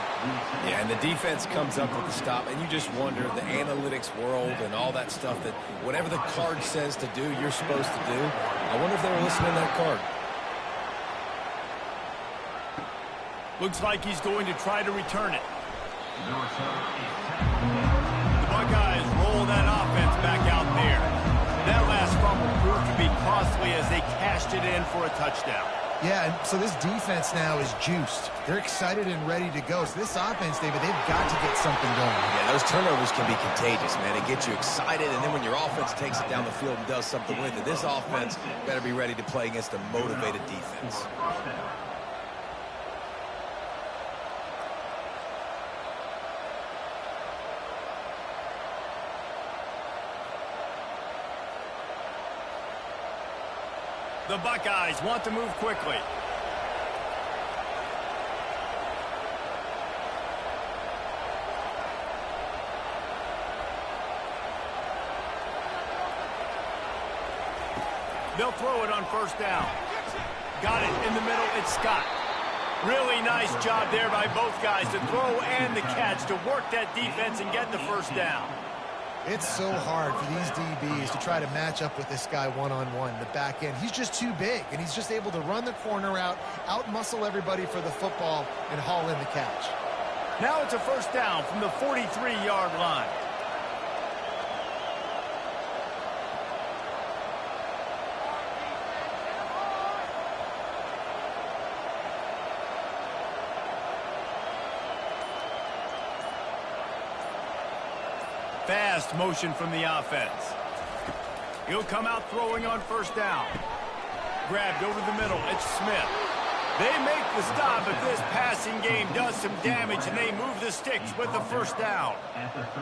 Yeah, and the defense comes up with the stop, and you just wonder, the analytics world and all that stuff, that whatever the card says to do, you're supposed to do. I wonder if they were listening to that card. Looks like he's going to try to return it. The Buckeyes roll that offense back out there. That last fumble proved to be costly as they cashed it in for a touchdown. Yeah, and so this defense now is juiced. They're excited and ready to go. So this offense, David, they've got to get something going. Yeah, those turnovers can be contagious, man. It gets you excited, and then when your offense takes it down the field and does something with it, this offense better be ready to play against a motivated defense. The Buckeyes want to move quickly. They'll throw it on first down. Got it in the middle. It's Scott. Really nice job there by both guys to throw and the catch to work that defense and get the first down. It's so hard for these DBs to try to match up with this guy one-on-one, the back end. He's just too big, and he's just able to run the corner out-muscle everybody for the football, and haul in the catch. Now it's a first down from the 43-yard line. Fast motion from the offense. He'll come out throwing on first down. Grabbed over the middle. It's Smith. They make the stop, but this passing game does some damage, and they move the sticks with the first down.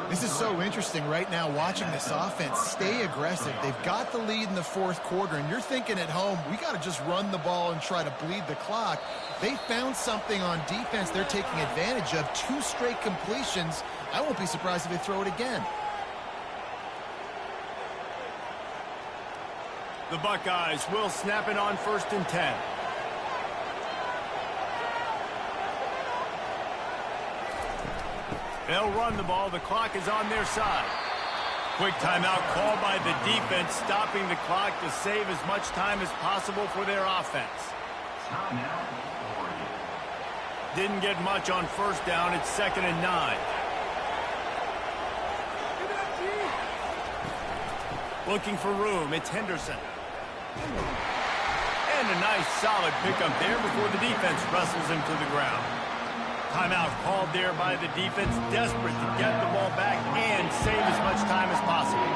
This is so interesting right now watching this offense stay aggressive. They've got the lead in the fourth quarter, and you're thinking at home, we got to just run the ball and try to bleed the clock. They found something on defense they're taking advantage of. 2 straight completions. I won't be surprised if they throw it again. The Buckeyes will snap it on 1st and 10. They'll run the ball. The clock is on their side. Quick timeout called by the defense, stopping the clock to save as much time as possible for their offense. Didn't get much on first down. It's 2nd and 9. Looking for room. It's Henderson. And a nice solid pickup there before the defense wrestles him to the ground. Timeout called there by the defense, desperate to get the ball back and save as much time as possible.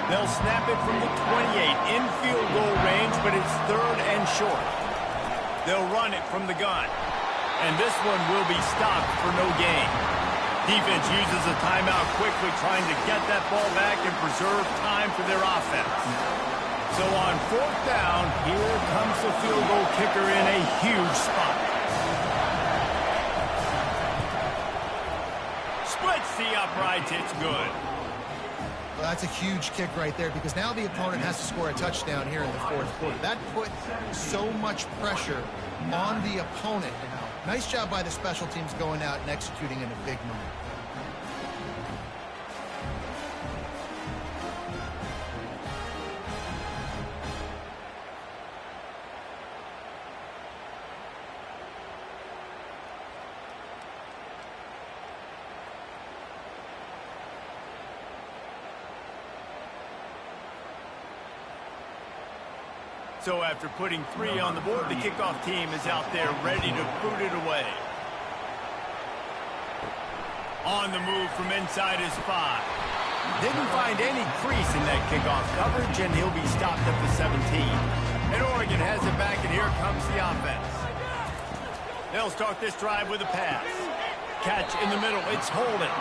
They'll snap it from the 28 in field goal range, but it's 3rd and short. They'll run it from the gun. And this one will be stopped for no gain. Defense uses a timeout quickly, trying to get that ball back and preserve time for their offense. So on 4th down, here comes the field goal kicker in a huge spot. Splits the upright, it's good. Well, that's a huge kick right there because now the opponent has to score a touchdown here in the fourth quarter. That put so much pressure on the opponent. Nice job by the special teams going out and executing in a big moment. So after putting 3 on the board, the kickoff team is out there ready to boot it away. On the move from inside his 5. Didn't find any crease in that kickoff coverage, and he'll be stopped at the 17. And Oregon has it back, and here comes the offense. They'll start this drive with a pass. Catch in the middle, it's Holden.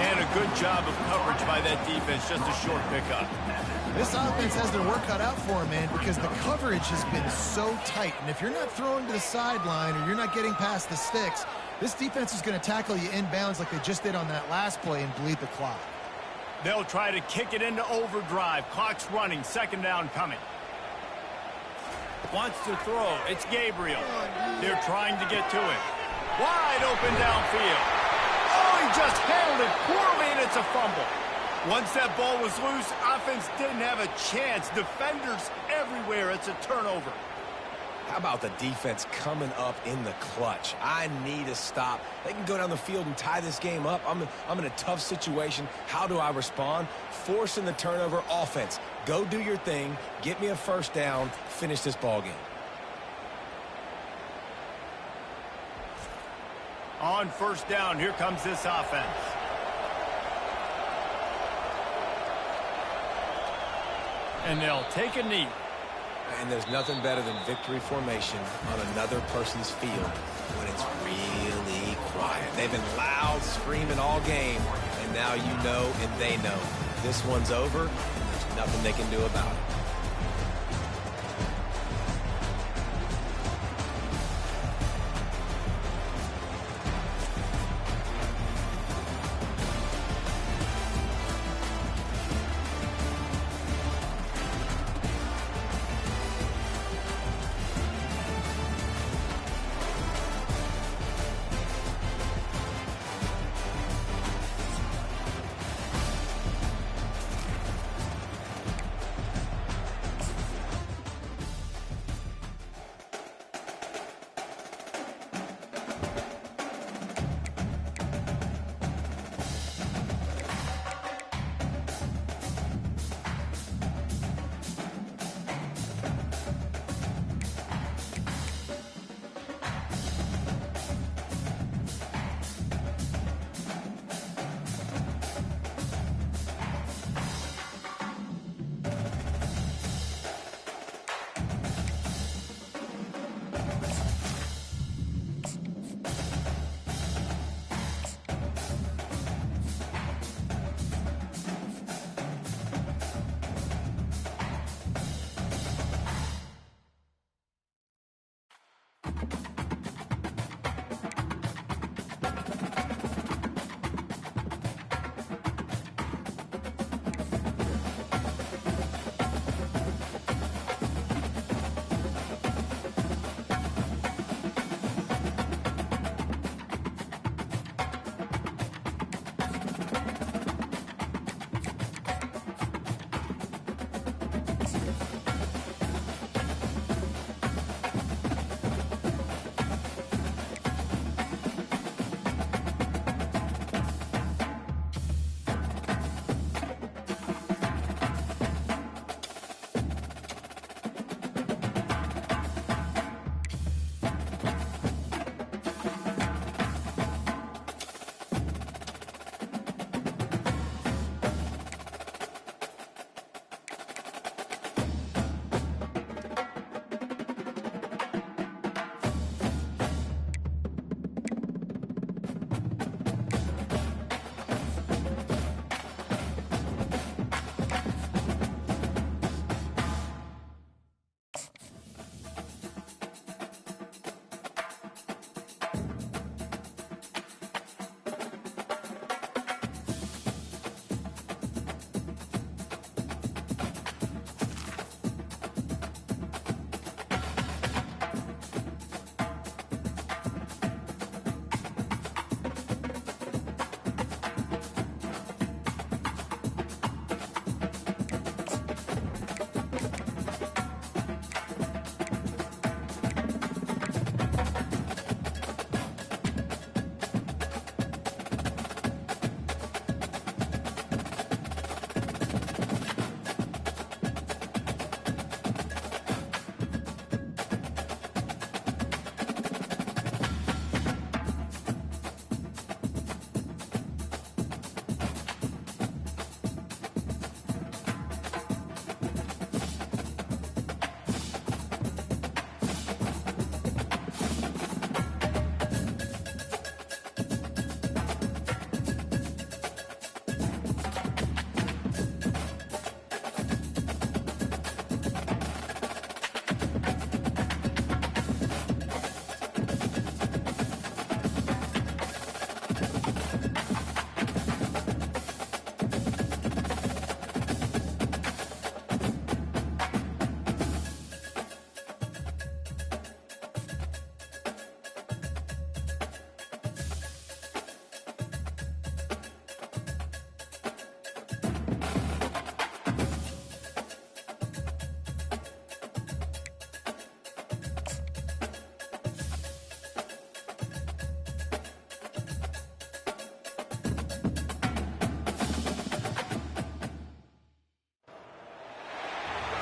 And a good job of coverage by that defense, just a short pickup. This offense has their work cut out for them, man, because the coverage has been so tight. And if you're not throwing to the sideline or you're not getting past the sticks, this defense is going to tackle you inbounds like they just did on that last play and bleed the clock. They'll try to kick it into overdrive. Clock's running. 2nd down coming. Wants to throw. It's Gabriel. They're trying to get to it. Wide open downfield. Oh, he just handled it poorly, and it's a fumble. Once that ball was loose, offense didn't have a chance. Defenders everywhere. It's a turnover. How about the defense coming up in the clutch? I need a stop. They can go down the field and tie this game up. I'm in a tough situation. How do I respond? Forcing the turnover. Offense, go do your thing. Get me a first down. Finish this ball game. On first down, here comes this offense. And they'll take a knee. And there's nothing better than victory formation on another person's field when it's really quiet. They've been loud, screaming all game, and now you know and they know. This one's over, and there's nothing they can do about it.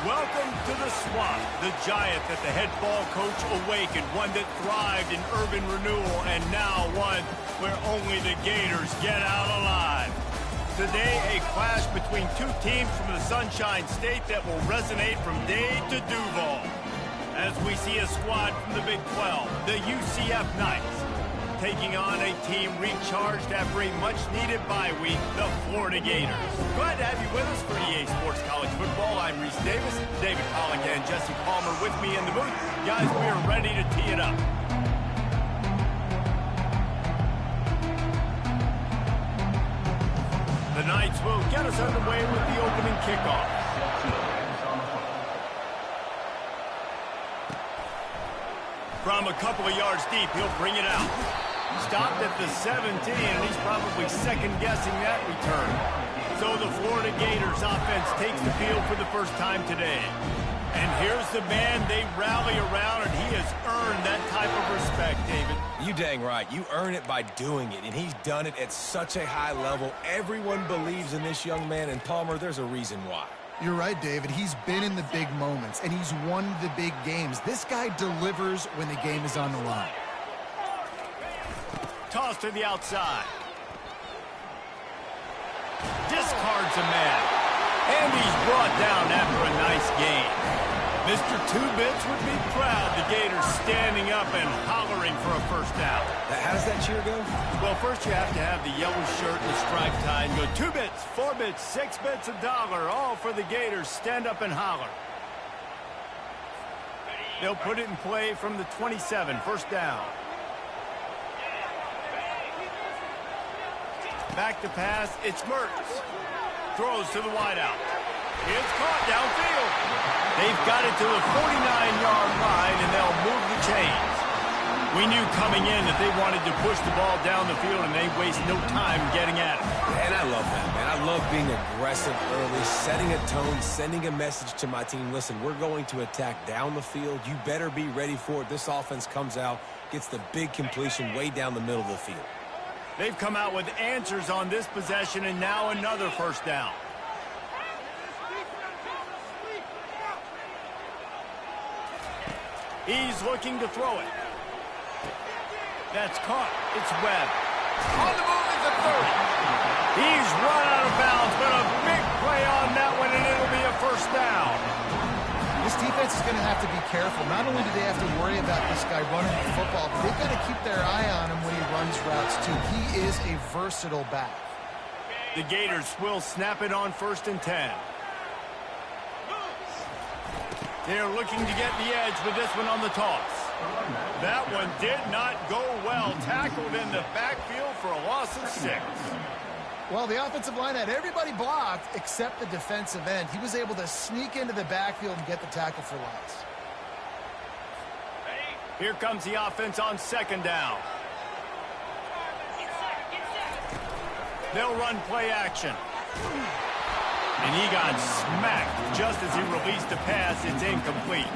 Welcome to the Swamp, the giant that the head ball coach awakened, one that thrived in urban renewal, and now one where only the Gators get out alive. Today, a clash between two teams from the Sunshine State that will resonate from Dade to Duval. As we see a squad from the Big 12, the UCF Knights, taking on a team recharged after a much-needed bye week, the Florida Gators. Glad to have you with us for EA Sports College Football. I'm Reese Davis, David Pollock and Jesse Palmer with me in the booth. Guys, we are ready to tee it up. The Knights will get us underway with the opening kickoff. From a couple of yards deep, he'll bring it out. Stopped at the 17, and he's probably second-guessing that return. So the Florida Gators offense takes the field for the first time today. And here's the man they rally around, and he has earned that type of respect, David. You dang right. You earn it by doing it, and he's done it at such a high level. Everyone believes in this young man, and Palmer, there's a reason why. You're right, David. He's been in the big moments, and he's won the big games. This guy delivers when the game is on the line. Toss to the outside. Discards a man. And he's brought down after a nice gain. Mr. Two-Bits would be proud. The Gators standing up and hollering for a first down. How does that cheer go? Well, first you have to have the yellow shirt and the striped tie and go 2 bits, 4 bits, 6 bits, $1, all for the Gators. Stand up and holler. They'll put it in play from the 27, first down. Back to pass, it's Mertz. Throws to the wideout. It's caught downfield. They've got it to the 49-yard line, and they'll move the chains. We knew coming in that they wanted to push the ball down the field, and they waste no time getting at it. And I love that, man. I love being aggressive early, setting a tone, sending a message to my team. Listen, we're going to attack down the field. You better be ready for it. This offense comes out, gets the big completion way down the middle of the field. They've come out with answers on this possession, and now another first down. He's looking to throw it. That's caught. It's Webb. On the move is the 30. He's run out of bounds, but a big play on that one, and it'll be a first down. This defense is going to have to be careful. Not only do they have to worry about this guy running the football, but they've got to keep their eye on him when he runs routes, too. He is a versatile back. The Gators will snap it on 1st and 10. They're looking to get the edge with this one on the toss. That one did not go well. Tackled in the backfield for a loss of 6. Well, the offensive line had everybody blocked except the defensive end. He was able to sneak into the backfield and get the tackle for loss. Here comes the offense on 2nd down. They'll run play action. And he got smacked just as he released the pass. It's incomplete.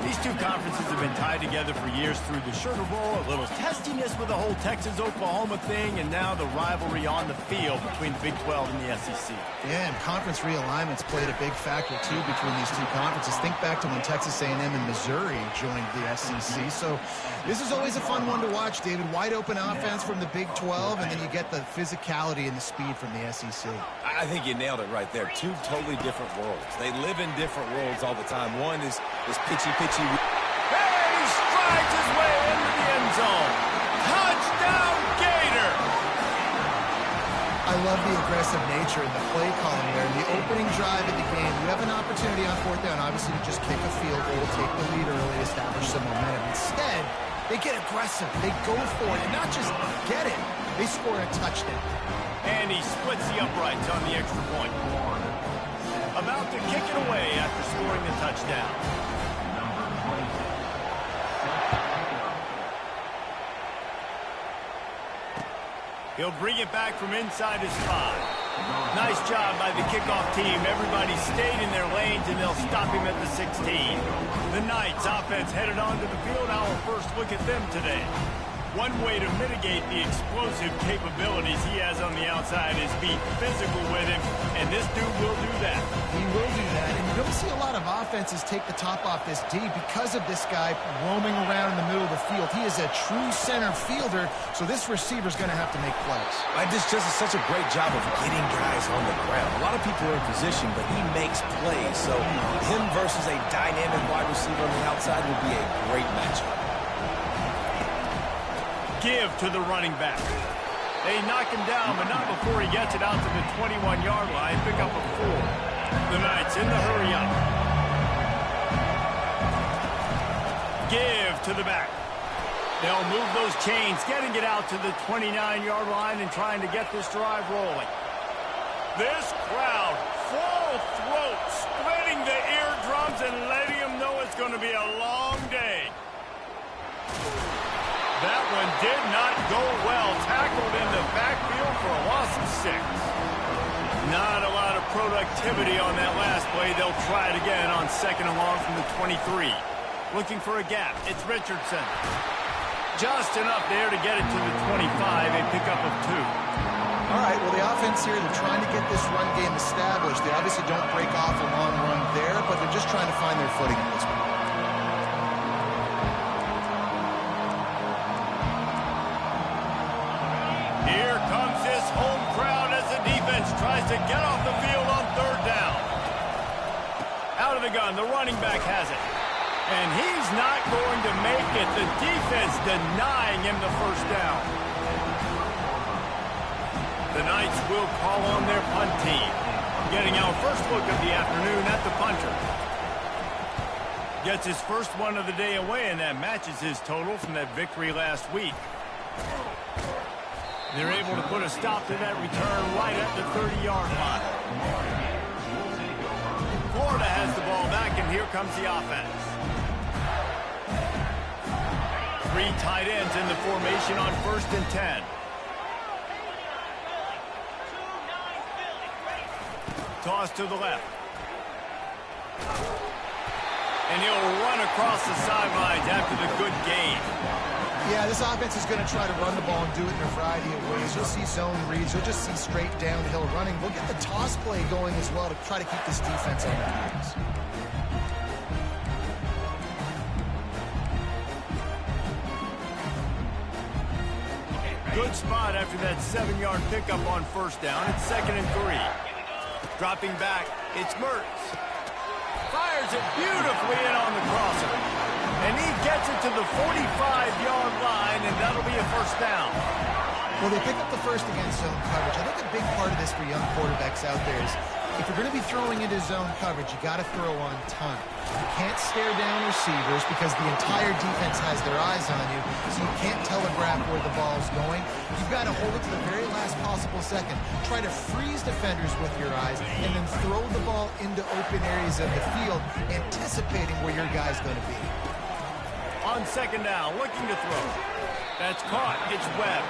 These two conferences have been tied together for years through the Sugar Bowl, a little testiness with the whole Texas-Oklahoma thing, and now the rivalry on the field between the Big 12 and the SEC. Yeah, and conference realignments played a big factor, too, between these two conferences. Think back to when Texas A&M and Missouri joined the SEC. So this is always a fun one to watch, David. Wide open offense from the Big 12, and then you get the physicality and the speed from the SEC. I think you nailed it right there. Two totally different worlds. They live in different worlds all the time. One is pitchy. Hey, he strides his way into the end zone. Touchdown, Gator! I love the aggressive nature and the play calling there. In the opening drive of the game, you have an opportunity on 4th down, obviously, to just kick a field goal, take the lead early, establish some momentum. Instead, they get aggressive. They go for it, and not just get it. They score a touchdown. And he splits the uprights on the extra point. About to kick it away after scoring the touchdown. He'll bring it back from inside his 5. Nice job by the kickoff team. Everybody stayed in their lanes, and they'll stop him at the 16. The Knights offense headed onto the field. Our first look at them today. One way to mitigate the explosive capabilities he has on the outside is be physical with him, and this dude will do that. He will do that, and you don't see a lot of offenses take the top off this D because of this guy roaming around in the middle of the field. He is a true center fielder, so this receiver's going to have to make plays. This just is such a great job of getting guys on the ground. A lot of people are in position, but he makes plays, so him versus a dynamic wide receiver on the outside would be a great matchup. Give to the running back. They knock him down, but not before he gets it out to the 21-yard line. Pick up a 4. The Knights in the hurry up. Give to the back. They'll move those chains, getting it out to the 29-yard line and trying to get this drive rolling. This crowd, full throat, splitting the eardrums and letting them know it's going to be a long day. That one did not go well. Tackled in the backfield for a loss of 6. Not a lot of productivity on that last play. They'll try it again on 2nd and long from the 23. Looking for a gap. It's Richardson. Just enough there to get it to the 25. A pickup of 2. All right, well, the offense here, they're trying to get this run game established. They obviously don't break off a long run there, but they're just trying to find their footing at this point. Here comes this home crowd as the defense tries to get off the field on 3rd down. Out of the gun, the running back has it. And he's not going to make it. The defense denying him the first down. The Knights will call on their punt team. Getting our first look of the afternoon at the punter. Gets his first one of the day away, and that matches his total from that victory last week. They're able to put a stop to that return right at the 30-yard line. Florida has the ball back, and here comes the offense. 3 tight ends in the formation on 1st and 10. Toss to the left. And he'll run across the sidelines after the good gain. Yeah, this offense is going to try to run the ball and do it in a variety of ways. You'll see zone reads. You'll just see straight downhill running. We'll get the toss play going as well to try to keep this defense on their heels. Good spot after that 7-yard pickup on 1st down. It's 2nd and 3. Dropping back, it's Mertz. Fires it beautifully in on the crosser. And he gets it to the 45-yard line, and that'll be a 1st down. Well, they pick up the first against zone coverage. I think a big part of this for young quarterbacks out there is if you're going to be throwing into zone coverage, you got to throw on time. You can't stare down receivers because the entire defense has their eyes on you, so you can't telegraph where the ball's going. You've got to hold it to the very last possible second. Try to freeze defenders with your eyes and then throw the ball into open areas of the field, anticipating where your guy's going to be. On 2nd down, looking to throw. That's caught. It's Webb.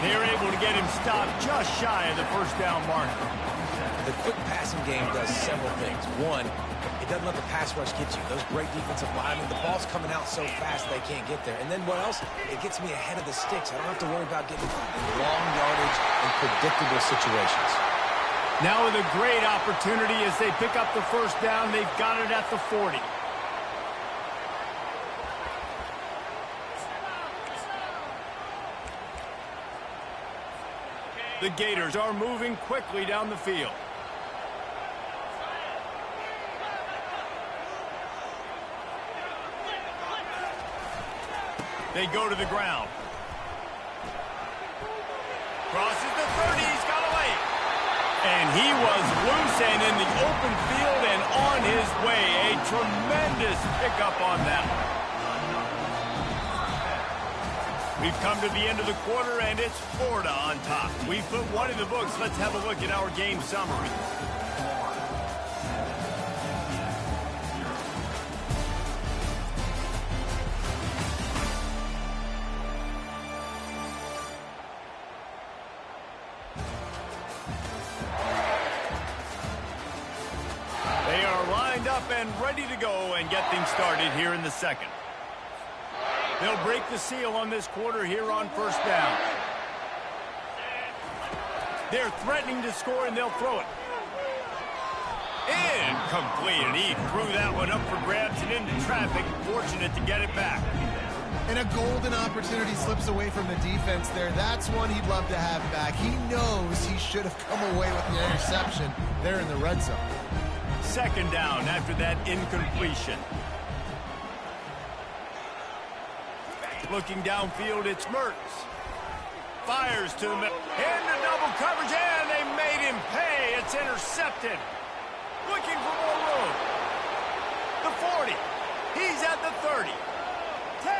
They're able to get him stopped just shy of the 1st down marker. The quick passing game does several things. One, it doesn't let the pass rush get you. Those great defensive linemen, the ball's coming out so fast they can't get there. And then what else? It gets me ahead of the sticks. I don't have to worry about getting long yardage in predictable situations. Now with a great opportunity as they pick up the 1st down. They've got it at the 40. The Gators are moving quickly down the field. They go to the ground. Crosses the 30. He's got away. And he was loose and in the open field and on his way. A tremendous pickup on that one. We've come to the end of the quarter, and it's Florida on top. We've put one in the books. Let's have a look at our game summary. They are lined up and ready to go and get things started here in the 2nd. They'll break the seal on this quarter here on 1st down. They're threatening to score, and they'll throw it. Incomplete, and he threw that one up for grabs and into traffic. Fortunate to get it back. And a golden opportunity slips away from the defense there. That's one he'd love to have back. He knows he should have come away with the interception there in the red zone. 2nd down after that incompletion. Looking downfield, it's Mertz. Fires to the middle. Into double coverage, and they made him pay. It's intercepted. Looking for more room. The 40. He's at the 30. 10.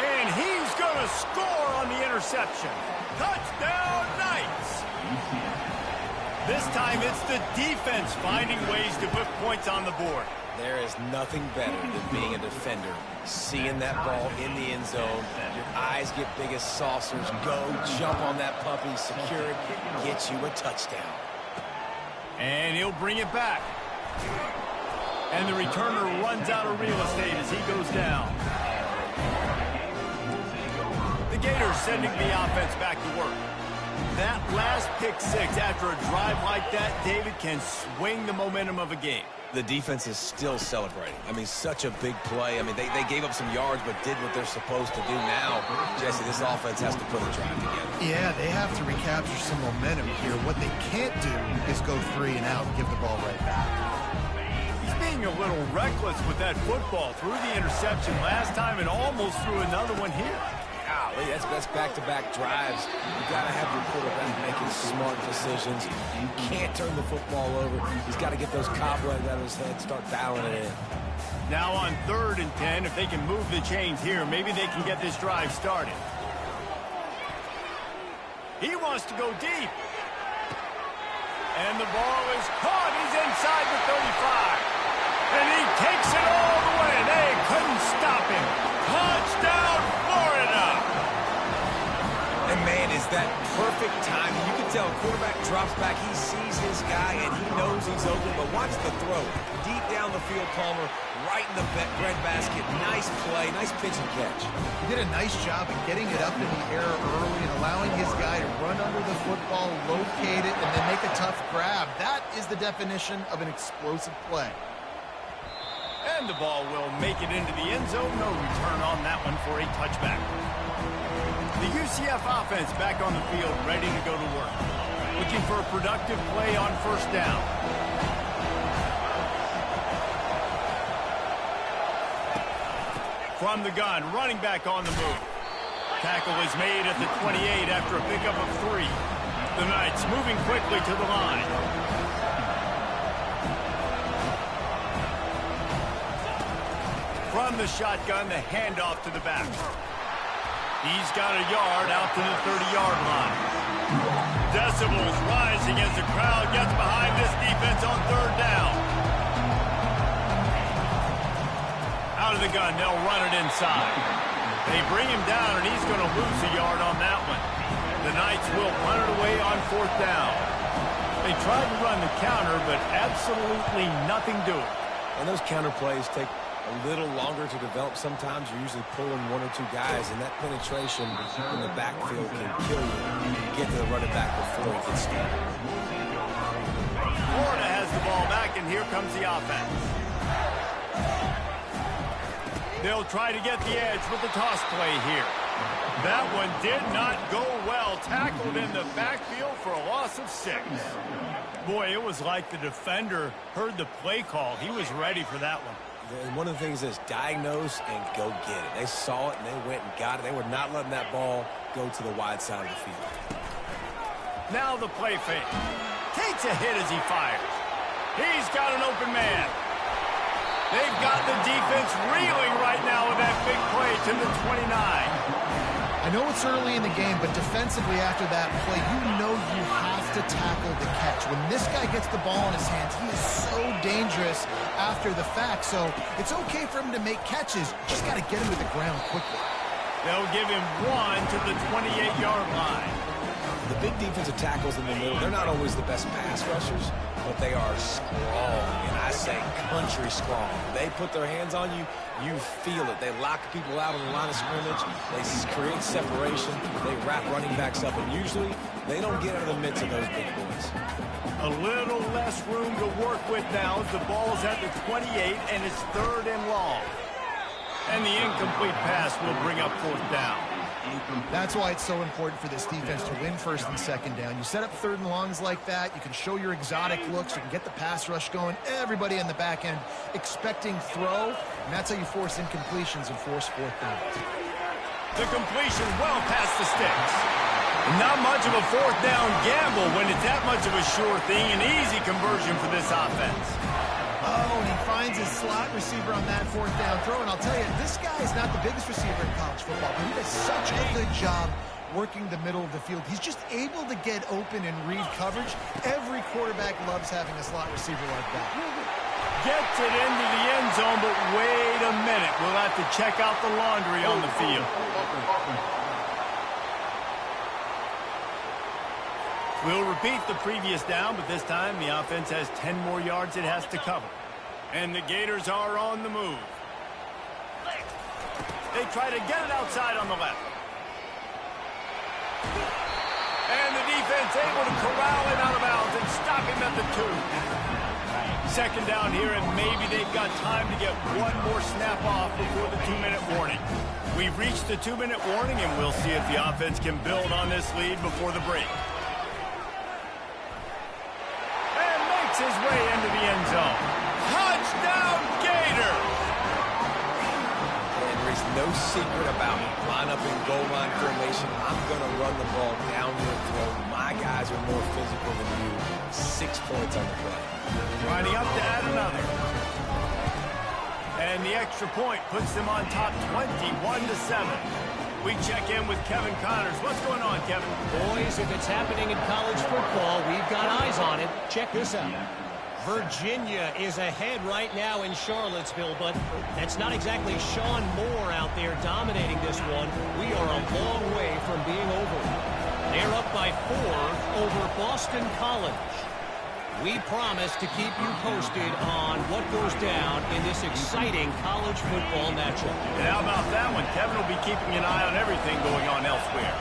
And he's going to score on the interception. Touchdown, Knights. This time it's the defense finding ways to put points on the board. There is nothing better than being a defender. Seeing that ball in the end zone, your eyes get big as saucers. Go, jump on that puppy, secure it, get you a touchdown. And he'll bring it back. And the returner runs out of real estate as he goes down. The Gators sending the offense back to work. That last pick 6 after a drive like that, David, can swing the momentum of a game. The defense is still celebrating. I mean, such a big play. I mean, they gave up some yards but did what they're supposed to do now. Jesse, this offense has to put a drive together. Yeah, they have to recapture some momentum here. What they can't do is go 3 and out and give the ball right back. He's being a little reckless with that football. Threw the interception last time and almost threw another one here. Golly, that's back-to-back drives. You got to have your quarterback making smart decisions. You can't turn the football over. He's got to get those cobwebs out of his head, start dialing it in. Now on 3rd and 10, if they can move the chains here, maybe they can get this drive started. He wants to go deep. And the ball is caught. He's inside the 35. And he takes it all the way. They couldn't stop him. Touchdown, Florida! And, man, is that perfect timing. You can tell quarterback drops back. He sees his guy, and he knows he's open. But watch the throw. Deep down the field, Palmer, right in the breadbasket. Nice play, nice pitch and catch. He did a nice job of getting it up in the air early and allowing his guy to run under the football, locate it, and then make a tough grab. That is the definition of an explosive play. And the ball will make it into the end zone. No return on that one for a touchback. The UCF offense back on the field, ready to go to work. Looking for a productive play on 1st down. From the gun, running back on the move. Tackle is made at the 28 after a pickup of 3. The Knights moving quickly to the line. From the shotgun, the handoff to the back. He's got a yard out to the 30-yard line. Decibels rising as the crowd gets behind this defense on 3rd down. Out of the gun, they'll run it inside. They bring him down, and he's going to lose a yard on that one. The Knights will punt it away on 4th down. They tried to run the counter, but absolutely nothing doing. And those counter plays take a little longer to develop. Sometimes you're usually pulling 1 or 2 guys, and that penetration in the backfield can kill you. You get to the running back before it gets started. Florida has the ball back, and here comes the offense. They'll try to get the edge with the toss play here. That one did not go well. Tackled in the backfield for a loss of 6. Boy, it was like the defender heard the play call. He was ready for that one. And one of the things is diagnose and go get it. They saw it and they went and got it. They were not letting that ball go to the wide side of the field. Now the play fake. Takes a hit as he fires. He's got an open man. They've got the defense reeling right now with that big play to the 29. I know it's early in the game, but defensively after that play, you know you have to tackle the catch. When this guy gets the ball in his hands, he is so dangerous after the fact. So it's okay for him to make catches. Just got to get him to the ground quickly. They'll give him 1 to the 28-yard line. The big defensive tackles in the middle, they're not always the best pass rushers, but they are strong, and I say country strong. They put their hands on you, you feel it. They lock people out on the line of scrimmage. They create separation. They wrap running backs up, and usually they don't get out of the midst of those big boys. A little less room to work with now as the ball's at the 28, and it's 3rd and long. And the incomplete pass will bring up 4th down. That's why it's so important for this defense to win 1st and 2nd down. You set up 3rd and longs like that. You can show your exotic looks. You can get the pass rush going. Everybody in the back end expecting throw, and that's how you force incompletions and force 4th downs. The completion well past the sticks. Not much of a 4th down gamble when it's that much of a sure thing. An easy conversion for this offense. Oh, and he finds his slot receiver on that 4th down throw. And I'll tell you, this guy is not the biggest receiver in college football, but he does such a good job working the middle of the field. He's just able to get open and read coverage. Every quarterback loves having a slot receiver like that. Gets it into the end zone, but wait a minute. We'll have to check out the laundry on the field. We'll repeat the previous down, but this time the offense has 10 more yards it has to cover. And the Gators are on the move. They try to get it outside on the left. And the defense able to corral him out of bounds and stop him at the 2. 2nd down here, and maybe they've got time to get 1 more snap off before the 2-minute warning. We've reached the 2-minute warning, and we'll see if the offense can build on this lead before the break. His way into the end zone. Touchdown, Gators! And there's no secret about me. Line up in goal line formation. I'm going to run the ball down your throat. My guys are more physical than you. 6 points on the play. Winding up to add another. And the extra point puts them on top 21-7. We check in with Kevin Connors. What's going on, Kevin? Boys, if it's happening in college football, we've got eyes on it. Check this out. Virginia is ahead right now in Charlottesville, but that's not exactly Sean Moore out there dominating this one. We are a long way from being over. They're up by 4 over Boston College. We promise to keep you posted on what goes down in this exciting college football matchup. And how about that one? Kevin will be keeping an eye on everything going on elsewhere.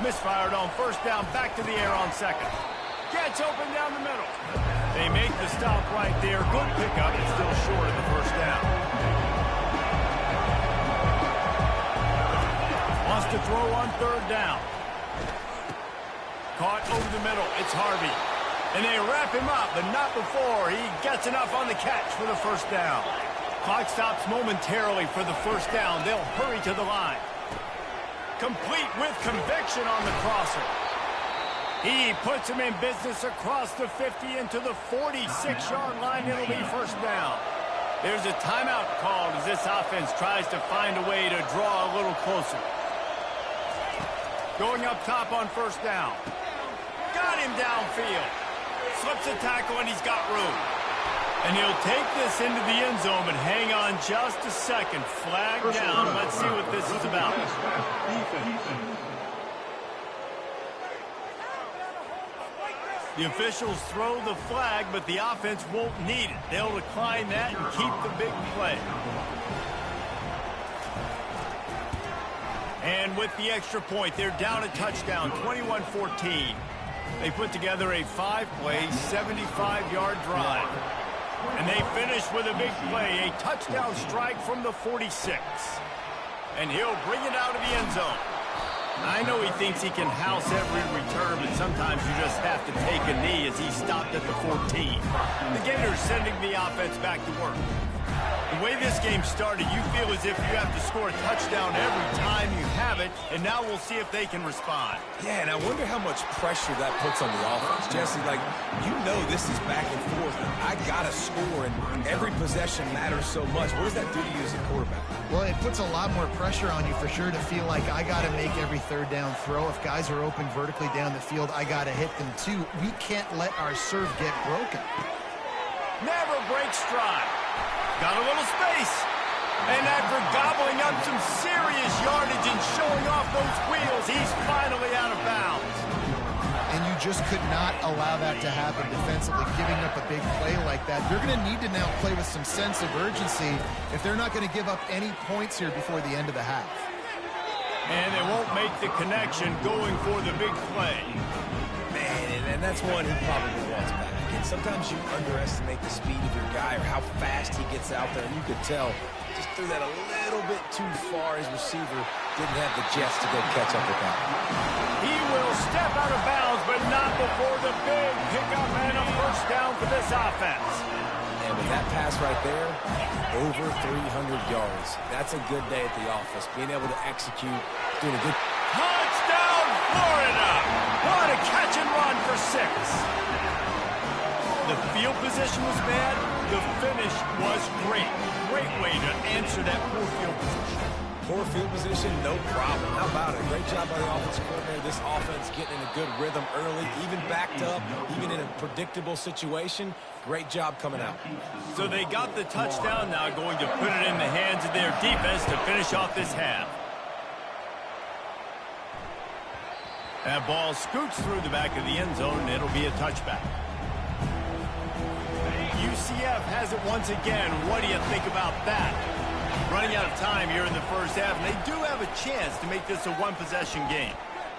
Misfired on first down, back to the air on second. Gets open down the middle. They make the stop right there. Good pickup, but still short of the first down. Wants to throw on third down. Caught over the middle. It's Harvey. And they wrap him up, but not before he gets enough on the catch for the first down. Clock stops momentarily for the first down. They'll hurry to the line. Complete with conviction on the crosser. He puts him in business across the 50 into the 46-yard line. It'll be first down. There's a timeout called as this offense tries to find a way to draw a little closer. Going up top on first down. Got him downfield. Slips a tackle and he's got room. And he'll take this into the end zone, but hang on just a second. Flag down. Let's see what this is about. The officials throw the flag, but the offense won't need it. They'll decline that and keep the big play. And with the extra point, they're down a touchdown, 21-14. They put together a 5-play, 75-yard drive. And they finish with a big play, a touchdown strike from the 46. And he'll bring it out of the end zone. I know he thinks he can house every return, but sometimes you just have to take a knee as he stopped at the 14. The Gators sending the offense back to work. The way this game started, you feel as if you have to score a touchdown every time you have it, and now we'll see if they can respond. Yeah, and I wonder how much pressure that puts on the offense. Jesse, like, you know this is back and forth. I got to score, and every possession matters so much. What does that do to you as a quarterback? Well, it puts a lot more pressure on you for sure to feel like I got to make every third down throw. If guys are open vertically down the field, I got to hit them too. We can't let our serve get broken. Never break stride. Got a little space. And after gobbling up some serious yardage and showing off those wheels, he's finally out of bounds. And you just could not allow that to happen defensively, giving up a big play like that. You're going to need to now play with some sense of urgency if they're not going to give up any points here before the end of the half. And they won't make the connection going for the big play. Man, and that's one he probably wants back. Again, sometimes you underestimate the speed of your guy or how fast he gets out there, and you could tell just threw that a little bit too far. His receiver didn't have the jets to go catch up with that. He will step out of bounds, but not before the big pickup and a first down for this offense. And with that pass right there, over 300 yards. That's a good day at the office. Being able to execute, doing a good... Touchdown, Florida! What a catch and run for 6. The field position was bad. The finish was great. Great way to answer that poor field position. Poor field position, no problem. How about it? Great job by the offensive coordinator. This offense getting in a good rhythm early, even backed up, even in a predictable situation. Great job coming out. So they got the touchdown, now going to put it in the hands of their defense to finish off this half. That ball scoots through the back of the end zone, and it'll be a touchback. UCF has it once again. What do you think about that? Running out of time here in the first half, and they do have a chance to make this a one-possession game.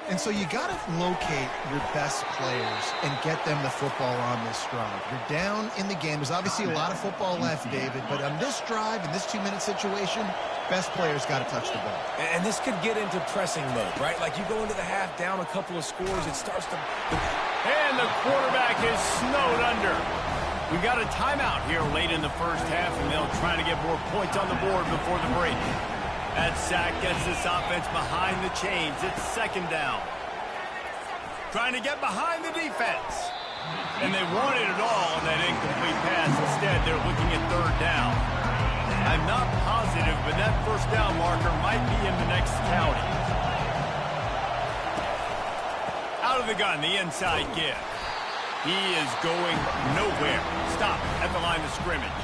And so you got to locate your best players and get them the football on this drive. You're down in the game. There's obviously a lot of football left, David, but on this drive, in this 2-minute situation, best players got to touch the ball. And this could get into pressing mode, right? Like you go into the half down a couple of scores, it starts to... And the quarterback is snowed under. We got a timeout here late in the first half, and they'll try to get more points on the board before the break. That sack gets this offense behind the chains. It's second down. Trying to get behind the defense. And they wanted it all on that incomplete pass. Instead, they're looking at third down. I'm not positive, but that first down marker might be in the next county. Out of the gun, the inside give. He is going nowhere. Stop at the line of scrimmage.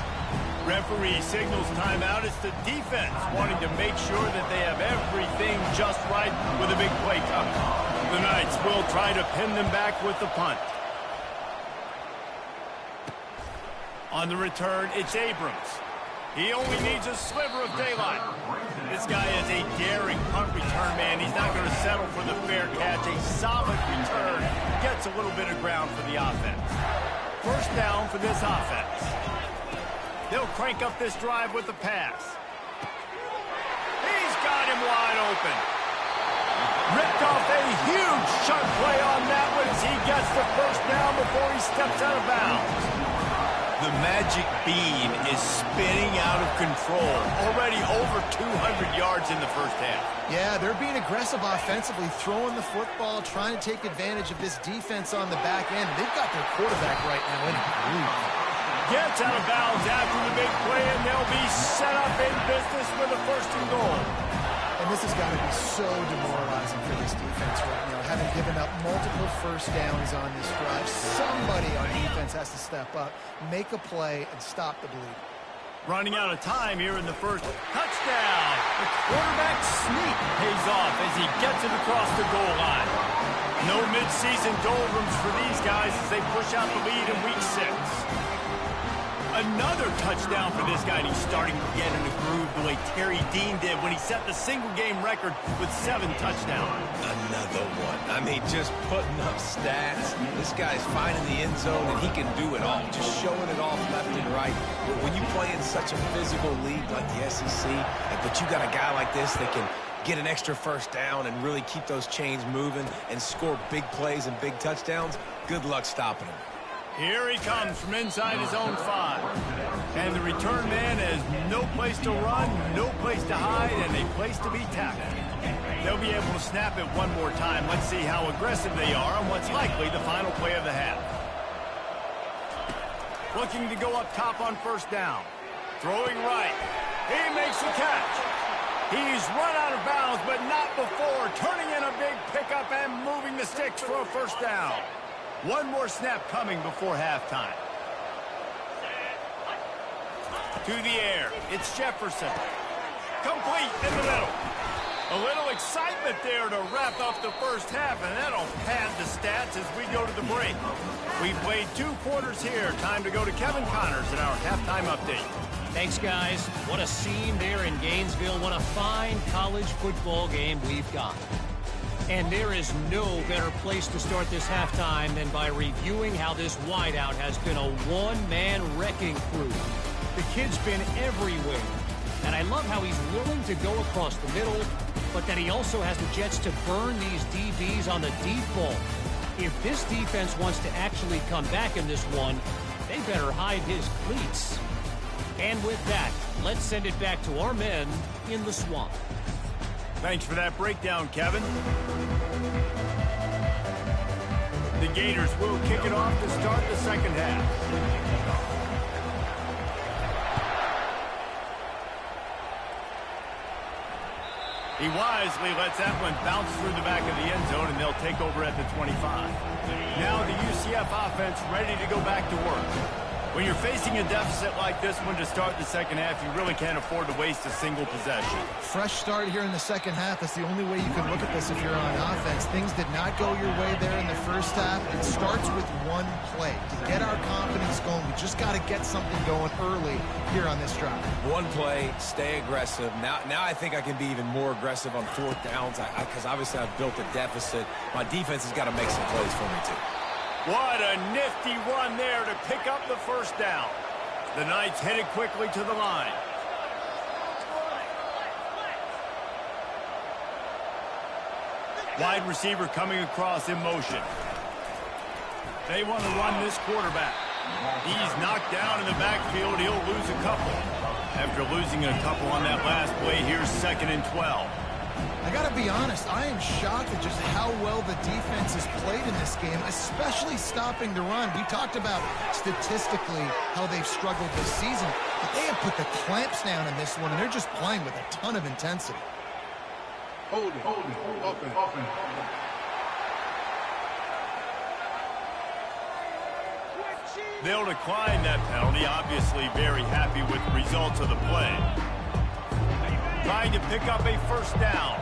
Referee signals timeout. It's the defense wanting to make sure that they have everything just right with a big play coming. The Knights will try to pin them back with the punt. On the return, it's Abrams. He only needs a sliver of daylight. This guy is a daring punt return man. He's not going to settle for the fair catch. A solid return gets a little bit of ground for the offense. First down for this offense. They'll crank up this drive with the pass. He's got him wide open. Ripped off a huge sharp play on that one as he gets the first down before he steps out of bounds. The magic bean is spinning out of control. Already over 200 yards in the first half. Yeah, they're being aggressive offensively, throwing the football, trying to take advantage of this defense on the back end. They've got their quarterback right now in a groove. Gets out of bounds after the big play, and they'll be set up in business with a first and goal. And this has got to be so demoralizing for this defense right now, having given up multiple first downs on this drive. Somebody on defense has to step up, make a play, and stop the bleed. Running out of time here in the first. Touchdown! The quarterback sneak pays off as he gets it across the goal line. No midseason doldrums for these guys as they push out the lead in week 6. Another touchdown for this guy, and he's starting to get in the groove the way Terry Dean did when he set the single-game record with 7 touchdowns. Another one. I mean, just putting up stats. This guy's finding the end zone, and he can do it all. Just showing it off left and right. But when you play in such a physical league like the SEC, but you got a guy like this that can get an extra first down and really keep those chains moving and score big plays and big touchdowns, good luck stopping him. Here he comes from inside his own 5. And the return man has no place to run, no place to hide, and a place to be tackled. They'll be able to snap it one more time. Let's see how aggressive they are on what's likely the final play of the half. Looking to go up top on first down. Throwing right. He makes the catch. He's run out of bounds, but not before. Turning in a big pickup and moving the sticks for a first down. One more snap coming before halftime. To the air, it's Jefferson. Complete in the middle. A little excitement there to wrap up the first half, and that'll pad the stats as we go to the break. We've played 2 quarters here. Time to go to Kevin Connors in our halftime update. Thanks, guys. What a scene there in Gainesville. What a fine college football game we've got. And there is no better place to start this halftime than by reviewing how this wideout has been a one-man wrecking crew. The kid's been everywhere. And I love how he's willing to go across the middle, but that he also has the jets to burn these DBs on the deep ball. If this defense wants to actually come back in this one, they better hide his cleats. And with that, let's send it back to our men in the swamp. Thanks for that breakdown, Kevin. The Gators will kick it off to start the second half. He wisely lets that one bounce through the back of the end zone, and they'll take over at the 25. Now the UCF offense ready to go back to work. When you're facing a deficit like this one to start the second half, you really can't afford to waste a single possession. Fresh start here in the second half. That's the only way you can look at this if you're on offense. Things did not go your way there in the first half. It starts with one play. To get our confidence going, we just got to get something going early here on this drive. One play, stay aggressive. Now I think I can be even more aggressive on 4th downs because obviously I've built a deficit. My defense has got to make some plays for me too. What a nifty run there to pick up the first down. The Knights headed quickly to the line. Wide receiver coming across in motion. They want to run this quarterback. He's knocked down in the backfield. He'll lose a couple. After losing a couple on that last play, here's 2nd and 12. I got to be honest, I am shocked at just how well the defense has played in this game, especially stopping the run. We talked about statistically how they've struggled this season, but they have put the clamps down in this one, and they're just playing with a ton of intensity. Hold it. Open. They'll decline that penalty, obviously very happy with the results of the play. Trying to pick up a 1st down.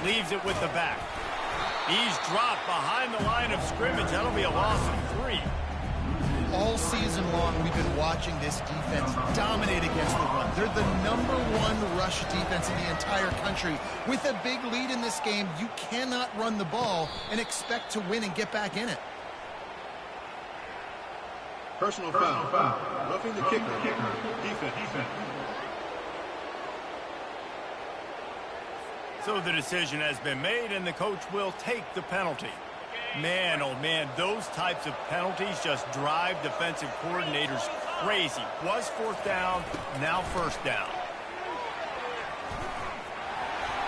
Leaves it with the back. He's dropped behind the line of scrimmage. That'll be a loss of 3. All season long, we've been watching this defense dominate against the run. They're the #1 rush defense in the entire country. With a big lead in this game, you cannot run the ball and expect to win and get back in it. Personal foul. Roughing the kicker. Defense. So the decision has been made, and the coach will take the penalty. Man, oh man, those types of penalties just drive defensive coordinators crazy. Was 4th down, now 1st down.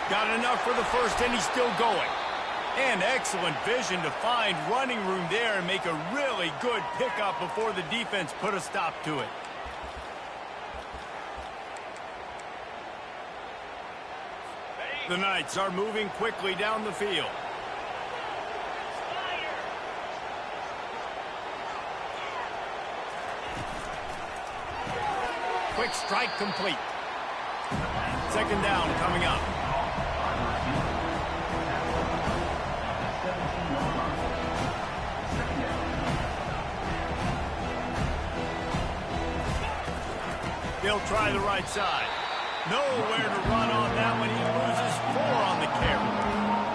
Got enough for the 1st, and he's still going. And excellent vision to find running room there and make a really good pickup before the defense put a stop to it. The Knights are moving quickly down the field. Quick strike complete. 2nd down coming up. He'll try the right side. Nowhere to run on that one. He loses 4 on the carry.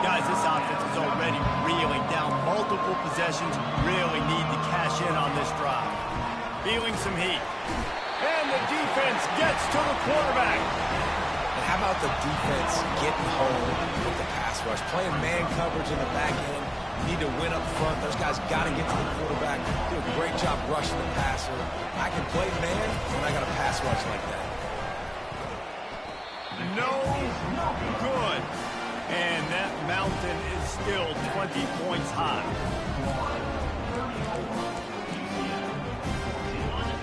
Guys, this offense is already reeling down multiple possessions. Really need to cash in on this drive. Feeling some heat. And the defense gets to the quarterback. And how about the defense getting home with the pass rush? Playing man coverage in the back end. Need to win up front. Those guys got to get to the quarterback. Do a great job rushing the passer. I can play man when I got a pass rush like that. No good. And that mountain is still 20 points high.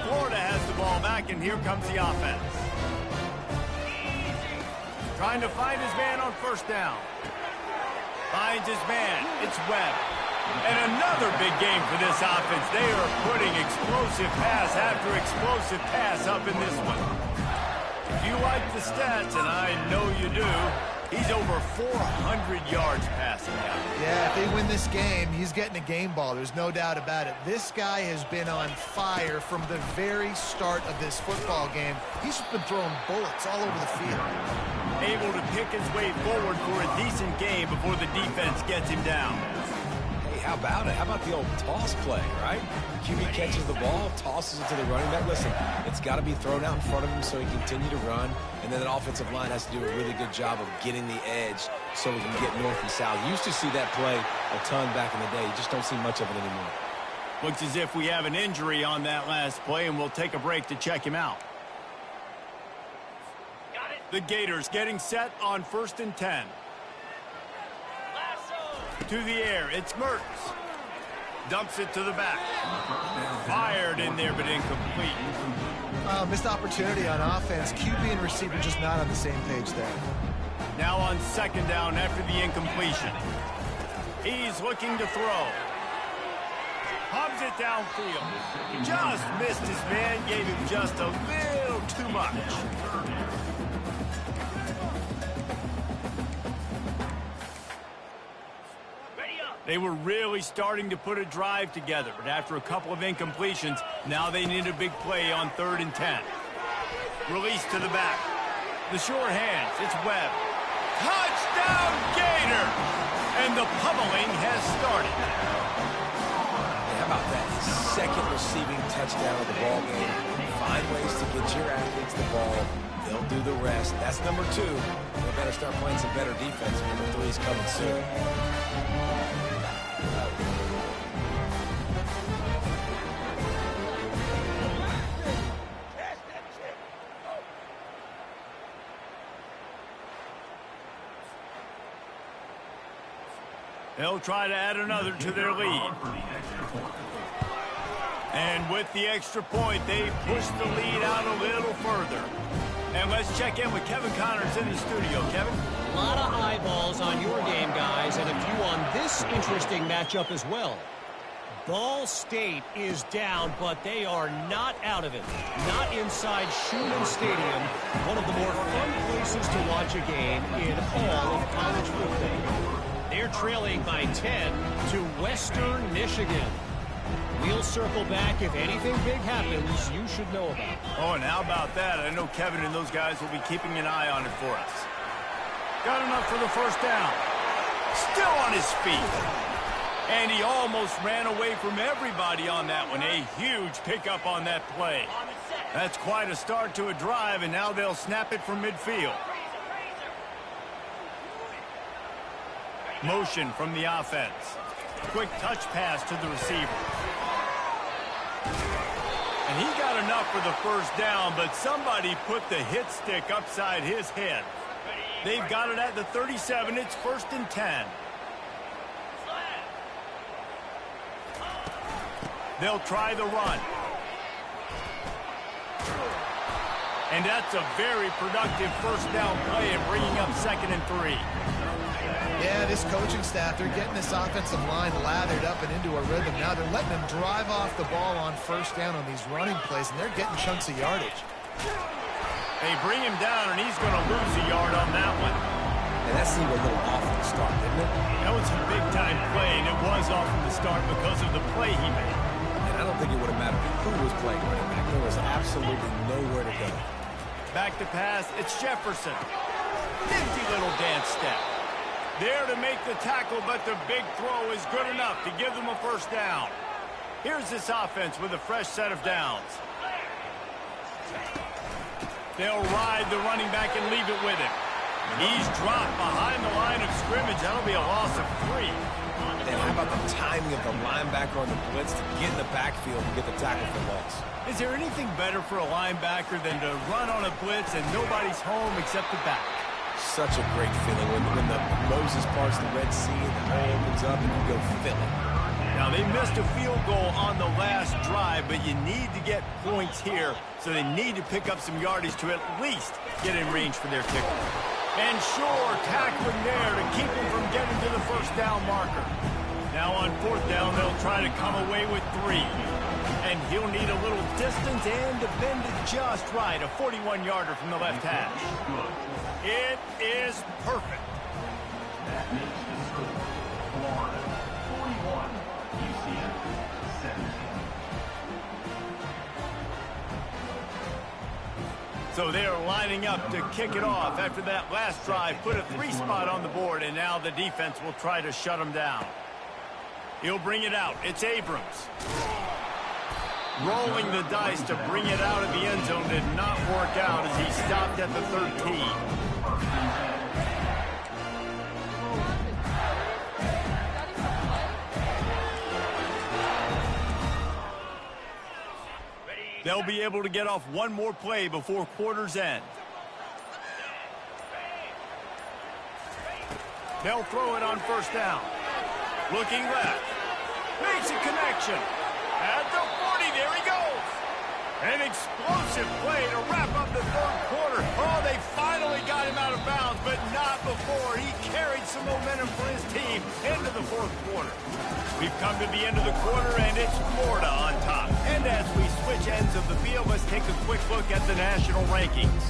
Florida has the ball back, and here comes the offense. Trying to find his man on 1st down. Finds his man. It's Webb. And another big game for this offense. They are putting explosive pass after explosive pass up in this one. If you like the stats, and I know you do, he's over 400 yards passing now. Yeah, if they win this game, he's getting a game ball. There's no doubt about it. This guy has been on fire from the very start of this football game. He's just been throwing bullets all over the field. Able to pick his way forward for a decent game before the defense gets him down. Hey, how about it? How about the old toss play, right? QB catches the ball, tosses it to the running back. Listen, it's got to be thrown out in front of him so he can continue to run, and then the offensive line has to do a really good job of getting the edge so we can get north and south. You used to see that play a ton back in the day. You just don't see much of it anymore. Looks as if we have an injury on that last play, and we'll take a break to check him out. The Gators getting set on 1st and 10. To the air, it's Mertz. Dumps it to the back. Fired in there, but incomplete. Missed opportunity on offense. QB and receiver just not on the same page there. Now on 2nd down after the incompletion. He's looking to throw. Hubs it downfield. Just missed his man, gave him just a little too much. They were really starting to put a drive together, but after a couple of incompletions, now they need a big play on 3rd and 10. Release to the back. The sure hands, it's Webb. Touchdown, Gator! And the pummeling has started. How about that second receiving touchdown of the ball game. Find ways to get your athletes the ball. They'll do the rest. That's number 2. They better start playing some better defense. Number 3 is coming soon. They'll try to add another to their lead. And with the extra point, they push the lead out a little further. And let's check in with Kevin Connors in the studio. Kevin? A lot of eyeballs on your game, guys, and a few on this interesting matchup as well. Ball State is down, but they are not out of it. Not inside Schumann Stadium, one of the more fun places to watch a game in all of college football. They're trailing by 10 to Western Michigan. We'll circle back if anything big happens you should know about. Oh, and how about that? I know Kevin and those guys will be keeping an eye on it for us. Got enough for the first down. Still on his feet. And he almost ran away from everybody on that one. A huge pickup on that play. That's quite a start to a drive, and now they'll snap it from midfield. Motion from the offense. Quick touch pass to the receiver. And he got enough for the first down, but somebody put the hit stick upside his head. They've got it at the 37. It's 1st and 10. They'll try the run. And that's a very productive first down play and bringing up 2nd and 3. Yeah, this coaching staff, they're getting this offensive line lathered up and into a rhythm. Now they're letting them drive off the ball on first down on these running plays, and they're getting chunks of yardage. They bring him down, and he's going to lose a yard on that one. And that seemed a little off at the start, didn't it? That was a big-time play, and it was off from the start because of the play he made. And I don't think it would have mattered who was playing running back. There was absolutely nowhere to go. Back to pass, it's Jefferson. Nifty little dance step. There to make the tackle, but the big throw is good enough to give them a first down. Here's this offense with a fresh set of downs. They'll ride the running back and leave it with him. He's dropped behind the line of scrimmage. That'll be a loss of 3. And how about the timing of the linebacker on the blitz to get in the backfield and get the tackle for loss? Is there anything better for a linebacker than to run on a blitz and nobody's home except the back? Such a great feeling when the Moses parts the Red Sea and the hole opens up and you go fill it. Now, they missed a field goal on the last drive, but you need to get points here, so they need to pick up some yardage to at least get in range for their kicker. And sure, tackling there to keep him from getting to the first down marker. Now on 4th down, they'll try to come away with 3. And he'll need a little distance and to bend it just right. A 41-yarder from the left hash. It is perfect. That makes the score Florida 41, UCF 17. So they are lining up to kick it off after that last drive. Put a 3 spot on the board, and now the defense will try to shut them down. He'll bring it out. It's Abrams. Rolling the dice to bring it out of the end zone did not work out as he stopped at the 13. They'll be able to get off one more play before quarter's end. They'll throw it on first down. Looking left. Makes a connection. At the 40, there he goes. An explosive play to wrap up the 3rd quarter. Oh, they finally got him out of bounds, but not before. He carried some momentum for his team into the 4th quarter. We've come to the end of the quarter, and it's Florida on top. And as we switch ends of the field, let's take a quick look at the national rankings.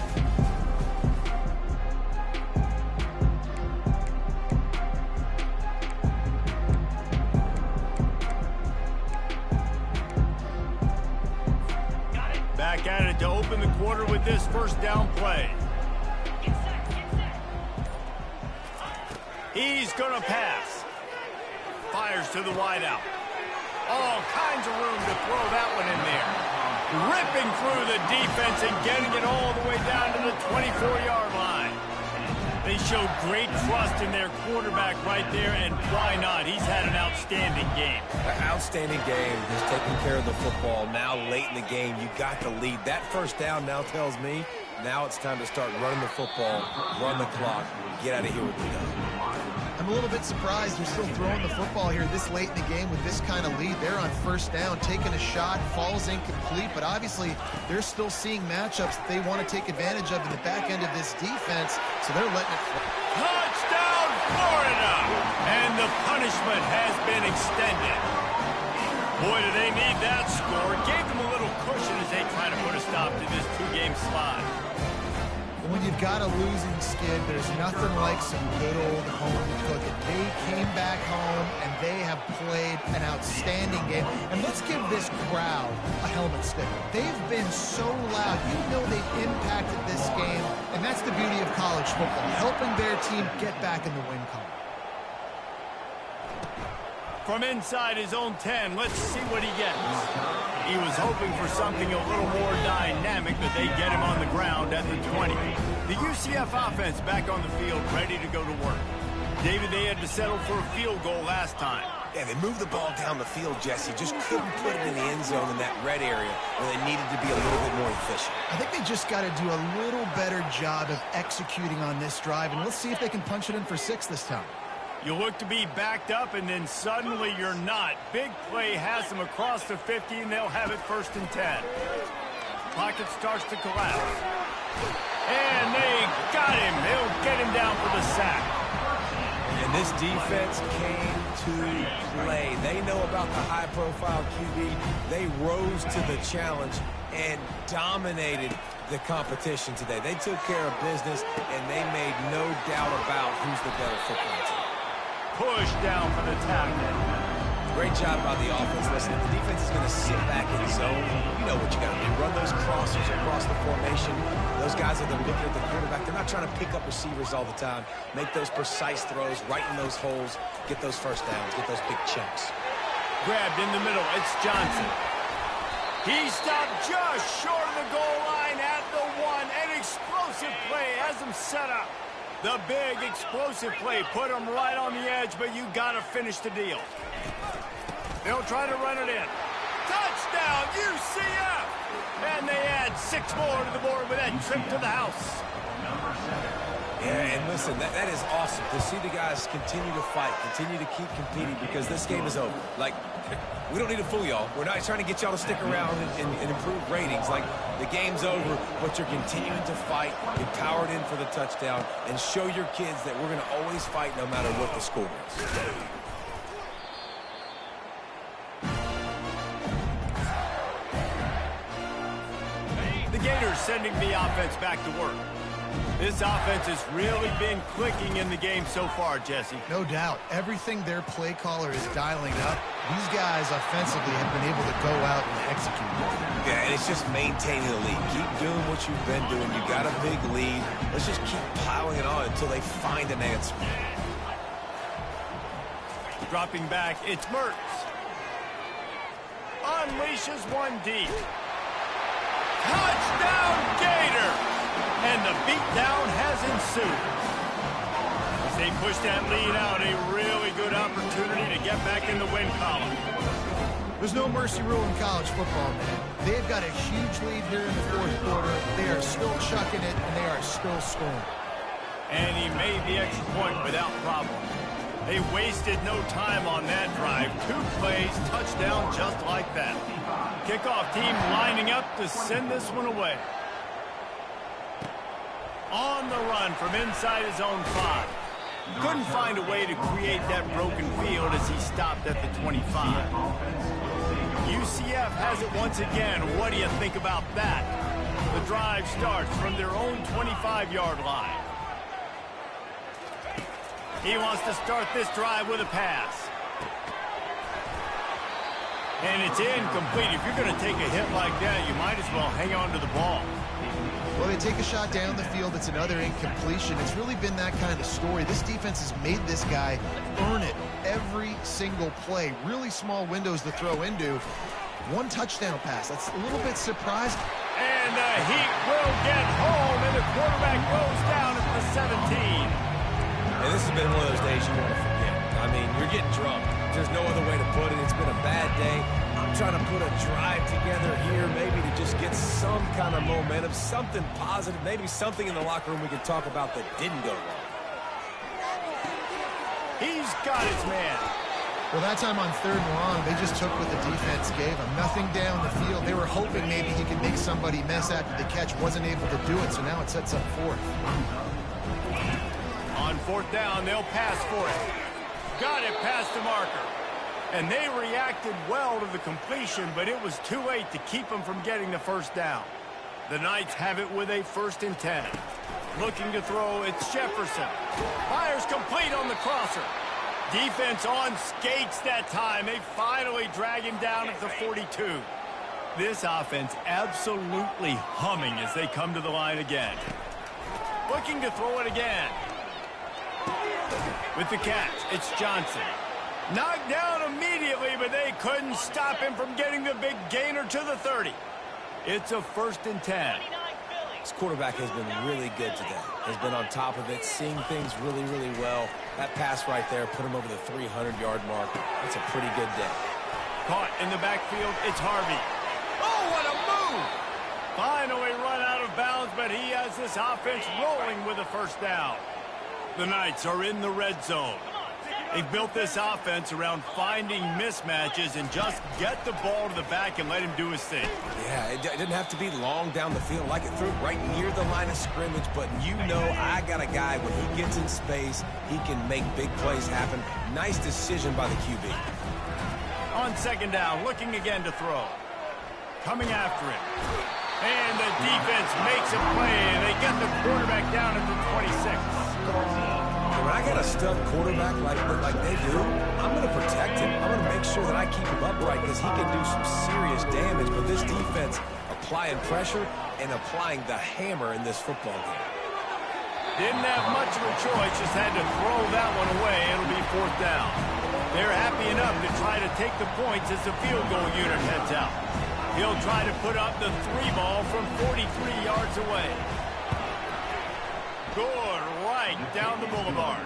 Back at it to open the quarter with this first down play. He's going to pass. Fires to the wideout. All kinds of room to throw that one in there. Ripping through the defense and getting it all the way down to the 24-yard line. They showed great trust in their quarterback right there, and why not? He's had an outstanding game. An outstanding game. He's taking care of the football. Now, late in the game, you got the lead. That first down now tells me now it's time to start running the football, run the clock, get out of here with the gun. I'm a little bit surprised they're still throwing the football here this late in the game with this kind of lead. They're on first down, taking a shot, falls incomplete, but obviously they're still seeing matchups that they want to take advantage of in the back end of this defense, so they're letting it fly. Touchdown, Florida! And the punishment has been extended. Boy, do they need that score. Gave them a little cushion as they try to put a stop to this two-game slide. When you've got a losing skid, there's nothing like some good old home cooking. They came back home, and they have played an outstanding game. And let's give this crowd a helmet sticker. They've been so loud. You know they've impacted this game, and that's the beauty of college football, helping their team get back in the win column. From inside his own 10, let's see what he gets. He was hoping for something a little more dynamic, but they get him on the ground at the 20. The UCF offense back on the field, ready to go to work. David, they had to settle for a field goal last time. Yeah, they moved the ball down the field, Jesse. Just couldn't put it in the end zone in that red area where they needed to be a little bit more efficient. I think they just got to do a little better job of executing on this drive, and let's see if they can punch it in for 6 this time. You look to be backed up, and then suddenly you're not. Big play has them across the 50, and they'll have it 1st and 10. Pocket starts to collapse. And they got him. They'll get him down for the sack. And this defense came to play. They know about the high-profile QB. They rose to the challenge and dominated the competition today. They took care of business, and they made no doubt about who's the better football team. Push down for the tackle. Great job by the offense. Listen, if the defense is going to sit back in zone, you know what you got to do. Run those crossers across the formation. Those guys that are looking at the quarterback, they're not trying to pick up receivers all the time. Make those precise throws, right in those holes, get those first downs, get those big chunks. Grabbed in the middle. It's Johnson. He stopped just short of the goal line at the 1. An explosive play has him set up. The big explosive play put him right on the edge, but you got to finish the deal. They'll try to run it in. Touchdown, UCF! And they add 6 more to the board with that trip to the house. Yeah, and listen, that is awesome to see the guys continue to fight, continue to keep competing, because this game is over. Like, we don't need to fool y'all. We're not trying to get y'all to stick around and improve ratings. Like, the game's over, but you're continuing to fight, get powered in for the touchdown, and show your kids that we're going to always fight no matter what the score is. The Gators sending the offense back to work. This offense has really been clicking in the game so far, Jesse. No doubt. Everything their play caller is dialing up, these guys offensively have been able to go out and execute. Yeah, and it's just maintaining the lead. Keep doing what you've been doing. You got a big lead. Let's just keep piling it on until they find an answer. Dropping back, it's Mertz. Unleashes one deep. Touchdown, Gator! And the beatdown has ensued. As they push that lead out, a really good opportunity to get back in the win column. There's no mercy rule in college football, man. They've got a huge lead here in the 4th quarter. They are still chucking it, and they are still scoring. And he made the extra point without problem. They wasted no time on that drive. 2 plays, touchdown just like that. Kickoff team lining up to send this one away. On the run from inside his own 5. Couldn't find a way to create that broken field as he stopped at the 25. UCF has it once again. What do you think about that? The drive starts from their own 25-yard line. He wants to start this drive with a pass. And it's incomplete. If you're going to take a hit like that, you might as well hang on to the ball. Well, they take a shot down the field. It's another incompletion. It's really been that kind of story. This defense has made this guy earn it every single play. Really small windows to throw into. One touchdown pass. That's a little bit surprising. And the Heat will get home, and the quarterback goes down at the 17. And this has been one of those days you want to forget. I mean, you're getting drunk. There's no other way to put it. It's been a bad day. I'm trying to put a drive together here, maybe to just get some kind of momentum, something positive, maybe something in the locker room we can talk about that didn't go wrong. He's got his man. Well, that time on 3rd and long, they just took what the defense gave him. Nothing down the field. They were hoping maybe he could make somebody miss after the catch. Wasn't able to do it, so now it sets up 4th. On 4th down, they'll pass for it. Got it past the marker. And they reacted well to the completion, but it was too late to keep them from getting the 1st down. The Knights have it with a 1st and 10. Looking to throw, it's Jefferson. Fires complete on the crosser. Defense on skates that time. They finally drag him down at the 42. This offense absolutely humming as they come to the line again. Looking to throw it again. With the catch, it's Johnson. Knocked down immediately, but they couldn't stop him from getting the big gainer to the 30. It's a 1st and 10. This quarterback has been really good today. Has been on top of it, seeing things really, really well. That pass right there put him over the 300-yard mark. That's a pretty good day. Caught in the backfield, it's Harvey. Oh, what a move! Finally run out of bounds, but he has this offense rolling with a 1st down. The Knights are in the red zone. They've built this offense around finding mismatches and just get the ball to the back and let him do his thing. Yeah, it didn't have to be long down the field. Like it threw right near the line of scrimmage, but you know I got a guy when he gets in space, he can make big plays happen. Nice decision by the QB. On 2nd down, looking again to throw. Coming after him. And the defense makes a play, and they get the quarterback down at the 26. When I got a stud quarterback like they do, I'm going to protect him. I'm going to make sure that I keep him upright because he can do some serious damage. But this defense applying pressure and applying the hammer in this football game. Didn't have much of a choice, just had to throw that one away. It'll be 4th down. They're happy enough to try to take the points as the field goal unit heads out. He'll try to put up the 3 ball from 43 yards away. Good, right down the boulevard.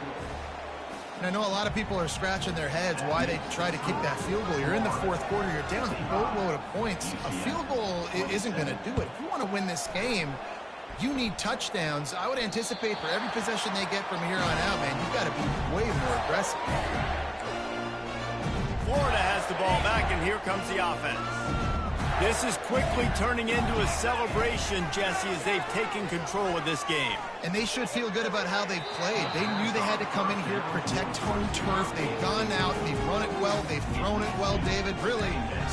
And I know a lot of people are scratching their heads why they try to kick that field goal. You're in the 4th quarter. You're down a boatload of points. A field goal isn't going to do it. If you want to win this game, you need touchdowns. I would anticipate for every possession they get from here on out, man, you've got to be way more aggressive. Florida has the ball back, and here comes the offense. This is quickly turning into a celebration, Jesse, as they've taken control of this game. And they should feel good about how they've played. They knew they had to come in here, protect home turf. They've gone out, they've run it well, they've thrown it well, David. Really,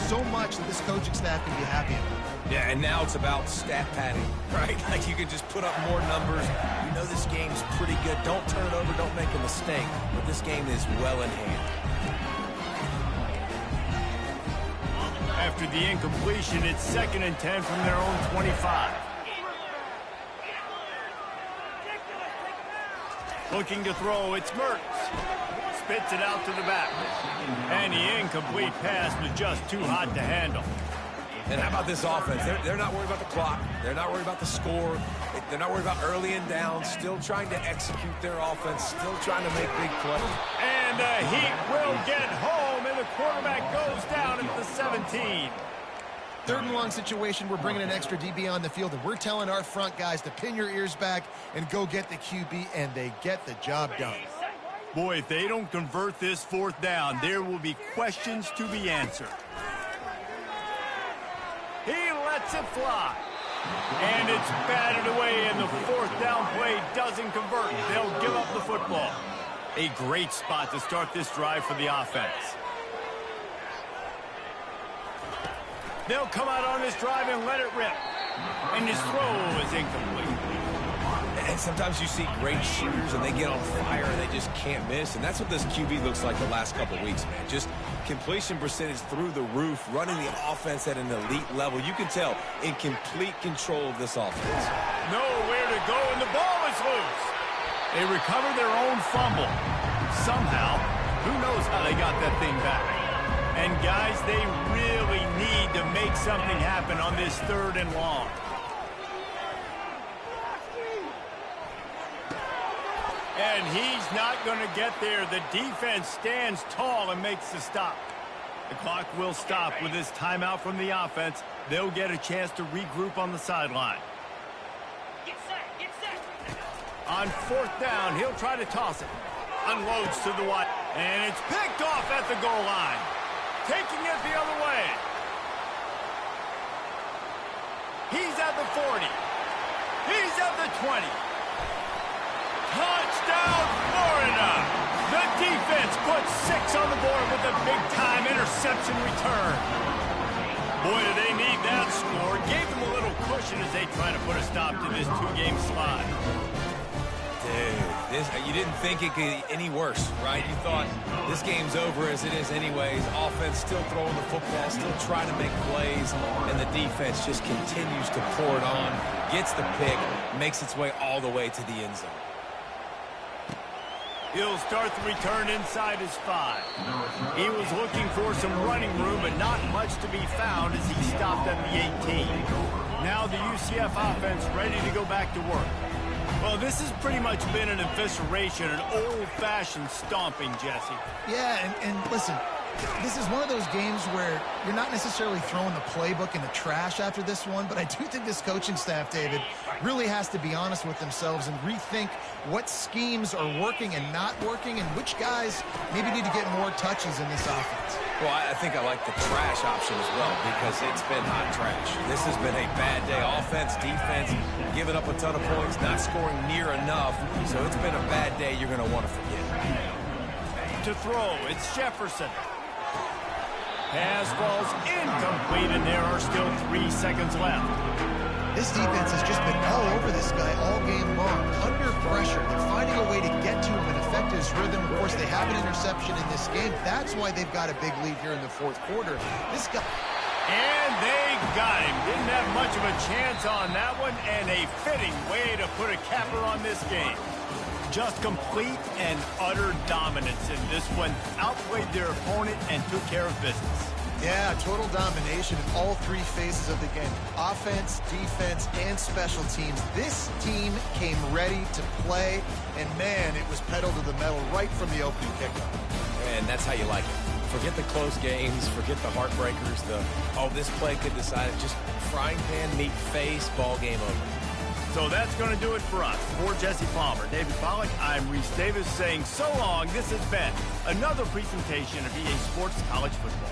so much that this coaching staff can be happy about. Yeah, and now it's about stat padding, right? Like you can just put up more numbers. You know this game's pretty good. Don't turn it over, don't make a mistake. But this game is well in hand. After the incompletion, it's 2nd and 10 from their own 25. Looking to throw, it's Mertz. Spits it out to the back. And the incomplete pass was just too hot to handle. And how about this offense? They're not worried about the clock. They're not worried about the score. They're not worried about early and down. Still trying to execute their offense. Still trying to make big plays. And the Heat will get home, and the quarterback goes down at the 17. 3rd and long situation, we're bringing an extra DB on the field, and we're telling our front guys to pin your ears back and go get the QB, and they get the job done. Boy, if they don't convert this 4th down, there will be questions to be answered. He lets it fly. And it's batted away, and the 4th down play doesn't convert. They'll give up the football. A great spot to start this drive for the offense. They'll come out on this drive and let it rip. And his throw is incomplete. And sometimes you see great shooters, and they get on fire, and they just can't miss. And that's what this QB looks like the last couple of weeks, man. Just completion percentage through the roof, running the offense at an elite level. You can tell in complete control of this offense. Nowhere to go, and the ball is loose. They recover their own fumble. Somehow, Who knows how they got that thing back? And guys, they really need to make something happen on this 3rd and long. And he's not going to get there. The defense stands tall and makes the stop. The clock will stop with this timeout from the offense. They'll get a chance to regroup on the sideline. Get set, get set. On 4th down, he'll try to toss it. Unloads to the wide. And it's picked off at the goal line. Taking it the other way. He's at the 40. He's at the 20. Touchdown, Florida! The defense puts 6 on the board with a big-time interception return. Boy, do they need that score. Gave them a little cushion as they try to put a stop to this 2-game slide. Dude, you didn't think it could get any worse, right? You thought this game's over as it is anyways. Offense still throwing the football, still trying to make plays, and the defense just continues to pour it on, gets the pick, makes its way all the way to the end zone. He'll start the return inside his 5. He was looking for some running room, but not much to be found as he stopped at the 18. Now the UCF offense ready to go back to work. Well, this has pretty much been an evisceration, an old-fashioned stomping, Jesse. Yeah, and listen, this is one of those games where you're not necessarily throwing the playbook in the trash after this one, but I do think this coaching staff, David, really has to be honest with themselves and rethink what schemes are working and not working and which guys maybe need to get more touches in this offense. Well, I think I like the trash option as well because it's been hot trash. This has been a bad day. Offense, defense, giving up a ton of points, not scoring near enough. So it's been a bad day you're going to want to forget. To throw, it's Jefferson. Pass falls incomplete, and there are still 3 seconds left. This defense has just been all over this guy all game long, under pressure. They're finding a way to get to him and affect his rhythm. Of course, they have an interception in this game. That's why they've got a big lead here in the 4th quarter. This guy... And they got him. Didn't have much of a chance on that one, and a fitting way to put a capper on this game. Just complete and utter dominance in this one. Outplayed their opponent and took care of business. Yeah, total domination in all 3 phases of the game. Offense, defense, and special teams. This team came ready to play, and man, it was pedal to the metal right from the opening kickoff. And that's how you like it. Forget the close games, forget the heartbreakers, this play could decide it. Just frying pan, meet face, ball game over. So that's going to do it for us. For Jesse Palmer, David Pollack, I'm Reese Davis saying so long. This has been another presentation of EA Sports College Football.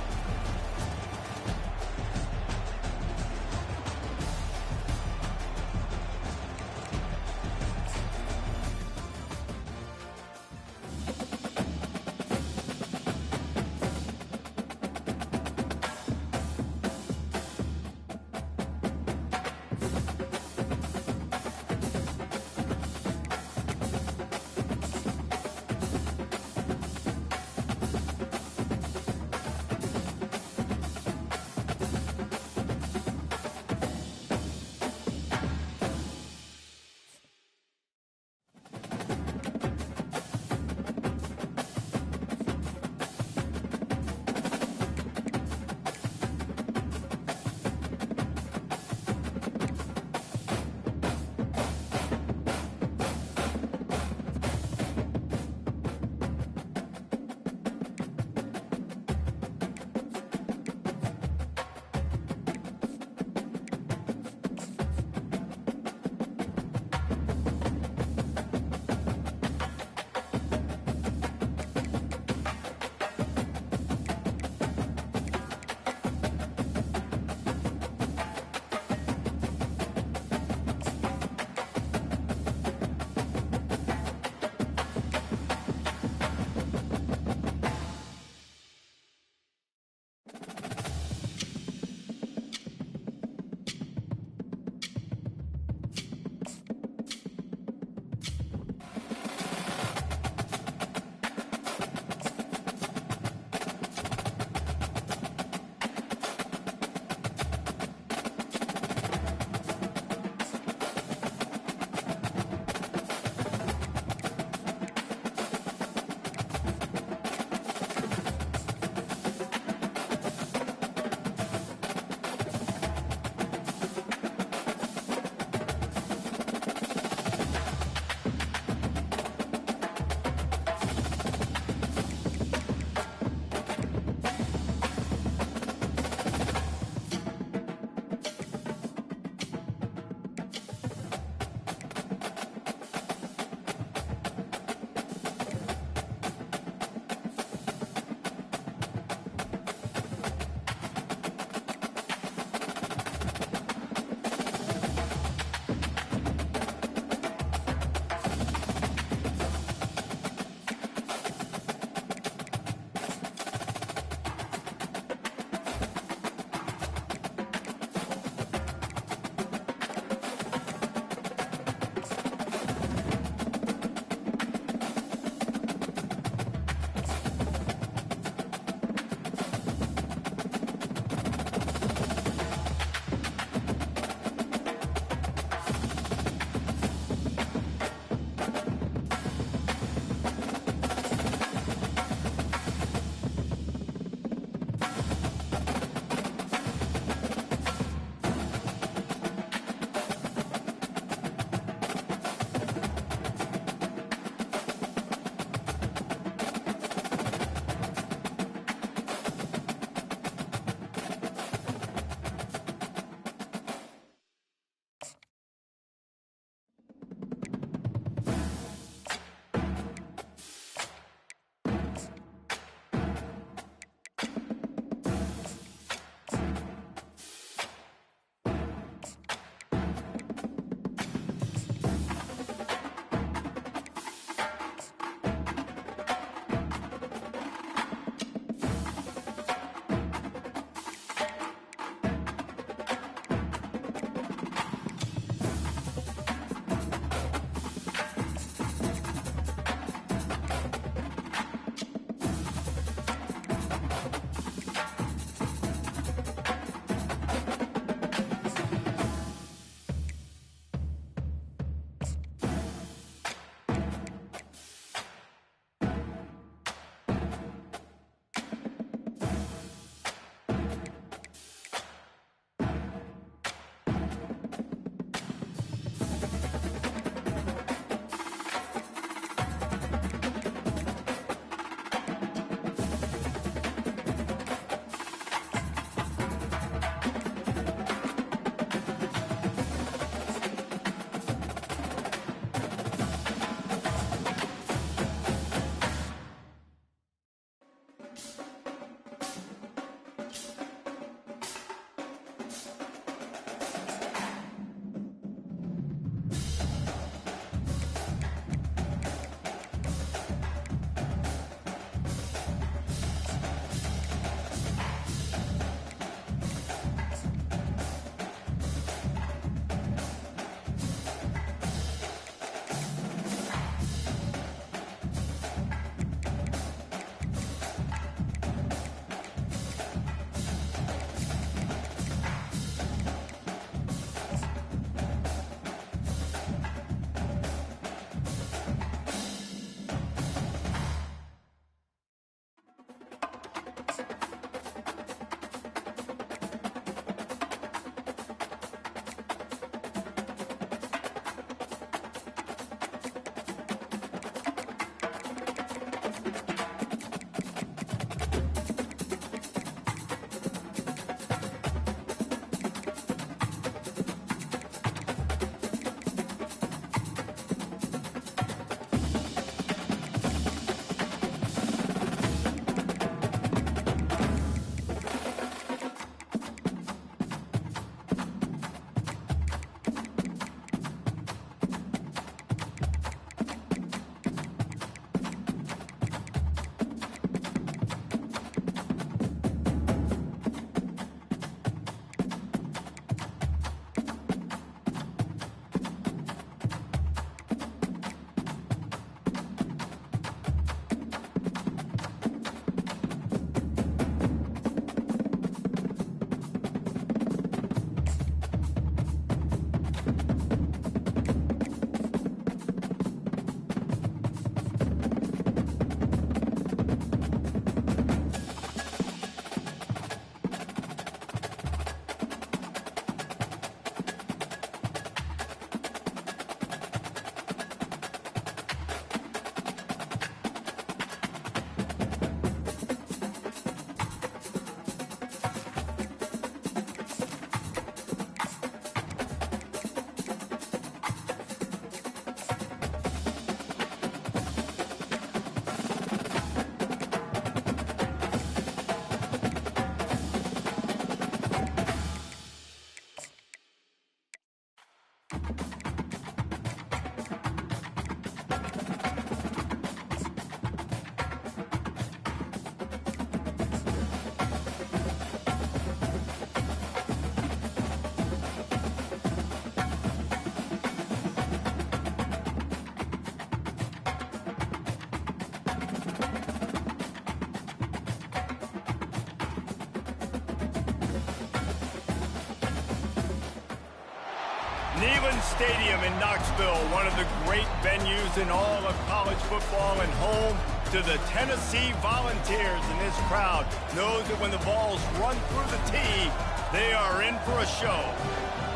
Neyland Stadium in Knoxville, one of the great venues in all of college football and home to the Tennessee Volunteers. And this crowd knows that when the balls run through the tee, they are in for a show.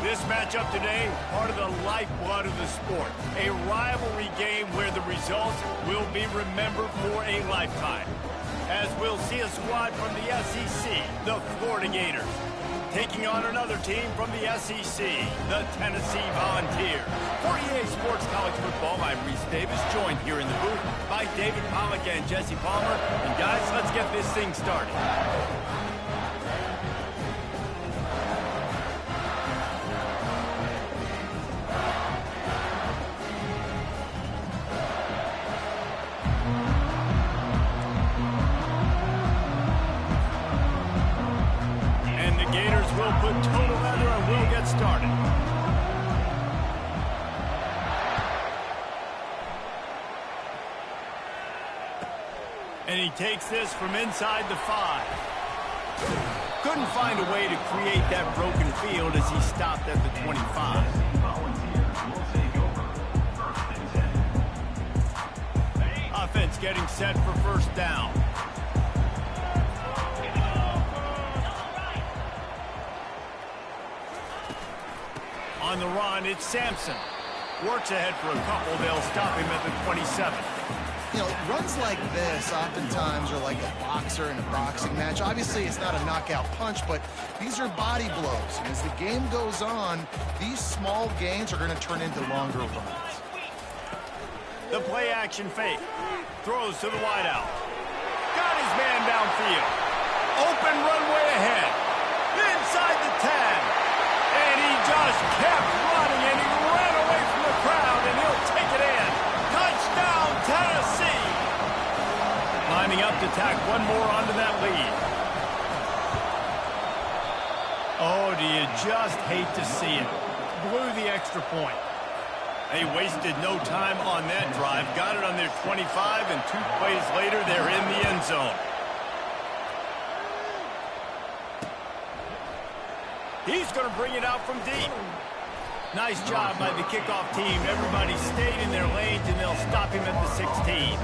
This matchup today, part of the lifeblood of the sport. A rivalry game where the results will be remembered for a lifetime. As we'll see a squad from the SEC, the Florida Gators, taking on another team from the SEC, the Tennessee Volunteers. For EA Sports College Football, I'm Reese Davis, joined here in the booth by David Pollack and Jesse Palmer. And guys, let's get this thing started. Will put total leather and we'll get started. And he takes this from inside the 5. Couldn't find a way to create that broken field as he stopped at the 25. Offense getting set for first down. On the run, it's Sampson. Works ahead for a couple. They'll stop him at the 27. You know, runs like this oftentimes are like a boxer in a boxing match. Obviously, it's not a knockout punch, but these are body blows. And as the game goes on, these small gains are going to turn into longer runs. The play action fake. Throws to the wideout. Got his man downfield. Open runway ahead. Inside the 10. And he just kept running, and he ran away from the crowd, and he'll take it in. Touchdown, Tennessee! Lining up to tack one more onto that lead. Oh, do you just hate to see it? Blew the extra point. They wasted no time on that drive. Got it on their 25, and 2 plays later, they're in the end zone. He's going to bring it out from deep. Nice job by the kickoff team. Everybody stayed in their lanes, and they'll stop him at the 16.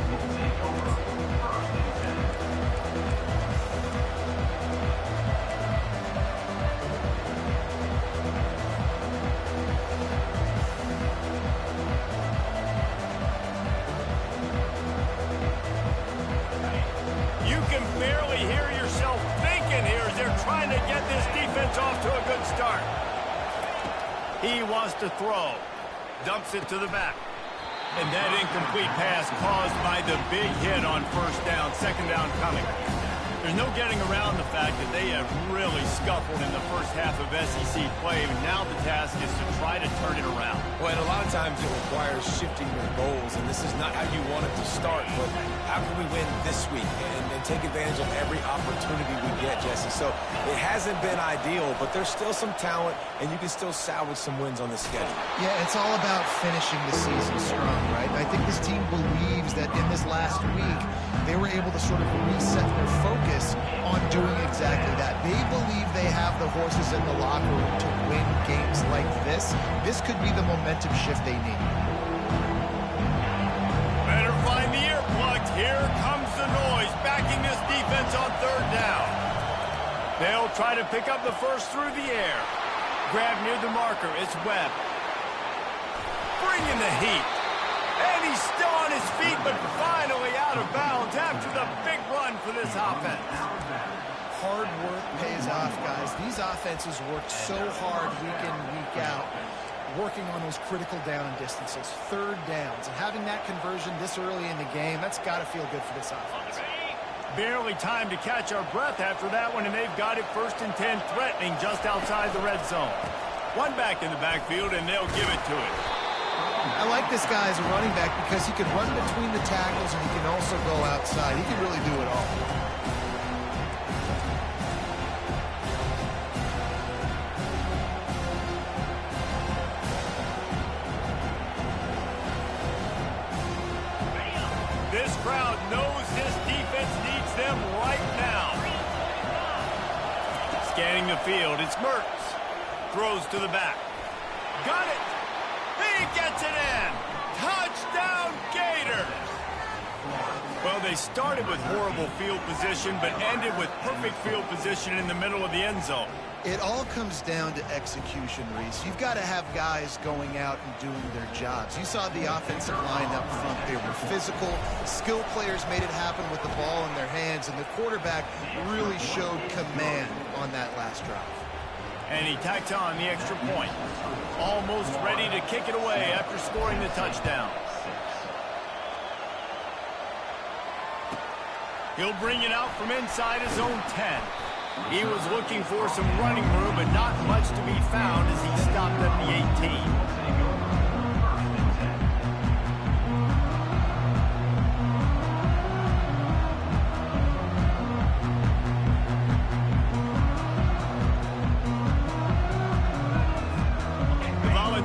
trying to get this defense off to a good start. He wants to throw. Dumps it to the back. And that incomplete pass caused by the big hit on first down, second down coming. There's no getting around the fact that they have really scuffled in the first half of SEC play. And now the task is to try to turn it around. Well, and a lot of times it requires shifting your goals, and this is not how you want it to start, but how can we win this week and take advantage of every opportunity we get, Jesse? So it hasn't been ideal, but there's still some talent, and you can still salvage some wins on the schedule. Yeah, it's all about finishing the season strong, right? I think this team believes that in this last week, they were able to sort of reset their focus on doing exactly that. They believe they have the horses in the locker room to win games like this. This could be the momentum shift they need. Better find the earplugs. Here comes the noise, backing this defense on third down. They'll try to pick up the first through the air. Grab near the marker. It's Webb. Bringing the heat. And he's still on his feet, but finally out of bounds after the big run for this offense. Hard work pays off, guys. These offenses work so hard week in, week out, working on those critical down distances, third downs, and having that conversion this early in the game, that's got to feel good for this offense. Barely time to catch our breath after that one, and they've got it first and 10, threatening just outside the red zone. One back in the backfield, and they'll give it to it. I like this guy as a running back because he can run between the tackles and he can also go outside. He can really do it all. This crowd knows this defense needs them right now. Scanning the field, it's Mertz. Throws to the back. Got it. He gets it in. Touchdown, Gators. Well, they started with horrible field position, but ended with perfect field position in the middle of the end zone. It all comes down to execution, Reese. You've got to have guys going out and doing their jobs. You saw the offensive line up front. They were physical. Skill players made it happen with the ball in their hands, and the quarterback really showed command on that last drive. And he tacked on the extra point. Almost ready to kick it away after scoring the touchdown. He'll bring it out from inside his own 10. He was looking for some running room, but not much to be found as he stopped at the 18.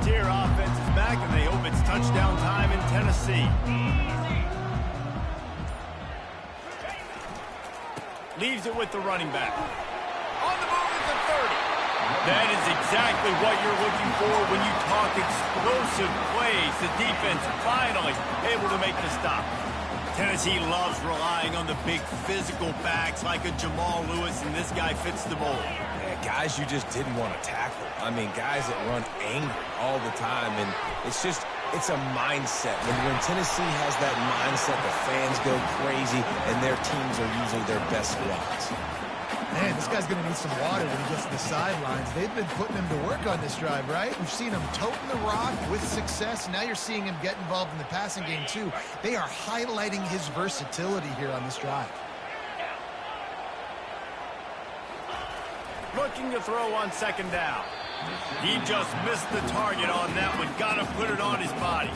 Offense is back, and they hope it's touchdown time in Tennessee. Leaves it with the running back. On the move at the 30. That is exactly what you're looking for when you talk explosive plays. The defense finally able to make the stop. Tennessee loves relying on the big physical backs like a Jamal Lewis, and this guy fits the mold. Guys you just didn't want to tackle. I mean, guys that run angry all the time, and it's a mindset. When Tennessee has that mindset, the fans go crazy, and their teams are usually their best squads. Man, this guy's going to need some water when he gets to the sidelines. They've been putting him to work on this drive, right? We've seen him toting the rock with success. Now you're seeing him get involved in the passing game, too. They are highlighting his versatility here on this drive. Looking to throw on second down. He just missed the target on that one. Got to put it on his body.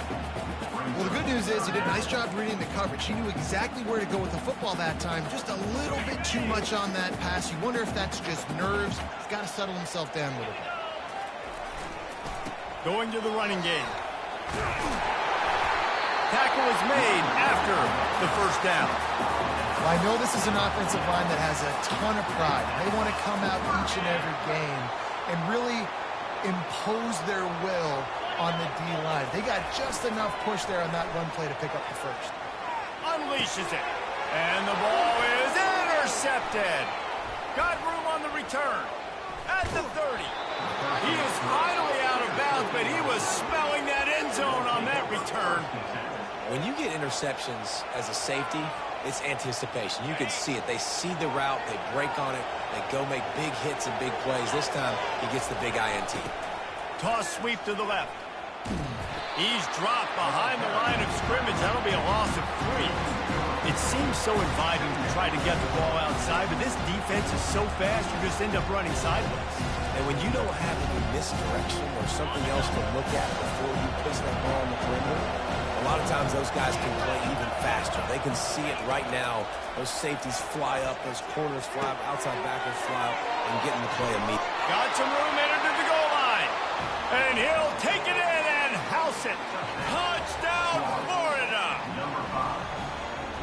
Well, the good news is he did a nice job reading the coverage. He knew exactly where to go with the football that time. Just a little bit too much on that pass. You wonder if that's just nerves. He's got to settle himself down a little bit. Going to the running game. Tackle is made after the first down. Well, I know this is an offensive line that has a ton of pride. They want to come out each and every game and really impose their will on the D-line. They got just enough push there on that run play to pick up the first. Unleashes it. And the ball is intercepted. Got room on the return. At the 30. He is finally out of bounds, but he was smelling that end zone on that return. When you get interceptions as a safety, It's anticipation. You can see it. They see the route. They break on it. They go make big hits and big plays. This time, he gets the big INT. Toss sweep to the left. He's dropped behind the line of scrimmage. That'll be a loss of 3. It seems so inviting to try to get the ball outside, but this defense is so fast, you just end up running sideways. And when you don't have any misdirection or something else to look at before you place that ball on the perimeter, a lot of times those guys can play even faster. They can see it right now. Those safeties fly up, those corners fly up, outside backers fly up, and get in the play immediately. Got some room entered to the goal line. And he'll take it in and house it. Touchdown, Florida.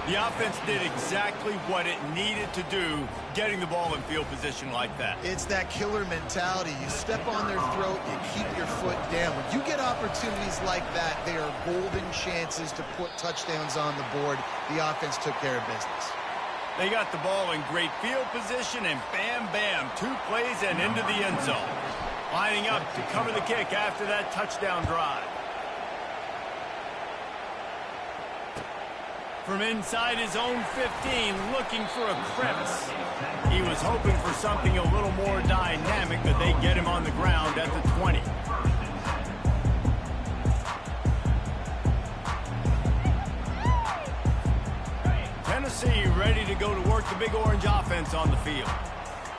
The offense did exactly what it needed to do, getting the ball in field position like that. It's that killer mentality. You step on their throat, you keep your foot down. When you get opportunities like that, they are golden chances to put touchdowns on the board. The offense took care of business. They got the ball in great field position, and bam, bam, 2 plays and into the end zone. Lining up to cover the kick after that touchdown drive. From inside his own 15, looking for a crevice. He was hoping for something a little more dynamic, but they get him on the ground at the 20. Tennessee ready to go to work the Big Orange offense on the field.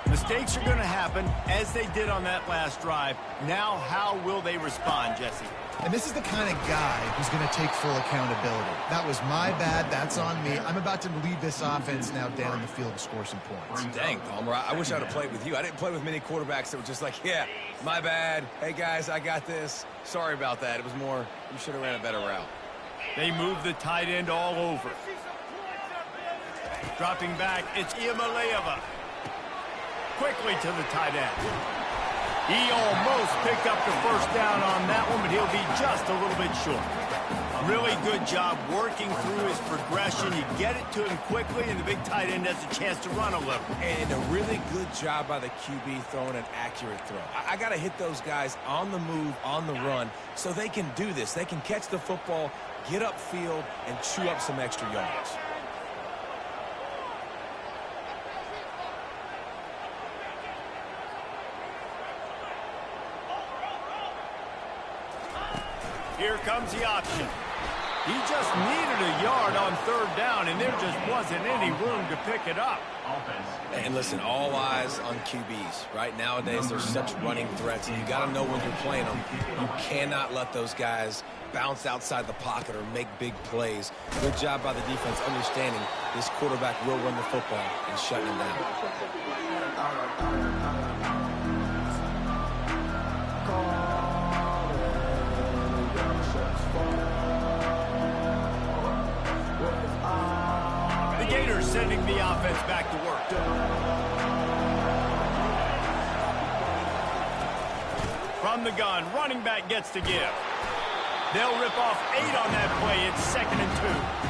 Mistakes are going to happen, as they did on that last drive. Now, how will they respond, Jesse? And this is the kind of guy who's going to take full accountability. That was my bad. That's on me. I'm about to lead this offense now down the field to score some points. Dang, Palmer, I wish I would have played with you. I didn't play with many quarterbacks that were just like, yeah, my bad. Hey, guys, I got this. Sorry about that. It was more, you should have ran a better route. They move the tight end all over. Dropping back, it's Iamaleava. Quickly to the tight end. He almost picked up the first down on that one, but he'll be just a little bit short. Really good job working through his progression. You get it to him quickly, and the big tight end has a chance to run a little. And a really good job by the QB throwing an accurate throw. I got to hit those guys on the move, on the run, so they can do this. They can catch the football, get upfield, and chew up some extra yards. Here comes the option. He just needed a yard on 3rd down, and there just wasn't any room to pick it up. And listen, all eyes on QBs. Right nowadays, there's such running threats, and you got to know when you're playing them. You cannot let those guys bounce outside the pocket or make big plays. Good job by the defense understanding this quarterback will run the football and shutting him down. Gators sending the offense back to work. From the gun, running back gets to give. They'll rip off 8 on that play. It's 2nd and 2.